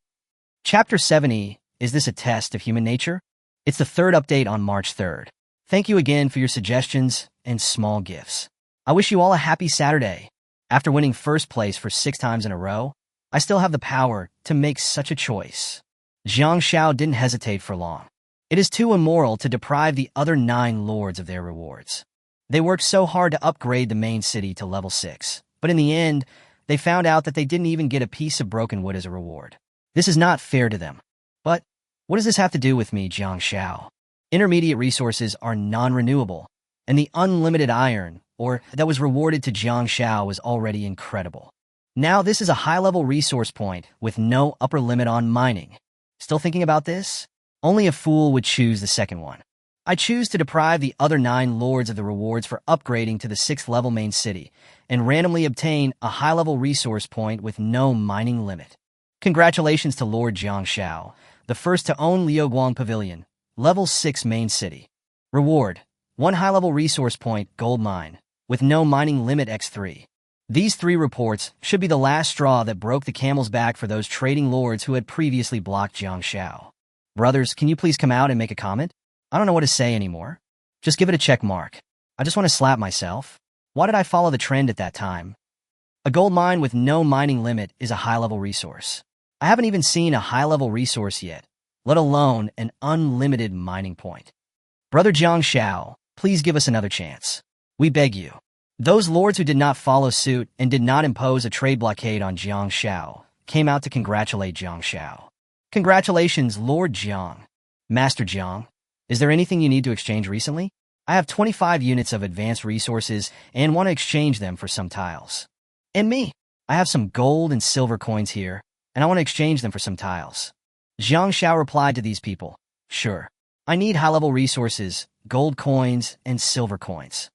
Chapter 70, Is This a Test of Human Nature? It's the 3rd update on March 3rd. Thank you again for your suggestions and small gifts. I wish you all a happy Saturday. After winning first place for 6 times in a row, I still have the power to make such a choice. Zhang Xiao didn't hesitate for long. It is too immoral to deprive the other 9 lords of their rewards. They worked so hard to upgrade the main city to level 6, but in the end, they found out that they didn't even get a piece of broken wood as a reward. This is not fair to them. But what does this have to do with me, Zhang Xiao? Intermediate resources are non-renewable, and the unlimited iron, that was rewarded to Zhang Xiao, was already incredible. Now this is a high-level resource point with no upper limit on mining. Still thinking about this? Only a fool would choose the second one. I choose to deprive the other 9 lords of the rewards for upgrading to the 6th level main city and randomly obtain a high-level resource point with no mining limit. Congratulations to Lord Zhang Xiao, the first to own Liuguang Pavilion, level 6 main city. Reward: 1 high-level resource point, gold mine, with no mining limit x3. These 3 reports should be the last straw that broke the camel's back for those trading lords who had previously blocked Jiang Shao. Brothers, can you please come out and make a comment? I don't know what to say anymore. Just give it a check mark. I just want to slap myself. Why did I follow the trend at that time? A gold mine with no mining limit is a high-level resource. I haven't even seen a high-level resource yet, let alone an unlimited mining point. Brother Jiang Shao, please give us another chance. We beg you. Those lords who did not follow suit and did not impose a trade blockade on Jiang Shao came out to congratulate Jiang Shao. Congratulations, Lord Jiang. Master Jiang, is there anything you need to exchange recently? I have 25 units of advanced resources and want to exchange them for some tiles. And me, I have some gold and silver coins here, and I want to exchange them for some tiles. Jiang Shao replied to these people, sure. I need high-level resources, gold coins, and silver coins.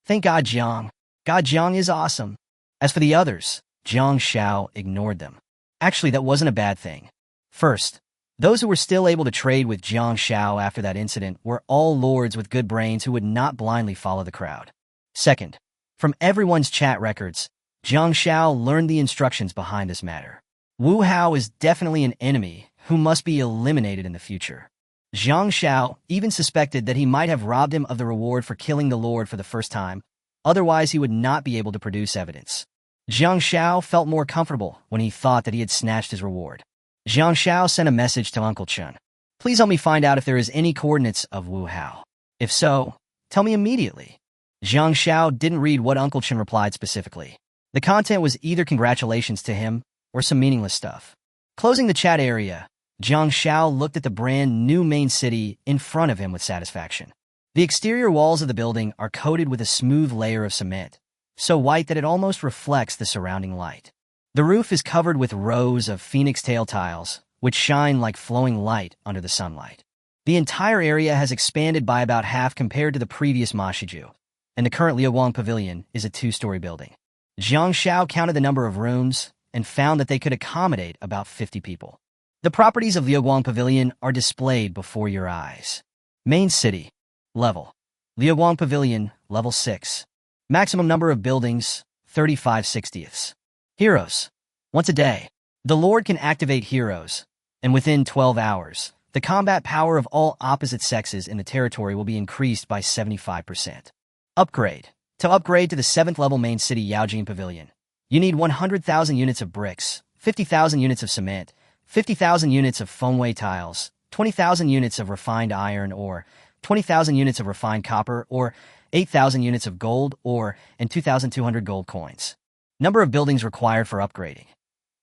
Thank God Jiang. God Jiang is awesome. As for the others, Jiang Shao ignored them. Actually, that wasn't a bad thing. First, those who were still able to trade with Jiang Shao after that incident were all lords with good brains who would not blindly follow the crowd. Second, from everyone's chat records, Jiang Shao learned the instructions behind this matter. Wu Hao is definitely an enemy who must be eliminated in the future. Jiang Shao even suspected that he might have robbed him of the reward for killing the Lord for the first time, otherwise he would not be able to produce evidence. Jiang Shao felt more comfortable when he thought that he had snatched his reward. Jiang Shao sent a message to Uncle Chen. Please help me find out if there is any coordinates of Wu Hao. If so, tell me immediately. Jiang Shao didn't read what Uncle Chen replied specifically. The content was either congratulations to him or some meaningless stuff. Closing the chat area, Jiang Shao looked at the brand new main city in front of him with satisfaction. The exterior walls of the building are coated with a smooth layer of cement, so white that it almost reflects the surrounding light. The roof is covered with rows of phoenix tail tiles, which shine like flowing light under the sunlight. The entire area has expanded by about half compared to the previous Mashiju, and the current Liaoguang Pavilion is a 2-story building. Jiang Shao counted the number of rooms and found that they could accommodate about 50 people. The properties of Liaoguang Pavilion are displayed before your eyes. Main city. Level. Liaoguang Pavilion, level 6. Maximum number of buildings, 35/60ths. Heroes. Once a day, the Lord can activate heroes, and within 12 hours, the combat power of all opposite sexes in the territory will be increased by 75%. Upgrade. To upgrade to the 7th level main city Yaojin Pavilion, you need 100,000 units of bricks, 50,000 units of cement, 50,000 units of foamway tiles, 20,000 units of refined iron ore, 20,000 units of refined copper ore, 8,000 units of gold ore, and 2,200 gold coins. Number of buildings required for upgrading.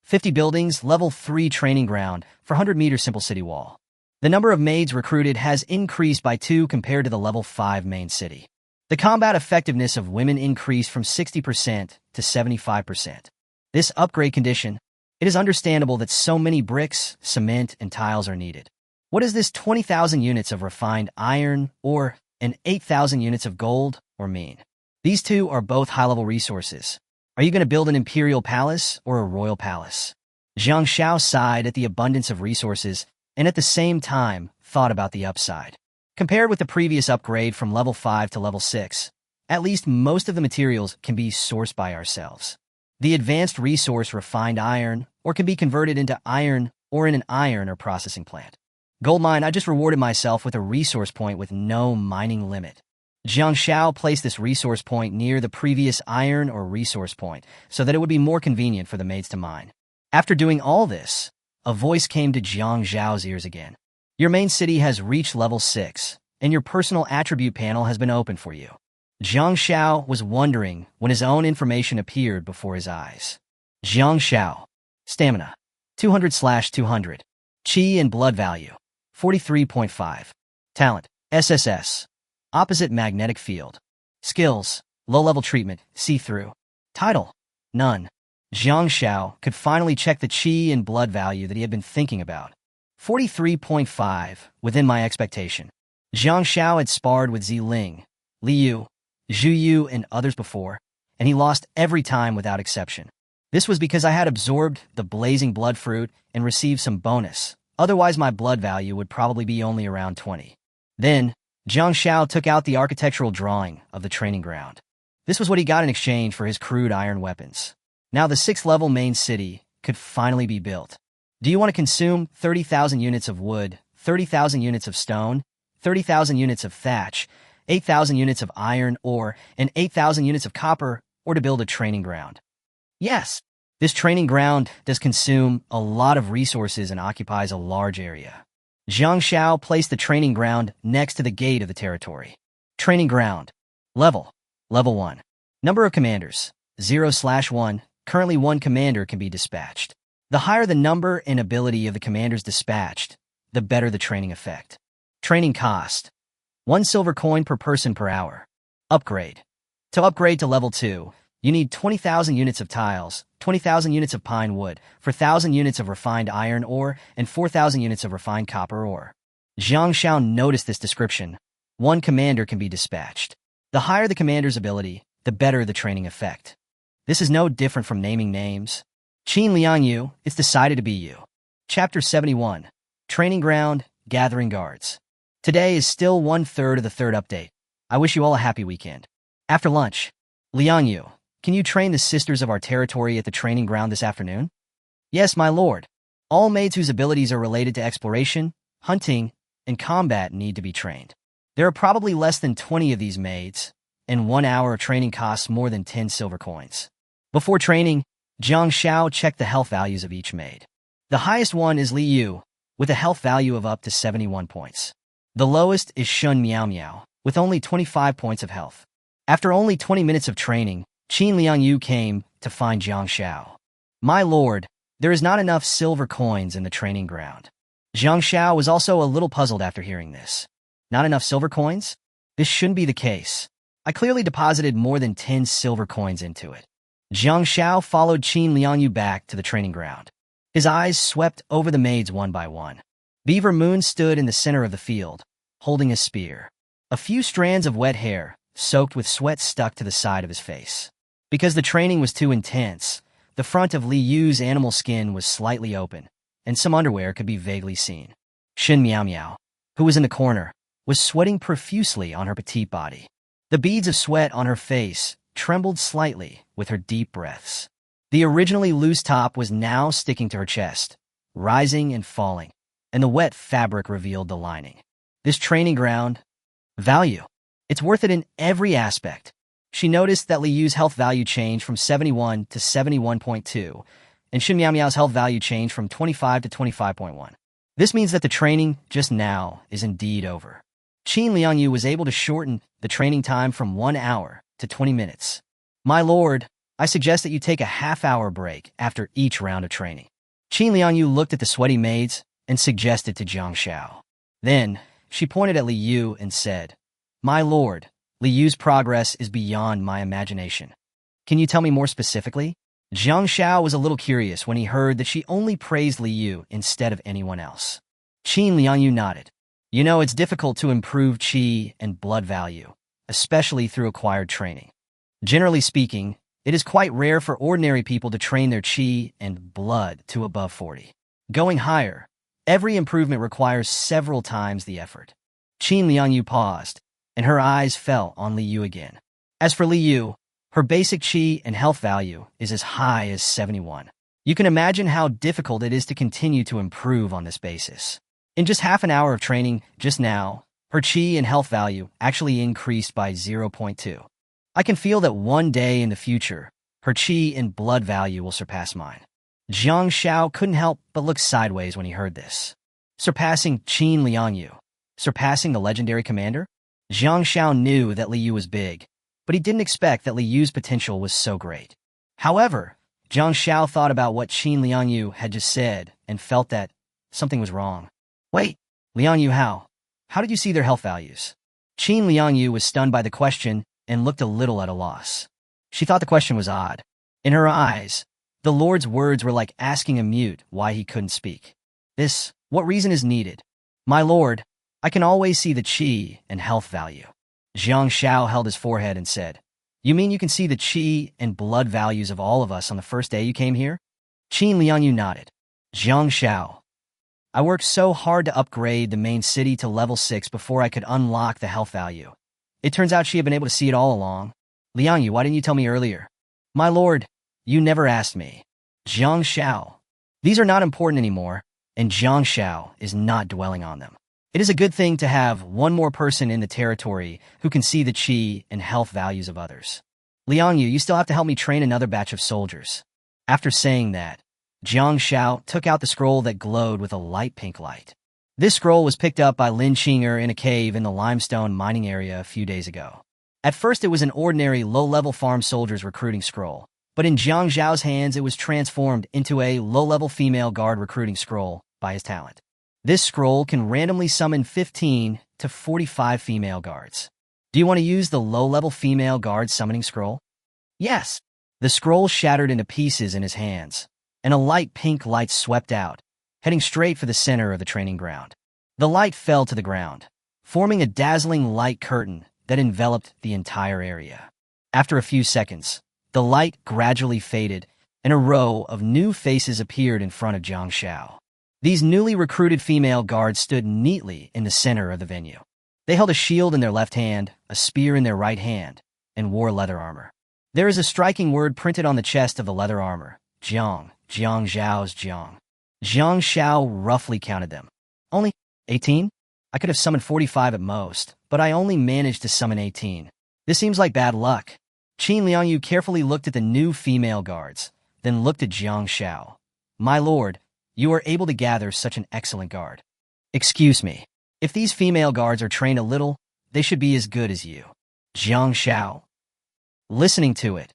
50 buildings, level 3 training ground for 100-meter simple city wall. The number of maids recruited has increased by 2 compared to the level 5 main city. The combat effectiveness of women increased from 60% to 75%. This upgrade condition, it is understandable that so many bricks, cement, and tiles are needed. What is this 20,000 units of refined iron ore and 8,000 units of gold or mean? These two are both high-level resources. Are you going to build an imperial palace or a royal palace? Jiang Shao sighed at the abundance of resources and at the same time thought about the upside. Compared with the previous upgrade from level 5 to level 6, at least most of the materials can be sourced by ourselves. The advanced resource refined iron or can be converted into iron or in an iron or processing plant. Gold mine, I just rewarded myself with a resource point with no mining limit. Jiang Shao placed this resource point near the previous iron or resource point so that it would be more convenient for the maids to mine. After doing all this, a voice came to Jiang Zhao's ears again. Your main city has reached level 6, and your personal attribute panel has been opened for you. Jiang Shao was wondering when his own information appeared before his eyes. Jiang Shao. Stamina. 200/200. Chi and blood value. 43.5. Talent. SSS. Opposite magnetic field. Skills. Low-level treatment. See-through. Title. None. Jiang Shao could finally check the chi and blood value that he had been thinking about. 43.5, within my expectation. Jiang Shao had sparred with Ziling, Liu, Zhu Yu, and others before, and he lost every time without exception. This was because I had absorbed the blazing blood fruit and received some bonus. Otherwise, my blood value would probably be only around 20. Then, Jiang Shao took out the architectural drawing of the training ground. This was what he got in exchange for his crude iron weapons. Now the 6th-level main city could finally be built. Do you want to consume 30,000 units of wood, 30,000 units of stone, 30,000 units of thatch, 8,000 units of iron ore, and 8,000 units of copper, or to build a training ground? Yes. This training ground does consume a lot of resources and occupies a large area. Zhang Xiao placed the training ground next to the gate of the territory. Training ground. Level 1. Number of commanders, 0/1. Currently 1 commander can be dispatched. The higher the number and ability of the commanders dispatched, the better the training effect. Training cost. 1 silver coin per person per hour. Upgrade. To upgrade to level 2, you need 20,000 units of tiles, 20,000 units of pine wood, 4,000 units of refined iron ore, and 4,000 units of refined copper ore. Zhang Xiao noticed this description. 1 commander can be dispatched. The higher the commander's ability, the better the training effect. This is no different from naming names. Qin Liangyu, it's decided to be you. Chapter 71. Training Ground, Gathering Guards. Today is still 1/3 of the 3rd update. I wish you all a happy weekend. After lunch, Liangyu, can you train the sisters of our territory at the training ground this afternoon? Yes, my lord. All maids whose abilities are related to exploration, hunting, and combat need to be trained. There are probably less than 20 of these maids, and 1 hour of training costs more than 10 silver coins. Before training, Zhang Xiao checked the health values of each maid. The highest one is Li Yu, with a health value of up to 71 points. The lowest is Shun Miao Miao, with only 25 points of health. After only 20 minutes of training, Qin Liangyu came to find Zhang Xiao. My lord, there is not enough silver coins in the training ground. Zhang Xiao was also a little puzzled after hearing this. Not enough silver coins? This shouldn't be the case. I clearly deposited more than 10 silver coins into it. Zhang Xiao followed Qin Liangyu back to the training ground. His eyes swept over the maids one by one. Beaver Moon stood in the center of the field, holding a spear. A few strands of wet hair, soaked with sweat, stuck to the side of his face. Because the training was too intense, the front of Li Yu's animal skin was slightly open, and some underwear could be vaguely seen. Shin Miao Miao, who was in the corner, was sweating profusely on her petite body. The beads of sweat on her face trembled slightly with her deep breaths. The originally loose top was now sticking to her chest, rising and falling, and the wet fabric revealed the lining. This training ground, value. It's worth it in every aspect. She noticed that Li Yu's health value changed from 71 to 71.2, and Shin Miao Miao's health value changed from 25 to 25.1. This means that the training just now is indeed over. Qin Liangyu was able to shorten the training time from 1 hour to 20 minutes. My lord, I suggest that you take a half-hour break after each round of training. Qin Liangyu looked at the sweaty maids and suggested to Zhang Xiao. Then, she pointed at Li Yu and said, My lord, Li Yu's progress is beyond my imagination. Can you tell me more specifically? Zhang Xiao was a little curious when he heard that she only praised Li Yu instead of anyone else. Qin Liangyu nodded. You know, it's difficult to improve qi and blood value, especially through acquired training. Generally speaking, it is quite rare for ordinary people to train their qi and blood to above 40. Going higher, every improvement requires several times the effort. Qin Liangyu paused, and her eyes fell on Li Yu again. As for Li Yu, her basic qi and health value is as high as 71. You can imagine how difficult it is to continue to improve on this basis. In just half an hour of training just now, her qi and health value actually increased by 0.2. I can feel that one day in the future, her qi and blood value will surpass mine. Zhang Xiao couldn't help but look sideways when he heard this. Surpassing Qin Liangyu. Surpassing the legendary commander? Zhang Xiao knew that Li Yu was big, but he didn't expect that Li Yu's potential was so great. However, Zhang Xiao thought about what Qin Liangyu had just said and felt that something was wrong. Wait, Liangyu, how did you see their health values? Qin Liangyu was stunned by the question and looked a little at a loss. She thought the question was odd. In her eyes, the Lord's words were like asking a mute why he couldn't speak. What reason is needed? My lord, I can always see the qi and health value. Zhang Xiao held his forehead and said, You mean you can see the qi and blood values of all of us on the first day you came here? Qin Liangyu nodded. Zhang Xiao, I worked so hard to upgrade the main city to level 6 before I could unlock the health value. It turns out she had been able to see it all along. Liang Yu, why didn't you tell me earlier? My lord, you never asked me. Jiang Shao. These are not important anymore, and Jiang Shao is not dwelling on them. It is a good thing to have one more person in the territory who can see the qi and health values of others. Liang Yu, you still have to help me train another batch of soldiers. After saying that, Jiang Shao took out the scroll that glowed with a light pink light. This scroll was picked up by Lin Yingge in a cave in the limestone mining area a few days ago. At first it was an ordinary low-level farm soldier's recruiting scroll, but in Jiang Zhao's hands it was transformed into a low-level female guard recruiting scroll by his talent. This scroll can randomly summon 15 to 45 female guards. Do you want to use the low-level female guard summoning scroll? Yes. The scroll shattered into pieces in his hands, and a light pink light swept out, heading straight for the center of the training ground. The light fell to the ground, forming a dazzling light curtain that enveloped the entire area. After a few seconds, the light gradually faded, and a row of new faces appeared in front of Jiang Shao. These newly recruited female guards stood neatly in the center of the venue. They held a shield in their left hand, a spear in their right hand, and wore leather armor. There is a striking word printed on the chest of the leather armor: Jiang, Jiang Zhao's Jiang. Jiang Shao roughly counted them. Only 18? I could have summoned 45 at most, but I only managed to summon 18. This seems like bad luck. Qin Liangyu carefully looked at the new female guards, then looked at Jiang Shao. My lord, you are able to gather such an excellent guard. Excuse me. If these female guards are trained a little, they should be as good as you. Jiang Shao. Listening to it,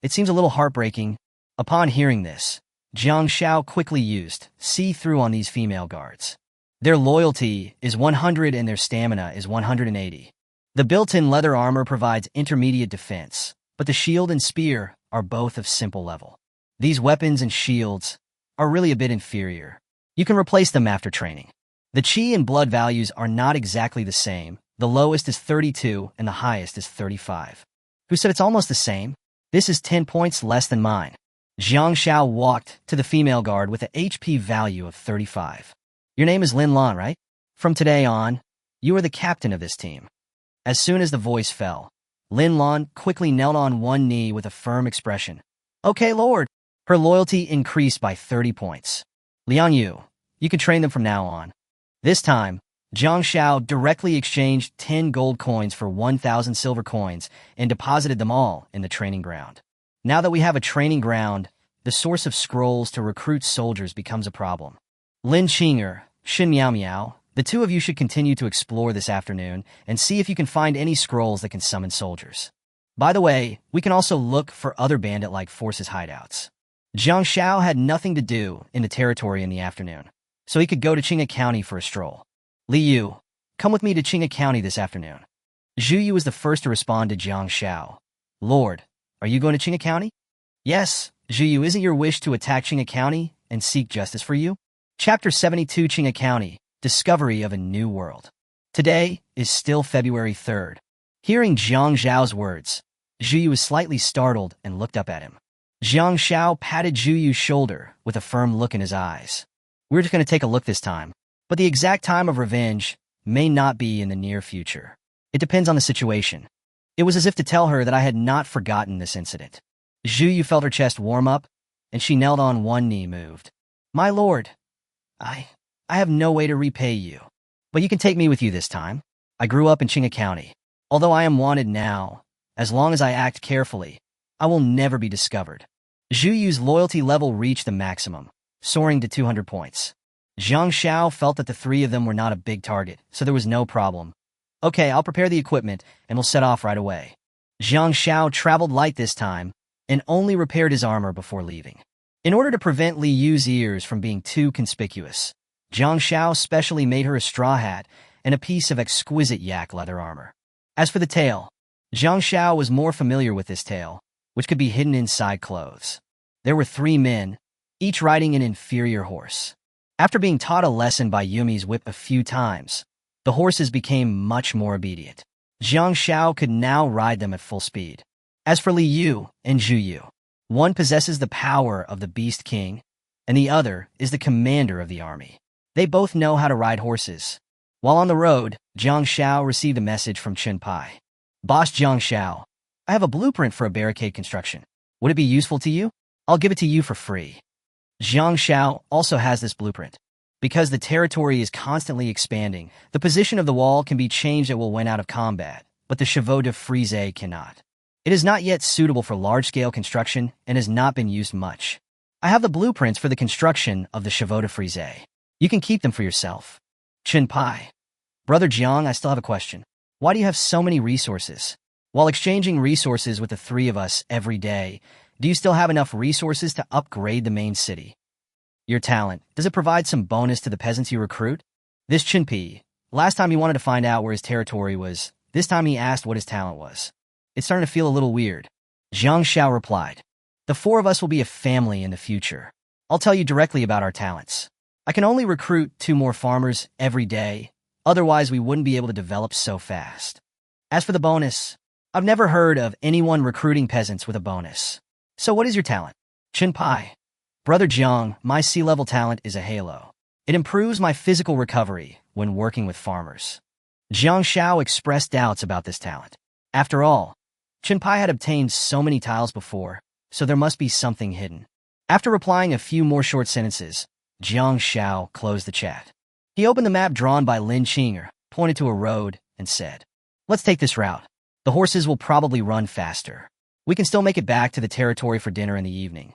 it seems a little heartbreaking. Upon hearing this, Jiang Shao quickly used see-through on these female guards. Their loyalty is 100 and their stamina is 180. The built-in leather armor provides intermediate defense, but the shield and spear are both of simple level. These weapons and shields are really a bit inferior. You can replace them after training. The qi and blood values are not exactly the same. The lowest is 32 and the highest is 35. Who said it's almost the same? This is 10 points less than mine. Jiang Shao walked to the female guard with an HP value of 35. Your name is Lin Lan, right? From today on, you are the captain of this team. As soon as the voice fell, Lin Lan quickly knelt on one knee with a firm expression. Okay, Lord. Her loyalty increased by 30 points. Liang Yu, you can train them from now on. This time, Jiang Shao directly exchanged 10 gold coins for 1,000 silver coins and deposited them all in the training ground. Now that we have a training ground, the source of scrolls to recruit soldiers becomes a problem. Lin Yingge, Shen Miao, the two of you should continue to explore this afternoon and see if you can find any scrolls that can summon soldiers. By the way, we can also look for other bandit-like forces hideouts. Jiang Shao had nothing to do in the territory in the afternoon, so he could go to Yingge County for a stroll. Li Yu, come with me to Yingge County this afternoon. Zhu Yu was the first to respond to Jiang Shao. Lord, are you going to Yingge County? Yes, Zhu Yu, isn't your wish to attack Yingge County and seek justice for you? Chapter 72, Yingge County, Discovery of a New World. Today is still February 3rd. Hearing Jiang Zhao's words, Zhu Yu was slightly startled and looked up at him. Jiang Shao patted Zhu Yu's shoulder with a firm look in his eyes. We're just going to take a look this time, but the exact time of revenge may not be in the near future. It depends on the situation. It was as if to tell her that I had not forgotten this incident. Zhu Yu felt her chest warm up, and she knelt on one knee moved. My lord, I have no way to repay you, but you can take me with you this time. I grew up in Yingge County. Although I am wanted now, as long as I act carefully, I will never be discovered. Zhu Yu's loyalty level reached the maximum, soaring to 200 points. Jiang Shao felt that the three of them were not a big target, so there was no problem. Okay, I'll prepare the equipment, and we'll set off right away. Jiang Shao traveled light this time, and only repaired his armor before leaving. In order to prevent Li Yu's ears from being too conspicuous, Jiang Shao specially made her a straw hat and a piece of exquisite yak leather armor. As for the tail, Jiang Shao was more familiar with this tail, which could be hidden inside clothes. There were 3 men, each riding an inferior horse. After being taught a lesson by Yumi's whip a few times, the horses became much more obedient. Jiang Shao could now ride them at full speed. As for Li Yu and Zhu Yu, one possesses the power of the Beast King, and the other is the commander of the army. They both know how to ride horses. While on the road, Jiang Shao received a message from Chen Pai. Boss Jiang Shao, I have a blueprint for a barricade construction. Would it be useful to you? I'll give it to you for free. Jiang Xiao also has this blueprint. Because the territory is constantly expanding, the position of the wall can be changed at will when out of combat, but the chevaux de frise cannot. It is not yet suitable for large-scale construction and has not been used much. I have the blueprints for the construction of the chevaux de frise. You can keep them for yourself. Chen Pai. Brother Jiang, I still have a question. Why do you have so many resources? While exchanging resources with the three of us every day, do you still have enough resources to upgrade the main city? Your talent, does it provide some bonus to the peasants you recruit? This Chen Pi, last time he wanted to find out where his territory was, this time he asked what his talent was. It's starting to feel a little weird. Jiang Xiao replied, the four of us will be a family in the future. I'll tell you directly about our talents. I can only recruit 2 more farmers every day, otherwise we wouldn't be able to develop so fast. As for the bonus, I've never heard of anyone recruiting peasants with a bonus. So what is your talent? Chen Pai. Brother Jiang, my sea-level talent is a halo. It improves my physical recovery when working with farmers. Jiang Xiao expressed doubts about this talent. After all, Chen Pai had obtained so many tiles before, so there must be something hidden. After replying a few more short sentences, Jiang Xiao closed the chat. He opened the map drawn by Lin Qing'er, pointed to a road, and said, let's take this route. The horses will probably run faster. We can still make it back to the territory for dinner in the evening.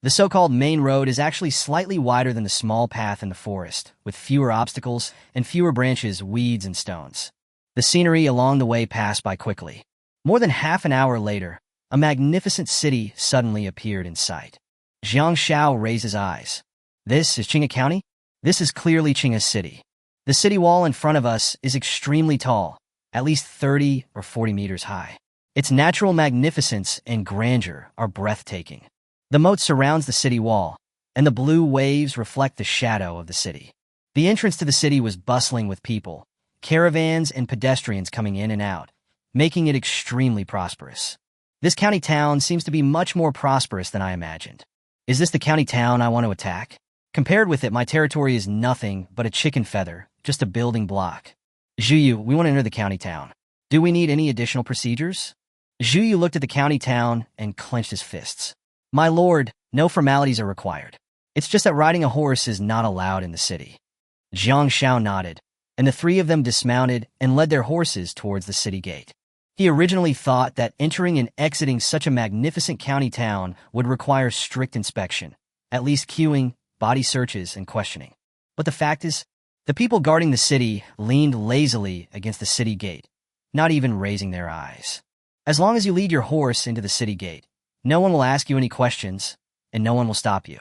The so-called main road is actually slightly wider than the small path in the forest, with fewer obstacles and fewer branches, weeds, and stones. The scenery along the way passed by quickly. More than half an hour later, a magnificent city suddenly appeared in sight. Jiang Xiao raised his eyes. This is Qing'e County? This is clearly Qing'e City. The city wall in front of us is extremely tall, at least 30 or 40 meters high. Its natural magnificence and grandeur are breathtaking. The moat surrounds the city wall, and the blue waves reflect the shadow of the city. The entrance to the city was bustling with people, caravans and pedestrians coming in and out, making it extremely prosperous. This county town seems to be much more prosperous than I imagined. Is this the county town I want to attack? Compared with it, my territory is nothing but a chicken feather, just a building block. Zhuyu, we want to enter the county town. Do we need any additional procedures? Zhuyu looked at the county town and clenched his fists. My lord, no formalities are required. It's just that riding a horse is not allowed in the city. Jiang Xiao nodded, and the three of them dismounted and led their horses towards the city gate. He originally thought that entering and exiting such a magnificent county town would require strict inspection, at least queuing, body searches, and questioning. But the fact is, the people guarding the city leaned lazily against the city gate, not even raising their eyes. As long as you lead your horse into the city gate, no one will ask you any questions, and no one will stop you.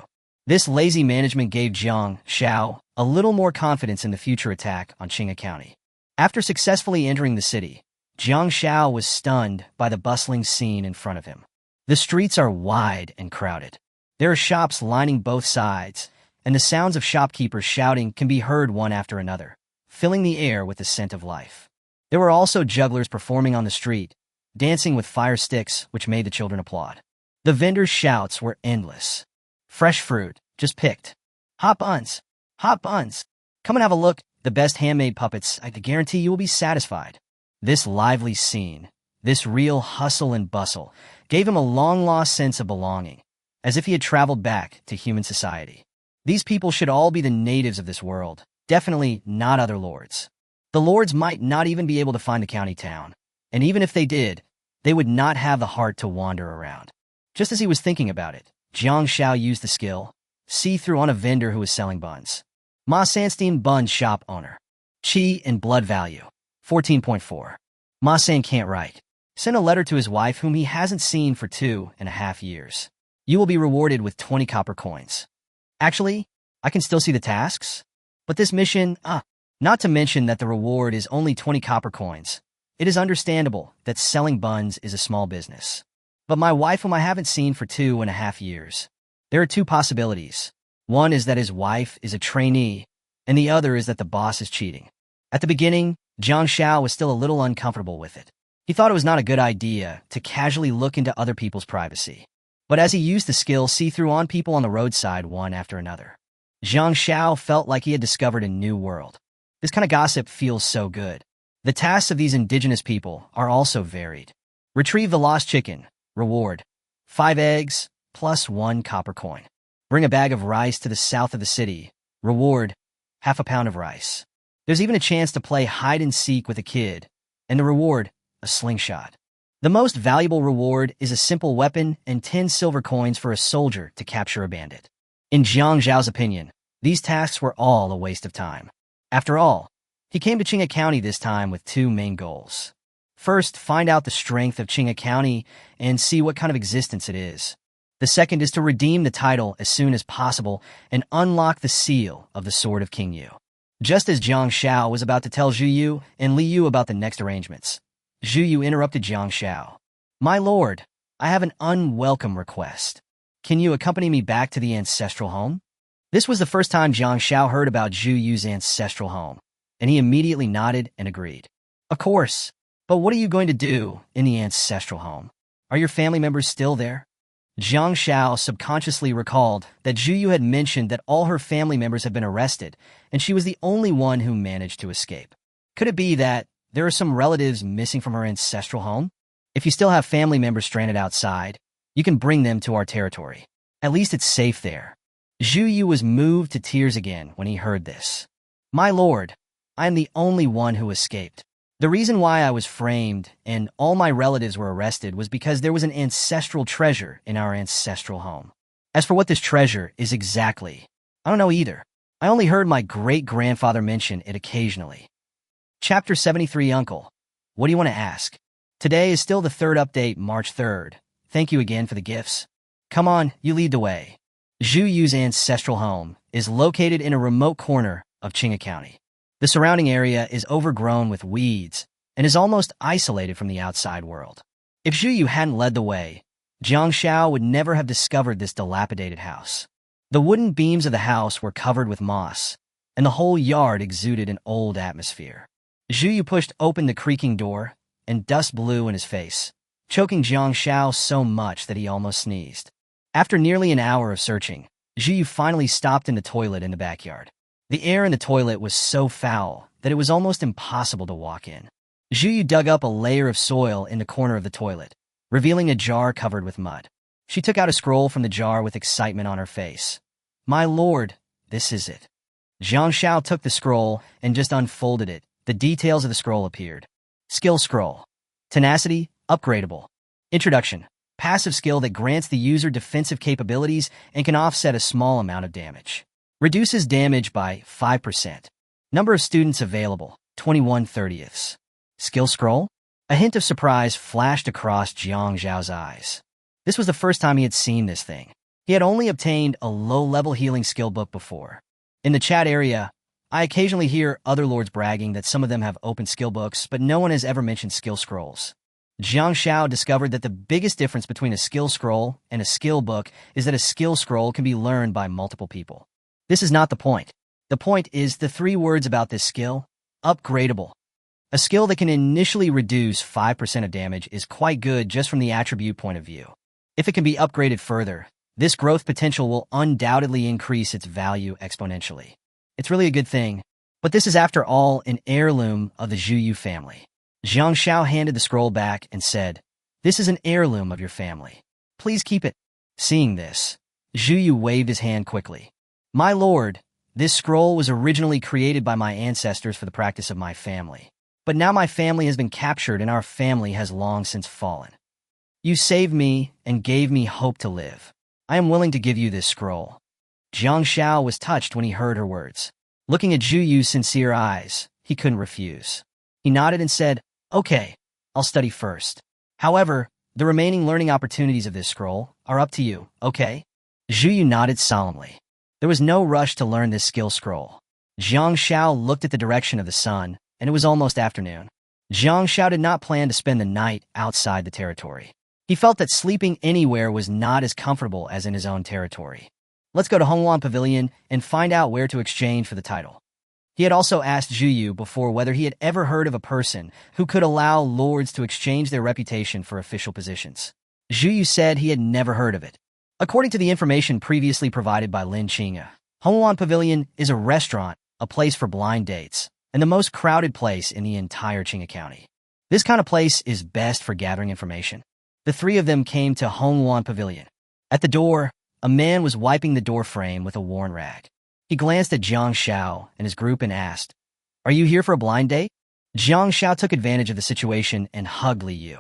This lazy management gave Jiang Xiao a little more confidence in the future attack on Qing'e County. After successfully entering the city, Jiang Xiao was stunned by the bustling scene in front of him. The streets are wide and crowded. There are shops lining both sides, and the sounds of shopkeepers shouting can be heard one after another, filling the air with the scent of life. There were also jugglers performing on the street, dancing with fire sticks, which made the children applaud. The vendors' shouts were endless. Fresh fruit, just picked. Hot buns. Hot buns. Come and have a look. The best handmade puppets. I guarantee you will be satisfied. This lively scene, this real hustle and bustle, gave him a long-lost sense of belonging, as if he had traveled back to human society. These people should all be the natives of this world, definitely not other lords. The lords might not even be able to find the county town, and even if they did, they would not have the heart to wander around. Just as he was thinking about it, Jiang Xiao used the skill, see-through on a vendor who was selling buns. Ma Sanstein Bun Shop Owner. Chi and Blood Value. 14.4. Ma San can't write. Send a letter to his wife whom he hasn't seen for 2.5 years. You will be rewarded with 20 copper coins. Actually, I can still see the tasks. But this mission, not to mention that the reward is only 20 copper coins. It is understandable that selling buns is a small business. But my wife whom I haven't seen for 2.5 years. There are 2 possibilities. One is that his wife is a trainee, and the other is that the boss is cheating. At the beginning, Jiang Xiao was still a little uncomfortable with it. He thought it was not a good idea to casually look into other people's privacy. But as he used the skill see-through on people on the roadside one after another, Jiang Xiao felt like he had discovered a new world. This kind of gossip feels so good. The tasks of these indigenous people are also varied. Retrieve the lost chicken. Reward: 5 eggs plus 1 copper coin. Bring a bag of rice to the south of the city. Reward: half a pound of rice. There's even a chance to play hide and seek with a kid, and the reward: a slingshot. The most valuable reward is a simple weapon and 10 silver coins for a soldier to capture a bandit. In Jiang Zhao's opinion, these tasks were all a waste of time. After all, he came to Qinghai County this time with 2 main goals. First, find out the strength of Qinghai County and see what kind of existence it is. The second is to redeem the title as soon as possible and unlock the seal of the Sword of King Yu. Just as Jiang Zhao was about to tell Zhu Yu and Li Yu about the next arrangements, Zhu Yu interrupted Jiang Zhao. "My lord, I have an unwelcome request. Can you accompany me back to the ancestral home?" This was the first time Jiang Zhao heard about Zhu Yu's ancestral home, and he immediately nodded and agreed. "Of course, but what are you going to do in the ancestral home? Are your family members still there?" Jiang Zhao subconsciously recalled that Zhu Yu had mentioned that all her family members had been arrested, and she was the only one who managed to escape. Could it be that there are some relatives missing from her ancestral home? If you still have family members stranded outside, you can bring them to our territory. At least it's safe there. Zhu Yu was moved to tears again when he heard this. "My lord, I am the only one who escaped. The reason why I was framed and all my relatives were arrested was because there was an ancestral treasure in our ancestral home. As for what this treasure is exactly, I don't know either. I only heard my great-grandfather mention it occasionally." Chapter 73, Uncle. What do you want to ask? Today is still the 3rd update, March 3rd. Thank you again for the gifts. Come on, you lead the way. Zhu Yu's ancestral home is located in a remote corner of Qinghai County. The surrounding area is overgrown with weeds and is almost isolated from the outside world. If Zhu Yu hadn't led the way, Jiang Zhao would never have discovered this dilapidated house. The wooden beams of the house were covered with moss, and the whole yard exuded an old atmosphere. Zhu Yu pushed open the creaking door, and dust blew in his face, choking Jiang Zhao so much that he almost sneezed. After nearly an hour of searching, Zhu Yu finally stopped in the toilet in the backyard. The air in the toilet was so foul that it was almost impossible to walk in. Zhu Yu dug up a layer of soil in the corner of the toilet, revealing a jar covered with mud. She took out a scroll from the jar with excitement on her face. "My lord, this is it." Jiang Zhao took the scroll and just unfolded it. The details of the scroll appeared. Skill scroll. Tenacity, upgradable. Introduction. Passive skill that grants the user defensive capabilities and can offset a small amount of damage. Reduces damage by 5%. Number of students available, 21/30. Skill scroll. A hint of surprise flashed across Jiang Zhao's eyes. This was the first time he had seen this thing. He had only obtained a low-level healing skill book before. In the chat area, I occasionally hear other lords bragging that some of them have open skill books, but no one has ever mentioned skill scrolls. Jiang Zhao discovered that the biggest difference between a skill scroll and a skill book is that a skill scroll can be learned by multiple people. This is not the point. The point is the 3 words about this skill: upgradable. A skill that can initially reduce 5% of damage is quite good just from the attribute point of view. If it can be upgraded further, this growth potential will undoubtedly increase its value exponentially. It's really a good thing, but this is after all an heirloom of the Zhu Yu family. Jiang Zhao handed the scroll back and said, "This is an heirloom of your family. Please keep it." Seeing this, Zhu Yu waved his hand quickly. "My lord, this scroll was originally created by my ancestors for the practice of my family. But now my family has been captured and our family has long since fallen. You saved me and gave me hope to live. I am willing to give you this scroll." Jiang Zhao was touched when he heard her words. Looking at Zhu Yu's sincere eyes, he couldn't refuse. He nodded and said, "Okay, I'll study first. However, the remaining learning opportunities of this scroll are up to you, okay?" Zhu Yu nodded solemnly. There was no rush to learn this skill scroll. Jiang Zhao looked at the direction of the sun, and it was almost afternoon. Jiang Zhao did not plan to spend the night outside the territory. He felt that sleeping anywhere was not as comfortable as in his own territory. Let's go to Hongwan Pavilion and find out where to exchange for the title. He had also asked Zhu Yu before whether he had ever heard of a person who could allow lords to exchange their reputation for official positions. Zhu Yu said he had never heard of it. According to the information previously provided by Lin Qinge, Hongwan Pavilion is a restaurant, a place for blind dates, and the most crowded place in the entire Qinghai County. This kind of place is best for gathering information. The three of them came to Hongwan Pavilion. At the door, a man was wiping the door frame with a worn rag. He glanced at Jiang Xiao and his group and asked, "Are you here for a blind date?" Jiang Xiao took advantage of the situation and hugged Li Yu.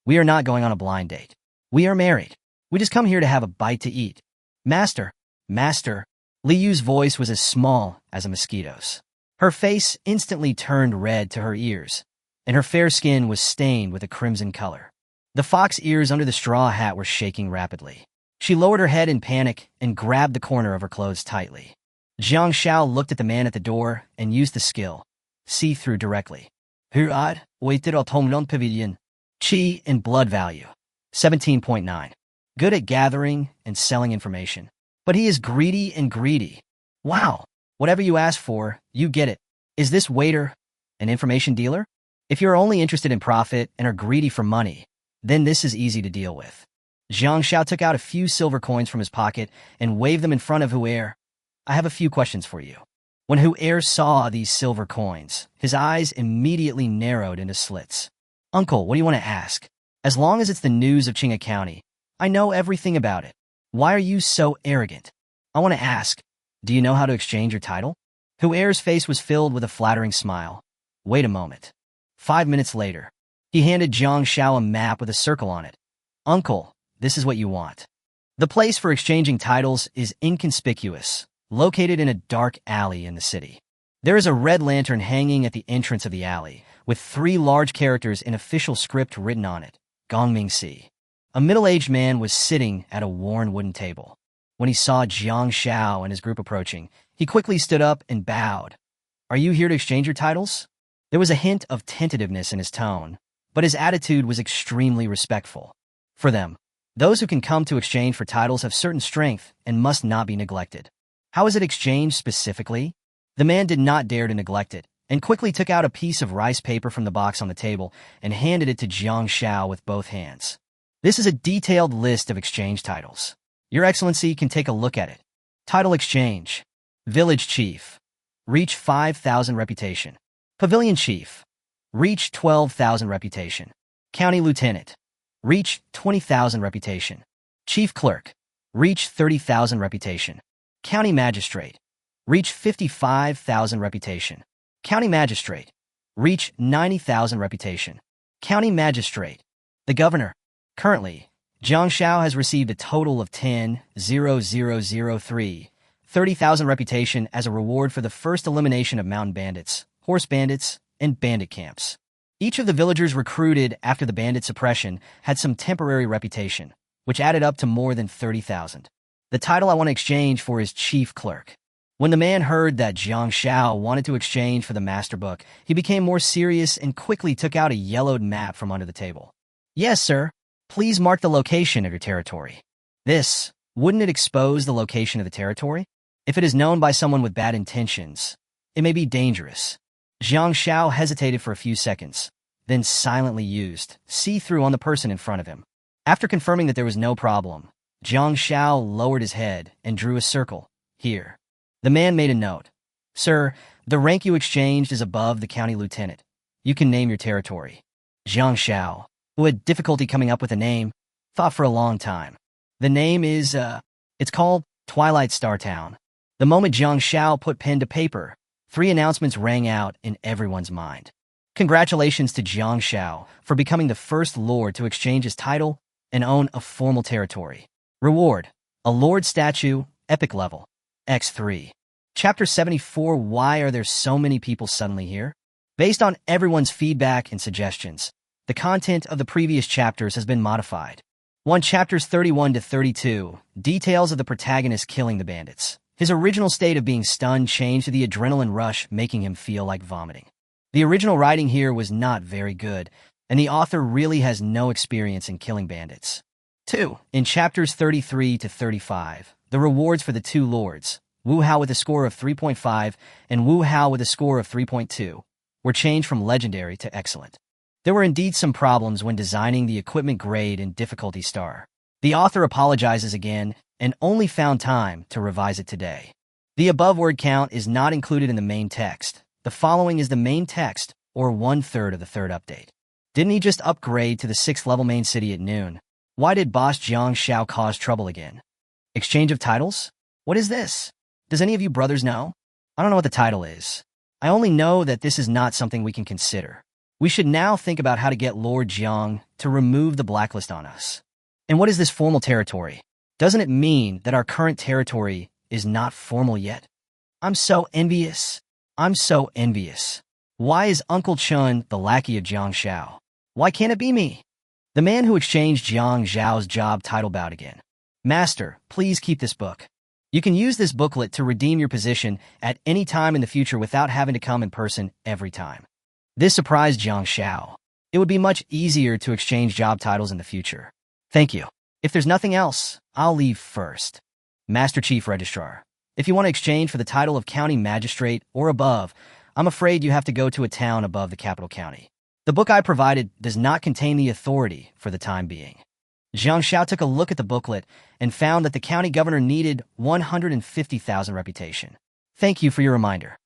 "We are not going on a blind date. We are married. We just come here to have a bite to eat." Master, Master, Li Yu's voice was as small as a mosquito's. Her face instantly turned red to her ears, and her fair skin was stained with a crimson color. The fox ears under the straw hat were shaking rapidly. She lowered her head in panic and grabbed the corner of her clothes tightly. Jiang Xiao looked at the man at the door and used the skill, see through directly. Huad waited at Honglong Pavilion. Qi and blood value. 17.9. Good at gathering and selling information. But he is greedy and greedy. Wow. Whatever you ask for, you get it. Is this waiter an information dealer? If you're only interested in profit and are greedy for money, then this is easy to deal with. Jiang Xiao took out a few silver coins from his pocket and waved them in front of Huer. I have a few questions for you. When Huer saw these silver coins, his eyes immediately narrowed into slits. Uncle, what do you want to ask? As long as it's the news of Qinghai County, I know everything about it. Why are you so arrogant? I want to ask, do you know how to exchange your title? Huer's face was filled with a flattering smile. Wait a moment. 5 minutes later, he handed Jiang Xiao a map with a circle on it. Uncle, this is what you want. The place for exchanging titles is inconspicuous, located in a dark alley in the city. There is a red lantern hanging at the entrance of the alley, with 3 large characters in official script written on it, Gongming Si. A middle-aged man was sitting at a worn wooden table. When he saw Jiang Xiao and his group approaching, he quickly stood up and bowed. Are you here to exchange your titles? There was a hint of tentativeness in his tone, but his attitude was extremely respectful. For them, those who can come to exchange for titles have certain strength and must not be neglected. How is it exchanged specifically? The man did not dare to neglect it, and quickly took out a piece of rice paper from the box on the table and handed it to Jiang Xiao with both hands. This is a detailed list of exchange titles. Your Excellency can take a look at it. Title exchange. Village Chief. Reach 5,000 reputation. Pavilion Chief. Reach 12,000 reputation. County Lieutenant. Reach 20,000 reputation. Chief Clerk. Reach 30,000 reputation. County Magistrate. Reach 55,000 reputation. County Magistrate. Reach 90,000 reputation. County Magistrate. The Governor. Currently, Jiang Xiao has received a total of 10,003, 30,000 reputation as a reward for the first elimination of mountain bandits, horse bandits, and bandit camps. Each of the villagers recruited after the bandit suppression had some temporary reputation, which added up to more than 30,000. The title I want to exchange for is Chief Clerk. When the man heard that Jiang Xiao wanted to exchange for the master book, he became more serious and quickly took out a yellowed map from under the table. Yes, sir. Please mark the location of your territory. Wouldn't it expose the location of the territory? If it is known by someone with bad intentions, it may be dangerous. Jiang Xiao hesitated for a few seconds, then silently used see-through on the person in front of him. After confirming that there was no problem, Jiang Xiao lowered his head and drew a circle. Here. The man made a note. Sir, the rank you exchanged is above the county lieutenant. You can name your territory. Jiang Xiao, who had difficulty coming up with a name, thought for a long time. The name is, it's called Twilight Star Town. The moment Jiang Xiao put pen to paper, 3 announcements rang out in everyone's mind. Congratulations to Jiang Xiao for becoming the first lord to exchange his title and own a formal territory. Reward, a lord statue, epic level, X3. Chapter 74, Why are there so many people suddenly here? Based on everyone's feedback and suggestions, the content of the previous chapters has been modified. Chapters 31 to 32, details of the protagonist killing the bandits. His original state of being stunned changed to the adrenaline rush, making him feel like vomiting. The original writing here was not very good, and the author really has no experience in killing bandits. 2. In chapters 33 to 35, the rewards for the 2 lords, Wu Hao with a score of 3.5 and Wu Hao with a score of 3.2, were changed from legendary to excellent. There were indeed some problems when designing the equipment grade and difficulty star. The author apologizes again and only found time to revise it today. The above word count is not included in the main text. The following is the main text, or 1/3 of the 3rd update. Didn't he just upgrade to the 6th level main city at noon? Why did Boss Jiang Xiao cause trouble again? Exchange of titles? What is this? Does any of you brothers know? I don't know what the title is. I only know that this is not something we can consider. We should now think about how to get Lord Jiang to remove the blacklist on us. And what is this formal territory? Doesn't it mean that our current territory is not formal yet? I'm so envious. I'm so envious. Why is Uncle Chun the lackey of Jiang Xiao? Why can't it be me? The man who exchanged Jiang Zhao's job title bowed again. Master, please keep this book. You can use this booklet to redeem your position at any time in the future without having to come in person every time. This surprised Jiang Xiao. It would be much easier to exchange job titles in the future. Thank you. If there's nothing else, I'll leave first. Master Chief Registrar, if you want to exchange for the title of County Magistrate or above, I'm afraid you have to go to a town above the capital county. The book I provided does not contain the authority for the time being. Jiang Xiao took a look at the booklet and found that the county governor needed 150,000 reputation. Thank you for your reminder.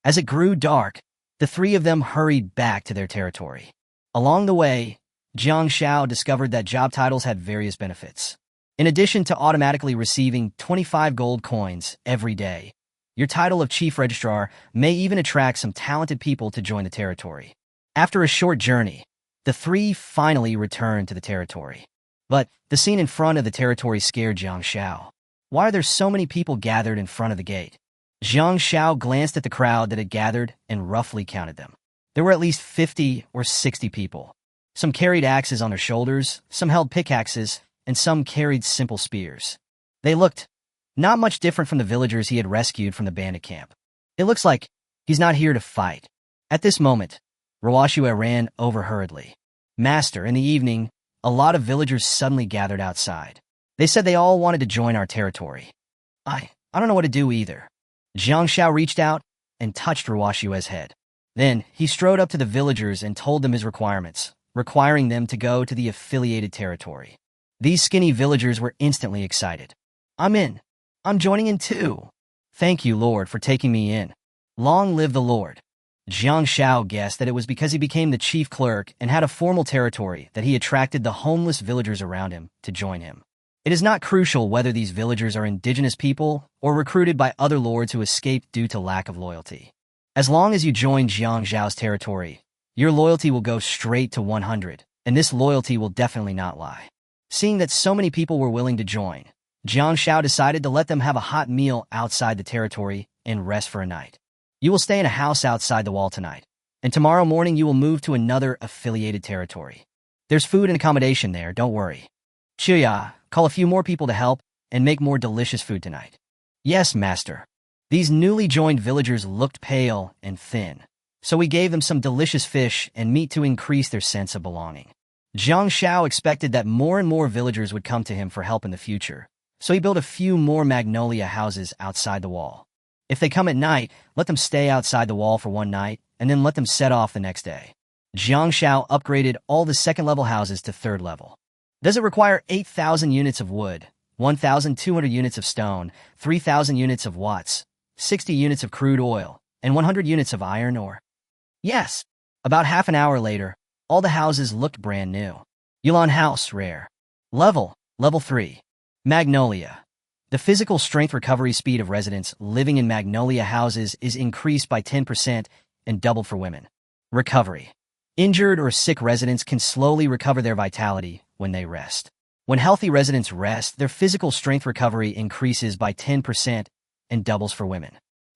As it grew dark, the three of them hurried back to their territory. Along the way, Jiang Xiao discovered that job titles had various benefits. In addition to automatically receiving 25 gold coins every day, your title of Chief Registrar may even attract some talented people to join the territory. After a short journey, the three finally returned to the territory. But the scene in front of the territory scared Jiang Xiao. Why are there so many people gathered in front of the gate? Jiang Xiao glanced at the crowd that had gathered and roughly counted them. There were at least 50 or 60 people. Some carried axes on their shoulders, some held pickaxes, and some carried simple spears. They looked not much different from the villagers he had rescued from the bandit camp. It looks like he's not here to fight. At this moment, Ruoshue ran over hurriedly. Master, in the evening, a lot of villagers suddenly gathered outside. They said they all wanted to join our territory. I don't know what to do either. Jiang Xiao reached out and touched Ruoshue's head. Then he strode up to the villagers and told them his requirements, requiring them to go to the affiliated territory. These skinny villagers were instantly excited. I'm in. I'm joining in too. Thank you, Lord, for taking me in. Long live the Lord. Jiang Xiao guessed that it was because he became the chief clerk and had a formal territory that he attracted the homeless villagers around him to join him. It is not crucial whether these villagers are indigenous people or recruited by other lords who escaped due to lack of loyalty. As long as you join Jiang Zhao's territory, your loyalty will go straight to 100, and this loyalty will definitely not lie. Seeing that so many people were willing to join, Jiang Xiao decided to let them have a hot meal outside the territory and rest for a night. You will stay in a house outside the wall tonight, and tomorrow morning you will move to another affiliated territory. There's food and accommodation there, don't worry. Chuya, call a few more people to help and make more delicious food tonight. Yes, master. These newly joined villagers looked pale and thin, so we gave them some delicious fish and meat to increase their sense of belonging. Jiang Xiao expected that more and more villagers would come to him for help in the future, so he built a few more magnolia houses outside the wall. If they come at night, let them stay outside the wall for one night, and then let them set off the next day. Jiang Xiao upgraded all the second-level houses to third level. Does it require 8,000 units of wood, 1,200 units of stone, 3,000 units of watts, 60 units of crude oil, and 100 units of iron ore? Yes. About half an hour later, all the houses looked brand new. Yulan House, rare. Level 3. Magnolia. The physical strength recovery speed of residents living in magnolia houses is increased by 10% and doubled for women. Recovery. Injured or sick residents can slowly recover their vitality when they rest. When healthy residents rest, their physical strength recovery increases by 10% and doubles for women.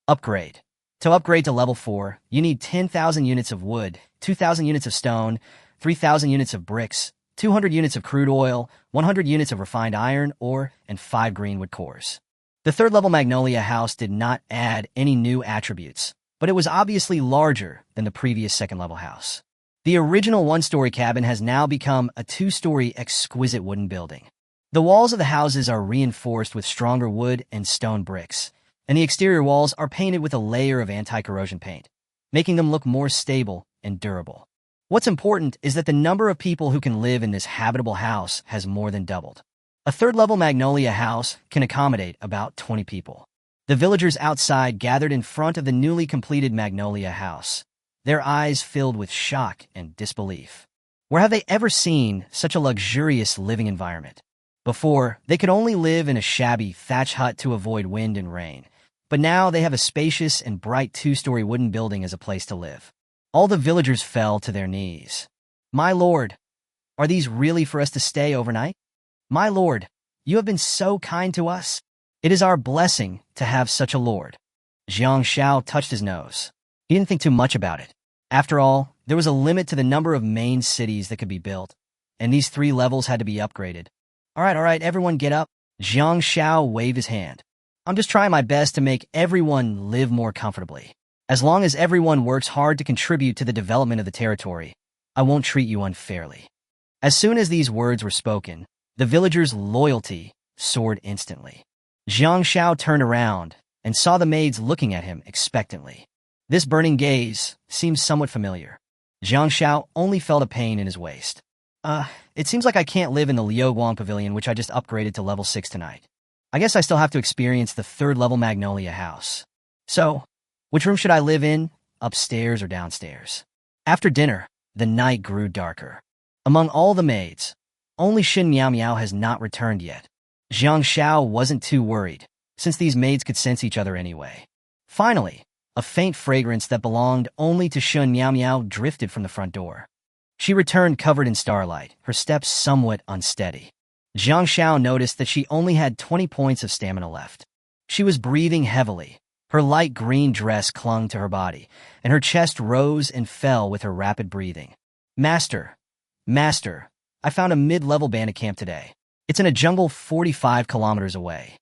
Upgrade. To upgrade to level 4, you need 10,000 units of wood, 2,000 units of stone, 3,000 units of bricks, 200 units of crude oil, 100 units of refined iron ore, and 5 greenwood cores. The third-level Magnolia house did not add any new attributes, but it was obviously larger than the previous second-level house. The original one-story cabin has now become a 2-story exquisite wooden building. The walls of the houses are reinforced with stronger wood and stone bricks, and the exterior walls are painted with a layer of anti-corrosion paint, making them look more stable and durable. What's important is that the number of people who can live in this habitable house has more than doubled. A third-level Magnolia house can accommodate about 20 people. The villagers outside gathered in front of the newly completed Magnolia house, their eyes filled with shock and disbelief. Where have they ever seen such a luxurious living environment? Before, they could only live in a shabby thatch hut to avoid wind and rain. But now they have a spacious and bright two-story wooden building as a place to live. All the villagers fell to their knees. "My lord, are these really for us to stay overnight? My lord, you have been so kind to us. It is our blessing to have such a lord." Jiang Xiao touched his nose. He didn't think too much about it. After all, there was a limit to the number of main cities that could be built, and these 3 levels had to be upgraded. All right, everyone get up." Jiang Xiao waved his hand. "I'm just trying my best to make everyone live more comfortably. As long as everyone works hard to contribute to the development of the territory, I won't treat you unfairly." As soon as these words were spoken, the villagers' loyalty soared instantly. Jiang Xiao turned around and saw the maids looking at him expectantly. This burning gaze seemed somewhat familiar. Jiang Xiao only felt a pain in his waist. It seems like I can't live in the Liuguang Pavilion, which I just upgraded to level 6 tonight. I guess I still have to experience the 3rd level Magnolia house. So, which room should I live in, upstairs or downstairs?" After dinner, the night grew darker. Among all the maids, only Shin Miao Miao has not returned yet. Jiang Xiao wasn't too worried, since these maids could sense each other anyway. Finally, a faint fragrance that belonged only to Shin Miao Miao drifted from the front door. She returned covered in starlight, her steps somewhat unsteady. Jiang Xiao noticed that she only had 20 points of stamina left. She was breathing heavily. Her light green dress clung to her body, and her chest rose and fell with her rapid breathing. Master, I found a mid-level bandit camp today. It's in a jungle 45 kilometers away.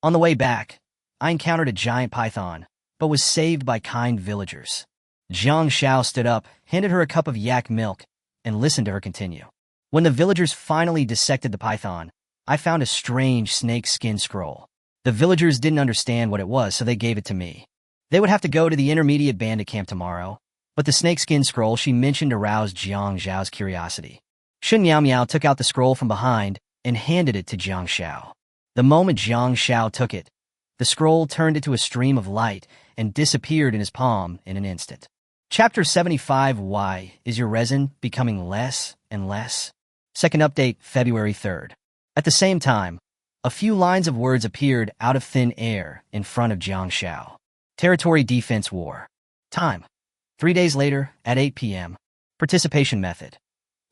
On the way back, I encountered a giant python, but was saved by kind villagers." Jiang Xiao stood up, handed her a cup of yak milk, and listened to her continue. "When the villagers finally dissected the python, I found a strange snake skin scroll. The villagers didn't understand what it was, so they gave it to me. They would have to go to the intermediate bandit camp tomorrow, but the snakeskin scroll she mentioned aroused Jiang Xiao's curiosity. Shin Miao Miao took out the scroll from behind and handed it to Jiang Xiao. The moment Jiang Xiao took it, the scroll turned into a stream of light and disappeared in his palm in an instant. Chapter 75. Why is your resin becoming less and less? Second update, February 3rd. At the same time, a few lines of words appeared out of thin air in front of Jiang Xiao. Territory Defense War. Time: 3 days later at 8 p.m. Participation method: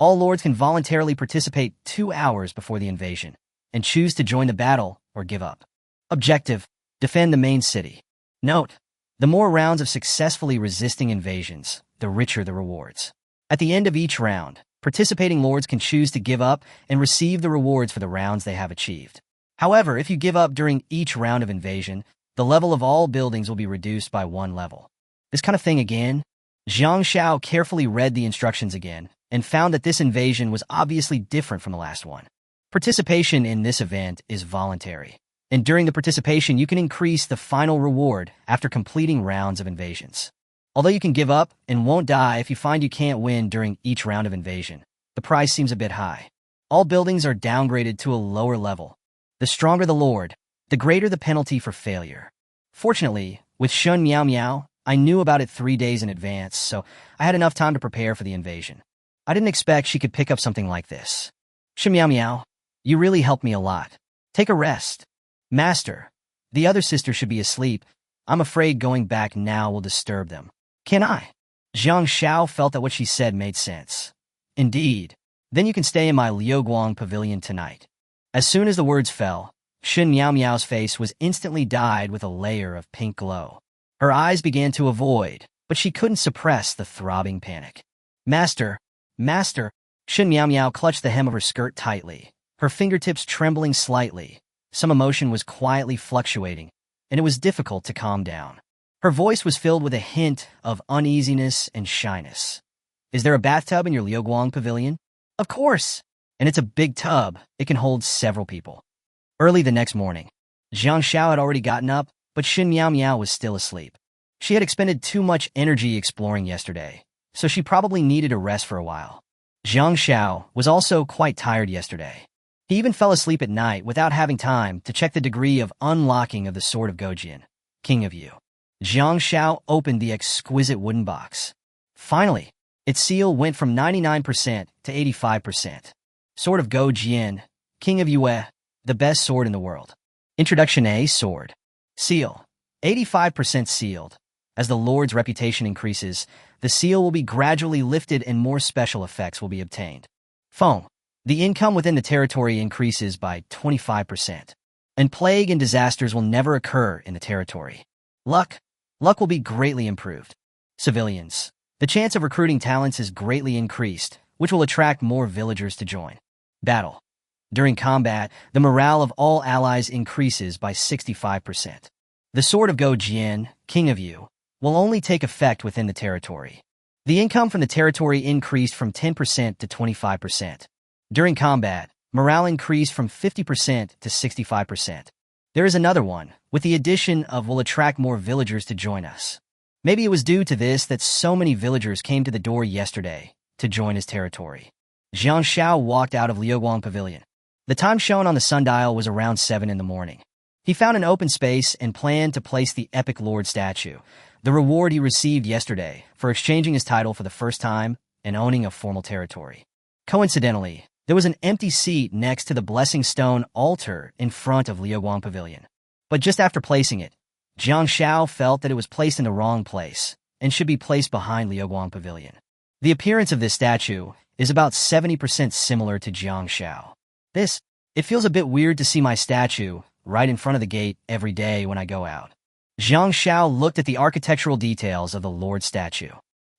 all lords can voluntarily participate 2 hours before the invasion and choose to join the battle or give up. Objective: defend the main city. Note: the more rounds of successfully resisting invasions, the richer the rewards. At the end of each round, participating lords can choose to give up and receive the rewards for the rounds they have achieved. However, if you give up during each round of invasion, the level of all buildings will be reduced by 1 level. This kind of thing again? Jiang Xiao carefully read the instructions again and found that this invasion was obviously different from the last one. Participation in this event is voluntary, and during the participation you can increase the final reward after completing rounds of invasions. Although you can give up and won't die if you find you can't win during each round of invasion, the price seems a bit high. All buildings are downgraded to a lower level. The stronger the lord, the greater the penalty for failure. Fortunately, with Shun Miao Miao, I knew about it 3 days in advance, so I had enough time to prepare for the invasion. I didn't expect she could pick up something like this. Shun Miao Miao, you really helped me a lot. Take a rest. Master, the other sister should be asleep. I'm afraid going back now will disturb them. Can I? Jiang Xiao felt that what she said made sense. Indeed. Then you can stay in my Liuguang Pavilion tonight. As soon as the words fell, Shun Miao Miao's face was instantly dyed with a layer of pink glow. Her eyes began to avoid, but she couldn't suppress the throbbing panic. Master! Master! Shun Miao Miao clutched the hem of her skirt tightly, her fingertips trembling slightly. Some emotion was quietly fluctuating, and it was difficult to calm down. Her voice was filled with a hint of uneasiness and shyness. Is there a bathtub in your Liuguang Pavilion? Of course! And it's a big tub. It can hold several people. Early the next morning, Jiang Xiao had already gotten up, but Shin Miao Miao was still asleep. She had expended too much energy exploring yesterday, so she probably needed a rest for a while. Jiang Xiao was also quite tired yesterday. He even fell asleep at night without having time to check the degree of unlocking of the Sword of Gojin, King of Yu. Jiang Xiao opened the exquisite wooden box. Finally, Its seal went from 99% to 85%. Sword of Go Jian, King of Yue, the best sword in the world. Introduction. A sword. Seal. 85% sealed. As the Lord's reputation increases, the seal will be gradually lifted and more special effects will be obtained. Foam. The income within the territory increases by 25%. And plague and disasters will never occur in the territory. Luck. Luck will be greatly improved. Civilians. The chance of recruiting talents is greatly increased, which will attract more villagers to join. Battle. During combat, the morale of all allies increases by 65%. The Sword of Go Jian, King of Yu, will only take effect within the territory. The income from the territory increased from 10% to 25%. During combat, morale increased from 50% to 65%. There is another one, with the addition of will attract more villagers to join us. Maybe it was due to this that so many villagers came to the door yesterday to join his territory. Jiang Xiao walked out of Liuguang Pavilion. The time shown on the sundial was around 7 in the morning. He found an open space and planned to place the epic lord statue, the reward he received yesterday for exchanging his title for the first time and owning a formal territory. Coincidentally, there was an empty seat next to the blessing stone altar in front of Liuguang Pavilion. But just after placing it, Jiang Xiao felt that it was placed in the wrong place and should be placed behind Liuguang Pavilion. The appearance of this statue is about 70% similar to Jiang Xiao. It feels a bit weird to see my statue right in front of the gate every day when I go out. Jiang Xiao looked at the architectural details of the Lord statue.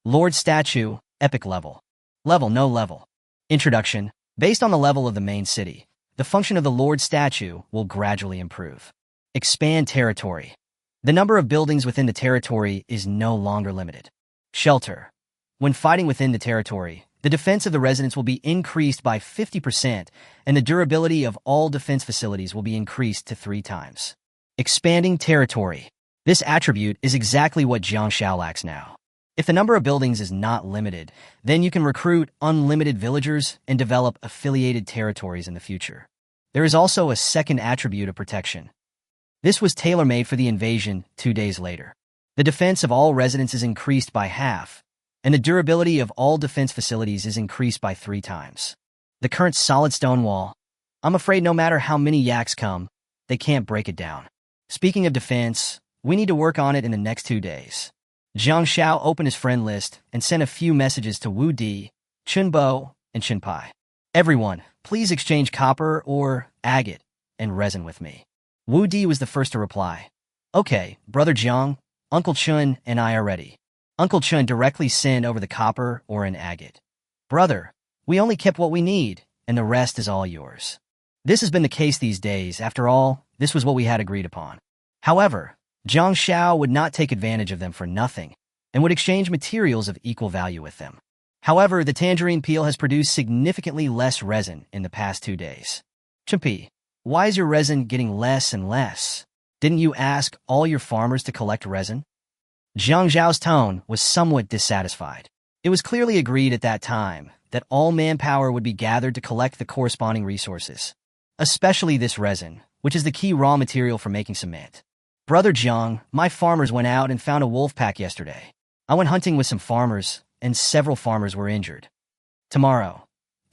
Lord statue, epic level. No level. Introduction. Based on the level of the main city, the function of the Lord statue will gradually improve. Expand territory. The number of buildings within the territory is no longer limited. Shelter. When fighting within the territory, the defense of the residents will be increased by 50%, and the durability of all defense facilities will be increased to 3 times. Expanding territory. This attribute is exactly what Jiang Xiao lacks now. If the number of buildings is not limited, then you can recruit unlimited villagers and develop affiliated territories in the future. There is also a second attribute of protection. This was tailor-made for the invasion 2 days later. The defense of all residents is increased by half, and the durability of all defense facilities is increased by 3 times. The current solid stone wall, I'm afraid no matter how many yaks come, they can't break it down. Speaking of defense, we need to work on it in the next 2 days. Jiang Xiao opened his friend list and sent a few messages to Wu Di, Chun Bo, and Chen Pai. Everyone, please exchange copper or agate and resin with me. Wu Di was the first to reply. Okay, Brother Jiang, Uncle Chun and I are ready. Uncle Chun directly sent over the copper or an agate. Brother, we only kept what we need, and the rest is all yours. This has been the case these days. After all, this was what we had agreed upon. However, Jiang Xiao would not take advantage of them for nothing, and would exchange materials of equal value with them. However, the tangerine peel has produced significantly less resin in the past 2 days. Chimpi, why is your resin getting less and less? Didn't you ask all your farmers to collect resin? Jiang Zhao's tone was somewhat dissatisfied. It was clearly agreed at that time that all manpower would be gathered to collect the corresponding resources, especially this resin, which is the key raw material for making cement. Brother Jiang, my farmers went out and found a wolf pack yesterday. I went hunting with some farmers, and several farmers were injured. Tomorrow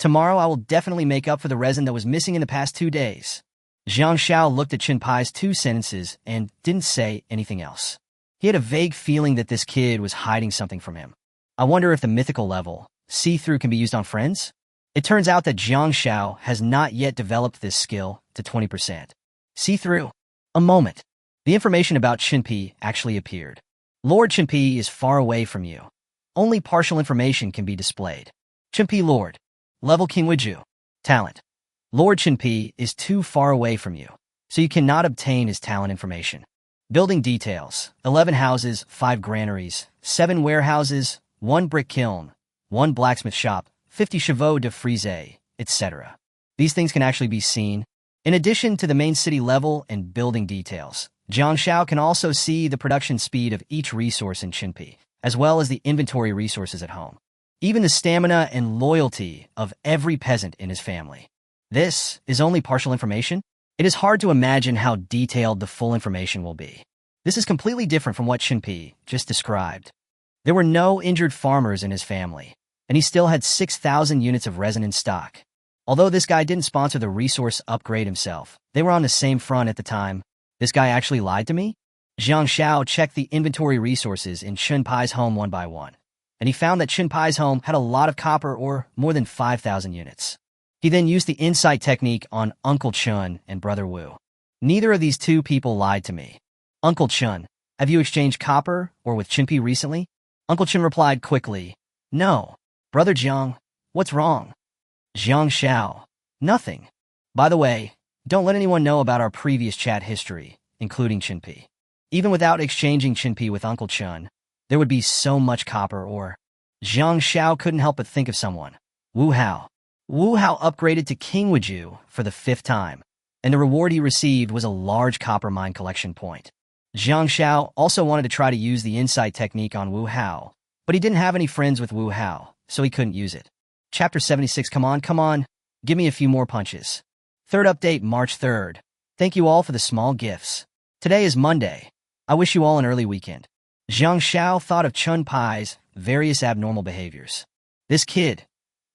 I will definitely make up for the resin that was missing in the past 2 days. Jiang Xiao looked at Chen Pai's 2 sentences and didn't say anything else. He had a vague feeling that this kid was hiding something from him. I wonder if the mythical level, see-through, can be used on friends? It turns out that Jiang Xiao has not yet developed this skill to 20%. See-through. A moment. The information about Chenpi actually appeared. Lord Chenpi is far away from you. Only partial information can be displayed. Chenpi Lord. Level King Wuju. Talent. Lord Chenpi is too far away from you, so you cannot obtain his talent information. Building details. 11 houses, 5 granaries, 7 warehouses, 1 brick kiln, 1 blacksmith shop, 50 chevaux de frise, etc. These things can actually be seen. In addition to the main city level and building details, Jiang Xiao can also see the production speed of each resource in Chenpi, as well as the inventory resources at home. Even the stamina and loyalty of every peasant in his family. This is only partial information. It is hard to imagine how detailed the full information will be. This is completely different from what Chenpi just described. There were no injured farmers in his family, and he still had 6,000 units of resin in stock. Although this guy didn't sponsor the resource upgrade himself, they were on the same front at the time. This guy actually lied to me? Jiang Xiao checked the inventory resources in Chen Pai's home one by one, and he found that Chen Pai's home had a lot of copper ore, more than 5,000 units. He then used the insight technique on Uncle Chen and Brother Wu. Neither of these two people lied to me. Uncle Chen, have you exchanged copper or with Chinpi recently? Uncle Chen replied quickly, no. Brother Jiang, what's wrong? Jiang Xiao, nothing. By the way, don't let anyone know about our previous chat history, including Chinpi. Even without exchanging Chinpi with Uncle Chen, there would be so much copper ore. Jiang Xiao couldn't help but think of someone. Wu Hao. Wu Hao upgraded to King Wuju for the 5th time, and the reward he received was a large copper mine collection point. Jiang Xiao also wanted to try to use the insight technique on Wu Hao, but he didn't have any friends with Wu Hao, so he couldn't use it. Chapter 76. Come on, give me a few more punches. Third update, March 3rd. Thank you all for the small gifts. Today is Monday. I wish you all an early weekend. Jiang Xiao thought of Chen Pai's various abnormal behaviors. This kid,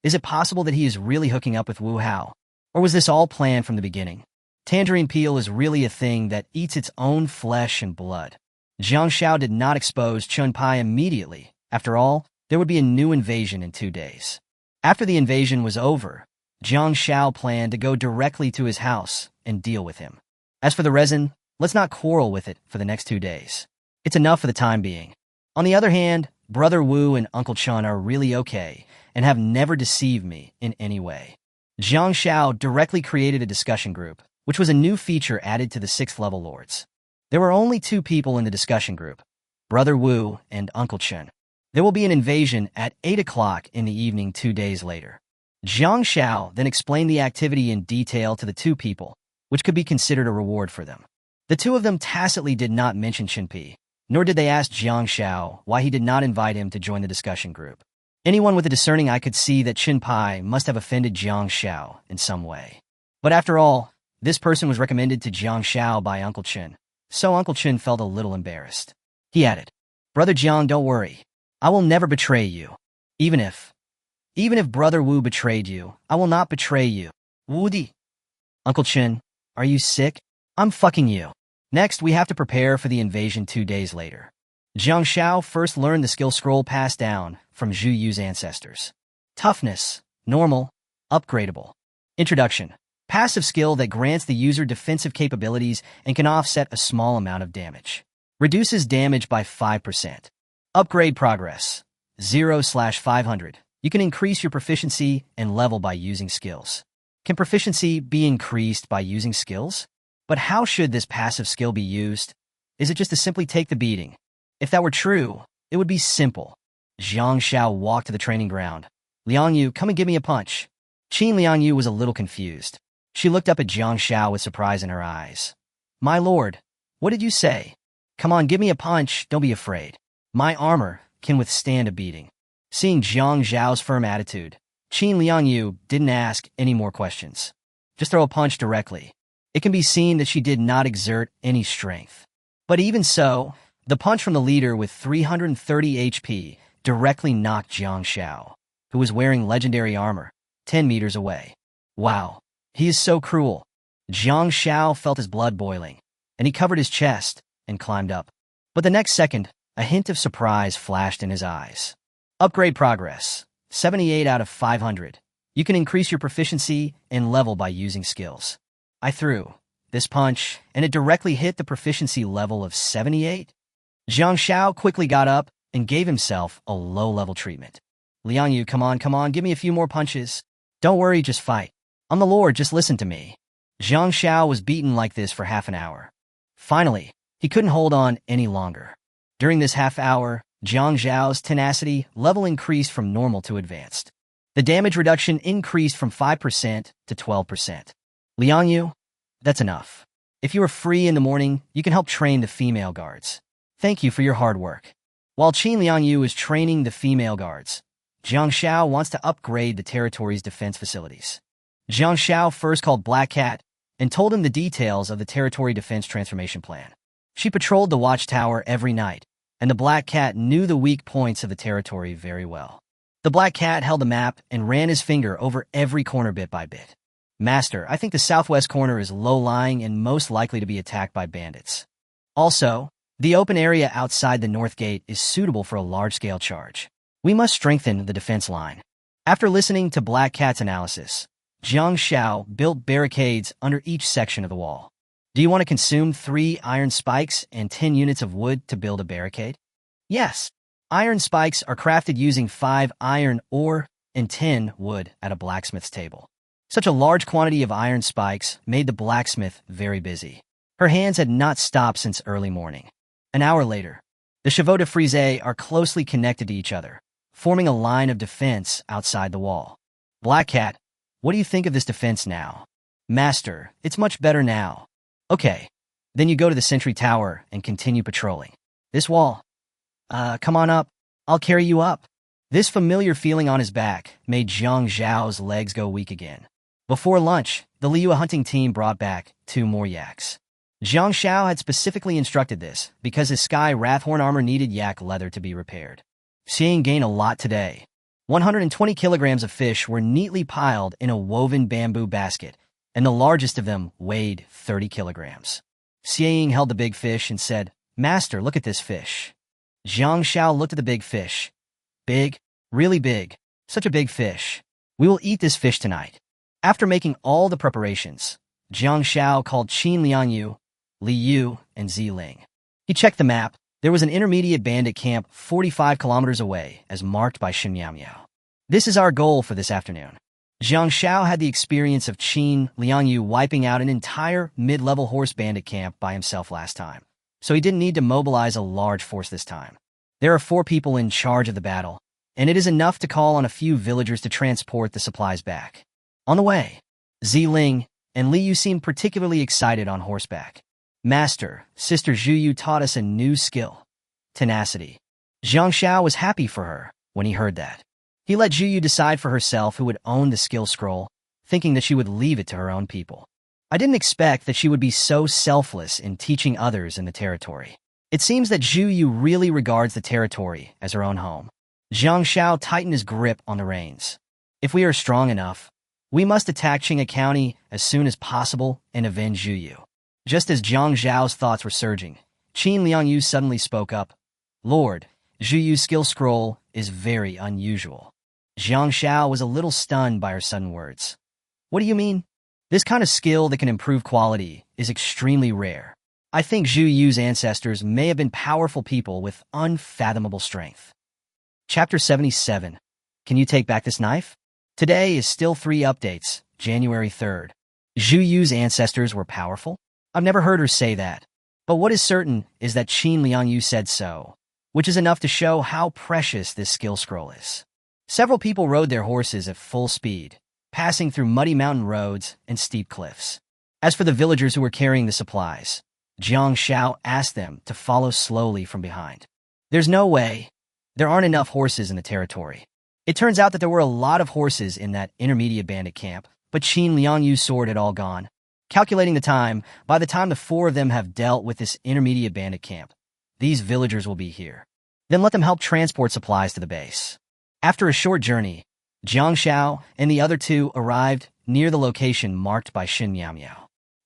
is it possible that he is really hooking up with Wu Hao? Or was this all planned from the beginning? Tangerine peel is really a thing that eats its own flesh and blood. Jiang Xiao did not expose Chen Pai immediately. After all, there would be a new invasion in 2 days. After the invasion was over, Jiang Xiao planned to go directly to his house and deal with him. As for the resin, let's not quarrel with it for the next 2 days. It's enough for the time being. On the other hand, Brother Wu and Uncle Chen are really okay and have never deceived me in any way. Jiang Xiao directly created a discussion group, which was a new feature added to the 6th level lords. There were only 2 people in the discussion group, Brother Wu and Uncle Chen. There will be an invasion at 8 o'clock in the evening 2 days later. Jiang Xiao then explained the activity in detail to the 2 people, which could be considered a reward for them. The 2 of them tacitly did not mention Chinpi, nor did they ask Jiang Xiao why he did not invite him to join the discussion group. Anyone with a discerning eye could see that Chen Pai must have offended Jiang Xiao in some way. But after all, this person was recommended to Jiang Xiao by Uncle Chen, so Uncle Chen felt a little embarrassed. He added, Brother Jiang, don't worry. I will never betray you. Even if Brother Wu betrayed you, I will not betray you. Wudi. Uncle Chen, are you sick? I'm fucking you. Next, we have to prepare for the invasion 2 days later. Jiang Xiao first learned the skill scroll passed down from Zhu Yu's ancestors. Toughness, normal, upgradable. Introduction. Passive skill that grants the user defensive capabilities and can offset a small amount of damage. Reduces damage by 5%. Upgrade progress. 0/500. You can increase your proficiency and level by using skills. Can proficiency be increased by using skills? But how should this passive skill be used? Is it just to simply take the beating? If that were true, it would be simple. Jiang Xiao walked to the training ground. Liang Yu, come and give me a punch. Qin Liang Yu was a little confused. She looked up at Jiang Xiao with surprise in her eyes. My lord, what did you say? Come on, give me a punch, don't be afraid. My armor can withstand a beating. Seeing Jiang Xiao's firm attitude, Qin Liang Yu didn't ask any more questions. Just throw a punch directly. It can be seen that she did not exert any strength. But even so, the punch from the leader with 330 HP directly knocked Jiang Xiao, who was wearing legendary armor, 10 meters away. Wow, he is so cruel. Jiang Xiao felt his blood boiling, and he covered his chest and climbed up. But the next second, a hint of surprise flashed in his eyes. Upgrade progress. 78 out of 500. You can increase your proficiency and level by using skills. I threw this punch, and it directly hit the proficiency level of 78. Jiang Xiao quickly got up and gave himself a low-level treatment. Liang Yu, come on, give me a few more punches. Don't worry, just fight. I'm the Lord, just listen to me. Jiang Xiao was beaten like this for half an hour. Finally, he couldn't hold on any longer. During this half hour, Jiang Xiao's tenacity level increased from normal to advanced. The damage reduction increased from 5% to 12%. Liang Yu, that's enough. If you are free in the morning, you can help train the female guards. Thank you for your hard work. While Qin Liang Yu is training the female guards, Jiang Xiao wants to upgrade the territory's defense facilities. Jiang Xiao first called Black Cat and told him the details of the territory defense transformation plan. She patrolled the watchtower every night, and the Black Cat knew the weak points of the territory very well. The black cat held the map and ran his finger over every corner bit by bit. Master, I think the southwest corner is low-lying and most likely to be attacked by bandits. Also, the open area outside the north gate is suitable for a large-scale charge. We must strengthen the defense line. After listening to Black Cat's analysis, Jiang Xiao built barricades under each section of the wall. Do you want to consume 3 iron spikes and 10 units of wood to build a barricade? Yes. Iron spikes are crafted using 5 iron ore and 10 wood at a blacksmith's table. Such a large quantity of iron spikes made the blacksmith very busy. Her hands had not stopped since early morning. An hour later, the chevaux de frise are closely connected to each other, forming a line of defense outside the wall. Black Cat, what do you think of this defense now? Master, it's much better now. Okay, then you go to the sentry tower and continue patrolling. This wall. Come on up. I'll carry you up. This familiar feeling on his back made Jiang Zhao's legs go weak again. Before lunch, the Liu hunting team brought back 2 more yaks. Jiang Xiao had specifically instructed this because his sky wrathhorn armor needed yak leather to be repaired. Seeing gained a lot today. 120 kilograms of fish were neatly piled in a woven bamboo basket, and the largest of them weighed 30 kilograms. Xie held the big fish and said, Master, look at this fish. Jiang Xiao looked at the big fish. Big, really big, such a big fish. We will eat this fish tonight. After making all the preparations, Jiang Xiao called Qin Liangyu, Li Yu, and Ziling. He checked the map. There was an intermediate bandit camp 45 kilometers away, as marked by Chen Yingge. This is our goal for this afternoon. Jiang Xiao had the experience of Qin Liangyu wiping out an entire mid-level horse bandit camp by himself last time, so he didn't need to mobilize a large force this time. There are 4 people in charge of the battle, and it is enough to call on a few villagers to transport the supplies back. On the way, Ziling and Li Yu seemed particularly excited on horseback. Master, Sister Zhu Yu taught us a new skill, tenacity. Jiang Xiao was happy for her when he heard that. He let Zhu Yu decide for herself who would own the skill scroll, thinking that she would leave it to her own people. I didn't expect that she would be so selfless in teaching others in the territory. It seems that Zhu Yu really regards the territory as her own home. Jiang Xiao tightened his grip on the reins. If we are strong enough, we must attack Qinghai County as soon as possible and avenge Zhu Yu. Just as Jiang Zhao's thoughts were surging, Qin Liangyu suddenly spoke up. Lord, Zhu Yu's skill scroll is very unusual. Jiang Xiao was a little stunned by her sudden words. What do you mean? This kind of skill that can improve quality is extremely rare. I think Zhu Yu's ancestors may have been powerful people with unfathomable strength. Chapter 77. Can you take back this knife? Today is still 3 updates, January 3rd. Zhu Yu's ancestors were powerful? I've never heard her say that. But what is certain is that Qin Liangyu said so, which is enough to show how precious this skill scroll is. Several people rode their horses at full speed, passing through muddy mountain roads and steep cliffs. As for the villagers who were carrying the supplies, Jiang Xiao asked them to follow slowly from behind. There's no way. There aren't enough horses in the territory. It turns out that there were a lot of horses in that intermediate bandit camp, but Qin Liangyu's sword had all gone. Calculating the time, by the time the 4 of them have dealt with this intermediate bandit camp, these villagers will be here. Then let them help transport supplies to the base. After a short journey, Jiang Xiao and the other 2 arrived near the location marked by Shen Yingge.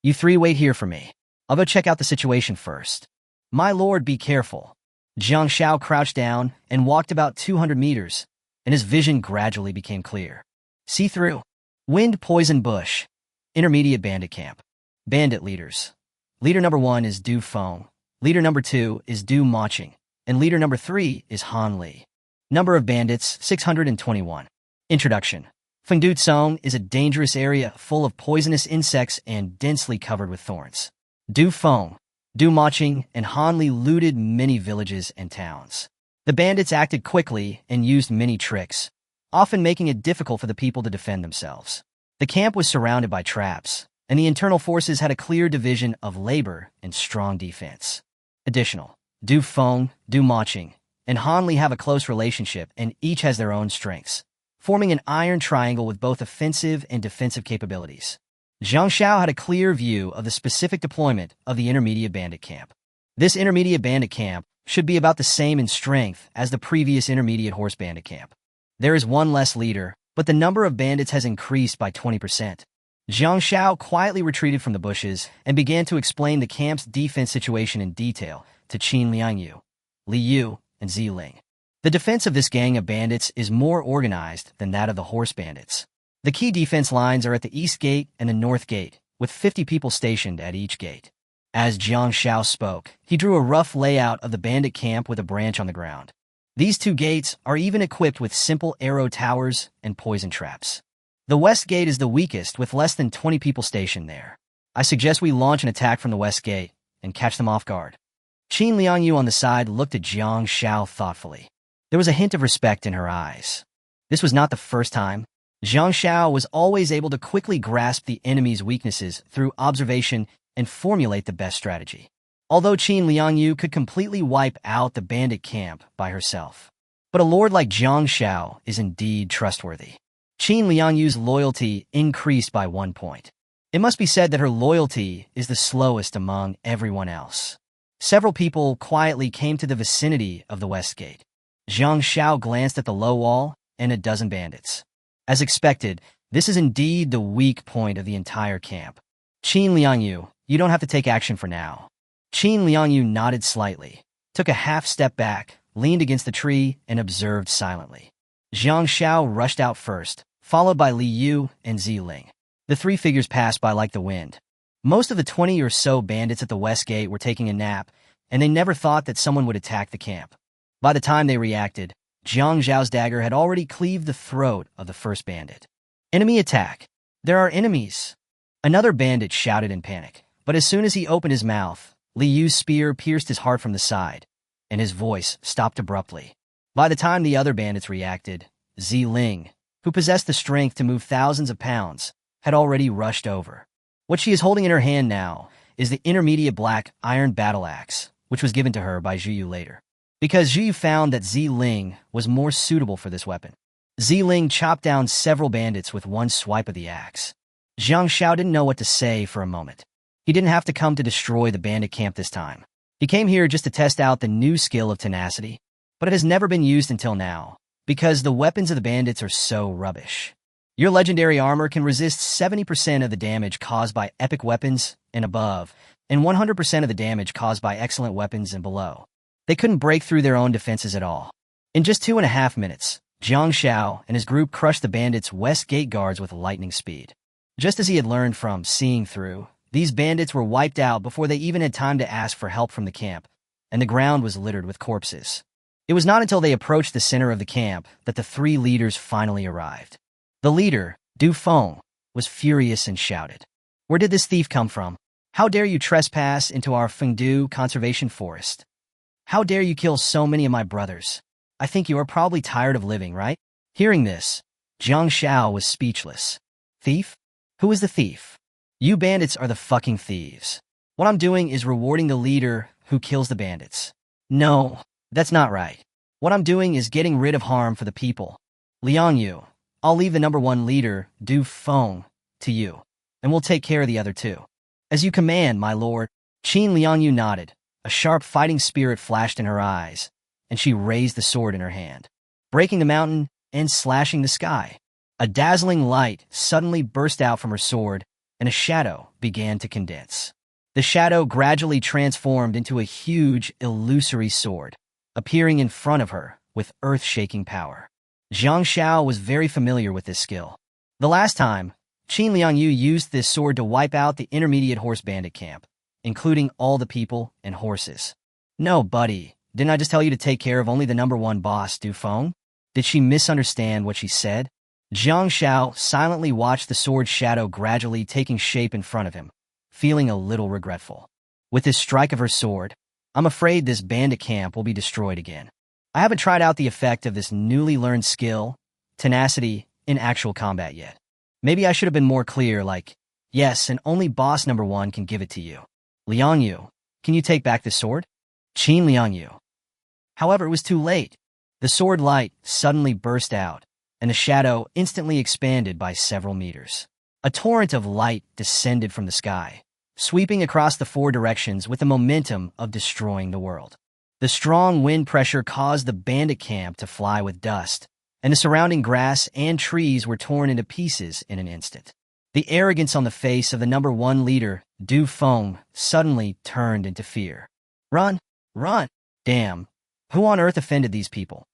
You 3 wait here for me. I'll go check out the situation first. My lord, be careful. Jiang Xiao crouched down and walked about 200 meters, and his vision gradually became clear. See through. Wind Poison Bush. Intermediate bandit camp. Bandit leaders. Leader number 1 is Du Feng. Leader number 2 is Du Maching. And leader number 3 is Han Li. Number of bandits, 621. Introduction. Fengdu Song is a dangerous area full of poisonous insects and densely covered with thorns. Du Feng, Du Maching, and Han Li looted many villages and towns. The bandits acted quickly and used many tricks, often making it difficult for the people to defend themselves. The camp was surrounded by traps, and the internal forces had a clear division of labor and strong defense. Additional, Du Feng, Du Maching, and Han Li have a close relationship and each has their own strengths, forming an iron triangle with both offensive and defensive capabilities. Jiang Xiao had a clear view of the specific deployment of the intermediate bandit camp. This intermediate bandit camp should be about the same in strength as the previous intermediate horse bandit camp. There is one less leader, but the number of bandits has increased by 20%. Jiang Xiao quietly retreated from the bushes and began to explain the camp's defense situation in detail to Qin Liangyu, Li Yu, and Zi Ling. The defense of this gang of bandits is more organized than that of the horse bandits. The key defense lines are at the east gate and the north gate, with 50 people stationed at each gate. As Jiang Xiao spoke, he drew a rough layout of the bandit camp with a branch on the ground. These two gates are even equipped with simple arrow towers and poison traps. The west gate is the weakest, with less than 20 people stationed there. I suggest we launch an attack from the west gate and catch them off guard. Qin Liangyu on the side looked at Jiang Xiao thoughtfully. There was a hint of respect in her eyes. This was not the first time. Jiang Xiao was always able to quickly grasp the enemy's weaknesses through observation and formulate the best strategy. Although Qin Liangyu could completely wipe out the bandit camp by herself. But a lord like Jiang Xiao is indeed trustworthy. Qin Liangyu's loyalty increased by 1 point. It must be said that her loyalty is the slowest among everyone else. Several people quietly came to the vicinity of the west gate. Jiang Xiao glanced at the low wall and a dozen bandits. As expected, this is indeed the weak point of the entire camp. Qin Liangyu, you don't have to take action for now. Qin Liangyu nodded slightly, took a half step back, leaned against the tree, and observed silently. Jiang Xiao rushed out first, followed by Li Yu and Zi Ling. The three figures passed by like the wind. Most of the 20 or so bandits at the west gate were taking a nap, and they never thought that someone would attack the camp. By the time they reacted, Jiang Zhao's dagger had already cleaved the throat of the first bandit. Enemy attack! There are enemies! Another bandit shouted in panic, but as soon as he opened his mouth, Li Yu's spear pierced his heart from the side, and his voice stopped abruptly. By the time the other bandits reacted, Zi Ling, who possessed the strength to move thousands of pounds, had already rushed over. What she is holding in her hand now is the intermediate black iron battle axe, which was given to her by Zhiyu later. Because Zhiyu found that Zi Ling was more suitable for this weapon. Zi Ling chopped down several bandits with one swipe of the axe. Jiang Xiao didn't know what to say for a moment. He didn't have to come to destroy the bandit camp this time. He came here just to test out the new skill of tenacity, but it has never been used until now, because the weapons of the bandits are so rubbish. Your legendary armor can resist 70% of the damage caused by epic weapons and above, and 100% of the damage caused by excellent weapons and below. They couldn't break through their own defenses at all. In just 2.5 minutes, Jiang Xiao and his group crushed the bandits' west gate guards with lightning speed. Just as he had learned from seeing through, these bandits were wiped out before they even had time to ask for help from the camp, and the ground was littered with corpses. It was not until they approached the center of the camp that the three leaders finally arrived. The leader, Du Feng, was furious and shouted, "Where did this thief come from? How dare you trespass into our Fengdu conservation forest? How dare you kill so many of my brothers? I think you are probably tired of living, right?" Hearing this, Jiang Xiao was speechless. Thief? Who is the thief? You bandits are the fucking thieves. What I'm doing is rewarding the leader who kills the bandits. No, that's not right. What I'm doing is getting rid of harm for the people. Liangyu, I'll leave the number one leader, Du Feng, to you, and we'll take care of the other two. As you command, my lord. Qin Liangyu nodded. A sharp fighting spirit flashed in her eyes, and she raised the sword in her hand, breaking the mountain and slashing the sky. A dazzling light suddenly burst out from her sword, and a shadow began to condense. The shadow gradually transformed into a huge, illusory sword, appearing in front of her with earth-shaking power. Jiang Xiao was very familiar with this skill. The last time, Qin Liangyu used this sword to wipe out the intermediate horse bandit camp, including all the people and horses. No, buddy, didn't I just tell you to take care of only the number one boss, Du Feng? Did she misunderstand what she said? Jiang Xiao silently watched the sword shadow gradually taking shape in front of him, feeling a little regretful. With this strike of her sword, I'm afraid this bandit camp will be destroyed again. I haven't tried out the effect of this newly learned skill, tenacity, in actual combat yet. Maybe I should have been more clear, like, yes, and only boss number one can give it to you. Liangyu, can you take back the sword? Qin Liangyu. However, it was too late. The sword light suddenly burst out, and the shadow instantly expanded by several meters. A torrent of light descended from the sky, sweeping across the four directions with the momentum of destroying the world. The strong wind pressure caused the bandit camp to fly with dust, and the surrounding grass and trees were torn into pieces in an instant. The arrogance on the face of the number one leader, Du Feng, suddenly turned into fear. Run! Run! Damn! Who on earth offended these people?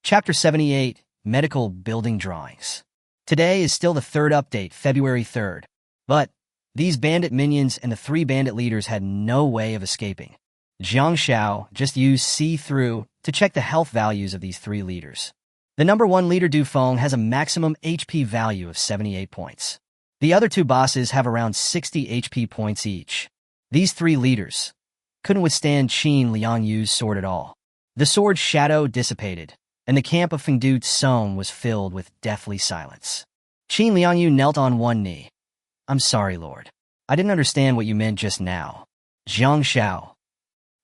Chapter 78, Medical Building Drawings. Today is still the third update, February 3rd. But these bandit minions and the three bandit leaders had no way of escaping. Jiang Xiao just used see-through to check the health values of these three leaders. The number one leader, Du Feng, has a maximum HP value of 78 points. The other two bosses have around 60 HP points each. These three leaders couldn't withstand Chen Yingge's sword at all. The sword's shadow dissipated, and the camp of Fengdu Song was filled with deathly silence. Chen Yingge knelt on one knee. I'm sorry, Lord. I didn't understand what you meant just now. Jiang Xiao.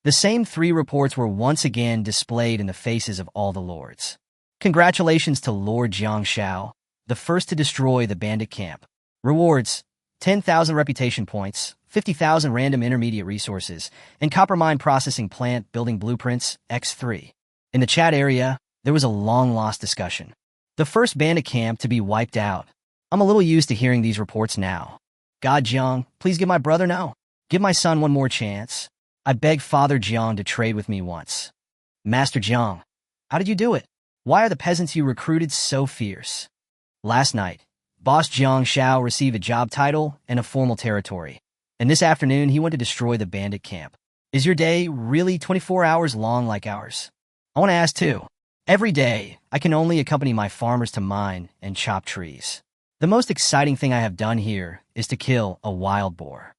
The same three reports were once again displayed in the faces of all the lords. Congratulations to Lord Jiang Xiao, the first to destroy the bandit camp. Rewards: 10,000 reputation points, 50,000 random intermediate resources, and copper mine processing plant building blueprints, X3. In the chat area, there was a long-lost discussion. The first bandit camp to be wiped out. I'm a little used to hearing these reports now. God Jiang, please give my brother no. Give my son one more chance. I beg Father Jiang to trade with me once. Master Jiang, how did you do it? Why are the peasants you recruited so fierce? Last night, Boss Jiang Xiao received a job title and a formal territory, and this afternoon he went to destroy the bandit camp. Is your day really 24 hours long like ours? I want to ask too. Every day, I can only accompany my farmers to mine and chop trees. The most exciting thing I have done here is to kill a wild boar.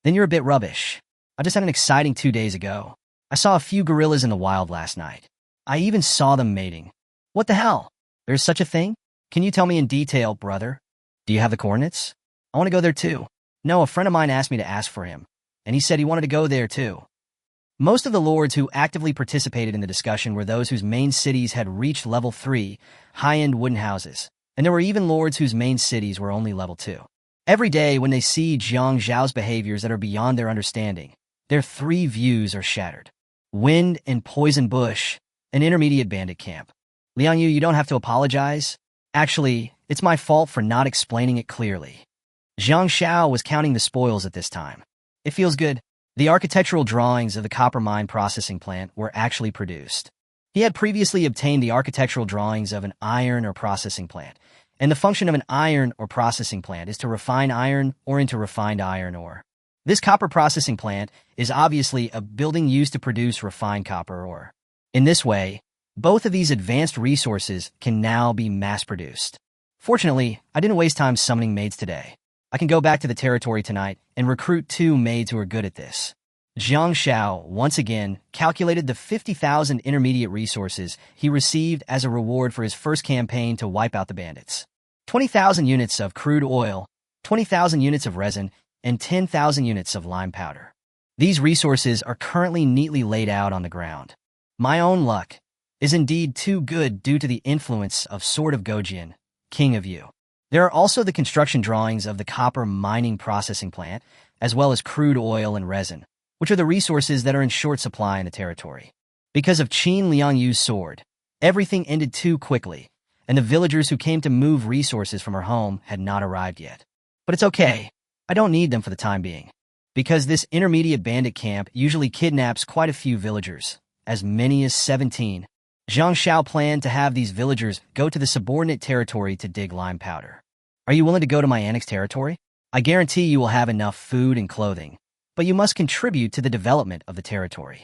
Then you're a bit rubbish. I just had an exciting 2 days ago. I saw a few gorillas in the wild last night. I even saw them mating. What the hell? There's such a thing? Can you tell me in detail, brother? Do you have the coordinates? I want to go there too. No, a friend of mine asked me to ask for him, and he said he wanted to go there too. Most of the lords who actively participated in the discussion were those whose main cities had reached level 3, high-end wooden houses, and there were even lords whose main cities were only level 2. Every day when they see Jiang Zhao's behaviors that are beyond their understanding, their three views are shattered. Wind and poison bush, an intermediate bandit camp. Liang Yu, you don't have to apologize. Actually, it's my fault for not explaining it clearly. Jiang Xiao was counting the spoils at this time. It feels good. The architectural drawings of the copper mine processing plant were actually produced. He had previously obtained the architectural drawings of an iron or processing plant, and the function of an iron or processing plant is to refine iron or into refined iron ore. This copper processing plant is obviously a building used to produce refined copper ore. In this way, both of these advanced resources can now be mass-produced. Fortunately, I didn't waste time summoning maids today. I can go back to the territory tonight and recruit 2 maids who are good at this. Jiang Xiao once again calculated the 50,000 intermediate resources he received as a reward for his first campaign to wipe out the bandits. 20,000 units of crude oil, 20,000 units of resin, and 10,000 units of lime powder. These resources are currently neatly laid out on the ground. My own luck is indeed too good due to the influence of Sword of Gojian, King of Yu. There are also the construction drawings of the copper mining processing plant, as well as crude oil and resin, which are the resources that are in short supply in the territory. Because of Chen Yingge's sword, everything ended too quickly, and the villagers who came to move resources from her home had not arrived yet. But it's okay. I don't need them for the time being. Because this intermediate bandit camp usually kidnaps quite a few villagers, as many as 17. Jiang Xiao planned to have these villagers go to the subordinate territory to dig lime powder. Are you willing to go to my annexed territory? I guarantee you will have enough food and clothing, but you must contribute to the development of the territory.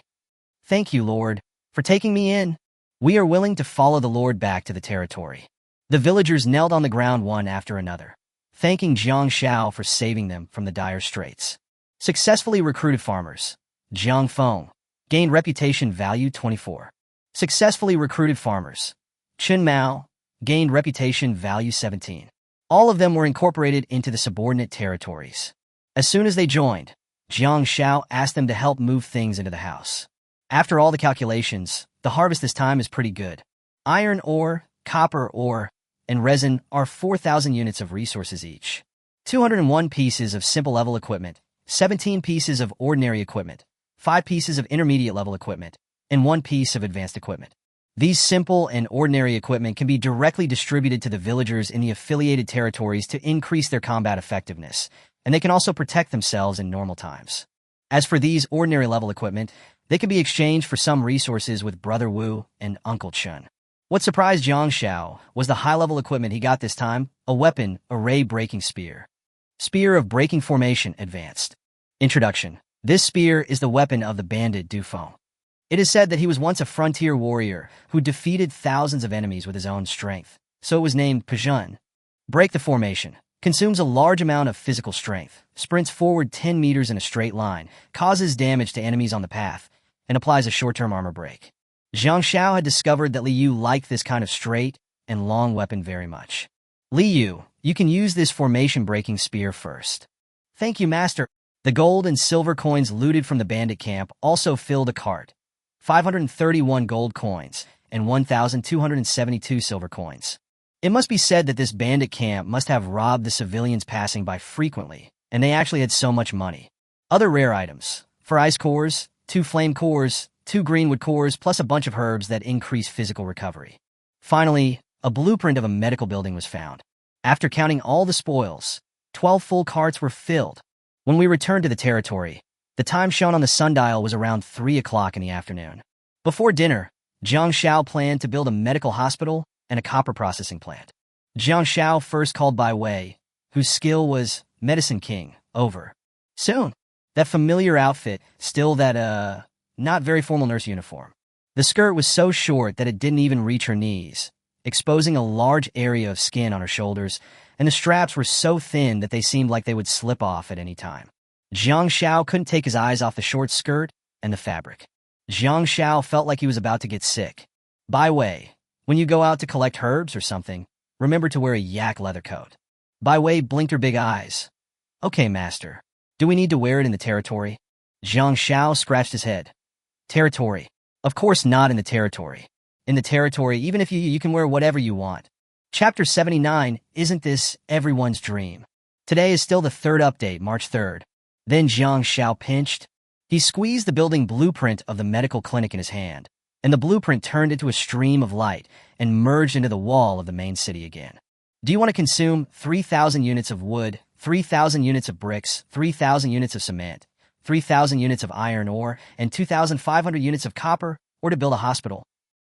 Thank you, Lord, for taking me in. We are willing to follow the Lord back to the territory. The villagers knelt on the ground one after another, thanking Jiang Xiao for saving them from the dire straits. Successfully recruited farmers. Jiang Feng gained reputation value 24. Successfully recruited farmers. Chen Mao gained reputation value 17. All of them were incorporated into the subordinate territories. As soon as they joined, Jiang Xiao asked them to help move things into the house. After all the calculations, the harvest this time is pretty good. Iron ore, copper ore, and resin are 4,000 units of resources each. 201 pieces of simple-level equipment, 17 pieces of ordinary equipment, 5 pieces of intermediate-level equipment, and 1 piece of advanced equipment. These simple and ordinary equipment can be directly distributed to the villagers in the affiliated territories to increase their combat effectiveness, and they can also protect themselves in normal times. As for these ordinary level equipment, they can be exchanged for some resources with Brother Wu and Uncle Chen. What surprised Jiang Xiao was the high-level equipment he got this time, a weapon, array-breaking spear. Spear of Breaking Formation Advanced. Introduction. This spear is the weapon of the bandit Du Feng. It is said that he was once a frontier warrior who defeated thousands of enemies with his own strength, so it was named Pajun. Break the formation. Consumes a large amount of physical strength, sprints forward 10 meters in a straight line, causes damage to enemies on the path, and applies a short-term armor break. Jiang Xiao had discovered that Li Yu liked this kind of straight and long weapon very much. Li Yu, you can use this formation-breaking spear first. Thank you, Master. The gold and silver coins looted from the bandit camp also filled a cart. 531 gold coins and 1,272 silver coins. It must be said that this bandit camp must have robbed the civilians passing by frequently, and they actually had so much money. Other rare items. 4 ice cores, 2 flame cores, 2 greenwood cores, plus a bunch of herbs that increase physical recovery. Finally, a blueprint of a medical building was found. After counting all the spoils, 12 full carts were filled. When we returned to the territory, the time shown on the sundial was around 3 o'clock in the afternoon. Before dinner, Jiang Xiao planned to build a medical hospital and a copper processing plant. Jiang Xiao first called Bai Wei, whose skill was Medicine King, over. Soon, that familiar outfit, still that, not very formal nurse uniform. The skirt was so short that it didn't even reach her knees, exposing a large area of skin on her shoulders, and the straps were so thin that they seemed like they would slip off at any time. Jiang Xiao couldn't take his eyes off the short skirt and the fabric. Jiang Xiao felt like he was about to get sick. Bai Wei, when you go out to collect herbs or something, remember to wear a yak leather coat. Bai Wei blinked her big eyes. Okay, Master. Do we need to wear it in the territory? Jiang Xiao scratched his head. Territory. Of course not in the territory. In the territory, even if you can wear whatever you want. Chapter 79, Isn't This Everyone's Dream? Today is still the 3rd update, March 3rd. Then Jiang Xiao pinched. He squeezed the building blueprint of the medical clinic in his hand, and the blueprint turned into a stream of light and merged into the wall of the main city again. Do you want to consume 3,000 units of wood, 3,000 units of bricks, 3,000 units of cement, 3,000 units of iron ore, and 2,500 units of copper, or to build a hospital?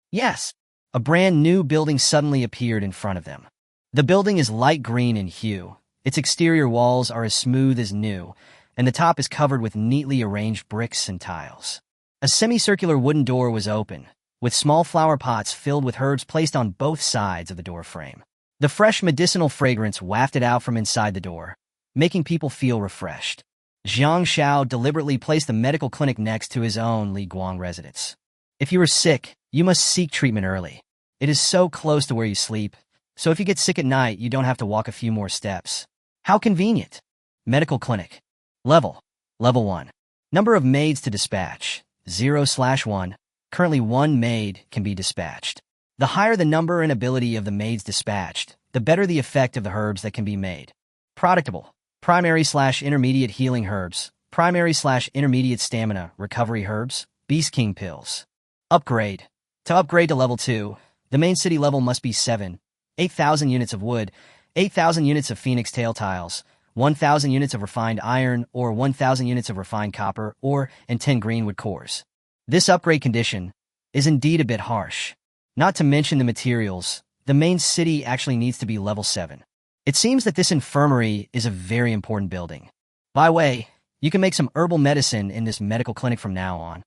Yes. A brand new building suddenly appeared in front of them. The building is light green in hue. Its exterior walls are as smooth as new, and the top is covered with neatly arranged bricks and tiles. A semicircular wooden door was open, with small flower pots filled with herbs placed on both sides of the door frame. The fresh medicinal fragrance wafted out from inside the door, making people feel refreshed. Jiang Xiao deliberately placed the medical clinic next to his own Li Guang residence. If you are sick, you must seek treatment early. It is so close to where you sleep, so if you get sick at night, you don't have to walk a few more steps. How convenient. Medical clinic. Level 1. Number of maids to dispatch, 0/1. Currently 1 maid can be dispatched. The higher the number and ability of the maids dispatched, the better the effect of the herbs that can be made. Productable. Primary/intermediate healing herbs, primary/intermediate stamina recovery herbs, Beast King pills. Upgrade. To upgrade to level 2, the main city level must be 7, 8,000 units of wood, 8,000 units of phoenix tail tiles, 1,000 units of refined iron or 1,000 units of refined copper ore, and 10 greenwood cores. This upgrade condition is indeed a bit harsh. Not to mention the materials, the main city actually needs to be level 7. It seems that this infirmary is a very important building. By the way, you can make some herbal medicine in this medical clinic from now on.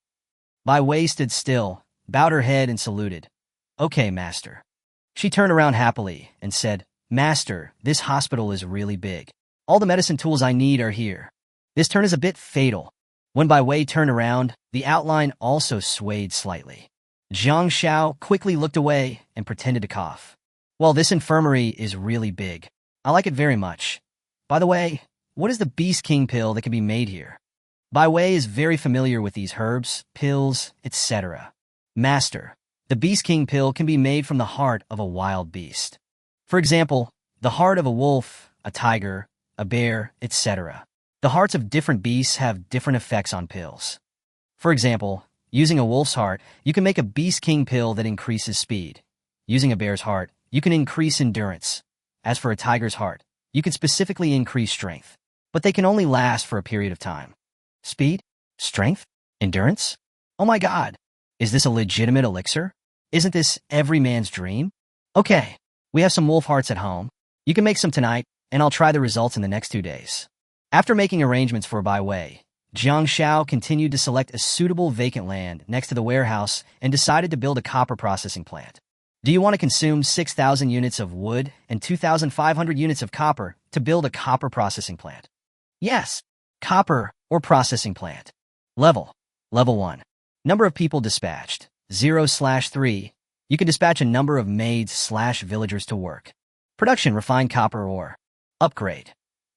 Bai Wei stood still, bowed her head and saluted. Okay, Master. She turned around happily and said, Master, this hospital is really big. All the medicine tools I need are here. This turn is a bit fatal. When Bai Wei turned around, the outline also swayed slightly. Jiang Xiao quickly looked away and pretended to cough. Well, this infirmary is really big. I like it very much. By the way, what is the Beast King pill that can be made here? Bai Wei is very familiar with these herbs, pills, etc. Master, the Beast King pill can be made from the heart of a wild beast. For example, the heart of a wolf, a tiger, a bear, etc. The hearts of different beasts have different effects on pills. For example, Using a wolf's heart, you can make a Beast King pill that increases speed. Using a bear's heart, you can increase endurance. As for a tiger's heart, you can specifically increase strength. But they can only last for a period of time. Speed? Strength? Endurance? Oh my god, is this a legitimate elixir? Isn't this every man's dream? Okay, we have some wolf hearts at home. You can make some tonight, and I'll try the results in the next 2 days. After making arrangements for Baiwei, Jiang Shao continued to select a suitable vacant land next to the warehouse and decided to build a copper processing plant. Do you want to consume 6,000 units of wood and 2,500 units of copper to build a copper processing plant? Yes, copper or processing plant. Level 1. Number of people dispatched, 0/3. You can dispatch a number of maids/villagers to work. Production refined copper ore. Upgrade.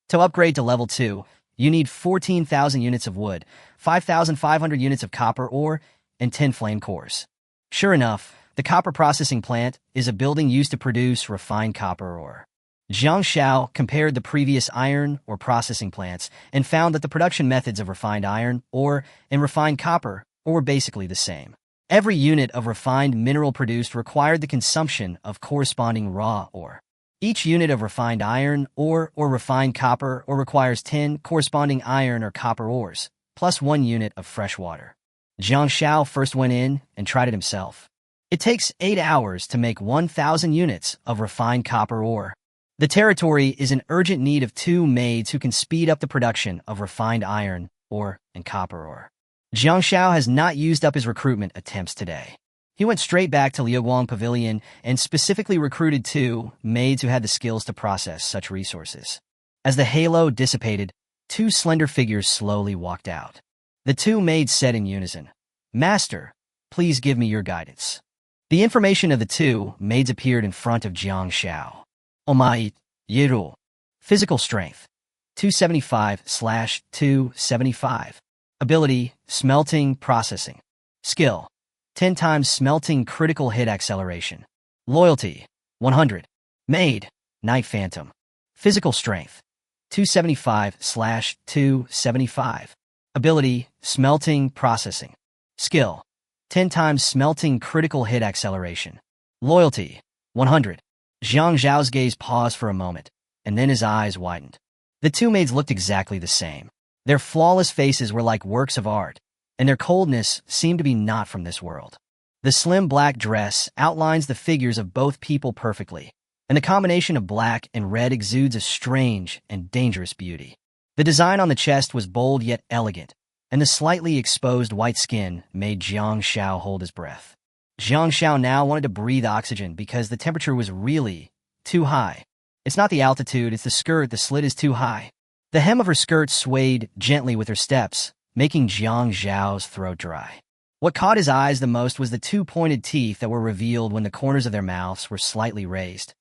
To upgrade to level 2, you need 14,000 units of wood, 5,500 units of copper ore, and 10 flame cores. Sure enough, the copper processing plant is a building used to produce refined copper ore. Jiang Shao compared the previous iron or processing plants and found that the production methods of refined iron ore and refined copper ore were basically the same. Every unit of refined mineral produced required the consumption of corresponding raw ore. Each unit of refined iron ore or refined copper ore requires 10 corresponding iron or copper ores, plus 1 unit of fresh water. Jiang Shao first went in and tried it himself. It takes 8 hours to make 1,000 units of refined copper ore. The territory is in urgent need of 2 maids who can speed up the production of refined iron ore and copper ore. Jiang Shao has not used up his recruitment attempts today. He went straight back to Liuguang Pavilion and specifically recruited 2 maids who had the skills to process such resources. As the halo dissipated, 2 slender figures slowly walked out. The 2 maids said in unison, "Master, please give me your guidance." The information of the 2 maids appeared in front of Jiang Shao. Omai, Yiru. Physical strength, 275/275. Ability, smelting, processing. Skill, 10 times smelting critical hit acceleration. Loyalty, 100. Maid, Night Phantom. Physical strength, 275/275. Ability, smelting, processing. Skill, 10 times smelting critical hit acceleration. Loyalty, 100. Jiang Zhao's gaze paused for a moment, and then his eyes widened. The 2 maids looked exactly the same. Their flawless faces were like works of art, and their coldness seemed to be not from this world. The slim black dress outlines the figures of both people perfectly, and the combination of black and red exudes a strange and dangerous beauty. The design on the chest was bold yet elegant, and the slightly exposed white skin made Jiang Shao hold his breath. Jiang Shao now wanted to breathe oxygen because the temperature was really too high. It's not the altitude, it's the skirt. The slit is too high. The hem of her skirt swayed gently with her steps, making Jiang Zhao's throat dry. What caught his eyes the most was the 2 pointed teeth that were revealed when the corners of their mouths were slightly raised.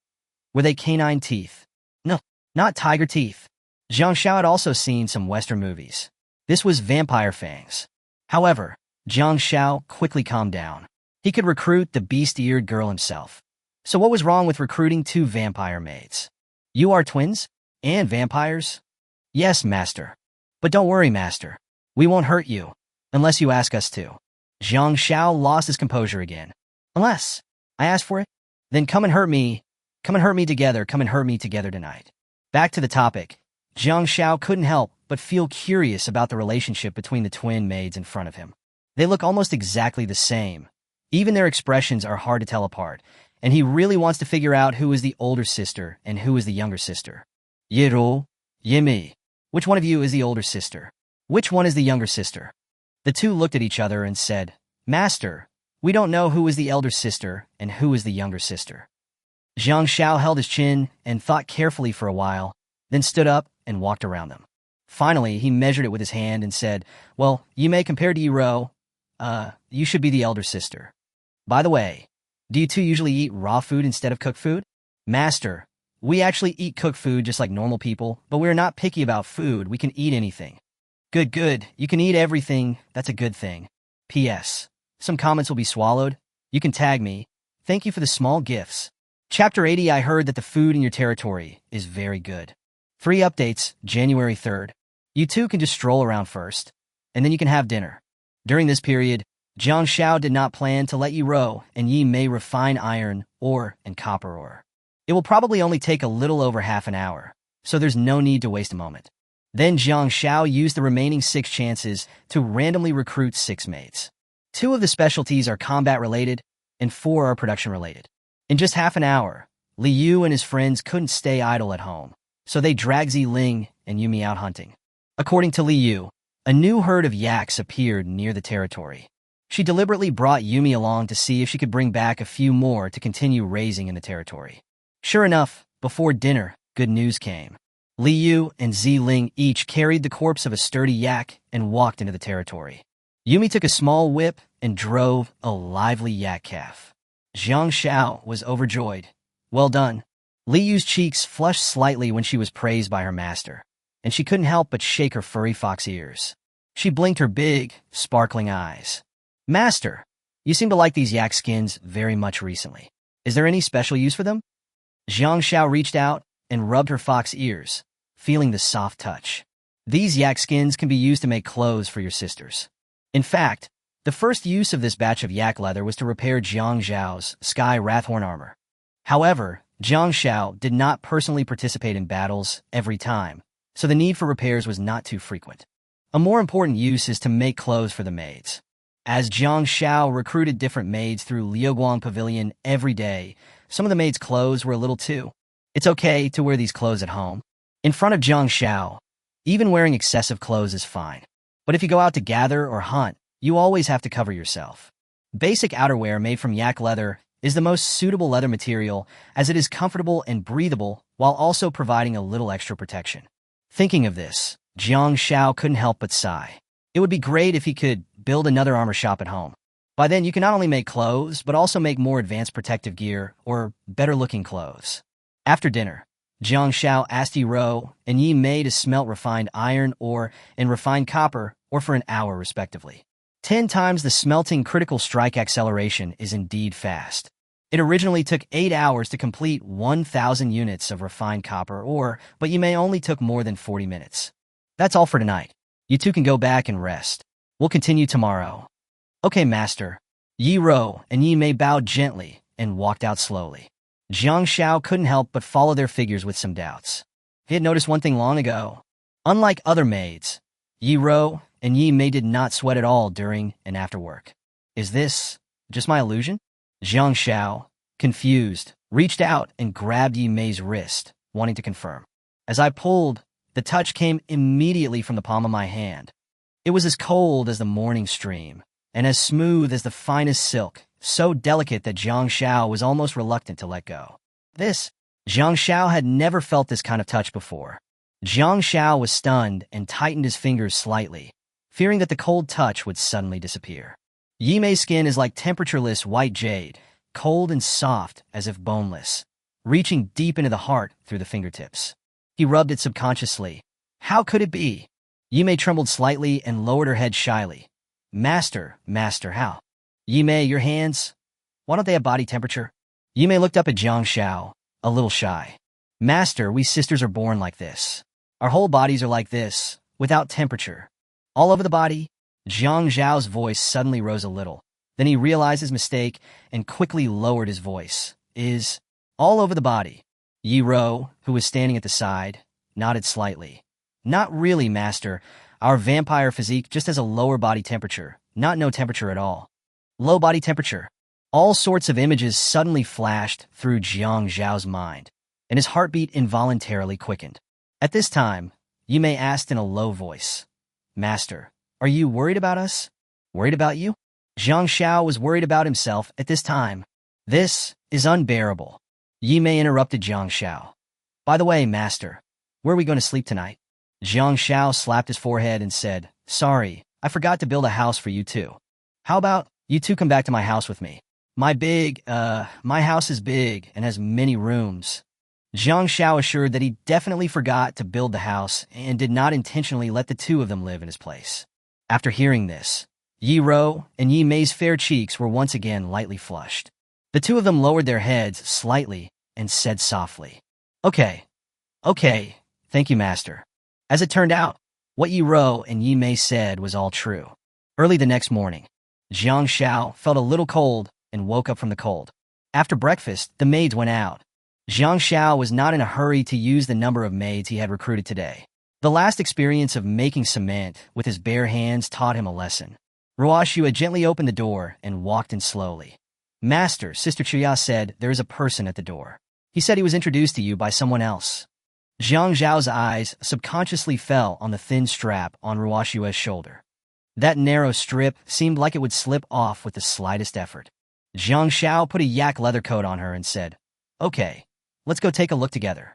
Were they canine teeth? No, not tiger teeth. Jiang Shao had also seen some Western movies. This was vampire fangs. However, Jiang Shao quickly calmed down. He could recruit the beast-eared girl himself. So what was wrong with recruiting 2 vampire maids? You are twins? And vampires? Yes, master. But don't worry, master. We won't hurt you, unless you ask us to. Jiang Shao lost his composure again. Unless I ask for it? Then come and hurt me. Come and hurt me together. Come and hurt me together tonight. Back to the topic. Jiang Shao couldn't help but feel curious about the relationship between the twin maids in front of him. They look almost exactly the same. Even their expressions are hard to tell apart, and he really wants to figure out who is the older sister and who is the younger sister. Yiru, Yimi. Which one of you is the older sister? Which one is the younger sister? The 2 looked at each other and said, Master, we don't know who is the elder sister and who is the younger sister. Jiang Shao held his chin and thought carefully for a while, then stood up and walked around them. Finally, he measured it with his hand and said, Well, Yimei compared to Yiro, you should be the elder sister. By the way, do you 2 usually eat raw food instead of cooked food? Master, we actually eat cooked food just like normal people, but we're not picky about food. We can eat anything. Good. You can eat everything. That's a good thing. P.S. Some comments will be swallowed. You can tag me. Thank you for the small gifts. Chapter 80. I heard that the food in your territory is very good. 3 updates, January 3rd. You 2 can just stroll around first, and then you can have dinner. During this period, Jiang Xiao did not plan to let Yi Rou and Yi Mei refine iron ore and copper ore. It will probably only take a little over half an hour, so there's no need to waste a moment. Then Jiang Xiao used the remaining 6 chances to randomly recruit 6 maids. 2 of the specialties are combat-related, and 4 are production-related. In just half an hour, Li Yu and his friends couldn't stay idle at home, so they dragged Ling and Yumi out hunting. According to Li Yu, a new herd of yaks appeared near the territory. She deliberately brought Yumi along to see if she could bring back a few more to continue raising in the territory. Sure enough, before dinner, good news came. Li Yu and Ling each carried the corpse of a sturdy yak and walked into the territory. Yumi took a small whip and drove a lively yak calf. Jiang Xiao was overjoyed. Well done. Li Yu's cheeks flushed slightly when she was praised by her master, and she couldn't help but shake her furry fox ears. She blinked her big, sparkling eyes. Master, you seem to like these yak skins very much recently. Is there any special use for them? Jiang Xiao reached out and rubbed her fox ears, feeling the soft touch. These yak skins can be used to make clothes for your sisters. In fact, the first use of this batch of yak leather was to repair Jiang Zhao's Sky Wrathhorn armor. However, Jiang Xiao did not personally participate in battles every time, so the need for repairs was not too frequent. A more important use is to make clothes for the maids. As Jiang Xiao recruited different maids through Liuguang Pavilion every day, some of the maids' clothes were a little too. It's okay to wear these clothes at home. In front of Jiang Xiao, even wearing excessive clothes is fine. But if you go out to gather or hunt, you always have to cover yourself. Basic outerwear made from yak leather is the most suitable leather material as it is comfortable and breathable while also providing a little extra protection. Thinking of this, Jiang Xiao couldn't help but sigh. It would be great if he could build another armor shop at home. By then, you can not only make clothes, but also make more advanced protective gear or better-looking clothes. After dinner, Jiang Xiao asked Yi Rou and Yi Mei to smelt refined iron ore and refined copper ore for an hour, respectively. 10 times the smelting critical strike acceleration is indeed fast. It originally took 8 hours to complete 1,000 units of refined copper ore, but Yi Mei only took more than 40 minutes. That's all for tonight. You two can go back and rest. We'll continue tomorrow. Okay, master. Yi Rou and Yi Mei bowed gently and walked out slowly. Jiang Xiao couldn't help but follow their figures with some doubts. He had noticed one thing long ago. Unlike other maids, Yi Rou and Yi Mei did not sweat at all during and after work. Is this just my illusion? Jiang Xiao, confused, reached out and grabbed Yi Mei's wrist, wanting to confirm. As I pulled, the touch came immediately from the palm of my hand. It was as cold as the morning stream, and as smooth as the finest silk, so delicate that Jiang Xiao was almost reluctant to let go. Jiang Xiao had never felt this kind of touch before. Jiang Xiao was stunned and tightened his fingers slightly, fearing that the cold touch would suddenly disappear. Yi Mei's skin is like temperatureless white jade, cold and soft as if boneless, reaching deep into the heart through the fingertips. He rubbed it subconsciously. How could it be? Yi Mei trembled slightly and lowered her head shyly. Master, how? Yi Mei, your hands, why don't they have body temperature? Yi Mei looked up at Jiang Xiao, a little shy. Master, we sisters are born like this. Our whole bodies are like this, without temperature. All over the body. Jiang Zhao's voice suddenly rose a little. Then he realized his mistake and quickly lowered his voice. Is all over the body. Yi Rou, who was standing at the side, nodded slightly. Not really, master. Our vampire physique just has a lower body temperature, not no temperature at all. Low body temperature. All sorts of images suddenly flashed through Jiang Zhao's mind, and his heartbeat involuntarily quickened. At this time, Yi Mei asked in a low voice, Master, are you worried about us? Worried about you? Jiang Xiao was worried about himself at this time. This is unbearable. Yi Mei interrupted Jiang Xiao. By the way, master, where are we going to sleep tonight? Jiang Xiao slapped his forehead and said, Sorry, I forgot to build a house for you two. How about you two come back to my house with me? My house is big and has many rooms. Jiang Xiao assured that he definitely forgot to build the house and did not intentionally let the two of them live in his place. After hearing this, Yi Rou and Yi Mei's fair cheeks were once again lightly flushed. The two of them lowered their heads slightly and said softly, Okay, thank you, master. As it turned out, what Yi Rou and Yi Mei said was all true. Early the next morning, Jiang Xiao felt a little cold and woke up from the cold. After breakfast, the maids went out. Jiang Xiao was not in a hurry to use the number of maids he had recruited today. The last experience of making cement with his bare hands taught him a lesson. Ruoxue gently opened the door and walked in slowly. Master, Sister Chuya said, there is a person at the door. He said he was introduced to you by someone else. Jiang Zhao's eyes subconsciously fell on the thin strap on Ruoxue's shoulder. That narrow strip seemed like it would slip off with the slightest effort. Jiang Xiao put a yak leather coat on her and said, "Okay, let's go take a look together."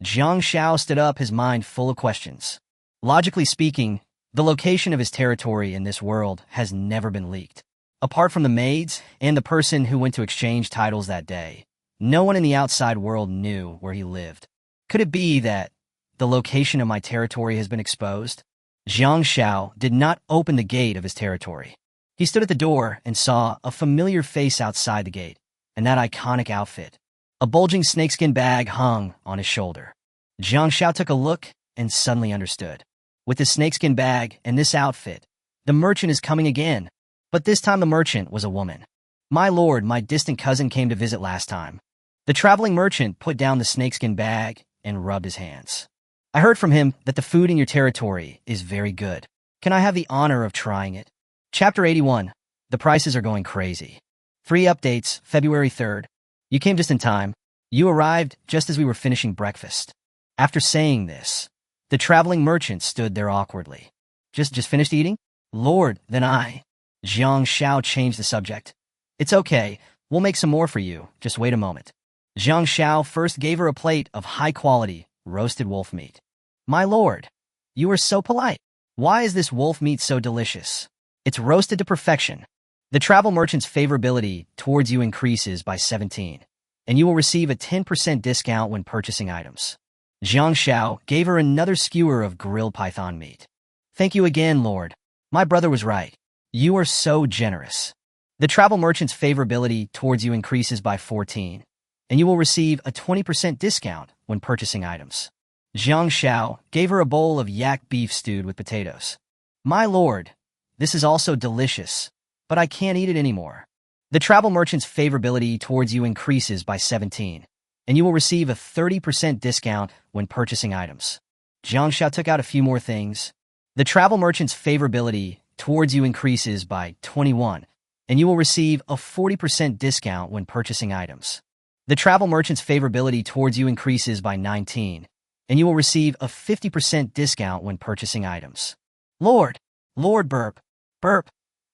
Jiang Xiao stood up, his mind full of questions. Logically speaking, the location of his territory in this world has never been leaked. Apart from the maids and the person who went to exchange titles that day, no one in the outside world knew where he lived. Could it be that the location of my territory has been exposed? Jiang Xiao did not open the gate of his territory. He stood at the door and saw a familiar face outside the gate, and that iconic outfit. A bulging snakeskin bag hung on his shoulder. Jiang Xiao took a look and suddenly understood. With the snakeskin bag and this outfit, the merchant is coming again. But this time the merchant was a woman. "My lord, my distant cousin came to visit last time." The traveling merchant put down the snakeskin bag and rubbed his hands. "I heard from him that the food in your territory is very good. Can I have the honor of trying it?" Chapter 81. The prices are going crazy. 3 updates, February 3rd. You came just in time. You arrived just as we were finishing breakfast. After saying this, the traveling merchant stood there awkwardly. Just finished eating? Lord, then Jiang Xiao changed the subject. "It's okay. We'll make some more for you. Just wait a moment." Jiang Xiao first gave her a plate of high-quality roasted wolf meat. "My lord, you are so polite. Why is this wolf meat so delicious? It's roasted to perfection." The travel merchant's favorability towards you increases by 17, and you will receive a 10% discount when purchasing items. Jiang Xiao gave her another skewer of grilled python meat. "Thank you again, Lord. My brother was right. You are so generous." The travel merchant's favorability towards you increases by 14, and you will receive a 20% discount when purchasing items. Jiang Xiao gave her a bowl of yak beef stewed with potatoes. "My lord, this is also delicious, but I can't eat it anymore." The travel merchant's favorability towards you increases by 17, and you will receive a 30% discount when purchasing items. Jiang Xiao took out a few more things. The travel merchant's favorability towards you increases by 21, and you will receive a 40% discount when purchasing items. The travel merchant's favorability towards you increases by 19, and you will receive a 50% discount when purchasing items. "Lord, Lord burp, burp.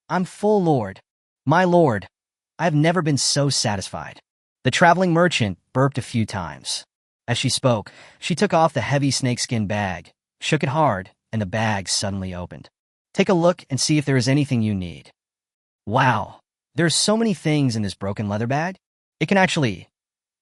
I'm full, Lord. My lord, I've never been so satisfied." The traveling merchant burped a few times. As she spoke, she took off the heavy snakeskin bag, shook it hard, and the bag suddenly opened. "Take a look and see if there is anything you need." Wow, there's so many things in this broken leather bag. It can actually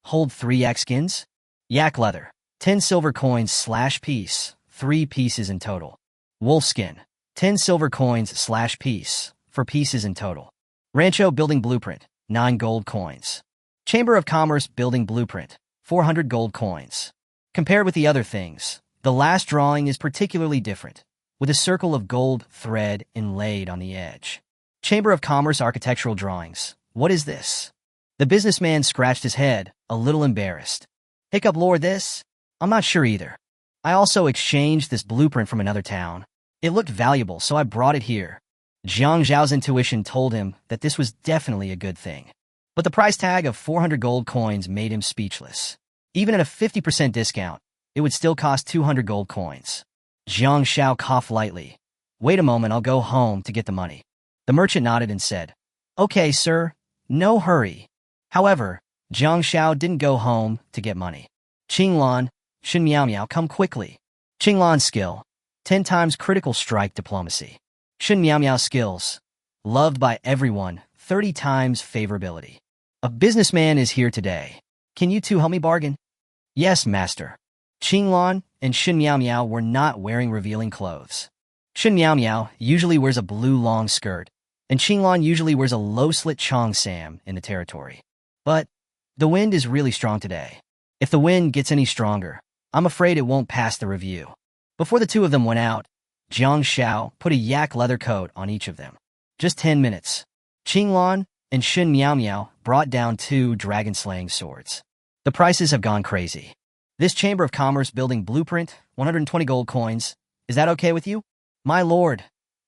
hold 3 yak skins. Yak leather, 10 silver coins / piece, 3 pieces in total. Wolf skin, 10 silver coins / piece, 4 pieces in total. Rancho building blueprint, 9 gold coins. Chamber of Commerce building blueprint, 400 gold coins. Compared with the other things, the last drawing is particularly different, with a circle of gold thread inlaid on the edge. Chamber of Commerce architectural drawings. What is this? The businessman scratched his head, a little embarrassed. "Hiccup lord, this? I'm not sure either. I also exchanged this blueprint from another town. It looked valuable, so I brought it here." Jiang Zhao's intuition told him that this was definitely a good thing. But the price tag of 400 gold coins made him speechless. Even at a 50% discount, it would still cost 200 gold coins. Jiang Xiao coughed lightly. "Wait a moment, I'll go home to get the money." The merchant nodded and said, "Okay, sir, no hurry." However, Jiang Xiao didn't go home to get money. "Qinglan, Shen Miao, come quickly." Qinglan's skill, 10 times critical strike diplomacy. Shen Miao skills, loved by everyone, 30 times favorability. "A businessman is here today. Can you two help me bargain?" "Yes, master." Qinglan and Shen Miao were not wearing revealing clothes. Shen Miao usually wears a blue long skirt, and Qinglan usually wears a low-slit cheongsam in the territory. But the wind is really strong today. If the wind gets any stronger, I'm afraid it won't pass the review. Before the two of them went out, Jiang Xiao put a yak leather coat on each of them. Just 10 minutes. Qinglan and Chen Yingge brought down 2 dragon-slaying swords. The prices have gone crazy. This Chamber of Commerce building blueprint, 120 gold coins. Is that okay with you? My lord,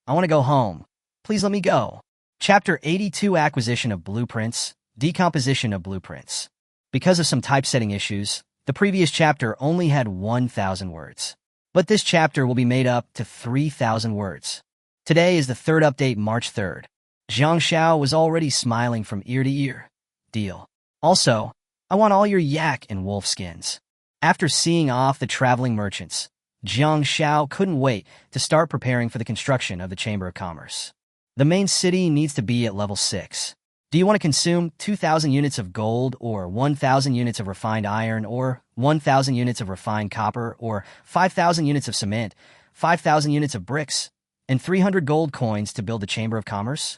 I want to go home. Please let me go. Chapter 82 Acquisition of Blueprints, Decomposition of Blueprints. Because of some typesetting issues, the previous chapter only had 1,000 words. But this chapter will be made up to 3,000 words. Today is the 3rd update, March 3rd. Zhang Xiao was already smiling from ear to ear. Deal. Also, I want all your yak and wolf skins. After seeing off the traveling merchants, Zhang Xiao couldn't wait to start preparing for the construction of the Chamber of Commerce. The main city needs to be at level 6. Do you want to consume 2,000 units of gold, or 1,000 units of refined iron, or 1,000 units of refined copper, or 5,000 units of cement, 5,000 units of bricks, and 300 gold coins to build the Chamber of Commerce?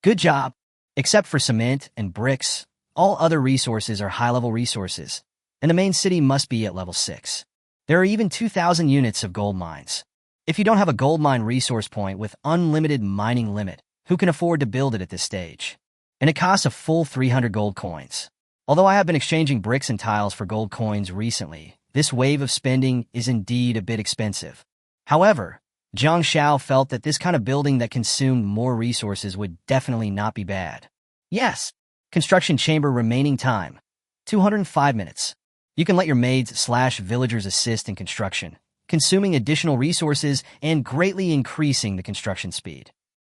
Good job! Except for cement and bricks, all other resources are high-level resources, and the main city must be at level 6. There are even 2,000 units of gold mines. If you don't have a gold mine resource point with unlimited mining limit, who can afford to build it at this stage? And it costs a full 300 gold coins. Although I have been exchanging bricks and tiles for gold coins recently, this wave of spending is indeed a bit expensive. However, Zhang Xiao felt that this kind of building that consumed more resources would definitely not be bad. Yes, construction chamber remaining time, 205 minutes. You can let your maids/villagers assist in construction, consuming additional resources and greatly increasing the construction speed.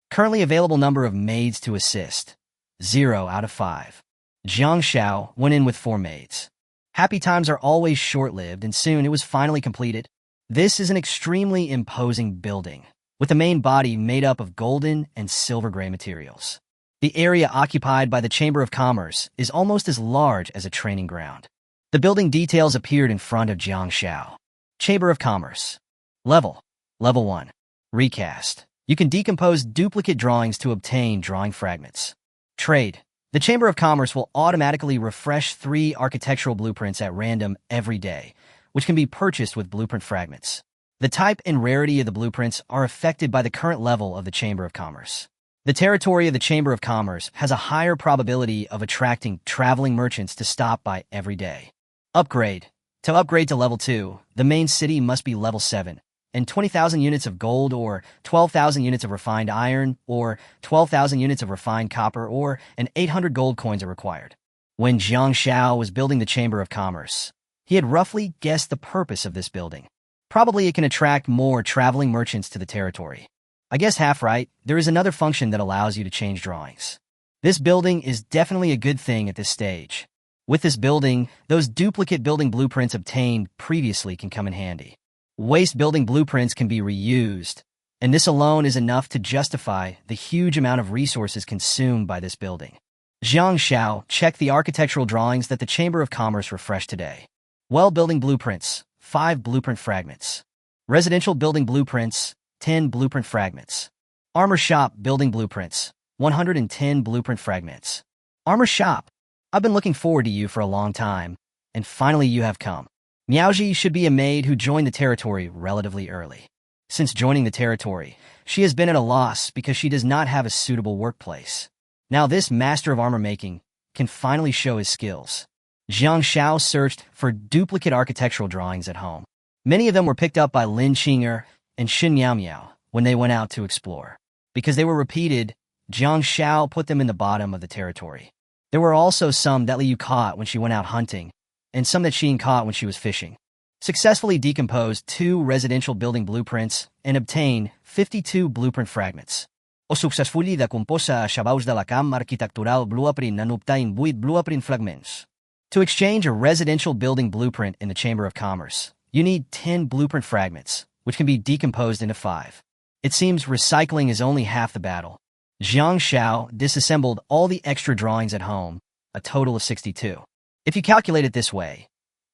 Currently available number of maids to assist, 0 out of 5. Zhang Xiao went in with 4 maids. Happy times are always short-lived, and soon it was finally completed. This is an extremely imposing building, with the main body made up of golden and silver gray materials. The area occupied by the Chamber of Commerce is almost as large as a training ground. The building details appeared in front of Zhang Xiao. Chamber of Commerce. Level 1. Recast. You can decompose duplicate drawings to obtain drawing fragments. Trade. The Chamber of Commerce will automatically refresh 3 architectural blueprints at random every day, which can be purchased with blueprint fragments. The type and rarity of the blueprints are affected by the current level of the Chamber of Commerce. The territory of the Chamber of Commerce has a higher probability of attracting traveling merchants to stop by every day. Upgrade. To upgrade to level 2, the main city must be level 7, and 20,000 units of gold, or 12,000 units of refined iron, or 12,000 units of refined copper, or 800 gold coins are required. When Zhang Xiao was building the Chamber of Commerce, he had roughly guessed the purpose of this building. Probably it can attract more traveling merchants to the territory. I guess half right, there is another function that allows you to change drawings. This building is definitely a good thing at this stage. With this building, those duplicate building blueprints obtained previously can come in handy. Waste building blueprints can be reused, and this alone is enough to justify the huge amount of resources consumed by this building. Zhang Xiao checked the architectural drawings that the Chamber of Commerce refreshed today. Well building blueprints, 5 blueprint fragments. Residential building blueprints, 10 blueprint fragments. Armor shop building blueprints, 110 blueprint fragments. Armor shop, I've been looking forward to you for a long time, and finally you have come. Miaoji should be a maid who joined the territory relatively early. Since joining the territory, she has been at a loss because she does not have a suitable workplace. Now this master of armor making can finally show his skills. Zhang Xiao searched for duplicate architectural drawings at home. Many of them were picked up by Lin Qingge and Chen Yingge when they went out to explore. Because they were repeated, Zhang Xiao put them in the bottom of the territory. There were also some that Liu caught when she went out hunting, and some that Xin caught when she was fishing. Successfully decomposed 2 residential building blueprints and obtained 52 blueprint fragments. O successfully decomposa a xabaus de la cam arquitectural blueprint and obtained 8 blueprint fragments. To exchange a residential building blueprint in the Chamber of Commerce, you need 10 blueprint fragments, which can be decomposed into 5. It seems recycling is only half the battle. Zhang Xiao disassembled all the extra drawings at home, a total of 62. If you calculate it this way,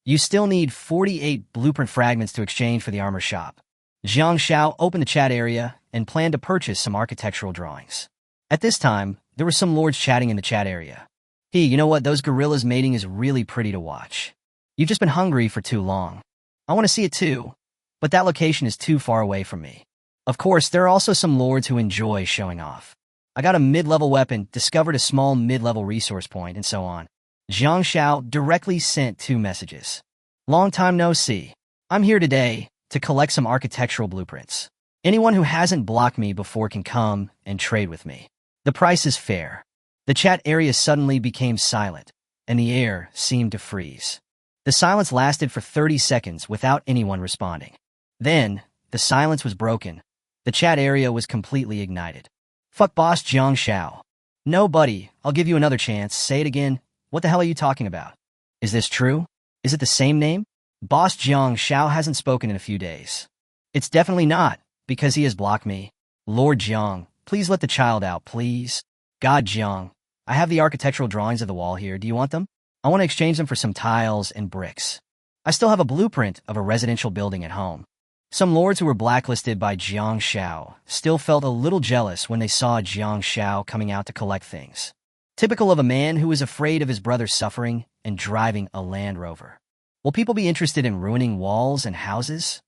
you still need 48 blueprint fragments to exchange for the armor shop. Zhang Xiao opened the chat area and planned to purchase some architectural drawings. At this time, there were some lords chatting in the chat area. Hey, you know what? Those gorillas mating is really pretty to watch. You've just been hungry for too long. I want to see it too, but that location is too far away from me. Of course, there are also some lords who enjoy showing off. I got a mid-level weapon, discovered a small mid-level resource point, and so on. Jiang Xiao directly sent 2 messages. Long time no see. I'm here today to collect some architectural blueprints. Anyone who hasn't blocked me before can come and trade with me. The price is fair. The chat area suddenly became silent, and the air seemed to freeze. The silence lasted for 30 seconds without anyone responding. Then, the silence was broken. The chat area was completely ignited. Fuck boss Jiang Xiao. No, buddy, I'll give you another chance. Say it again. What the hell are you talking about? Is this true? Is it the same name? Boss Jiang Xiao hasn't spoken in a few days. It's definitely not, because he has blocked me. Lord Jiang, please let the child out, please. God Jiang, I have the architectural drawings of the wall here. Do you want them? I want to exchange them for some tiles and bricks. I still have a blueprint of a residential building at home. Some lords who were blacklisted by Jiang Xiao still felt a little jealous when they saw Jiang Xiao coming out to collect things. Typical of a man who is afraid of his brother's suffering and driving a Land Rover. Will people be interested in ruining walls and houses?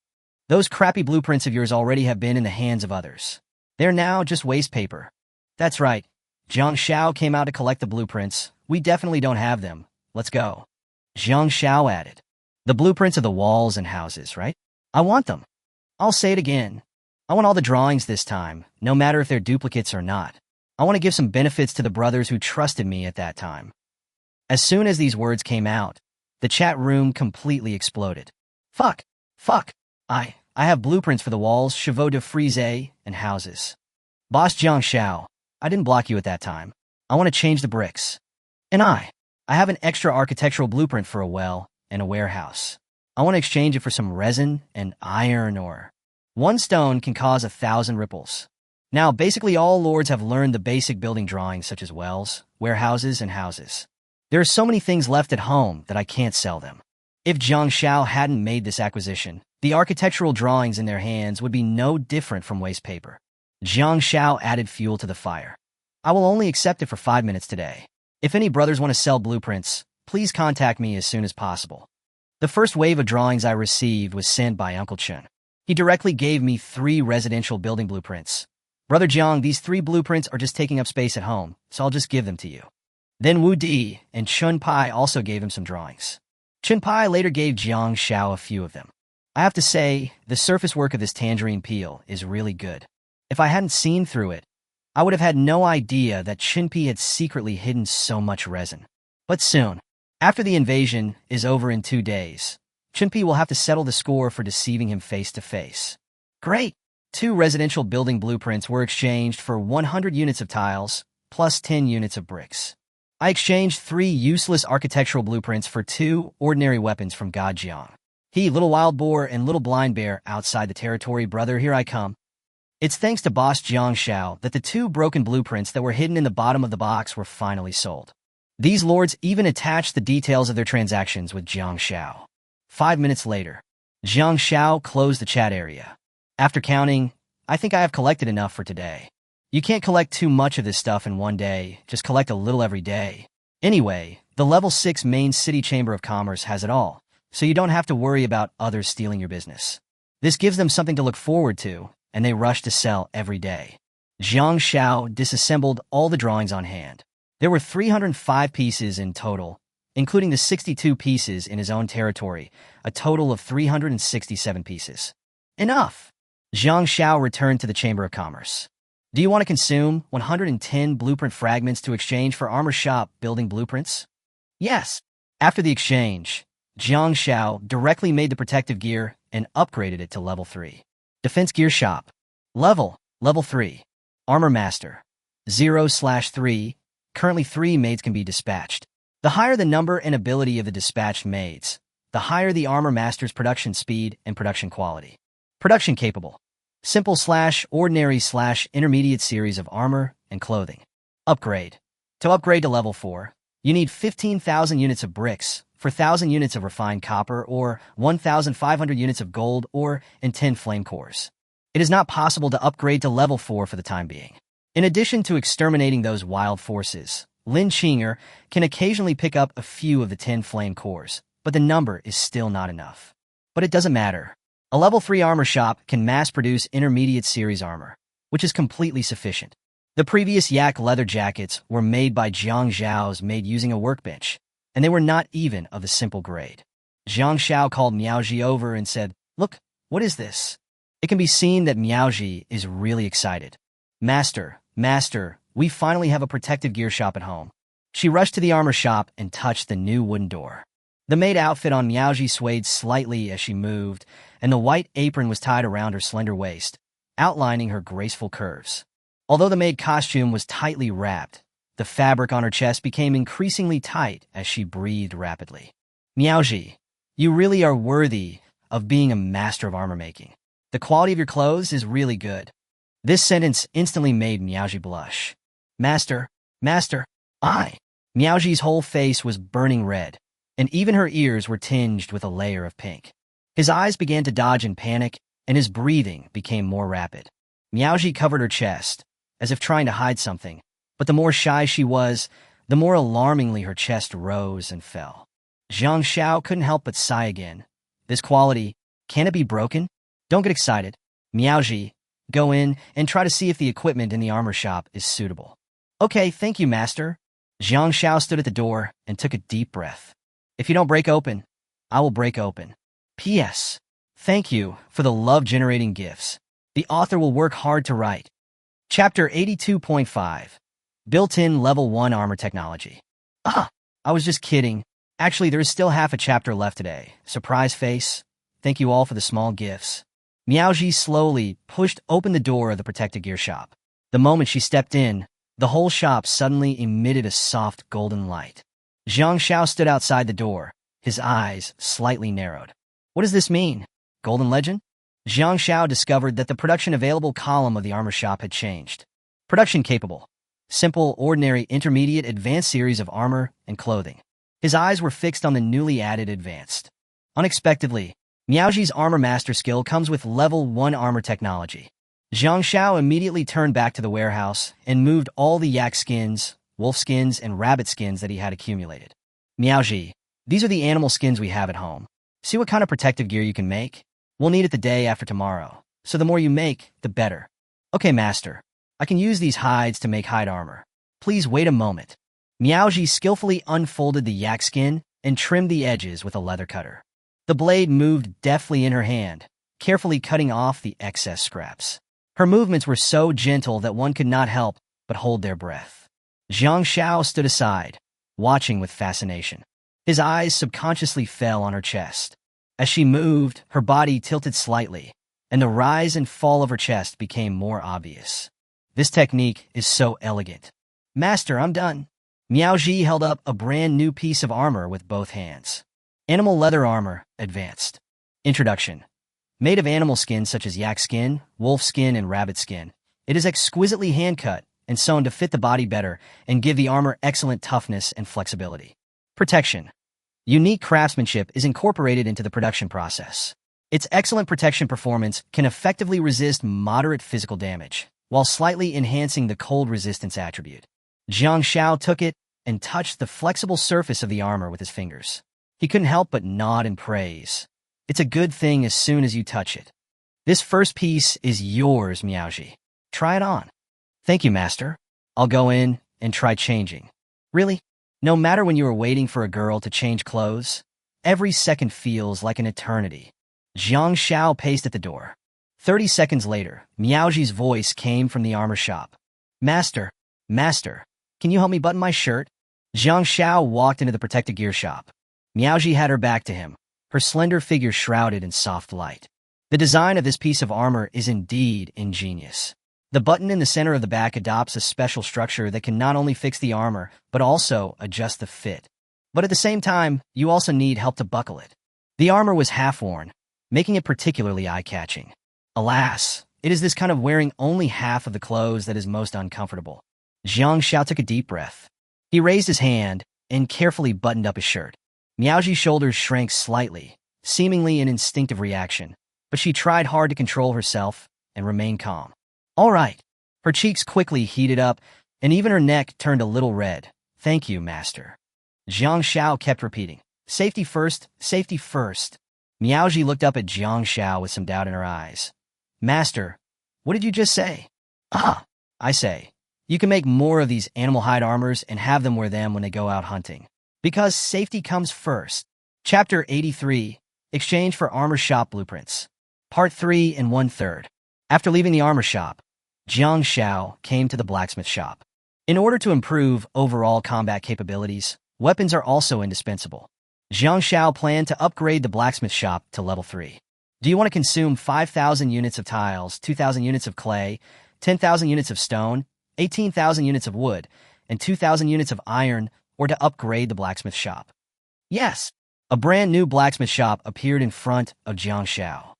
Those crappy blueprints of yours already have been in the hands of others. They're now just waste paper. That's right. Jiang Xiao came out to collect the blueprints. We definitely don't have them. Let's go. Jiang Xiao added. The blueprints of the walls and houses, right? I want them. I'll say it again. I want all the drawings this time, no matter if they're duplicates or not. I want to give some benefits to the brothers who trusted me at that time. As soon as these words came out, the chat room completely exploded. Fuck. I have blueprints for the walls, chevaux de frise, and houses. Boss Jiang Xiao, I didn't block you at that time. I want to change the bricks. And I have an extra architectural blueprint for a well and a warehouse. I want to exchange it for some resin and iron ore. 1 stone can cause 1,000 ripples. Now, basically all lords have learned the basic building drawings such as wells, warehouses, and houses. There are so many things left at home that I can't sell them. If Jiang Xiao hadn't made this acquisition, the architectural drawings in their hands would be no different from waste paper. Jiang Xiao added fuel to the fire. I will only accept it for 5 minutes today. If any brothers want to sell blueprints, please contact me as soon as possible. The first wave of drawings I received was sent by Uncle Chen. He directly gave me 3 residential building blueprints. Brother Jiang, these 3 blueprints are just taking up space at home, so I'll just give them to you. Then Wu Di and Chun Pai also gave him some drawings. Chun Pai later gave Jiang Xiao a few of them. I have to say, the surface work of this tangerine peel is really good. If I hadn't seen through it, I would have had no idea that Chen Pi had secretly hidden so much resin. But soon, after the invasion is over in 2 days, Chen Pi will have to settle the score for deceiving him face to face. Great! 2 residential building blueprints were exchanged for 100 units of tiles, plus 10 units of bricks. I exchanged 3 useless architectural blueprints for 2 ordinary weapons from God Jiang. He, little wild boar, and little blind bear outside the territory. Brother, here I come. It's thanks to boss Jiang Xiao that the 2 broken blueprints that were hidden in the bottom of the box were finally sold. These lords even attached the details of their transactions with Jiang Xiao. 5 minutes later, Jiang Xiao closed the chat area. After counting, I think I have collected enough for today. You can't collect too much of this stuff in one day, just collect a little every day. Anyway, the level 6 main city chamber of commerce has it all, so you don't have to worry about others stealing your business. This gives them something to look forward to, and they rush to sell every day. Jiang Xiao disassembled all the drawings on hand. There were 305 pieces in total, including the 62 pieces in his own territory, a total of 367 pieces. Enough! Jiang Xiao returned to the Chamber of Commerce. Do you want to consume 110 blueprint fragments to exchange for armor shop building blueprints? Yes. After the exchange, Jiang Xiao directly made the protective gear and upgraded it to level 3. Defense gear shop. Level 3. Armor master. 0/3. Currently 3 maids can be dispatched. The higher the number and ability of the dispatched maids, the higher the armor master's production speed and production quality. Production capable. Simple/ordinary/intermediate series of armor and clothing. Upgrade. To upgrade to level 4, you need 15,000 units of bricks, 4,000 units of refined copper, or 1,500 units of gold, or and 10 flame cores. It is not possible to upgrade to level 4 for the time being. In addition to exterminating those wild forces, Lin Qinger can occasionally pick up a few of the 10 flame cores, but the number is still not enough. But it doesn't matter. A level 3 armor shop can mass-produce intermediate series armor, which is completely sufficient. The previous yak leather jackets were made by Jiang Zhao's made using a workbench, and they were not even of the simple grade. Jiang Zhao called Miaoji over and said, "Look, what is this?" It can be seen that Miaoji is really excited. Master, we finally have a protective gear shop at home." She rushed to the armor shop and touched the new wooden door. The maid outfit on Miaoji swayed slightly as she moved, and the white apron was tied around her slender waist, outlining her graceful curves. Although the maid costume was tightly wrapped, the fabric on her chest became increasingly tight as she breathed rapidly. "Miaoji, you really are worthy of being a master of armor making. The quality of your clothes is really good." This sentence instantly made Miaoji blush. Master, I. Miaoji's whole face was burning red, and even her ears were tinged with a layer of pink. His eyes began to dodge in panic, and his breathing became more rapid. Miaoji covered her chest, as if trying to hide something, but the more shy she was, the more alarmingly her chest rose and fell. Jiang Zhao couldn't help but sigh again. This quality, can it be broken? Don't get excited. Miaoji, go in and try to see if the equipment in the armor shop is suitable. Okay, thank you, master. Jiang Zhao stood at the door and took a deep breath. If you don't break open, I will break open. P.S. Thank you for the love-generating gifts. The author will work hard to write. Chapter 82.5. Built-in Level 1 Armor Technology. I was just kidding. Actually, there is still half a chapter left today. Surprise face. Thank you all for the small gifts. Miaoji slowly pushed open the door of the protective gear shop. The moment she stepped in, the whole shop suddenly emitted a soft golden light. Jiang Zhao stood outside the door, his eyes slightly narrowed. What does this mean? Golden Legend? Jiang Zhao discovered that the production available column of the armor shop had changed. Production capable. Simple, ordinary, intermediate, advanced series of armor and clothing. His eyes were fixed on the newly added advanced. Unexpectedly, Miaoji's armor master skill comes with level 1 armor technology. Jiang Zhao immediately turned back to the warehouse and moved all the yak skins, wolf skins, and rabbit skins that he had accumulated. Miaoji, these are the animal skins we have at home. See what kind of protective gear you can make? We'll need it the day after tomorrow, so the more you make, the better. Okay, master. I can use these hides to make hide armor. Please wait a moment. Miaoji skillfully unfolded the yak skin and trimmed the edges with a leather cutter. The blade moved deftly in her hand, carefully cutting off the excess scraps. Her movements were so gentle that one could not help but hold their breath. Jiang Zhao stood aside, watching with fascination. His eyes subconsciously fell on her chest. As she moved, her body tilted slightly, and the rise and fall of her chest became more obvious. This technique is so elegant. Master, I'm done. Miaoji held up a brand new piece of armor with both hands. Animal leather armor, advanced. Introduction. Made of animal skin such as yak skin, wolf skin, and rabbit skin, it is exquisitely hand-cut and sewn to fit the body better and give the armor excellent toughness and flexibility. Protection. Unique craftsmanship is incorporated into the production process. Its excellent protection performance can effectively resist moderate physical damage, while slightly enhancing the cold resistance attribute. Jiang Zhao took it and touched the flexible surface of the armor with his fingers. He couldn't help but nod in praise. It's a good thing as soon as you touch it. This first piece is yours, Miaoji. Try it on. Thank you, master. I'll go in and try changing. Really? No matter when you are waiting for a girl to change clothes, every second feels like an eternity. Jiang Zhao paced at the door. 30 seconds later, Miaoji's voice came from the armor shop. Master, can you help me button my shirt? Jiang Zhao walked into the protective gear shop. Miaoji had her back to him, her slender figure shrouded in soft light. The design of this piece of armor is indeed ingenious. The button in the center of the back adopts a special structure that can not only fix the armor, but also adjust the fit. But at the same time, you also need help to buckle it. The armor was half-worn, making it particularly eye-catching. Alas, it is this kind of wearing only half of the clothes that is most uncomfortable. Jiang Zhao took a deep breath. He raised his hand and carefully buttoned up his shirt. Miaoji's shoulders shrank slightly, seemingly an instinctive reaction, but she tried hard to control herself and remain calm. All right. Her cheeks quickly heated up, and even her neck turned a little red. Thank you, master. Jiang Zhao kept repeating, safety first, safety first. Miaoji looked up at Jiang Zhao with some doubt in her eyes. Master, what did you just say? I say, You can make more of these animal hide armors and have them wear them when they go out hunting. Because safety comes first. Chapter 83, Exchange for Armor Shop Blueprints. Part 3 and 1/3. After leaving the armor shop, Jiang Xiao came to the blacksmith shop. In order to improve overall combat capabilities, weapons are also indispensable. Jiang Xiao planned to upgrade the blacksmith shop to level 3. Do you want to consume 5,000 units of tiles, 2,000 units of clay, 10,000 units of stone, 18,000 units of wood, and 2,000 units of iron, or to upgrade the blacksmith shop? Yes. A brand new blacksmith shop appeared in front of Jiang Xiao.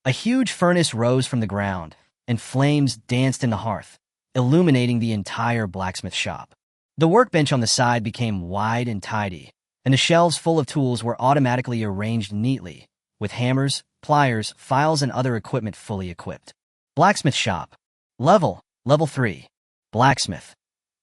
A huge furnace rose from the ground, and flames danced in the hearth, illuminating the entire blacksmith shop. The workbench on the side became wide and tidy, and the shelves full of tools were automatically arranged neatly, with hammers, pliers, files, and other equipment fully equipped. Blacksmith shop. Level 3. Blacksmith.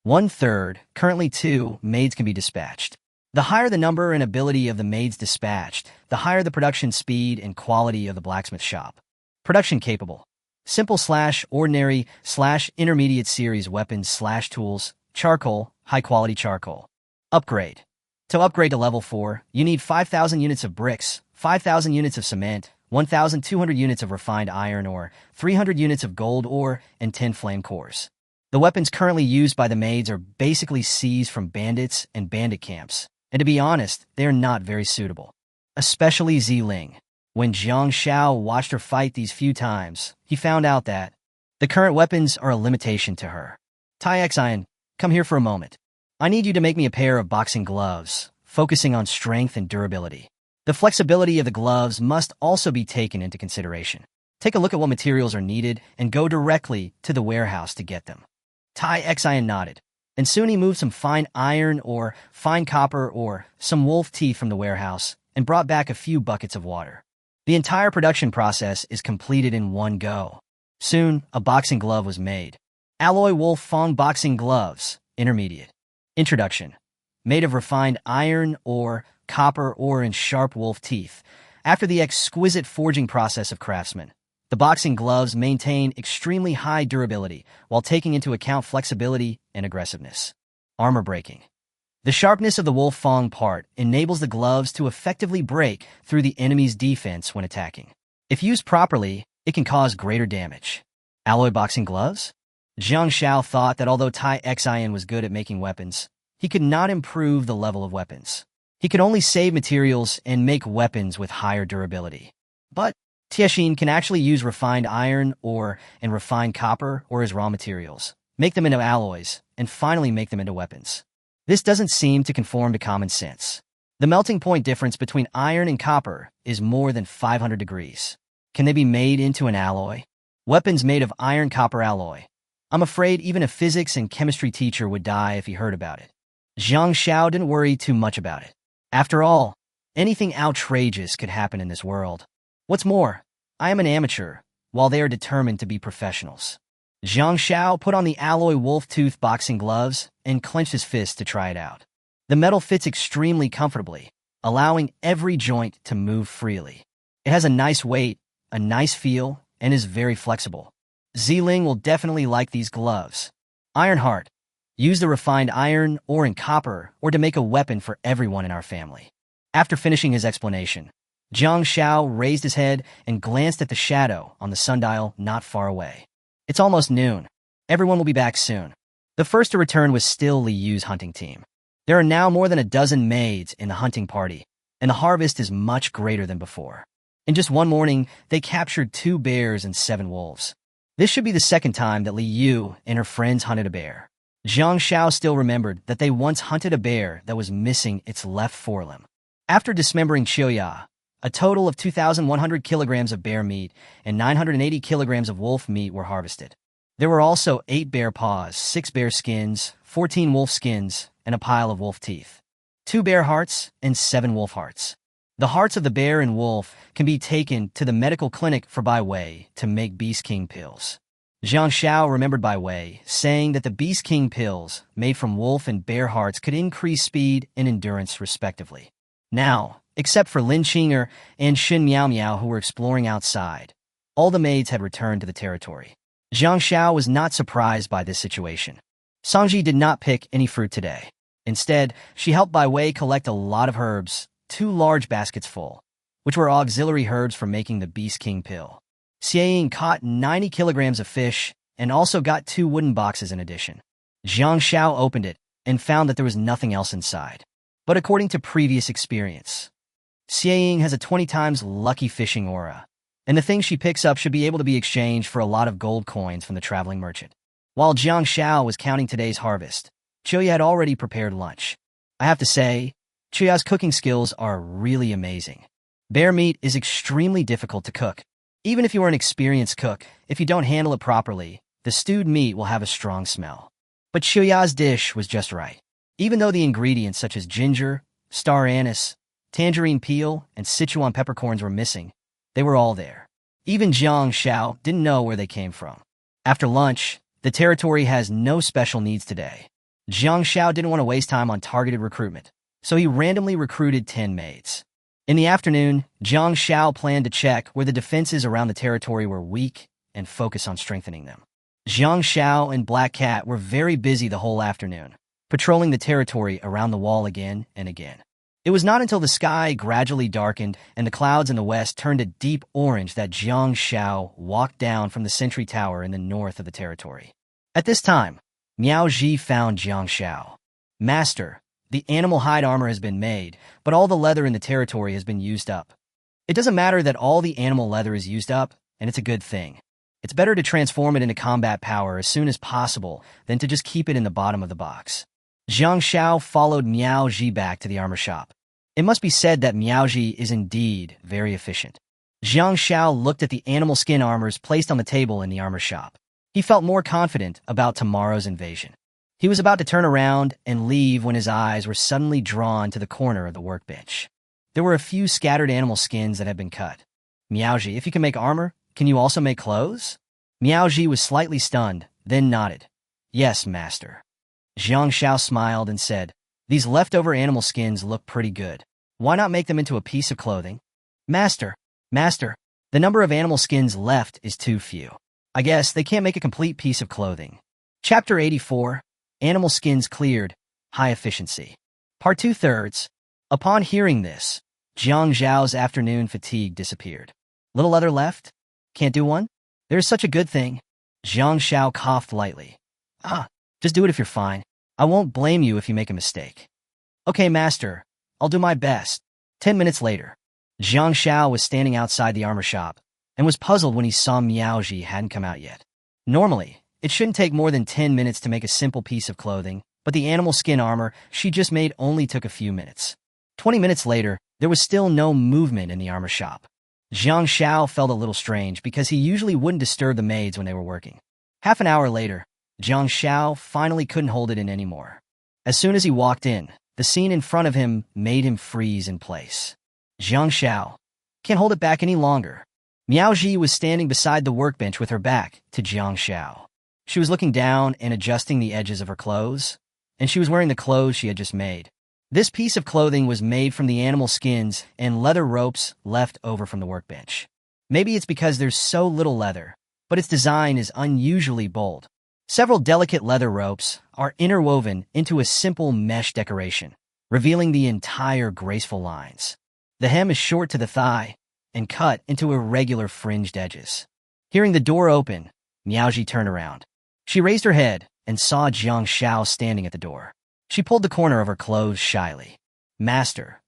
1/3, currently 2, maids can be dispatched. The higher the number and ability of the maids dispatched, the higher the production speed and quality of the blacksmith shop. Production capable. Simple/ordinary/intermediate series weapons/tools, charcoal, high-quality charcoal. Upgrade. To upgrade to level 4, you need 5,000 units of bricks, 5,000 units of cement, 1,200 units of refined iron ore, 300 units of gold ore, and 10 flame cores. The weapons currently used by the maids are basically seized from bandits and bandit camps, and to be honest, they are not very suitable. Especially Ziling. When Jiang Xiao watched her fight these few times, he found out that the current weapons are a limitation to her. Tai Xian, come here for a moment. I need you to make me a pair of boxing gloves, focusing on strength and durability. The flexibility of the gloves must also be taken into consideration. Take a look at what materials are needed and go directly to the warehouse to get them. Tai Xian nodded, and soon he moved some fine iron or fine copper or some wolf teeth from the warehouse and brought back a few buckets of water. The entire production process is completed in one go. Soon, a boxing glove was made. Alloy Wolf Fong Boxing Gloves, Intermediate. Introduction. Made of refined iron ore, copper ore, and sharp wolf teeth. After the exquisite forging process of craftsmen, the boxing gloves maintain extremely high durability while taking into account flexibility and aggressiveness. Armor breaking. The sharpness of the wolf fong part enables the gloves to effectively break through the enemy's defense when attacking. If used properly, it can cause greater damage. Alloy boxing gloves? Jiang Xiao thought that although Tai Xian was good at making weapons, he could not improve the level of weapons. He could only save materials and make weapons with higher durability. But Tiexin can actually use refined iron ore and refined copper ore as raw materials, make them into alloys, and finally make them into weapons. This doesn't seem to conform to common sense. The melting point difference between iron and copper is more than 500 degrees. Can they be made into an alloy? Weapons made of iron-copper alloy. I'm afraid even a physics and chemistry teacher would die if he heard about it. Jiang Xiao didn't worry too much about it. After all, anything outrageous could happen in this world. What's more, I am an amateur, while they are determined to be professionals. Jiang Xiao put on the alloy wolf tooth boxing gloves and clenched his fist to try it out. The metal fits extremely comfortably, allowing every joint to move freely. It has a nice weight, a nice feel, and is very flexible. Ziling will definitely like these gloves. Ironheart. Use the refined iron ore and copper or to make a weapon for everyone in our family. After finishing his explanation, Jiang Xiao raised his head and glanced at the shadow on the sundial not far away. It's almost noon. Everyone will be back soon. The first to return was still Li Yu's hunting team. There are now more than a dozen maids in the hunting party, and the harvest is much greater than before. In just one morning, they captured 2 bears and 7 wolves. This should be the second time that Li Yu and her friends hunted a bear. Jiang Xiao still remembered that they once hunted a bear that was missing its left forelimb. After dismembering Qiuya, a total of 2,100 kilograms of bear meat and 980 kilograms of wolf meat were harvested. There were also 8 bear paws, 6 bear skins, 14 wolf skins, and a pile of wolf teeth, 2 bear hearts, and 7 wolf hearts. The hearts of the bear and wolf can be taken to the medical clinic for Bai Wei to make Beast King pills. Jiang Xiao remembered Bai Wei saying that the Beast King pills made from wolf and bear hearts could increase speed and endurance respectively. Now, except for Lin Qinger and Shin Miao Miao who were exploring outside, all the maids had returned to the territory. Jiang Xiao was not surprised by this situation. Sangji did not pick any fruit today. Instead, she helped Bai Wei collect a lot of herbs, 2 large baskets full, which were auxiliary herbs for making the Beast King pill. Xie Ying caught 90 kilograms of fish and also got 2 wooden boxes in addition. Jiang Xiao opened it and found that there was nothing else inside. But according to previous experience, Xie Ying has a 20 times lucky fishing aura, and the things she picks up should be able to be exchanged for a lot of gold coins from the traveling merchant. While Jiang Xiao was counting today's harvest, Chuya had already prepared lunch. I have to say, Chuya's cooking skills are really amazing. Bear meat is extremely difficult to cook. Even if you are an experienced cook, if you don't handle it properly, the stewed meat will have a strong smell. But Chuya's dish was just right. Even though the ingredients such as ginger, star anise, tangerine peel, and Sichuan peppercorns were missing, they were all there. Even Jiang Xiao didn't know where they came from. After lunch, the territory has no special needs today. Jiang Xiao didn't want to waste time on targeted recruitment, so he randomly recruited 10 maids. In the afternoon, Jiang Xiao planned to check where the defenses around the territory were weak and focus on strengthening them. Jiang Xiao and Black Cat were very busy the whole afternoon, patrolling the territory around the wall again and again. It was not until the sky gradually darkened and the clouds in the west turned a deep orange that Jiang Xiao walked down from the sentry tower in the north of the territory. At this time, Miao Ji found Jiang Xiao. Master, the animal hide armor has been made, but all the leather in the territory has been used up. It doesn't matter that all the animal leather is used up, and it's a good thing. It's better to transform it into combat power as soon as possible than to just keep it in the bottom of the box. Jiang Xiao followed Miao Ji back to the armor shop. It must be said that Miao Ji is indeed very efficient. Jiang Xiao looked at the animal skin armors placed on the table in the armor shop. He felt more confident about tomorrow's invasion. He was about to turn around and leave when his eyes were suddenly drawn to the corner of the workbench. There were a few scattered animal skins that had been cut. Miao Ji, if you can make armor, can you also make clothes? Miao Ji was slightly stunned, then nodded. Yes, master. Jiang Xiao smiled and said, these leftover animal skins look pretty good. Why not make them into a piece of clothing? Master, the number of animal skins left is too few. I guess they can't make a complete piece of clothing. Chapter 84, Animal Skins Cleared, High Efficiency. Part 2/3. Upon hearing this, Jiang Zhao's afternoon fatigue disappeared. Little leather left? Can't do one? There's such a good thing. Jiang Xiao coughed lightly. Just do it if you're fine. I won't blame you if you make a mistake. Okay, master. I'll do my best. 10 minutes later, Jiang Xiao was standing outside the armor shop and was puzzled when he saw Miao Ji hadn't come out yet. Normally, it shouldn't take more than 10 minutes to make a simple piece of clothing, but the animal skin armor she just made only took a few minutes. 20 minutes later, there was still no movement in the armor shop. Jiang Xiao felt a little strange because he usually wouldn't disturb the maids when they were working. Half an hour later, Jiang Xiao finally couldn't hold it in anymore. As soon as he walked in, the scene in front of him made him freeze in place. Jiang Xiao can't hold it back any longer. Miao Ji was standing beside the workbench with her back to Jiang Xiao. She was looking down and adjusting the edges of her clothes, and she was wearing the clothes she had just made. This piece of clothing was made from the animal skins and leather ropes left over from the workbench. Maybe it's because there's so little leather, but its design is unusually bold. Several delicate leather ropes are interwoven into a simple mesh decoration, revealing the entire graceful lines. The hem is short to the thigh and cut into irregular fringed edges. Hearing the door open, Miao Ji turned around. She raised her head and saw Jiang Xiao standing at the door. She pulled the corner of her clothes shyly. Master,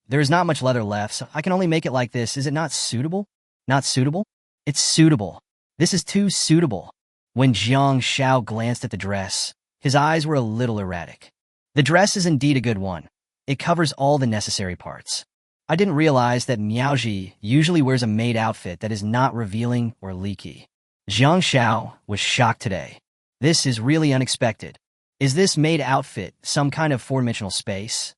there is not much leather left, so I can only make it like this. Is it not suitable? Not suitable? It's suitable. This is too suitable. When Jiang Xiao glanced at the dress, his eyes were a little erratic. The dress is indeed a good one. It covers all the necessary parts. I didn't realize that Miao Ji usually wears a maid outfit that is not revealing or leaky. Jiang Xiao was shocked today. This is really unexpected. Is this maid outfit some kind of four-dimensional space?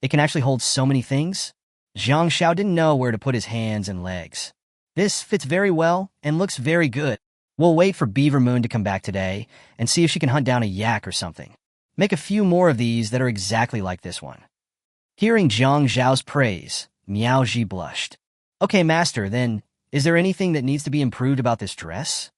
It can actually hold so many things? Jiang Xiao didn't know where to put his hands and legs. This fits very well and looks very good. We'll wait for Beaver Moon to come back today and see if she can hunt down a yak or something. Make a few more of these that are exactly like this one. Hearing Jiang Zhao's praise, Miao Ji blushed. Okay, master, then, is there anything that needs to be improved about this dress?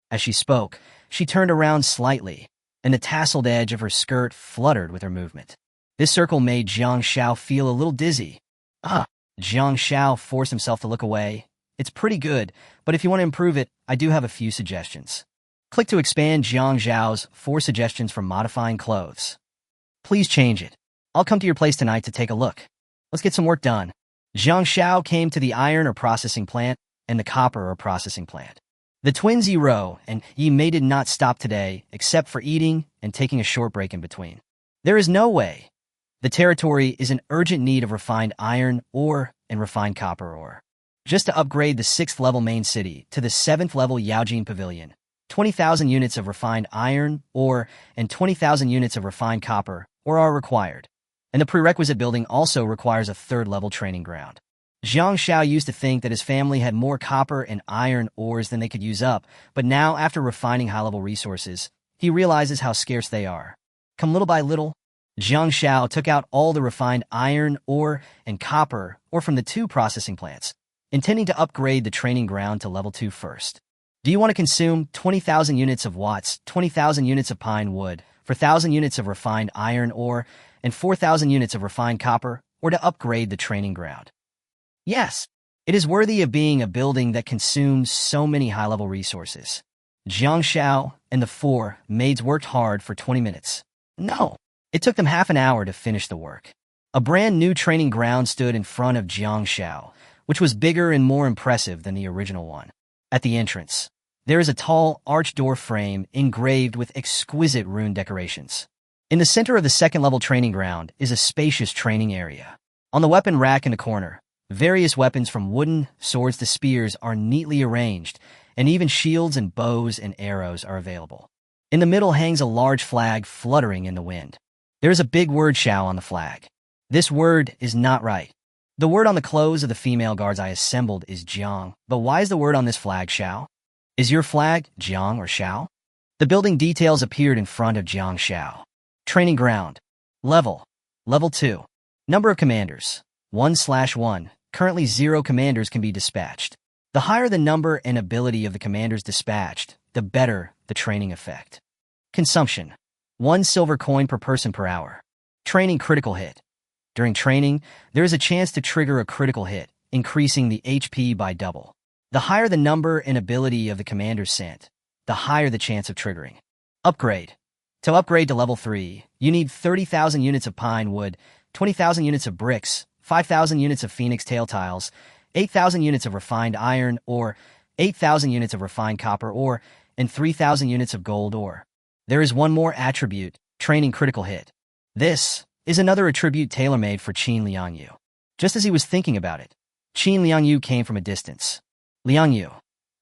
As she spoke, she turned around slightly and the tasseled edge of her skirt fluttered with her movement. This circle made Jiang Xiao feel a little dizzy. Jiang Xiao forced himself to look away. It's pretty good, but if you want to improve it, I do have a few suggestions. Click to expand Jiang Xiao's 4 suggestions for modifying clothes. Please change it. I'll come to your place tonight to take a look. Let's get some work done. Jiang Xiao came to the iron or processing plant and the copper or processing plant. The twins Yi and Yi Mei did not stop today except for eating and taking a short break in between. There is no way. The territory is in urgent need of refined iron ore and refined copper ore. Just to upgrade the 6th level main city to the 7th level Yaojin Pavilion, 20,000 units of refined iron ore and 20,000 units of refined copper ore are required. And the prerequisite building also requires a 3rd level training ground. Jiang Xiao used to think that his family had more copper and iron ores than they could use up, but now, after refining high-level resources, he realizes how scarce they are. Come little by little, Jiang Xiao took out all the refined iron ore and copper ore from the 2 processing plants, intending to upgrade the training ground to level 2 first. Do you want to consume 20,000 units of watts, 20,000 units of pine wood, 4,000 units of refined iron ore, and 4,000 units of refined copper, or to upgrade the training ground? Yes, it is worthy of being a building that consumes so many high-level resources. Jiang Xiao and the 4 maids worked hard for 20 minutes. No, it took them half an hour to finish the work. A brand new training ground stood in front of Jiang Xiao, which was bigger and more impressive than the original one. At the entrance, there is a tall arch door frame engraved with exquisite rune decorations. In the center of the 2nd level training ground is a spacious training area. On the weapon rack in the corner, various weapons from wooden swords to spears are neatly arranged, and even shields and bows and arrows are available. In the middle hangs a large flag fluttering in the wind. There is a big word Xiao on the flag. This word is not right. The word on the clothes of the female guards I assembled is Jiang, but why is the word on this flag Xiao? Is your flag Jiang or Xiao? The building details appeared in front of Jiang Xiao. Training ground. Level 2. Number of commanders, 1/1. Currently 0 commanders can be dispatched. The higher the number and ability of the commanders dispatched, the better the training effect. Consumption. 1 silver coin per person per hour. Training critical hit. During training, there is a chance to trigger a critical hit, increasing the HP by double. The higher the number and ability of the commanders sent, the higher the chance of triggering. Upgrade. To upgrade to level 3, you need 30,000 units of pine wood, 20,000 units of bricks, 5,000 units of phoenix tail tiles, 8,000 units of refined iron ore, 8,000 units of refined copper ore, and 3,000 units of gold ore. There is one more attribute, training critical hit. This is another attribute tailor-made for Qin Liangyu. Just as he was thinking about it, Qin Liangyu came from a distance. Liangyu,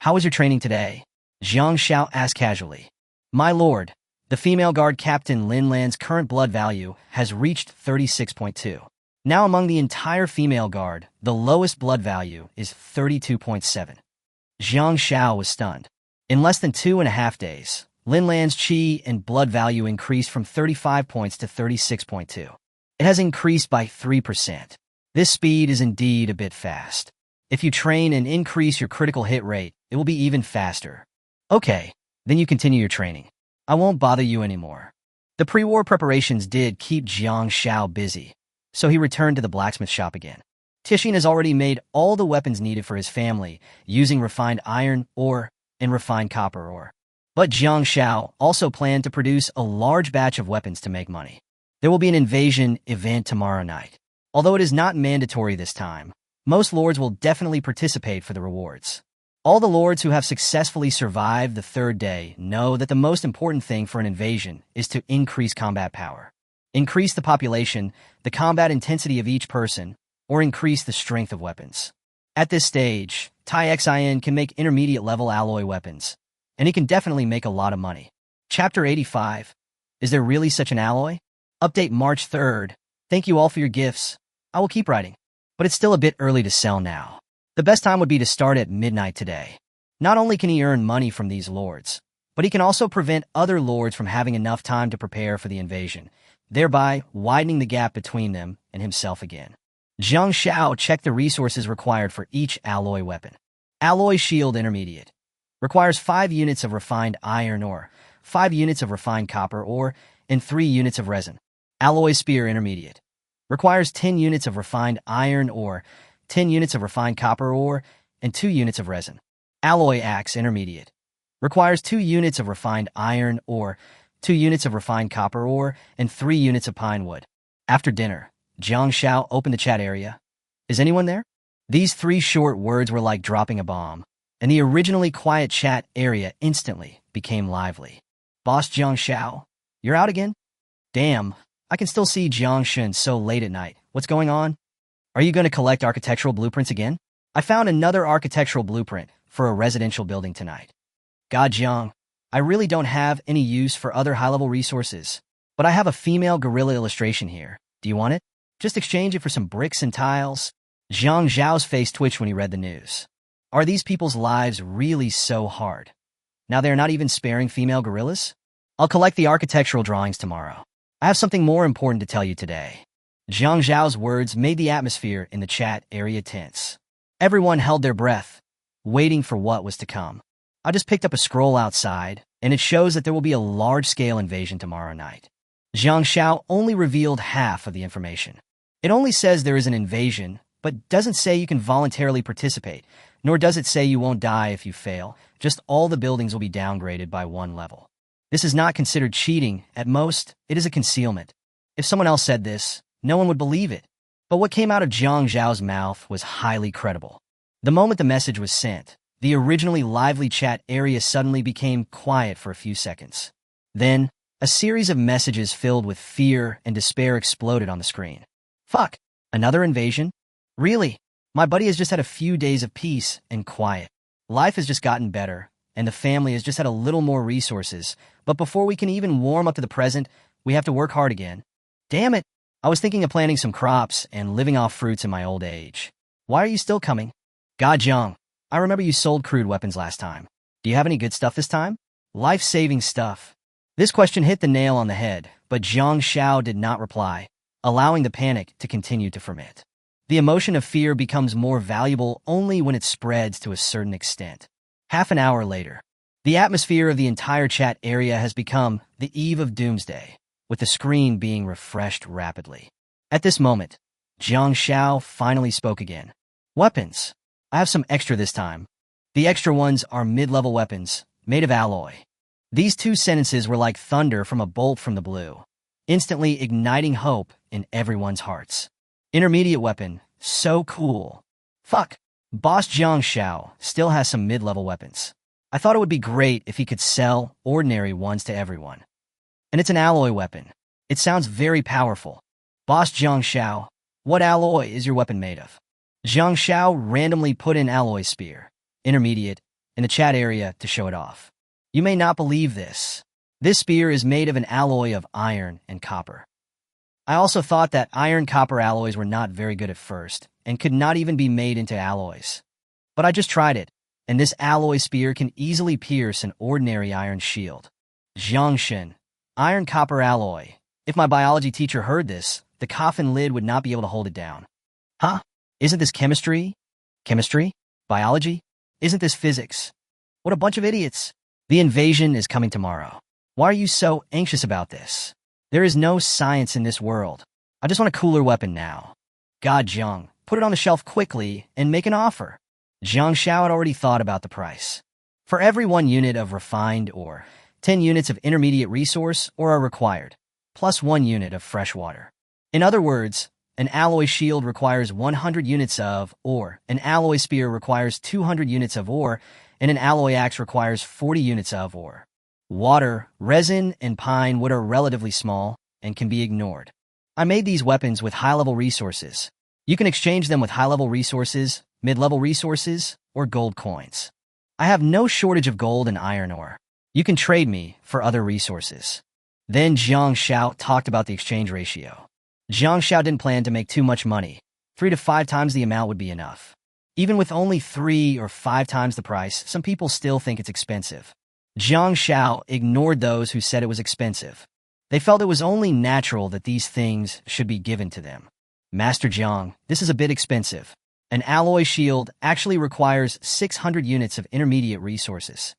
how was your training today? Jiang Xiao asked casually. My lord, the female guard captain Lin Lan's current blood value has reached 36.2. Now among the entire female guard, the lowest blood value is 32.7. Jiang Xiao was stunned. In less than 2.5 days, Lin Lan's qi and blood value increased from 35 points to 36.2. It has increased by 3%. This speed is indeed a bit fast. If you train and increase your critical hit rate, it will be even faster. Okay, then you continue your training. I won't bother you anymore. The pre-war preparations did keep Jiang Xiao busy, so he returned to the blacksmith shop again. Tishin has already made all the weapons needed for his family, using refined iron ore and refined copper ore. But Jiang Xiao also planned to produce a large batch of weapons to make money. There will be an invasion event tomorrow night. Although it is not mandatory this time, most lords will definitely participate for the rewards. All the lords who have successfully survived the 3rd day know that the most important thing for an invasion is to increase combat power. Increase the population, the combat intensity of each person, or increase the strength of weapons. At this stage, Tai Xin can make intermediate-level alloy weapons, and he can definitely make a lot of money. Chapter 85. Is there really such an alloy? Update March 3rd. Thank you all for your gifts. I will keep writing, but it's still a bit early to sell now. The best time would be to start at midnight today. Not only can he earn money from these lords, but he can also prevent other lords from having enough time to prepare for the invasion, thereby widening the gap between them and himself again. Jiang Xiao checked the resources required for each alloy weapon. Alloy Shield Intermediate. Requires 5 units of refined iron ore, 5 units of refined copper ore, and 3 units of resin. Alloy spear intermediate. Requires 10 units of refined iron ore, 10 units of refined copper ore, and 2 units of resin. Alloy axe intermediate. Requires 2 units of refined iron ore, 2 units of refined copper ore, and 3 units of pine wood. After dinner, Jiang Xiao opened the chat area. Is anyone there? These 3 short words were like dropping a bomb, and the originally quiet chat area instantly became lively. Boss Jiang Xiao, you're out again? Damn, I can still see Jiang Shun so late at night. What's going on? Are you going to collect architectural blueprints again? I found another architectural blueprint for a residential building tonight. God, Jiang, I really don't have any use for other high-level resources, but I have a female gorilla illustration here. Do you want it? Just exchange it for some bricks and tiles. Jiang Zhao's face twitched when he read the news. Are these people's lives really so hard? Now they're not even sparing female gorillas? I'll collect the architectural drawings tomorrow. I have something more important to tell you today. Jiang Zhao's words made the atmosphere in the chat area tense. Everyone held their breath, waiting for what was to come. I just picked up a scroll outside, and it shows that there will be a large-scale invasion tomorrow night. Jiang Xiao only revealed half of the information. It only says there is an invasion, but doesn't say you can voluntarily participate, nor does it say you won't die if you fail, just all the buildings will be downgraded by 1 level. This is not considered cheating. At most, it is a concealment. If someone else said this, no one would believe it. But what came out of Jiang Zhao's mouth was highly credible. The moment the message was sent, the originally lively chat area suddenly became quiet for a few seconds. Then, a series of messages filled with fear and despair exploded on the screen. Fuck! Another invasion? Really? My buddy has just had a few days of peace and quiet. Life has just gotten better, and the family has just had a little more resources, but before we can even warm up to the present, we have to work hard again. Damn it! I was thinking of planting some crops and living off fruits in my old age. Why are you still coming? God, Jiang, I remember you sold crude weapons last time. Do you have any good stuff this time? Life-saving stuff. This question hit the nail on the head, but Jiang Xiao did not reply, allowing the panic to continue to ferment. The emotion of fear becomes more valuable only when it spreads to a certain extent. Half an hour later, the atmosphere of the entire chat area has become the eve of doomsday, with the screen being refreshed rapidly. At this moment, Jiang Xiao finally spoke again. Weapons. I have some extra this time. The extra ones are mid-level weapons, made of alloy. These 2 sentences were like thunder from a bolt from the blue, instantly igniting hope in everyone's hearts. Intermediate weapon. So cool. Fuck. Boss Jiang Xiao still has some mid-level weapons. I thought it would be great if he could sell ordinary ones to everyone. And it's an alloy weapon. It sounds very powerful. Boss Jiang Xiao, what alloy is your weapon made of? Jiang Xiao randomly put in alloy spear, intermediate, in the chat area to show it off. You may not believe this. This spear is made of an alloy of iron and copper. I also thought that iron-copper alloys were not very good at first, and could not even be made into alloys. But I just tried it, and this alloy spear can easily pierce an ordinary iron shield. Jiangshen, iron-copper alloy. If my biology teacher heard this, the coffin lid would not be able to hold it down. Huh? Isn't this chemistry? Chemistry? Biology? Isn't this physics? What a bunch of idiots. The invasion is coming tomorrow. Why are you so anxious about this? There is no science in this world. I just want a cooler weapon now. God, Jiang, put it on the shelf quickly and make an offer. Jiang Xiao had already thought about the price. For every 1 unit of refined ore, 10 units of intermediate resource ore are required, plus 1 unit of fresh water. In other words, an alloy shield requires 100 units of ore, an alloy spear requires 200 units of ore, and an alloy axe requires 40 units of ore. Water, resin, and pine wood are relatively small and can be ignored. I made these weapons with high-level resources. You can exchange them with high-level resources, mid-level resources, or gold coins. I have no shortage of gold and iron ore. You can trade me for other resources. Then Jiang Xiao talked about the exchange ratio. Jiang Xiao didn't plan to make too much money. 3 to 5 times the amount would be enough. Even with only 3 or 5 times the price, some people still think it's expensive. Jiang Xiao ignored those who said it was expensive. They felt it was only natural that these things should be given to them. Master Jiang, this is a bit expensive. An alloy shield actually requires 600 units of intermediate resources.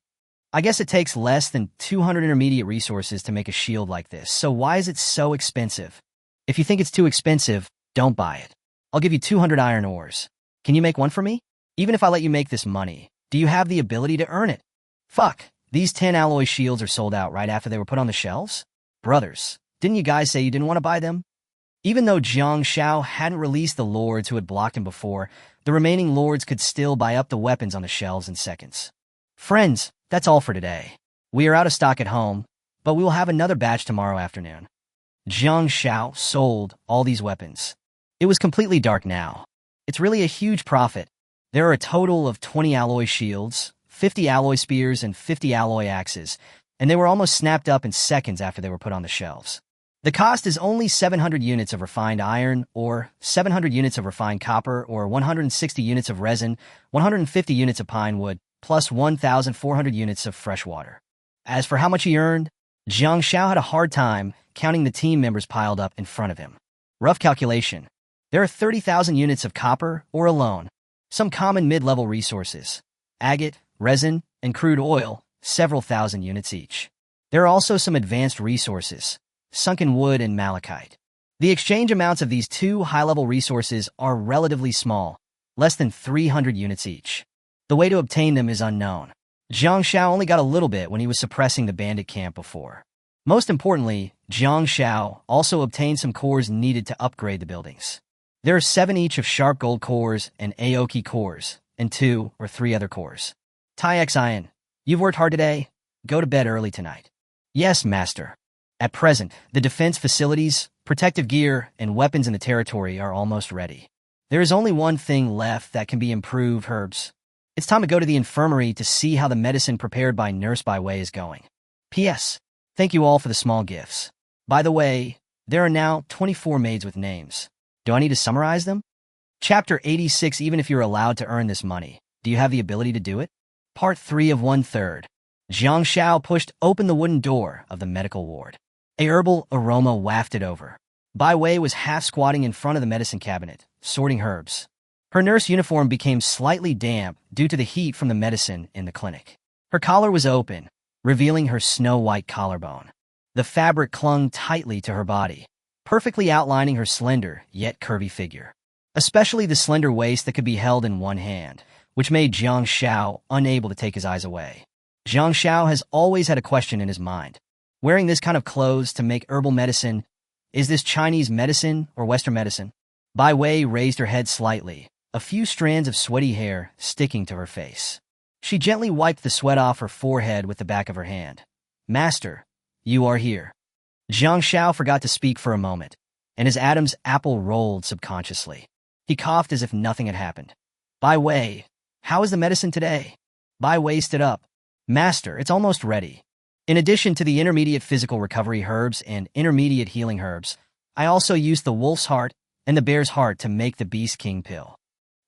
I guess it takes less than 200 intermediate resources to make a shield like this, so why is it so expensive? If you think it's too expensive, don't buy it. I'll give you 200 iron ores. Can you make one for me? Even if I let you make this money, do you have the ability to earn it? Fuck, these 10 alloy shields are sold out right after they were put on the shelves? Brothers, didn't you guys say you didn't want to buy them? Even though Jiang Shao hadn't released the lords who had blocked him before, the remaining lords could still buy up the weapons on the shelves in seconds. Friends, that's all for today. We are out of stock at home, but we will have another batch tomorrow afternoon. Jiang Shao sold all these weapons. It was completely dark now. It's really a huge profit. There are a total of 20 alloy shields, 50 alloy spears, and 50 alloy axes, and they were almost snapped up in seconds after they were put on the shelves. The cost is only 700 units of refined iron, or 700 units of refined copper, or 160 units of resin, 150 units of pine wood, plus 1,400 units of fresh water. As for how much he earned, Jiang Shao had a hard time counting the team members piled up in front of him. Rough calculation. There are 30,000 units of copper, ore alone, some common mid-level resources, agate, resin, and crude oil, several thousand units each. There are also some advanced resources, sunken wood and malachite. The exchange amounts of these two high-level resources are relatively small, less than 300 units each. The way to obtain them is unknown. Jiang Shao only got a little bit when he was suppressing the bandit camp before. Most importantly, Jiang Shao also obtained some cores needed to upgrade the buildings. There are 7 each of sharp gold cores and Aoki cores, and 2 or 3 other cores. Tai Xian, you've worked hard today. Go to bed early tonight. Yes, master. At present, the defense facilities, protective gear, and weapons in the territory are almost ready. There is only one thing left that can be improved, Herbs. It's time to go to the infirmary to see how the medicine prepared by Nurse Bai Wei is going. P.S. Thank you all for the small gifts. By the way, there are now 24 maids with names. Do I need to summarize them? Chapter 86. Even if you're allowed to earn this money, do you have the ability to do it? Part 3 of 1/3. Jiang Shao pushed open the wooden door of the medical ward. A herbal aroma wafted over. Bai Wei was half squatting in front of the medicine cabinet, sorting herbs. Her nurse uniform became slightly damp due to the heat from the medicine in the clinic. Her collar was open, revealing her snow-white collarbone. The fabric clung tightly to her body, perfectly outlining her slender, yet curvy figure. Especially the slender waist that could be held in one hand, which made Jiang Shao unable to take his eyes away. Jiang Shao has always had a question in his mind. Wearing this kind of clothes to make herbal medicine, is this Chinese medicine or Western medicine? Bai Wei raised her head slightly, a few strands of sweaty hair sticking to her face. She gently wiped the sweat off her forehead with the back of her hand. Master, you are here. Jiang Shao forgot to speak for a moment, and his Adam's apple rolled subconsciously. He coughed as if nothing had happened. Bai Wei, how is the medicine today? Bai Wei stood up. Master, it's almost ready. In addition to the intermediate physical recovery herbs and intermediate healing herbs, I also used the wolf's heart and the bear's heart to make the Beast King pill.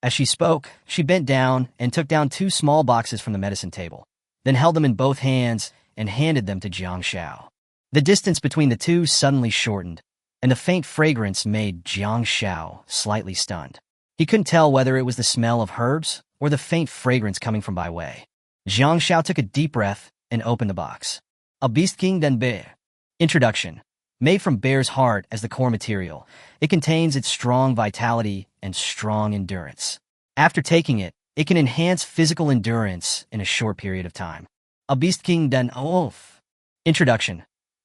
As she spoke, she bent down and took down 2 small boxes from the medicine table, then held them in both hands and handed them to Jiang Shao. The distance between the two suddenly shortened, and the faint fragrance made Jiang Shao slightly stunned. He couldn't tell whether it was the smell of herbs or the faint fragrance coming from Bai Wei. Jiang Shao took a deep breath and opened the box. A Beast King Den Bear. Introduction. Made from bear's heart as the core material, it contains its strong vitality and strong endurance. After taking it, it can enhance physical endurance in a short period of time. A Beast King Den Wolf. Introduction.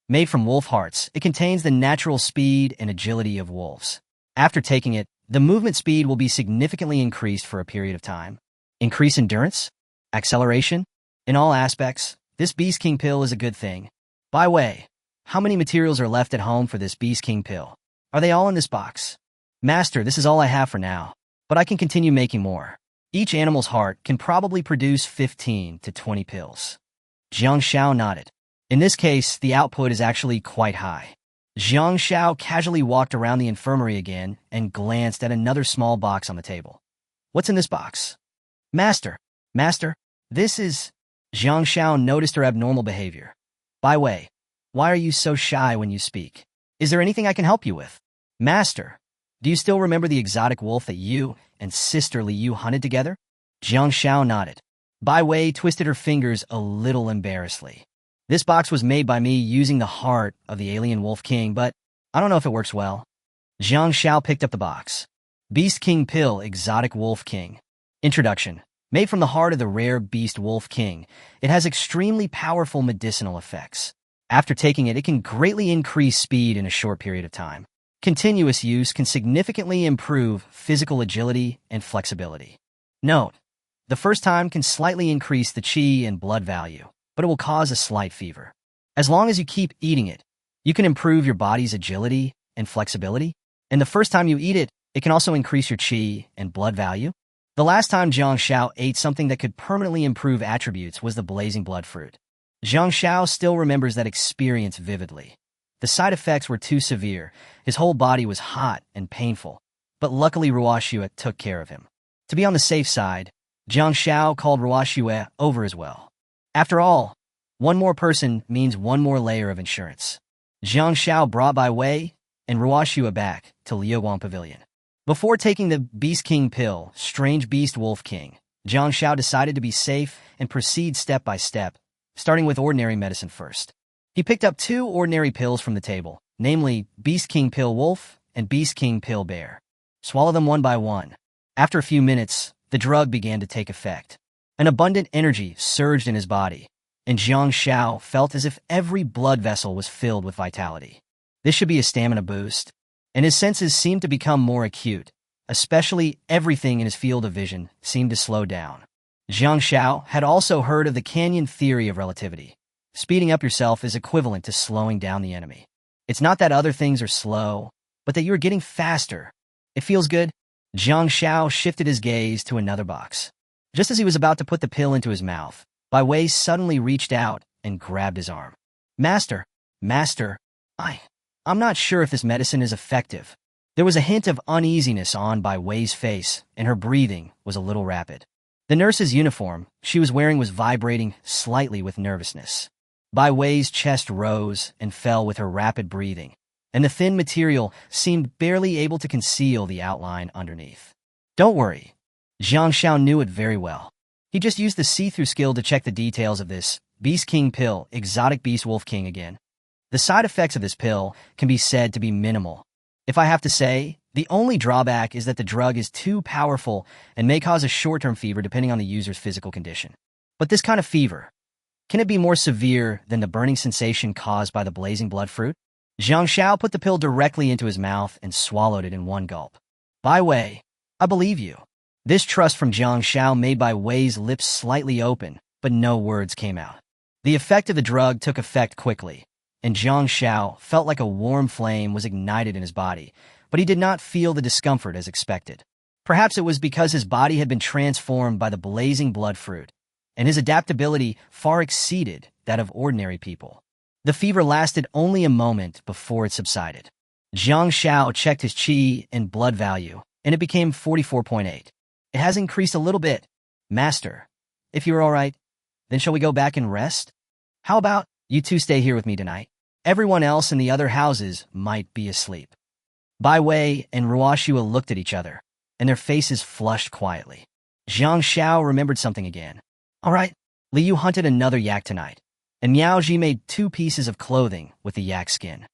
Made from wolf hearts, it contains the natural speed and agility of wolves. After taking it, the movement speed will be significantly increased for a period of time. Increase endurance? Acceleration? In all aspects, this Beast King pill is a good thing. Bai Wei, how many materials are left at home for this Beast King pill? Are they all in this box? Master, this is all I have for now, but I can continue making more. Each animal's heart can probably produce 15 to 20 pills. Jiang Shao nodded. In this case, the output is actually quite high. Jiang Shao casually walked around the infirmary again and glanced at another small box on the table. What's in this box? Master, this is... Jiang Shao noticed her abnormal behavior. Bai Wei, why are you so shy when you speak? Is there anything I can help you with? Master, do you still remember the exotic wolf that you and sister Liu hunted together? Jiang Shao nodded. Bai Wei twisted her fingers a little embarrassedly. This box was made by me using the heart of the alien Wolf King, but I don't know if it works well. Zhang Xiao picked up the box. Beast King Pill, Exotic Wolf King. Introduction. Made from the heart of the rare Beast Wolf King, it has extremely powerful medicinal effects. After taking it, it can greatly increase speed in a short period of time. Continuous use can significantly improve physical agility and flexibility. Note, the first time can slightly increase the qi and blood value, but it will cause a slight fever. As long as you keep eating it, you can improve your body's agility and flexibility, and the first time you eat it, it can also increase your qi and blood value. The last time Zhang Xiao ate something that could permanently improve attributes was the blazing blood fruit. Zhang Xiao still remembers that experience vividly. The side effects were too severe. His whole body was hot and painful, but luckily Ruoxue took care of him. To be on the safe side, Zhang Xiao called Ruoxue over as well. After all, one more person means one more layer of insurance. Zhang Xiao brought Bai Wei and Ruoxue back to Liuguang Pavilion. Before taking the Beast King Pill, Strange Beast Wolf King, Zhang Xiao decided to be safe and proceed step by step, starting with ordinary medicine first. He picked up 2 ordinary pills from the table, namely Beast King Pill Wolf and Beast King Pill Bear. Swallow them one by one. After a few minutes, the drug began to take effect. An abundant energy surged in his body, and Zhang Xiao felt as if every blood vessel was filled with vitality. This should be a stamina boost, and his senses seemed to become more acute, especially everything in his field of vision seemed to slow down. Zhang Xiao had also heard of the canyon theory of relativity. Speeding up yourself is equivalent to slowing down the enemy. It's not that other things are slow, but that you are getting faster. It feels good. Zhang Xiao shifted his gaze to another box. Just as he was about to put the pill into his mouth, Bai Wei suddenly reached out and grabbed his arm. Master, I'm not sure if this medicine is effective. There was a hint of uneasiness on Bai Wei's face, and her breathing was a little rapid. The nurse's uniform she was wearing was vibrating slightly with nervousness. Bai Wei's chest rose and fell with her rapid breathing, and the thin material seemed barely able to conceal the outline underneath. Don't worry. Zhang Xiao knew it very well. He just used the see-through skill to check the details of this Beast King Pill, Exotic Beast Wolf King again. The side effects of this pill can be said to be minimal. If I have to say, the only drawback is that the drug is too powerful and may cause a short-term fever depending on the user's physical condition. But this kind of fever, can it be more severe than the burning sensation caused by the blazing blood fruit? Zhang Xiao put the pill directly into his mouth and swallowed it in one gulp. Bai Wei, I believe you. This trust from Zhang Xiao made Bai Wei's lips slightly open, but no words came out. The effect of the drug took effect quickly, and Zhang Xiao felt like a warm flame was ignited in his body, but he did not feel the discomfort as expected. Perhaps it was because his body had been transformed by the blazing blood fruit, and his adaptability far exceeded that of ordinary people. The fever lasted only a moment before it subsided. Zhang Xiao checked his qi and blood value, and it became 44.8. It has increased a little bit. Master, if you're all right, then shall we go back and rest? How about you two stay here with me tonight? Everyone else in the other houses might be asleep. Bai Wei and Ruoxue looked at each other, and their faces flushed quietly. Zhang Xiao remembered something again. All right, Liu hunted another yak tonight, and Miao Ji made 2 pieces of clothing with the yak skin.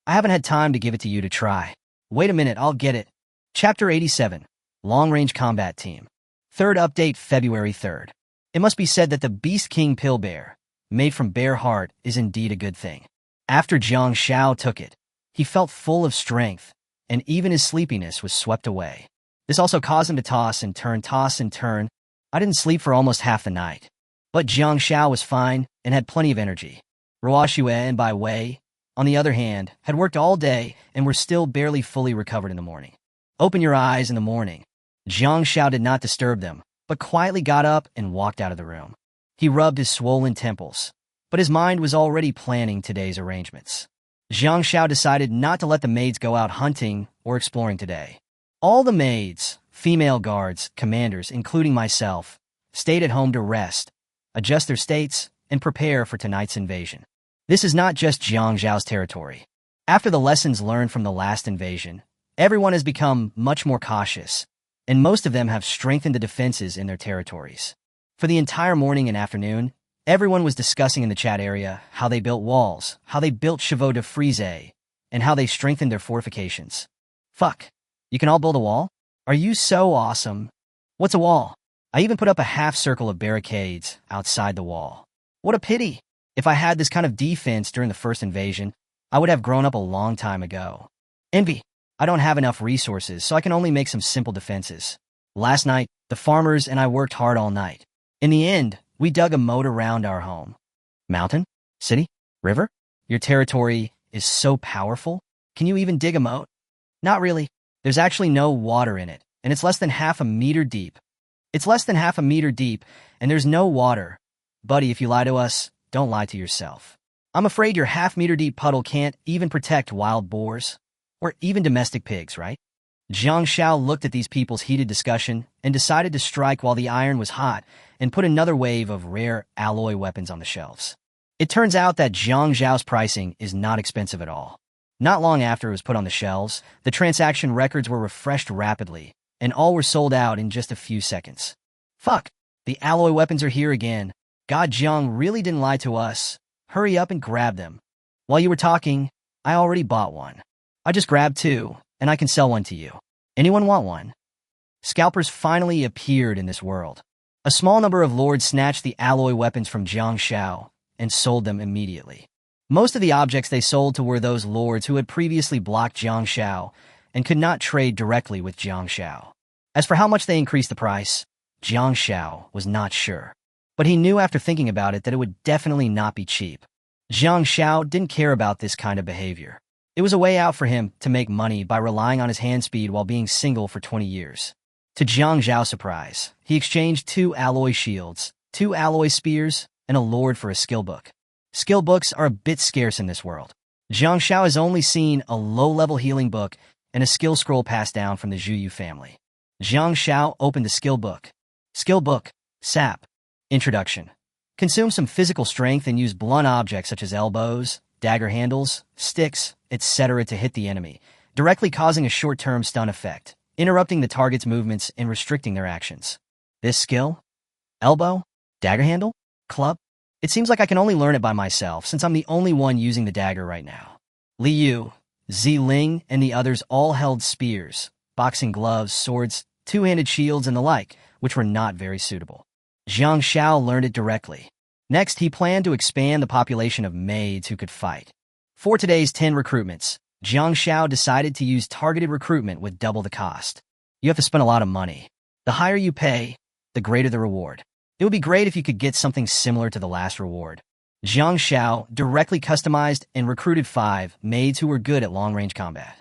I haven't had time to give it to you to try. Wait a minute, I'll get it. Chapter 87, Long-Range Combat Team. Third update, February 3rd. It must be said that the Beast King Pill Bear, made from bear heart, is indeed a good thing. After Zhang Xiao took it, he felt full of strength, and even his sleepiness was swept away. This also caused him to toss and turn. I didn't sleep for almost half the night. But Zhang Xiao was fine and had plenty of energy. Ruoxue and Bai Wei, on the other hand, had worked all day and were still barely fully recovered in the morning. Open your eyes in the morning. Zhang Xiao did not disturb them, but quietly got up and walked out of the room. He rubbed his swollen temples, but his mind was already planning today's arrangements. Zhang Xiao decided not to let the maids go out hunting or exploring today. All the maids, female guards, commanders, including myself, stayed at home to rest, adjust their states, and prepare for tonight's invasion. This is not just Zhang Zhao's territory. After the lessons learned from the last invasion, everyone has become much more cautious, and most of them have strengthened the defenses in their territories. For the entire morning and afternoon, everyone was discussing in the chat area how they built walls, how they built chevaux de frise, and how they strengthened their fortifications. Fuck. You can all build a wall? Are you so awesome? What's a wall? I even put up a half circle of barricades outside the wall. What a pity. If I had this kind of defense during the first invasion, I would have grown up a long time ago. Envy. I don't have enough resources, so I can only make some simple defenses. Last night, the farmers and I worked hard all night. In the end, we dug a moat around our home. Mountain? City? River? Your territory is so powerful? Can you even dig a moat? Not really. There's actually no water in it, and it's less than half a meter deep. It's less than half a meter deep, and there's no water. Buddy, if you lie to us, don't lie to yourself. I'm afraid your half-meter-deep puddle can't even protect wild boars, or even domestic pigs, right? Jiang Xiao looked at these people's heated discussion and decided to strike while the iron was hot and put another wave of rare alloy weapons on the shelves. It turns out that Jiang Xiao's pricing is not expensive at all. Not long after it was put on the shelves, the transaction records were refreshed rapidly, and all were sold out in just a few seconds. Fuck, the alloy weapons are here again. God, Jiang really didn't lie to us. Hurry up and grab them. While you were talking, I already bought one. I just grabbed two, and I can sell one to you. Anyone want one? Scalpers finally appeared in this world. A small number of lords snatched the alloy weapons from Jiang Xiao and sold them immediately. Most of the objects they sold to were those lords who had previously blocked Jiang Xiao and could not trade directly with Jiang Xiao. As for how much they increased the price, Jiang Xiao was not sure. But he knew after thinking about it that it would definitely not be cheap. Jiang Xiao didn't care about this kind of behavior. It was a way out for him to make money by relying on his hand speed while being single for 20 years. To Jiang Xiao's surprise, he exchanged 2 alloy shields, 2 alloy spears, and a lord for a skill book. Skill books are a bit scarce in this world. Jiang Xiao has only seen a low-level healing book and a skill scroll passed down from the Zhuyu family. Jiang Xiao opened the skill book. Skill book, Sap. Introduction. Consume some physical strength and use blunt objects such as elbows, dagger handles, sticks, etc. to hit the enemy, directly causing a short-term stun effect, interrupting the target's movements and restricting their actions. This skill? Elbow? Dagger handle? Club? It seems like I can only learn it by myself since I'm the only one using the dagger right now. Li Yu, Zi Ling, and the others all held spears, boxing gloves, swords, two-handed shields, and the like, which were not very suitable. Jiang Xiao learned it directly. Next, he planned to expand the population of maids who could fight. For today's 10 recruitments, Jiang Xiao decided to use targeted recruitment with double the cost. You have to spend a lot of money. The higher you pay, the greater the reward. It would be great if you could get something similar to the last reward. Jiang Xiao directly customized and recruited 5 maids who were good at long-range combat.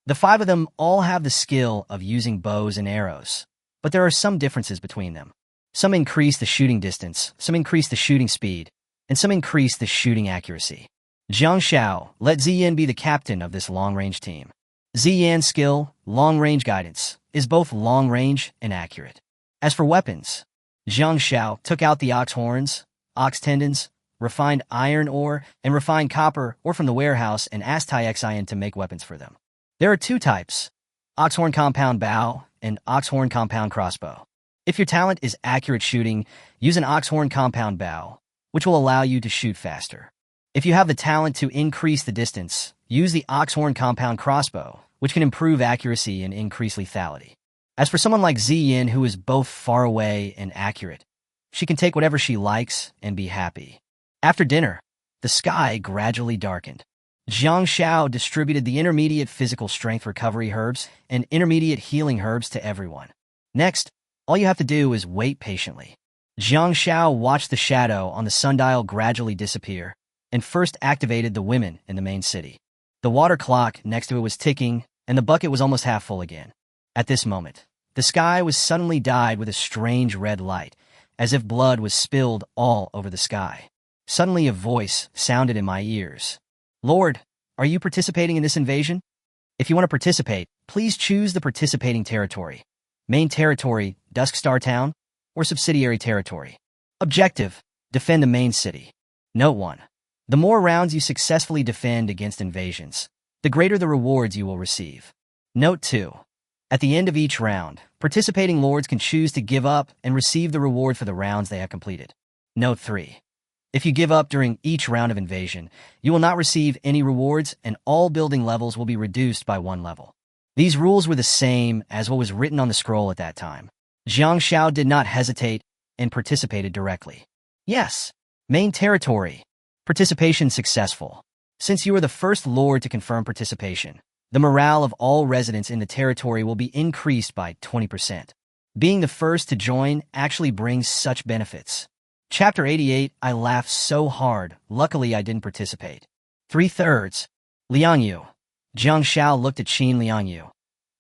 The 5 of them all have the skill of using bows and arrows, but there are some differences between them. Some increase the shooting distance, some increase the shooting speed, and some increase the shooting accuracy. Jiang Xiao let Ziyan be the captain of this long-range team. Ziyan's skill, long-range guidance, is both long-range and accurate. As for weapons, Jiang Xiao took out the ox horns, ox tendons, refined iron ore, and refined copper ore from the warehouse and asked Taixian to make weapons for them. There are 2 types, oxhorn compound bow and oxhorn compound crossbow. If your talent is accurate shooting, use an oxhorn compound bow, which will allow you to shoot faster. If you have the talent to increase the distance, use the oxhorn compound crossbow, which can improve accuracy and increase lethality. As for someone like Ziyin, who is both far away and accurate, she can take whatever she likes and be happy. After dinner, the sky gradually darkened. Jiang Xiao distributed the intermediate physical strength recovery herbs and intermediate healing herbs to everyone. Next, all you have to do is wait patiently. Jiang Xiao watched the shadow on the sundial gradually disappear and first activated the women in the main city. The water clock next to it was ticking, and the bucket was almost half full again. At this moment, the sky was suddenly dyed with a strange red light, as if blood was spilled all over the sky. Suddenly a voice sounded in my ears. Lord, are you participating in this invasion? If you want to participate, please choose the participating territory. Main territory, Dusk Star Town, or subsidiary territory. Objective, defend the main city. Note 1. The more rounds you successfully defend against invasions, the greater the rewards you will receive. Note 2. At the end of each round, participating lords can choose to give up and receive the reward for the rounds they have completed. Note 3. If you give up during each round of invasion, you will not receive any rewards and all building levels will be reduced by 1 level. These rules were the same as what was written on the scroll at that time. Jiang Xiao did not hesitate and participated directly. Yes. Main territory. Participation successful. Since you are the first lord to confirm participation, the morale of all residents in the territory will be increased by 20%. Being the first to join actually brings such benefits. Chapter 88, I laughed so hard. Luckily, I didn't participate. 3/3. Liangyu. Jiang Xiao looked at Qin Liangyu.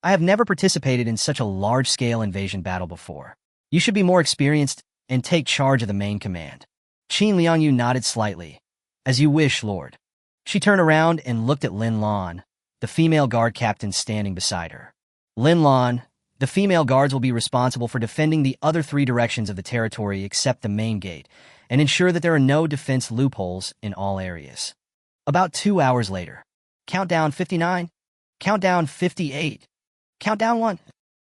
I have never participated in such a large-scale invasion battle before. You should be more experienced and take charge of the main command. Qin Liangyu nodded slightly. As you wish, Lord. She turned around and looked at Lin Lan, the female guard captain standing beside her. Lin Lan, the female guards will be responsible for defending the other 3 directions of the territory except the main gate, and ensure that there are no defense loopholes in all areas. About 2 hours later. Countdown 59. Countdown 58. Countdown 1.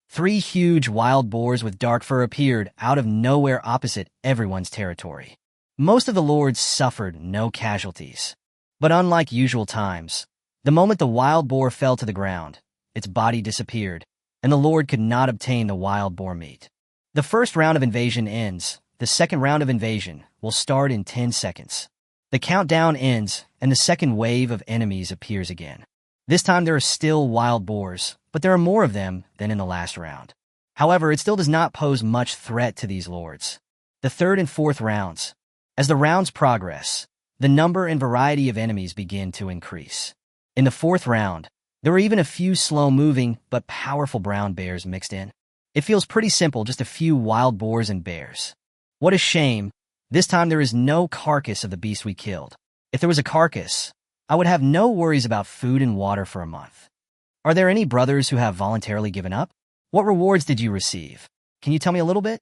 3 huge wild boars with dark fur appeared out of nowhere opposite everyone's territory. Most of the lords suffered no casualties. But unlike usual times, the moment the wild boar fell to the ground, its body disappeared, and the lord could not obtain the wild boar meat. The first round of invasion ends. The second round of invasion will start in 10 seconds. The countdown ends, and the second wave of enemies appears again. This time there are still wild boars, but there are more of them than in the last round. However, it still does not pose much threat to these lords. The third and fourth rounds. As the rounds progress, the number and variety of enemies begin to increase. In the fourth round, there were even a few slow-moving but powerful brown bears mixed in. It feels pretty simple, just a few wild boars and bears. What a shame. This time there is no carcass of the beast we killed. If there was a carcass, I would have no worries about food and water for a month. Are there any brothers who have voluntarily given up? What rewards did you receive? Can you tell me a little bit?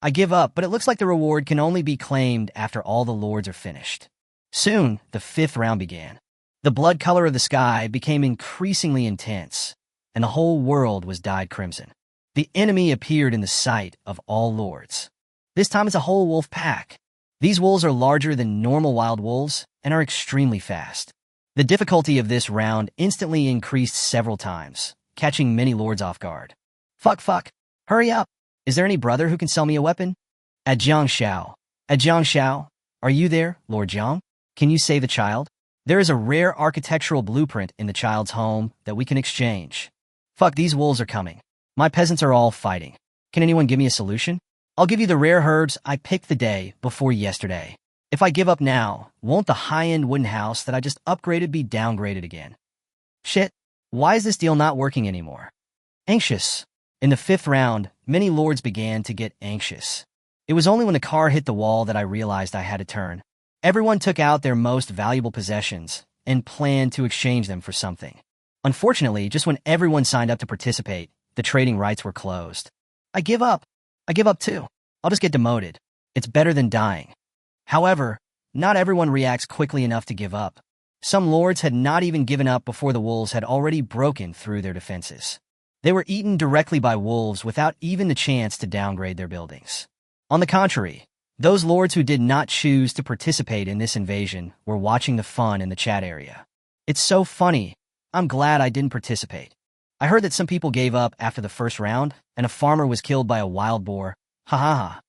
I give up, but it looks like the reward can only be claimed after all the lords are finished. Soon, the 5th round began. The blood color of the sky became increasingly intense, and the whole world was dyed crimson. The enemy appeared in the sight of all lords. This time it's a whole wolf pack. These wolves are larger than normal wild wolves and are extremely fast. The difficulty of this round instantly increased several times, catching many lords off guard. Fuck. Hurry up. Is there any brother who can sell me a weapon? At Jiang Xiao. Are you there, Lord Jiang? Can you save the child? There is a rare architectural blueprint in the child's home that we can exchange. Fuck, these wolves are coming. My peasants are all fighting. Can anyone give me a solution? I'll give you the rare herbs I picked the day before yesterday. If I give up now, won't the high-end wooden house that I just upgraded be downgraded again? Shit, why is this deal not working anymore? Anxious. In the 5th round, many lords began to get anxious. It was only when the car hit the wall that I realized I had to turn. Everyone took out their most valuable possessions and planned to exchange them for something. Unfortunately, just when everyone signed up to participate, the trading rights were closed. I give up. I give up too. I'll just get demoted. It's better than dying. However, not everyone reacts quickly enough to give up. Some lords had not even given up before the wolves had already broken through their defenses. They were eaten directly by wolves without even the chance to downgrade their buildings. On the contrary, those lords who did not choose to participate in this invasion were watching the fun in the chat area. It's so funny. I'm glad I didn't participate. I heard that some people gave up after the first round, and a farmer was killed by a wild boar. Ha ha ha.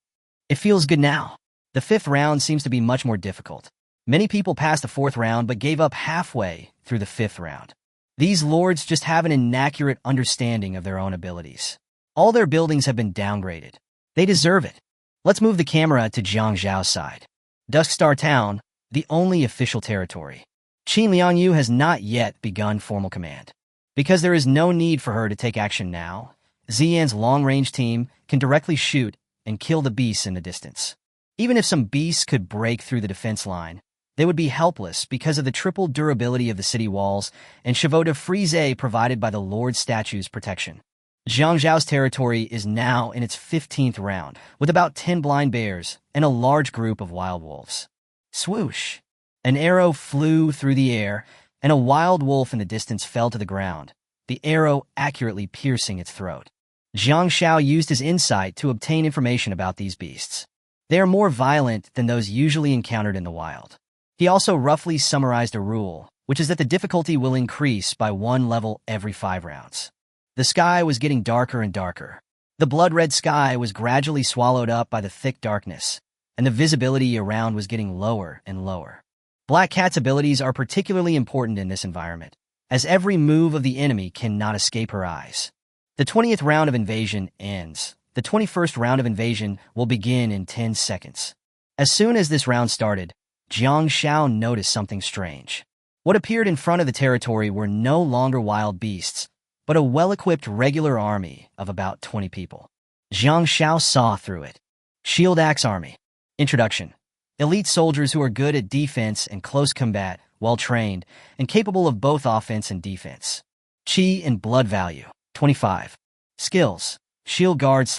It feels good now. The 5th round seems to be much more difficult. Many people passed the 4th round but gave up halfway through the 5th round. These lords just have an inaccurate understanding of their own abilities. All their buildings have been downgraded. They deserve it. Let's move the camera to Jiang Zhao's side. Duskstar Town, the only official territory. Qin Liangyu has not yet begun formal command. Because there is no need for her to take action now, Ziyan's long-range team can directly shoot and kill the beasts in the distance. Even if some beasts could break through the defense line, they would be helpless because of the triple durability of the city walls and chevaux de frise provided by the Lord Statue's protection. Jiang Zhao's territory is now in its 15th round, with about 10 blind bears and a large group of wild wolves. Swoosh! An arrow flew through the air, and a wild wolf in the distance fell to the ground, the arrow accurately piercing its throat. Jiang Xiao used his insight to obtain information about these beasts. They are more violent than those usually encountered in the wild. He also roughly summarized a rule, which is that the difficulty will increase by 1 level every 5 rounds. The sky was getting darker and darker. The blood-red sky was gradually swallowed up by the thick darkness, and the visibility around was getting lower and lower. Black Cat's abilities are particularly important in this environment, as every move of the enemy cannot escape her eyes. The 20th round of invasion ends. The 21st round of invasion will begin in 10 seconds. As soon as this round started, Jiang Xiao noticed something strange. What appeared in front of the territory were no longer wild beasts, but a well-equipped regular army of about 20 people. Jiang Xiao saw through it. Shield Axe Army. Introduction. Elite soldiers who are good at defense and close combat, well-trained, and capable of both offense and defense. Chi and blood value. 25. Skills. Shield Guard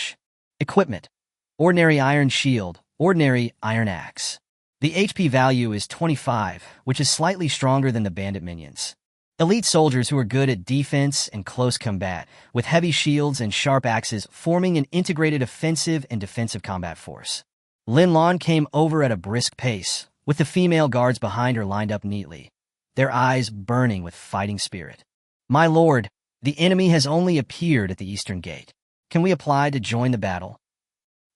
/ Equipment. Ordinary Iron Shield, Ordinary Iron Axe. The HP value is 25, which is slightly stronger than the bandit minions. Elite soldiers who are good at defense and close combat, with heavy shields and sharp axes forming an integrated offensive and defensive combat force. Lin Lan came over at a brisk pace, with the female guards behind her lined up neatly, their eyes burning with fighting spirit. My lord, the enemy has only appeared at the eastern gate. Can we apply to join the battle?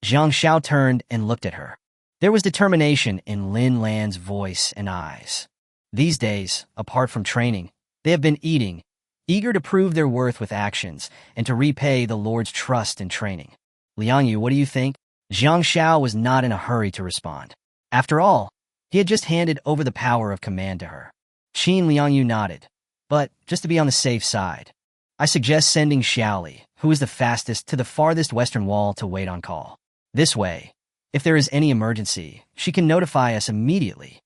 Jiang Xiao turned and looked at her. There was determination in Lin Lan's voice and eyes. These days, apart from training, they have been eating, eager to prove their worth with actions and to repay the Lord's trust and training. Liangyu, what do you think? Jiang Xiao was not in a hurry to respond. After all, he had just handed over the power of command to her. Qin Liangyu nodded. But, just to be on the safe side, I suggest sending Xiaoli, who is the fastest, to the farthest western wall to wait on call. This way, if there is any emergency, she can notify us immediately.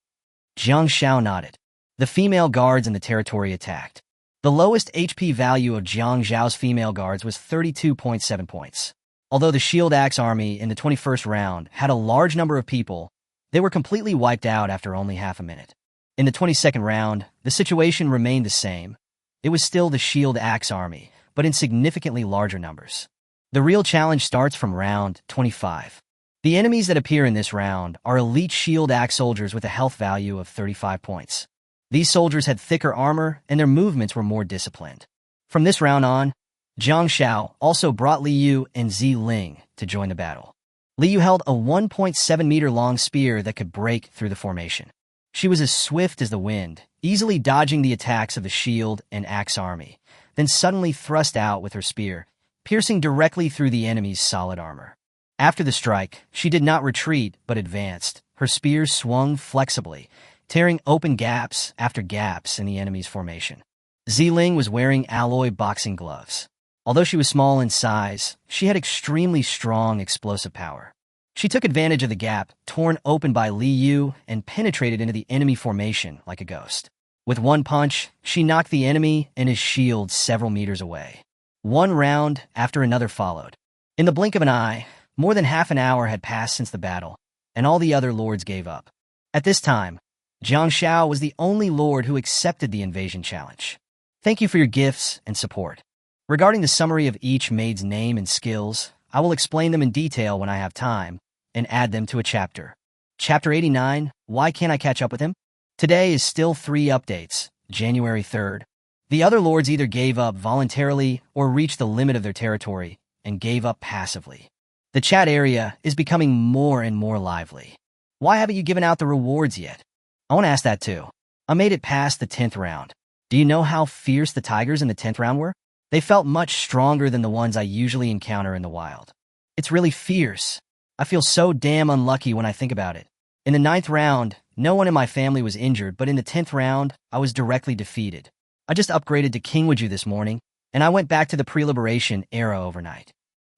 Jiang Xiao nodded. The female guards in the territory attacked. The lowest HP value of Jiang Xiao's female guards was 32.7 points. Although the Shield Axe Army in the 21st round had a large number of people, they were completely wiped out after only half a minute. In the 22nd round, the situation remained the same. It was still the Shield Axe Army, but in significantly larger numbers. The real challenge starts from round 25. The enemies that appear in this round are elite Shield Axe soldiers with a health value of 35 points. These soldiers had thicker armor, and their movements were more disciplined. From this round on, Jiang Xiao also brought Li Yu and Zi Ling to join the battle. Li Yu held a 1.7-meter-long spear that could break through the formation. She was as swift as the wind, easily dodging the attacks of the Shield and Axe Army, then suddenly thrust out with her spear, piercing directly through the enemy's solid armor. After the strike, she did not retreat but advanced. Her spear swung flexibly, tearing open gaps after gaps in the enemy's formation. Ziling was wearing alloy boxing gloves. Although she was small in size, she had extremely strong explosive power. She took advantage of the gap torn open by Li Yu and penetrated into the enemy formation like a ghost. With one punch, she knocked the enemy and his shield several meters away. One round after another followed. In the blink of an eye, more than half an hour had passed since the battle, and all the other lords gave up. At this time, Jiang Xiao was the only lord who accepted the invasion challenge. Thank you for your gifts and support. Regarding the summary of each maid's name and skills, I will explain them in detail when I have time, and add them to a chapter. Chapter 89, Why Can't I Catch Up With Him? Today is still 3 updates, January 3rd. The other lords either gave up voluntarily or reached the limit of their territory and gave up passively. The chat area is becoming more and more lively. Why haven't you given out the rewards yet? I want to ask that too. I made it past the 10th round. Do you know how fierce the tigers in the 10th round were? They felt much stronger than the ones I usually encounter in the wild. It's really fierce. I feel so damn unlucky when I think about it. In the 9th round, no one in my family was injured, but in the 10th round, I was directly defeated. I just upgraded to Kingwiju this morning, and I went back to the pre-liberation era overnight.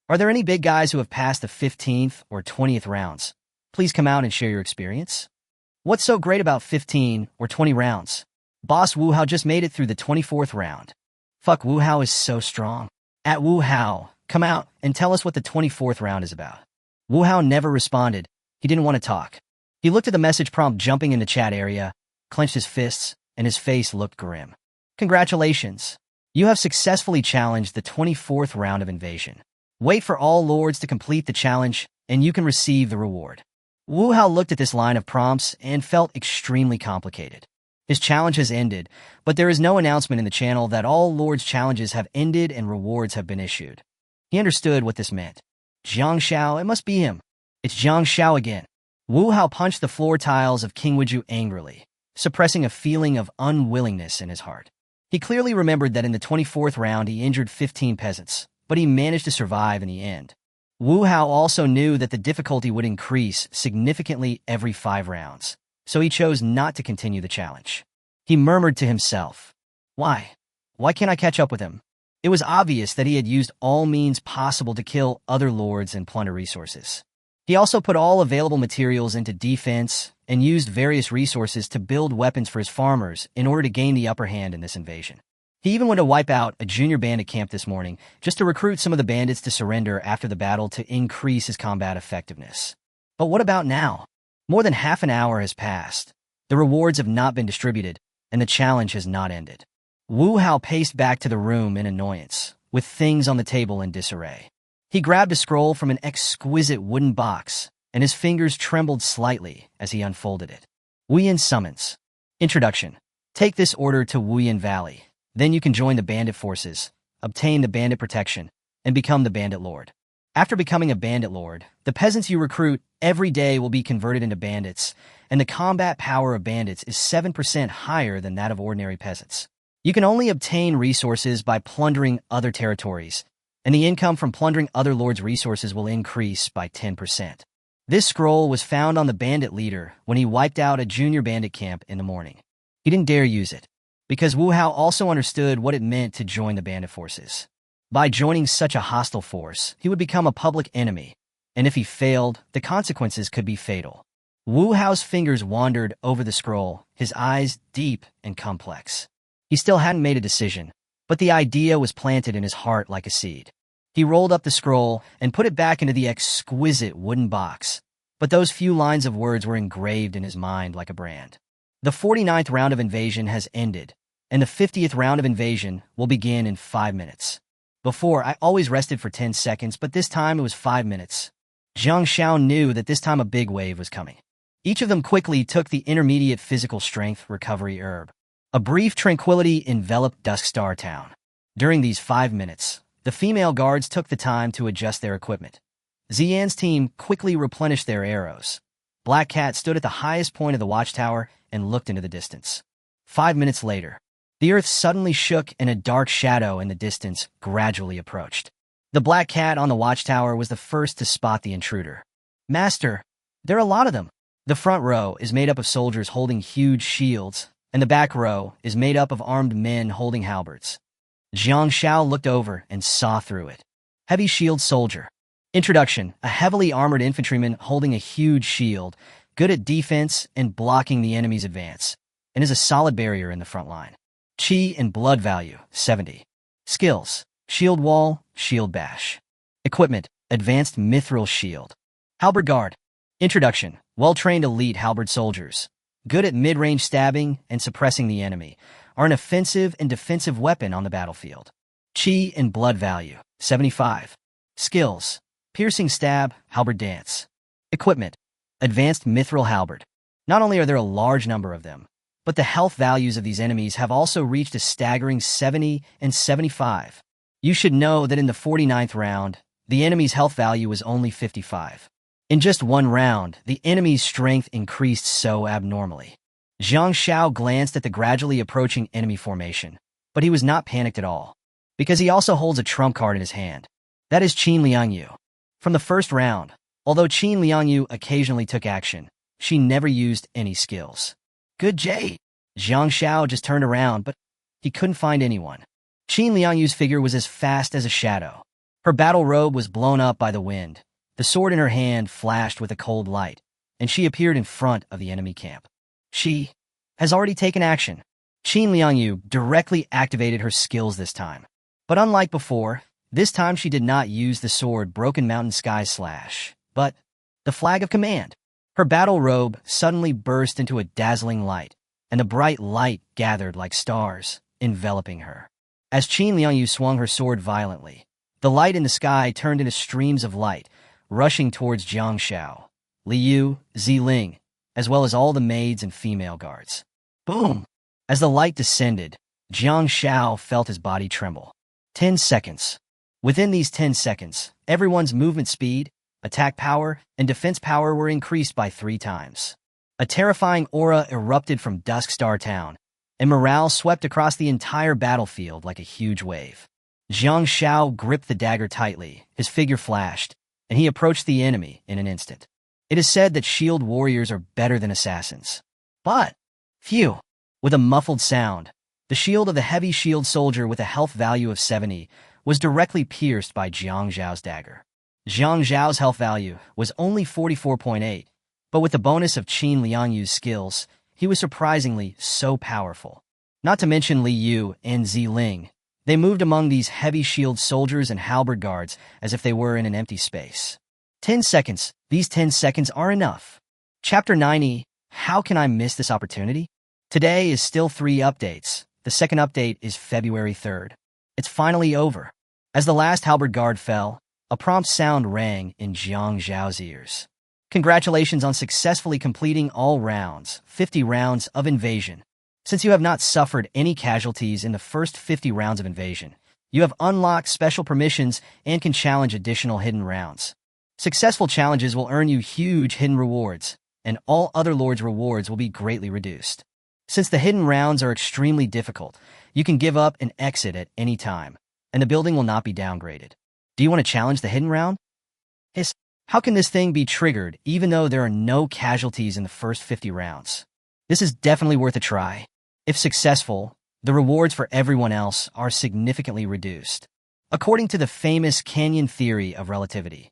Are there any big guys who have passed the 15th or 20th rounds? Please come out and share your experience. What's so great about 15 or 20 rounds? Boss Wu Hao just made it through the 24th round. Fuck, Wu Hao is so strong. At Wu Hao, come out and tell us what the 24th round is about. Wu Hao never responded. He didn't want to talk. He looked at the message prompt jumping in the chat area, clenched his fists, and his face looked grim. Congratulations. You have successfully challenged the 24th round of invasion. Wait for all lords to complete the challenge, and you can receive the reward. Wu Hao looked at this line of prompts and felt extremely complicated. His challenge has ended, but there is no announcement in the channel that all lords' challenges have ended and rewards have been issued. He understood what this meant. Jiang Xiao, it must be him. It's Jiang Xiao again. Wu Hao punched the floor tiles of King Wuju angrily, suppressing a feeling of unwillingness in his heart. He clearly remembered that in the 24th round he injured 15 peasants, but he managed to survive in the end. Wu Hao also knew that the difficulty would increase significantly every 5 rounds, so he chose not to continue the challenge. He murmured to himself, Why? Why can't I catch up with him? It was obvious that he had used all means possible to kill other lords and plunder resources. He also put all available materials into defense and used various resources to build weapons for his farmers in order to gain the upper hand in this invasion. He even went to wipe out a junior bandit camp this morning just to recruit some of the bandits to surrender after the battle to increase his combat effectiveness. But what about now? More than half an hour has passed. The rewards have not been distributed, and the challenge has not ended. Wu Hao paced back to the room in annoyance, with things on the table in disarray. He grabbed a scroll from an exquisite wooden box, and his fingers trembled slightly as he unfolded it. Wuyan Summons. Introduction. Take this order to Wuyan Valley. Then you can join the bandit forces, obtain the bandit protection, and become the bandit lord. After becoming a bandit lord, the peasants you recruit every day will be converted into bandits, and the combat power of bandits is 7% higher than that of ordinary peasants. You can only obtain resources by plundering other territories, and the income from plundering other lords' resources will increase by 10%. This scroll was found on the bandit leader when he wiped out a junior bandit camp in the morning. He didn't dare use it, because Wu Hao also understood what it meant to join the bandit forces. By joining such a hostile force, he would become a public enemy, and if he failed, the consequences could be fatal. Wu Hao's fingers wandered over the scroll, his eyes deep and complex. He still hadn't made a decision, but the idea was planted in his heart like a seed. He rolled up the scroll and put it back into the exquisite wooden box, but those few lines of words were engraved in his mind like a brand. The 49th round of invasion has ended, and the 50th round of invasion will begin in 5 minutes. Before, I always rested for 10 seconds, but this time it was 5 minutes. Jiang Xiao knew that this time a big wave was coming. Each of them quickly took the intermediate physical strength recovery herb. A brief tranquility enveloped Dusk Star Town. During these 5 minutes, the female guards took the time to adjust their equipment. Ziyan's team quickly replenished their arrows. Black Cat stood at the highest point of the watchtower and looked into the distance. 5 minutes later, the earth suddenly shook and a dark shadow in the distance gradually approached. The Black Cat on the watchtower was the first to spot the intruder. Master, there are a lot of them. The front row is made up of soldiers holding huge shields, and the back row is made up of armed men holding halberds. Jiang Xiao looked over and saw through it. Heavy shield soldier. Introduction, a heavily armored infantryman holding a huge shield, good at defense and blocking the enemy's advance, and is a solid barrier in the front line. Chi and blood value, 70. Skills, shield wall, shield bash. Equipment, advanced mithril shield. Halberd guard. Introduction, well-trained elite halberd soldiers, good at mid-range stabbing and suppressing the enemy, are an offensive and defensive weapon on the battlefield. Chi and blood value, 75. Skills, piercing stab, halberd dance. Equipment, advanced mithril halberd. Not only are there a large number of them, but the health values of these enemies have also reached a staggering 70 and 75. You should know that in the 49th round, the enemy's health value was only 55. In just one round, the enemy's strength increased so abnormally. Jiang Xiao glanced at the gradually approaching enemy formation, but he was not panicked at all, because he also holds a trump card in his hand. That is Chen Yingge. From the first round, although Chen Yingge occasionally took action, she never used any skills. Good Jay! Jiang Xiao just turned around, but he couldn't find anyone. Chen Yingge's figure was as fast as a shadow. Her battle robe was blown up by the wind. The sword in her hand flashed with a cold light, and she appeared in front of the enemy camp. She has already taken action. Chen Yingge directly activated her skills this time. But unlike before, this time she did not use the sword Broken Mountain Sky Slash, but the flag of command. Her battle robe suddenly burst into a dazzling light, and the bright light gathered like stars, enveloping her. As Chen Yingge swung her sword violently, the light in the sky turned into streams of light, rushing towards Jiang Shao, Liu, Ziling, as well as all the maids and female guards. Boom! As the light descended, Jiang Shao felt his body tremble. 10 seconds. Within these 10 seconds, everyone's movement speed, attack power, and defense power were increased by 3 times. A terrifying aura erupted from Dusk Star Town, and morale swept across the entire battlefield like a huge wave. Jiang Shao gripped the dagger tightly, his figure flashed, and he approached the enemy in an instant. It is said that shield warriors are better than assassins. But, phew, with a muffled sound, the shield of the heavy shield soldier with a health value of 70 was directly pierced by Jiang Zhao's dagger. Jiang Zhao's health value was only 44.8, but with the bonus of Chen Yingge's skills, he was surprisingly so powerful. Not to mention Liu and Ziling. They moved among these heavy shield soldiers and halberd guards as if they were in an empty space. 10 seconds. These 10 seconds are enough. Chapter 90. How can I miss this opportunity? Today is still 3 updates. The second update is February 3rd. It's finally over. As the last halberd guard fell, a prompt sound rang in Jiang Zhao's ears. Congratulations on successfully completing all rounds, 50 rounds of invasion. Since you have not suffered any casualties in the first 50 rounds of invasion, you have unlocked special permissions and can challenge additional hidden rounds. Successful challenges will earn you huge hidden rewards, and all other lords' rewards will be greatly reduced. Since the hidden rounds are extremely difficult, you can give up and exit at any time, and the building will not be downgraded. Do you want to challenge the hidden round? Hiss. How can this thing be triggered even though there are no casualties in the first 50 rounds? This is definitely worth a try. If successful, the rewards for everyone else are significantly reduced. According to the famous canyon theory of relativity,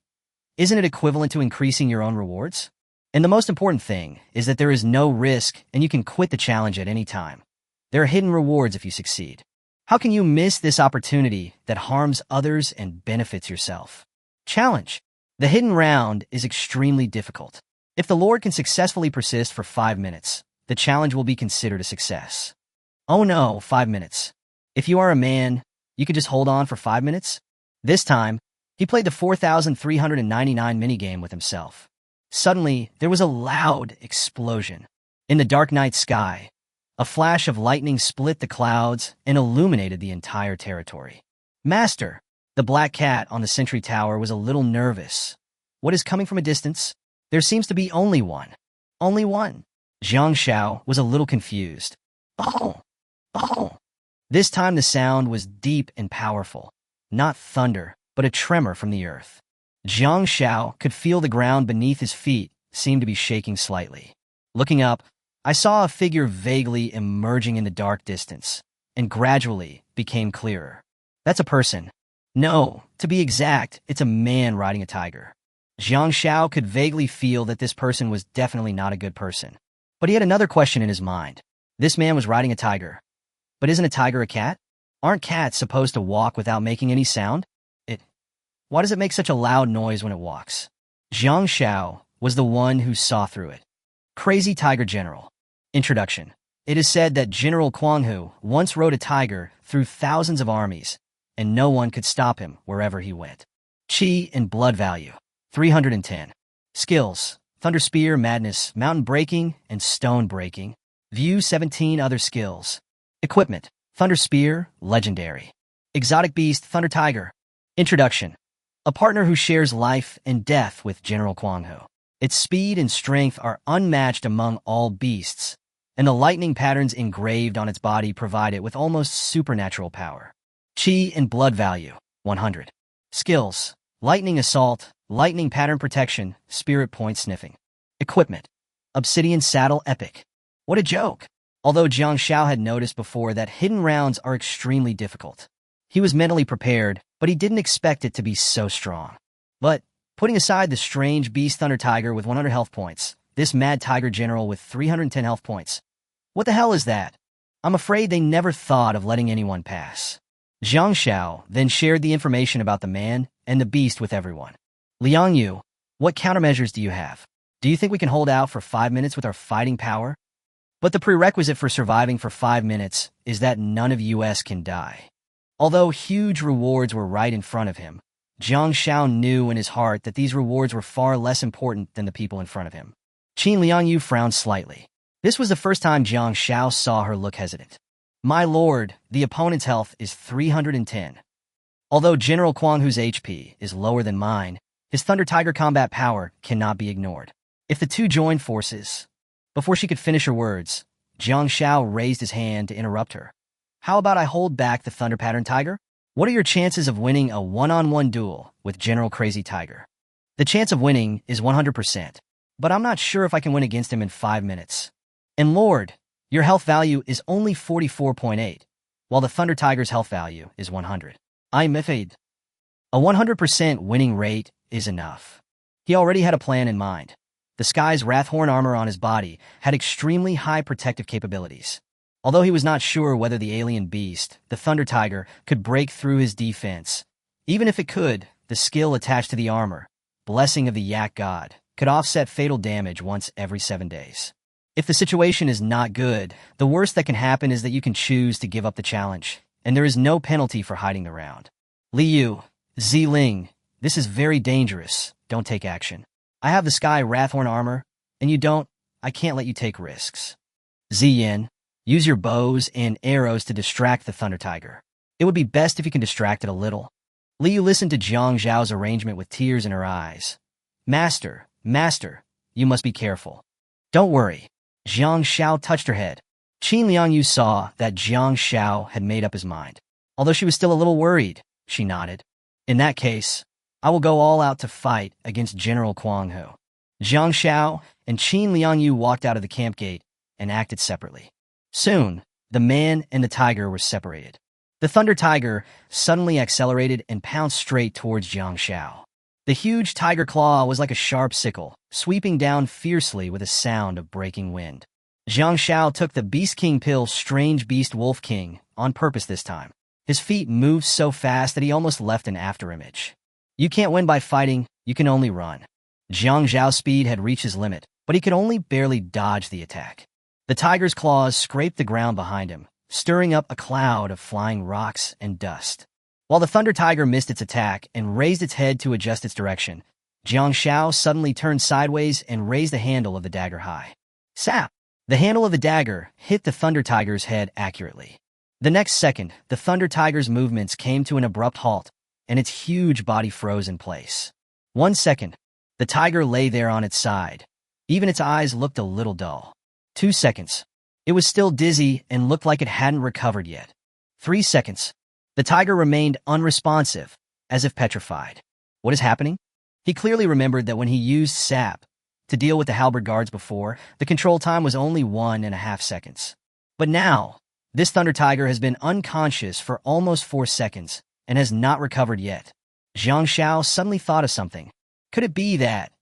isn't it equivalent to increasing your own rewards? And the most important thing is that there is no risk and you can quit the challenge at any time. There are hidden rewards if you succeed. How can you miss this opportunity that harms others and benefits yourself? Challenge. The hidden round is extremely difficult. If the Lord can successfully persist for 5 minutes, the challenge will be considered a success. Oh no, 5 minutes. If you are a man, you could just hold on for 5 minutes? This time, he played the 4,399 minigame with himself. Suddenly, there was a loud explosion. In the dark night sky, a flash of lightning split the clouds and illuminated the entire territory. Master! The black cat on the sentry tower was a little nervous. What is coming from a distance? There seems to be only one. Only one. Jiang Shao was a little confused. Oh! Oh! This time the sound was deep and powerful. Not thunder, but a tremor from the earth. Jiang Shao could feel the ground beneath his feet seemed to be shaking slightly. Looking up, I saw a figure vaguely emerging in the dark distance, and gradually became clearer. That's a person. No, to be exact, it's a man riding a tiger. Jiang Shao could vaguely feel that this person was definitely not a good person. But he had another question in his mind. This man was riding a tiger. But isn't a tiger a cat? Aren't cats supposed to walk without making any sound? Why does it make such a loud noise when it walks? Jiang Shao was the one who saw through it. Crazy Tiger General. Introduction. It is said that General Kuang Hu once rode a tiger through thousands of armies, and no one could stop him wherever he went. Chi and blood value. 310. Skills. Thunder Spear, Madness, Mountain Breaking, and Stone Breaking. View 17 other skills. Equipment. Thunder Spear, Legendary. Exotic Beast, Thunder Tiger. Introduction. A partner who shares life and death with General Kuang Hu. Its speed and strength are unmatched among all beasts, and the lightning patterns engraved on its body provide it with almost supernatural power. Chi and blood value, 100. Skills. Lightning Assault, Lightning Pattern Protection, Spirit Point Sniffing. Equipment. Obsidian Saddle Epic. What a joke! Although Jiang Shao had noticed before that hidden rounds are extremely difficult. He was mentally prepared, but he didn't expect it to be so strong. But, putting aside the strange beast Thunder Tiger with 100 health points, this mad tiger general with 310 health points. What the hell is that? I'm afraid they never thought of letting anyone pass. Jiang Shao then shared the information about the man and the beast with everyone. Liang Yu, what countermeasures do you have? Do you think we can hold out for 5 minutes with our fighting power? But the prerequisite for surviving for 5 minutes is that none of us can die. Although huge rewards were right in front of him, Jiang Xiao knew in his heart that these rewards were far less important than the people in front of him. Qin Liangyu frowned slightly. This was the first time Jiang Xiao saw her look hesitant. My lord, the opponent's health is 310. Although General Kuang Hu's HP is lower than mine, his Thunder Tiger combat power cannot be ignored. If the two joined forces... Before she could finish her words, Jiang Xiao raised his hand to interrupt her. How about I hold back the Thunder Pattern Tiger? What are your chances of winning a one-on-one duel with General Crazy Tiger? The chance of winning is 100%, but I'm not sure if I can win against him in 5 minutes. And Lord, your health value is only 44.8, while the Thunder Tiger's health value is 100. I'm afraid. A 100% winning rate is enough. He already had a plan in mind. The Sky's Wrathhorn armor on his body had extremely high protective capabilities. Although he was not sure whether the alien beast, the Thunder Tiger, could break through his defense. Even if it could, the skill attached to the armor, Blessing of the Yak God, could offset fatal damage once every 7 days. If the situation is not good, the worst that can happen is that you can choose to give up the challenge, and there is no penalty for hiding the round. Liu, Ziling, this is very dangerous. Don't take action. I have the Sky Wrathhorn armor, and you don't. I can't let you take risks. Ziyin, use your bows and arrows to distract the Thunder Tiger. It would be best if you can distract it a little. Liu listened to Jiang Zhao's arrangement with tears in her eyes. Master, you must be careful. Don't worry. Jiang Xiao touched her head. Qin Liangyu saw that Jiang Xiao had made up his mind. Although she was still a little worried, she nodded. In that case, I will go all out to fight against General Kuang Hu. Jiang Xiao and Qin Liangyu walked out of the camp gate and acted separately. Soon, the man and the tiger were separated. The Thunder Tiger suddenly accelerated and pounced straight towards Jiang Xiao. The huge tiger claw was like a sharp sickle, sweeping down fiercely with a sound of breaking wind. Jiang Xiao took the Beast King pill Strange Beast Wolf King on purpose this time. His feet moved so fast that he almost left an afterimage. You can't win by fighting, you can only run. Jiang Zhao's speed had reached his limit, but he could only barely dodge the attack. The tiger's claws scraped the ground behind him, stirring up a cloud of flying rocks and dust. While the Thunder Tiger missed its attack and raised its head to adjust its direction, Jiang Xiao suddenly turned sideways and raised the handle of the dagger high. Sap! The handle of the dagger hit the Thunder Tiger's head accurately. The next second, the Thunder Tiger's movements came to an abrupt halt, and its huge body froze in place. 1 second, the tiger lay there on its side. Even its eyes looked a little dull. 2 seconds. It was still dizzy and looked like it hadn't recovered yet. 3 seconds. The tiger remained unresponsive, as if petrified. What is happening? He clearly remembered that when he used sap to deal with the halberd guards before, the control time was only 1.5 seconds. But now, this Thunder Tiger has been unconscious for almost 4 seconds and has not recovered yet. Jiang Xiao suddenly thought of something. Could it be that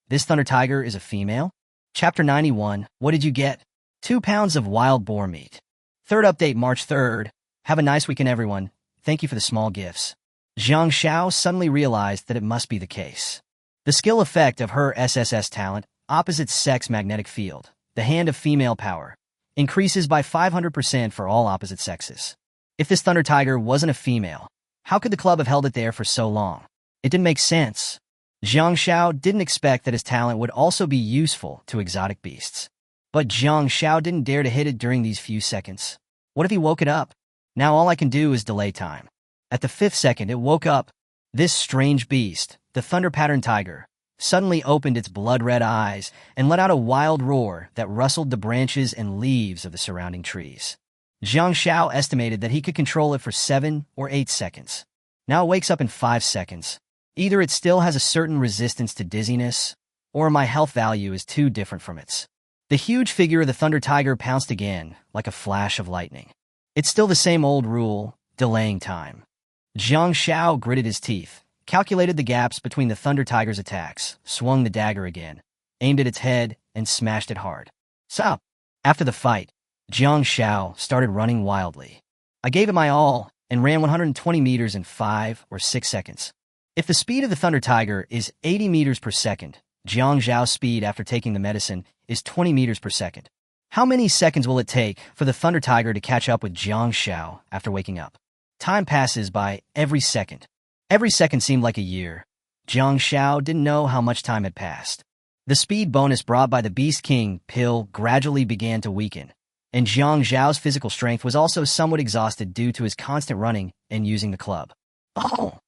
this Thunder Tiger is a female? Chapter 91, What did you get? 2 pounds of wild boar meat. Third update, March 3rd. Have a nice weekend, everyone. Thank you for the small gifts. Jiang Xiao suddenly realized that it must be the case. The skill effect of her SSS talent, Opposite Sex Magnetic Field, the Hand of Female Power, increases by 500% for all opposite sexes. If this Thunder Tiger wasn't a female, how could the club have held it there for so long? It didn't make sense. Jiang Xiao didn't expect that his talent would also be useful to exotic beasts. But Jiang Xiao didn't dare to hit it during these few seconds. What if he woke it up? Now all I can do is delay time. At the 5th second, it woke up. This strange beast, the Thunder Pattern Tiger, suddenly opened its blood-red eyes and let out a wild roar that rustled the branches and leaves of the surrounding trees. Jiang Xiao estimated that he could control it for 7 or 8 seconds. Now it wakes up in 5 seconds. Either it still has a certain resistance to dizziness, or my health value is too different from its. The huge figure of the Thunder Tiger pounced again, like a flash of lightning. It's still the same old rule, delaying time. Jiang Xiao gritted his teeth, calculated the gaps between the Thunder Tiger's attacks, swung the dagger again, aimed at its head, and smashed it hard. Sup? After the fight, Jiang Xiao started running wildly. I gave it my all and ran 120 meters in 5 or 6 seconds. If the speed of the Thunder Tiger is 80 meters per second, Jiang Zhao's speed after taking the medicine is 20 meters per second. How many seconds will it take for the Thunder Tiger to catch up with Jiang Xiao after waking up? Time passes by every second. Every second seemed like a year. Jiang Xiao didn't know how much time had passed. The speed bonus brought by the Beast King pill gradually began to weaken, and Jiang Xiao's physical strength was also somewhat exhausted due to his constant running and using the club. Oh!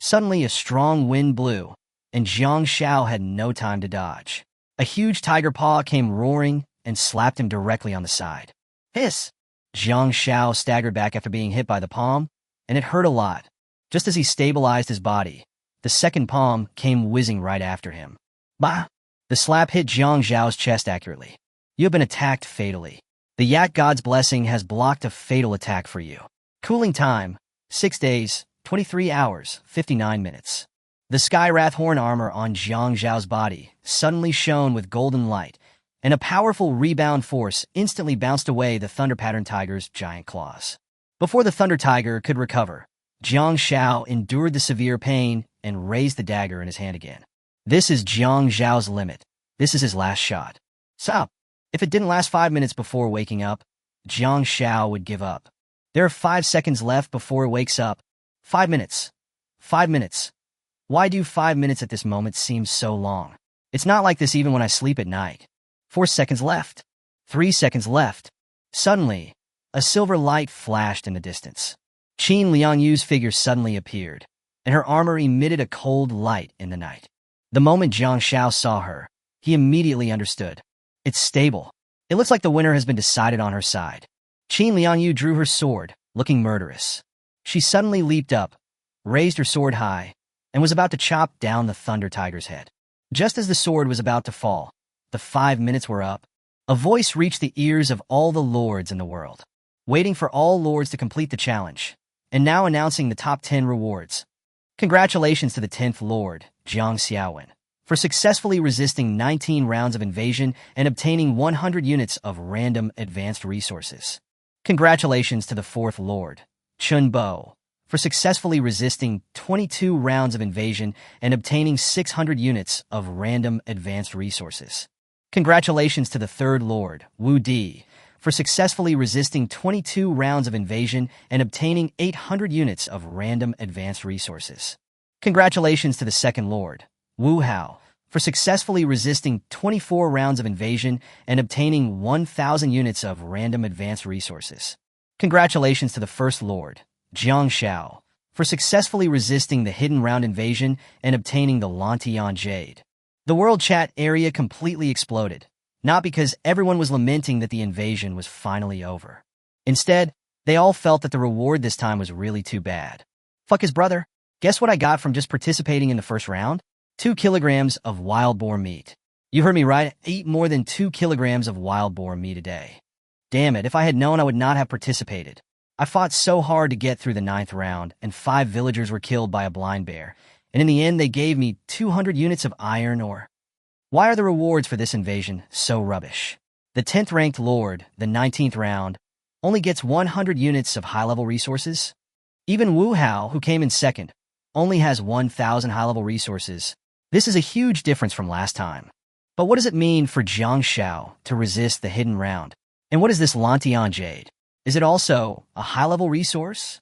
Suddenly a strong wind blew, and Jiang Xiao had no time to dodge. A huge tiger paw came roaring and slapped him directly on the side. Hiss! Jiang Xiao staggered back after being hit by the palm, and it hurt a lot. Just as he stabilized his body, the second palm came whizzing right after him. Bah! The slap hit Jiang Xiao's chest accurately. You have been attacked fatally. The Yak God's blessing has blocked a fatal attack for you. Cooling time, 6 days, 23 hours, 59 minutes. The Sky Wrathhorn armor on Jiang Xiao's body suddenly shone with golden light, and a powerful rebound force instantly bounced away the Thunder Pattern Tiger's giant claws. Before the Thunder Tiger could recover, Jiang Xiao endured the severe pain and raised the dagger in his hand again. This is Jiang Xiao's limit. This is his last shot. Stop. If it didn't last 5 minutes before waking up, Jiang Xiao would give up. There are 5 seconds left before it wakes up. 5 minutes. 5 minutes. Why do 5 minutes at this moment seem so long? It's not like this even when I sleep at night. 4 seconds left. 3 seconds left. Suddenly, a silver light flashed in the distance. Qin Liangyu's figure suddenly appeared, and her armor emitted a cold light in the night. The moment Jiang Xiao saw her, he immediately understood. It's stable. It looks like the winner has been decided on her side. Qin Liangyu drew her sword, looking murderous. She suddenly leaped up, raised her sword high, and was about to chop down the Thunder Tiger's head. Just as the sword was about to fall, the 5 minutes were up. A voice reached the ears of all the lords in the world, waiting for all lords to complete the challenge, and now announcing the top 10 rewards. Congratulations to the 10th Lord, Jiang Xiaowen, for successfully resisting 19 rounds of invasion and obtaining 100 units of random advanced resources. Congratulations to the 4th Lord, Chun Bo, for successfully resisting 22 rounds of invasion and obtaining 600 units of random advanced resources. Congratulations to the 3rd Lord, Wu Di, for successfully resisting 22 rounds of invasion and obtaining 800 units of random advanced resources. Congratulations to the 2nd Lord, Wu Hao, for successfully resisting 24 rounds of invasion and obtaining 1,000 units of random advanced resources. Congratulations to the 1st Lord, Jiang Xiao, for successfully resisting the hidden round invasion and obtaining the Lantian Jade. The world chat area completely exploded, not because everyone was lamenting that the invasion was finally over. Instead, they all felt that the reward this time was really too bad. Fuck his brother. Guess what I got from just participating in the first round? 2 kilograms of wild boar meat. You heard me right, I eat more than 2 kilograms of wild boar meat a day. Damn it, if I had known I would not have participated. I fought so hard to get through the 9th round, and 5 villagers were killed by a blind bear, and in the end they gave me 200 units of iron ore. Why are the rewards for this invasion so rubbish? The 10th ranked lord, the 19th round, only gets 100 units of high-level resources. Even Wu Hao, who came in second, only has 1,000 high-level resources. This is a huge difference from last time. But what does it mean for Jiang Xiao to resist the hidden round? And what is this Lantian Jade? Is it also a high-level resource?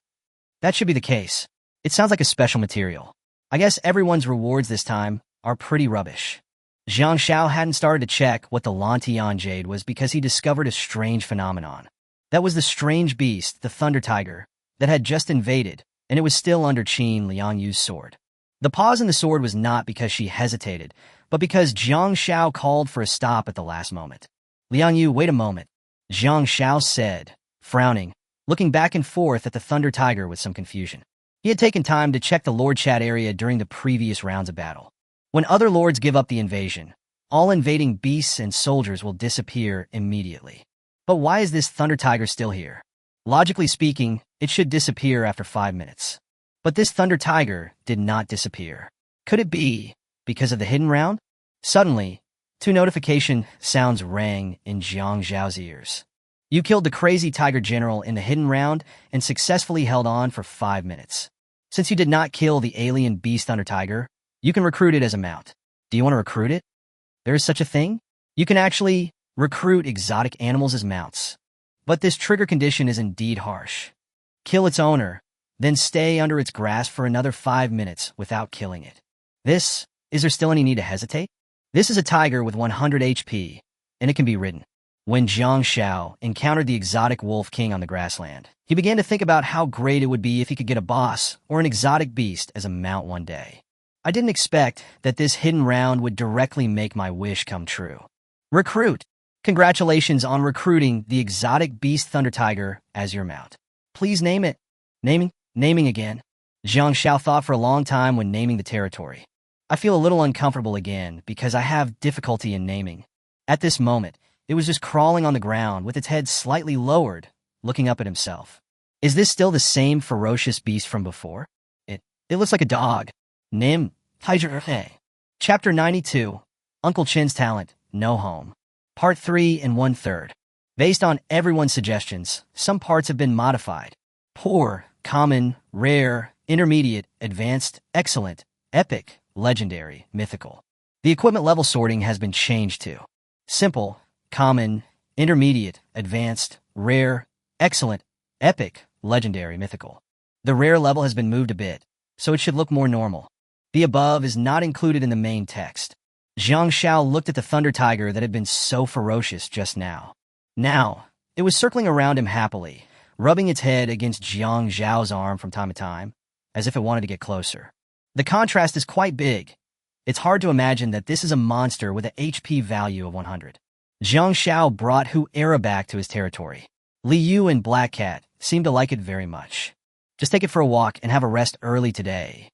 That should be the case. It sounds like a special material. I guess everyone's rewards this time are pretty rubbish. Jiang Xiao hadn't started to check what the Lantian Jade was because he discovered a strange phenomenon. That was the strange beast, the Thunder Tiger, that had just invaded, and it was still under Qin Liangyu's sword. The pause in the sword was not because she hesitated, but because Jiang Xiao called for a stop at the last moment. Liangyu, wait a moment, Jiang Xiao said, frowning, looking back and forth at the Thunder Tiger with some confusion. He had taken time to check the Lord Chat area during the previous rounds of battle. When other lords give up the invasion, all invading beasts and soldiers will disappear immediately. But why is this Thunder Tiger still here? Logically speaking, it should disappear after 5 minutes. But this Thunder Tiger did not disappear. Could it be because of the hidden round? Suddenly, 2 notification sounds rang in Jiang Xiao's ears. You killed the crazy tiger general in the hidden round and successfully held on for 5 minutes. Since you did not kill the alien beast Thunder Tiger, you can recruit it as a mount. Do you want to recruit it? There is such a thing? You can actually recruit exotic animals as mounts. But this trigger condition is indeed harsh. Kill its owner, then stay under its grasp for another 5 minutes without killing it. Is there still any need to hesitate? This is a tiger with 100 HP, and it can be ridden. When Jiang Xiao encountered the exotic wolf king on the grassland, he began to think about how great it would be if he could get a boss or an exotic beast as a mount one day. I didn't expect that this hidden round would directly make my wish come true. Recruit. Congratulations on recruiting the exotic beast Thunder Tiger as your mount. Please name it. Naming again. Jiang Xiao thought for a long time when naming the territory. I feel a little uncomfortable again because I have difficulty in naming. At this moment, it was just crawling on the ground with its head slightly lowered, looking up at himself. Is this still the same ferocious beast from before? It looks like a dog. Nim, Tiger. Chapter 92, Uncle Chen's Talent, No Home. Part 3 and 1/3. Based on everyone's suggestions, some parts have been modified. Poor, common, rare, intermediate, advanced, excellent, epic, legendary, mythical. The equipment level sorting has been changed to simple, common, intermediate, advanced, rare, excellent, epic, legendary, mythical. The rare level has been moved a bit, so it should look more normal. The above is not included in the main text. Jiang Xiao looked at the thunder tiger that had been so ferocious just now. Now, it was circling around him happily, rubbing its head against Jiang Zhao's arm from time to time, as if it wanted to get closer. The contrast is quite big. It's hard to imagine that this is a monster with an HP value of 100. Jiang Xiao brought Hu Era back to his territory. Li Yu and Black Cat seemed to like it very much. Just take it for a walk and have a rest early today.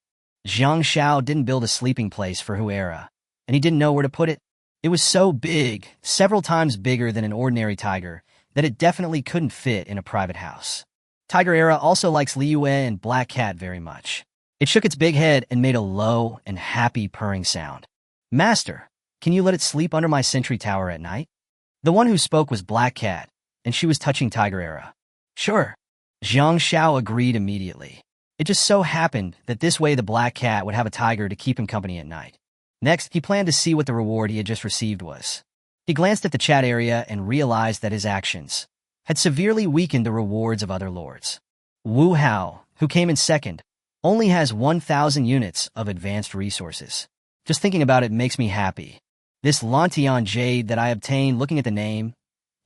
Jiang Xiao didn't build a sleeping place for Hu Era, and he didn't know where to put it. It was so big, several times bigger than an ordinary tiger, that it definitely couldn't fit in a private house. Tiger Era also likes Li Yue and Black Cat very much. It shook its big head and made a low and happy purring sound. Master, can you let it sleep under my sentry tower at night? The one who spoke was Black Cat, and she was touching Tiger Era. Sure. Jiang Xiao agreed immediately. It just so happened that this way the Black Cat would have a tiger to keep him company at night. Next, he planned to see what the reward he had just received was. He glanced at the chat area and realized that his actions had severely weakened the rewards of other lords. Wu Hao, who came in second, only has 1,000 units of advanced resources. Just thinking about it makes me happy. This Lantian jade that I obtained looking at the name,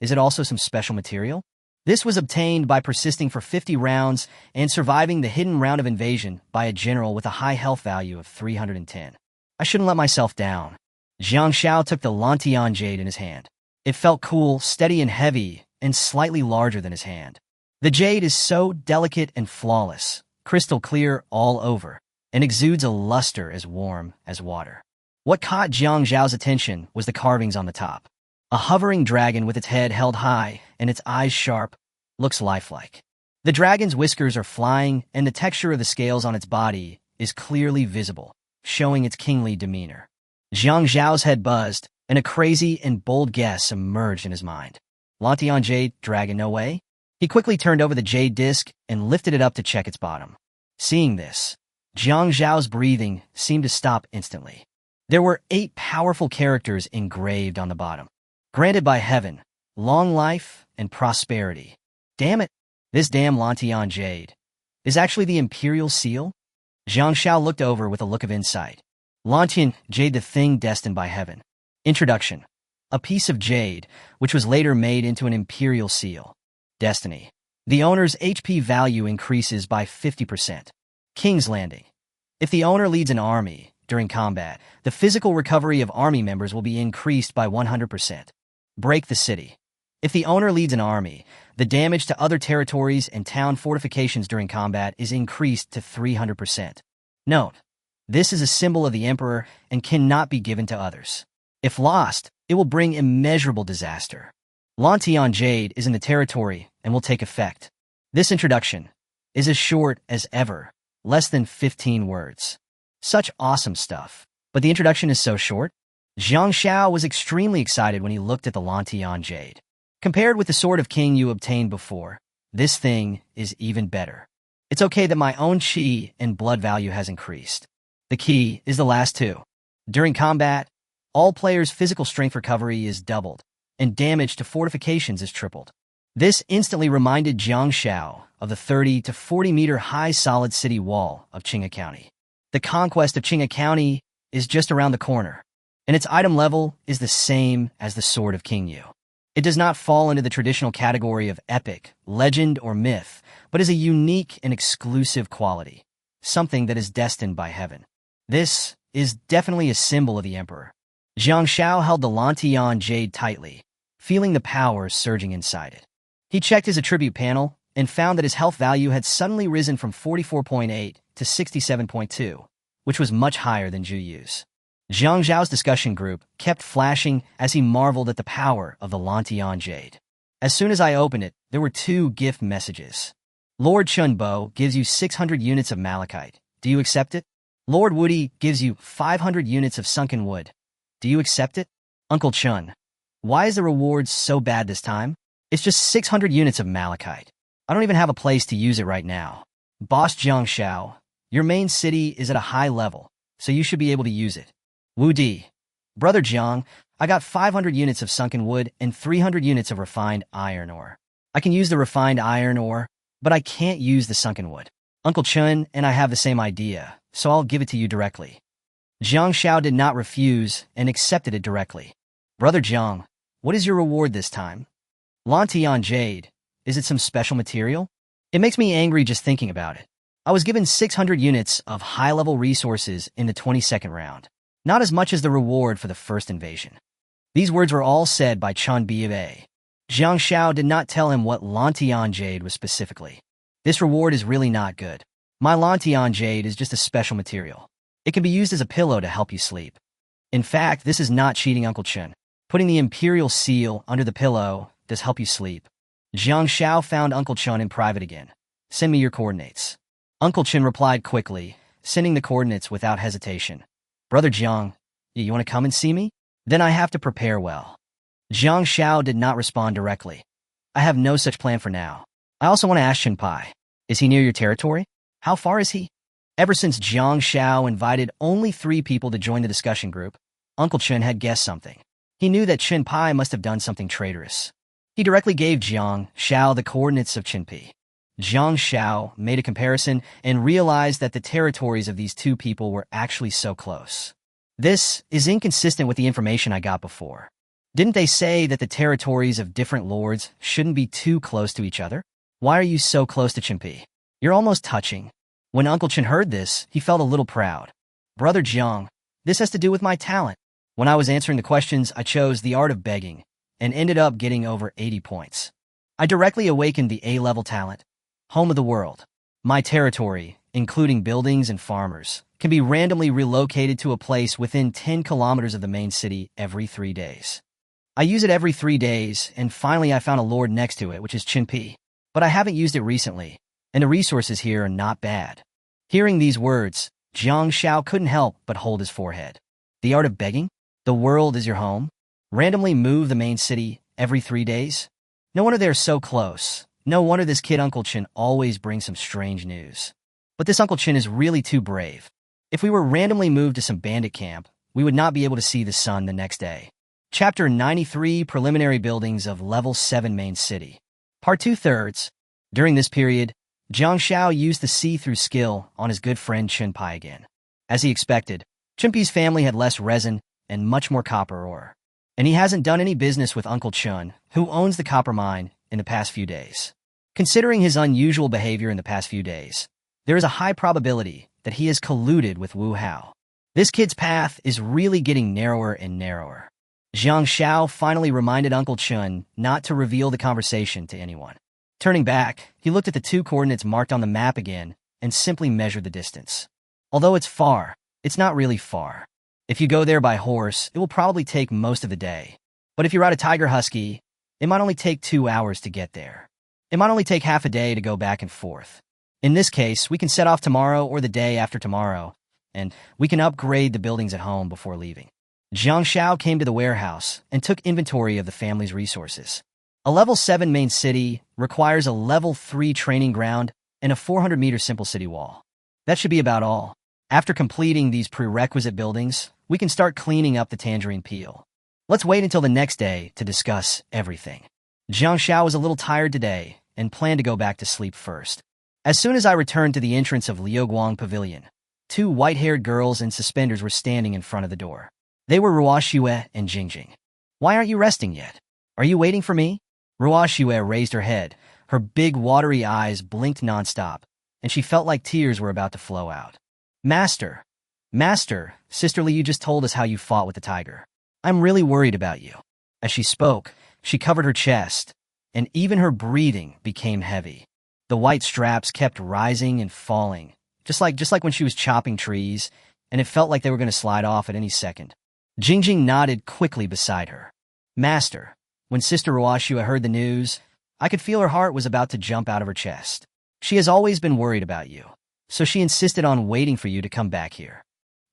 is it also some special material? This was obtained by persisting for 50 rounds and surviving the hidden round of invasion by a general with a high health value of 310. I shouldn't let myself down. Jiang Xiao took the Lantian jade in his hand. It felt cool, steady and heavy, and slightly larger than his hand. The jade is so delicate and flawless, crystal clear all over, and exudes a luster as warm as water. What caught Jiang Zhao's attention was the carvings on the top. A hovering dragon with its head held high and its eyes sharp looks lifelike. The dragon's whiskers are flying, and the texture of the scales on its body is clearly visible, showing its kingly demeanor. Jiang Zhao's head buzzed, and a crazy and bold guess emerged in his mind. Lantian jade, dragon, no way? He quickly turned over the jade disc and lifted it up to check its bottom. Seeing this, Jiang Zhao's breathing seemed to stop instantly. There were 8 powerful characters engraved on the bottom. Granted by heaven, long life and prosperity. Damn it, this damn Lantian jade is actually the imperial seal? Jiang Xiao looked over with a look of insight. Lantian jade, the thing destined by heaven. Introduction. A piece of jade, which was later made into an imperial seal. Destiny. The owner's HP value increases by 50%. King's Landing. If the owner leads an army during combat, the physical recovery of army members will be increased by 100%. Break the city. If the owner leads an army, the damage to other territories and town fortifications during combat is increased to 300%. Note, this is a symbol of the emperor and cannot be given to others. If lost, it will bring immeasurable disaster. Lantian jade is in the territory and will take effect. This introduction is as short as ever, less than 15 words. Such awesome stuff. But the introduction is so short. Jiang Xiao was extremely excited when he looked at the Lantian jade. Compared with the Sword of King you obtained before, this thing is even better. It's okay that my own chi and blood value has increased. The key is the last 2. During combat, all players' physical strength recovery is doubled, and damage to fortifications is tripled. This instantly reminded Jiang Shao of the 30 to 40-meter high solid city wall of Qinghai County. The conquest of Qinghai County is just around the corner, and its item level is the same as the Sword of King Yu. It does not fall into the traditional category of epic, legend, or myth, but is a unique and exclusive quality, something that is destined by heaven. This is definitely a symbol of the emperor. Jiang Shao held the Lantian jade tightly, feeling the power surging inside it. He checked his attribute panel and found that his health value had suddenly risen from 44.8 to 67.2, which was much higher than Zhu Yu's. Jiang Zhao's discussion group kept flashing as he marveled at the power of the Lantian jade. As soon as I opened it, there were 2 gift messages. Lord Chunbo gives you 600 units of malachite. Do you accept it? Lord Woody gives you 500 units of sunken wood. Do you accept it? Uncle Chun, why is the reward so bad this time? It's just 600 units of malachite. I don't even have a place to use it right now. Boss Jiang Shao, your main city is at a high level, so you should be able to use it. Wu Di, Brother Jiang, I got 500 units of sunken wood and 300 units of refined iron ore. I can use the refined iron ore, but I can't use the sunken wood. Uncle Chun and I have the same idea, so I'll give it to you directly. Jiang Shao did not refuse and accepted it directly. Brother Jiang, what is your reward this time? Lantian jade. Is it some special material? It makes me angry just thinking about it. I was given 600 units of high-level resources in the 22nd round. Not as much as the reward for the first invasion. These words were all said by Chan Biave. Jiang Shao did not tell him what Lantian jade was specifically. This reward is really not good. My Lantian jade is just a special material. It can be used as a pillow to help you sleep. In fact, this is not cheating, Uncle Chen. Putting the imperial seal under the pillow does help you sleep. Jiang Shao found Uncle Chen in private again. Send me your coordinates. Uncle Chen replied quickly, sending the coordinates without hesitation. Brother Jiang, you want to come and see me? Then I have to prepare well. Jiang Shao did not respond directly. I have no such plan for now. I also want to ask Chen Pai. Is he near your territory? How far is he? Ever since Jiang Shao invited only 3 people to join the discussion group, Uncle Chen had guessed something. He knew that Chen Pai must have done something traitorous. He directly gave Jiang Shao the coordinates of Chen Pi. Jiang Shao made a comparison and realized that the territories of these 2 people were actually so close. This is inconsistent with the information I got before. Didn't they say that the territories of different lords shouldn't be too close to each other? Why are you so close to Chen Pi? You're almost touching. When Uncle Chen heard this, he felt a little proud. Brother Jiang, this has to do with my talent. When I was answering the questions, I chose the art of begging and ended up getting over 80 points. I directly awakened the A-level talent. Home of the world. My territory, including buildings and farmers, can be randomly relocated to a place within 10 kilometers of the main city every 3 days. I use it every 3 days, and finally I found a lord next to it, which is Chen Pi. But I haven't used it recently, and the resources here are not bad. Hearing these words, Jiang Shao couldn't help but hold his forehead. The art of begging? The world is your home? Randomly move the main city every 3 days? No wonder they're so close. No wonder this kid Uncle Chen always brings some strange news. But this Uncle Chen is really too brave. If we were randomly moved to some bandit camp, we would not be able to see the sun the next day. Chapter 93 Preliminary Buildings of Level 7 Main City. Part 2/3. During this period, Jiang Shao used the see-through skill on his good friend Chen Pai again. As he expected, Chen Pi's family had less resin and much more copper ore. And he hasn't done any business with Uncle Chun, who owns the copper mine, in the past few days. Considering his unusual behavior in the past few days, there is a high probability that he has colluded with Wu Hao. This kid's path is really getting narrower and narrower. Jiang Shao finally reminded Uncle Chun not to reveal the conversation to anyone. Turning back, he looked at the 2 coordinates marked on the map again and simply measured the distance. Although it's far, it's not really far. If you go there by horse, it will probably take most of the day. But if you ride a Tiger Husky, it might only take 2 hours to get there. It might only take half a day to go back and forth. In this case, we can set off tomorrow or the day after tomorrow, and we can upgrade the buildings at home before leaving. Jiang Shao came to the warehouse and took inventory of the family's resources. A level 7 main city requires a level 3 training ground and a 400-meter simple city wall. That should be about all. After completing these prerequisite buildings, we can start cleaning up the tangerine peel. Let's wait until the next day to discuss everything. Jiang Xiao was a little tired today and planned to go back to sleep first. As soon as I returned to the entrance of Liuguang Pavilion, two white-haired girls in suspenders were standing in front of the door. They were Ruoxue and Jingjing. "Why aren't you resting yet? Are you waiting for me?" Ruoxue raised her head. Her big, watery eyes blinked nonstop, and she felt like tears were about to flow out. Master, Sisterly, you just told us how you fought with the tiger. I'm really worried about you." As she spoke, she covered her chest, and even her breathing became heavy. The white straps kept rising and falling, just like when she was chopping trees, and it felt like they were going to slide off at any second. Jingjing nodded quickly beside her. "Master," when Sister Ruoxue heard the news, I could feel her heart was about to jump out of her chest. "She has always been worried about you, so she insisted on waiting for you to come back here."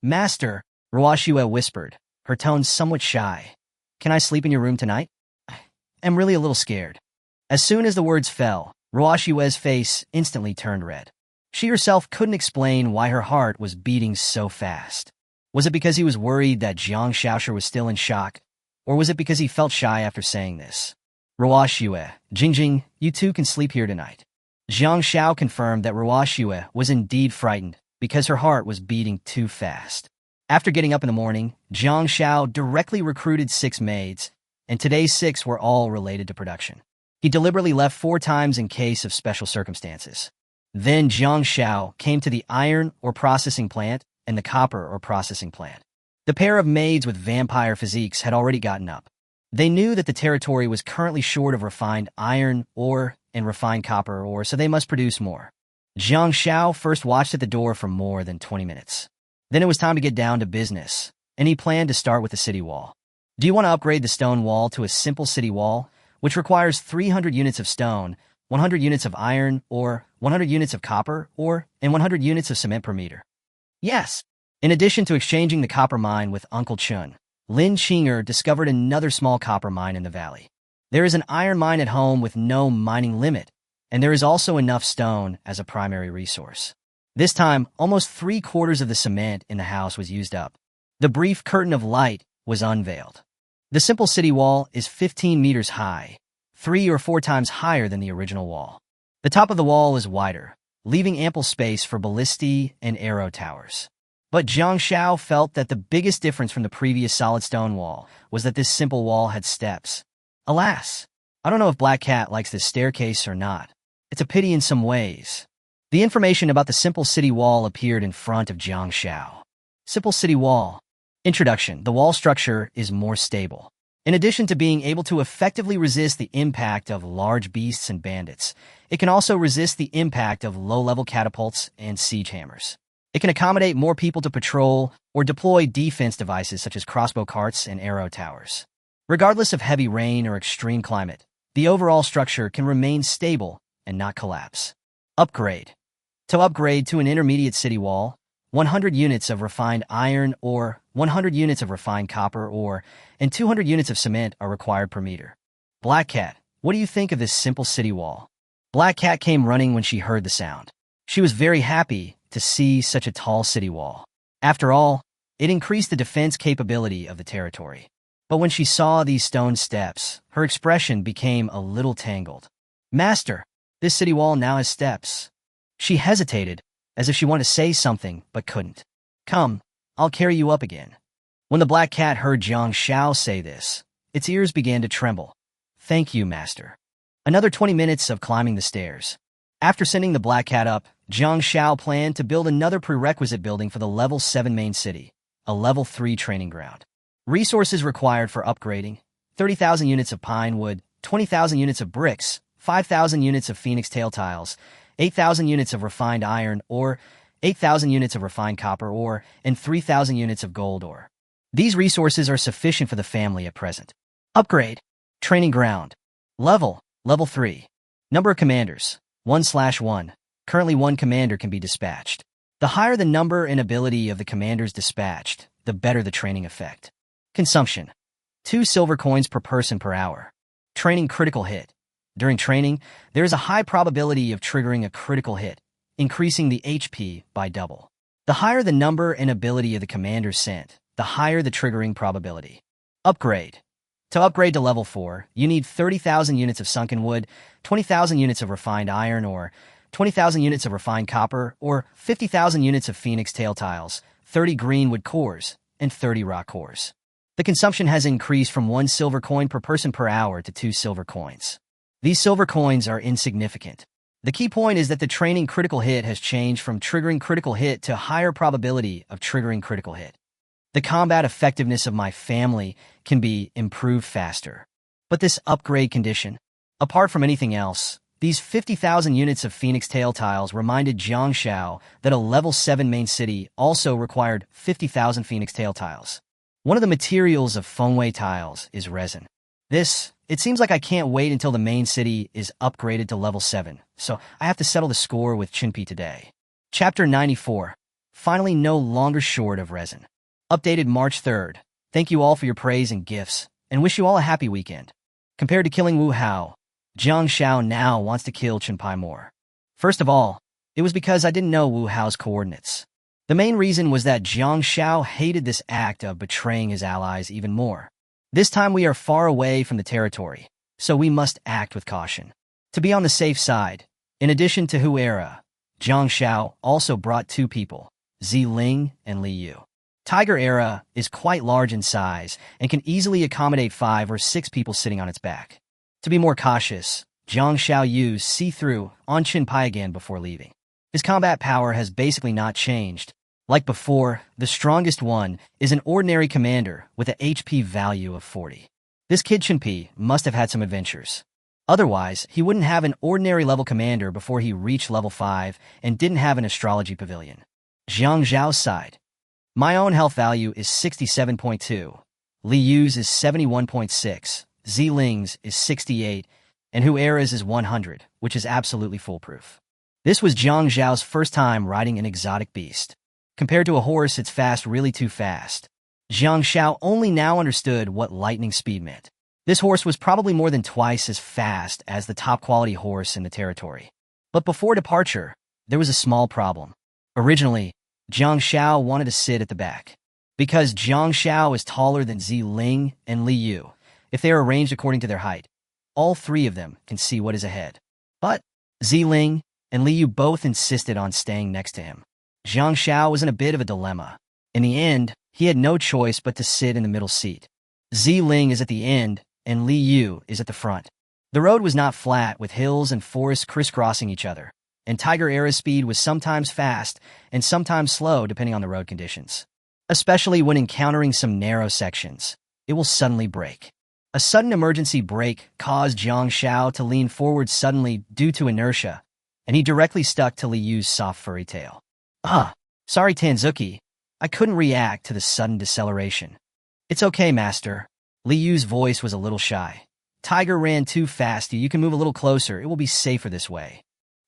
"Master," Ruoxue whispered, her tone somewhat shy, "can I sleep in your room tonight? I'm really a little scared." As soon as the words fell, Ruoxue's face instantly turned red. She herself couldn't explain why her heart was beating so fast. Was it because he was worried that Jiang Shaosher was still in shock, or was it because he felt shy after saying this? "Ruoxue, Jingjing, you two can sleep here tonight." Jiang Xiao confirmed that Ruoxue was indeed frightened because her heart was beating too fast. After getting up in the morning, Jiang Xiao directly recruited 6 maids, and today's 6 were all related to production. He deliberately left 4 times in case of special circumstances. Then Jiang Xiao came to the iron or processing plant and the copper or processing plant. The pair of maids with vampire physiques had already gotten up. They knew that the territory was currently short of refined iron ore and refined copper ore, so they must produce more. Jiang Xiao first watched at the door for more than 20 minutes. Then it was time to get down to business, and he planned to start with the city wall. Do you want to upgrade the stone wall to a simple city wall, which requires 300 units of stone, 100 units of iron ore, 100 units of copper ore, and 100 units of cement per meter? Yes. In addition to exchanging the copper mine with Uncle Chun, Lin Qinger discovered another small copper mine in the valley. There is an iron mine at home with no mining limit, and there is also enough stone as a primary resource. This time, almost 3/4 of the cement in the house was used up. The brief curtain of light was unveiled. The simple city wall is 15 meters high, 3 or 4 times higher than the original wall. The top of the wall is wider, leaving ample space for ballistae and arrow towers. But Jiang Xiao felt that the biggest difference from the previous solid stone wall was that this simple wall had steps. Alas, I don't know if Black Cat likes this staircase or not. It's a pity in some ways. The information about the simple city wall appeared in front of Jiang Xiao. Simple city wall. Introduction. The wall structure is more stable. In addition to being able to effectively resist the impact of large beasts and bandits, it can also resist the impact of low-level catapults and siege hammers. It can accommodate more people to patrol or deploy defense devices such as crossbow carts and arrow towers. Regardless of heavy rain or extreme climate, the overall structure can remain stable and not collapse. Upgrade. To upgrade to an intermediate city wall, 100 units of refined iron ore, 100 units of refined copper ore, and 200 units of cement are required per meter. Black Cat, what do you think of this simple city wall? Black Cat came running when she heard the sound. She was very happy to see such a tall city wall. After all, it increased the defense capability of the territory. But when she saw these stone steps, her expression became a little tangled. Master, this city wall now has steps. She hesitated, as if she wanted to say something, but couldn't. Come, I'll carry you up again. When the Black Cat heard Jiang Xiao say this, its ears began to tremble. Thank you, Master. Another 20 minutes of climbing the stairs. After sending the Black Cat up, Jiang Xiao planned to build another prerequisite building for the Level 7 main city, a Level 3 training ground. Resources required for upgrading: 30,000 units of pine wood, 20,000 units of bricks, 5,000 units of phoenix tail tiles, 8,000 units of refined iron ore, 8,000 units of refined copper ore, and 3,000 units of gold ore. These resources are sufficient for the family at present. Upgrade. Training ground. Level 3. Number of commanders: 1/1. Currently 1 commander can be dispatched. The higher the number and ability of the commanders dispatched, the better the training effect. Consumption: 2 silver coins per person per hour. Training critical hit. During training, there is a high probability of triggering a critical hit, increasing the HP by double. The higher the number and ability of the commanders sent, the higher the triggering probability. Upgrade. To upgrade to level 4, you need 30,000 units of sunken wood, 20,000 units of refined iron ore, 20,000 units of refined copper, or 50,000 units of phoenix tail tiles, 30 green wood cores, and 30 rock cores. The consumption has increased from 1 silver coin per person per hour to 2 silver coins. These silver coins are insignificant. The key point is that the training critical hit has changed from triggering critical hit to higher probability of triggering critical hit. The combat effectiveness of my family can be improved faster. But this upgrade condition, apart from anything else, these 50,000 units of phoenix tail tiles reminded Jiang Shao that a level 7 main city also required 50,000 phoenix tail tiles. One of the materials of Fengwei tiles is resin. It seems like I can't wait until the main city is upgraded to level 7, so I have to settle the score with Chinpi today. Chapter 94. Finally no longer short of resin. Updated March 3rd. Thank you all for your praise and gifts, and wish you all a happy weekend. Compared to killing Wu Hao, Jiang Shao now wants to kill Chenpai more. First of all, it was because I didn't know Wu Hao's coordinates. The main reason was that Jiang Shao hated this act of betraying his allies even more. This time we are far away from the territory, so we must act with caution. To be on the safe side, in addition to Hu Era, Jiang Shao also brought 2 people, Zi Ling and Li Yu. Tiger Era is quite large in size and can easily accommodate 5 or 6 people sitting on its back. To be more cautious, Jiang Shao used see-through on Chinpai again before leaving. His combat power has basically not changed. Like before, the strongest one is an ordinary commander with a HP value of 40. This kid Chenpi must have had some adventures. Otherwise, he wouldn't have an ordinary level commander before he reached level 5 and didn't have an astrology pavilion. Jiang Zhao's side. My own health value is 67.2, Li Yu's is 71.6, Zi Ling's is 68, and Hu Era's is 100, which is absolutely foolproof. This was Jiang Zhao's first time riding an exotic beast. Compared to a horse, it's fast, really too fast. Jiang Shao only now understood what lightning speed meant. This horse was probably more than twice as fast as the top-quality horse in the territory. But before departure, there was a small problem. Originally, Jiang Shao wanted to sit at the back. Because Jiang Shao is taller than Zi Ling and Li Yu, if they are arranged according to their height, all 3 of them can see what is ahead. But Zi Ling and Li Yu both insisted on staying next to him. Jiang Shao was in a bit of a dilemma. In the end, he had no choice but to sit in the middle seat. Zi Ling is at the end, and Li Yu is at the front. The road was not flat, with hills and forests crisscrossing each other, and Tiger Era's speed was sometimes fast and sometimes slow depending on the road conditions. Especially when encountering some narrow sections, it will suddenly brake. A sudden emergency brake caused Jiang Shao to lean forward suddenly due to inertia, and he directly stuck to Li Yu's soft furry tail. Sorry Tanzuki, I couldn't react to the sudden deceleration. It's okay, master. Li Yu's voice was a little shy. Tiger ran too fast, you can move a little closer, it will be safer this way.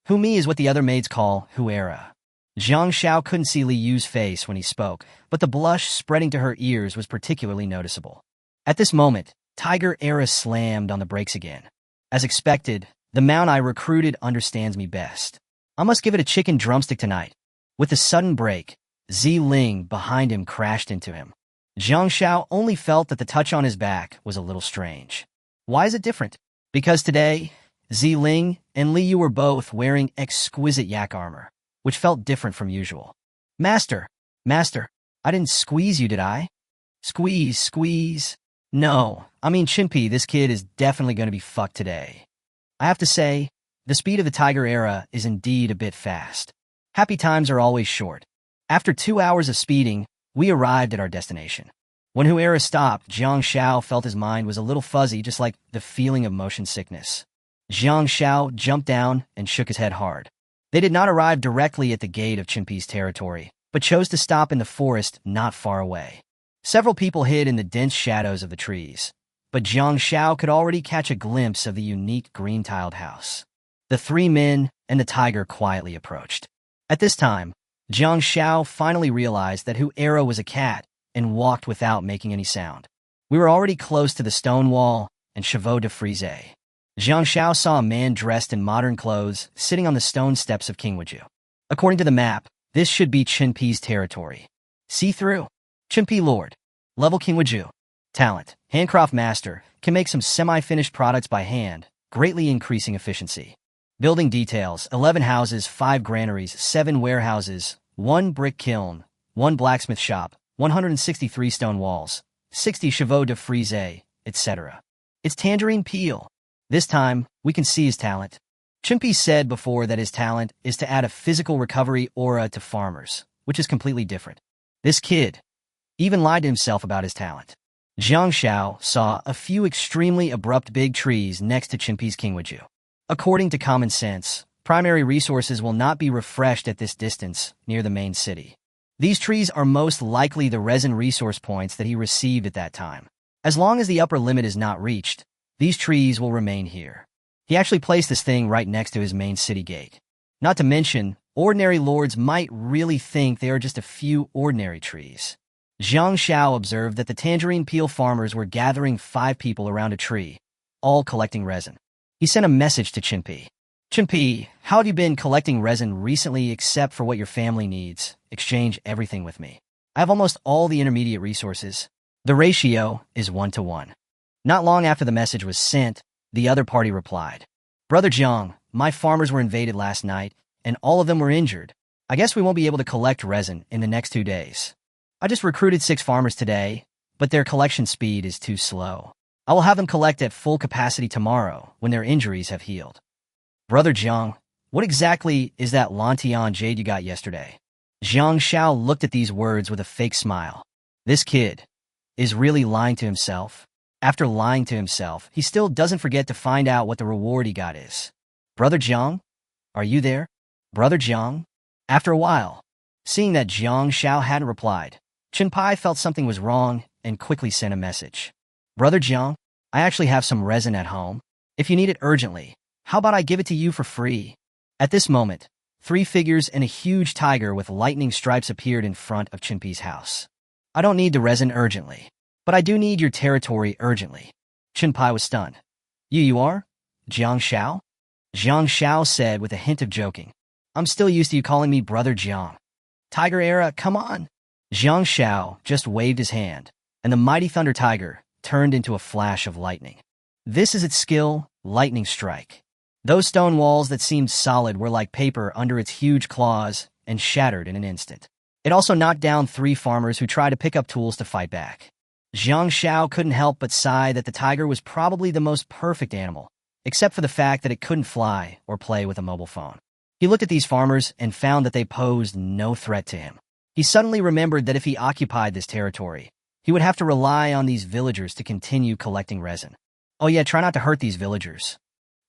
Hu Mi is what the other maids call Hu Era. Jiang Shao couldn't see Li Yu's face when he spoke, but the blush spreading to her ears was particularly noticeable. At this moment, Tiger Era slammed on the brakes again. As expected, the mount I recruited understands me best. I must give it a chicken drumstick tonight. With the sudden brake, Zi Ling behind him crashed into him. Jiang Shao only felt that the touch on his back was a little strange. Why is it different? Because today, Zi Ling and Li Yu were both wearing exquisite yak armor, which felt different from usual. Master, I didn't squeeze you, did I? Squeeze. No, I mean Chinpi, this kid is definitely going to be fucked today. I have to say, the speed of the Tiger Era is indeed a bit fast. Happy times are always short. After 2 hours of speeding, we arrived at our destination. When Hu Era stopped, Jiang Shao felt his mind was a little fuzzy, just like the feeling of motion sickness. Jiang Shao jumped down and shook his head hard. They did not arrive directly at the gate of Chinpi's territory, but chose to stop in the forest not far away. Several people hid in the dense shadows of the trees, but Jiang Shao could already catch a glimpse of the unique green-tiled house. The 3 men and the tiger quietly approached. At this time, Jiang Shao finally realized that Hu Era was a cat and walked without making any sound. We were already close to the stone wall and Chevaux de Frise. Jiang Shao saw a man dressed in modern clothes sitting on the stone steps of Qingwuju. According to the map, this should be Chinpi's territory. See through. Chinpi Lord. Level Qingwuju. Talent. Handcraft master can make some semi-finished products by hand, greatly increasing efficiency. Building details. 11 houses, 5 granaries, 7 warehouses, 1 brick kiln, 1 blacksmith shop, 163 stone walls, 60 chevaux de frise, etc. It's tangerine peel. This time, we can see his talent. Chen Yingge said before that his talent is to add a physical recovery aura to farmers, which is completely different. This kid even lied to himself about his talent. Jiang Xiao saw a few extremely abrupt big trees next to Chen Yingge's Qingweju. According to common sense, primary resources will not be refreshed at this distance near the main city. These trees are most likely the resin resource points that he received at that time. As long as the upper limit is not reached, these trees will remain here. He actually placed this thing right next to his main city gate. Not to mention, ordinary lords might really think they are just a few ordinary trees. Jiang Xiao observed that the tangerine peel farmers were gathering 5 people around a tree, all collecting resin. He sent a message to Chen Yingge. Chen Yingge, how have you been collecting resin recently except for what your family needs? Exchange everything with me. I have almost all the intermediate resources. The ratio is 1-to-1. Not long after the message was sent, the other party replied, Brother Jiang, my farmers were invaded last night, and all of them were injured. I guess we won't be able to collect resin in the next 2 days. I just recruited 6 farmers today, but their collection speed is too slow. I will have them collect at full capacity tomorrow when their injuries have healed. Brother Jiang, what exactly is that Lantian jade you got yesterday? Jiang Xiao looked at these words with a fake smile. This kid is really lying to himself. After lying to himself, he still doesn't forget to find out what the reward he got is. Brother Jiang, are you there? Brother Jiang? After a while, seeing that Jiang Xiao hadn't replied, Chen Yingge felt something was wrong and quickly sent a message. Brother Jiang, I actually have some resin at home. If you need it urgently, how about I give it to you for free? At this moment, 3 figures and a huge tiger with lightning stripes appeared in front of Chen Yingge's house. I don't need the resin urgently, but I do need your territory urgently. Chen Yingge was stunned. You are? Jiang Xiao? Jiang Xiao said with a hint of joking. I'm still used to you calling me Brother Jiang. Tiger era, come on. Jiang Xiao just waved his hand, and the mighty thunder tiger turned into a flash of lightning. This is its skill, lightning strike. Those stone walls that seemed solid were like paper under its huge claws and shattered in an instant. It also knocked down 3 farmers who tried to pick up tools to fight back. Jiang Xiao couldn't help but sigh that the tiger was probably the most perfect animal, except for the fact that it couldn't fly or play with a mobile phone. He looked at these farmers and found that they posed no threat to him. He suddenly remembered that if he occupied this territory, he would have to rely on these villagers to continue collecting resin. Oh yeah, try not to hurt these villagers.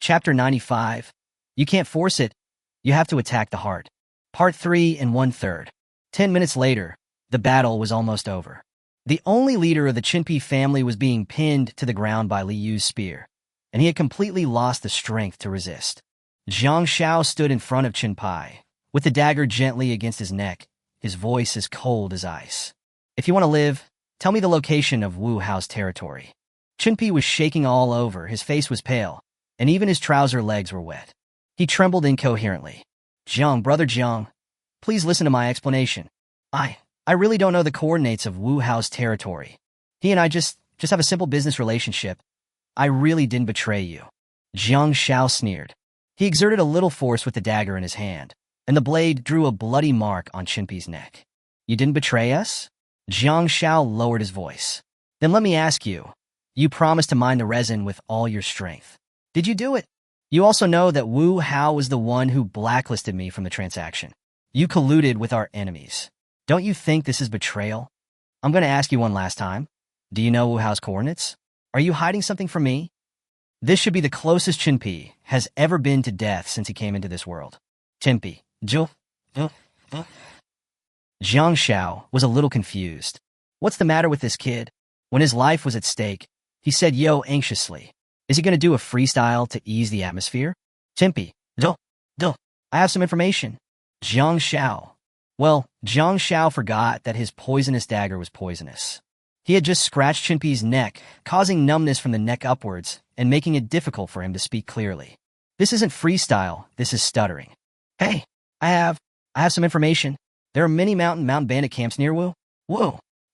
Chapter 95. You can't force it. You have to attack the heart. Part 3 and 1/3. 10 minutes later, the battle was almost over. The only leader of the Chen Yingge family was being pinned to the ground by Li Yu's spear, and he had completely lost the strength to resist. Jiang Xiao stood in front of Chen Yingge, with the dagger gently against his neck, his voice as cold as ice. If you want to live, tell me the location of Wu Hao's territory. Chen Yingge was shaking all over, his face was pale, and even his trouser legs were wet. He trembled incoherently. Jiang, Brother Jiang, please listen to my explanation. I really don't know the coordinates of Wu Hao's territory. He and I just have a simple business relationship. I really didn't betray you. Jiang Xiao sneered. He exerted a little force with the dagger in his hand, and the blade drew a bloody mark on Chen Yingge's neck. You didn't betray us? Jiang Xiao lowered his voice. Then let me ask you. You promised to mine the resin with all your strength. Did you do it? You also know that Wu Hao was the one who blacklisted me from the transaction. You colluded with our enemies. Don't you think this is betrayal? I'm going to ask you one last time. Do you know Wu Hao's coordinates? Are you hiding something from me? This should be the closest Chen Yingge has ever been to death since he came into this world. Chen Yingge. Jiang Xiao was a little confused. What's the matter with this kid? When his life was at stake, he said yo anxiously. Is he going to do a freestyle to ease the atmosphere? Chen Yingge. I have some information. Jiang Xiao. Well, Jiang Xiao forgot that his poisonous dagger was poisonous. He had just scratched Chen Yingge's neck, causing numbness from the neck upwards and making it difficult for him to speak clearly. This isn't freestyle, this is stuttering. Hey, I have some information. There are many mountain bandit camps near Wu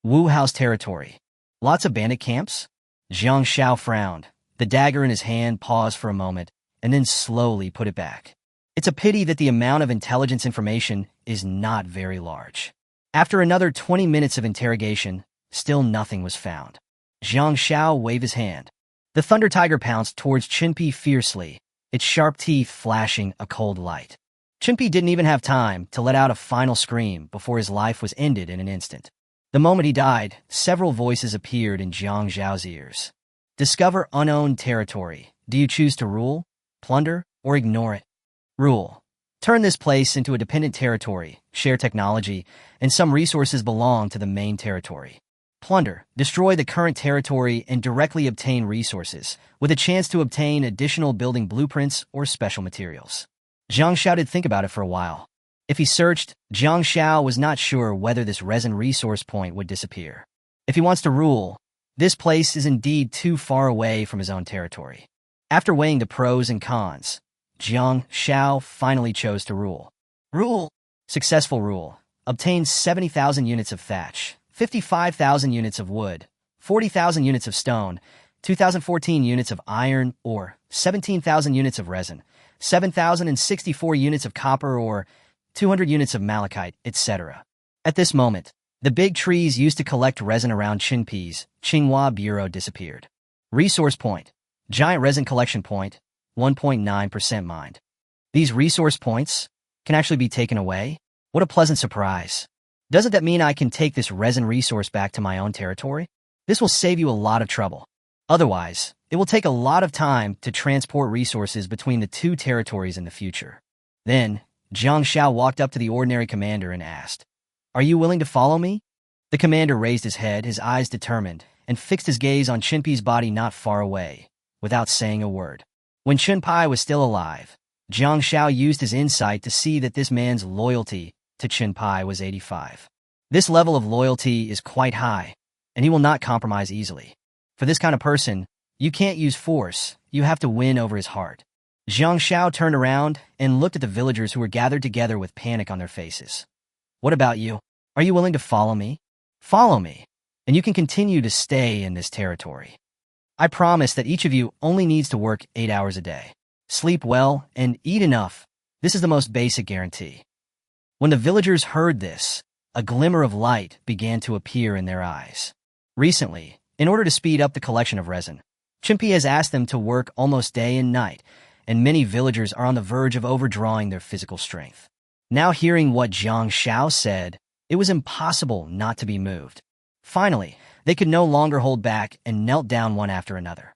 Hao's territory. Lots of bandit camps? Jiang Xiao frowned. The dagger in his hand paused for a moment, and then slowly put it back. It's a pity that the amount of intelligence information is not very large. After another 20 minutes of interrogation, still nothing was found. Jiang Xiao waved his hand. The thunder tiger pounced towards Chenpi fiercely, its sharp teeth flashing a cold light. Chenpi didn't even have time to let out a final scream before his life was ended in an instant. The moment he died, several voices appeared in Jiang Xiao's ears. Discover unowned territory. Do you choose to rule, plunder, or ignore it? Rule. Turn this place into a dependent territory, share technology, and some resources belong to the main territory. Plunder. Destroy the current territory and directly obtain resources, with a chance to obtain additional building blueprints or special materials. Jiang Xiao did think about it for a while. If he searched, Jiang Xiao was not sure whether this resin resource point would disappear. If he wants to rule, this place is indeed too far away from his own territory. After weighing the pros and cons, Jiang Xiao finally chose to rule. Rule. Successful rule. Obtained 70,000 units of thatch, 55,000 units of wood, 40,000 units of stone, 2,014 units of iron ore, 17,000 units of resin, 7,064 units of copper ore, 200 units of malachite, etc. At this moment, the big trees used to collect resin around Chenpi's Tsinghua Bureau disappeared. Resource point. Giant resin collection point, 1.9% mined. These resource points can actually be taken away? What a pleasant surprise. Doesn't that mean I can take this resin resource back to my own territory? This will save you a lot of trouble. Otherwise, it will take a lot of time to transport resources between the two territories in the future. Then, Jiang Xiao walked up to the ordinary commander and asked, "Are you willing to follow me?" The commander raised his head, his eyes determined, and fixed his gaze on Chenpi's body not far away, without saying a word. When Chenpi was still alive, Jiang Xiao used his insight to see that this man's loyalty to Chenpi was 85. This level of loyalty is quite high, and he will not compromise easily. For this kind of person, you can't use force, you have to win over his heart. Jiang Xiao turned around and looked at the villagers who were gathered together with panic on their faces. "What about you? Are you willing to follow me? Follow me, and you can continue to stay in this territory. I promise that each of you only needs to work 8 hours a day. Sleep well and eat enough. This is the most basic guarantee." When the villagers heard this, a glimmer of light began to appear in their eyes. Recently, in order to speed up the collection of resin, Chenpi has asked them to work almost day and night, and many villagers are on the verge of overdrawing their physical strength. Now hearing what Jiang Xiao said, it was impossible not to be moved. Finally, they could no longer hold back and knelt down one after another.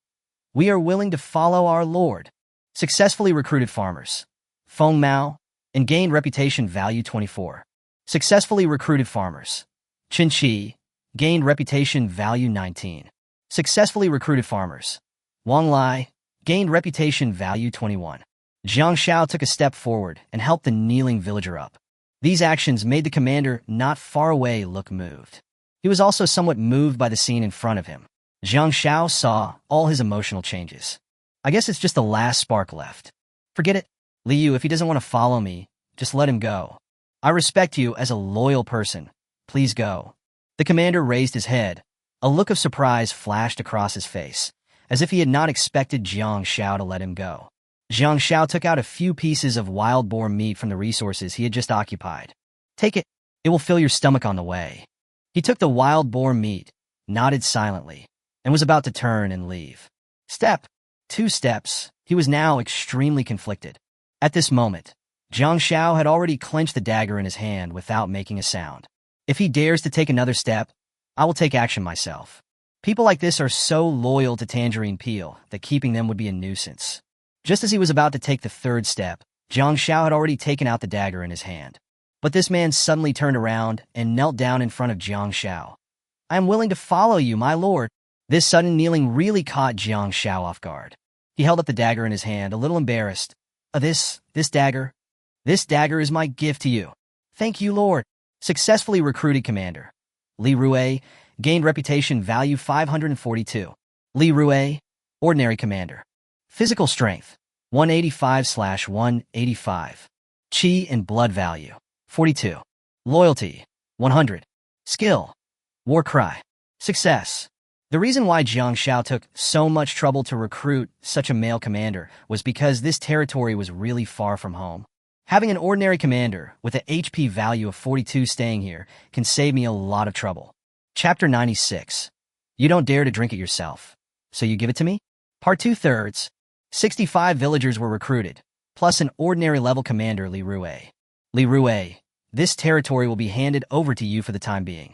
"We are willing to follow our lord." Successfully recruited farmers. Feng Mao, and gained reputation value 24. Successfully recruited farmers. Chen Qi, gained reputation value 19. Successfully recruited farmers. Wang Lai, gained reputation value 21. Jiang Xiao took a step forward and helped the kneeling villager up. These actions made the commander not far away look moved. He was also somewhat moved by the scene in front of him. Jiang Xiao saw all his emotional changes. "I guess it's just the last spark left. Forget it. Liu, if he doesn't want to follow me, just let him go. I respect you as a loyal person. Please go." The commander raised his head. A look of surprise flashed across his face, as if he had not expected Jiang Xiao to let him go. Jiang Xiao took out a few pieces of wild boar meat from the resources he had just occupied. "Take it. It will fill your stomach on the way." He took the wild boar meat, nodded silently, and was about to turn and leave. Step. 2 steps. He was now extremely conflicted. At this moment, Jiang Xiao had already clenched the dagger in his hand without making a sound. If he dares to take another step, I will take action myself. People like this are so loyal to Tangerine Peel that keeping them would be a nuisance. Just as he was about to take the 3rd step, Jiang Xiao had already taken out the dagger in his hand. But this man suddenly turned around and knelt down in front of Jiang Xiao. "I am willing to follow you, my lord." This sudden kneeling really caught Jiang Xiao off guard. He held up the dagger in his hand, a little embarrassed. This dagger? This dagger is my gift to you." "Thank you, lord." Successfully recruited commander. Li Rue, gained reputation value 542. Li Rue, ordinary commander. Physical strength, 185/185. Qi and blood value, 42. Loyalty, 100. Skill, war cry. Success, The reason why Jiang Shao took so much trouble to recruit such a male commander was because this territory was really far from home. Having an ordinary commander with an HP value of 42 staying here can save me a lot of trouble. Chapter 96. You don't dare to drink it yourself, so you give it to me? Part 2/3. 65 villagers were recruited, plus an ordinary level commander, Li Rue. Li Rue, this territory will be handed over to you for the time being.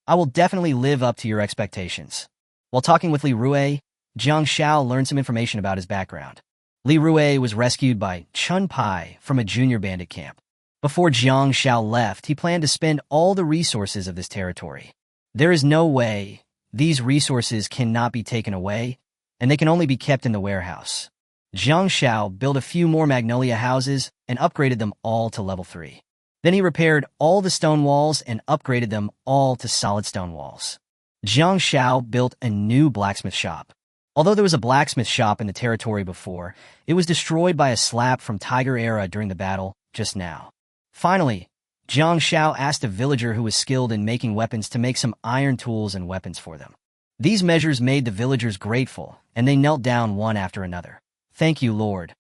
I will definitely live up to your expectations. While talking with Li Rue, Jiang Shao learned some information about his background. Li Rue was rescued by Chen Pai from a junior bandit camp. Before Jiang Shao left, he planned to spend all the resources of this territory. There is no way these resources cannot be taken away, and they can only be kept in the warehouse. Jiang Shao built a few more magnolia houses and upgraded them all to level 3. Then he repaired all the stone walls and upgraded them all to solid stone walls. Jiang Shao built a new blacksmith shop. Although there was a blacksmith shop in the territory before, it was destroyed by a slap from Tiger Era during the battle just now. Finally, Jiang Shao asked a villager who was skilled in making weapons to make some iron tools and weapons for them. These measures made the villagers grateful, and they knelt down one after another. Thank you, Lord.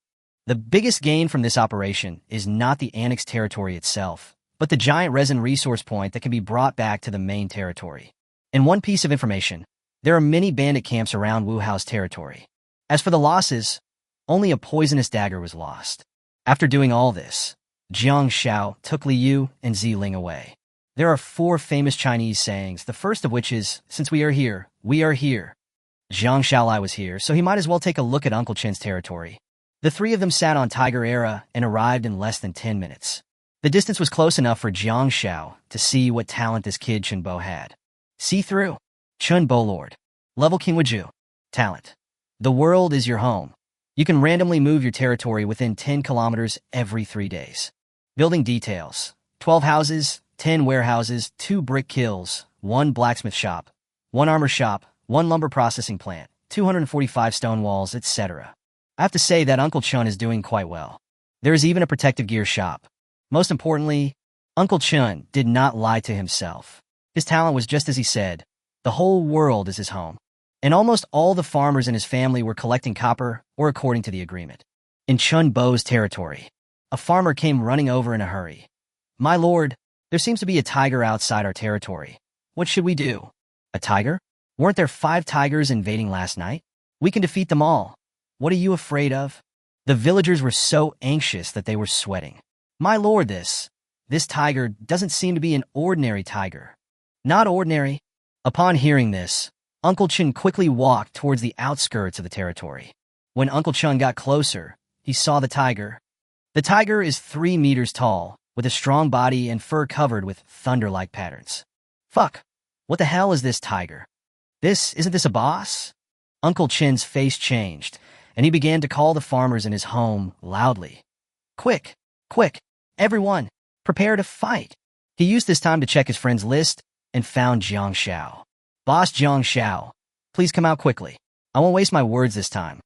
The biggest gain from this operation is not the annexed territory itself, but the giant resin resource point that can be brought back to the main territory. And one piece of information, there are many bandit camps around Wu Hao's territory. As for the losses, only a poisonous dagger was lost. After doing all this, Jiang Shao took Li Yu and Ziling away. There are 4 famous Chinese sayings, the first of which is, since we are here, we are here. Jiang Shaolai was here, so he might as well take a look at Uncle Chen's territory. The 3 of them sat on Tiger Era and arrived in less than 10 minutes. The distance was close enough for Jiang Shao to see what talent this kid Chen Bo had. See through. Chen Bo Lord. Level King Wiju. Talent. The world is your home. You can randomly move your territory within 10 kilometers every 3 days. Building details. 12 houses, 10 warehouses, 2 brick kilns, 1 blacksmith shop, 1 armor shop, 1 lumber processing plant, 245 stone walls, etc. I have to say that Uncle Chen is doing quite well. There is even a protective gear shop. Most importantly, Uncle Chen did not lie to himself. His talent was just as he said. The whole world is his home. And almost all the farmers in his family were collecting copper, or according to the agreement. In Chen Bo's territory, a farmer came running over in a hurry. My lord, there seems to be a tiger outside our territory. What should we do? A tiger? Weren't there 5 tigers invading last night? We can defeat them all. What are you afraid of? The villagers were so anxious that they were sweating. My lord, this tiger doesn't seem to be an ordinary tiger. Not ordinary. Upon hearing this, Uncle Chen quickly walked towards the outskirts of the territory. When Uncle Chen got closer, he saw the tiger. The tiger is 3 meters tall, with a strong body and fur covered with thunder-like patterns. Fuck! What the hell is this tiger? Isn't this a boss? Uncle Chen's face changed, and he began to call the farmers in his home loudly. Quick! Quick! Everyone! Prepare to fight! He used this time to check his friend's list and found Jiang Shao. Boss Jiang Shao, please come out quickly. I won't waste my words this time.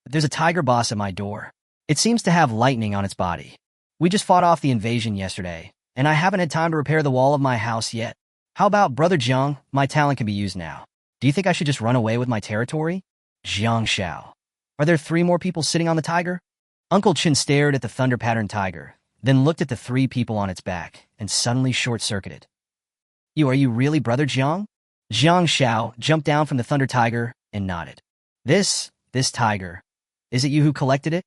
There's a tiger boss at my door. It seems to have lightning on its body. We just fought off the invasion yesterday, and I haven't had time to repair the wall of my house yet. How about Brother Jiang? My talent can be used now. Do you think I should just run away with my territory? Jiang Shao. Are there 3 more people sitting on the tiger? Uncle Chen stared at the thunder-patterned tiger, then looked at the 3 people on its back, and suddenly short-circuited. Are you really Brother Jiang? Jiang Shao jumped down from the thunder tiger and nodded. This tiger, is it you who collected it?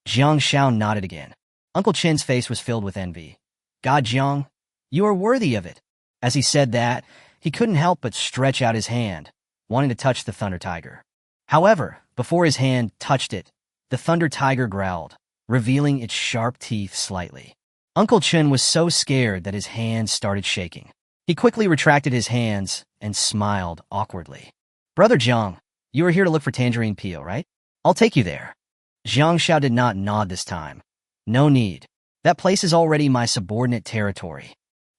Jiang Shao nodded again. Uncle Chen's face was filled with envy. God Jiang, you are worthy of it. As he said that, he couldn't help but stretch out his hand, wanting to touch the thunder tiger. However, before his hand touched it, the thunder tiger growled, revealing its sharp teeth slightly. Uncle Chen was so scared that his hands started shaking. He quickly retracted his hands and smiled awkwardly. Brother Jiang, you are here to look for tangerine peel, right? I'll take you there. Jiang Shao did not nod this time. No need. That place is already my subordinate territory.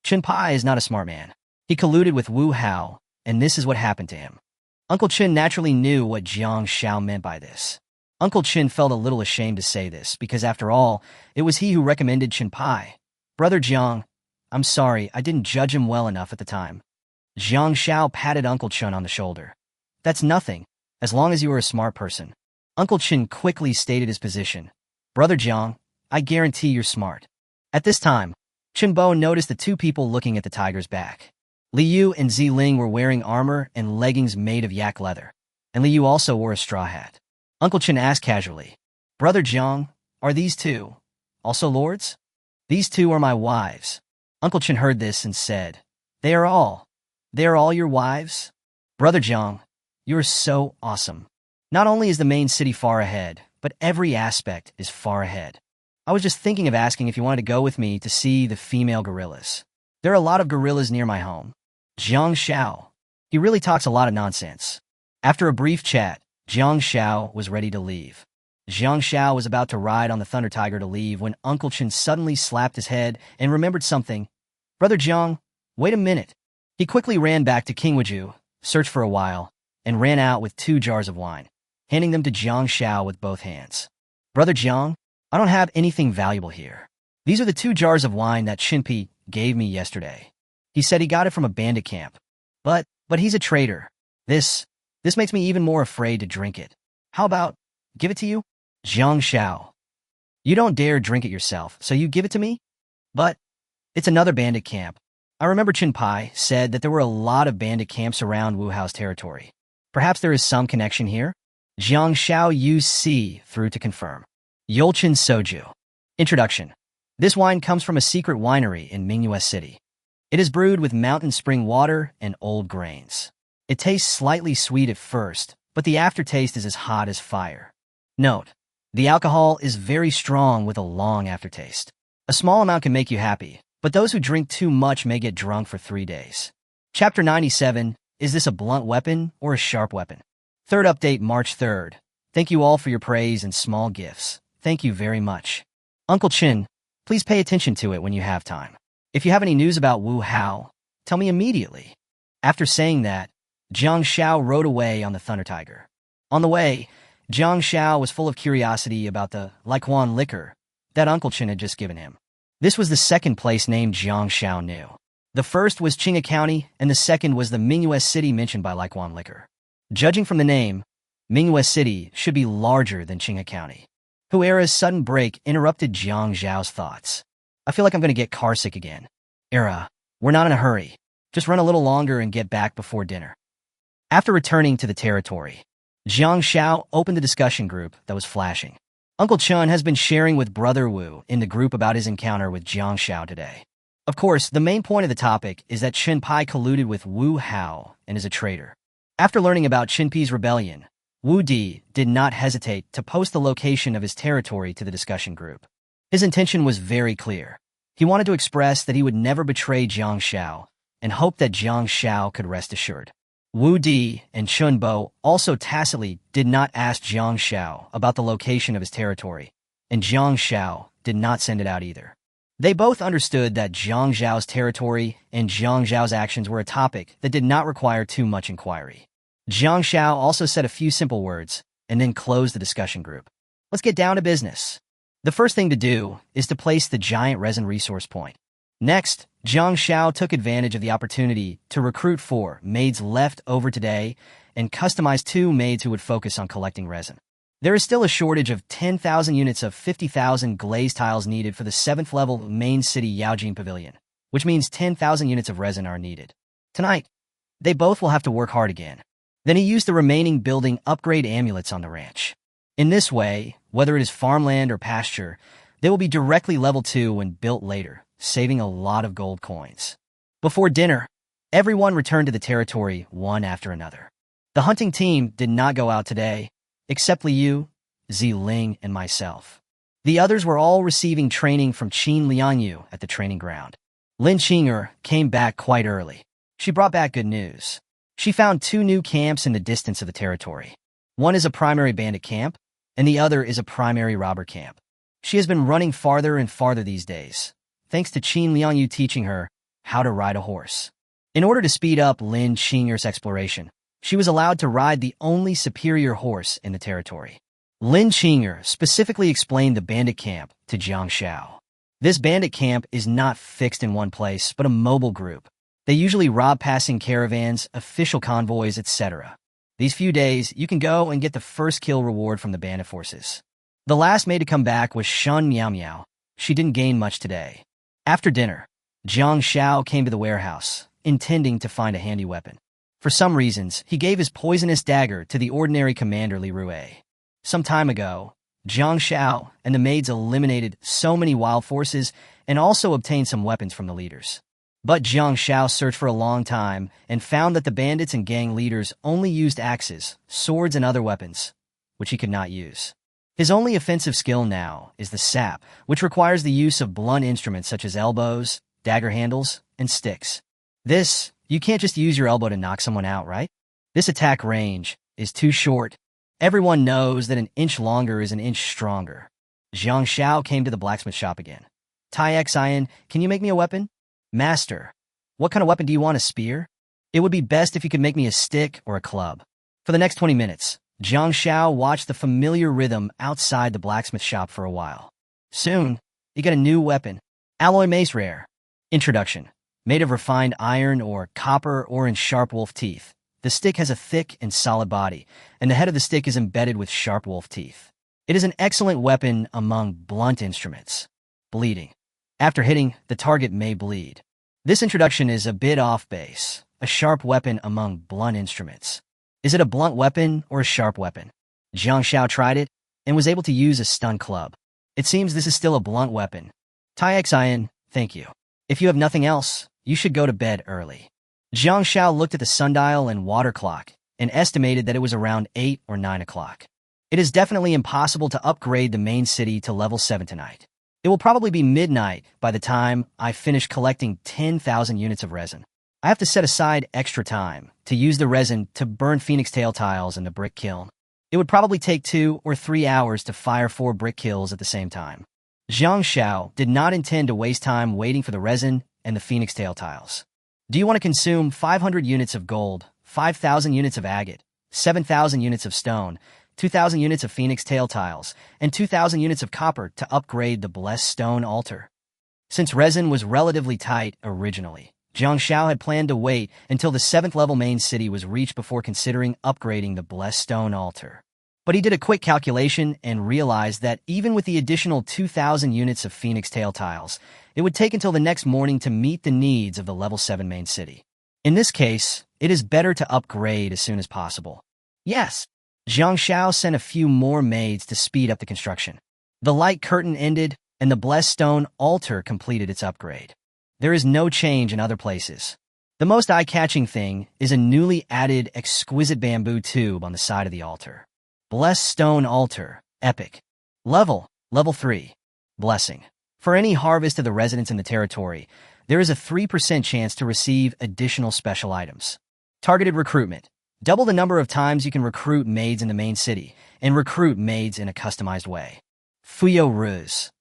Chen Pai is not a smart man. He colluded with Wu Hao, and this is what happened to him. Uncle Chen naturally knew what Jiang Shao meant by this. Uncle Chen felt a little ashamed to say this, because after all, it was he who recommended Chen Pai. Brother Jiang, I'm sorry, I didn't judge him well enough at the time. Jiang Shao patted Uncle Chen on the shoulder. That's nothing, as long as you are a smart person. Uncle Chen quickly stated his position. Brother Jiang, I guarantee you're smart. At this time, Chen Bo noticed the two people looking at the tiger's back. Li Yu and Zi Ling were wearing armor and leggings made of yak leather, and Li Yu also wore a straw hat. Uncle Chen asked casually, Brother Jiang, are these two also lords? These two are my wives. Uncle Chen heard this and said, They are all your wives? Brother Jiang, you're so awesome. Not only is the main city far ahead, but every aspect is far ahead. I was just thinking of asking if you wanted to go with me to see the female gorillas. There are a lot of gorillas near my home. Jiang Xiao. He really talks a lot of nonsense. After a brief chat, Jiang Xiao was ready to leave. Jiang Xiao was about to ride on the Thunder Tiger to leave when Uncle Chen suddenly slapped his head and remembered something. Brother Jiang, wait a minute. He quickly ran back to Qingwuju, searched for a while, and ran out with 2 jars of wine, handing them to Jiang Xiao with both hands. Brother Jiang, I don't have anything valuable here. These are the 2 jars of wine that Shinpi gave me yesterday. He said he got it from a bandit camp. But he's a traitor. This makes me even more afraid to drink it. How about, give it to you? Jiang Xiao. You don't dare drink it yourself, so you give it to me? But it's another bandit camp. I remember Chen Pai said that there were a lot of bandit camps around Wu Hao's territory. Perhaps there is some connection here? Jiang Xiao used C through to confirm. Yolchen Soju. Introduction. This wine comes from a secret winery in Mingyue City. It is brewed with mountain spring water and old grains. It tastes slightly sweet at first, but the aftertaste is as hot as fire. Note, the alcohol is very strong with a long aftertaste. A small amount can make you happy, but those who drink too much may get drunk for 3 days. Chapter 97, is this a blunt weapon or a sharp weapon? Third update, March 3rd. Thank you all for your praise and small gifts. Thank you very much. Uncle Chen, please pay attention to it when you have time. If you have any news about Wu Hao, tell me immediately. After saying that, Jiang Xiao rode away on the Thunder Tiger. On the way, Jiang Xiao was full of curiosity about the Liquan liquor that Uncle Chen had just given him. This was the second place name Jiang Xiao knew. The first was Qinghe County, and the second was the Mingyue City mentioned by Liquan liquor. Judging from the name, Mingyue City should be larger than Qinghe County. Huera's sudden break interrupted Jiang Xiao's thoughts. I feel like I'm going to get carsick again. Era, we're not in a hurry. Just run a little longer and get back before dinner. After returning to the territory, Jiang Xiao opened the discussion group that was flashing. Uncle Chen has been sharing with Brother Wu in the group about his encounter with Jiang Xiao today. Of course, the main point of the topic is that Chen Pai colluded with Wu Hao and is a traitor. After learning about Chen Pi's rebellion, Wu Di did not hesitate to post the location of his territory to the discussion group. His intention was very clear. He wanted to express that he would never betray Jiang Xiao and hoped that Jiang Xiao could rest assured. Wu Di and Chen Bo also tacitly did not ask Jiang Xiao about the location of his territory, and Jiang Xiao did not send it out either. They both understood that Jiang Xiao's territory and Jiang Xiao's actions were a topic that did not require too much inquiry. Jiang Xiao also said a few simple words and then closed the discussion group. Let's get down to business. The first thing to do is to place the giant resin resource point. Next, Jiang Xiao took advantage of the opportunity to recruit 4 maids left over today and customize 2 maids who would focus on collecting resin. There is still a shortage of 10,000 units of 50,000 glaze tiles needed for the 7th level main city Yaojin Pavilion, which means 10,000 units of resin are needed. Tonight, they both will have to work hard again. Then he used the remaining building upgrade amulets on the ranch. In this way, whether it is farmland or pasture, they will be directly level 2 when built later, saving a lot of gold coins. Before dinner, everyone returned to the territory one after another. The hunting team did not go out today, except Li Yu, Zi Ling, and myself. The others were all receiving training from Qin Liangyu at the training ground. Lin Qing'er came back quite early. She brought back good news. She found 2 new camps in the distance of the territory. One is a primary bandit camp, and the other is a primary robber camp. She has been running farther and farther these days, thanks to Qin Liangyu teaching her how to ride a horse. In order to speed up Lin Qing'er's exploration, she was allowed to ride the only superior horse in the territory. Lin Qing'er specifically explained the bandit camp to Jiang Xiao. This bandit camp is not fixed in one place, but a mobile group. They usually rob passing caravans, official convoys, etc. These few days, you can go and get the first kill reward from the bandit forces. The last maid to come back was Shen Yingge. She didn't gain much today. After dinner, Jiang Xiao came to the warehouse, intending to find a handy weapon. For some reasons, he gave his poisonous dagger to the ordinary commander Li Rue. Some time ago, Jiang Xiao and the maids eliminated so many wild forces and also obtained some weapons from the leaders. But Jiang Xiao searched for a long time and found that the bandits and gang leaders only used axes, swords, and other weapons, which he could not use. His only offensive skill now is the sap, which requires the use of blunt instruments such as elbows, dagger handles, and sticks. You can't just use your elbow to knock someone out, right? This attack range is too short. Everyone knows that an inch longer is an inch stronger. Jiang Xiao came to the blacksmith shop again. Tai Xian, can you make me a weapon? Master, what kind of weapon do you want, a spear? It would be best if you could make me a stick or a club. For the next 20 minutes, Jiang Xiao watched the familiar rhythm outside the blacksmith shop for a while. Soon, he got a new weapon, alloy mace rare. Introduction. Made of refined iron or copper or in sharp wolf teeth. The stick has a thick and solid body, and the head of the stick is embedded with sharp wolf teeth. It is an excellent weapon among blunt instruments. Bleeding. After hitting, the target may bleed. This introduction is a bit off base. A sharp weapon among blunt instruments. Is it a blunt weapon or a sharp weapon? Jiang Xiao tried it and was able to use a stun club. It seems this is still a blunt weapon. Tai Xian, thank you. If you have nothing else, you should go to bed early. Jiang Xiao looked at the sundial and water clock and estimated that it was around 8 or 9 o'clock. It is definitely impossible to upgrade the main city to level 7 tonight. It will probably be midnight by the time I finish collecting 10,000 units of resin. I have to set aside extra time to use the resin to burn phoenix tail tiles in the brick kiln. It would probably take 2 or 3 hours to fire 4 brick kilns at the same time. Jiang Xiao did not intend to waste time waiting for the resin and the phoenix tail tiles. Do you want to consume 500 units of gold, 5,000 units of agate, 7,000 units of stone, 2,000 units of phoenix tail tiles, and 2,000 units of copper to upgrade the blessed stone altar? Since resin was relatively tight originally, Jiang Xiao had planned to wait until the 7th level main city was reached before considering upgrading the blessed stone altar. But he did a quick calculation and realized that even with the additional 2,000 units of phoenix tail tiles, it would take until the next morning to meet the needs of the level 7 main city. In this case, it is better to upgrade as soon as possible. Yes, Jiang Xiao sent a few more maids to speed up the construction. The light curtain ended, and the blessed stone altar completed its upgrade. There is no change in other places. The most eye-catching thing is a newly added exquisite bamboo tube on the side of the altar. Blessed stone altar, epic. Level 3. Blessing. For any harvest of the residents in the territory, there is a 3% chance to receive additional special items. Targeted recruitment. Double the number of times you can recruit maids in the main city, and recruit maids in a customized way. Fuyou Ruse.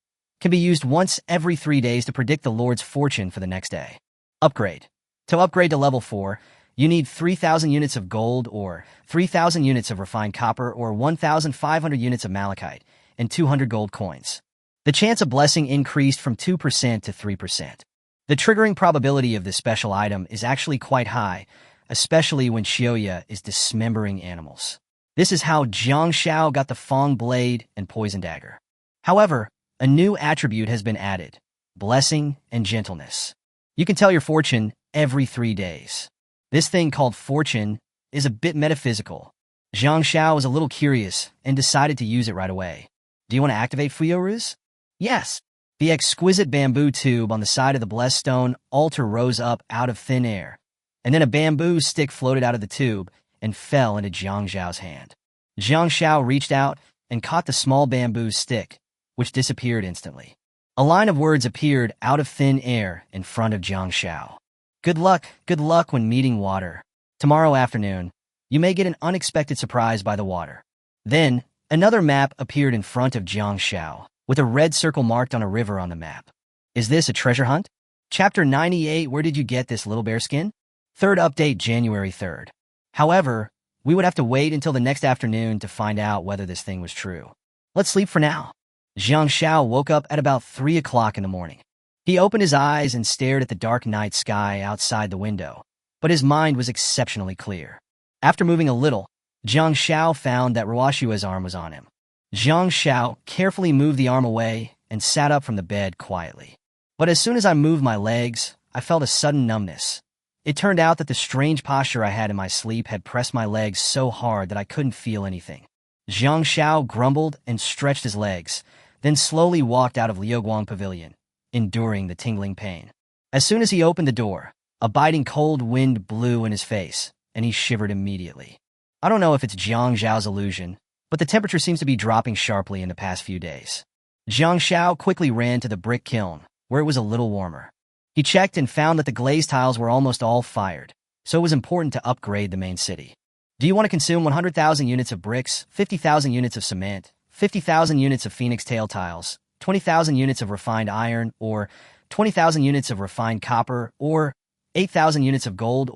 Can be used once every 3 days to predict the Lord's fortune for the next day. Upgrade. To upgrade to level 4, you need 3,000 units of gold or 3,000 units of refined copper or 1,500 units of malachite and 200 gold coins. The chance of blessing increased from 2% to 3%. The triggering probability of this special item is actually quite high, especially when Xiaoya is dismembering animals. This is how Jiang Xiao got the Fong Blade and Poison Dagger. However, a new attribute has been added, blessing and gentleness. You can tell your fortune every 3 days. This thing called fortune is a bit metaphysical. Jiang Xiao was a little curious and decided to use it right away. Do you want to activate Fuyou Ruse? Yes. The exquisite bamboo tube on the side of the blessed stone altar rose up out of thin air, and then a bamboo stick floated out of the tube and fell into Jiang Xiao's hand. Jiang Xiao reached out and caught the small bamboo stick, which disappeared instantly. A line of words appeared out of thin air in front of Jiang Xiao. Good luck when meeting water. Tomorrow afternoon, you may get an unexpected surprise by the water. Then, another map appeared in front of Jiang Xiao, with a red circle marked on a river on the map. Is this a treasure hunt? Chapter 98. Where did you get this little bear skin? Third update, January 3rd. However, we would have to wait until the next afternoon to find out whether this thing was true. Let's sleep for now. Jiang Xiao woke up at about 3 o'clock in the morning. He opened his eyes and stared at the dark night sky outside the window, but his mind was exceptionally clear. After moving a little, Jiang Xiao found that Ruoshua's arm was on him. Jiang Xiao carefully moved the arm away and sat up from the bed quietly. But as soon as I moved my legs, I felt a sudden numbness. It turned out that the strange posture I had in my sleep had pressed my legs so hard that I couldn't feel anything. Jiang Xiao grumbled and stretched his legs, then slowly walked out of Liuguang Pavilion, enduring the tingling pain. As soon as he opened the door, a biting cold wind blew in his face, and he shivered immediately. I don't know if it's Jiang Xiao's illusion, but the temperature seems to be dropping sharply in the past few days. Jiang Xiao quickly ran to the brick kiln, where it was a little warmer. He checked and found that the glazed tiles were almost all fired, so it was important to upgrade the main city. Do you want to consume 100,000 units of bricks, 50,000 units of cement, 50,000 units of phoenix tail tiles, 20,000 units of refined iron, or 20,000 units of refined copper, or 8,000 units of gold,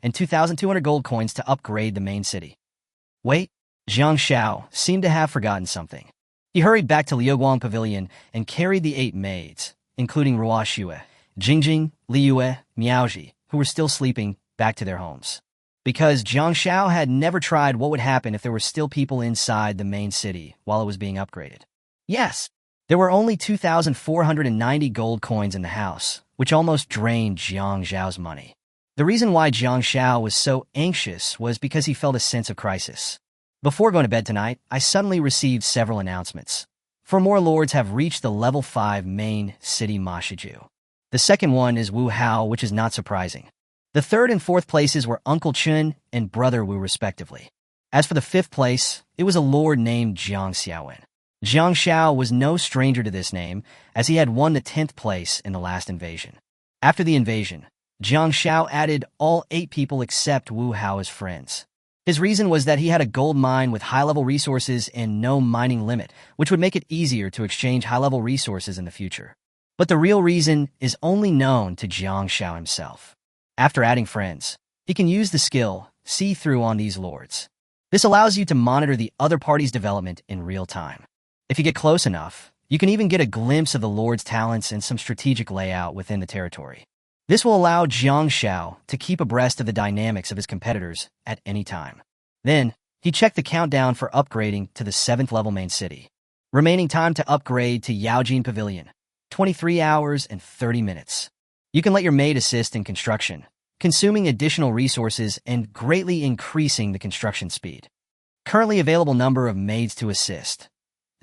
and 2,200 gold coins to upgrade the main city? Wait, Jiang Xiao seemed to have forgotten something. He hurried back to Liuguang Pavilion and carried the 8 maids, including Ruoshue, Jingjing, Liyue, Miaoji, who were still sleeping, back to their homes. Because Jiang Xiao had never tried what would happen if there were still people inside the main city while it was being upgraded. Yes, there were only 2,490 gold coins in the house, which almost drained Jiang Xiao's money. The reason why Jiang Xiao was so anxious was because he felt a sense of crisis. Before going to bed tonight, I suddenly received several announcements. 4 more lords have reached the level 5 main city Mashiju. The second one is Wu Hao, which is not surprising. The third and fourth places were Uncle Chen and Brother Wu respectively. As for the 5th place, it was a lord named Jiang Xiaowen. Jiang Xiao was no stranger to this name, as he had won the 10th place in the last invasion. After the invasion, Jiang Xiao added all 8 people except Wu Hao as friends. His reason was that he had a gold mine with high-level resources and no mining limit, which would make it easier to exchange high-level resources in the future. But the real reason is only known to Jiang Xiao himself. After adding friends, he can use the skill See-Through on these lords. This allows you to monitor the other party's development in real time. If you get close enough, you can even get a glimpse of the lord's talents and some strategic layout within the territory. This will allow Jiang Xiao to keep abreast of the dynamics of his competitors at any time. Then, he checked the countdown for upgrading to the 7th level main city. Remaining time to upgrade to Yaojin Pavilion, 23 hours and 30 minutes. You can let your maid assist in construction, consuming additional resources and greatly increasing the construction speed. Currently available number of maids to assist,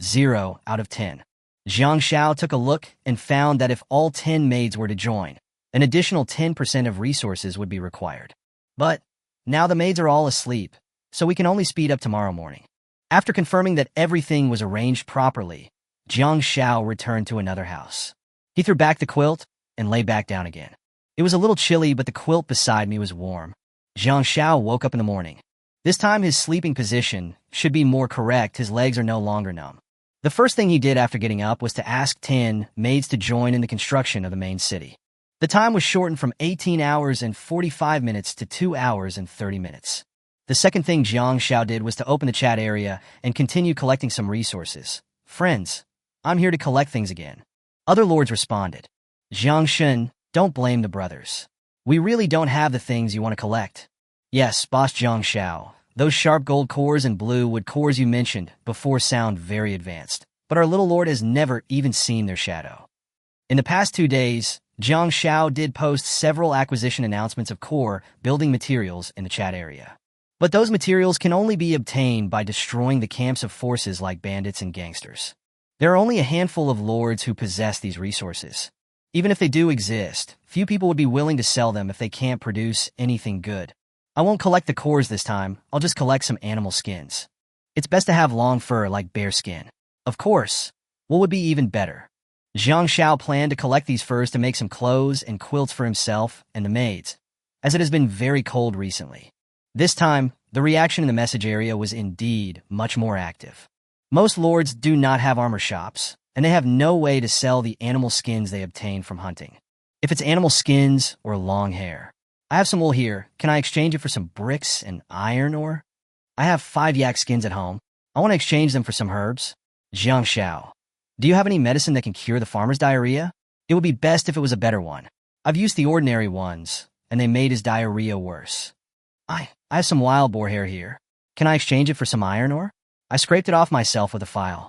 0 out of 10. Jiang Xiao took a look and found that if all 10 maids were to join, an additional 10% of resources would be required. But now the maids are all asleep, so we can only speed up tomorrow morning. After confirming that everything was arranged properly, Jiang Xiao returned to another house. He threw back the quilt and lay back down again. It was a little chilly, but the quilt beside me was warm. Jiang Xiao woke up in the morning. This time his sleeping position should be more correct. His legs are no longer numb. The first thing he did after getting up was to ask 10 maids to join in the construction of the main city. The time was shortened from 18 hours and 45 minutes to 2 hours and 30 minutes. The second thing Jiang Xiao did was to open the chat area and continue collecting some resources. Friends, I'm here to collect things again. Other lords responded. Jiang Shen, don't blame the brothers. We really don't have the things you want to collect. Yes, Boss Jiang Xiao, those sharp gold cores and blue wood cores you mentioned before sound very advanced, but our little lord has never even seen their shadow. In the past 2 days, Jiang Xiao did post several acquisition announcements of core building materials in the chat area. But those materials can only be obtained by destroying the camps of forces like bandits and gangsters. There are only a handful of lords who possess these resources. Even if they do exist, few people would be willing to sell them if they can't produce anything good. I won't collect the cores this time, I'll just collect some animal skins. It's best to have long fur like bear skin. Of course, what would be even better? Jiang Xiao planned to collect these furs to make some clothes and quilts for himself and the maids, as it has been very cold recently. This time, the reaction in the message area was indeed much more active. Most lords do not have armor shops, and they have no way to sell the animal skins they obtain from hunting. If it's animal skins or long hair. I have some wool here. Can I exchange it for some bricks and iron ore? I have 5 yak skins at home. I want to exchange them for some herbs. Jiang Xiao, do you have any medicine that can cure the farmer's diarrhea? It would be best if it was a better one. I've used the ordinary ones, and they made his diarrhea worse. I have some wild boar hair here. Can I exchange it for some iron ore? I scraped it off myself with a file.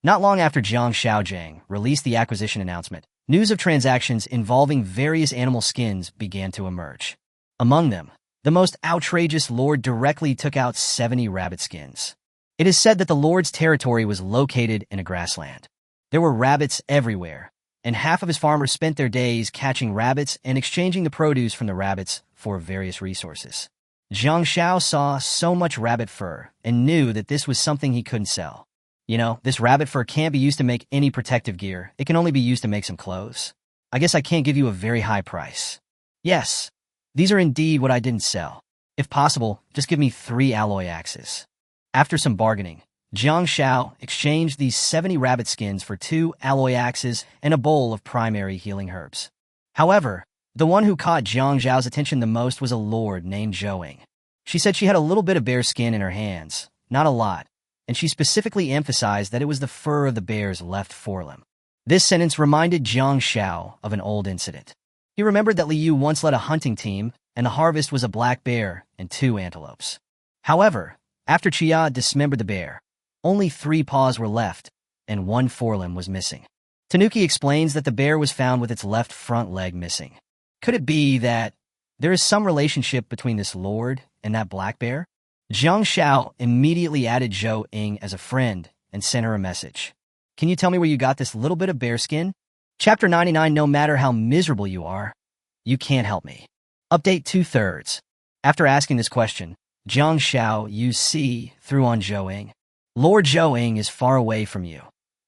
Not long after Jiang Shaojiang released the acquisition announcement, news of transactions involving various animal skins began to emerge. Among them, the most outrageous lord directly took out 70 rabbit skins. It is said that the lord's territory was located in a grassland. There were rabbits everywhere, and half of his farmers spent their days catching rabbits and exchanging the produce from the rabbits for various resources. Jiang Shao saw so much rabbit fur and knew that this was something he couldn't sell. You know, this rabbit fur can't be used to make any protective gear. It can only be used to make some clothes. I guess I can't give you a very high price. Yes, these are indeed what I didn't sell. If possible, just give me 3 alloy axes. After some bargaining, Jiang Shao exchanged these 70 rabbit skins for 2 alloy axes and a bowl of primary healing herbs. However, the one who caught Jiang Zhao's attention the most was a lord named Zhou Ying. She said she had a little bit of bear skin in her hands, not a lot, and she specifically emphasized that it was the fur of the bear's left forelimb. This sentence reminded Jiang Shao of an old incident. He remembered that Li Yu once led a hunting team, and the harvest was a black bear and 2 antelopes. However, after Chia dismembered the bear, only 3 paws were left, and 1 forelimb was missing. Tanuki explains that the bear was found with its left front leg missing. Could it be that there is some relationship between this lord and that black bear? Jiang Shao immediately added Zhou Ying as a friend and sent her a message. Can you tell me where you got this little bit of bear skin? Chapter 99. No matter how miserable you are, you can't help me. Update 2/3. After asking this question, Jiang Shao used C threw on Zhou Ying. Lord Zhou Ying is far away from you.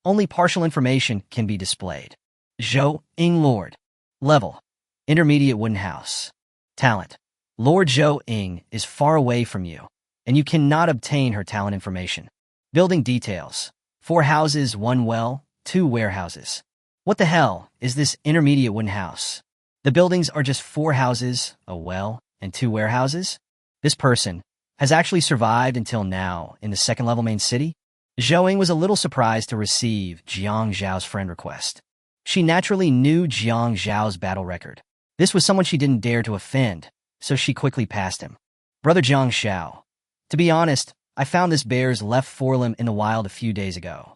Only partial information can be displayed. Zhou Ying Lord. Level: Intermediate Wooden House. Talent: Lord Zhou Ying is far away from you, and you cannot obtain her talent information. Building details: 4 houses, 1 well, 2 warehouses. What the hell is this intermediate wooden house? The buildings are just 4 houses, a well, and 2 warehouses? This person has actually survived until now in the 2nd level main city? Zhou Ying was a little surprised to receive Jiang Zhao's friend request. She naturally knew Jiang Zhao's battle record. This was someone she didn't dare to offend, so she quickly passed him. Brother Jiang Shao, to be honest, I found this bear's left forelimb in the wild a few days ago.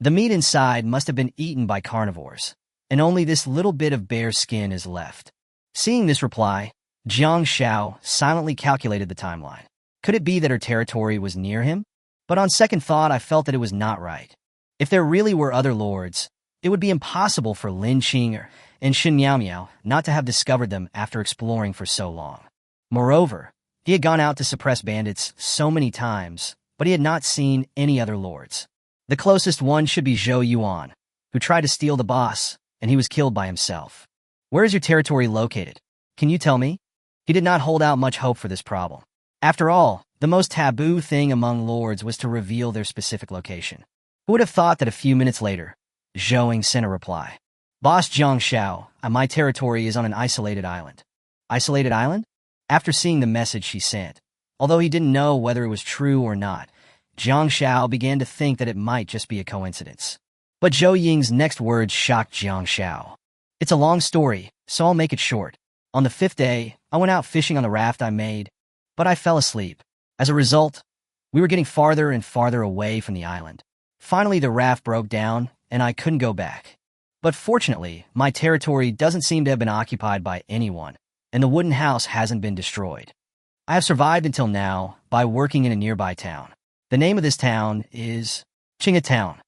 The meat inside must have been eaten by carnivores, and only this little bit of bear skin is left. Seeing this reply, Jiang Shao silently calculated the timeline. Could it be that her territory was near him? But on second thought, I felt that it was not right. If there really were other lords, it would be impossible for Lin Qing and Shen Yingge not to have discovered them after exploring for so long. Moreover, he had gone out to suppress bandits so many times, but he had not seen any other lords. The closest one should be Zhou Yuan, who tried to steal the boss, and he was killed by himself. Where is your territory located? Can you tell me? He did not hold out much hope for this problem. After all, the most taboo thing among lords was to reveal their specific location. Who would have thought that a few minutes later, Zhou Ying sent a reply. Boss Jiang Shao, my territory is on an isolated island. Isolated island? After seeing the message she sent, although he didn't know whether it was true or not, Jiang Shao began to think that it might just be a coincidence. But Zhou Ying's next words shocked Jiang Shao. It's a long story, so I'll make it short. On the 5th day, I went out fishing on the raft I made, but I fell asleep. As a result, we were getting farther and farther away from the island. Finally, the raft broke down, and I couldn't go back. But fortunately, my territory doesn't seem to have been occupied by anyone, and the wooden house hasn't been destroyed. I have survived until now by working in a nearby town. The name of this town is Qingge Town.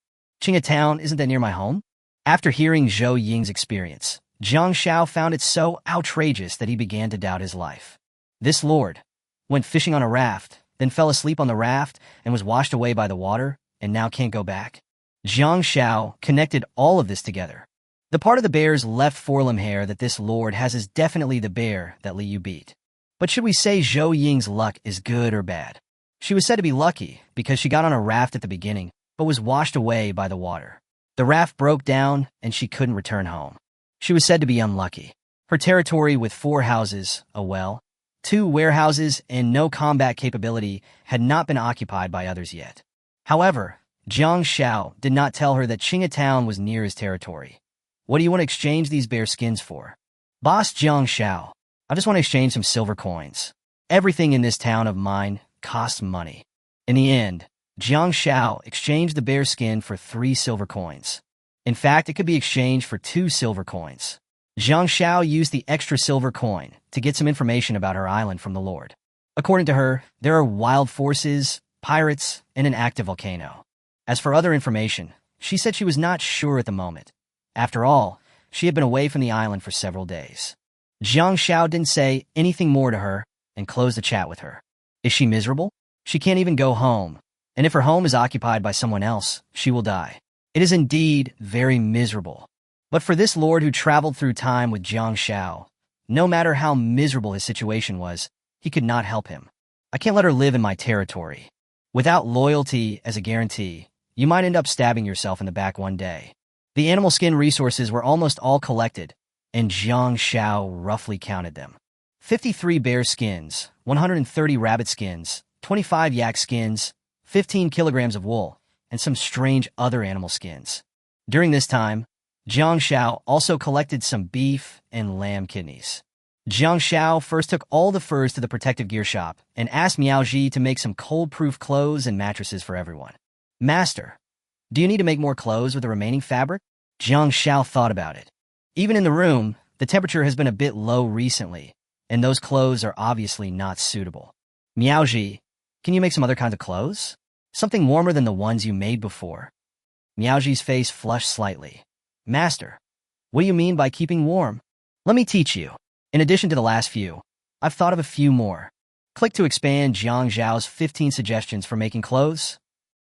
Qingge Town, isn't that near my home? After hearing Zhou Ying's experience, Jiang Shao found it so outrageous that he began to doubt his life. This lord went fishing on a raft, then fell asleep on the raft and was washed away by the water, and now can't go back. Jiang Shao connected all of this together. The part of the bear's left forelimb hair that this lord has is definitely the bear that Li Yu beat. But should we say Zhou Ying's luck is good or bad? She was said to be lucky because she got on a raft at the beginning, but was washed away by the water. The raft broke down and she couldn't return home. She was said to be unlucky. Her territory with 4 houses, a well, 2 warehouses, and no combat capability had not been occupied by others yet. However, Jiang Shao did not tell her that Qingge Town was near his territory. What do you want to exchange these bear skins for? Boss Jiang Shao, I just want to exchange some silver coins. Everything in this town of mine costs money. In the end, Jiang Shao exchanged the bear skin for 3 silver coins. In fact, it could be exchanged for 2 silver coins. Jiang Shao used the extra silver coin to get some information about her island from the Lord. According to her, there are wild forces, pirates, and an active volcano. As for other information, she said she was not sure at the moment. After all, she had been away from the island for several days. Jiang Shao didn't say anything more to her and closed the chat with her. Is she miserable? She can't even go home, and if her home is occupied by someone else, she will die. It is indeed very miserable. But for this lord who traveled through time with Jiang Shao, no matter how miserable his situation was, he could not help him. I can't let her live in my territory. Without loyalty as a guarantee, you might end up stabbing yourself in the back one day. The animal skin resources were almost all collected, and Jiang Shao roughly counted them. 53 bear skins, 130 rabbit skins, 25 yak skins, 15 kilograms of wool, and some strange other animal skins. During this time, Jiang Shao also collected some beef and lamb kidneys. Jiang Shao first took all the furs to the protective gear shop and asked Miao Ji to make some cold-proof clothes and mattresses for everyone. Master, do you need to make more clothes with the remaining fabric? Jiang Shao thought about it. Even in the room, the temperature has been a bit low recently, and those clothes are obviously not suitable. Miao Ji, can you make some other kinds of clothes? Something warmer than the ones you made before. Miao Ji's face flushed slightly. Master, what do you mean by keeping warm? Let me teach you. In addition to the last few, I've thought of a few more. Click to expand Jiang Zhao's 15 suggestions for making clothes.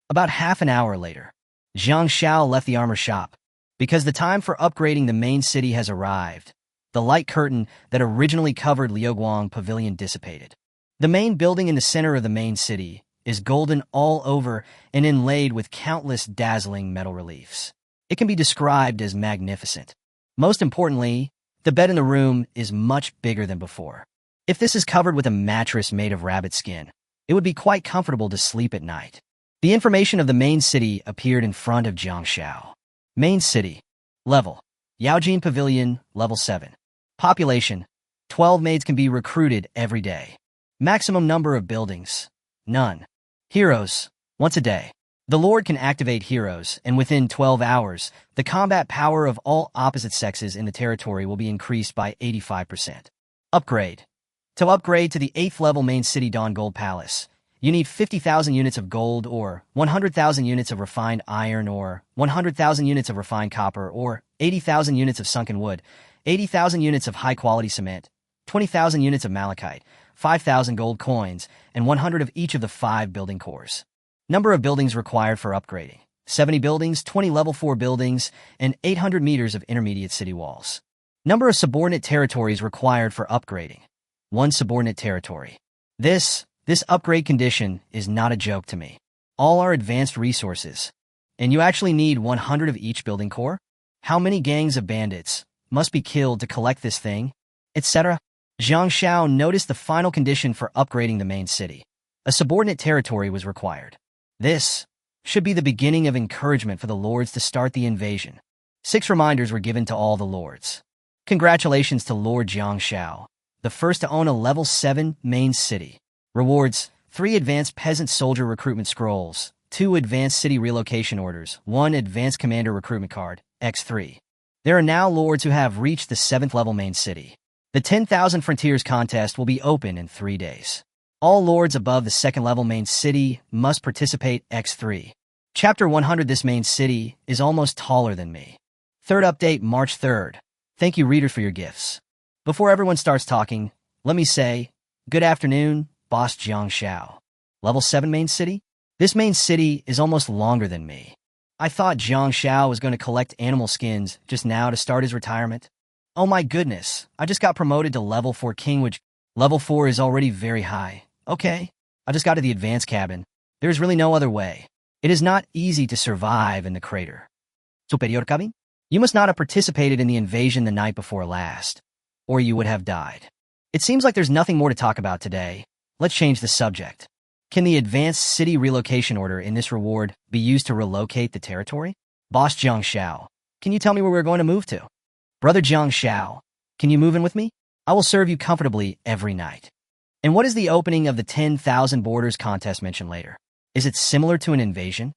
About half an hour later, Jiang Shao left the armor shop. Because the time for upgrading the main city has arrived, the light curtain that originally covered Liuguang Pavilion dissipated. The main building in the center of the main city is golden all over and inlaid with countless dazzling metal reliefs. It can be described as magnificent. Most importantly, the bed in the room is much bigger than before. If this is covered with a mattress made of rabbit skin, it would be quite comfortable to sleep at night. The information of the main city appeared in front of Jiang Shao. Main city. Level. Yaojin Pavilion, level 7. Population. 12 maids can be recruited every day. Maximum number of buildings. None. Heroes. Once a day. The Lord can activate heroes, and within 12 hours, the combat power of all opposite sexes in the territory will be increased by 85%. Upgrade. To upgrade to the 8th level main city Dawn Gold Palace, you need 50,000 units of gold or 100,000 units of refined iron or 100,000 units of refined copper or 80,000 units of sunken wood, 80,000 units of high-quality cement, 20,000 units of malachite, 5,000 gold coins, and 100 of each of the 5 building cores. Number of buildings required for upgrading. 70 buildings, 20 level 4 buildings, and 800 meters of intermediate city walls. Number of subordinate territories required for upgrading. 1 subordinate territory. This upgrade condition is not a joke to me. All are advanced resources. And you actually need 100 of each building core? How many gangs of bandits must be killed to collect this thing? Etc. Jiang Shao noticed the final condition for upgrading the main city. A subordinate territory was required. This should be the beginning of encouragement for the lords to start the invasion. 6 reminders were given to all the lords. Congratulations to Lord Jiang Shao, the first to own a level 7 main city. Rewards: 3 advanced peasant soldier recruitment scrolls, 2 advanced city relocation orders, 1 advanced commander recruitment card, X3. There are now lords who have reached the 7th level main city. The 10,000 Frontiers contest will be open in 3 days. All lords above the 2nd level main city must participate. X3. Chapter 100. This main city is almost taller than me. 3rd update, March 3rd. Thank you, readers, for your gifts. Before everyone starts talking, let me say, good afternoon, Boss Jiang Shao. Level 7 main city? This main city is almost longer than me. I thought Jiang Shao was going to collect animal skins just now to start his retirement. Oh my goodness, I just got promoted to level 4 king, which level 4 is already very high. Okay, I just got to the advanced cabin. There is really no other way. It is not easy to survive in the crater. Superior cabin? You must not have participated in the invasion the night before last, or you would have died. It seems like there's nothing more to talk about today. Let's change the subject. Can the advanced city relocation order in this reward be used to relocate the territory? Boss Jiang Shao, can you tell me where we're going to move to? Brother Jiang Shao, can you move in with me? I will serve you comfortably every night. And what is the opening of the 10,000 borders contest mentioned later? Is it similar to an invasion?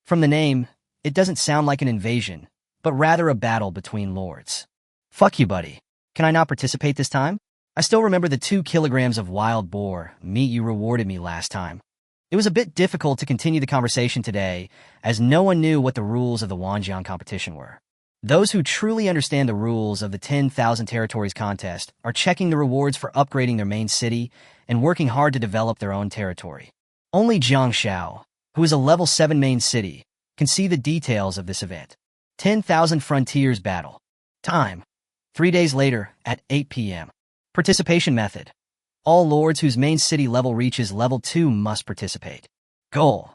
From the name, it doesn't sound like an invasion, but rather a battle between lords. Fuck you, buddy. Can I not participate this time? I still remember the 2 kilograms of wild boar meat you rewarded me last time. It was a bit difficult to continue the conversation today, as no one knew what the rules of the Wanjian competition were. Those who truly understand the rules of the 10,000 Territories contest are checking the rewards for upgrading their main city and working hard to develop their own territory. Only Jiangshao, who is a level 7 main city, can see the details of this event. 10,000 Frontiers Battle. Time: 3 days later at 8 p.m. Participation method: all lords whose main city level reaches level 2 must participate. Goal: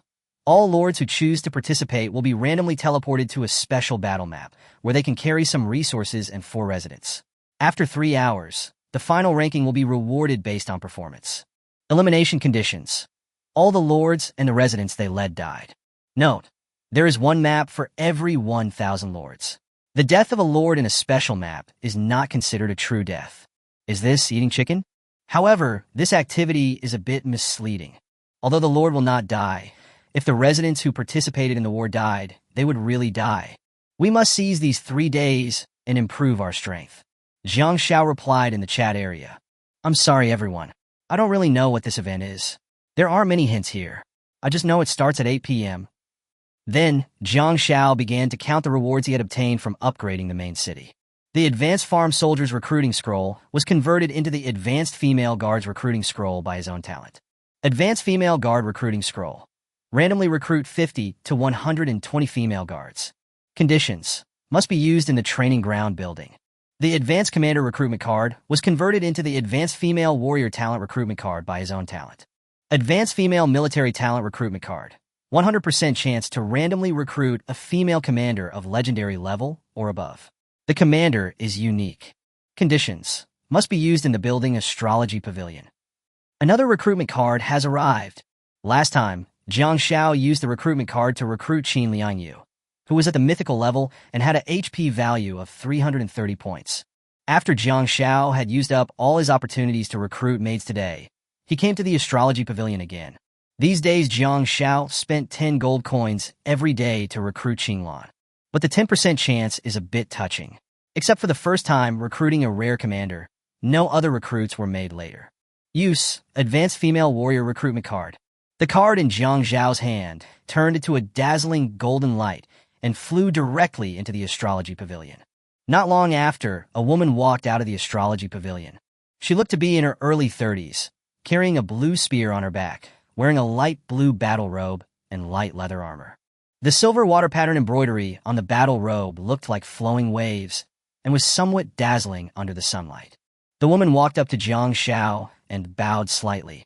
all lords who choose to participate will be randomly teleported to a special battle map, where they can carry some resources and 4 residents. After 3 hours, the final ranking will be rewarded based on performance. Elimination conditions: all the lords and the residents they led died. Note: there is 1 map for every 1,000 lords. The death of a lord in a special map is not considered a true death. Is this eating chicken? However, this activity is a bit misleading. Although the lord will not die, if the residents who participated in the war died, they would really die. We must seize these 3 days and improve our strength. Jiang Xiao replied in the chat area. I'm sorry, everyone. I don't really know what this event is. There aren't many hints here. I just know it starts at 8 p.m. Then, Jiang Xiao began to count the rewards he had obtained from upgrading the main city. The Advanced Farm Soldiers Recruiting Scroll was converted into the Advanced Female Guards Recruiting Scroll by his own talent. Advanced Female Guard Recruiting Scroll: randomly recruit 50 to 120 female guards. Conditions: must be used in the training ground building. The Advanced Commander Recruitment Card was converted into the Advanced Female Warrior Talent Recruitment Card by his own talent. Advanced Female Military Talent Recruitment Card: 100% chance to randomly recruit a female commander of legendary level or above. The commander is unique. Conditions: must be used in the building Astrology Pavilion. Another recruitment card has arrived. Last time, Jiang Xiao used the recruitment card to recruit Chen Yingge, who was at the mythical level and had a HP value of 330 points. After Jiang Xiao had used up all his opportunities to recruit maids today, he came to the Astrology Pavilion again. These days, Jiang Xiao spent 10 gold coins every day to recruit Qinglan. But the 10% chance is a bit touching. Except for the first time recruiting a rare commander, no other recruits were made later. Use: Advanced Female Warrior Recruitment Card. The card in Jiang Xiao's hand turned into a dazzling golden light and flew directly into the Astrology Pavilion. Not long after, a woman walked out of the Astrology Pavilion. She looked to be in her early 30s, carrying a blue spear on her back, wearing a light blue battle robe and light leather armor. The silver water pattern embroidery on the battle robe looked like flowing waves and was somewhat dazzling under the sunlight. The woman walked up to Jiang Xiao and bowed slightly.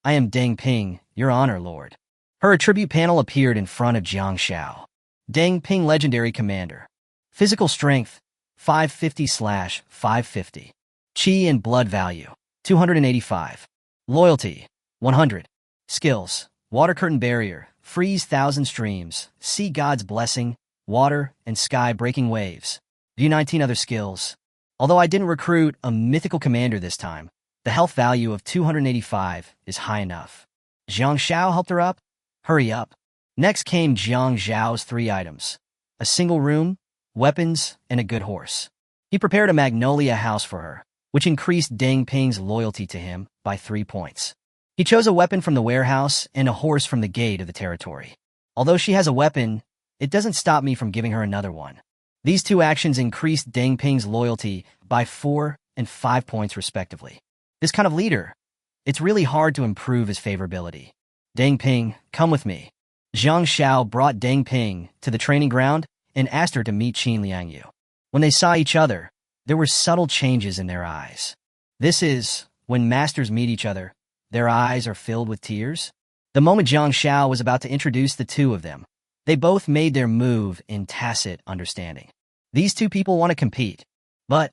I am Deng Ping, your honor, lord. Her attribute panel appeared in front of Jiang Xiao. Deng Ping Legendary Commander. Physical Strength, 550/550. Chi and Blood Value, 285. Loyalty, 100. Skills: Water Curtain Barrier, Freeze 1,000 Streams, Sea God's Blessing, Water and Sky Breaking Waves. View 19 other skills. Although I didn't recruit a mythical commander this time, the health value of 285 is high enough. Jiang Xiao helped her up. Hurry up. Next came Jiang Zhao's 3 items: a single room, weapons, and a good horse. He prepared a magnolia house for her, which increased Deng Ping's loyalty to him by 3 points. He chose a weapon from the warehouse and a horse from the gate of the territory. Although she has a weapon, it doesn't stop me from giving her another one. These 2 actions increased Deng Ping's loyalty by 4 and 5 points respectively. This kind of leader, it's really hard to improve his favorability. Deng Ping, come with me. Jiang Xiao brought Deng Ping to the training ground and asked her to meet Chen Yingge. When they saw each other, there were subtle changes in their eyes. This is, when masters meet each other, their eyes are filled with tears. The moment Jiang Xiao was about to introduce the 2 of them, they both made their move in tacit understanding. These 2 people want to compete. But,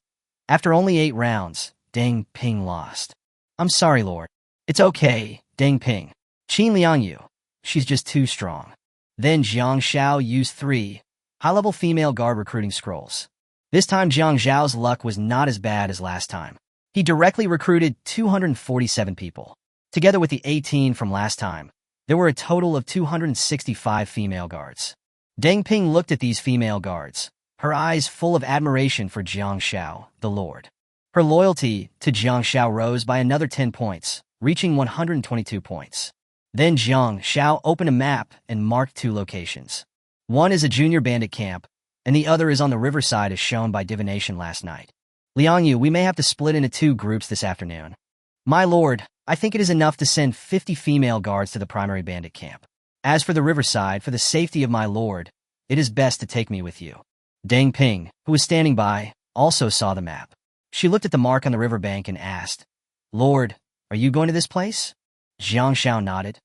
after only 8 rounds, Deng Ping lost. I'm sorry, Lord. It's okay, Deng Ping. Chen Yingge. She's just too strong. Then Jiang Xiao used 3 high-level female guard recruiting scrolls. This time Jiang Zhao's luck was not as bad as last time. He directly recruited 247 people. Together with the 18 from last time, There were a total of 265 female guards. Deng Ping looked at these female guards, her eyes full of admiration for Jiang Shao, the Lord. Her loyalty to Jiang Shao rose by another 10 points, reaching 122 points. Then Jiang Shao opened a map and marked 2 locations. One is a junior bandit camp, and the other is on the riverside as shown by divination last night. Liang Yu, we may have to split into 2 groups this afternoon. My lord, I think it is enough to send 50 female guards to the primary bandit camp. As for the riverside, for the safety of my lord, it is best to take me with you. Deng Ping, who was standing by, also saw the map. She looked at the mark on the riverbank and asked, Lord, are you going to this place? Jiang Shao nodded.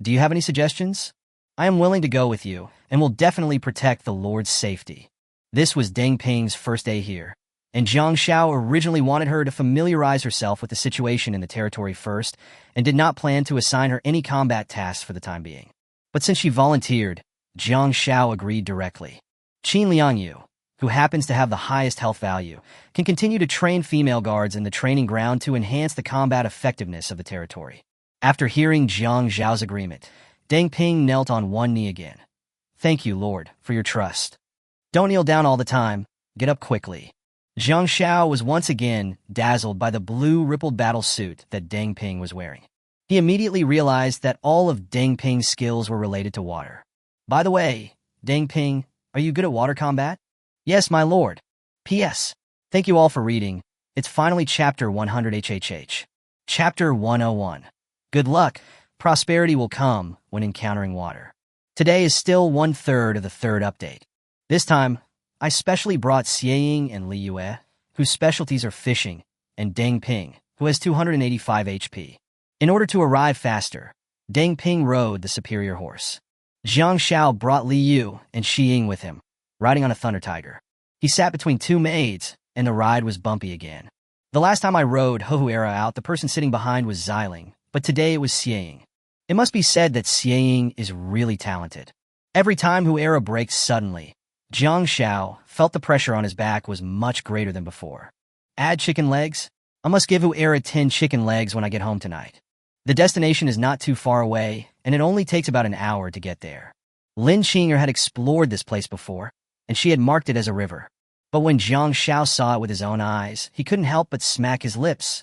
Do you have any suggestions? I am willing to go with you, and will definitely protect the Lord's safety. This was Deng Ping's first day here, and Jiang Shao originally wanted her to familiarize herself with the situation in the territory first, and did not plan to assign her any combat tasks for the time being. But since she volunteered, Jiang Shao agreed directly. Qin Liangyu, who happens to have the highest health value, can continue to train female guards in the training ground to enhance the combat effectiveness of the territory. After hearing Jiang Zhao's agreement, Deng Ping knelt on one knee again. Thank you, Lord, for your trust. Don't kneel down all the time. Get up quickly. Jiang Shao was once again dazzled by the blue rippled battle suit that Deng Ping was wearing. He immediately realized that all of Deng Ping's skills were related to water. By the way, Deng Ping, are you good at water combat? Yes, my lord. P.S. Thank you all for reading. It's finally Chapter 100 HHH. Chapter 101. Good luck. Prosperity will come when encountering water. Today is still 1/3 of the 3rd update. This time, I specially brought Xieying and Li Yue, whose specialties are fishing, and Deng Ping, who has 285 HP. In order to arrive faster, Deng Ping rode the superior horse. Jiang Shao brought Li Yu and Xieying with him, riding on a thunder tiger. He sat between 2 maids, and the ride was bumpy again. The last time I rode Hohuera out, the person sitting behind was Xiling, but today it was Xieying. It must be said that Xieying is really talented. Every time Huera breaks suddenly, Jiang Shao felt the pressure on his back was much greater than before. Add chicken legs? I must give Huera 10 chicken legs when I get home tonight. The destination is not too far away, and it only takes about an hour to get there. Lin Qinger had explored this place before, and she had marked it as a river. But when Jiang Shao saw it with his own eyes, he couldn't help but smack his lips.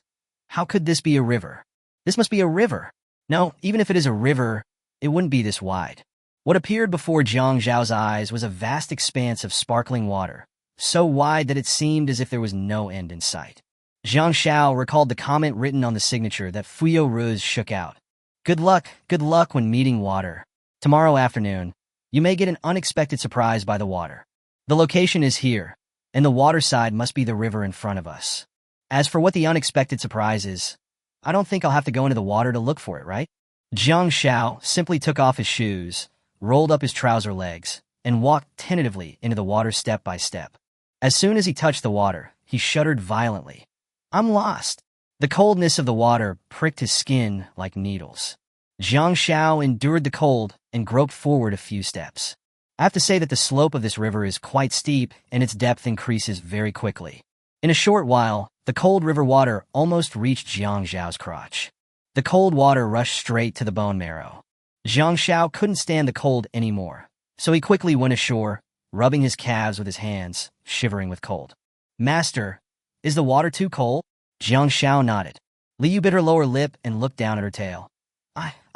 How could this be a river? This must be a river. No, even if it is a river, it wouldn't be this wide. What appeared before Jiang Zhao's eyes was a vast expanse of sparkling water, so wide that it seemed as if there was no end in sight. Jiang Shao recalled the comment written on the signature that Fuyo Ruz shook out. Good luck when meeting water. Tomorrow afternoon, you may get an unexpected surprise by the water. The location is here, and the water side must be the river in front of us. As for what the unexpected surprise is, I don't think I'll have to go into the water to look for it, right? Jiang Shao simply took off his shoes, rolled up his trouser legs, and walked tentatively into the water step by step. As soon as he touched the water, he shuddered violently. I'm lost. The coldness of the water pricked his skin like needles. Jiang Shao endured the cold and groped forward a few steps. I have to say that the slope of this river is quite steep and its depth increases very quickly. In a short while, the cold river water almost reached Jiang Zhao's crotch. The cold water rushed straight to the bone marrow. Jiang Shao couldn't stand the cold anymore, so he quickly went ashore, rubbing his calves with his hands, shivering with cold. Master, is the water too cold? Jiang Shao nodded. Li Yu bit her lower lip and looked down at her tail.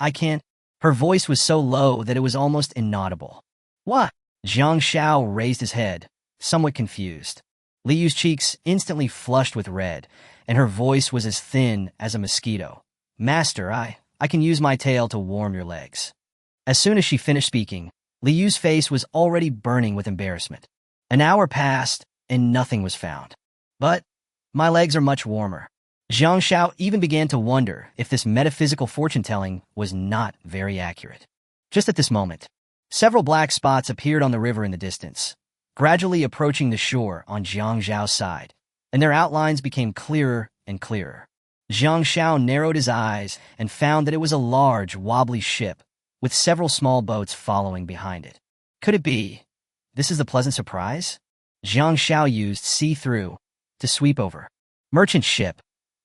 I can't. Her voice was so low that it was almost inaudible. What? Jiang Shao raised his head, somewhat confused. Li Yu's cheeks instantly flushed with red, and her voice was as thin as a mosquito. Master, I can use my tail to warm your legs. As soon as she finished speaking, Li Yu's face was already burning with embarrassment. An hour passed, and nothing was found. But my legs are much warmer. Jiang Shao even began to wonder if this metaphysical fortune-telling was not very accurate. Just at this moment, several black spots appeared on the river in the distance, gradually approaching the shore on Jiang Zhao's side, and their outlines became clearer and clearer. Jiang Shao narrowed his eyes and found that it was a large, wobbly ship, with several small boats following behind it. Could it be? This is the pleasant surprise? Jiang Shao used see-through to sweep over. Merchant ship.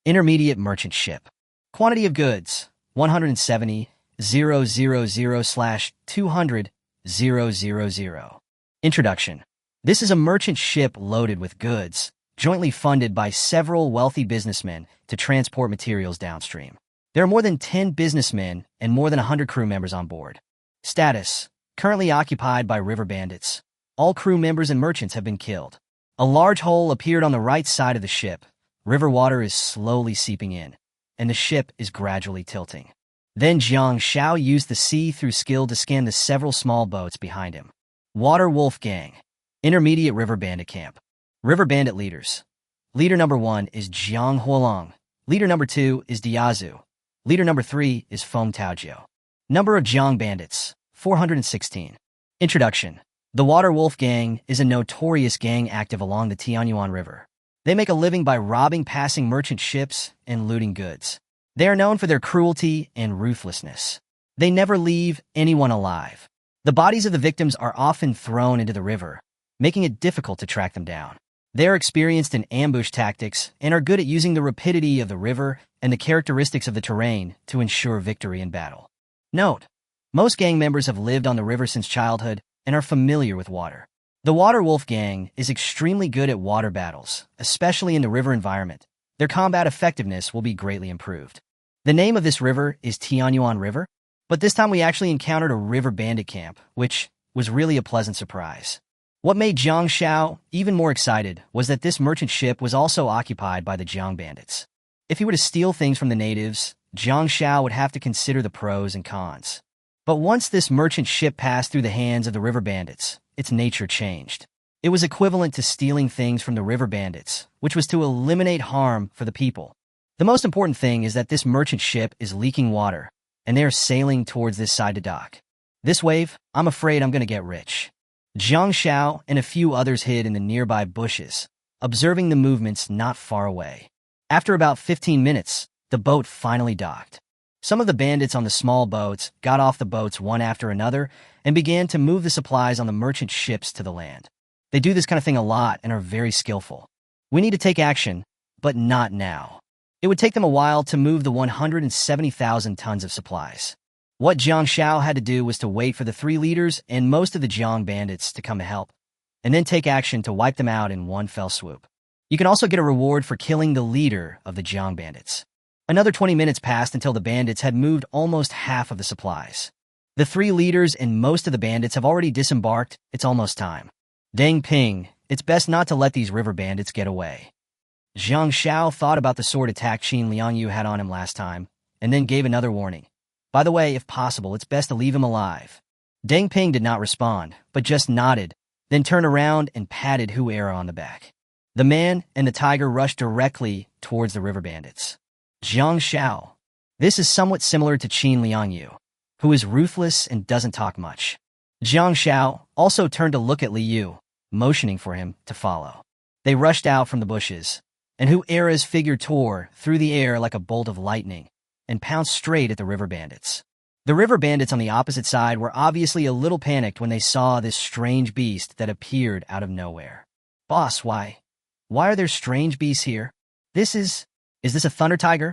Intermediate merchant ship. Quantity of goods, 170, 000/200,000. Introduction. This is a merchant ship loaded with goods, jointly funded by several wealthy businessmen to transport materials downstream. There are more than 10 businessmen and more than 100 crew members on board. Status: currently occupied by river bandits. All crew members and merchants have been killed. A large hole appeared on the right side of the ship. River water is slowly seeping in, and the ship is gradually tilting. Then Jiang Xiao used the see-through skill to scan the several small boats behind him. Water Wolf Gang. Intermediate River Bandit Camp. River Bandit Leaders. Leader number 1 is Jiang Huolong. Leader number 2 is Diazu. Leader number 3 is Feng Taojiu. Number of Jiang Bandits, 416. Introduction. The Water Wolf Gang is a notorious gang active along the Tianyuan River. They make a living by robbing passing merchant ships and looting goods. They are known for their cruelty and ruthlessness. They never leave anyone alive. The bodies of the victims are often thrown into the river, making it difficult to track them down. They are experienced in ambush tactics and are good at using the rapidity of the river and the characteristics of the terrain to ensure victory in battle. Note: most gang members have lived on the river since childhood and are familiar with water. The Water Wolf Gang is extremely good at water battles, especially in the river environment. Their combat effectiveness will be greatly improved. The name of this river is Tianyuan River, but this time we actually encountered a river bandit camp, which was really a pleasant surprise. What made Jiang Xiao even more excited was that this merchant ship was also occupied by the Jiang bandits. If he were to steal things from the natives, Jiang Xiao would have to consider the pros and cons. But once this merchant ship passed through the hands of the river bandits, its nature changed. It was equivalent to stealing things from the river bandits, which was to eliminate harm for the people. The most important thing is that this merchant ship is leaking water, and they are sailing towards this side to dock. This wave, I'm afraid I'm going to get rich. Jiang Xiao and a few others hid in the nearby bushes, observing the movements not far away. After about 15 minutes, the boat finally docked. Some of the bandits on the small boats got off the boats one after another and began to move the supplies on the merchant ships to the land. They do this kind of thing a lot and are very skillful. We need to take action, but not now. It would take them a while to move the 170,000 tons of supplies. What Jiang Xiao had to do was to wait for the 3 leaders and most of the Jiang bandits to come to help, and then take action to wipe them out in one fell swoop. You can also get a reward for killing the leader of the Jiang bandits. Another 20 minutes passed until the bandits had moved almost half of the supplies. The 3 leaders and most of the bandits have already disembarked. It's almost time. Deng Ping, it's best not to let these river bandits get away. Jiang Xiao thought about the sword attack Qin Liangyu had on him last time, and then gave another warning. By the way, if possible, it's best to leave him alive. Deng Ping did not respond, but just nodded, then turned around and patted Hu Era on the back. The man and the tiger rushed directly towards the river bandits. Jiang Xiao. This is somewhat similar to Qin Liangyu, who is ruthless and doesn't talk much. Jiang Xiao also turned to look at Li Yu, motioning for him to follow. They rushed out from the bushes, and Hu Era's figure tore through the air like a bolt of lightning and pounced straight at the river bandits. The river bandits on the opposite side were obviously a little panicked when they saw this strange beast that appeared out of nowhere. Boss, why are there strange beasts here? Is this a thunder tiger?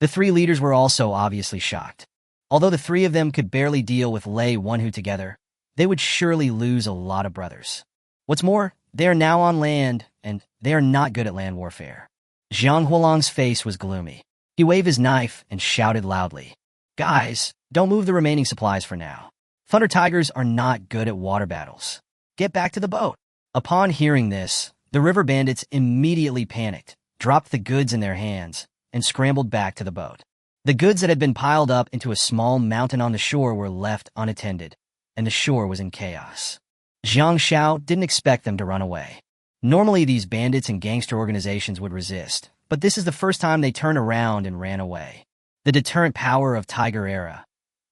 The 3 leaders were also obviously shocked. Although the 3 of them could barely deal with Lei Wenhu together, they would surely lose a lot of brothers. What's more, they are now on land, and they are not good at land warfare. Jiang Huolong's face was gloomy. He waved his knife and shouted loudly, "Guys, don't move the remaining supplies for now. Thunder tigers are not good at water battles. Get back to the boat." Upon hearing this, the river bandits immediately panicked, dropped the goods in their hands, and scrambled back to the boat. The goods that had been piled up into a small mountain on the shore were left unattended, and the shore was in chaos. Jiang Xiao didn't expect them to run away. Normally, these bandits and gangster organizations would resist, but this is the first time they turned around and ran away. The deterrent power of Tiger Era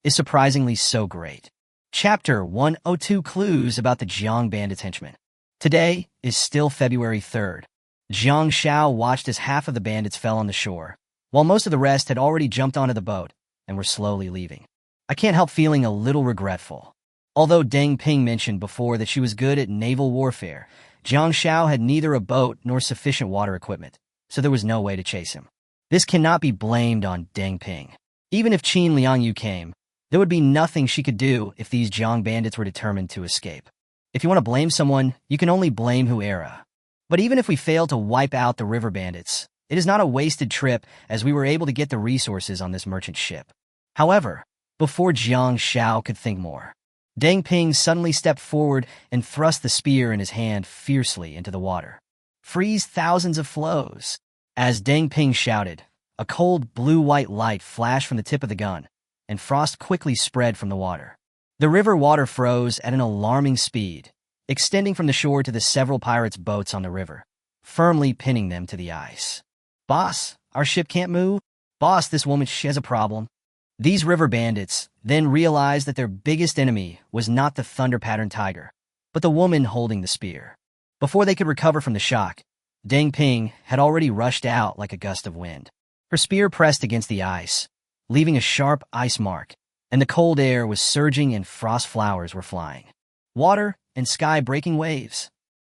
is surprisingly so great. Chapter 102: Clues about the Jiang bandits' henchmen. Today is still February 3rd. Jiang Xiao watched as half of the bandits fell on the shore, while most of the rest had already jumped onto the boat and were slowly leaving. I can't help feeling a little regretful. Although Deng Ping mentioned before that she was good at naval warfare, Jiang Xiao had neither a boat nor sufficient water equipment, so there was no way to chase him. This cannot be blamed on Deng Ping. Even if Qin Liangyu came, There would be nothing she could do if these Jiang bandits were determined to escape. If you want to blame someone, you can only blame Huera. But even if we fail to wipe out the river bandits, it is not a wasted trip as we were able to get the resources on this merchant ship. However, before Jiang Shao could think more, Deng Ping suddenly stepped forward and thrust the spear in his hand fiercely into the water. Freeze thousands of flows. As Deng Ping shouted, a cold blue-white light flashed from the tip of the gun, and frost quickly spread from the water. The river water froze at an alarming speed, extending from the shore to the several pirates' boats on the river, firmly pinning them to the ice. "Boss, our ship can't move. Boss, this woman, she has a problem." These river bandits then realized that their biggest enemy was not the thunder-patterned tiger, but the woman holding the spear. Before they could recover from the shock, Deng Ping had already rushed out like a gust of wind. Her spear pressed against the ice, leaving a sharp ice mark, and the cold air was surging and frost flowers were flying. Water and sky breaking waves.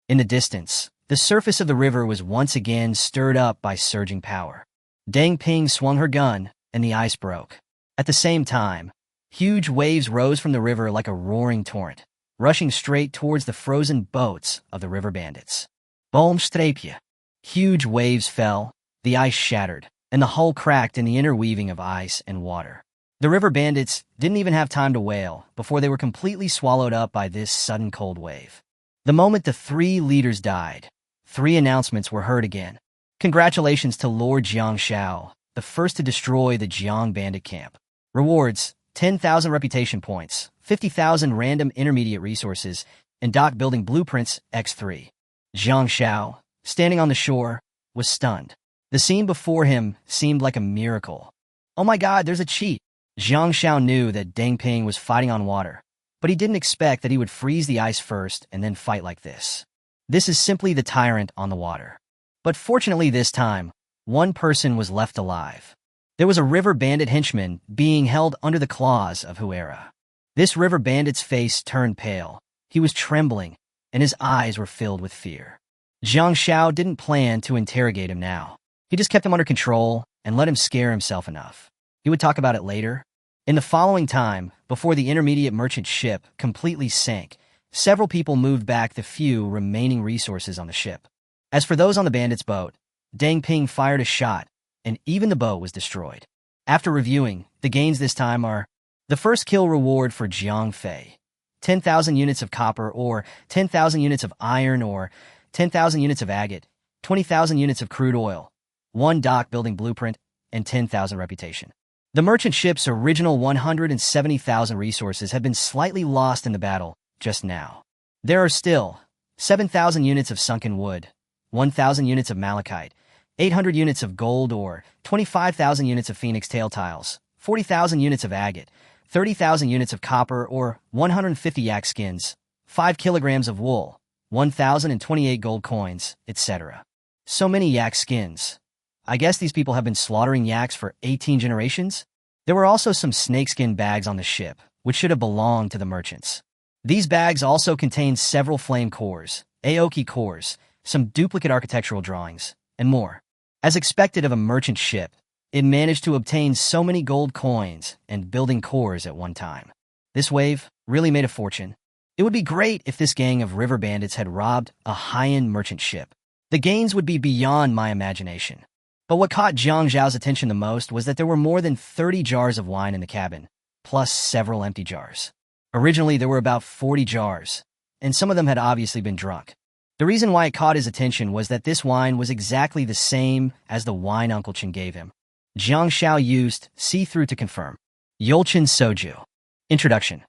In the distance, the surface of the river was once again stirred up by surging power. Deng Ping swung her gun, and the ice broke. At the same time, huge waves rose from the river like a roaring torrent, rushing straight towards the frozen boats of the river bandits. Boomstrapje. Huge waves fell, the ice shattered, and the hull cracked in the interweaving of ice and water. The river bandits didn't even have time to wail before they were completely swallowed up by this sudden cold wave. The moment the three leaders died, three announcements were heard again. Congratulations to Lord Jiang Shao, the first to destroy the Jiang bandit camp. Rewards: 10,000 reputation points, 50,000 random intermediate resources, and dock building blueprints x3. Jiang Shao, standing on the shore, was stunned. The scene before him seemed like a miracle. "Oh my god, there's a cheat!" Jiang Shao knew that Deng Ping was fighting on water, but he didn't expect that he would freeze the ice first and then fight like this. This is simply the tyrant on the water. But fortunately this time, one person was left alive. There was a river bandit henchman being held under the claws of Huera. This river bandit's face turned pale. He was trembling, and his eyes were filled with fear. Jiang Shao didn't plan to interrogate him now. He just kept him under control and let him scare himself enough. He would talk about it later. In the following time, before the intermediate merchant ship completely sank, several people moved back the few remaining resources on the ship. As for those on the bandits' boat, Deng Ping fired a shot, and even the boat was destroyed. After reviewing, the gains this time are: the first kill reward for Jiang Fei, 10,000 units of copper or 10,000 units of iron or 10,000 units of agate, 20,000 units of crude oil, 1 dock building blueprint, and 10,000 reputation. The merchant ship's original 170,000 resources have been slightly lost in the battle just now. There are still 7,000 units of sunken wood, 1,000 units of malachite, 800 units of gold ore, 25,000 units of phoenix tail tiles, 40,000 units of agate, 30,000 units of copper or 150 yak skins, 5 kilograms of wool, 1,028 gold coins, etc. So many yak skins. I guess these people have been slaughtering yaks for 18 generations? There were also some snakeskin bags on the ship, which should have belonged to the merchants. These bags also contained several flame cores, Aoki cores, some duplicate architectural drawings, and more. As expected of a merchant ship, it managed to obtain so many gold coins and building cores at one time. This wave really made a fortune. It would be great if this gang of river bandits had robbed a high-end merchant ship. The gains would be beyond my imagination. But what caught Jiang Zhao's attention the most was that there were more than 30 jars of wine in the cabin, plus several empty jars. Originally, there were about 40 jars, and some of them had obviously been drunk. The reason why it caught his attention was that this wine was exactly the same as the wine Uncle Chen gave him. Jiang Shao used see-through to confirm. Yolchen Soju. Introduction.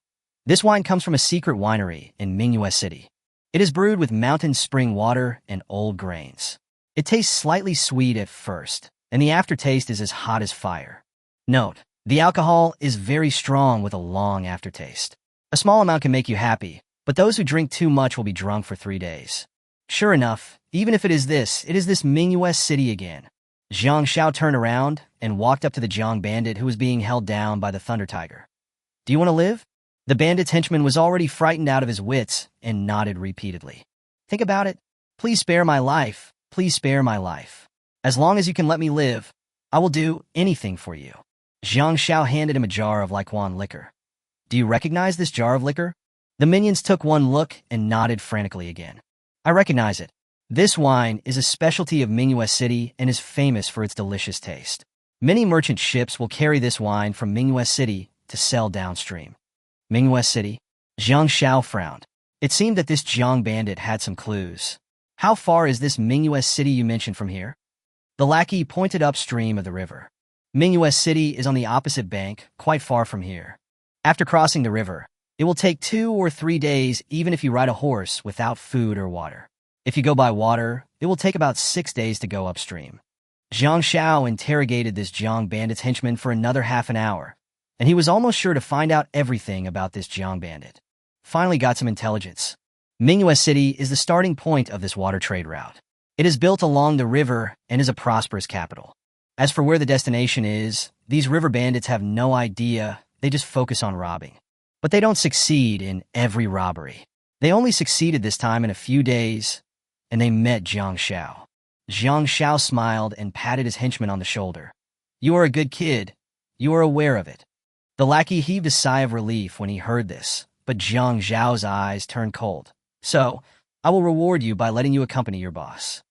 This wine comes from a secret winery in Mingyue City. It is brewed with mountain spring water and old grains. It tastes slightly sweet at first, and the aftertaste is as hot as fire. Note, the alcohol is very strong with a long aftertaste. A small amount can make you happy, but those who drink too much will be drunk for 3 days. Sure enough, even if it is this Mingyue City again. Jiang Shao turned around and walked up to the Jiang bandit who was being held down by the Thunder Tiger. "Do you want to live?" The bandit's henchman was already frightened out of his wits and nodded repeatedly. "Think about it. Please spare my life. Please spare my life. As long as you can let me live, I will do anything for you." Jiang Shao handed him a jar of Liquan liquor. Do you recognize this jar of liquor? The minions took one look and nodded frantically again. I recognize it. This wine is a specialty of Mingyue City and is famous for its delicious taste. Many merchant ships will carry this wine from Mingyue City to sell downstream. Mingyue City? Zhang Xiao frowned. It seemed that this Jiang bandit had some clues. How far is this Mingyue City you mentioned from here? The lackey pointed upstream of the river. Mingyue City is on the opposite bank, quite far from here. After crossing the river, it will take 2 or 3 days even if you ride a horse without food or water. If you go by water, it will take about 6 days to go upstream. Zhang Xiao interrogated this Jiang bandit's henchman for another half an hour, and he was almost sure to find out everything about this Jiang bandit. Finally got some intelligence. Mingyue City is the starting point of this water trade route. It is built along the river and is a prosperous capital. As for where the destination is, these river bandits have no idea. They just focus on robbing. But they don't succeed in every robbery. They only succeeded this time in a few days, and they met Zhang Xiao. Zhang Xiao smiled and patted his henchman on the shoulder. You are a good kid. You are aware of it. The lackey heaved a sigh of relief when he heard this, but Zhang Xiao's eyes turned cold. So, I will reward you by letting you accompany your boss.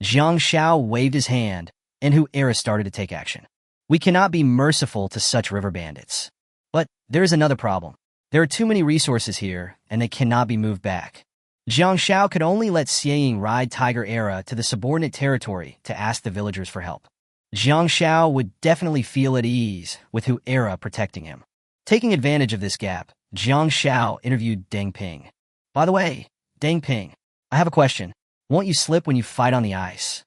Zhang Xiao waved his hand, and Huera started to take action. We cannot be merciful to such river bandits. But there is another problem. There are too many resources here, and they cannot be moved back. Zhang Xiao could only let Xieying ride Tiger Era to the subordinate territory to ask the villagers for help. Zhang Xiao would definitely feel at ease with Huera protecting him. Taking advantage of this gap, Zhang Xiao interviewed Deng Ping. By the way, Deng Ping, I have a question. Won't you slip when you fight on the ice?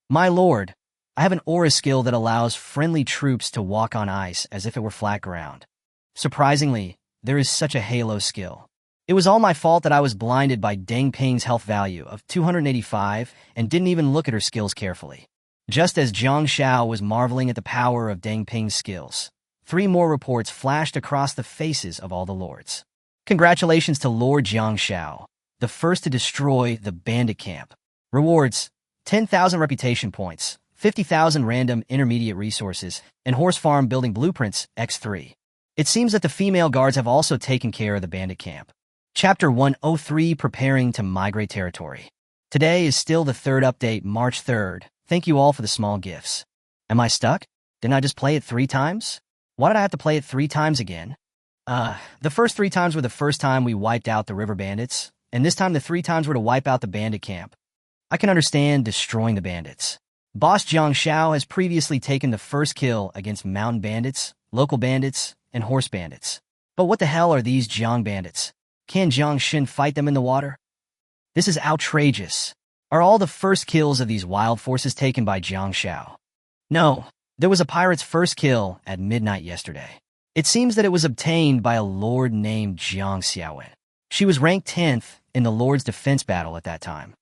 My lord, I have an aura skill that allows friendly troops to walk on ice as if it were flat ground. Surprisingly, there is such a halo skill. It was all my fault that I was blinded by Deng Ping's health value of 285 and didn't even look at her skills carefully. Just as Zhang Xiao was marveling at the power of Deng Ping's skills, 3 more reports flashed across the faces of all the lords. Congratulations to Lord Zhang Xiao, the first to destroy the bandit camp. Rewards: 10,000 reputation points, 50,000 random intermediate resources, and horse farm building blueprints X3. It seems that the female guards have also taken care of the bandit camp. Chapter 103, Preparing to Migrate Territory. Today is still the 3rd update, March 3rd. Thank you all for the small gifts. Am I stuck? Didn't I just play it 3 times? Why did I have to play it 3 times again? The first 3 times were the first time we wiped out the river bandits, and this time the 3 times were to wipe out the bandit camp. I can understand destroying the bandits. Boss Zhang Xiao has previously taken the first kill against mountain bandits, local bandits, and horse bandits. But what the hell are these Jiang bandits? Can Jiang Xin fight them in the water? This is outrageous. Are all the first kills of these wild forces taken by Zhang Xiao? No, there was a pirate's first kill at midnight yesterday. It seems that it was obtained by a lord named Jiang Xiaowen. She was ranked 10th in the lord's defense battle at that time.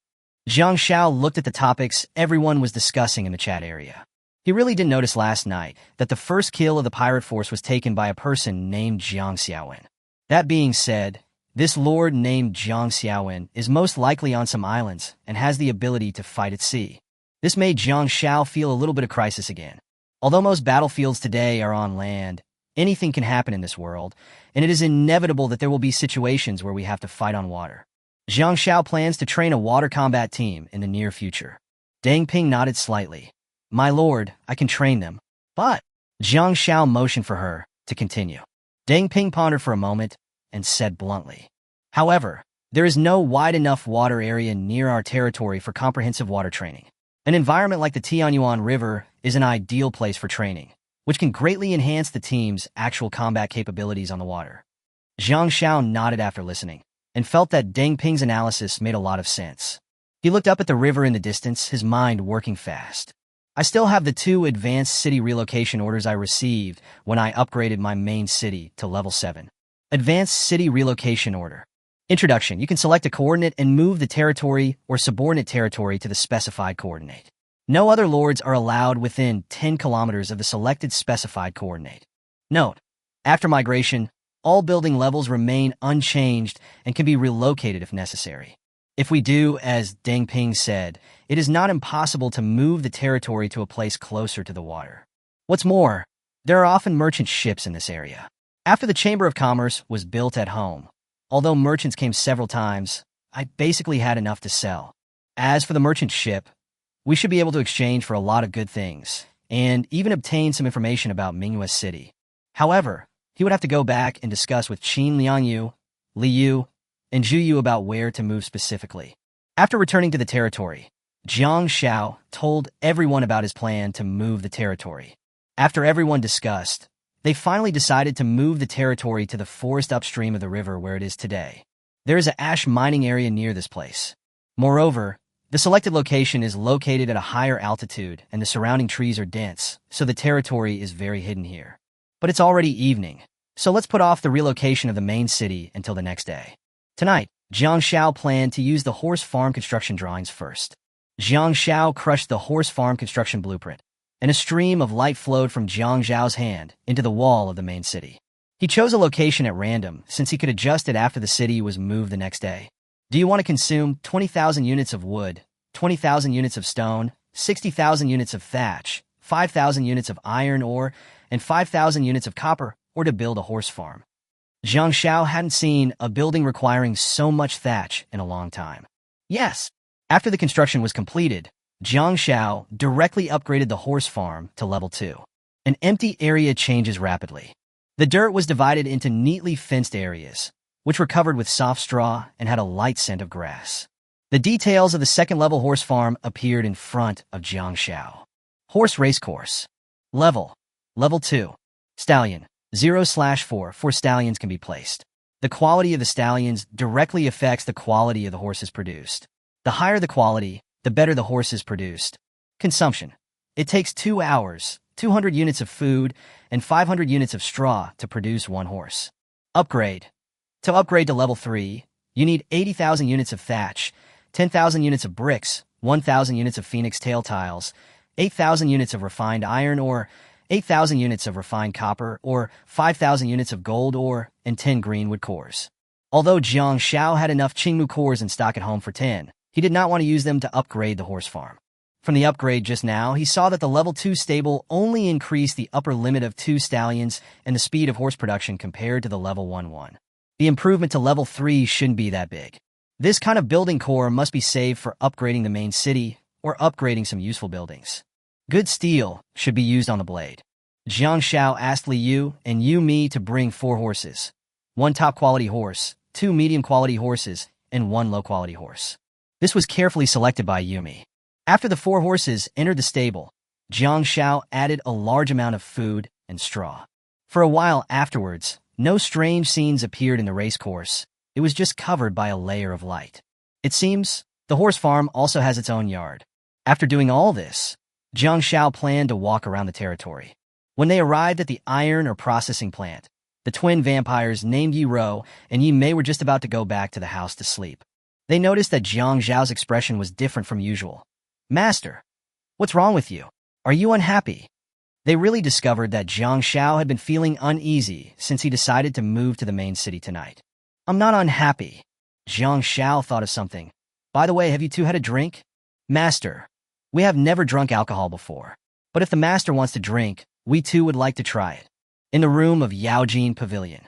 Zhang Xiao looked at the topics everyone was discussing in the chat area. He really didn't notice last night that the first kill of the pirate force was taken by a person named Jiang Xiaowen. That being said, this lord named Jiang Xiaowen is most likely on some islands and has the ability to fight at sea. This made Zhang Xiao feel a little bit of crisis again. Although most battlefields today are on land, anything can happen in this world, and it is inevitable that there will be situations where we have to fight on water. Zhang Xiao plans to train a water combat team in the near future. Deng Ping nodded slightly. My lord, I can train them. But Zhang Xiao motioned for her to continue. Deng Ping pondered for a moment and said bluntly, however, there is no wide enough water area near our territory for comprehensive water training. An environment like the Tianyuan River is an ideal place for training, which can greatly enhance the team's actual combat capabilities on the water. Zhang Xiao nodded after listening, and felt that Deng Ping's analysis made a lot of sense. He looked up at the river in the distance, his mind working fast. I still have the 2 advanced city relocation orders I received when I upgraded my main city to level 7. Advanced City Relocation Order. Introduction. You can select a coordinate and move the territory or subordinate territory to the specified coordinate. No other lords are allowed within 10 kilometers of the selected specified coordinate. Note, after migration, all building levels remain unchanged and can be relocated if necessary. If we do, as Deng Ping said, it is not impossible to move the territory to a place closer to the water. What's more, there are often merchant ships in this area. After the Chamber of Commerce was built at home, although merchants came several times, I basically had enough to sell. As for the merchant ship, we should be able to exchange for a lot of good things, and even obtain some information about Mingyue City. However, he would have to go back and discuss with Qin Liangyu, Li Yu, and Zhu Yu about where to move specifically. After returning to the territory, Jiang Xiao told everyone about his plan to move the territory. After everyone discussed, they finally decided to move the territory to the forest upstream of the river where it is today. There is an ash mining area near this place. Moreover, the selected location is located at a higher altitude and the surrounding trees are dense, so the territory is very hidden here. But it's already evening, so let's put off the relocation of the main city until the next day. Tonight, Jiang Xiao planned to use the horse farm construction drawings first. Jiang Xiao crushed the horse farm construction blueprint, and a stream of light flowed from Jiang Zhao's hand into the wall of the main city. He chose a location at random since he could adjust it after the city was moved the next day. Do you want to consume 20,000 units of wood, 20,000 units of stone, 60,000 units of thatch, 5,000 units of iron ore, and 5,000 units of copper, or to build a horse farm? Jiang Xiao hadn't seen a building requiring so much thatch in a long time. Yes. After the construction was completed, Jiang Xiao directly upgraded the horse farm to level 2. An empty area changes rapidly. The dirt was divided into neatly fenced areas, which were covered with soft straw and had a light scent of grass. The details of the second-level horse farm appeared in front of Jiang Xiao. Horse racecourse. Level 2. Stallion. 0/4 4 stallions can be placed. The quality of the stallions directly affects the quality of the horses produced. The higher the quality, the better the horse is produced. Consumption. It takes 2 hours, 200 units of food, and 500 units of straw to produce one horse. Upgrade. To upgrade to level 3, you need 80,000 units of thatch, 10,000 units of bricks, 1,000 units of phoenix tail tiles, 8,000 units of refined iron ore, 8,000 units of refined copper ore, 5,000 units of gold ore, and 10 greenwood cores. Although Jiang Xiao had enough Qingmu cores in stock at home for 10, he did not want to use them to upgrade the horse farm. From the upgrade just now, he saw that the level 2 stable only increased the upper limit of 2 stallions and the speed of horse production compared to the level 1. The improvement to level 3 shouldn't be that big. This kind of building core must be saved for upgrading the main city or upgrading some useful buildings. Good steel should be used on the blade. Jiang Xiao asked Li Yu and Yu Mi to bring 4 horses. 1 top-quality horse, 2 medium-quality horses, and 1 low-quality horse. This was carefully selected by Yumi. After the 4 horses entered the stable, Jiang Xiao added a large amount of food and straw. For a while afterwards, no strange scenes appeared in the racecourse. It was just covered by a layer of light. It seems the horse farm also has its own yard. After doing all this, Jiang Xiao planned to walk around the territory. When they arrived at the iron or processing plant, the twin vampires named Yi Ro and Yi Mei were just about to go back to the house to sleep. They noticed that Jiang Zhao's expression was different from usual. Master, what's wrong with you? Are you unhappy? They really discovered that Jiang Xiao had been feeling uneasy since he decided to move to the main city tonight. I'm not unhappy. Jiang Xiao thought of something. By the way, have you two had a drink? Master, we have never drunk alcohol before. But if the master wants to drink, we too would like to try it. In the room of Yaojin Pavilion,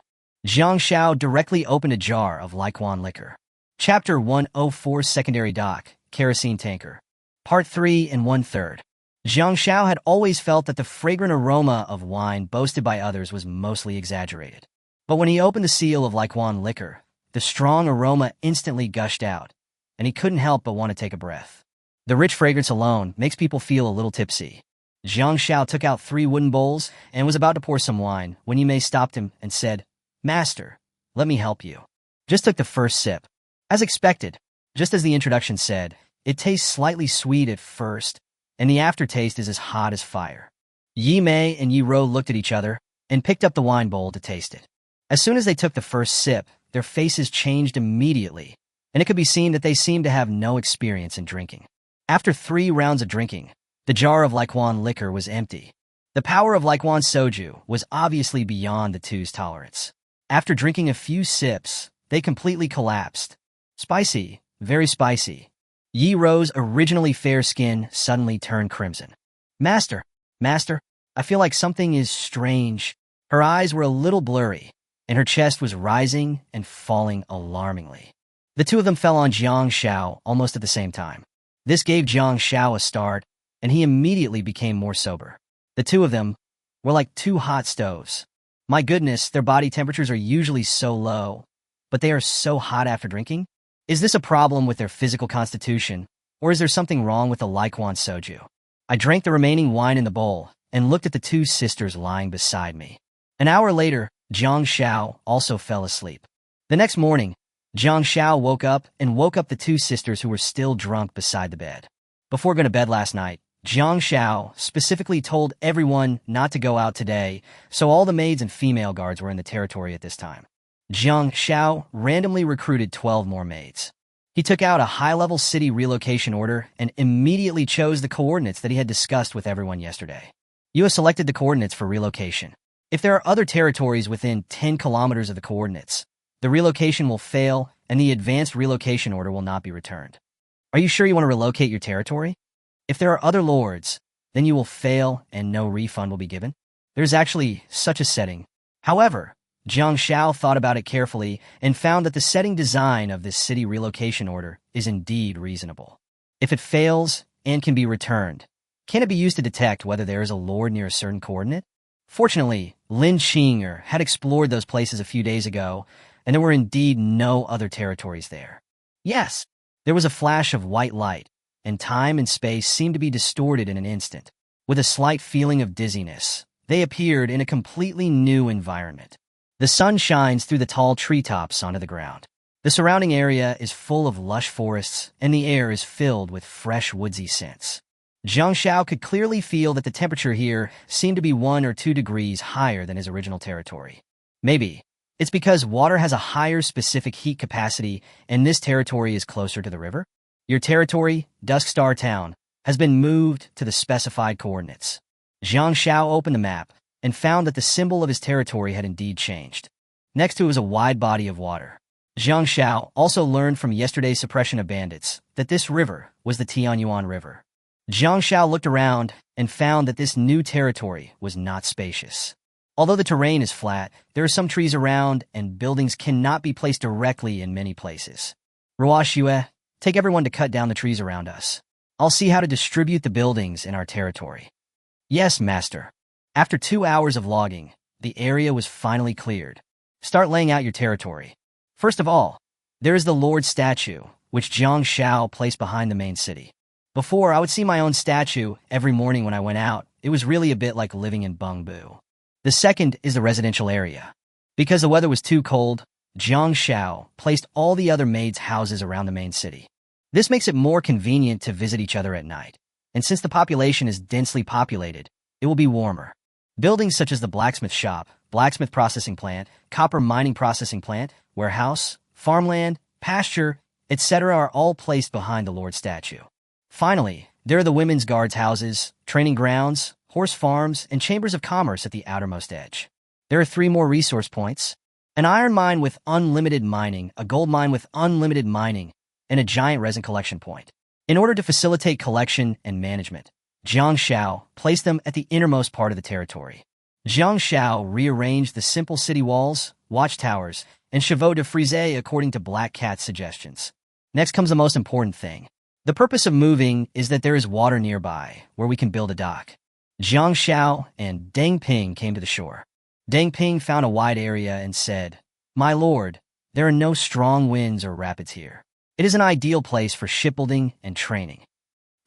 Jiang Xiao directly opened a jar of Liquan liquor. Chapter 104 Secondary Dock, Kerosene Tanker. Part 3 and 1/3. Jiang Xiao had always felt that the fragrant aroma of wine boasted by others was mostly exaggerated. But when he opened the seal of Liquan liquor, the strong aroma instantly gushed out, and he couldn't help but want to take a breath. The rich fragrance alone makes people feel a little tipsy. Jiang Xiao took out 3 wooden bowls and was about to pour some wine when Yi Mei stopped him and said, Master, let me help you. Just took the first sip. As expected, just as the introduction said, it tastes slightly sweet at first, and the aftertaste is as hot as fire. Yi Mei and Yi Ro looked at each other and picked up the wine bowl to taste it. As soon as they took the first sip, their faces changed immediately, and it could be seen that they seemed to have no experience in drinking. After 3 rounds of drinking, the jar of Liquan liquor was empty. The power of Liquan soju was obviously beyond the two's tolerance. After drinking a few sips, they completely collapsed. Spicy, very spicy. Yi Ro's originally fair skin suddenly turned crimson. Master, I feel like something is strange. Her eyes were a little blurry, and her chest was rising and falling alarmingly. The two of them fell on Jiang Xiao almost at the same time. This gave Jiang Xiao a start, and he immediately became more sober. The two of them were like two hot stoves. My goodness, their body temperatures are usually so low, but they are so hot after drinking? Is this a problem with their physical constitution, or is there something wrong with the Laiquan soju? I drank the remaining wine in the bowl and looked at the two sisters lying beside me. An hour later, Jiang Xiao also fell asleep. The next morning, Jiang Xiao woke up the two sisters who were still drunk beside the bed. Before going to bed last night, Jiang Xiao specifically told everyone not to go out today, so all the maids and female guards were in the territory at this time. Jiang Xiao randomly recruited 12 more maids. He took out a high-level city relocation order and immediately chose the coordinates that he had discussed with everyone yesterday. You have selected the coordinates for relocation. If there are other territories within 10 kilometers of the coordinates, the relocation will fail and the advanced relocation order will not be returned. Are you sure you want to relocate your territory? If there are other lords, then you will fail and no refund will be given. There's actually such a setting. However, Jiang Xiao thought about it carefully and found that the setting design of this city relocation order is indeed reasonable. If it fails and can be returned, can it be used to detect whether there is a lord near a certain coordinate? Fortunately, Lin Qinger had explored those places a few days ago, and there were indeed no other territories there. Yes, there was a flash of white light, and time and space seemed to be distorted in an instant. With a slight feeling of dizziness, they appeared in a completely new environment. The sun shines through the tall treetops onto the ground. The surrounding area is full of lush forests, and the air is filled with fresh woodsy scents. Jiang Xiao could clearly feel that the temperature here seemed to be 1 or 2 degrees higher than his original territory. Maybe it's because water has a higher specific heat capacity and this territory is closer to the river? Your territory, Dusk Star Town, has been moved to the specified coordinates. Jiang Xiao opened the map and found that the symbol of his territory had indeed changed. Next to it was a wide body of water. Jiang Xiao also learned from yesterday's suppression of bandits that this river was the Tianyuan River. Jiang Xiao looked around and found that this new territory was not spacious. Although the terrain is flat, there are some trees around and buildings cannot be placed directly in many places. Roi Xue, take everyone to cut down the trees around us. I'll see how to distribute the buildings in our territory. Yes, master. After 2 hours of logging, the area was finally cleared. Start laying out your territory. First of all, there is the Lord statue, which Jiang Xiao placed behind the main city. Before, I would see my own statue every morning when I went out. It was really a bit like living in Bengbu. The second is the residential area. Because the weather was too cold, Jiang Xiao placed all the other maids' houses around the main city. This makes it more convenient to visit each other at night. And since the population is densely populated, it will be warmer. Buildings such as the blacksmith shop, blacksmith processing plant, copper mining processing plant, warehouse, farmland, pasture, etc. are all placed behind the Lord statue. Finally, there are the women's guards' houses, training grounds, horse farms, and chambers of commerce at the outermost edge. There are 3 more resource points: an iron mine with unlimited mining, a gold mine with unlimited mining, and a giant resin collection point. In order to facilitate collection and management, Jiang Xiao placed them at the innermost part of the territory. Jiang Xiao rearranged the simple city walls, watchtowers, and chevaux de frise according to Black Cat's suggestions. Next comes the most important thing. The purpose of moving is that there is water nearby, where we can build a dock. Jiang Xiao and Deng Ping came to the shore. Deng Ping found a wide area and said, "My lord, there are no strong winds or rapids here. It is an ideal place for shipbuilding and training."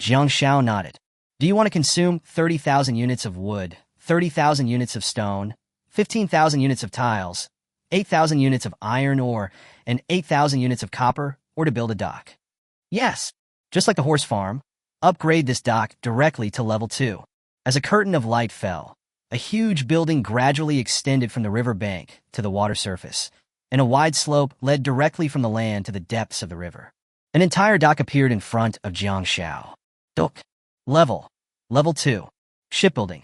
Jiang Xiao nodded. "Do you want to consume 30,000 units of wood, 30,000 units of stone, 15,000 units of tiles, 8,000 units of iron ore, and 8,000 units of copper, or to build a dock?" "Yes. Just like the horse farm, upgrade this dock directly to level 2. As a curtain of light fell, a huge building gradually extended from the river bank to the water surface, and a wide slope led directly from the land to the depths of the river. An entire dock appeared in front of Jiang Xiao. Dock. Level 2. Shipbuilding.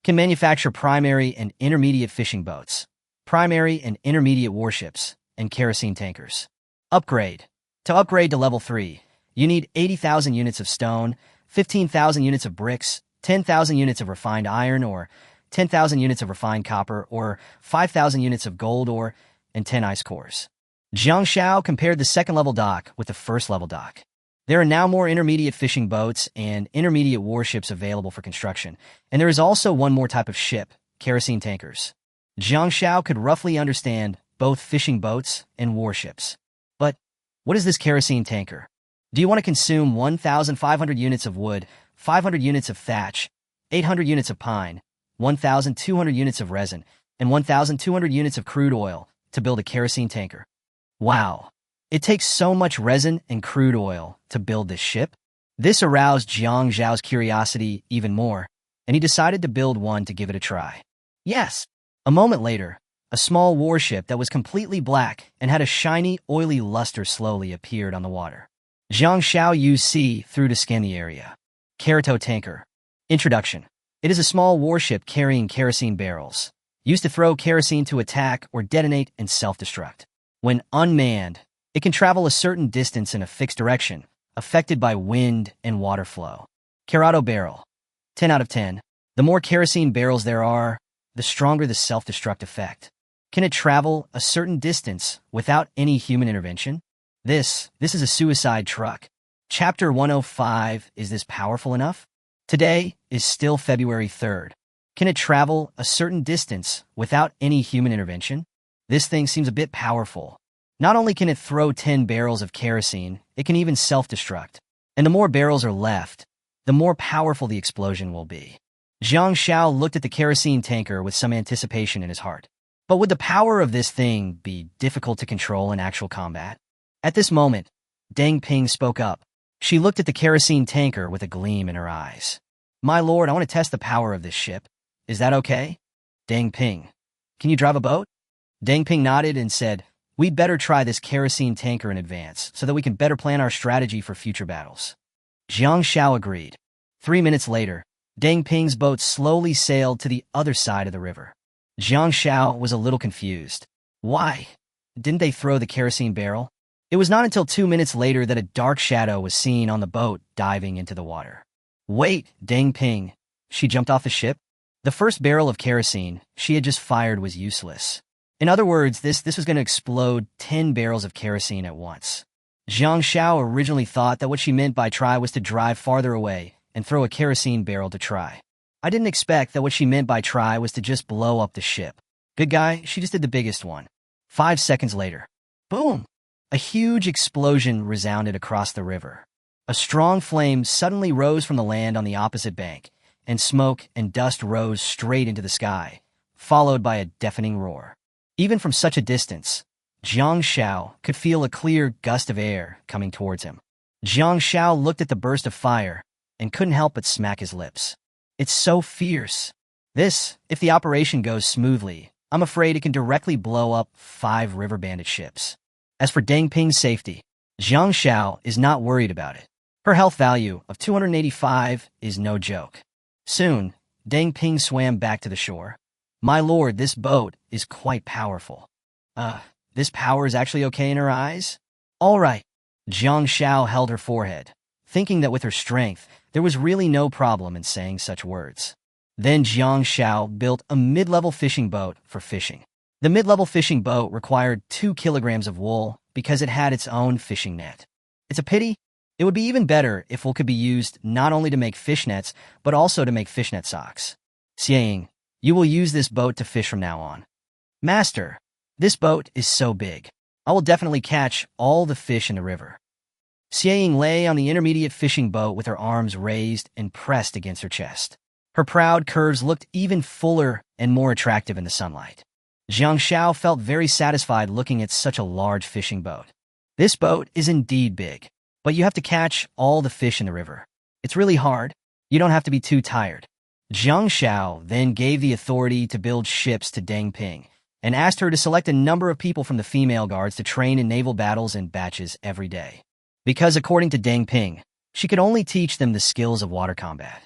Can manufacture primary and intermediate fishing boats, primary and intermediate warships, and kerosene tankers. Upgrade. To upgrade to level 3, you need 80,000 units of stone, 15,000 units of bricks, 10,000 units of refined iron ore, 10,000 units of refined copper ore, 5,000 units of gold ore, and 10 ice cores. Jiang Shao compared the second-level dock with the first-level dock. There are now more intermediate fishing boats and intermediate warships available for construction, and there is also one more type of ship, kerosene tankers. Jiang Shao could roughly understand both fishing boats and warships. But what is this kerosene tanker? Do you want to consume 1,500 units of wood, 500 units of thatch, 800 units of pine, 1,200 units of resin, and 1,200 units of crude oil to build a kerosene tanker? Wow! It takes so much resin and crude oil to build this ship? This aroused Jiang Zhao's curiosity even more, and he decided to build one to give it a try. Yes! A moment later, a small warship that was completely black and had a shiny, oily luster slowly appeared on the water. Jiang Shao used see-through to scan the area. Kerato tanker. Introduction. It is a small warship carrying kerosene barrels, used to throw kerosene to attack or detonate and self-destruct. When unmanned, it can travel a certain distance in a fixed direction, affected by wind and water flow. Kerato barrel. 10 out of 10. The more kerosene barrels there are, the stronger the self-destruct effect. Can it travel a certain distance without any human intervention? This is a suicide truck. Chapter 105, is this powerful enough? Today is still February 3rd. Can it travel a certain distance without any human intervention? This thing seems a bit powerful. Not only can it throw 10 barrels of kerosene, it can even self-destruct. And the more barrels are left, the more powerful the explosion will be. Jiang Shao looked at the kerosene tanker with some anticipation in his heart. But would the power of this thing be difficult to control in actual combat? At this moment, Deng Ping spoke up. She looked at the kerosene tanker with a gleam in her eyes. "My lord, I want to test the power of this ship. Is that okay?" Deng Ping. "Can you drive a boat?" Deng Ping nodded and said, "We'd better try this kerosene tanker in advance so that we can better plan our strategy for future battles." Jiang Shao agreed. 3 minutes later, Deng Ping's boat slowly sailed to the other side of the river. Jiang Shao was a little confused. Why? Didn't they throw the kerosene barrel? It was not until 2 minutes later that a dark shadow was seen on the boat diving into the water. "Wait, Deng Ping." She jumped off the ship. The first barrel of kerosene she had just fired was useless. In other words, this was going to explode 10 barrels of kerosene at once. Jiang Shao originally thought that what she meant by try was to drive farther away and throw a kerosene barrel to try. I didn't expect that what she meant by try was to just blow up the ship. Good guy, she just did the biggest one. 5 seconds later. Boom! A huge explosion resounded across the river. A strong flame suddenly rose from the land on the opposite bank, and smoke and dust rose straight into the sky, followed by a deafening roar. Even from such a distance, Jiang Shao could feel a clear gust of air coming towards him. Jiang Shao looked at the burst of fire and couldn't help but smack his lips. It's so fierce. This, if the operation goes smoothly, I'm afraid it can directly blow up 5 river bandit ships. As for Deng Ping's safety, Jiang Shao is not worried about it. Her health value of 285 is no joke. Soon, Deng Ping swam back to the shore. "My lord, this boat is quite powerful." This power is actually okay in her eyes? All right. Jiang Shao held her forehead, thinking that with her strength, there was really no problem in saying such words. Then Jiang Shao built a mid-level fishing boat for fishing. The mid-level fishing boat required 2 kilograms of wool because it had its own fishing net. It's a pity. It would be even better if wool could be used not only to make fish nets, but also to make fishnet socks. "Xieying, you will use this boat to fish from now on." "Master, this boat is so big. I will definitely catch all the fish in the river." Xieying lay on the intermediate fishing boat with her arms raised and pressed against her chest. Her proud curves looked even fuller and more attractive in the sunlight. Jiang Shao felt very satisfied looking at such a large fishing boat. This boat is indeed big, but you have to catch all the fish in the river. It's really hard. You don't have to be too tired. Jiang Shao then gave the authority to build ships to Deng Ping and asked her to select a number of people from the female guards to train in naval battles in batches every day. Because according to Deng Ping, she could only teach them the skills of water combat.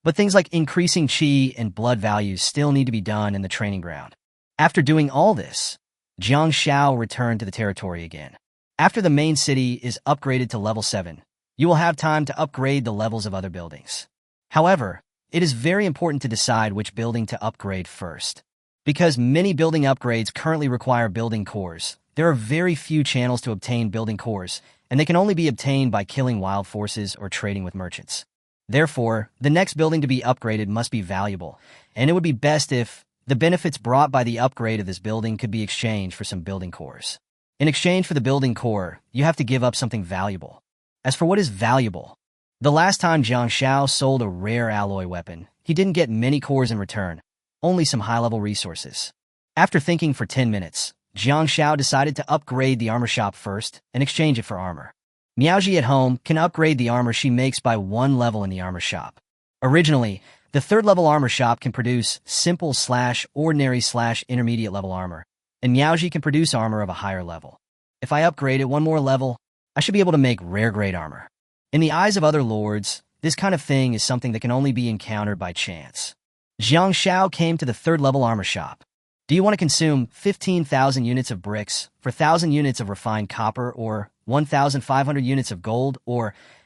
But things like increasing qi and blood values still need to be done in the training ground. After doing all this, Jiang Shao returned to the territory again. After the main city is upgraded to level 7, you will have time to upgrade the levels of other buildings. However, It is very important to decide which building to upgrade first. Because many building upgrades currently require building cores, there are very few channels to obtain building cores, and they can only be obtained by killing wild forces or trading with merchants. Therefore, the next building to be upgraded must be valuable, and it would be best if the benefits brought by the upgrade of this building could be exchanged for some building cores. In exchange for the building core, you have to give up something valuable. As for what is valuable, the last time Jiang Xiao sold a rare alloy weapon, he didn't get many cores in return, only some high-level resources. After thinking for 10 minutes, Jiang Xiao decided to upgrade the armor shop first and exchange it for armor. Miaoji at home can upgrade the armor she makes by 1 level in the armor shop. Originally, the 3rd level armor shop can produce simple/ordinary/intermediate level armor, and Miaoji can produce armor of a higher level. If I upgrade it 1 more level, I should be able to make rare grade armor. In the eyes of other lords, this kind of thing is something that can only be encountered by chance. Jiang Xiao came to the 3rd level armor shop. Do you want to consume 15,000 units of bricks for 1,000 units of refined copper or 1,500 units of gold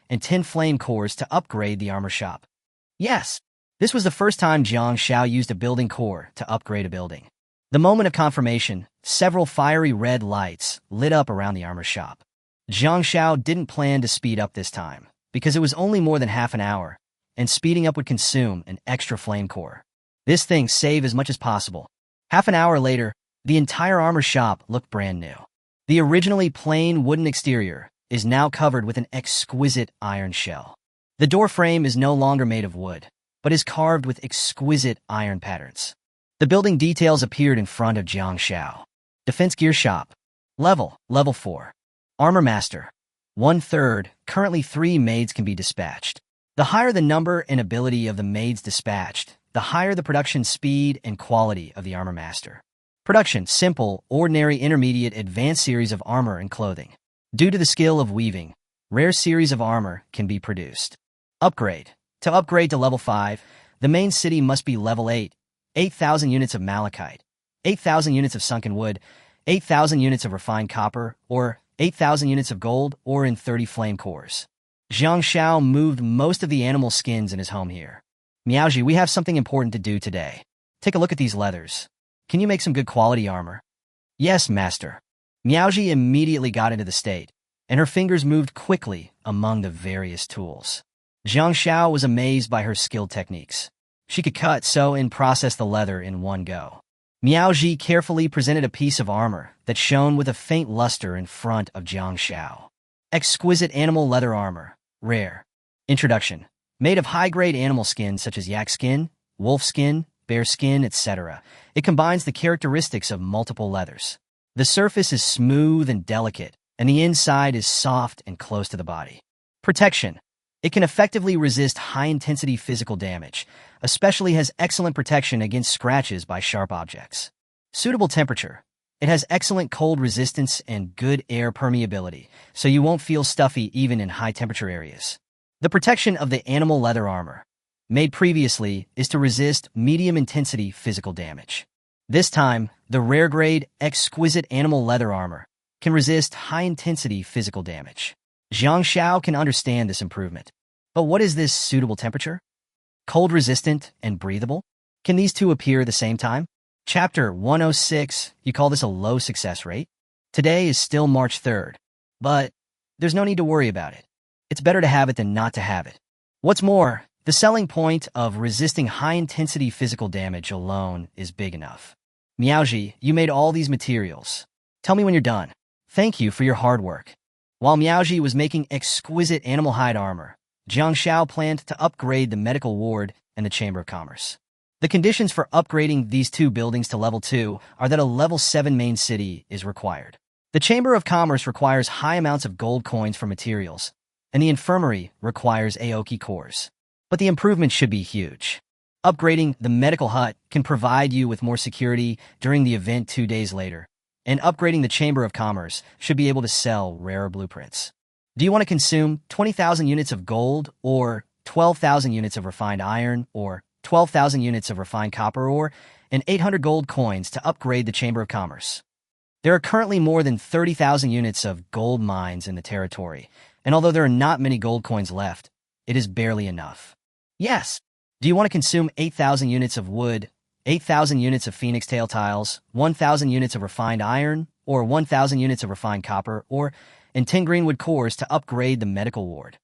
and 10 flame cores to upgrade the armor shop? Yes. This was the first time Jiang Xiao used a building core to upgrade a building. The moment of confirmation, several fiery red lights lit up around the armor shop. Jiang Xiao didn't plan to speed up this time, because it was only more than half an hour, and speeding up would consume an extra flame core. This thing save as much as possible. Half an hour later, the entire armor shop looked brand new. The originally plain wooden exterior is now covered with an exquisite iron shell. The door frame is no longer made of wood, but is carved with exquisite iron patterns. The building details appeared in front of Jiang Xiao. Defense gear shop. Level 4. Armor Master. 1/3, currently 3 maids can be dispatched. The higher the number and ability of the maids dispatched, the higher the production speed and quality of the Armor Master. Production: simple, ordinary, intermediate, advanced series of armor and clothing. Due to the skill of weaving, rare series of armor can be produced. Upgrade. To upgrade to level 5, the main city must be level 8, 8,000 units of malachite, 8,000 units of sunken wood, 8,000 units of refined copper, or 8,000 units of gold, or in 30 flame cores. Jiang Xiao moved most of the animal skins in his home here. Miaoji, we have something important to do today. Take a look at these leathers. Can you make some good quality armor? Yes, master. Miaoji immediately got into the state, and her fingers moved quickly among the various tools. Jiang Xiao was amazed by her skilled techniques. She could cut, sew, and process the leather in one go. Miaoji carefully presented a piece of armor that shone with a faint luster in front of Jiang Xiao. Exquisite animal leather armor. Rare. Introduction. Made of high-grade animal skin such as yak skin, wolf skin, bear skin, etc. It combines the characteristics of multiple leathers. The surface is smooth and delicate, and the inside is soft and close to the body. Protection. It can effectively resist high-intensity physical damage, especially has excellent protection against scratches by sharp objects. Suitable temperature. It has excellent cold resistance and good air permeability, so you won't feel stuffy even in high-temperature areas. The protection of the animal leather armor, made previously, is to resist medium-intensity physical damage. This time, the rare-grade, exquisite animal leather armor can resist high-intensity physical damage. Jiang Xiao can understand this improvement. But what is this suitable temperature? Cold-resistant and breathable? Can these two appear at the same time? Chapter 106, you call this a low success rate? Today is still March 3rd, but there's no need to worry about it. It's better to have it than not to have it. What's more, the selling point of resisting high-intensity physical damage alone is big enough. Miaoji, you made all these materials. Tell me when you're done. Thank you for your hard work. While Miaoji was making exquisite animal hide armor, Jiang Xiao planned to upgrade the medical ward and the Chamber of Commerce. The conditions for upgrading these two buildings to level 2 are that a level 7 main city is required. The Chamber of Commerce requires high amounts of gold coins for materials, and the infirmary requires Aoki cores. But the improvement should be huge. Upgrading the medical hut can provide you with more security during the event 2 days later, and upgrading the Chamber of Commerce should be able to sell rarer blueprints. Do you want to consume 20,000 units of gold, or 12,000 units of refined iron, or 12,000 units of refined copper ore, and 800 gold coins to upgrade the Chamber of Commerce? There are currently more than 30,000 units of gold mines in the territory, and although there are not many gold coins left, it is barely enough. Yes, Do you want to consume 8,000 units of wood, 8,000 units of phoenix tail tiles, 1,000 units of refined iron, or 1,000 units of refined copper, or and 10 greenwood cores to upgrade the medical ward?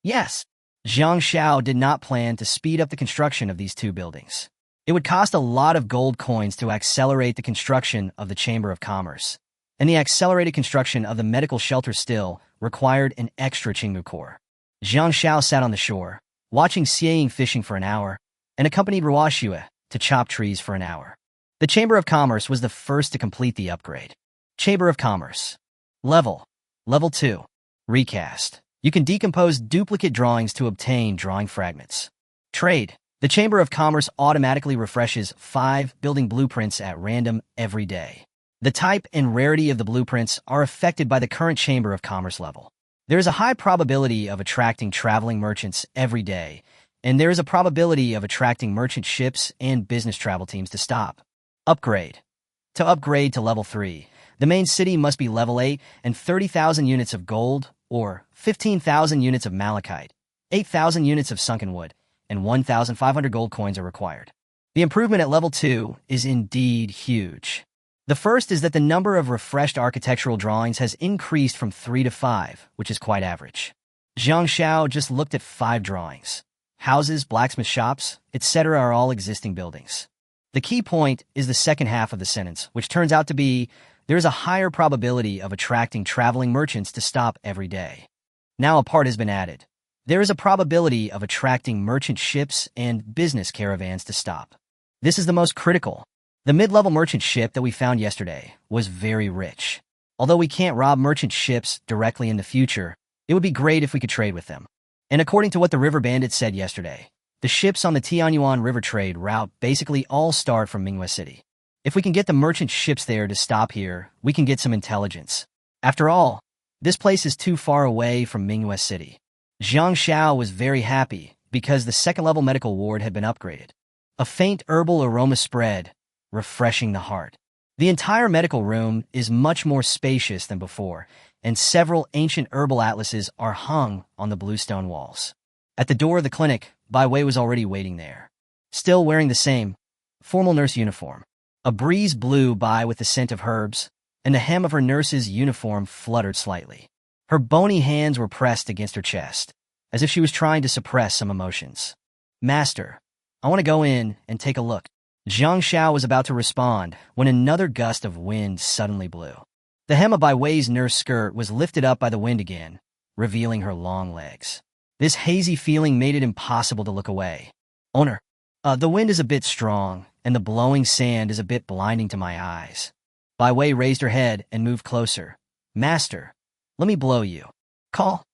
Yes. Jiang Xiao did not plan to speed up the construction of these two buildings. It would cost a lot of gold coins to accelerate the construction of the Chamber of Commerce, and the accelerated construction of the medical shelter still required an extra Qingmu core. Jiang Xiao sat on the shore, watching Xie fishing for an hour, and accompanied Ruo Xue to chop trees for an hour. The Chamber of Commerce was the first to complete the upgrade. Chamber of Commerce. Level 2. Recast. You can decompose duplicate drawings to obtain drawing fragments. Trade. The Chamber of Commerce automatically refreshes 5 building blueprints at random every day. The type and rarity of the blueprints are affected by the current Chamber of Commerce level. There is a high probability of attracting traveling merchants every day, and there is a probability of attracting merchant ships and business travel teams to stop. Upgrade. To upgrade to level 3, the main city must be level 8 and 30,000 units of gold, or 15,000 units of malachite, 8,000 units of sunken wood, and 1,500 gold coins are required. The improvement at level 2 is indeed huge. The first is that the number of refreshed architectural drawings has increased from 3 to 5, which is quite average. Jiang Xiao just looked at 5 drawings. Houses, blacksmith shops, etc. are all existing buildings. The key point is the second half of the sentence, which turns out to be, there is a higher probability of attracting traveling merchants to stop every day. Now a part has been added. There is a probability of attracting merchant ships and business caravans to stop. This is the most critical. The mid-level merchant ship that we found yesterday was very rich. Although we can't rob merchant ships directly in the future, it would be great if we could trade with them. And according to what the river bandits said yesterday, the ships on the Tianyuan River trade route basically all start from Mingyue City. If we can get the merchant ships there to stop here, we can get some intelligence. After all, this place is too far away from Mingyue City. Jiang Xiao was very happy because the second-level medical ward had been upgraded. A faint herbal aroma spread, refreshing the heart. The entire medical room is much more spacious than before, and several ancient herbal atlases are hung on the blue stone walls. At the door of the clinic, Bai Wei was already waiting there, still wearing the same formal nurse uniform. A breeze blew by with the scent of herbs, and the hem of her nurse's uniform fluttered slightly. Her bony hands were pressed against her chest, as if she was trying to suppress some emotions. Master, I want to go in and take a look. Jiang Xiao was about to respond when another gust of wind suddenly blew. The hem of Bai Wei's nurse skirt was lifted up by the wind again, revealing her long legs. This hazy feeling made it impossible to look away. Owner, the wind is a bit strong, and the blowing sand is a bit blinding to my eyes. Bai Wei raised her head and moved closer. Master, let me blow you. Call.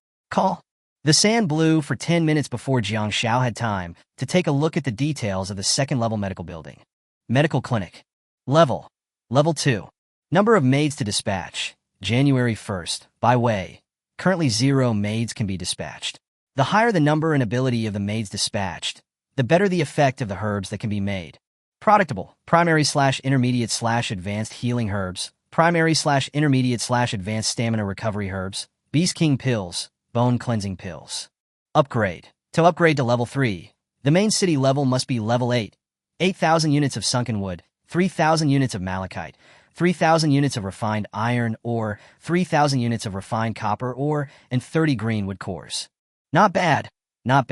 The sand blew for 10 minutes before Jiang Xiao had time to take a look at the details of the second-level medical building. Medical clinic. Level 2. Number of maids to dispatch. January 1st. Bai Wei. Currently 0 maids can be dispatched. The higher the number and ability of the maids dispatched, the better the effect of the herbs that can be made. Productable. Primary/intermediate/advanced healing herbs. Primary/intermediate/advanced stamina recovery herbs. Beast King pills. Bone cleansing pills. Upgrade. To upgrade to level 3, the main city level must be level 8. 8,000 units of sunken wood, 3,000 units of malachite, 3,000 units of refined iron ore, 3,000 units of refined copper ore, and 30 greenwood cores. Not bad. Now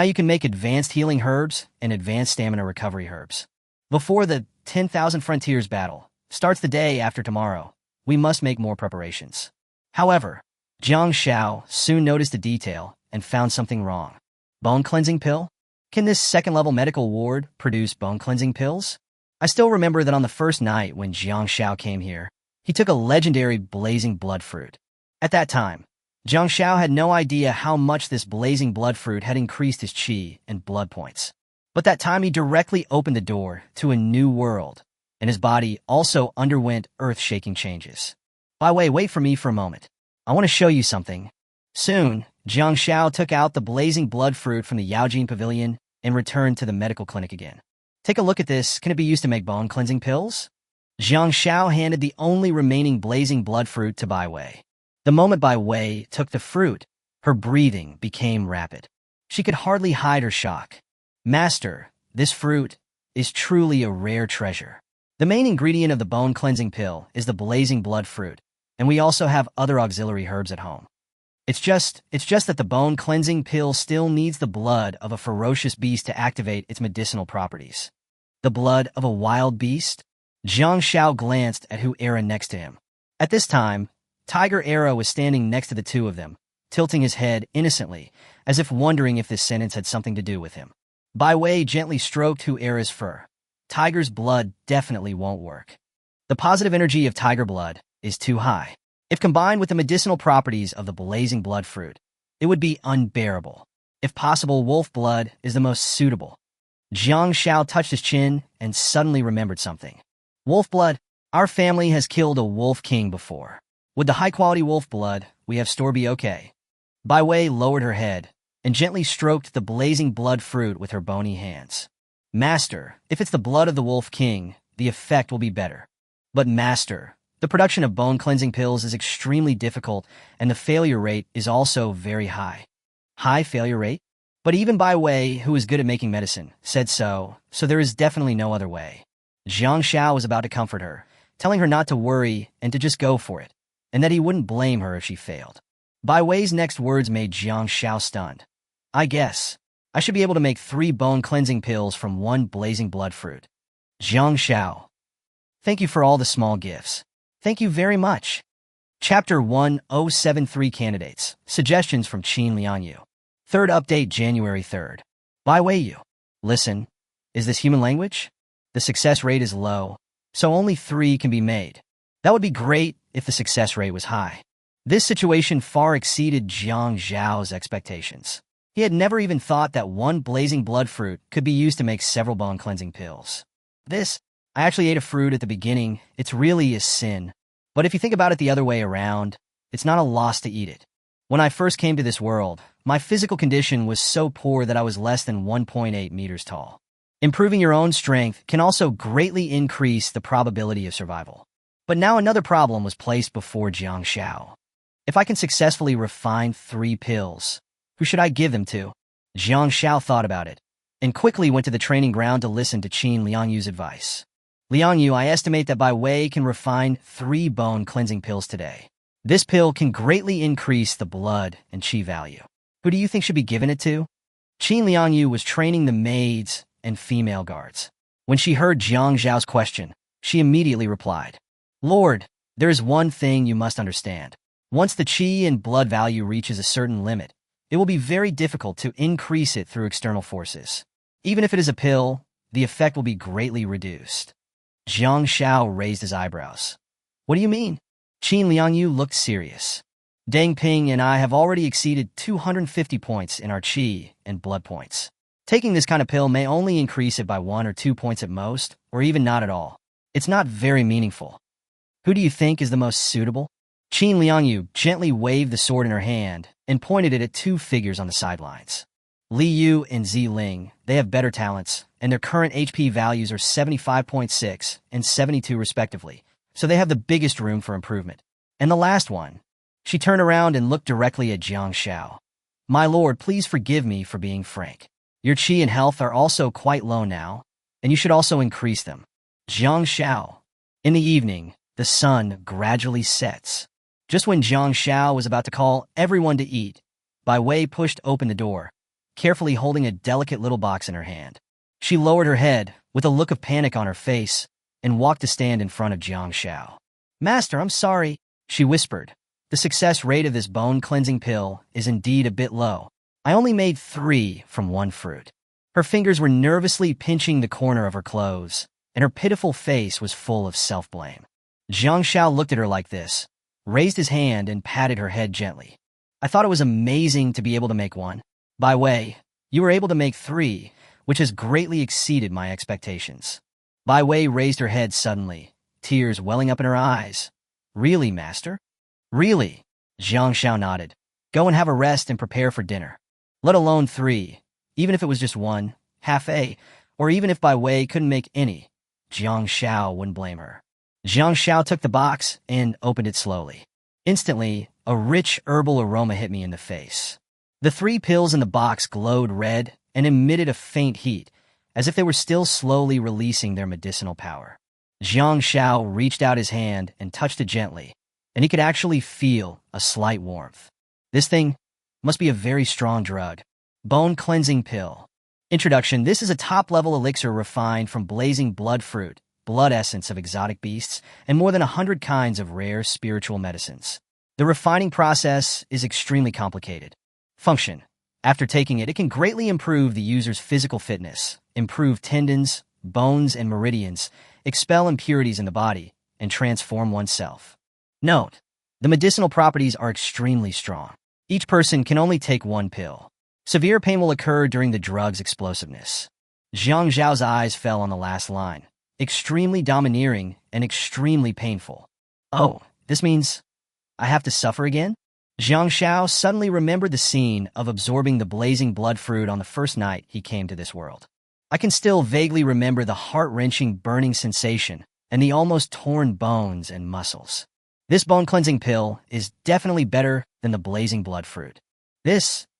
you can make advanced healing herbs and advanced stamina recovery herbs. Before the 10,000 Frontiers battle starts the day after tomorrow, we must make more preparations. However, Jiang Xiao soon noticed a detail and found something wrong. Bone cleansing pill? Can this second-level medical ward produce bone cleansing pills? I still remember that on the first night when Jiang Xiao came here, he took a legendary blazing blood fruit. At that time, Jiang Xiao had no idea how much this blazing blood fruit had increased his qi and blood points. But that time he directly opened the door to a new world, and his body also underwent earth-shaking changes. Bai Wei, wait for me for a moment. I want to show you something. Soon, Jiang Xiao took out the blazing blood fruit from the Yaojin Pavilion and returned to the medical clinic again. Take a look at this. Can it be used to make bone cleansing pills? Jiang Xiao handed the only remaining blazing blood fruit to Bai Wei. The moment Bai Wei took the fruit, her breathing became rapid. She could hardly hide her shock. Master, this fruit is truly a rare treasure. The main ingredient of the bone-cleansing pill is the blazing blood fruit, and we also have other auxiliary herbs at home. It's just that the bone-cleansing pill still needs the blood of a ferocious beast to activate its medicinal properties. The blood of a wild beast? Jiang Xiao glanced at Hu Era next to him. At this time, Tiger Era was standing next to the two of them, tilting his head innocently, as if wondering if this sentence had something to do with him. Bai Wei gently stroked Hu Era's fur. Tiger's blood definitely won't work. The positive energy of tiger blood is too high. If combined with the medicinal properties of the blazing blood fruit, it would be unbearable. If possible, wolf blood is the most suitable. Jiang Xiao touched his chin and suddenly remembered something. Wolf blood? Our family has killed a wolf king before. Would the high-quality wolf blood we have stored be okay? Bai Wei lowered her head and gently stroked the blazing blood fruit with her bony hands. Master, if it's the blood of the wolf king, the effect will be better. But master, the production of bone-cleansing pills is extremely difficult, and the failure rate is also very high. High failure rate? But even Bai Wei, who is good at making medicine, said so there is definitely no other way. Jiang Xiao was about to comfort her, telling her not to worry and to just go for it, and that he wouldn't blame her if she failed. Bai Wei's next words made Jiang Xiao stunned. I guess I should be able to make 3 bone-cleansing pills from 1 blazing blood fruit. Jiang Xiao. Thank you for all the small gifts. Thank you very much. Chapter 1073 Candidates. Suggestions from Chen Yingge. Third update January 3rd. Bai Wei. Listen, is this human language? The success rate is low, so only 3 can be made. That would be great if the success rate was high. This situation far exceeded Jiang Zhao's expectations. He had never even thought that 1 blazing blood fruit could be used to make several bone-cleansing pills. I actually ate a fruit at the beginning. It's really a sin. But if you think about it the other way around, it's not a loss to eat it. When I first came to this world, my physical condition was so poor that I was less than 1.8 meters tall. Improving your own strength can also greatly increase the probability of survival. But now another problem was placed before Jiang Xiao. If I can successfully refine 3 pills, who should I give them to? Jiang Xiao thought about it, and quickly went to the training ground to listen to Chen Liangyu's advice. Liangyu, I estimate that Bai Wei can refine 3 bone-cleansing pills today. This pill can greatly increase the blood and qi value. Who do you think should be given it to? Chen Liangyu was training the maids and female guards. When she heard Jiang Zhao's question, she immediately replied, Lord, there is one thing you must understand. Once the qi and blood value reaches a certain limit, it will be very difficult to increase it through external forces. Even if it is a pill, the effect will be greatly reduced. Jiang Xiao raised his eyebrows. What do you mean? Chen Liangyu looked serious. Deng Ping and I have already exceeded 250 points in our qi and blood points. Taking this kind of pill may only increase it by 1 or 2 points at most, or even not at all. It's not very meaningful. Who do you think is the most suitable? Chen Liangyu gently waved the sword in her hand and pointed it at 2 figures on the sidelines. Li Yu and Zi Ling, they have better talents, and their current HP values are 75.6 and 72 respectively, so they have the biggest room for improvement. And the last one. She turned around and looked directly at Jiang Xiao. My lord, please forgive me for being frank. Your qi and health are also quite low now, and you should also increase them. Jiang Xiao. In the evening, the sun gradually sets. Just when Jiang Xiao was about to call everyone to eat, Bai Wei pushed open the door, carefully holding a delicate little box in her hand. She lowered her head, with a look of panic on her face, and walked to stand in front of Jiang Xiao. Master, I'm sorry, she whispered. The success rate of this bone-cleansing pill is indeed a bit low. I only made 3 from 1 fruit. Her fingers were nervously pinching the corner of her clothes, and her pitiful face was full of self-blame. Jiang Xiao looked at her like this, raised his hand and patted her head gently. I thought it was amazing to be able to make 1. Bai Wei, you were able to make 3, which has greatly exceeded my expectations. Bai Wei raised her head suddenly, tears welling up in her eyes. Really, master? Really? Jiang Xiao nodded. Go and have a rest and prepare for dinner. Let alone 3, even if it was just 1, half a, or even if Bai Wei couldn't make any, Jiang Xiao wouldn't blame her. Jiang Xiao took the box and opened it slowly. Instantly, a rich herbal aroma hit me in the face. The 3 pills in the box glowed red and emitted a faint heat, as if they were still slowly releasing their medicinal power. Jiang Xiao reached out his hand and touched it gently, and he could actually feel a slight warmth. This thing must be a very strong drug. Bone cleansing pill. Introduction. This is a top-level elixir refined from blazing blood fruit, blood essence of exotic beasts, and more than 100 kinds of rare spiritual medicines. The refining process is extremely complicated. Function. After taking it, it can greatly improve the user's physical fitness, improve tendons, bones, and meridians, expel impurities in the body, and transform oneself. Note: the medicinal properties are extremely strong. Each person can only take one pill. Severe pain will occur during the drug's explosiveness. Jiang Zhao's eyes fell on the last line. Extremely domineering and extremely painful. Oh, this means I have to suffer again? Jiang Xiao suddenly remembered the scene of absorbing the blazing blood fruit on the first night he came to this world. I can still vaguely remember the heart-wrenching burning sensation and the almost torn bones and muscles. This bone-cleansing pill is definitely better than the blazing blood fruit.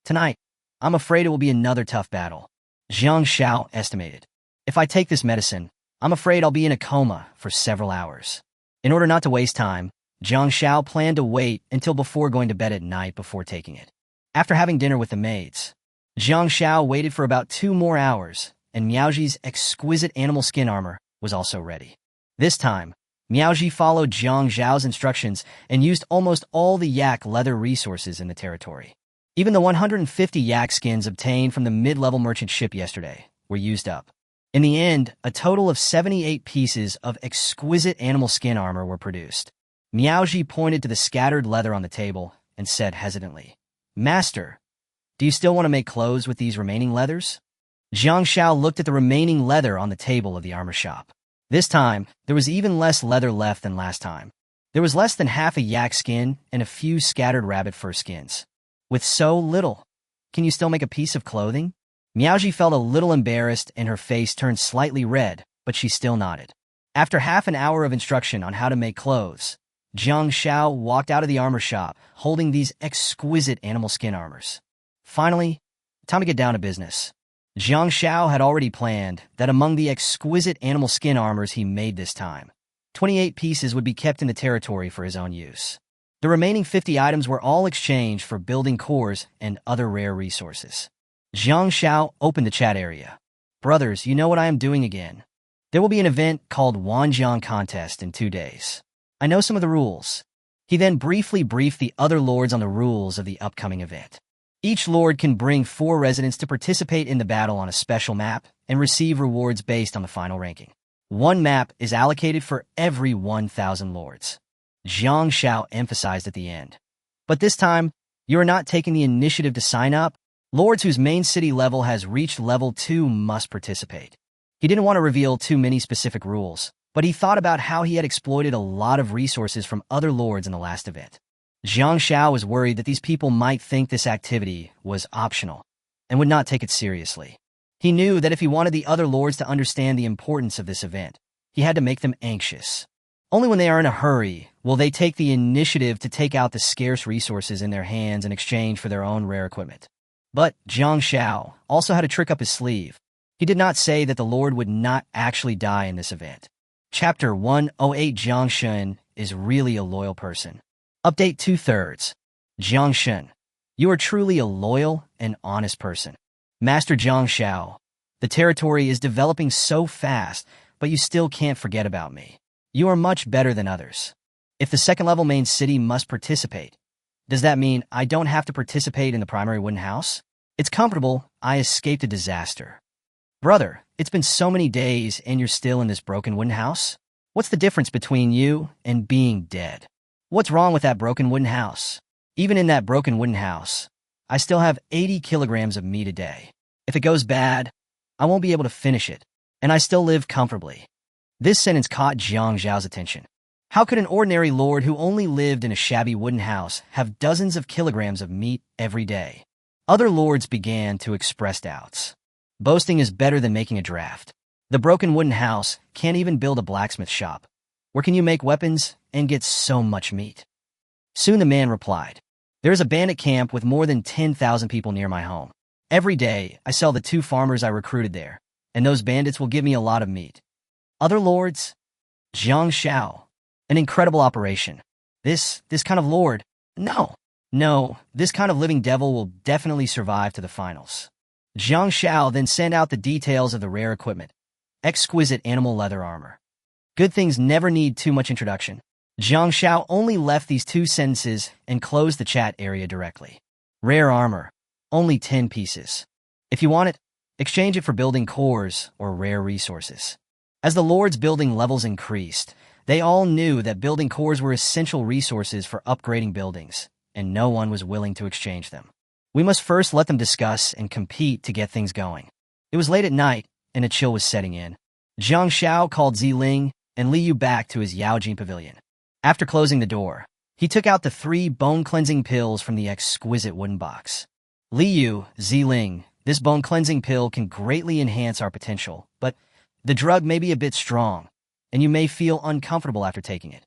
Tonight, I'm afraid it will be another tough battle. Jiang Xiao estimated. If I take this medicine, I'm afraid I'll be in a coma for several hours. In order not to waste time, Jiang Xiao planned to wait until before going to bed at night before taking it. After having dinner with the maids, Jiang Xiao waited for about 2 more hours, and Miaoji's exquisite animal skin armor was also ready. This time, Miaoji followed Jiang Zhao's instructions and used almost all the yak leather resources in the territory. Even the 150 yak skins obtained from the mid-level merchant ship yesterday were used up. In the end, a total of 78 pieces of exquisite animal skin armor were produced. Miaoji pointed to the scattered leather on the table and said hesitantly, "Master, do you still want to make clothes with these remaining leathers?" Jiang Xiao looked at the remaining leather on the table of the armor shop. This time, there was even less leather left than last time. There was less than half a yak skin and a few scattered rabbit fur skins. With so little, can you still make a piece of clothing? Miaoji felt a little embarrassed and her face turned slightly red, but she still nodded. After half an hour of instruction on how to make clothes, Jiang Xiao walked out of the armor shop holding these exquisite animal skin armors. Finally, time to get down to business. Jiang Xiao had already planned that among the exquisite animal skin armors he made this time, 28 pieces would be kept in the territory for his own use. The remaining 50 items were all exchanged for building cores and other rare resources. Jiang Xiao opened the chat area. "Brothers, you know what I am doing again. There will be an event called Wanjiang Contest in 2 days. I know some of the rules." He then briefly briefed the other lords on the rules of the upcoming event. Each lord can bring 4 residents to participate in the battle on a special map and receive rewards based on the final ranking. 1 map is allocated for every 1,000 lords. Jiang Xiao emphasized at the end. "But this time, you are not taking the initiative to sign up. Lords whose main city level has reached level 2 must participate." He didn't want to reveal too many specific rules, but he thought about how he had exploited a lot of resources from other lords in the last event. Jiang Xiao was worried that these people might think this activity was optional and would not take it seriously. He knew that if he wanted the other lords to understand the importance of this event, he had to make them anxious. Only when they are in a hurry will they take the initiative to take out the scarce resources in their hands in exchange for their own rare equipment. But Jiang Xiao also had a trick up his sleeve. He did not say that the Lord would not actually die in this event. Chapter 108. Jiang Shun is really a loyal person. Update 2/3. Jiang Shun, you are truly a loyal and honest person. Master Jiang Xiao, the territory is developing so fast, but you still can't forget about me. You are much better than others. If the second-level main city must participate, does that mean I don't have to participate in the primary wooden house? It's comfortable. I escaped a disaster. Brother, it's been so many days and you're still in this broken wooden house? What's the difference between you and being dead? What's wrong with that broken wooden house? Even in that broken wooden house, I still have 80 kilograms of meat a day. If it goes bad, I won't be able to finish it, and I still live comfortably. This sentence caught Jiang Zhao's attention. How could an ordinary lord who only lived in a shabby wooden house have dozens of kilograms of meat every day? Other lords began to express doubts. Boasting is better than making a draft. The broken wooden house can't even build a blacksmith shop. Where can you make weapons and get so much meat? Soon the man replied, "There is a bandit camp with more than 10,000 people near my home. Every day, I sell the 2 farmers I recruited there, and those bandits will give me a lot of meat. Other lords? Jiang Shao. An incredible operation. This kind of lord? No, this kind of living devil will definitely survive to the finals. Jiang Shao then sent out the details of the rare equipment. Exquisite animal leather armor. Good things never need too much introduction. Jiang Shao only left these 2 sentences and closed the chat area directly. Rare armor. Only 10 pieces. If you want it, exchange it for building cores or rare resources. As the Lord's building levels increased, they all knew that building cores were essential resources for upgrading buildings, and no one was willing to exchange them. We must first let them discuss and compete to get things going. It was late at night, and a chill was setting in. Jiang Shao called Ziling and Li Yu back to his Yaojin pavilion. After closing the door, he took out the 3 bone-cleansing pills from the exquisite wooden box. Li Yu, Ziling, this bone-cleansing pill can greatly enhance our potential, but the drug may be a bit strong, and you may feel uncomfortable after taking it.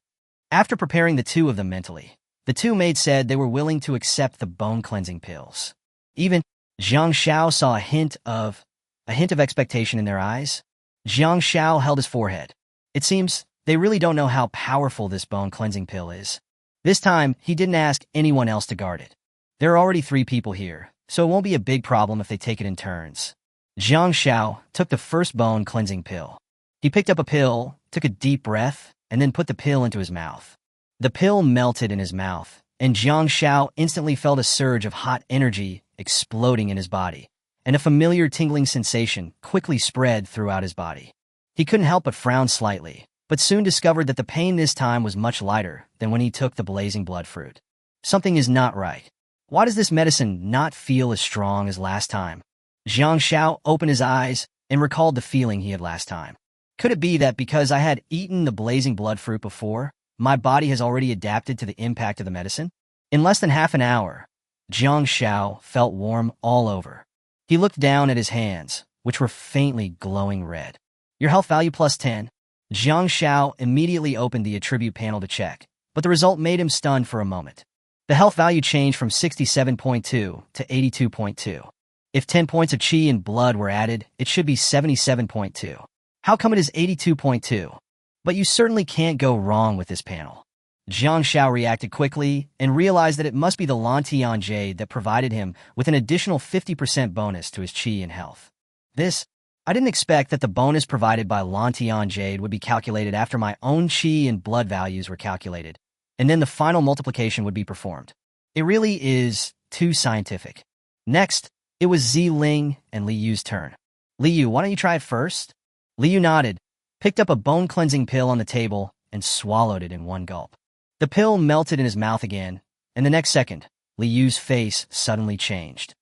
After preparing the 2 of them mentally, the 2 maids said they were willing to accept the bone-cleansing pills. Even Jiang Shao saw a hint of expectation in their eyes. Jiang Shao held his forehead. It seems they really don't know how powerful this bone-cleansing pill is. This time, he didn't ask anyone else to guard it. There are already 3 people here, so it won't be a big problem if they take it in turns. Jiang Shao took the first bone-cleansing pill. He picked up a pill, took a deep breath, and then put the pill into his mouth. The pill melted in his mouth, and Jiang Shao instantly felt a surge of hot energy exploding in his body, and a familiar tingling sensation quickly spread throughout his body. He couldn't help but frown slightly, but soon discovered that the pain this time was much lighter than when he took the blazing blood fruit. Something is not right. Why does this medicine not feel as strong as last time? Jiang Shao opened his eyes and recalled the feeling he had last time. Could it be that because I had eaten the blazing blood fruit before, my body has already adapted to the impact of the medicine? In less than half an hour, Jiang Shao felt warm all over. He looked down at his hands, which were faintly glowing red. Your health value plus 10. Jiang Shao immediately opened the attribute panel to check, but the result made him stunned for a moment. The health value changed from 67.2 to 82.2. If 10 points of chi and blood were added, it should be 77.2. How come it is 82.2? But you certainly can't go wrong with this panel. Jiang Shao reacted quickly and realized that it must be the Lantian Jade that provided him with an additional 50% bonus to his chi and health. I didn't expect that the bonus provided by Lantian Jade would be calculated after my own chi and blood values were calculated, and then the final multiplication would be performed. It really is too scientific. Next, it was Ziling and Li Yu's turn. Li Yu, why don't you try it first? Li Yu nodded, picked up a bone-cleansing pill on the table, and swallowed it in one gulp. The pill melted in his mouth again, and the next second, Li Yu's face suddenly changed.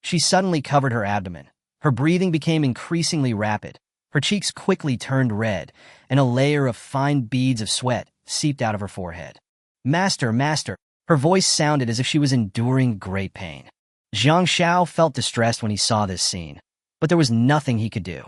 She suddenly covered her abdomen. Her breathing became increasingly rapid. Her cheeks quickly turned red, and a layer of fine beads of sweat seeped out of her forehead. Master, master, her voice sounded as if she was enduring great pain. Jiang Shao felt distressed when he saw this scene, but there was nothing he could do.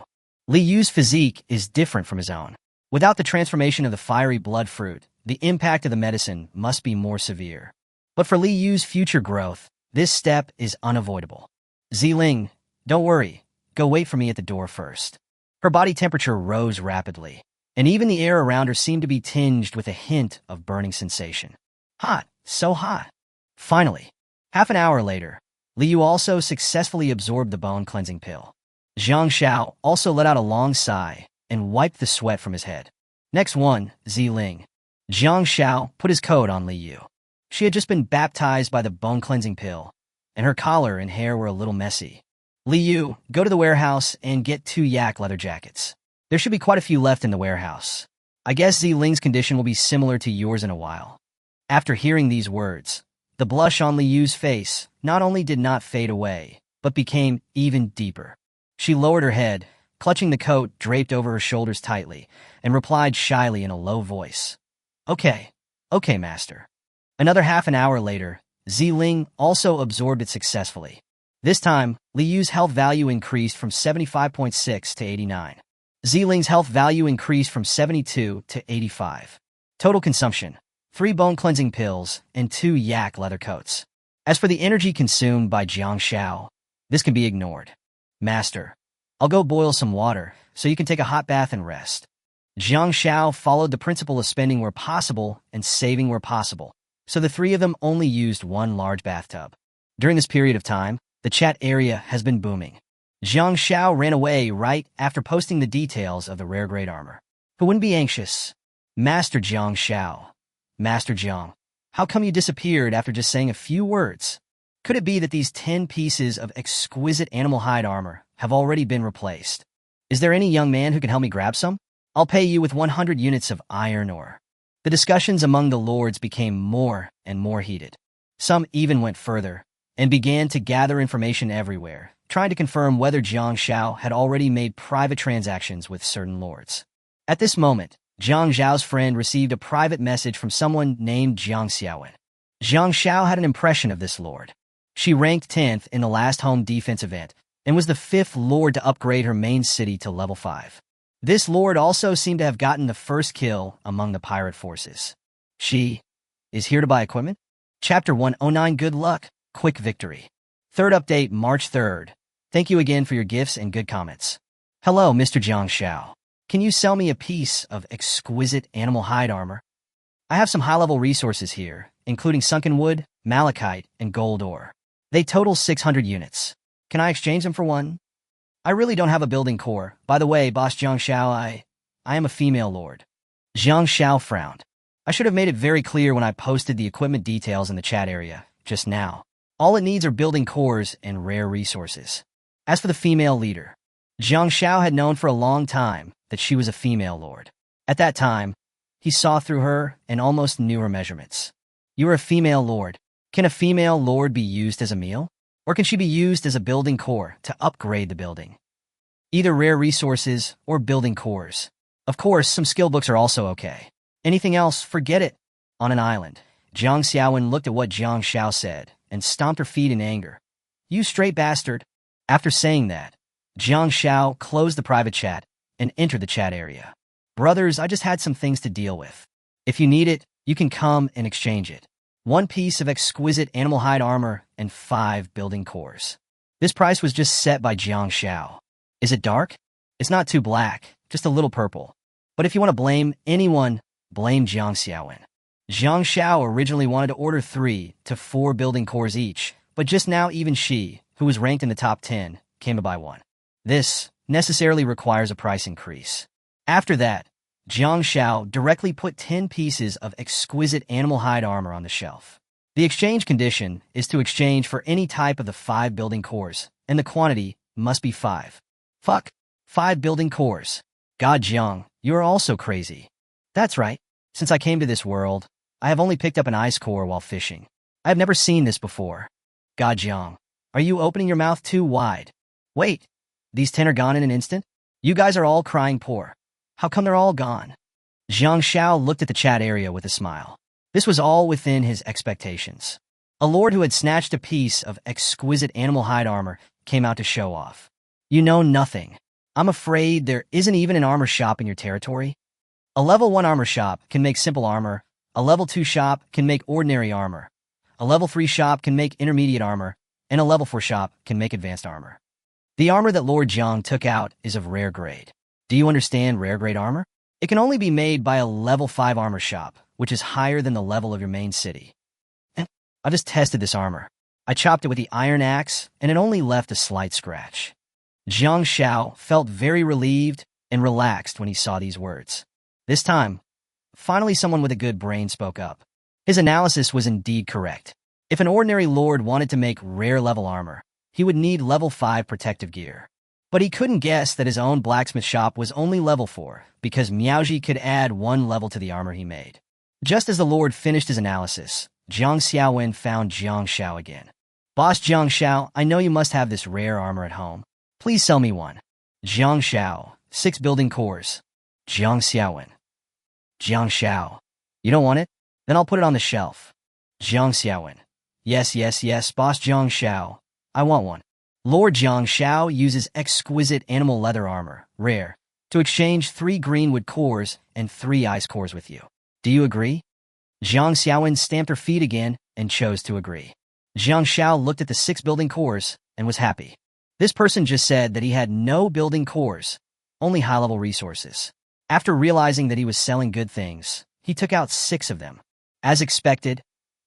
Li Yu's physique is different from his own. Without the transformation of the fiery blood fruit, the impact of the medicine must be more severe. But for Li Yu's future growth, this step is unavoidable. Ziling, don't worry. Go wait for me at the door first. Her body temperature rose rapidly, and even the air around her seemed to be tinged with a hint of burning sensation. Hot, so hot. Finally, half an hour later, Li Yu also successfully absorbed the bone-cleansing pill. Jiang Shao also let out a long sigh and wiped the sweat from his head. Next one, Ziling. Jiang Shao put his coat on Li Yu. She had just been baptized by the bone-cleansing pill, and her collar and hair were a little messy. Li Yu, go to the warehouse and get 2 yak leather jackets. There should be quite a few left in the warehouse. I guess Ziling's condition will be similar to yours in a while. After hearing these words, the blush on Li Yu's face not only did not fade away, but became even deeper. She lowered her head, clutching the coat draped over her shoulders tightly, and replied shyly in a low voice. Okay, master. Another half an hour later, Ziling also absorbed it successfully. This time, Li Yu's health value increased from 75.6 to 89. Ziling's health value increased from 72 to 85. Total consumption, 3 bone-cleansing pills and 2 yak leather coats. As for the energy consumed by Jiang Shao, This can be ignored. Master, I'll go boil some water, so you can take a hot bath and rest. Jiang Xiao followed the principle of spending where possible and saving where possible, so the three of them only used one large bathtub. During this period of time, the chat area has been booming. Jiang Xiao ran away right after posting the details of the rare grade armor. Who wouldn't be anxious? Master Jiang Xiao. Master Jiang, how come you disappeared after just saying a few words? Could it be that these 10 pieces of exquisite animal hide armor have already been replaced? Is there any young man who can help me grab some? I'll pay you with 100 units of iron ore. The discussions among the lords became more and more heated. Some even went further and began to gather information everywhere, trying to confirm whether Jiang Xiao had already made private transactions with certain lords. At this moment, Jiang Zhao's friend received a private message from someone named Jiang Xiaowen. Jiang Xiao had an impression of this lord. She ranked 10th in the last home defense event and was the 5th lord to upgrade her main city to level 5. This lord also seemed to have gotten the first kill among the pirate forces. She is here to buy equipment? Chapter 109 Good luck, quick victory. Third update March 3rd. Thank you again for your gifts and good comments. Hello, Mr. Jiang Xiao. Can you sell me a piece of exquisite animal hide armor? I have some high-level resources here, including sunken wood, malachite, and gold ore. They total 600 units. Can I exchange them for one? I really don't have a building core. By the way, Boss Jiang Xiao, I am a female lord. Jiang Xiao frowned. I should have made it very clear when I posted the equipment details in the chat area, just now. All it needs are building cores and rare resources. As for the female leader, Jiang Xiao had known for a long time that she was a female lord. At that time, he saw through her and almost knew her measurements. You are a female lord. Can a female lord be used as a meal? Or can she be used as a building core to upgrade the building? Either rare resources or building cores. Of course, some skill books are also okay. Anything else, forget it. On an island, Jiang Xiaowen looked at what Jiang Xiao said and stomped her feet in anger. You straight bastard. After saying that, Jiang Xiao closed the private chat and entered the chat area. Brothers, I just had some things to deal with. If you need it, you can come and exchange it. 1 piece of exquisite animal hide armor and 5 building cores. This price was just set by Jiang Xiao. Is it dark? It's not too black, just a little purple. But if you want to blame anyone, blame Jiang Xiaowen. Jiang Xiao originally wanted to order 3 to 4 building cores each, but just now even she, who was ranked in the top 10, came to buy one. This necessarily requires a price increase. After that, Jiang Xiao directly put 10 pieces of exquisite animal hide armor on the shelf. The exchange condition is to exchange for any type of the 5 building cores, and the quantity must be 5. Fuck. 5 building cores. God Jiang, you are also crazy. That's right. Since I came to this world, I have only picked up an ice core while fishing. I have never seen this before. God Jiang, are you opening your mouth too wide? Wait, these 10 are gone in an instant? You guys are all crying poor. How come they're all gone? Jiang Xiao looked at the chat area with a smile. This was all within his expectations. A lord who had snatched a piece of exquisite animal hide armor came out to show off. You know nothing. I'm afraid there isn't even an armor shop in your territory. A level 1 armor shop can make simple armor. A level 2 shop can make ordinary armor. A level 3 shop can make intermediate armor. And a level 4 shop can make advanced armor. The armor that Lord Jiang took out is of rare grade. Do you understand rare grade armor? It can only be made by a level 5 armor shop, which is higher than the level of your main city. I just tested this armor. I chopped it with the iron axe, and it only left a slight scratch. Jiang Xiao felt very relieved and relaxed when he saw these words. This time, finally someone with a good brain spoke up. His analysis was indeed correct. If an ordinary lord wanted to make rare level armor, he would need level 5 protective gear. But he couldn't guess that his own blacksmith shop was only level 4, because Miaoji could add 1 level to the armor he made. Just as the lord finished his analysis, Jiang Xiaowen found Jiang Xiao again. Boss Jiang Xiao, I know you must have this rare armor at home. Please sell me one. Jiang Xiao, 6 building cores. Jiang Xiaowen. Jiang Xiao. You don't want it? Then I'll put it on the shelf. Jiang Xiaowen. Yes, Boss Jiang Xiao. I want one. Lord Jiang Xiao uses exquisite animal leather armor, rare, to exchange 3 greenwood cores and 3 ice cores with you. Do you agree? Jiang Xiaowen stamped her feet again and chose to agree. Jiang Xiao looked at the 6 building cores and was happy. This person just said that he had no building cores, only high-level resources. After realizing that he was selling good things, he took out 6 of them. As expected,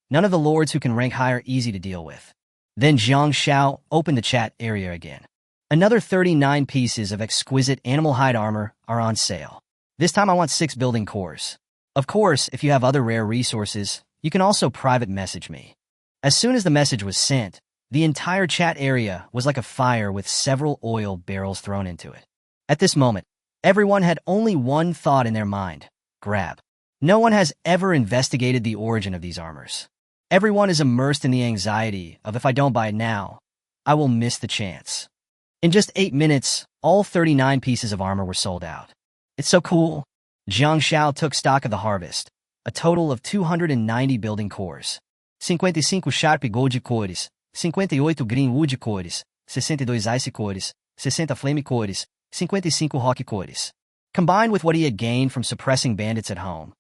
none of the lords who can rank high are easy to deal with. Then Jiang Xiao opened the chat area again. Another 39 pieces of exquisite animal hide armor are on sale. This time I want 6 building cores. Of course, if you have other rare resources, you can also private message me. As soon as the message was sent, the entire chat area was like a fire with several oil barrels thrown into it. At this moment, everyone had only one thought in their mind: grab. No one has ever investigated the origin of these armors. Everyone is immersed in the anxiety of, if I don't buy it now, I will miss the chance. In just 8 minutes, all 39 pieces of armor were sold out. It's so cool. Jiang Xiao took stock of the harvest, a total of 290 building cores. 55 Sharp Gold cores, 58 Greenwood cores, 62 Ice cores, 60 Flame cores, 55 Rock cores. Combined with what he had gained from suppressing bandits at home,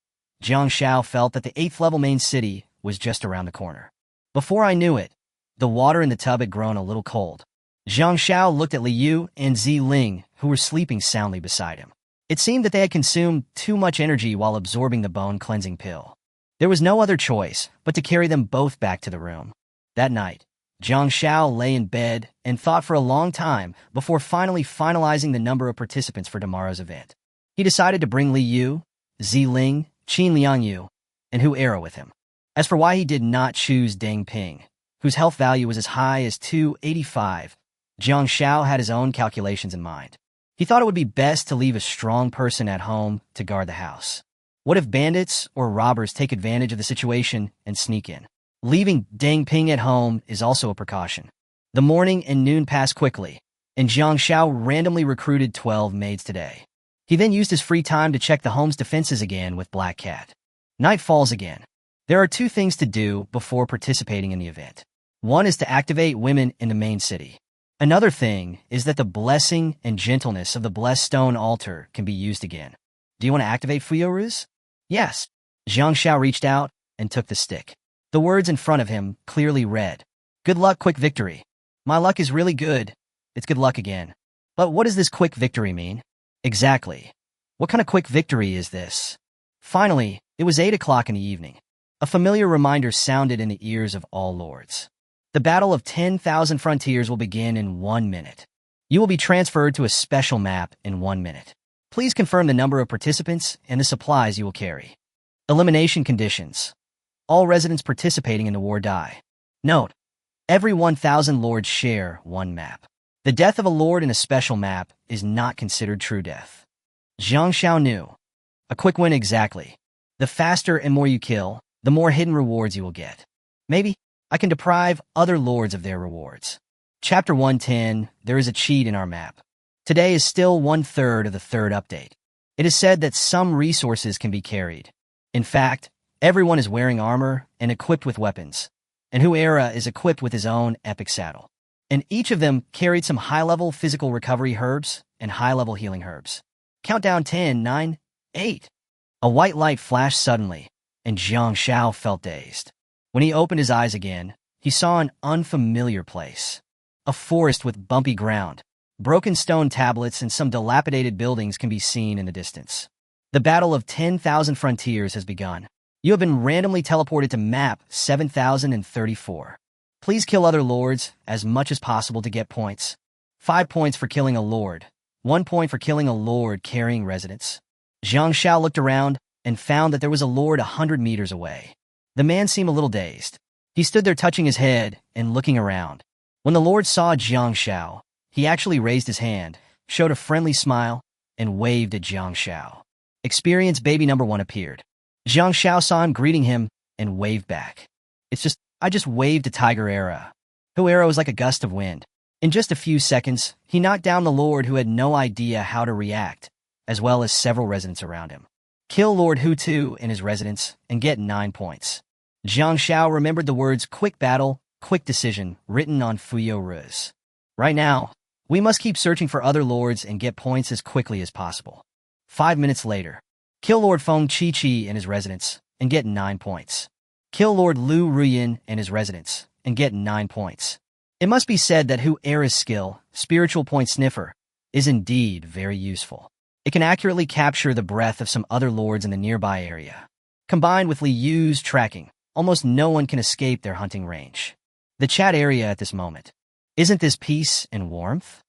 Jiang Xiao felt that the 8th level main city was just around the corner. Before I knew it, the water in the tub had grown a little cold. Jiang Xiao looked at Li Yu and Zi Ling, who were sleeping soundly beside him. It seemed that they had consumed too much energy while absorbing the bone-cleansing pill. There was no other choice but to carry them both back to the room. That night, Jiang Xiao lay in bed and thought for a long time before finally finalizing the number of participants for tomorrow's event. He decided to bring Li Yu, Zi Ling, Qin Liangyu, and Hu Era with him. As for why he did not choose Deng Ping, whose health value was as high as 285, Jiang Xiao had his own calculations in mind. He thought it would be best to leave a strong person at home to guard the house. What if bandits or robbers take advantage of the situation and sneak in? Leaving Deng Ping at home is also a precaution. The morning and noon passed quickly, and Jiang Xiao randomly recruited 12 maids today. He then used his free time to check the home's defenses again with Black Cat. Night falls again. There are 2 things to do before participating in the event. One is to activate women in the main city. Another thing is that the blessing and gentleness of the blessed stone altar can be used again. Do you want to activate Fuyoruz? Yes. Jiang Xiao reached out and took the stick. The words in front of him clearly read, "Good luck, quick victory." My luck is really good. It's good luck again. But what does this quick victory mean? Exactly. What kind of quick victory is this? Finally, it was 8 o'clock in the evening. A familiar reminder sounded in the ears of all lords. The Battle of 10,000 Frontiers will begin in 1 minute. You will be transferred to a special map in 1 minute. Please confirm the number of participants and the supplies you will carry. Elimination conditions. All residents participating in the war die. Note: every 1,000 lords share 1 map. The death of a lord in a special map is not considered true death. Jiang Xiao knew. A quick win exactly. The faster and more you kill, the more hidden rewards you will get. Maybe I can deprive other lords of their rewards. Chapter 110, there is a cheat in our map. Today is still 1/3 of the 3rd update. It is said that some resources can be carried. In fact, everyone is wearing armor and equipped with weapons, and Hu Era is equipped with his own epic saddle. And each of them carried some high-level physical recovery herbs and high-level healing herbs. Countdown 10, 9, 8. A white light flashed suddenly, and Jiang Xiao felt dazed. When he opened his eyes again, he saw an unfamiliar place. A forest with bumpy ground, broken stone tablets, and some dilapidated buildings can be seen in the distance. The Battle of 10,000 Frontiers has begun. You have been randomly teleported to map 7034. Please kill other lords as much as possible to get points. 5 points for killing a lord. 1 point for killing a lord carrying residents. Jiang Xiao looked around and found that there was a lord 100 meters away. The man seemed a little dazed. He stood there touching his head and looking around. When the lord saw Jiang Xiao, he actually raised his hand, showed a friendly smile, and waved at Jiang Xiao. Experienced baby number 1 appeared. Jiang Xiao saw him greeting him and waved back. I just waved to Tiger Era. Hu Era was like a gust of wind. In just a few seconds, he knocked down the lord who had no idea how to react, as well as several residents around him. Kill Lord Hu Tu and his residents and get 9 points. Jiang Xiao remembered the words quick battle, quick decision written on Fuyoruz. Right now, we must keep searching for other lords and get points as quickly as possible. 5 minutes later, kill Lord Feng Chi-Chi and his residents and get 9 points. Kill Lord Lu Ruyin and his residents and get 9 points. It must be said that Huera's skill, spiritual point sniffer, is indeed very useful. It can accurately capture the breath of some other lords in the nearby area. Combined with Li Yu's tracking, almost no one can escape their hunting range. The chat area at this moment. Isn't this peace and warmth?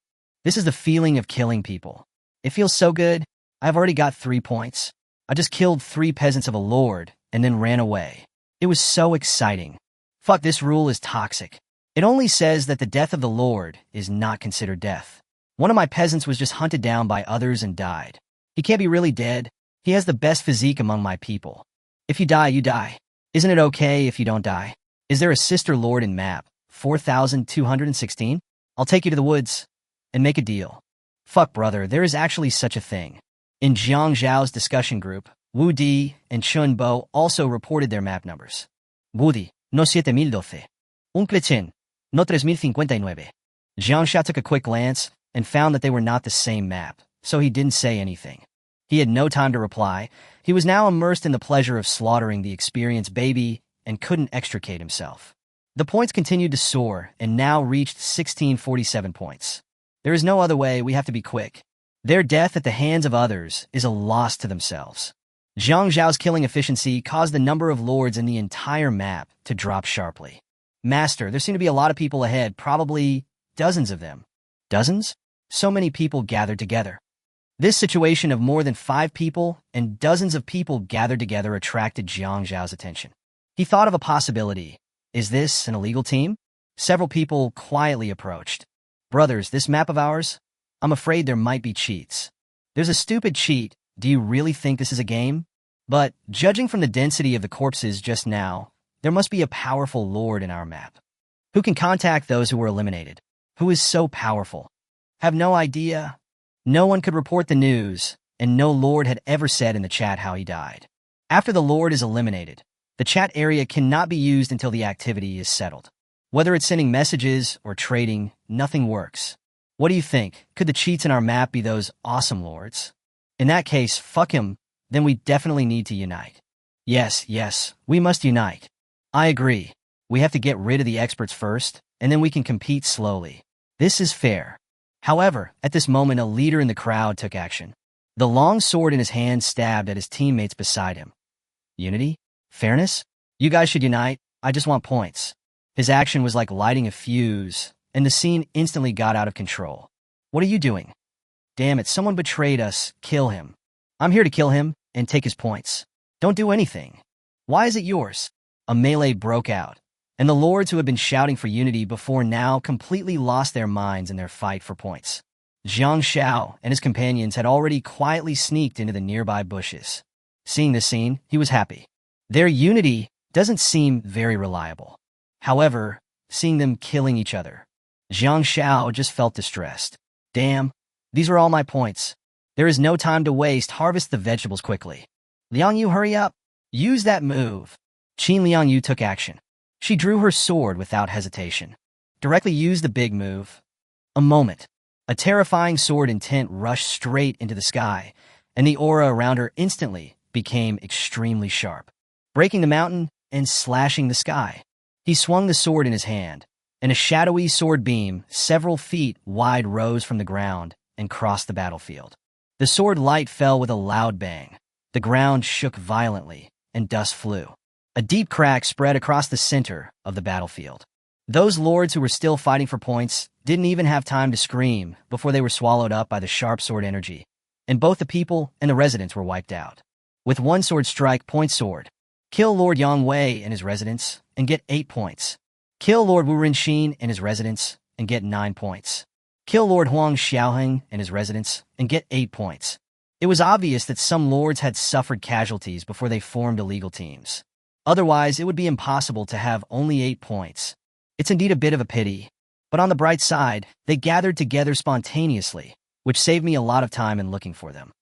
This is the feeling of killing people. It feels so good. I've already got 3 points. I just killed 3 peasants of a lord and then ran away. It was so exciting. Fuck, this rule is toxic. It only says that the death of the lord is not considered death. One of my peasants was just hunted down by others and died. He can't be really dead. He has the best physique among my people. If you die, you die. Isn't it okay if you don't die? Is there a sister lord in map 4216? I'll take you to the woods and make a deal. Fuck, brother, there is actually such a thing. In Jiang Zhao's discussion group, Wu Di and Chun Bo also reported their map numbers. Wu Di, no 7012. Uncle Chen, no 3059. Jiang Zhao took a quick glance and found that they were not the same map, so he didn't say anything. He had no time to reply. He was now immersed in the pleasure of slaughtering the experienced baby and couldn't extricate himself. The points continued to soar and now reached 1647 points. There is no other way, we have to be quick. Their death at the hands of others is a loss to themselves. Jiang Zhao's killing efficiency caused the number of lords in the entire map to drop sharply. Master, there seem to be a lot of people ahead, probably dozens of them. Dozens? So many people gathered together. This situation of more than 5 people and dozens of people gathered together attracted Jiang Zhao's attention. He thought of a possibility. Is this an illegal team? Several people quietly approached. Brothers, this map of ours? I'm afraid there might be cheats. There's a stupid cheat. Do you really think this is a game? But, judging from the density of the corpses just now, there must be a powerful lord in our map. Who can contact those who were eliminated? Who is so powerful? Have no idea. No one could report the news, and no lord had ever said in the chat how he died. After the lord is eliminated, the chat area cannot be used until the activity is settled. Whether it's sending messages or trading, nothing works. What do you think? Could the cheats in our map be those awesome lords? In that case, fuck him, then we definitely need to unite. Yes, we must unite. I agree. We have to get rid of the experts first, and then we can compete slowly. This is fair. However, at this moment, a leader in the crowd took action. The long sword in his hand stabbed at his teammates beside him. Unity? Fairness? You guys should unite. I just want points. His action was like lighting a fuse, and the scene instantly got out of control. What are you doing? Damn it, someone betrayed us. Kill him. I'm here to kill him and take his points. Don't do anything. Why is it yours? A melee broke out, and the lords who had been shouting for unity before now completely lost their minds in their fight for points. Jiang Zhao and his companions had already quietly sneaked into the nearby bushes. Seeing this scene, he was happy. Their unity doesn't seem very reliable. However, seeing them killing each other, Jiang Zhao just felt distressed. Damn, these are all my points. There is no time to waste. Harvest the vegetables quickly. Liang Yu, hurry up. Use that move. Qin Liang Yu took action. She drew her sword without hesitation. Directly used the big move. A moment. A terrifying sword intent rushed straight into the sky, and the aura around her instantly became extremely sharp, breaking the mountain and slashing the sky. He swung the sword in his hand, and a shadowy sword beam several feet wide rose from the ground and crossed the battlefield. The sword light fell with a loud bang. The ground shook violently, and dust flew. A deep crack spread across the center of the battlefield. Those lords who were still fighting for points didn't even have time to scream before they were swallowed up by the sharp sword energy, and both the people and the residents were wiped out. With one sword strike, point sword. Kill Lord Yang Wei and his residents and get 8 points. Kill Lord Wu Rinxin and his residents and get 9 points. Kill Lord Huang Xiaoheng and his residents and get 8 points. It was obvious that some lords had suffered casualties before they formed illegal teams. Otherwise, it would be impossible to have only 8 points. It's indeed a bit of a pity. But on the bright side, they gathered together spontaneously, which saved me a lot of time in looking for them.